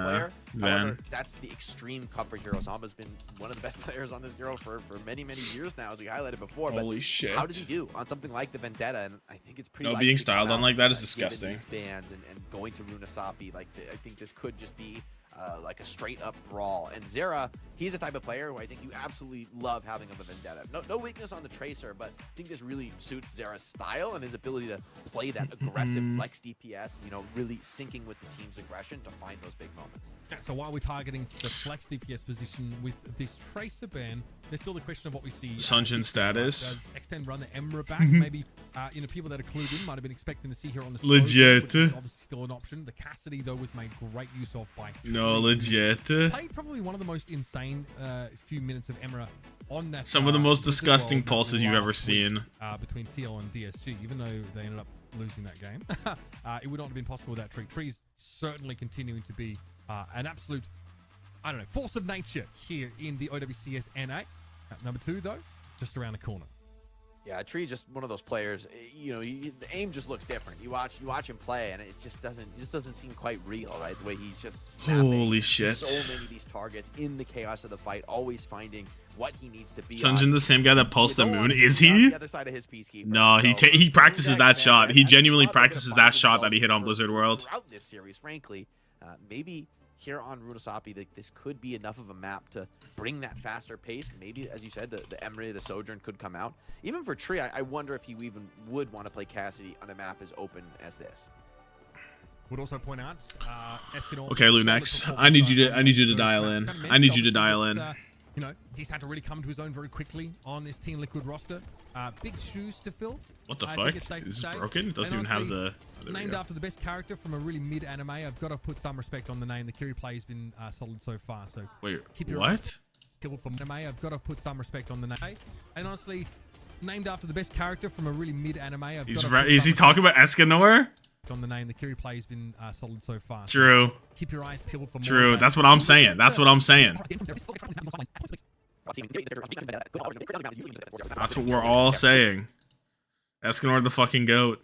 However, that's the extreme comfort hero. Zomba's been one of the best players on this hero for many, many years now, as we highlighted before. Holy but shit. How does he do on something like the Vendetta? And I think it's pretty... No, being styled on like that is disgusting. These bans and going to RuneSapi, like, I think this could just be like a straight up brawl. And Zera, he's the type of player who I think you absolutely love having of a Vendetta. No weakness on the Tracer, but I think this really suits Zera's style and his ability to play that aggressive flex DPS, you know, really syncing with the team's aggression to find those big moments. So while we're targeting the flex DPS position with this Tracer ban, there's still the question of what we see. Sunjin status. Does X10 run the Emerald back? Maybe, you know, people that are clued in might have been expecting to see here on the legit. Which is obviously still an option. The Qadsiah, though, was made great use of by... No, legit. Played probably one of the most insane few minutes of Emerald on that. Some of the most disgusting pulses you've ever seen. Between TL and DSG, even though they ended up losing that game. It would not have been possible without Tree. Tree's certainly continuing to be an absolute, I don't know, force of nature here in the OWCS NA. Number 2, though, just around the corner. Yeah, Tree's just one of those players. You know, the aim just looks different. You watch him play, and it just doesn't seem quite real, right? The way he's just snapping holy shit, so many of these targets in the chaos of the fight, always finding what he needs to be. Sunjin, the same guy that pulsed the moon, is he? The other side of his peacekeeper. No, he practices that shot. He genuinely practices that shot that he hit on Blizzard World. Throughout this series, frankly, maybe here on RuneSapi, this could be enough of a map to bring that faster pace. Maybe, as you said, the Emery, the Sojourn could come out. Even for Tree, I wonder if he even would want to play Qadsiah on a map as open as this. Would also point out, Escanor. Okay, LuneX, I need you to dial in. I need you to dial in. You know, he's had to really come to his own very quickly on this Team Liquid roster. Big shoes to fill. What the fuck? Is this broken? It doesn't even have the... Named after the best character from a really mid anime. I've got to put some respect on the name. The Kiri play has been solid so far. So wait, keep your what? Killed from anime. I've got to put some respect on the name. And honestly, named after the best character from a really mid anime. Is he talking about Escanor? On the name, the Kiri play has been solid so far. True. So keep your eyes peeled for more. True. That's what I'm saying. That's what I'm saying. That's what we're all saying. Escanor the fucking GOAT.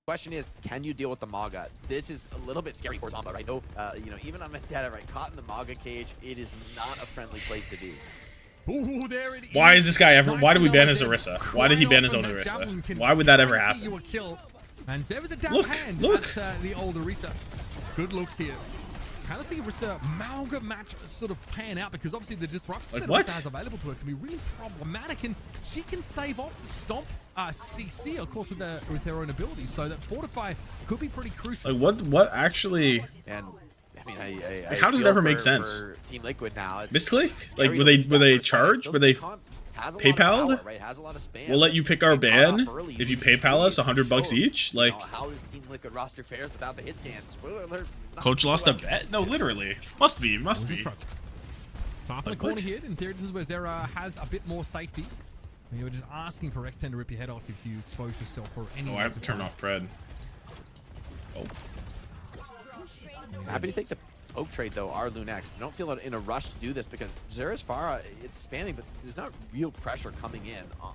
Question is, can you deal with the Maga? This is a little bit scary for Zomba, right? No, you know, even on Vendetta, right? Caught in the Maga cage, it is not a friendly place to be. Ooh, there it is. Why is this guy ever? Why did we ban his Orisa? Why did he ban his own Orisa? Why would that ever happen? And there was a down hand look. at the old Orisa. Good looks here. How does the Orisa Malga match sort of pan out? Because obviously the disruption that Orisa has available to her can be really problematic, and she can stave off the stomp CC, of course, with her own abilities. So that fortify could be pretty crucial. Like what actually? And I mean, how does it ever make sense? Team Liquid now, Misclick? Like were they charged? Were they PayPal'd? We'll let you pick our ban if you PayPal us $100 each. Like, how this Team Liquid roster fares without the hit scan? Spoiler alert. Coach lost a bet? No, literally. Must be. Top of the corner here. In theory, this is where Zera has a bit more safety. You're just asking for X10 to rip your head off if you expose yourself for any. Oh, I have to turn off Pred. Oh. Happy to take the Oak trade though, our LuneX. I don't feel in a rush to do this because Zera's Pharah, it's spamming, but there's not real pressure coming in on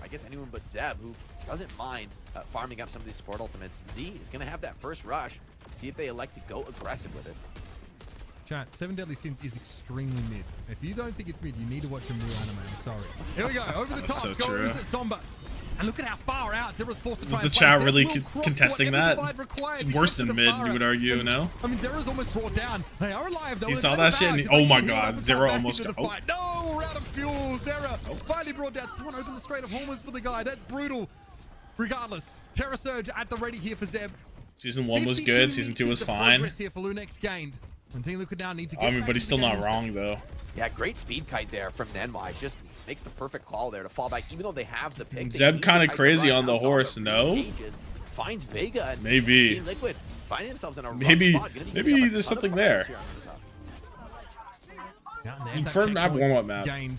I guess anyone but Zeb, who doesn't mind farming up some of these support ultimates. Z is going to have that first rush. See if they elect to go aggressive with it. Chat, 7 Deadly Sins is extremely mid. If you don't think it's mid, you need to watch a new anime. I'm sorry. Here we go. Over the top. So goes Somba. And look at how far out Zera's forced to try. Was the chat really contesting that? It's worse than mid, you would argue, no? I mean, Zera's almost brought down. They are alive, though. You saw that shit? And oh my god, Zera almost got... Oh. No, we're out of fuel. Zera finally brought down. Someone opened the Strait of Hormuz for the guy. That's brutal. Regardless, Terra Surge at the ready here for Zeb. Season 1 was good. Season 2 was fine. Here for LuneX gained. Team Liquid now need to get I mean, but he's still not wrong, though. Yeah, great speed kite there from Nenwise. Just makes the perfect call there to fall back, even though they have the pick. Zeb kind of crazy on the horse, no? Finds Vega and maybe. Team Liquid finding themselves in a maybe spot. Maybe there's something there. Confirmed map, warm-up map. Gained.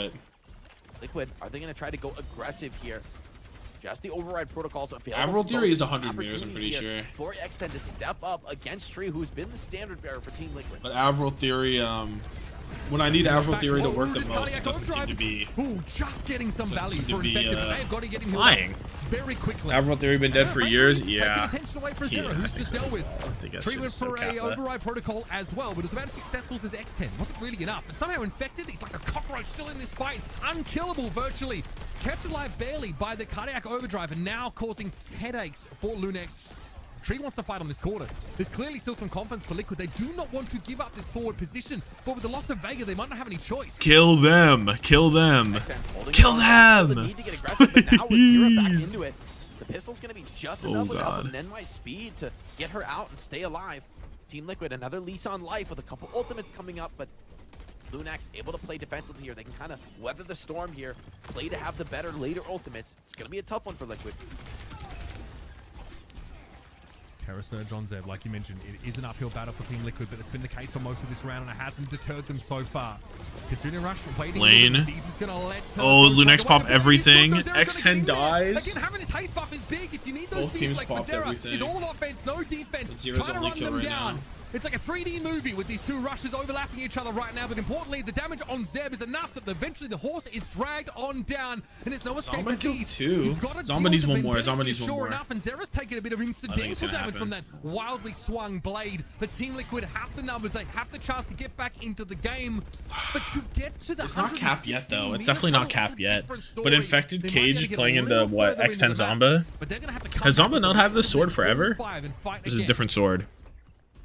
here. what? Liquid, are they going to try to go aggressive here? Just the override protocols available. Avril for Theory both is teams. 100 meters, I'm pretty Opportunity sure. here for X10 to step up against Tree, who's been the standard bearer for Team Liquid. But Avril Theory, when I need Avril Theory to work the most, it doesn't seem to be. Ooh, just getting some value for be, Infected, but they've got to get him healed flying. up very quickly. Avril Theory been dead for years. Yeah. Attention away from Zero, I who's think just so dealt as with. well. I think that's Tree went just so for a cap that. override protocol as well, but it was about as successful as X10. Wasn't really enough. And somehow Infected, he's like a cockroach still in this fight. Unkillable virtually. Kept alive barely by the cardiac overdrive and now causing headaches for LuneX. Tree wants to fight on this quarter. There's clearly still some confidence for Liquid. They do not want to give up this forward position, but with the loss of Vega, they might not have any choice. Kill them! Kill them! Kill them! The need to get aggressive, but now with Zero back into it, the pistol's going to be just enough without the Nenwai speed to get her out and stay alive. Team Liquid, another lease on life with a couple ultimates coming up, but LuneX able to play defensively here. They can kind of weather the storm here, play to have the better later ultimates. It's going to be a tough one for Liquid. Terra Surge on Zeb, like you mentioned, it is an uphill battle for Team Liquid, but it's been the case for most of this round and it hasn't deterred them so far. Katrina Rush waiting. Lane. Oh, LuneX pop everything. X10 dies. Again, having his haste buff is big. If you need those Both teams like popped Madera everything. is all offense, no defense. Zero's Trying to only run kill them right down. now. It's like a 3D movie with these two rushes overlapping each other right now, but importantly, the damage on Zeb is enough that eventually the horse is dragged on down, and there's no escape. Zomba kills disease. two. You've gotta Zomba deal needs with one them more. and Zomba then needs one sure more. enough, and Zera's taking a bit of it's incidental gonna damage from that happen. wildly swung blade. But Team Liquid have the numbers, they have the chance to get back into the game, but to get to the It's not capped yet, though. It's 116 definitely not meter capped tunnel, yet. it's a different But story. Infected They might be Cage able is to get playing a into little what? further into X10 the map, Zomba? but they're gonna have to come Has back Zomba with not the have this rest sword of forever? 4-5 and fight This is a again. different sword.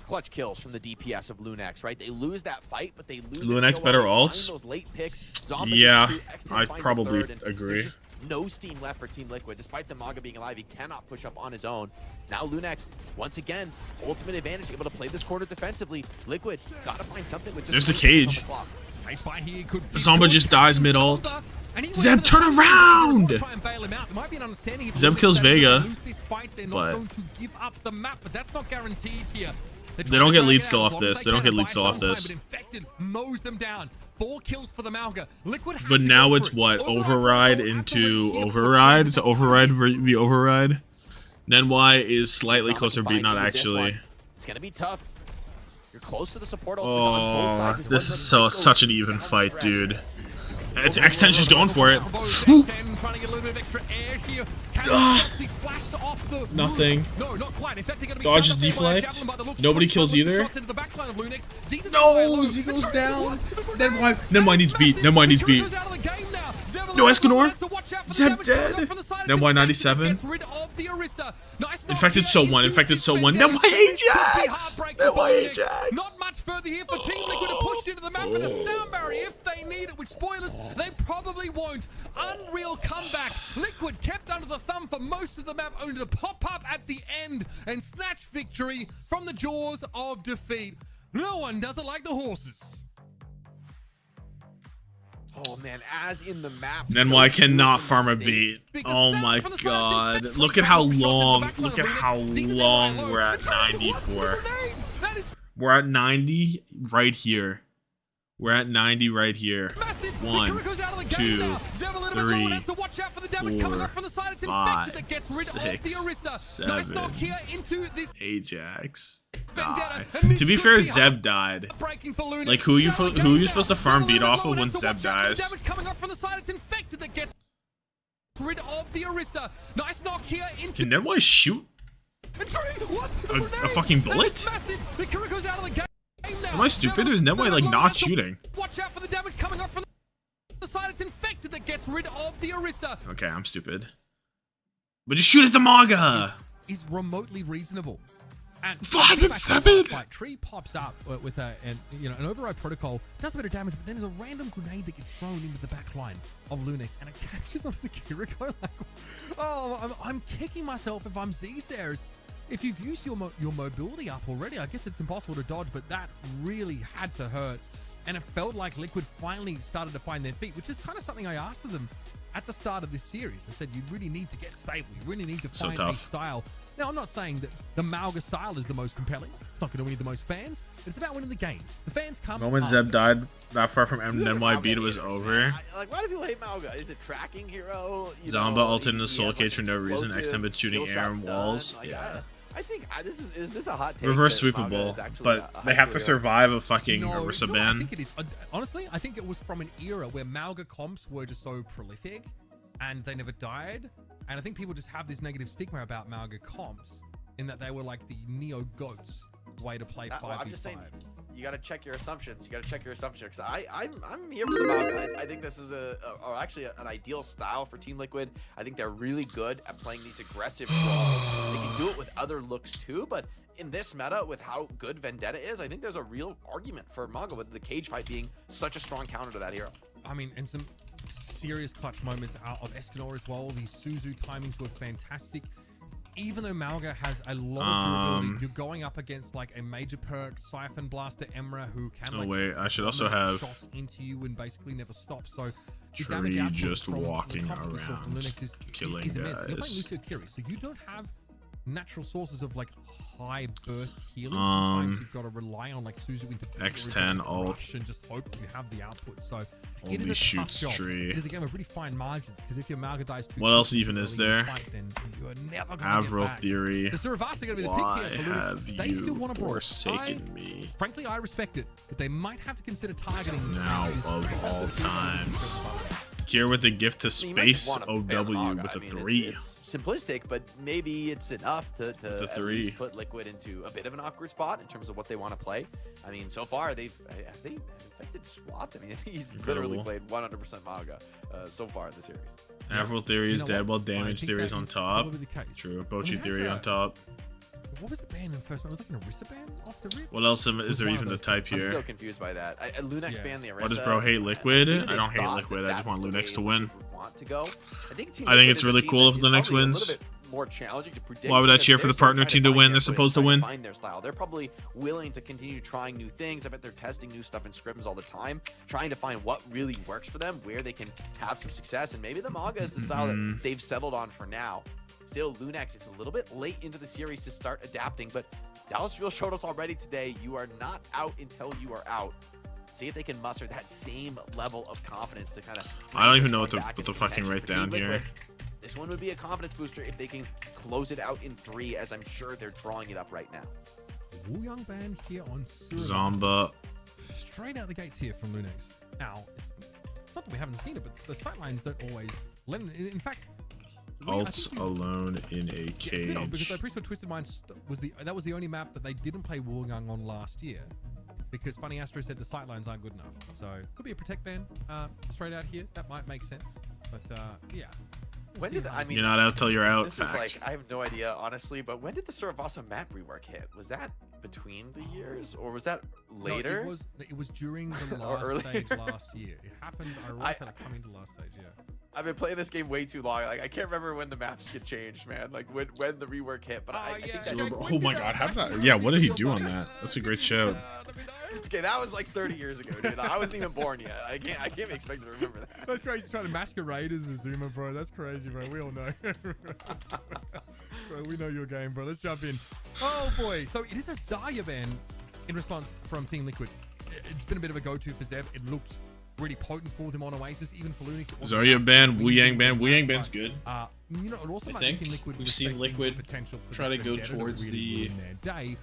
Clutch kills from the DPS of LuneX, right? They lose that fight, but they lose LuneX it so better well. They ults? find those late picks. Zomba Yeah, gets two, X10 I'd finds a probably third, and agree. There's just no steam left for Team Liquid. Despite the Maga being alive, he cannot push up on his own. Now LuneX, once again, ultimate advantage, able to play this quarter defensively. Liquid, gotta find something with just There's the 20 seconds cage. on the clock. Cage fight here could be Zomba good. just dies mid-ult. And he went Zeb, for the turn first around! try and bail him out. There might be an understanding if Zeb LuneX kills say they're gonna Vega, lose this fight, they're not but- going to give up the map, but that's not guaranteed here. They don't get lead still off this. They don't get lead still off this. But Infected mows them down. 4 kills for the Malga. Liquid But now it's what? Override into override? To override the override? Nenwai is slightly closer, but not actually. It's gonna be tough. You're close to the support ultimates on both Oh, sides. this is such an even fight, dude. It's X10's just going for it. Trying to get a little bit of extra air here. Be splashed off the Nothing. No, not quite. In fact, they're gonna be Dodges snapped up there by a deflect. javelin by the looks. Nobody Tree kills comes with either. shots into the backline of LuneX. Z's No, Z goes down. Nenwai needs beat. Nenwai needs beat. No Escanor. Zeb dead. Nenwai 97. Infected so one. Infected so one. Nenwai Ajax. Nenwai Ajax. Not much further here for Team Liquid to push into the map and a sound barrier if they need it, which spoilers, they probably won't. Unreal comeback. Liquid kept under the thumb for most of the map, only to pop up at the end and snatch victory from the jaws of defeat. No one does it like the horses. Oh man, as in the map. Nenwai cannot farm a beat. Oh my god. Look at how long. Look at how long we're at 94. We're at 90 right here. We're at 90 right here. 1, 2, 3, 4, 5, 6, 7. Ajax. Die. To be fair, Zeb died. Like, who are you supposed to farm beat off of when Zeb dies? Can Nenwai shoot a fucking bullet? Am I stupid? Is Nenwai like not shooting? Watch out for the damage coming off from the side. It's Infected that gets rid of the Orisa. Okay, I'm stupid. But just shoot at the Maga! Is remotely reasonable. And 5 and 7! Tree pops up with an override protocol, does a bit of damage, but then there's a random grenade that gets thrown into the back line of LuneX, and it catches onto the Kiriko. I'm kicking myself if I'm Z's there. If you've used your mobility up already, I guess it's impossible to dodge, but that really had to hurt. And it felt like Liquid finally started to find their feet, which is kind of something I asked of them at the start of this series. I said you really need to get stable. You really need to So find a tough. style. Now, I'm not saying that the Mauga style is the most compelling. It's not going to win you the most fans. But it's about winning the game. The fans come. Moment after. Zeb died not far from You NY hate beat, it Mauga was haters, over. man. Like, why do people hate Mauga? Is it tracking hero? You Zomba know, ulted in the he soul has, cage for no reason. explosive Next time it's shooting skill air shots and done. walls. Like, Yeah. I think is this a hot take? Reverse that Mauga sweepable, is actually but a they high have to school hero? survive a fucking No, Orisa you know what I ban. think it is. Honestly, I think it was from an era where Mauga comps were just so prolific and they never died. And I think people just have this negative stigma about Mauga comps in that they were like the neo goats way to play 5v5. Well, I'm just saying, you got to check your assumptions. You got to check your assumptions. Because I'm here for the Mauga. I think this is actually an ideal style for Team Liquid. I think they're really good at playing these aggressive roles. They can do it with other looks too, but in this meta, with how good Vendetta is, I think there's a real argument for Mauga with the cage fight being such a strong counter to that hero. I mean, and some serious clutch moments out of Escanor as well. These Suzu timings were fantastic. Even though Mauga has a lot of durability, you're going up against like a major perk, Siphon Blaster, Emra, who can Oh like wait, I should also dominate have shots into you and basically never stop. So the Tree damage output just from the walking comp we saw from around, LuneX is killing immense. You're playing guys. Lucio Kiri, so you don't have natural sources of like high burst healing. Sometimes you've got to rely on like Suzu into X10 ult. rush and just hope that you have the output. So Only it is a shoots tough job. Tree. It is a game of really fine margins because if your Mauga dies too What else quickly even is early in the there? fight, then you are never going to Avril get back. Theory. The Suravasa are going to be the Why pick here for LuneX. have They still you want to brawl. forsaken me? Frankly, I respect it, but they might have to consider targeting Now this of all times. Here with the gift to You might just space want a fair OW Mauga. with I a mean, 3. It's simplistic, but maybe it's enough to a at 3. least put Liquid into a bit of an awkward spot in terms of what they want to play. I mean, so far has Infected swapped? I mean, he's literally Incredible. played 100% Mauga so far in the series. Avril Theory is You know dead what? while Damage I think Theory is that on is top. probably the case. True. We Bochi had Theory to- on top. What was the ban in the first one? Was it an Orisa ban off the rip? What else is Was there one of even to those type I'm still here? confused by that. LuneX Yeah. banned the Orisa. What does bro hate Liquid? Maybe I they don't hate thought Liquid. that I just want that's the LuneX to way win. Liquid would want to go. I think Team I think Liquid it's is a really team cool that if is LuneX probably a wins. little bit more challenging to predict. Why would I because cheer for they're the still partner trying team to find win? their They're footing, supposed to trying win. Find their style. They're probably willing to continue trying new things. I bet they're testing new stuff in scrims all the time, trying to find what really works for them, where they can have some success. And maybe the Mauga is the style that they've settled on for now. Still, LuneX, it's a little bit late into the series to start adapting, but Dallas Fuel showed us already today, you are not out until you are out. See if they can muster that same level of confidence to kind of... I don't even know what to fucking write down here. This one would be a confidence booster if they can close it out in 3, as I'm sure they're drawing it up right now. Wu Young ban here on Suravasa. Zomba. Straight out the gates here from LuneX. Now, it's not that we haven't seen it, but the sightlines don't always lend. In fact, Alts alone in a yeah, it's a bit odd because cage. I'm pretty sure Twisted Mind that was the only map that they didn't play Wu Young on last year. Because Funny Astro said the sightlines aren't good enough. So could be a protect ban straight out here. That might make sense. But yeah. When did I mean? You're not out till you're out. This Fact. is like I have no idea honestly, but when did the Suravasa map rework hit? Was that between the years or was that later? No, it was during the Or last earlier. stage last year. It happened. I always had it come into last stage. Yeah. I've been playing this game way too long. Like I can't remember when the maps get changed, man. Like when the rework hit. But I think that Oh my god, how did that? Yeah, what did he do on that? That's a great show. okay, that was like 30 years ago, dude. I wasn't even born yet. I can't be expected to remember that. That's crazy trying to masquerade as a Zoomer, bro. That's crazy, bro. We all know. Bro, we know your game, bro. Let's jump in. Oh, boy. So it is a Xayah ban in response from Team Liquid. It's been a bit of a go-to for Zev. It looked really potent for them on Oasis, even for LuneX. Zarya ban, Wu Yang ban. Wu Yang ban's good. You know, it also I might think be Team Liquid we've seen respecting Liquid the potential for try to this go Vendetta towards really the ruin their day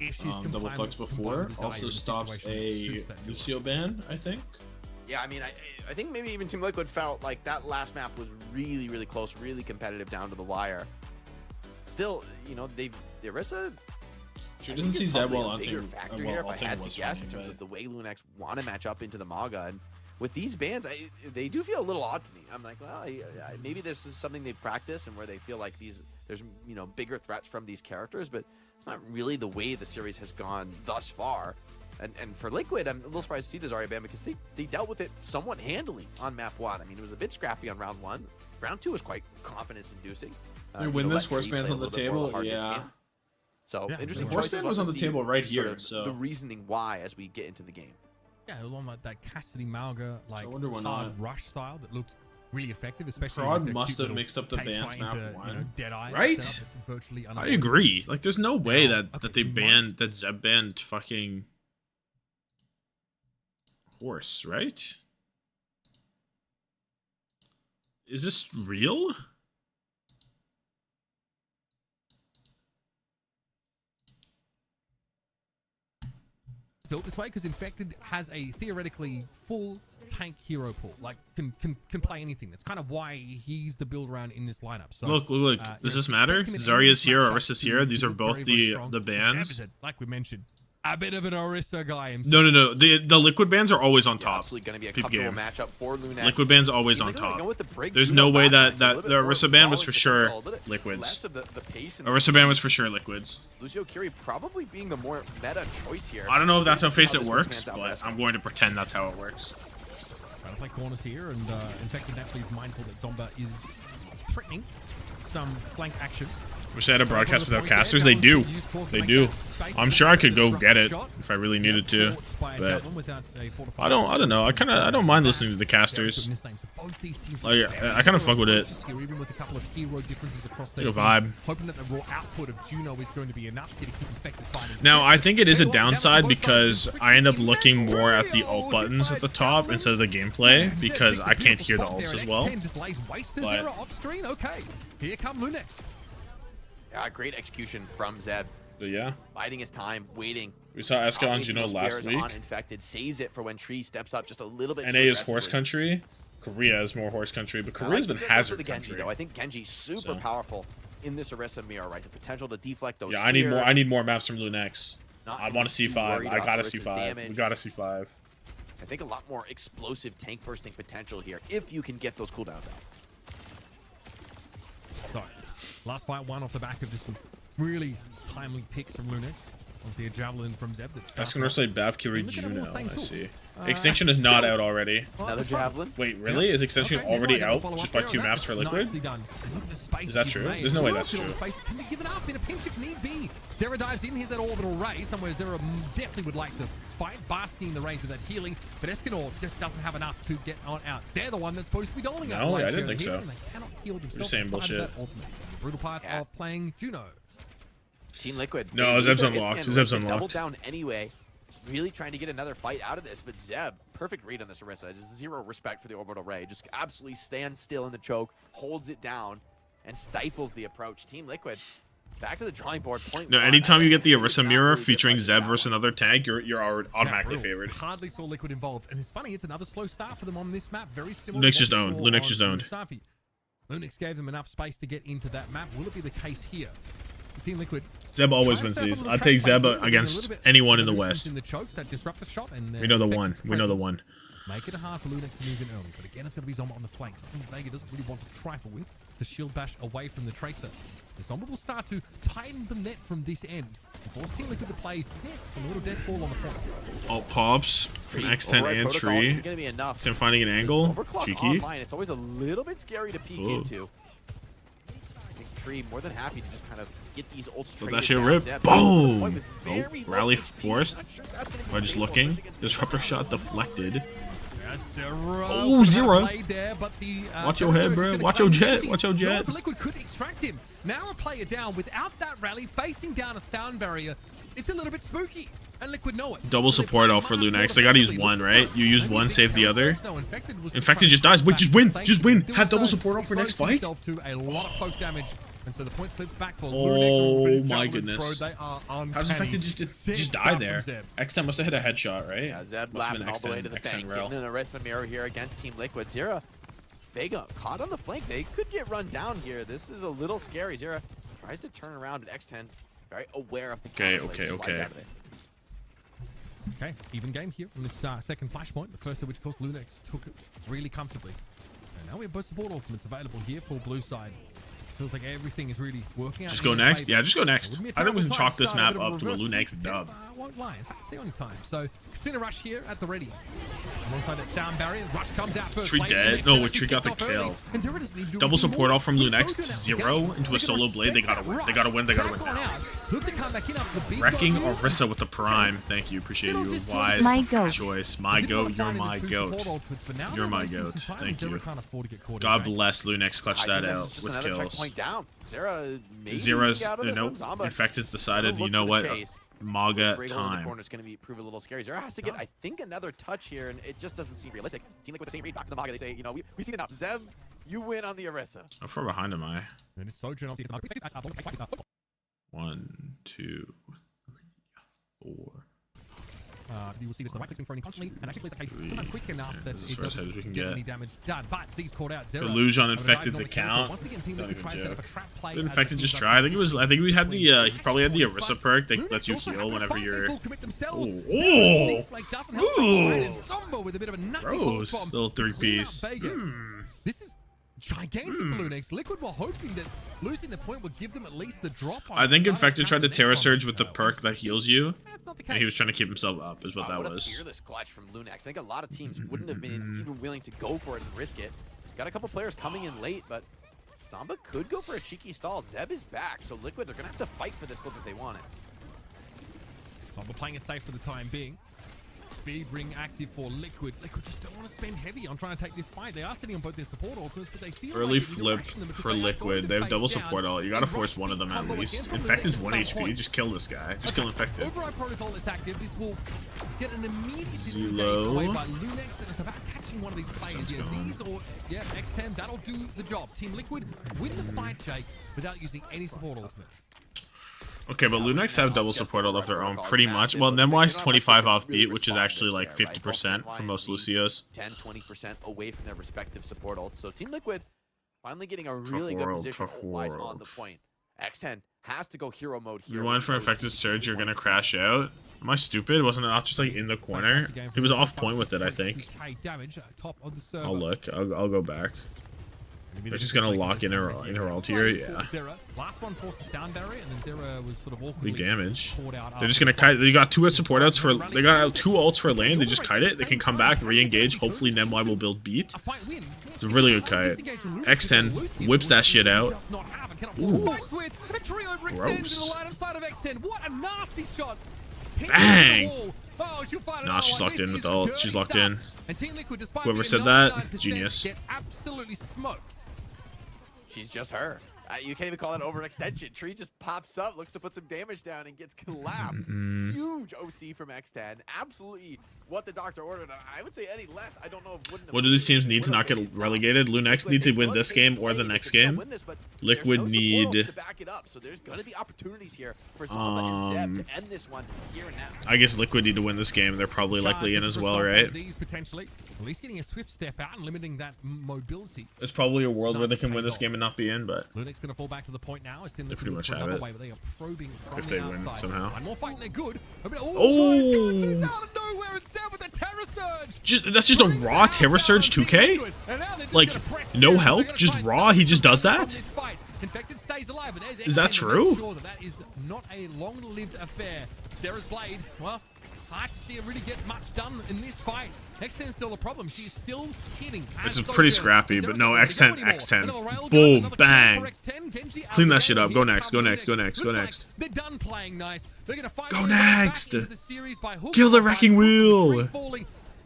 if she's double compliant flex with before. combining Xayah Also in a stops situation that a suits that Lucio ban, I think. Yeah, I mean, I think maybe even Team Liquid felt like that last map was really, really close, really competitive down to the wire. Still, you know, the Orisa. Sure I doesn't think see it's Zed probably well a on bigger team. factor Well, here if I ulting had to was guess funny, in terms but- of the way LuneX want to match up into the Mauga. And with these bans, they do feel a little odd to me. I'm like, well, maybe this is something they practice and where they feel like there's bigger threats from these characters, but it's not really the way the series has gone thus far. And for Liquid, I'm a little surprised to see the Zarya ban because they dealt with it somewhat handily on map 1. I mean, it was a bit scrappy on round 1. Round 2 was quite confidence-inducing. They win this, horse ban's on the table, yeah. So Yeah, interesting. The horse choices. ban was We'll on the see table right sort here, of so the reasoning why as we get into the game. Yeah, along like that Cassidy Mauga, like I wonder why hard not. rush style that looked really effective, especially. Prod like, must have mixed up the bands map one, right? I agree. Like, there's no way that they banned that Zeb banned fucking horse, right? Is this real? Built this way because Infected has a theoretically full tank hero pool, like can play anything. That's kind of why he's the build around in this lineup. So look. Does this matter? Zarya's here, Orissa's here. These are both the bans. Like we mentioned, a bit of an Orisa guy himself. No. The liquid bans are always on top. Absolutely going to be a comfortable matchup for LuneX. Liquid ban's always on top. There's no way that the Orisa ban was for sure liquids. Orisa ban was for sure liquids. Lucio Kiri probably being the more meta choice here. I don't know if that's how Face It works, but I'm going to pretend that's how it works. Trying to play corners here, and Infected naturally is mindful that Zomba is threatening some flank action. Wish I had a broadcast without casters. They do. They do. I'm sure I could go get it if I really needed to, but I don't know. I don't mind listening to the casters. Like, I kind of fuck with it. Like a vibe. Hoping that the raw output of Juno is going to be enough to keep Infected fighting. Now, I think it is a downside because I end up looking more at the ult buttons at the top instead of the gameplay because I can't hear the ults as well. But okay, here come LuneX. Great execution from Zeb. But yeah. Biding his time, waiting. We saw Eska on Juno last week. Infected, saves it for when Tree steps up just a little bit. NA is horse country. Korea is more horse country, but Korea's been hazard Genji, country. though. I think Genji's super powerful in this Orisa mirror, right? The potential to deflect those. Yeah, I need more maps from LuneX. I want to see 5. I gotta see 5. We gotta see 5. I think a lot more explosive tank bursting potential here if you can get those cooldowns out. So, last fight one off the back of just some really timely picks from LuneX. Obviously a javelin from Zeb. That's going to say Babkiri Juno. I see. Extinction is not out already. Another javelin? Wait, really? Is Extinction already out just by 2 maps for Liquid? Is that true? There's no way that's true. Can be given up in a pinch if need be. Zera dives in. Here's that orbital ray. Somewhere Zera definitely would like to fight, basking in the range of that healing. But Escanor just doesn't have enough to get on out. They're the one that's supposed to be doling out. No, I didn't think so. They cannot heal themselves. You're saying bullshit. Brutal part of playing Juno. Team Liquid. No, Zeb's unlocked. Zeb's unlocked. Double down anyway. Really trying to get another fight out of this, but Zeb, perfect read on this Orisa. Just zero respect for the orbital ray. Just absolutely stands still in the choke, holds it down, and stifles the approach. Team Liquid, back to the drawing board. No, anytime you get the Orisa mirror featuring Zeb versus another tank, you're automatically favored. Hardly saw Liquid involved, and it's funny. It's another slow start for them on this map. Very similar. LuneX just owned. LuneX just owned. LuneX gave them enough space to get into that map. Will it be the case here? Team Liquid. Zeb always wins these. I'd take Zeb against anyone in the West. In the chokes that disrupt the shot, and we know the one. We know the one. Make it hard for LuneX to move in early, but again, it's going to be Zomba on the flank. Something Vega doesn't really want to trifle with. The shield bash away from the Tracer. The Zomba will start to tighten the net from this end and force Team Liquid to play a little death fall on the point. Alt pops from X10 and Tree. It's going to be enough. Then finding an angle. Cheeky. Online, it's always a little bit scary to peek into. Tree more than happy to just kind of get these ults traded. That shit rip. Boom! Oh, rally forced. By just looking. Disruptor shot deflected. Oh, Zero. Watch your head, bro. Watch your jet. Watch your jet. Liquid could extract him. Now a player down without that rally, facing down a sound barrier. It's a little bit spooky. And Liquid know it. Double support out for LuneX. They gotta use one, right? You use one, save the other. Infected just dies. Wait, just win. Just win. Have double support out for next fight. To a lot of poke damage. And so the point flips back for oh my goodness. How does Infected just die there? X10 must have hit a headshot, right? Yeah, Zeb laughing all the way to the bank. Getting an Orisa mirror here against Team Liquid. Zera, Vega caught on the flank. They could get run down here. This is a little scary. Zera tries to turn around, but X10 very aware of the Okay. Okay, even game here on this second flashpoint. The first of which, of course, LuneX took it really comfortably. And now we have both support ultimates available here for blue side. Feels like everything is really working out. Just go next? Yeah, just go next. I think we can chalk this map up to a LuneX dub. I won't lie. In fact, it's the only time. So, Qadsiah rush here at the ready. Alongside that sound barrier, Rush comes out first. Tree dead. No, Tree got the kill. Double support all from LuneX to 0 into a solo blade. They gotta win. They gotta win. They gotta win now. Wrecking Orisa with the prime. Thank you. Appreciate you. Wise choice. My goat. You're my goat. You're my goat. Thank you. God bless LuneX. Clutch that out with kills. Zera's, you know, Infected's decided, you know what? Maga time. Corner's going to prove a little scary. Zera has to get, I think, another touch here, and it just doesn't seem realistic. Team Liquid with the same read back to the Maga. They say, you know, we've seen enough. Zev, you win on the Orisa. How far behind am I? 1, 2, 3, 4. You will see this the right clicking throwing constantly and actually plays the cage quick enough that it doesn't get any damage done. But Z's caught out. Zero. Luge on Infected's account. Once again, Team Liquid tries to set up a trap play. Infected just tried. I think we had the he probably had the Orisa perk that lets you heal whenever you're. Gross. Little 3-piece. This is gigantic for LuneX. Liquid were hoping that losing the point would give them at least the drop on. I think Infected tried to Terra Surge with the perk that heals you, and he was trying to keep himself up, is what that was. What a fearless clutch from LuneX. I think a lot of teams wouldn't have been even willing to go for it and risk it. Got a couple players coming in late, but Zamba could go for a cheeky stall. Zeb is back, so Liquid, they're going to have to fight for this clip if they want it. Zamba playing it safe for the time being. Speed ring active for Liquid. Liquid just don't want to spend heavy on trying to take this fight. They are sitting on both their support ultimates, but they feel early like flip for Liquid. They have double support all. You gotta force one of them at least. Infected's 1 HP. Just kill this guy. Just kill Infected. Override protocol is active. This will get an immediate disengage Zulu. away by LuneX, and it's about catching one of these players. Yeah, Z's or X10. That'll do the job. Team Liquid win the fight, Jake, without using any support ultimates. Okay, but LuneX have double support all of their own pretty much. Well, Nemwi's 25 off beat, which is actually like 50% for most Lucios. 10-20% away from their respective support ults. So Team Liquid finally getting a really good position ult-wise on the point. X10 has to go hero mode here. You went for Infected Surge, you're gonna crash out. Am I stupid? Wasn't it not just like in the corner? He was off point with it, I think. I'll look. I'll go back. They're just gonna lock in her ult here, yeah. Last one forced the sound barrier, and then Zera was sort of awkwardly big damage. They're just gonna kite. They got 2 support outs for. They got 2 ults for lane. They just kite it. They can come back, re-engage. Hopefully, Nemwi will build beat. It's a really good kite. X10 whips that shit out. Ooh. Gross. Bang! Nah, she's locked in with the ult. She's locked in. Whoever said that, genius. Absolutely smoked. She's just her. You can't even call that overextension. Tree just pops up, looks to put some damage down, and gets clapped. Huge OC from X10. Absolutely what the doctor ordered. I would say any less, I don't know if wouldn't. What do these teams need to not get relegated? LuneX need to win this game or the next game. Liquid need. To back it up, so there's going to be opportunities here for Zamba and Zeb to end this one here and now. I guess Liquid need to win this game. They're probably likely in as well, right? Potentially, at least getting a swift step out and limiting that mobility. There's probably a world where they can win this game and not be in, but LuneX going to fall back to the point now. It's they pretty much have it. Way, but they are probing from if they win somehow. One more fight and they're good. Oh! My God, out of nowhere and Zeb with a Terror Surge. That's just a raw Terror Surge 2K? Like, no help? Just raw? He just does that? Infected stays alive, and there's is that true? Sure that is not a long-lived affair. Zera's blade, well, hard to see her really get much done in this fight. X10 is still a problem. She's still hitting. This is pretty scrappy, but no, X10. Boom, bang. Clean that shit up. Go next, go next, go next, go next. They're done playing nice. They're gonna fight. Go next. Kill the Wrecking Wheel.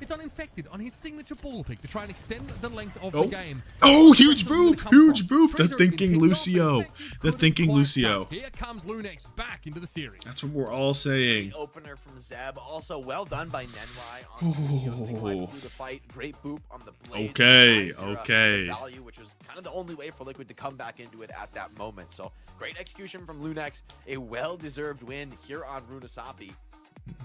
It's uninfected on his signature ball pick to try and extend the length of the game. Oh, huge boop! Huge boop! The thinking Lucio. The thinking Lucio. Here comes LuneX back into the series. That's what we're all saying. Opener from Zeb. Also well done by Nenwai on the heels. They went through the fight. Great boop on the blade. Okay, okay. Value, which was kind of the only way for Liquid to come back into it at that moment. So great execution from LuneX. A well-deserved win here on Runasapi.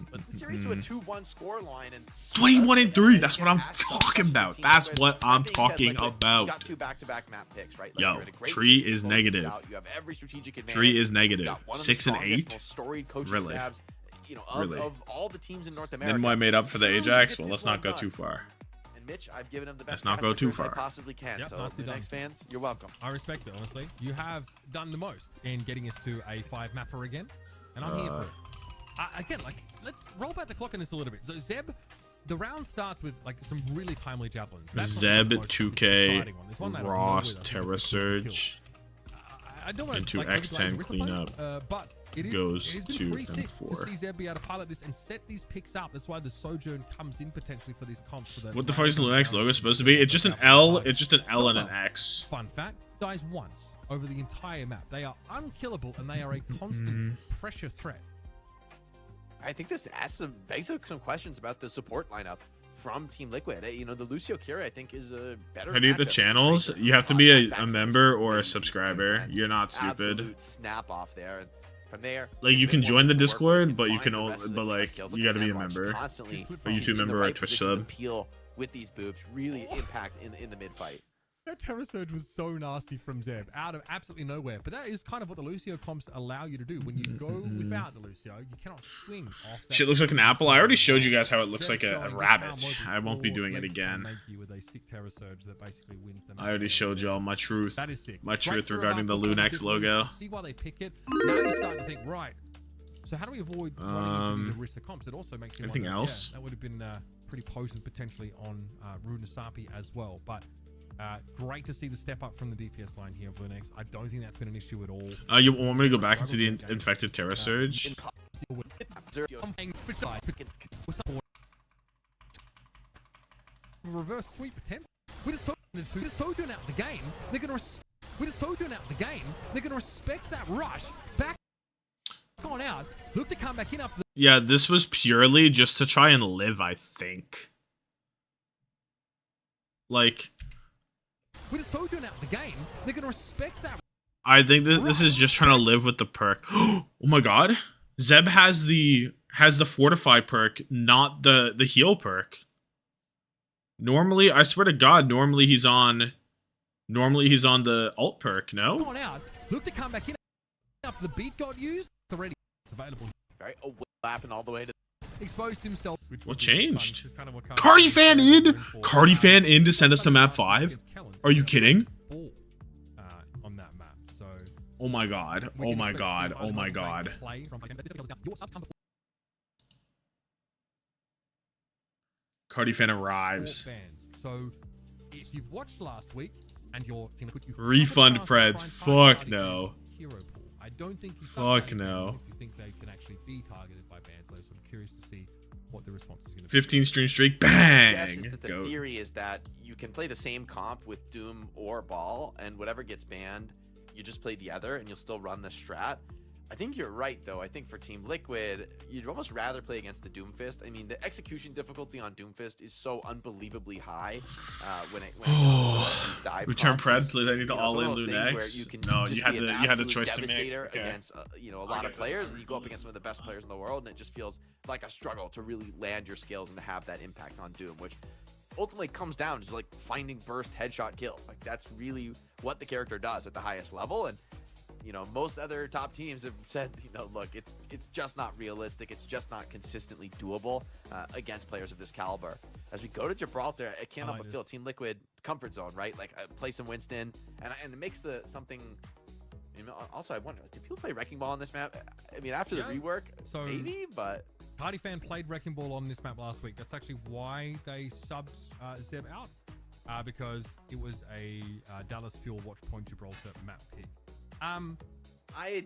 But the series to a 2-1 score line and 21-3. That's what I'm talking about. That's what I'm talking about. Got 2 back-to-back map picks, right? Yo, Tree is negative. You have every strategic advantage. Tree is negative. 6 and 8. Really? You know, of all the teams in North America. Then I made up for the Ajax. Well, let's not go too far. And Mitch, I've given him the best. Let's not go too far. I possibly can. So the next fans, you're welcome. I respect it, honestly. You have done the most in getting us to a 5 mapper again, and I'm here for it. Again, like, let's roll back the clock on this a little bit. So Zeb the round starts with like some really timely javelins. That's Zeb, the most 2K, exciting one. There's one out of Ross, nowhere that I think Terra is a cool kill. Surge, I don't want into to X10 cleanup. but it goes has been to pretty sick M4. to see Zeb be able to pilot this and set these picks up. That's why the Sojourn comes in potentially for these comps. For the What the fuck is the LuneX logo supposed to be? It's just an L. It's just an L and an X. Fun fact: dies once over the entire map. They are unkillable and they are a constant pressure threat. I think this begs some questions about the support lineup from Team Liquid. You know, the Lucio Kira, I think, is a better. How do you get the matchup. channels? You have to be a member or a subscriber. You're not stupid. Absolute snap off there. And from there, Like you can join the work, Discord, but you find can the only, rest of but the like kills you got to be a Landmarks member, constantly. a She's YouTube in the member or a right Twitch position to sub. peel with these boobs, really impact in the mid fight. That Terra Surge was so nasty from Zeb, out of absolutely nowhere. But that is kind of what the Lucio comps allow you to do. When you go without the Lucio, you cannot swing off that. Shit looks like an apple. I already showed you guys how it looks like a rabbit. I won't be doing it again. With a sick Terra Surge that basically wins the I already showed y'all my truth. That is sick. My truth Great regarding the LuneX logo. See why they pick it. Now you're starting to think, right. So how do we avoid running into these Arista comps? It also makes you anything wonder, else? Yeah, that would have been pretty potent potentially on Runasapi as well. But great to see the step up from the DPS line here of LuneX. I don't think that's been an issue at all. You want me to go back into the infected Terra Surge? Reverse sweep attempt. With a Sojourn out the game, they're going to respect that rush. Back on out. Look to come back in after the Yeah, this was purely just to try and live, I think. Like, with a Sojourn out the game, they're going to respect that. I think that this is just trying to live with the perk. Oh my god. Zeb has the fortify perk, not the heal perk. Normally, I swear to god, normally he's on the alt perk, no? Come on out. Look to come back in after the beat got used. Already it's available. Right, laughing all the way to exposed himself. What changed? Cardi fan in? Cardi fan in to send us to map 5? Are you kidding? On that map. So oh my god. Oh my god. Oh my god. Cardi fan arrives. So if you've watched last week and your team refund Preds. Fuck no. Hero pool. I don't think you fuck no. If you think they can actually be targeted by bans, so I'm curious to see what the response is going to be. 15 stream streak, bang! Yes, is that the theory is that you can play the same comp with Doom or Ball, and whatever gets banned, you just play the other, and you'll still run the strat. I think you're right, though. I think for Team Liquid, you'd almost rather play against the Doomfist. I mean, the execution difficulty on Doomfist is so unbelievably high when it these dive return process. Preds, I need to all in LuneX. No, you had the choice to make. Okay. Against a lot of players, and you go up against some of the best players in the world, and it just feels like a struggle to really land your skills and to have that impact on Doom, which ultimately comes down to like finding burst headshot kills. Like that's really what the character does at the highest level. And you know, most other top teams have said, you know, look, it's just not realistic. It's just not consistently doable against players of this caliber. As we go to Gibraltar, I can't help but feel Team Liquid comfort zone, right? Like play some Winston, and it makes something. You know, also, I wonder, do people play Wrecking Ball on this map? I mean, after the rework, so maybe, but Cardi fan played Wrecking Ball on this map last week. That's actually why they subbed Zeb out, because it was a Dallas Fuel Watch Point Gibraltar map pick. I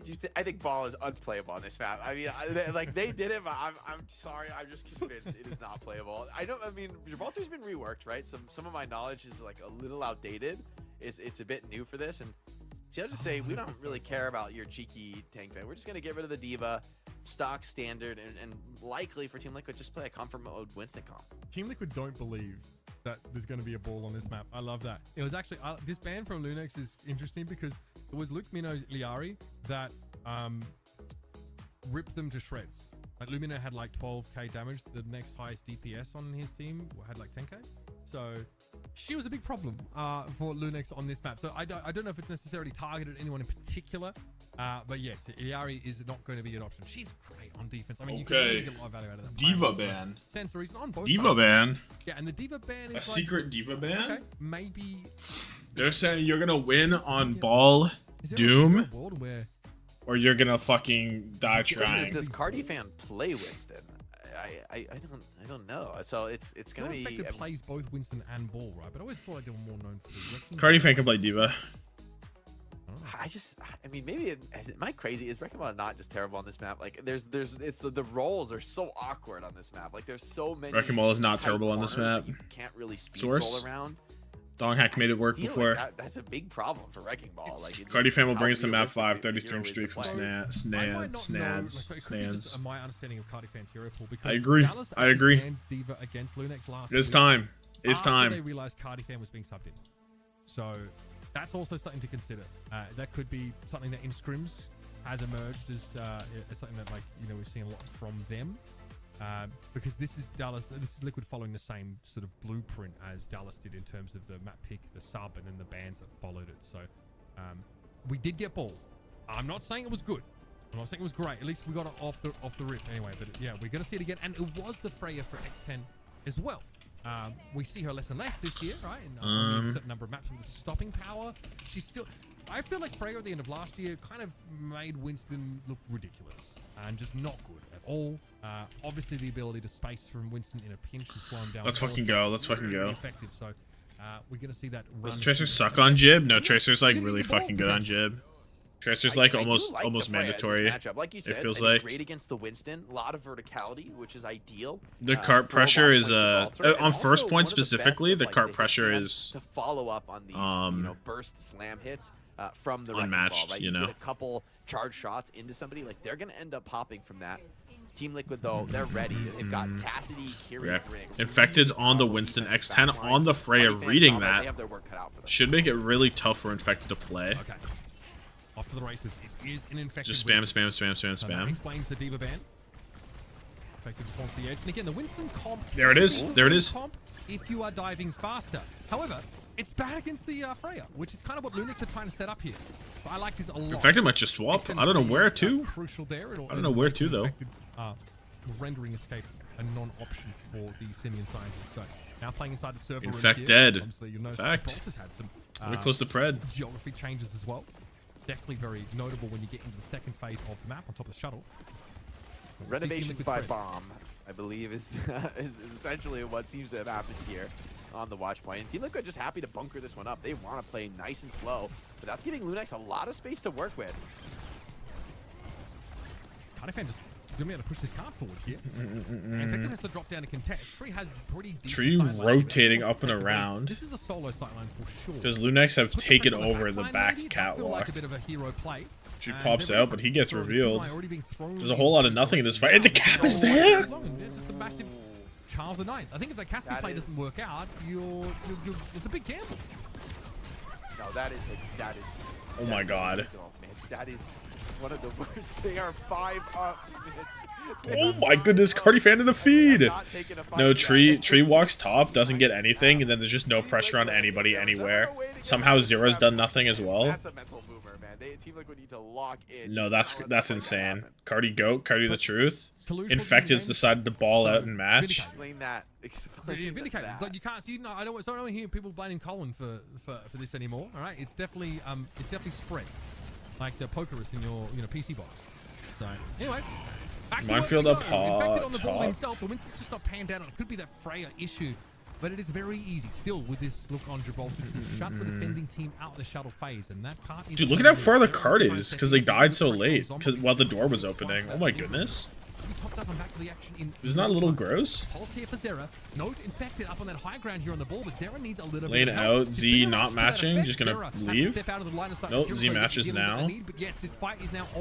think Ball is unplayable on this map. I mean, like they did it, but I'm sorry. I'm just convinced it is not playable. I mean, Gibraltar's been reworked, right? Some of my knowledge is like a little outdated. It's a bit new for this, and see, I'll just say we don't really care about your cheeky tank fan. We're just gonna get rid of the diva, stock standard, and likely for Team Liquid just play a comfort mode Winston comp. Team Liquid don't believe that there's going to be a ball on this map. I love that. It was actually this ban from LuneX is interesting because it was Luke Mino's Liari that ripped them to shreds. Like Lumino had like 12k damage. The next highest DPS on his team had like 10k. So she was a big problem for LuneX on this map. So I don't know if it's necessarily targeted at anyone in particular. But yes, Liari is not going to be an option. She's great on defense. I mean, you can really get a lot of value out of that. Diva ban. Sense the reason on both Diva sides. ban. Yeah, and the Diva ban is a secret Diva ban. Okay, maybe they're saying you're gonna win on Ball, Doom, where or you're gonna fucking die trying. Does Cardi fan play Winston? I don't know. So it's gonna be. Infected plays both Winston and Ball, right? But I always thought like they were more known for the wrecking. Cardi fan can play Diva. I mean, maybe am I crazy? Is Wrecking Ball not just terrible on this map? Like, it's the roles are so awkward on this map. Like, there's so many. Wrecking Ball is not terrible on this map. You can't really speed Source. roll around. Donghack made it work I feel before. like that's a big problem for Wrecking Ball. Like, Cardi fan will bring us to map realistic 5, 30 stream streak from Snads. My understanding of Cardi fans hero pool because I agree. Dallas I agree. banned Diva against LuneX last It's week time. It's after time. They realized Cardi fan was being subbed in. So that's also something to consider. That could be something that in scrims has emerged as something that, like, you know, we've seen a lot from them. Because this is Dallas, this is Liquid following the same sort of blueprint as Dallas did in terms of the map pick, the sub, and then the bans that followed it. So we did get Ball. I'm not saying it was good. I'm not saying it was great. At least we got it off the rip anyway. But yeah, we're gonna see it again, and it was the Freya for X10 as well. We see her less and less this year, right? And a certain number of maps with the stopping power. She's still. I feel like Freya at the end of last year kind of made Winston look ridiculous and just not good at all. Obviously, the ability to space from Winston in a pinch and slow him down. Let's fucking go. Let's fucking go. Effective. So we're gonna see that. Does Tracer suck on Jib? No, Tracer's like really fucking good on Jib. Tracer's like almost mandatory. Like you said, it feels I think like great against the Winston. A lot of verticality, which is ideal. the cart pressure is and on first also point one of the specifically. best The of, cart like, pressure they is to follow up on these you know, burst slam hits from the Wrecking unmatched, Ball, right? you know. Get a couple charge shots into somebody, like they're gonna end up popping from that. Team Liquid though, they're ready. They've got Cassidy, Kiri, yeah. Ring. Infected's on the Winston X10 on the Freya. Reading that should make it really tough for Infected to play. Okay. Off to the races. It is an infected. Just spam, Winston. spam. So that explains the Diva ban. Effective just wants the edge. And again, the Winston comp. There it is. There it is. Comp if you are diving faster. However, it's bad against the Freya, which is kind of what LuneX are trying to set up here. But I like this a lot. Infected might just swap. I don't know where to. Crucial there. I don't know where to though. Rendering escape a non-option for the Simeon scientists. So now playing inside the server. Infect dead. Obviously, you know, Fact. had some We're close to Pred. Geography changes as well. Definitely very notable when you get into the second phase of the map on top of the shuttle. Renovations by Bomb, I believe, is essentially what seems to have happened here on the watch point. And Team Liquid just happy to bunker this one up. They want to play nice and slow, but that's giving LuneX a lot of space to work with. Cardi just gonna be able to push this card forward here. And Infected has to drop down to contest. Tree has pretty decent Tree sight rotating line. up and around. This is a solo sightline for sure. Because LuneX have taken over the Maybe back it does feel catwalk. like a bit of a hero play. Tree And pops they're out, ready but he gets for a revealed. already being thrown There's a whole lot of nothing in this fight. And the cap is there! It's just a massive Charles the Ninth. I think if that Cassidy play doesn't work out, it's a big gamble. No, that is. Oh my god. Mitch. That is one of the worst. They are 5 up, Mitch. Oh my goodness, Cardi fan in the feed! No, Tree walks top, doesn't get anything, and then there's just no pressure on anybody anywhere. Somehow Zero's done nothing as well. That's a mental boomer, man. Team Liquid need to lock in. No, that's insane. Cardi goat, Cardi the truth. Infected's decided to ball out and match. Explain that. Explain Vindicated. that. Like you can't. I don't hear people blaming Colin for this anymore. All right, it's definitely spread, like the Pokerus in your PC box. So anyway. Minefield up Infected on the ball top. himself, but Winston's just not panned out. It could be that Freya issue, but it is very easy still with this look on Gibraltar to shut the defending team out of the shuttle phase, and that part is. Dude, look at how far the card is, because they died so late, while the door was opening. Oh my goodness. This is not a little gross? Pulse here for Zera. Note Infected up on that high ground here on the ball, but Zera needs a little Lane bit of help. out, Z not matching, just gonna leave. Nope, Z matches now.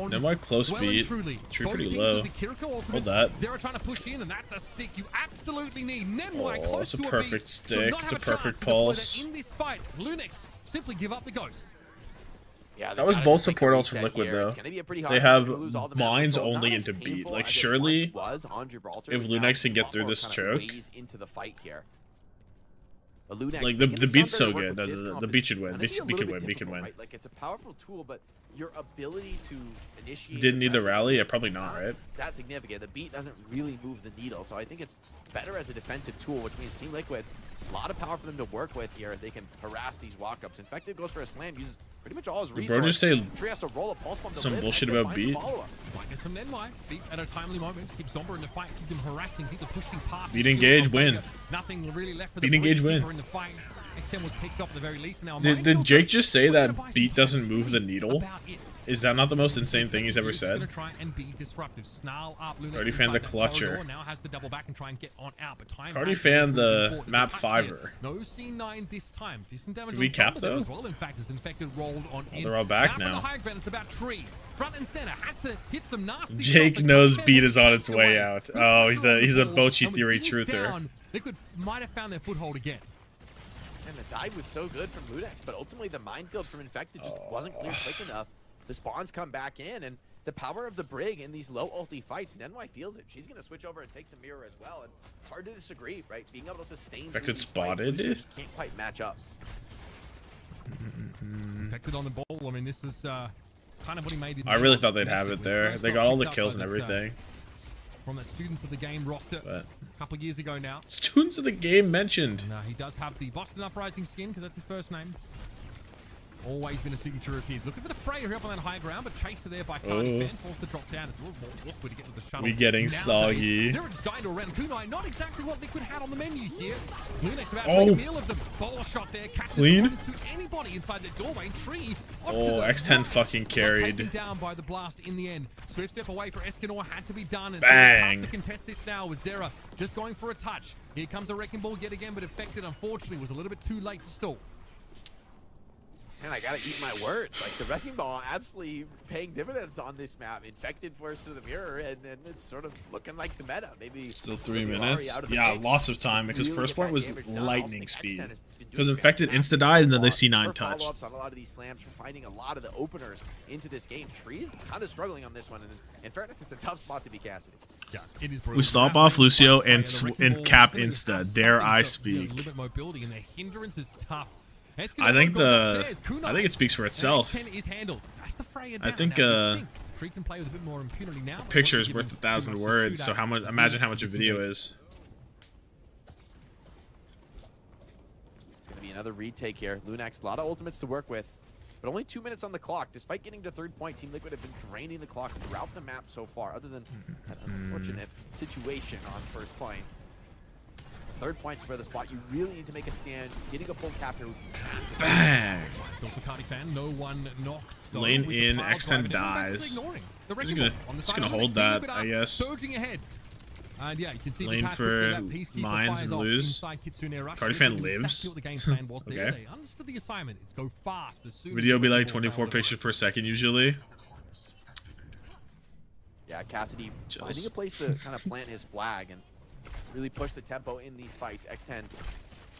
Then why close beat? Tree pretty low. Hold that. Zera trying to push in, and that's a stick you absolutely need. Nemwai Oh, close it's a to a perfect beat. stick. So It's a perfect pulse. in this fight, LuneX simply give up the ghost. Yeah, That was both support ults from Liquid though. They have mines only into beat. Like surely, if LuneX can get through this choke, like the beat's so good. The beat should win. Beat can win. Beat can win. Like it's a powerful tool, but your ability to initiate. Didn't need the rally. Yeah, probably not. Right. That's significant. The beat doesn't really move the needle, so I think it's better as a defensive tool, which means Team Liquid A lot of power for them to work with here as they can harass these walk-ups. Infected goes for a slam, uses pretty much all his Did resources. bro just say Tree has to roll a pulse bomb to some live, bullshit and then about finds the beat? follow-up. Guess from NY, beat at a timely moment, keep Zomber in the fight, keep them harassing, keep them pushing past. Beat engage, win. Nothing really left for the Beat engage, win. in the fight. X10 was picked up at the very least. Now Did Jake just say that beat doesn't move the needle? Is that not the most insane thing he's ever said? Try and be disruptive. Snarl up. Cardi fan the clutcher. Now has the double back and try and get on out, but time Cardi fan the map fiver. No C9 this time. Decent damage. Did we cap though? As well. In fact, as Infected rolled on in. They're all back now. now. The high ground, it's about Tree. Front and center has to hit some nasty. Jake knows beat is on its way out. Oh, he's a Bochi theory truther. Liquid might have found their foothold again. And the dive was so good from LuneX, but ultimately the minefield from Infected just wasn't cleared quick enough. The spawns come back in, and the power of the Brig in these low ulti fights, and NY feels it. She's going to switch over and take the mirror as well, and it's hard to disagree, right? Being able to sustain Infected these spotted fights, it? just can't quite match up. Infected on the ball. I mean, this was kind of what he made. I really thought they'd have it there. They got all the kills and everything. From the Students of the Game roster a couple of years ago now. Students of the Game mentioned. And, he does have the Boston Uprising skin because that's his first name. Always been a signature of his. Looking for the Freya here up on that high ground, but chased there by Cardi fan, forced to drop down. It's a little more awkward to get to the shuttle. We getting soggy. They're just dying to around Kunai. Not exactly what Liquid had on the menu here. LuneX about to make a meal of the bowler shot there. Clean. To anybody inside the doorway. Tree. Oh, X10 fucking carried. Taken down by the blast in the end. Swift step away for Escanor had to be done. And bang. To contest this now with Zera just going for a touch. Here comes a wrecking ball yet again, but Infected unfortunately was a little bit too late to stall. And I gotta eat my words. Like, the Wrecking Ball absolutely paying dividends on this map. Infected force to the mirror, and it's sort of looking like the meta. Maybe still 3 minutes. Yeah, lots of time because really first point was lightning speed. Because Infected insta-died and then they C9 touch. Follow-ups on a lot of these slams for finding a lot of the openers into this game. Tree's kind of struggling on this one, and in fairness, it's a tough spot to be Cassidy. Yeah, it is brutal. We stop off Lucio and cap insta. Dare I speak? A little bit mobility, and the hindrance is tough. I think it speaks for itself. I think the picture is worth 1,000 words. So imagine how much a video is. It's gonna be another retake here. LuneX, a lot of ultimates to work with, but only 2 minutes on the clock. Despite getting to third point, Team Liquid have been draining the clock throughout the map so far, other than that unfortunate situation on first point. Third point's for the spot. You really need to make a stand. Getting a full cap here would be massive. Bang! No one knocks. Lane in, X10 dies. Just gonna hold that, I guess. Surging ahead. And yeah, you can see lane for mines and lose. Cardi fan lives. Okay. They understood the assignment. It's go fast. Video be like 24 pictures per second usually. Yeah, Cassidy finding a place to kind of plant his flag and really push the tempo in these fights. X10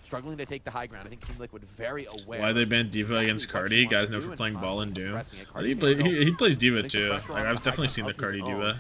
struggling to take the high ground. I think Team Liquid very aware. Why they banned Diva against Cardi? Guys know for playing Ball and Doom. He plays Diva too. Like, I've definitely seen the Cardi Diva.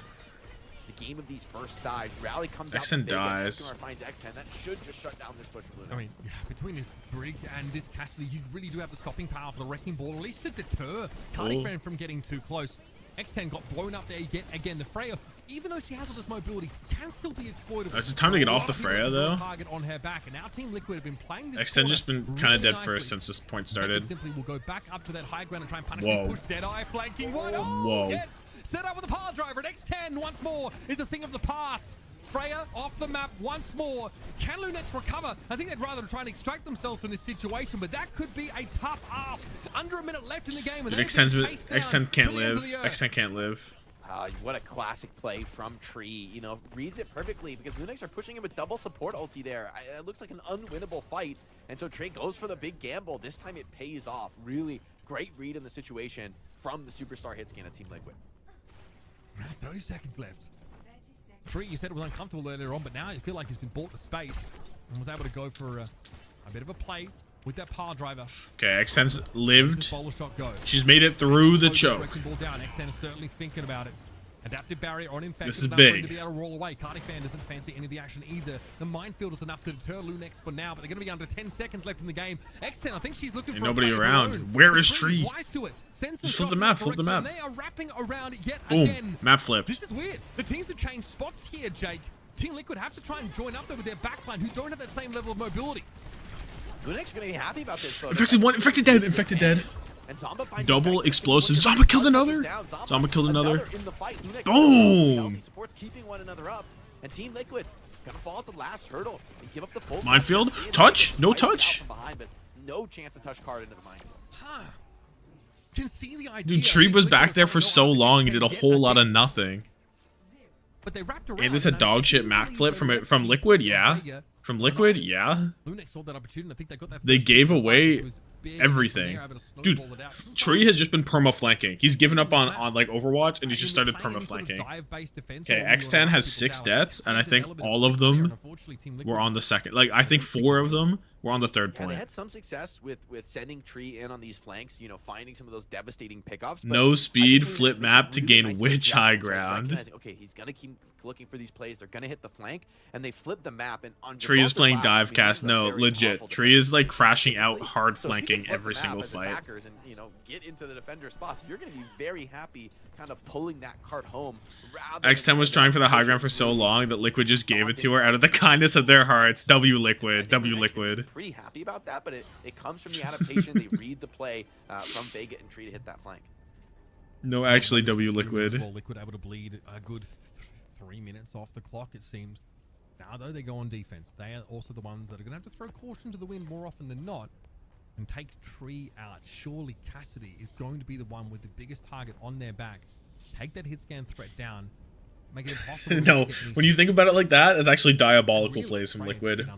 It's a game of these first dives. Rally comes out. X10 dies. Finds X10. That should just shut down this push for LuneX. I mean, yeah, between this Brig and this Cassidy, you really do have the stopping power for the Wrecking Ball, at least to deter Cardi fan from getting too close. X10 got blown up there yet again. The Freya, even though she has all this mobility, can still be exploitable. It's time to get off the Freya though. Target on her back, and now Team Liquid have been playing this X10 just been kind of dead first since this point started. Simply will go back up to that high ground and try and punish this push. Deadeye flanking one. Oh, whoa. Yes, set up with a power driver. And X10 once more is a thing of the past. Freya off the map once more. Can LuneX recover? I think they'd rather try and extract themselves from this situation, but that could be a tough ask. Under a minute left in the game, and X10 can't live. X10 can't live. What a classic play from Tree. You know, reads it perfectly because LuneX are pushing him with double support ulti there. It looks like an unwinnable fight. And so Trey goes for the big gamble. This time it pays off. Really great read in the situation from the superstar hit scan of Team Liquid. 30 seconds left. Tree, you said it was uncomfortable earlier on, but now you feel like he's been bought the space and was able to go for a bit of a play with that power driver. Okay, X10's lived. She's made it through the choke. X10 is certainly thinking about it. Adaptive barrier on Infected. This is big. To be able to roll away. Cardi fan doesn't fancy any of the action either. The minefield is enough to deter LuneX for now, but they're going to be under 10 seconds left in the game. X10, I think she's looking for nobody around. Where is Tree? Just flip the map, flip the map. They are wrapping around yet Boom. again. Map flipped. This is weird. The teams have changed spots here, Jake. Team Liquid have to try and join up there with their backline who don't have that same level of mobility. LuneX gonna be happy about this. Infected one, infected dead, infected dead. Double explosive. Zomba killed another. Zomba killed another. Boom. Supports keeping one another up, and Team Liquid gonna fall at the last hurdle and give up the full Minefield. Touch. No touch. behind, but no chance to touch card into the minefield. Can see the idea. Dude, Tree was back there for so long. He did a whole lot of nothing. But they wrapped around. And this a dog shit Mac flip from Liquid, yeah. From Liquid, yeah. LuneX saw that opportunity. I think they got that. They gave away everything. Dude, Tree has just been perma-flanking. He's given up on like Overwatch, and he's just started perma-flanking. Okay, X10 has 6 deaths, and I think all of them were on the second. Like, I think 4 of them were on the third And they point. had some success with sending Tree in on these flanks, you know, finding some of those devastating pickoffs. but No I speed, think flip LuneX map makes to a really gain nice which high adjustment, like ground. recognizing, okay, he's gonna keep looking for these plays. They're gonna hit the flank, and they flip the map. And on Tree is default playing blast, dive I mean, cast. this is a No, very legit. powerful Tree is like crashing out, hard So if you can flanking flip every the map single as fight. attackers and, you know, get into the defender spots, you're going to be very happy kind of pulling that cart home. X10 was trying for the high ground for so long that Liquid just gave it to her out of the kindness of their hearts. W Liquid. W Liquid. Pretty happy about that, but it comes from the adaptation. They read the play from Vega and Tree to hit that flank. No, actually, W Well, Liquid. Liquid able to bleed a good 3 minutes off the clock, it seems. Now, though, they go on defense. They are also the ones that are going to have to throw caution to the wind more often than not and take Tree out. Surely Cassidy is going to be the one with the biggest target on their back. Take that hit scan threat down. Make it impossible. No, when you think about it like that, it's actually diabolical plays from Liquid.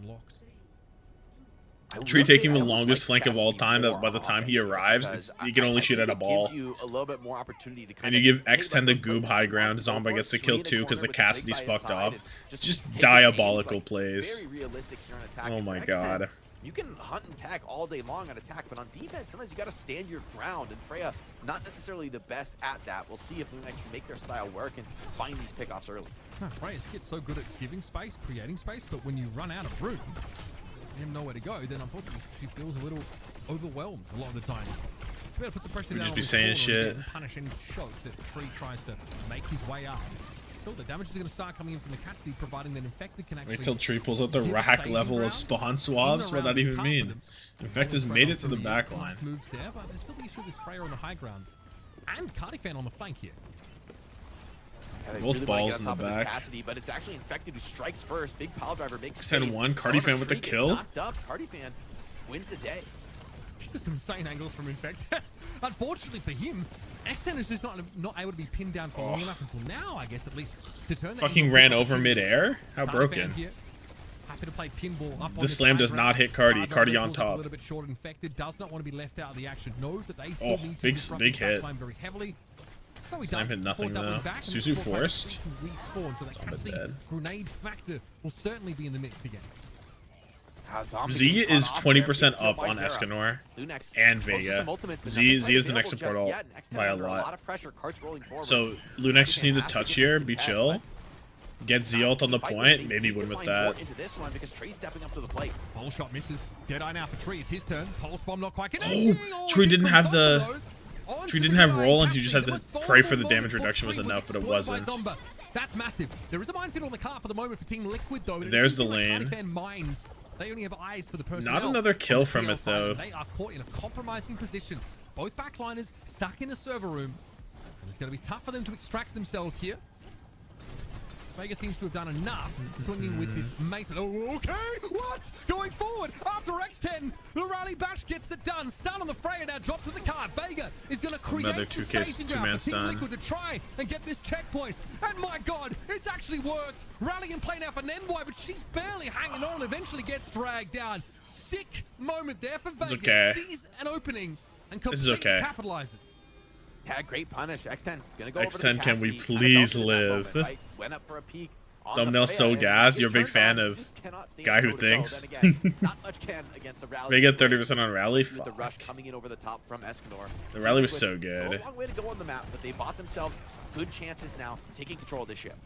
Tree taking the longest flank of all time, that by the time he arrives, he can only shoot at a ball. And you give X10 the goob high ground, Zomba gets the kill too because the Cassidy's fucked off. Just diabolical plays. Oh my god. You can hunt and peck all day long on attack, but on defense, sometimes you got to stand your ground. And Freya, not necessarily the best at that. We'll see if LuneX can make their style work and find these pickoffs early. Freya gets so good at giving space, creating space, but when you run out of room, you have nowhere to go, then unfortunately she feels a little overwhelmed a lot of the time. She better put some pressure We down just on be this saying corner shit. and punish any shots that Tree tries to make his way up. Still, the damage is going to start coming in from the Cassidy, providing that Infected can actually... Wait till Tree pulls out the rack level of spawn swabs. What that even mean? Infectors made it to the back line. Moves there, but there's still the issue with this Freya on the high ground. And Qadsiah on the flank here. Yeah, they Both really balls want to get in on the top of this back. Cassidy, but it's actually Infected who strikes first. Big pile driver makes 10-1, Qadsiah with the kill. Knocked up. Qadsiah wins the day. These are some insane angles from Infected. Unfortunately for him, X10 is just not able to be pinned down for long enough until now, I guess, at least, to turn that Fucking into ran a over midair? How Qadsiah broken. here, happy to play pinball up on The this slam high does ground. not hit Cardi. Qadsiah Cardi on pulls up top. A little bit short. Infected does not want to be left out of the action. Knows that they still Oh, need to big disrupt big this back hit. line very heavily. So he Slam does. hit nothing Before doubling though. back, and Suzu this forced. can respawn, so that Cassidy dead. grenade factor will certainly be in the mix again. Z is 20% up on Escanor and Vega. Z is the next support ult by a lot. So LuneX just need to touch here, be chill, get Z ult on the point, maybe win with that. Pole shot misses. Deadeye now for Tree. It's his turn. Pulse bomb not quite Oh, Tree didn't have the... Tree didn't have roll, and he just had to pray for the damage reduction was enough, but it wasn't. That's massive. There is a minefield on the cart for the moment for Team Liquid, though. There's the lane. Mines. They only have eyes for the personnel. Not another kill from it, though. They are caught in a compromising position. Both backliners stuck in the server room. And it's going to be tough for them to extract themselves here. Vega seems to have done enough swinging with this Mason. Oh, okay, what? Going forward after X10, the rally bash gets it done. Stun on the Freya now, drop to the card. Vega is going to create Another the 2K staging two-man ground for Team stun. Liquid to try and get this checkpoint. And my God, it's actually worked. Rally in play now for Nenboy, but she's barely hanging on. Eventually gets dragged down. Sick moment there for Vega. okay. Sees an opening and This is completely okay. capitalizes. Yeah, great punish. X10 gonna go over to X10, the can we Cassidy. please Kinda felt it in that live? moment, right? Went up for a peek on Thumbnail the so Freya, and gas. You're a big turned fan on. of You cannot stand guy who toe-to-toe. thinks. Then again, not much can against the rally. Vega 30% on rally. With the Fuck. rush coming in over the top from Escanor. The rally was Liquid, so good. Still a long way to go on the map, but they bought themselves good chances now, taking control of this ship.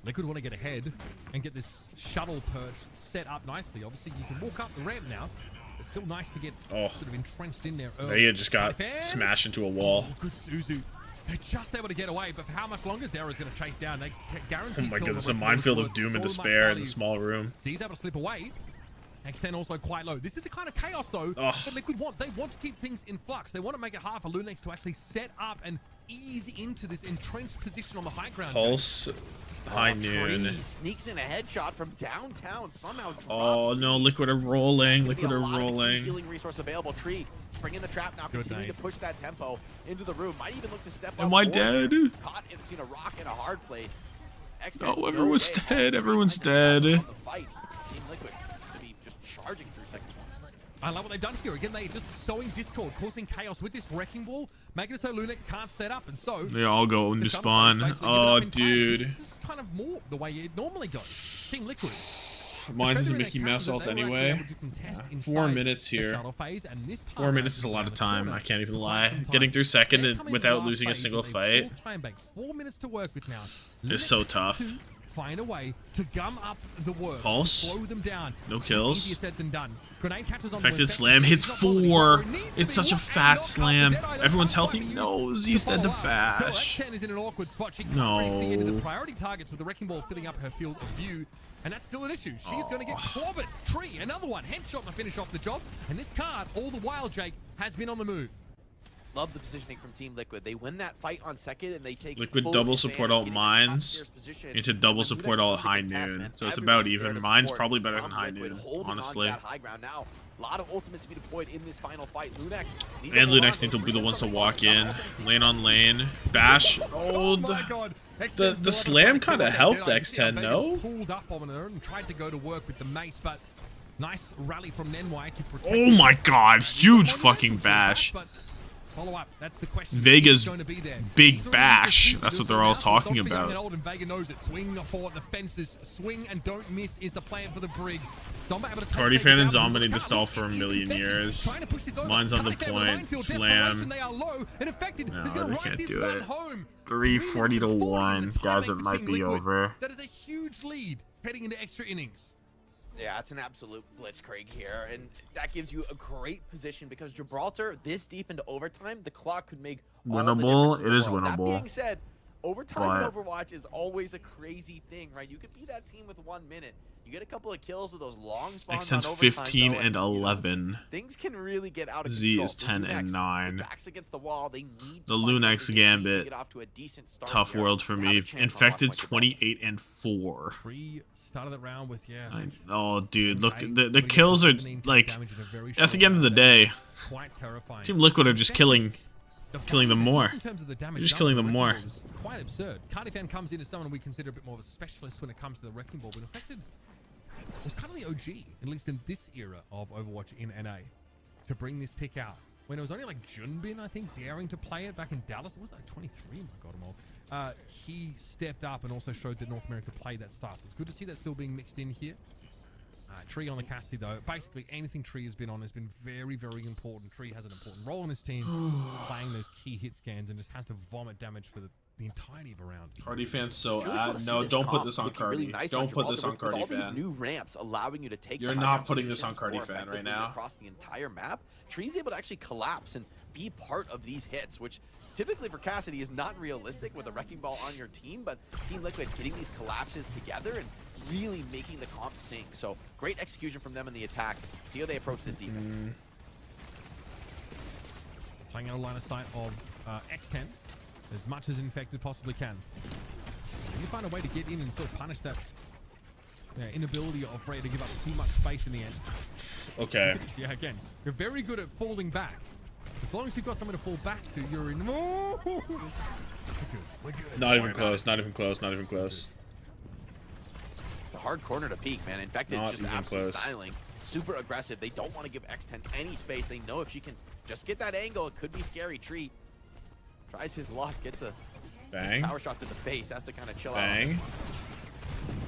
Liquid want to get ahead and get this shuttle perch set up nicely. Obviously, you can walk up the ramp now. It's still nice to get sort of entrenched in there early. Vega just got smashed into a wall. Oh, good Suzu. They're just able to get away, but for how much longer Zera's going to chase down? They Oh guarantee my goodness, a minefield of doom and despair in the small room. He's able to slip away. X10 also quite low. This is the kind of chaos, though, that Liquid want. They want to keep things in flux. They want to make it hard for LuneX to actually set up and ease into this entrenched position on the high ground. Pulse, high noon. Tree sneaks in a headshot from downtown. Somehow drops. Oh no, Liquid are rolling. Liquid are rolling. Healing resource available. Tree springing the trap now, continuing to push that tempo into the room. Might even look to step up. Am I dead? Caught in between a rock and a hard place. Oh, everyone's dead. Everyone's dead. Team Liquid to be just charging through second one. I love what they've done here. Again, they're just sowing discord, causing chaos with this wrecking ball, making it so LuneX can't set up, and so They all go into spawn. Oh, dude. This is kind of more the way it normally goes. Team Liquid. Mine's is a Mickey Mouse ult anyway. 4 minutes here. 4 minutes is a lot of time. I can't even lie. Getting through second without losing a single fight 4 minutes to work with now. is so tough. Find a way to gum up the work. Pulse. Slow them down. No kills. Easier said than done. Grenade catches on Affected slam hits 4. It's such a fat slam. Everyone's healthy. No, Z's dead to bash. X10 is in an awkward spot. She can't No. really see into the priority targets with the wrecking ball filling up her field of view. And that's still an issue. She's going to get clobbered. Tree, another one. Headshot to finish off the job. And this card, all the while, Jake, has been on the move. Love the positioning from Team Liquid. They win that fight on second, and they take Liquid full double advantage, support alt getting mines top-tier's position. into double When support LuneX alt come to high contest, noon. man, So it's about everybody's there even. to Mine's support probably better from than high Liquid, noon, holding on to honestly. that high ground now. A lot of ultimates to be deployed in this final fight. LuneX need And hold on, LuneX need to but be the ones to something walk on in. also Lane on lane. Bash. Oh my God. The slam kind of helped X10, no? Pulled up on her and tried to go to work with the mace, but nice rally from Nenwai to protect. Oh my god. Huge fucking bash. Follow up. That's the question. Vega's going to be there. big bash. That's what they're all talking about. And Vega knows it. Swing for the fences. Swing and don't miss is the plan for the Briggs. Party fan and Zomba need to stall for a million years. Mine's on the point. Slam. No, they can't do it. 340 to 1. Guys, it might be over. That is a huge lead heading into extra innings. Yeah, it's an absolute blitzkrieg here, and that gives you a great position because Gibraltar, this deep into overtime, the clock could make all the Winnable. difference in It the is world. That winnable. being said, overtime in But- Overwatch is always a crazy thing, right? You could be that team with 1 minute. You get a couple of kills with those long spawns on X10's overtime, 15 though, and 11. things can really get out of Z control. is For 10 LuneX, and 9. their backs against the wall, they need The to find LuneX something to gambit. get off to a decent start Tough here world for to have me. a chance on Infected Watch 28 and 4. Started the round with Oh, dude, look, the kills are like at the end of the day. Quite terrifying. Team Liquid are just killing them more. In terms of the damage They're just done killing to the them more. Wrecking Ball is quite absurd. Qadsiah comes in as someone we consider a bit more of a specialist when it comes to the Wrecking Ball, but Infected was kind of the OG, at least in this era of Overwatch in NA, to bring this pick out. When it was only like Junbin, I think, daring to play it back in Dallas. It was like 23, my God, I'm old. He stepped up and also showed that North America played that style. So it's good to see that still being mixed in here. Tree on the Qadsiah, though. Basically, anything Tree has been on has been very, very important. Tree has an important role in his team, playing those key hit scans, and just has to vomit damage for the entirety of a round. Cardi fans so It's really cool to see no, this don't put comp this on looking Cardi. really nice Don't put this on Gibraltar Cardi with all fan. these new ramps allowing you to take You're the high not ground putting this on positions Cardi more fan right effectively now. across the entire map. Tree's able to actually collapse and be part of these hits, which typically for Qadsiah is not realistic with a wrecking ball on your team, but Team Liquid getting these collapses together and really making the comp sink. So great execution from them in the attack. See how they approach this defense. Playing out a line of sight of X10 as much as Infected possibly can. You find a way to get in and sort of punish that inability of Frey to give up too much space in the end. Okay. Yeah, again, you're very good at falling back. As long as you've got someone to fall back to, you're in. We're good. We're good. Not even close. Not even close. Not even close. It's a hard corner to peek, man. Infected Not just even absolutely close. styling. Super aggressive. They don't want to give X10 any space. They know if she can just get that angle, it could be scary. Treat. Tries his luck, gets a Bang. power shot to the face. Has to kind of chill out. Bang.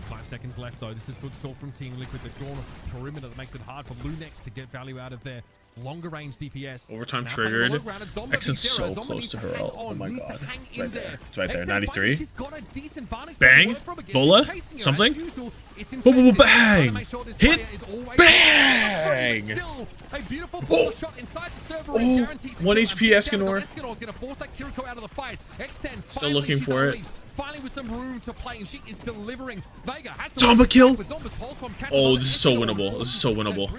5 seconds left, though. This is good salt from Team Liquid. They've drawn a perimeter that makes it hard for LuneX to get value out of their longer range DPS. Overtime Now triggered. playing the low ground, Zomba Xen's beats Zero. so Zomba close needs to her hang ult. Oh on, my needs to god. hang It's in right there. there. It's right there. X10 93. She's got a decent vantage point Bang. to work from again. Bola. Chasing her Something. as usual. It's Boom, boom, boom, Infected. Trying to bang. make sure this Hit. player is always Bang. Still, a beautiful ball shot inside the server and guarantees a 1 kill. HP And Escanor. Escanor's going to force that Kiriko out of the fight. X10 Still finally looking she's for it. unleashed. finally with some room to play, and she is delivering. Vega has to Zomba kill. Zomba's pulse bomb catches Oh, on this it. is so winnable. This is so winnable.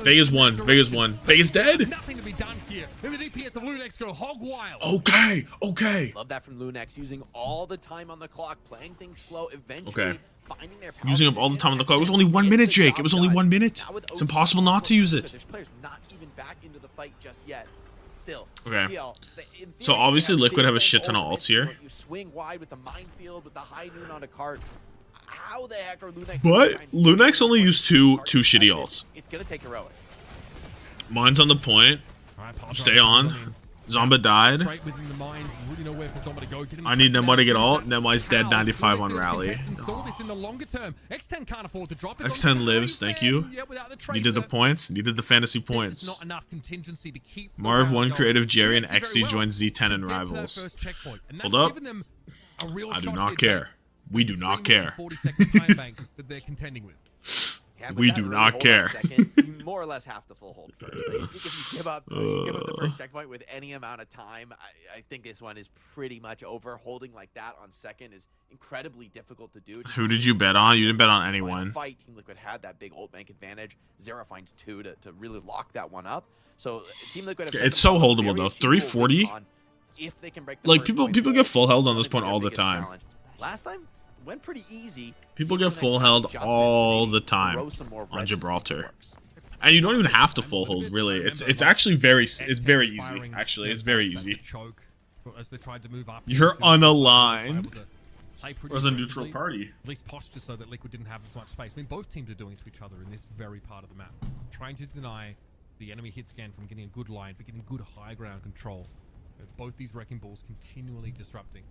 Vega's won. Vega's won. Vega's dead. Nothing to be done here. And the DPS of LuneX go hog wild. Okay. Okay. Love that from LuneX, using all the time on the clock, playing things slow, eventually Okay. finding their power Using up all the time on the clock. It was position. only 1 minute, Gets the Jake. job It was only done. 1 minute. Now with It's impossible not to use it. There's players not even back into the fight just yet. Still. Okay. TL, in So theory, obviously they have Liquid big have a lane shit ton of over ults here. You swing wide with the minefield, with the high noon on a cart. How the heck are LuneX? But LuneX only used two shitty ults. It's gonna take heroics. Mine's on the point. Stay on. Zomba died. Straight within the mines, really nowhere for Zomba to go. Getting I need touchdowns. Nemwa to get ult. Nemwa's dead 95 on rally. Install this in the longer term. X10 can't afford to drop it. X10 lives, thank you. Needed the points. Needed the fantasy It's points. not enough contingency to keep Marv, the one round creative going. Jerry, and They did very XD well joins Z10 to and get to that Rivals. first checkpoint, and Hold that's up. given them a real I do shot not here, care. We do not care. 40-second time bank that they're contending with. Yeah, but We that do early not hold care. on second, you more or less have to full hold first. I think if you give up the first checkpoint with any amount of time, I think this one is pretty much over. Holding like that on second is incredibly difficult to do. Who did you bet on? You didn't bet on Final anyone. Fight Team Liquid had that big ult bank advantage. Zera finds 2 to really lock that one up. So Team Liquid have set It's so themselves a holdable very though. achievable 340. win con if they can break the Like first people point get full held on It's this point gonna all be the their biggest time. challenge. Last time went pretty easy. People get full held all the time on Gibraltar. And you don't even have to full hold, really. It's actually very easy. Actually, it's very easy. As they tried to move up. You're into- unaligned. Play pretty Or as a neutral aggressively, party. At least posture so that Liquid didn't have as much space. I mean, both teams are doing to each other in this very part of the map. Trying to deny the enemy hit scan from getting a good line, for getting good high ground control. Both these wrecking balls continually disrupting.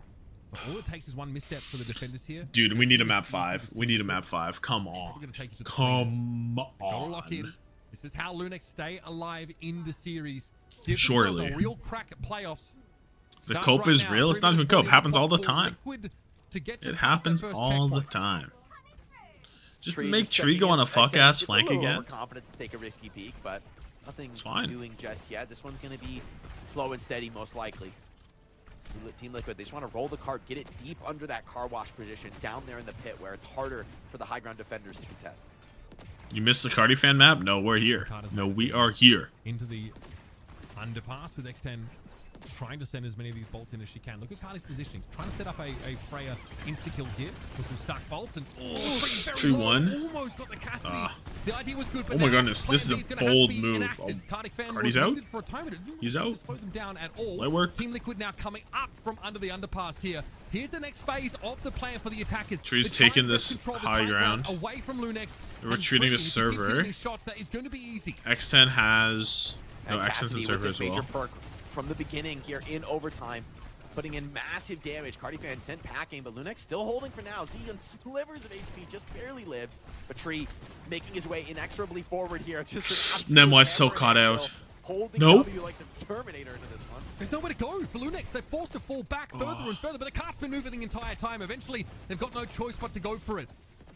But all it takes is one misstep for the defenders here. Dude, we need a map 5. We need a map 5. Come on. Come Gotta lock in. on. This is how LuneX stay alive in the series. Give Surely. themselves a real crack at playoffs. The Starts cope right is now. real. It's not even 3 cope. minutes Happens all the for time. Liquid to get It just past that happens first all the checkpoint. time. Just Tree make just Tree checking go in. on a X10 fuck ass just flank a little again. overconfident to take a risky peek, but nothing fine. doing just yet. This one's going to be slow and steady, most likely. Team Liquid, they just want to roll the cart, get it deep under that car wash position, down there in the pit where it's harder for the high ground defenders to contest. You missed the Cardi fan map? No, we're here. No, we are here. Into the underpass with X10 trying to send as many of these bolts in as she can. Look at Cardi's positioning. Trying to set up a Freya insta-kill here with some stack bolts. And Tree one. Almost got the Cassidy. The idea was good, but Oh my now goodness, this is a Plan B gonna have to bold be move. enacted. Oh, Cardi fan Cardi's was out? needed for a time, but it didn't He's really out. slow them down at all. Light work. Team Liquid now coming up from under the underpass here. Here's the next phase of the plan for the attackers. Tree's They're trying taking to this control high ground. away from LuneX. They're retreating to and Tree, if he keeps hitting server. these shots, that is going to be easy. X10 has... No, And X10's Cassidy in with server this as major well. perk from the beginning here in overtime, putting in massive damage. Cardi fan sent packing, but LuneX still holding for now. Z on slivers of HP, just barely lives. But Tree making his way inexorably forward here. Just an Nemwa's absolute so hammer caught and out. anvil, holding Nope. W like the Terminator into this one. There's nowhere to go for LuneX. They're forced to fall back further and further, but the cart's been moving the entire time. Eventually, they've got no choice but to go for it.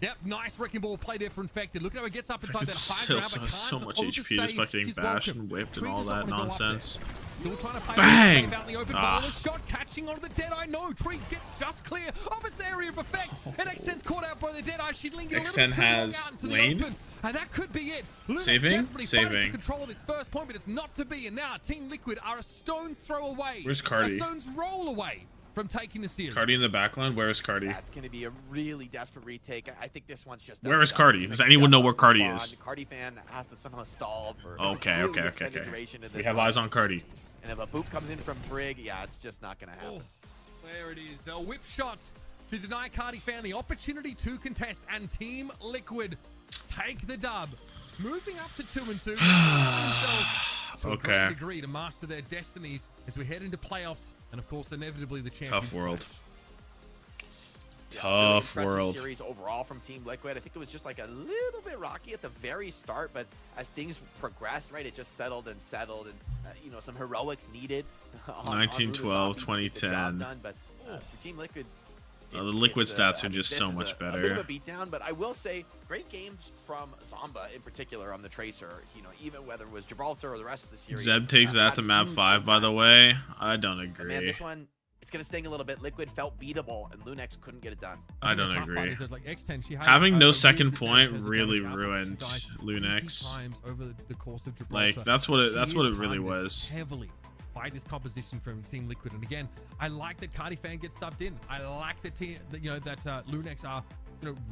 Yep, nice wrecking ball play there for Infected. Look at how he gets up inside that high Still ground, but so can't much HP overstay despite getting his bashed welcome. and whipped and Tree all does not that wanna go up there. nonsense. Still trying to play Bang! safe out in the open. Ah. Ball, a shot catching onto the Deadeye. No, Tree gets just clear of its area of effect. And X10's caught out by the Deadeye. She lingered a little X10 bit too long has out into the lane. open. And that could be it. LuneX Saving? desperately fighting Saving. for control of his first point, but it's not to be. And now Team Liquid are a stone's throw away. Where's Cardi? A stone's roll away from taking the series. Cardi in the backline? Where is Cardi? That's going to be a really desperate retake. I think this one's just... Where is done. Cardi? Does anyone know where Cardi Spawn. is? Cardi fan has to somehow stall for Okay, really okay. extended duration in We this have one. eyes on Cardi. And if a boop comes in from Brig, yeah, it's just not going to happen. There it is. They'll whip shots to deny Cardi fan the opportunity to contest, and Team Liquid take the dub. Moving up to 2-2. To a Okay. great degree to master their destinies as we head into playoffs, and of course, inevitably the champions. Tough world. Yeah, Tough really impressive world. series overall from Team Liquid. I think it was just like a little bit rocky at the very start, but as things progressed, right, it just settled and settled, and you know, some heroics needed. On 1912, Runasoft to get the job 2010. done, but for Team Liquid, The Liquid stats are I mean, just this so is much a bit better. of a beatdown, but I will say, great games from Zomba in particular on the Tracer. You know, even whether it was Gibraltar or the rest of the series. Zeb takes that to map 5, by the way. I don't But man, agree. this one, it's going to sting a little bit. Liquid felt beatable, and LuneX couldn't get it done. I don't The tough part agree. is that, like, X10, she has, Having a no really second good point damage as a really damage output. ruined She dies 20 LuneX. times over the course of Gibraltar. Like that's what it She is really targeted was. heavily by this composition from Team Liquid, and again, I like that Qadsiah gets subbed in. I like that LuneX are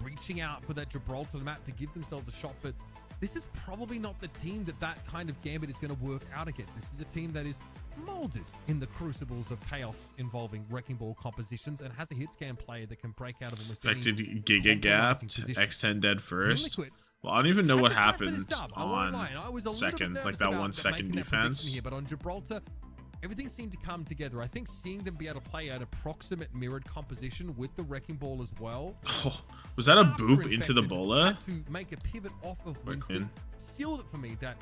reaching out for that Gibraltar map to give themselves a shot, but this is probably not the team that kind of gambit is going to work out against. This is a team that is molded in the crucibles of chaos involving Wrecking Ball compositions and has a hit scan player that can break out of almost any Affected Giga Gap, position. X10 dead first. Liquid Well, I don't even know what had to fight for this happened dub. I won't lie, and I on was a little bit second, like nervous that about 1 second making that prediction defense. here, but on Gibraltar, everything seemed to come together. I think seeing them be able to play an approximate mirrored composition with the Wrecking Ball as well. Oh, was that a after boop into the Infected bola? had to make a pivot off of Winston, sealed it for me that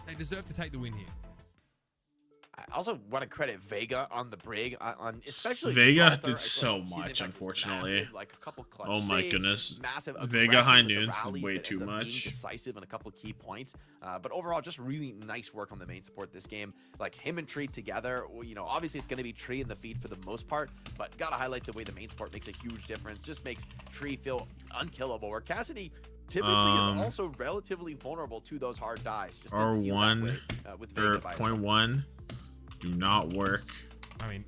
they deserve to take the win here. I also want to credit Vega on the brig, on especially Vega Gibraltar. did I feel so like his much, impact was unfortunately. massive, like a couple clutch Oh my saves, goodness. massive Vega high aggression with the noons rallies way that too ends up being much. decisive in a couple key points. But overall, just really nice work on the main support this game. Like him and Tree together, obviously it's going to be Tree in the feed for the most part, but gotta highlight the way the main support makes a huge difference. Just makes Tree feel unkillable, where Cassidy typically is also relatively vulnerable to those hard dies. Just didn't feel that way, with Vega or by his side. 0.1 do not work. I mean,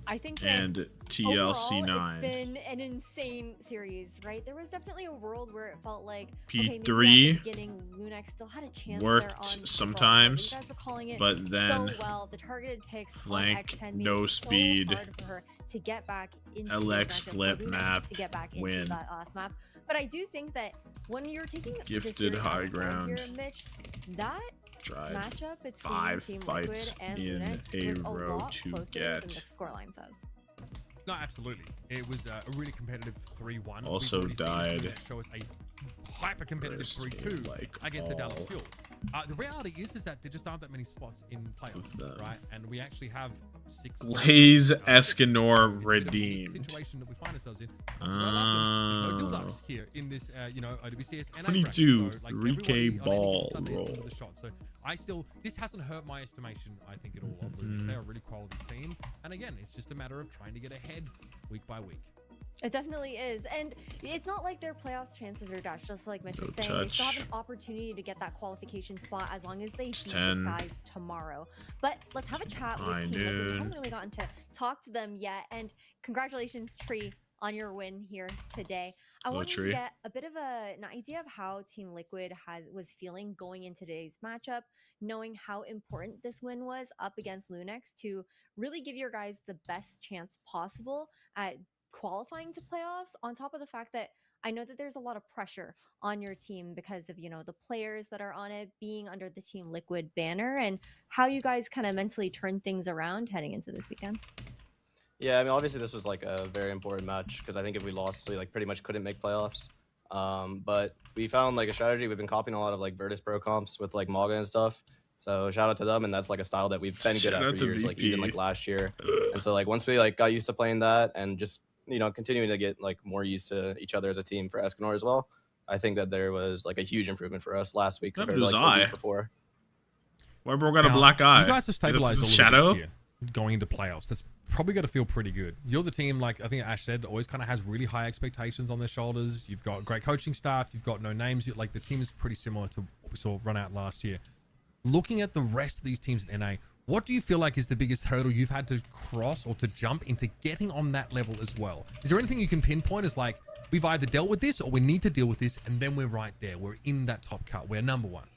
I think that and TLC9. overall, it's been an insane series, right? There was definitely a world where it felt like P3 okay, maybe at the beginning, LuneX still had a chance worked there on sometimes, Gibraltar. You guys were calling it but then so well. The targeted picks flank, on X10 made no it so speed, hard for her to get back into LX this matchup, flip for LuneX map, to get back into win. that last map. But I do think that when you're taking this Gifted series high on the board ground. here, Mitch, that Drive matchup between 5 Team fights Liquid and in LuneX a was row lot to closer than the get. scoreline says. No, absolutely. It was a really competitive 3-1. Also We've already seen died show us a hyper-competitive first 3-2 like against the Dallas all Fuel. The reality is that there just aren't that many spots in playoffs, right? And we actually have 6. Blaze Escanor it's a bit of a unique redeemed. situation that we find ourselves in. So I love them. There's no dilducks here in this, OWCS. And 22, so, like, 3K everybody on any ball given Sunday is roll. into the shot. So this hasn't hurt my estimation, I think, at all of LuneX. They're a really quality team. And again, it's just a matter of trying to get ahead week by week. It definitely is. And it's not like their playoffs chances are dashed, just like Mitch was saying. They still have an opportunity to get that qualification spot as long as they beat the 10. Skies tomorrow. But let's have a chat with Team Liquid. We haven't really gotten to talk to them yet. And congratulations, Tree, on your win here today. I wanted to get a bit of an idea of how Team Liquid was feeling going into today's matchup, knowing how important this win was up against LuneX to really give your guys the best chance possible at qualifying to playoffs, on top of the fact that I know that there's a lot of pressure on your team because of, the players that are on it being under the Team Liquid banner, and how you guys kind of mentally turn things around heading into this weekend. Yeah, I mean, obviously this was like a very important match because I think if we lost, we like pretty much couldn't make playoffs. But we found like a strategy. We've been copying a lot of like VirtusPro comps with like Maga and stuff. So shout out to them, and that's like a style that we've been good at for years, like even like last year. And so like once we like got used to playing that and just continuing to get like more used to each other as a team for Escanor as well, I think that there was like a huge improvement for us last week compared to like the week before. Why bro got a black eye? You guys have stabilized a shadow little bit here, going into playoffs. That's probably got to feel pretty good. You're the team, like I think Ash said, always kind of has really high expectations on their shoulders. You've got great coaching staff. You've got no names. Like the team is pretty similar to what we saw run out last year. Looking at the rest of these teams in NA, what do you feel like is the biggest hurdle you've had to cross or to jump into getting on that level as well? Is there anything you can pinpoint as like, we've either dealt with this or we need to deal with this, and then we're right there. We're in that top cut. We're number one.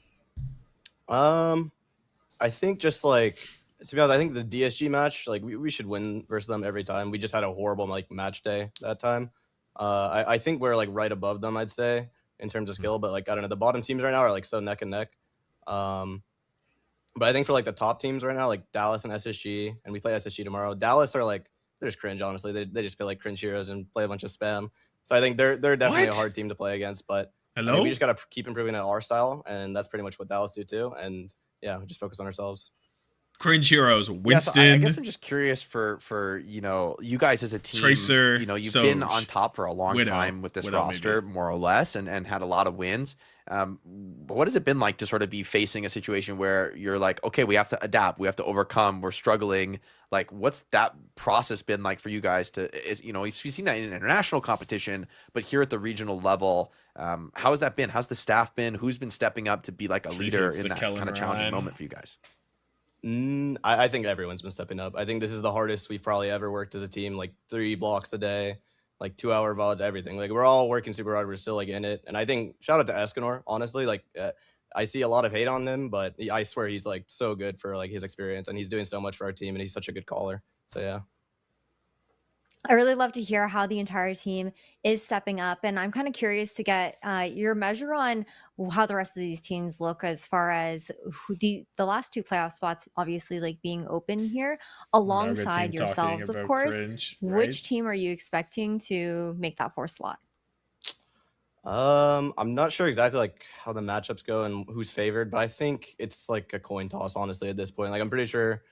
I think just like, to be honest, I think the DSG match, like we should win versus them every time. We just had a horrible like match day that time. I think we're like right above them, I'd say, in terms of skill, but like, I don't know, the bottom teams right now are like so neck and neck. But I think for like the top teams right now, like Dallas and SSG, and we play SSG tomorrow. Dallas are like, they're just cringe, honestly. They just feel like cringe heroes and play a bunch of spam. So I think they're definitely a hard team to play against. But I mean, we just got to keep improving at our style, and that's pretty much what Dallas do too. And yeah, we just focus on ourselves. Cringe heroes. Yeah, so Winston. I guess I'm just curious for you guys as a team. Tracer, You've been on Soj, top for a long Widow. time with this Widow, roster, maybe. more or less, and had a lot of wins. But what has it been like to sort of be facing a situation where you're like, okay, we have to adapt, we have to overcome, we're struggling. Like, what's that process been like for you guys we've seen that in international competition, but here at the regional level, how has that been? How's the staff been? Who's been stepping up to be like a leader in that kind of challenging moment for you guys? I think everyone's been stepping up. I think this is the hardest we've probably ever worked as a team. Like 3 blocks a day, like 2-hour VODs, everything. Like we're all working super hard. We're still like in it. And I think shout out to Escanor. Honestly, like I see a lot of hate on him, but I swear he's like so good for like his experience, and he's doing so much for our team, and he's such a good caller. So yeah. I really love to hear how the entire team is stepping up, and I'm kind of curious to get your measure on how the rest of these teams look as far as the last 2 playoff spots, obviously like being open here, alongside yourselves, of course. Cringe, Which team are you expecting to make that 4th slot? I'm not sure exactly like how the matchups go and who's favored, but I think it's like a coin toss, honestly, at this point. Like I'm pretty sure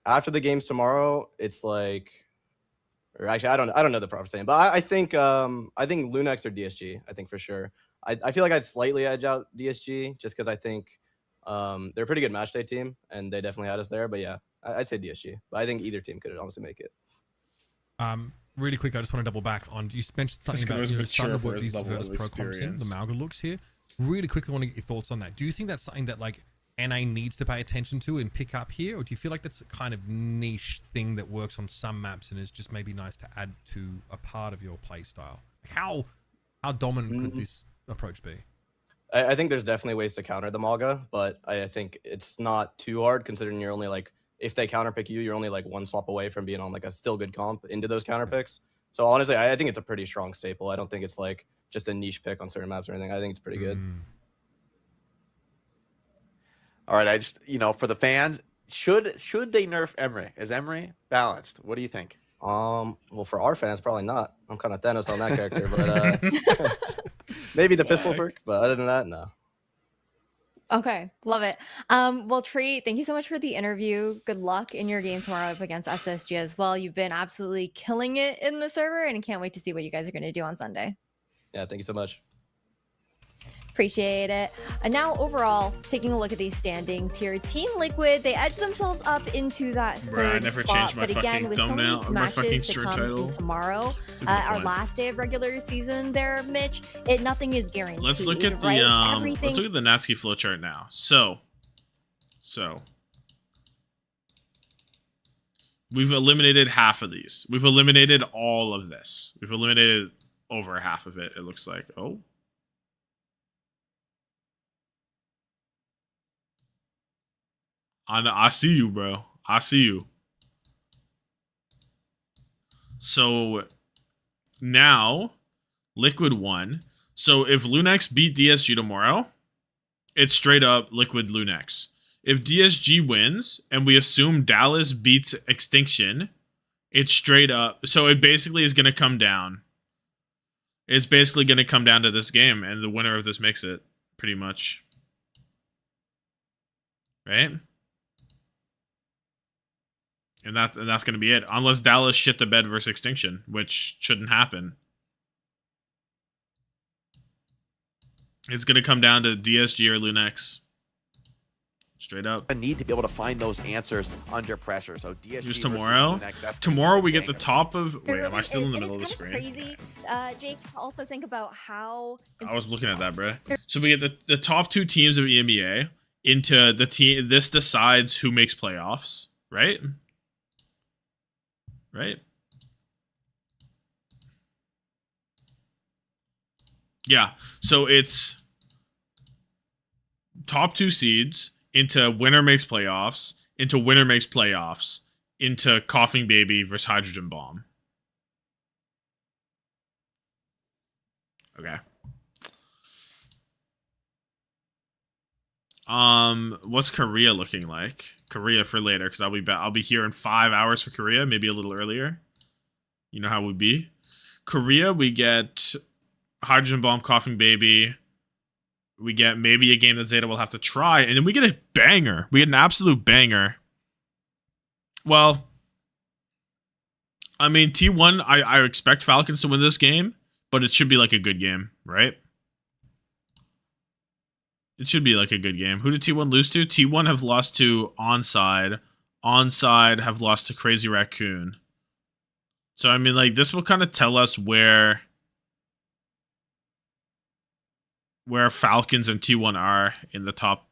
after the games tomorrow, it's like. Or actually, I don't know the proper saying, but I think LuneX or DSG. I think for sure. I feel like I'd slightly edge out DSG just because I think they're a pretty good match day team, and they definitely had us there. But yeah, I'd say DSG. But I think either team could honestly make it. Really quick, I just want to double back on. You mentioned something about starting to work these VirtusPro comps in the Malga looks here. Really quickly, I want to get your thoughts on that. Do you think that's something that like NA needs to pay attention to and pick up here, or do you feel like that's a kind of niche thing that works on some maps and is just maybe nice to add to a part of your play style? How dominant could this approach be? I think there's definitely ways to counter the Malga, but I think it's not too hard considering you're only like, if they counter pick you, you're only like 1 swap away from being on like a still good comp into those counter picks. So honestly, I think it's a pretty strong staple. I don't think it's like just a niche pick on certain maps or anything. I think it's pretty good. All right, I just for the fans, should they nerf Emery? Is Emery balanced? What do you think? Well, for our fans, probably not. I'm kind of Thanos on that character, but maybe the pistol perk. But other than that, no. Okay, love it. Well, Tree, thank you so much for the interview. Good luck in your game tomorrow up against SSG as well. You've been absolutely killing it in the server, and can't wait to see what you guys are going to do on Sunday. Yeah, thank you so much. Appreciate it. And now overall, taking a look at these standings here, Team Liquid, they edge themselves up into that third I never spot. changed my But again, fucking with so thumbnail many or my fucking matches to shirt come title. tomorrow, It's a good our point. last day of regular season there, Mitch, nothing is guaranteed. Let's look at the right? let's look at the Natsuki flowchart now. So we've eliminated half of these. We've eliminated all of this. We've eliminated over half of it, it looks like. Oh. I see you, bro. I see you. So now Liquid won. So if LuneX beat DSG tomorrow, it's straight up Liquid LuneX. If DSG wins and we assume Dallas beats Extinction, it's straight up. So it basically is going to come down. It's basically going to come down to this game, and the winner of this makes it, pretty much. Right? And that's going to be it. Unless Dallas shit the bed versus Extinction, which shouldn't happen. It's going to come down to DSG or LuneX. Straight up. I need to be able to find those answers under pressure. So DSG Just tomorrow. Tomorrow we get the top of. Wait, am I still in the middle of the screen? Crazy, Jake. Also think about how. I was looking at that, bro. So we get the top 2 teams of EMEA into the team. This decides who makes playoffs, right? Right. Yeah. So it's top 2 seeds into winner makes playoffs, into winner makes playoffs, into Coughing Baby versus Hydrogen Bomb. Okay. What's Korea looking like? Korea for later, because I'll be here in 5 hours for Korea, maybe a little earlier. You know how we be. Korea, we get Hydrogen Bomb, Coughing Baby. We get maybe a game that Zeta will have to try, and then we get a banger. We get an absolute banger well, I mean, T1, I expect Falcons to win this game, but it should be like a good game, right? It should be like a good game. Who did T1 lose to? T1 have lost to Onside. Onside have lost to Crazy Raccoon. So, I mean, like, this will kind of tell us where Falcons and T1 are in the top,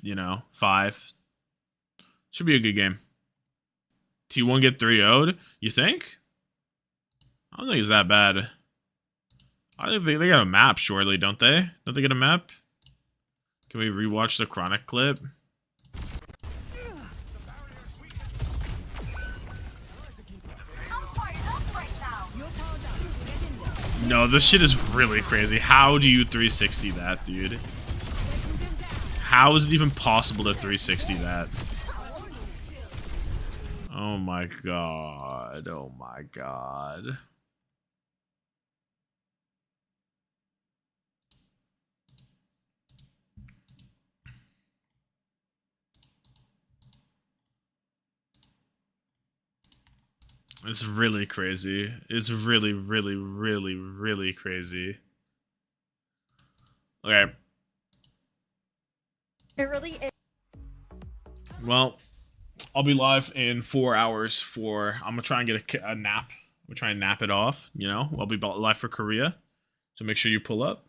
5. Should be a good game. T1 get 3-0'd, you think? I don't think it's that bad. I think they got a map shortly, don't they? Don't they get a map? Can we rewatch the Chronic clip? No, this shit is really crazy. How do you 360 that, dude? How is it even possible to 360 that? Oh my god. Oh my god. It's really crazy. It's really, really, really, really crazy. Okay. It really is. Well, I'll be live in 4 hours I'm gonna try and get a nap. We'll try and nap it off, I'll be live for Korea. So make sure you pull up.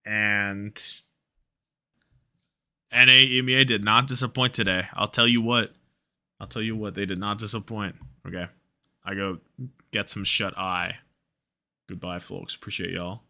And NA EMEA did not disappoint today. I'll tell you what, they did not disappoint. Okay. I go get some shut eye. Goodbye, folks. Appreciate y'all.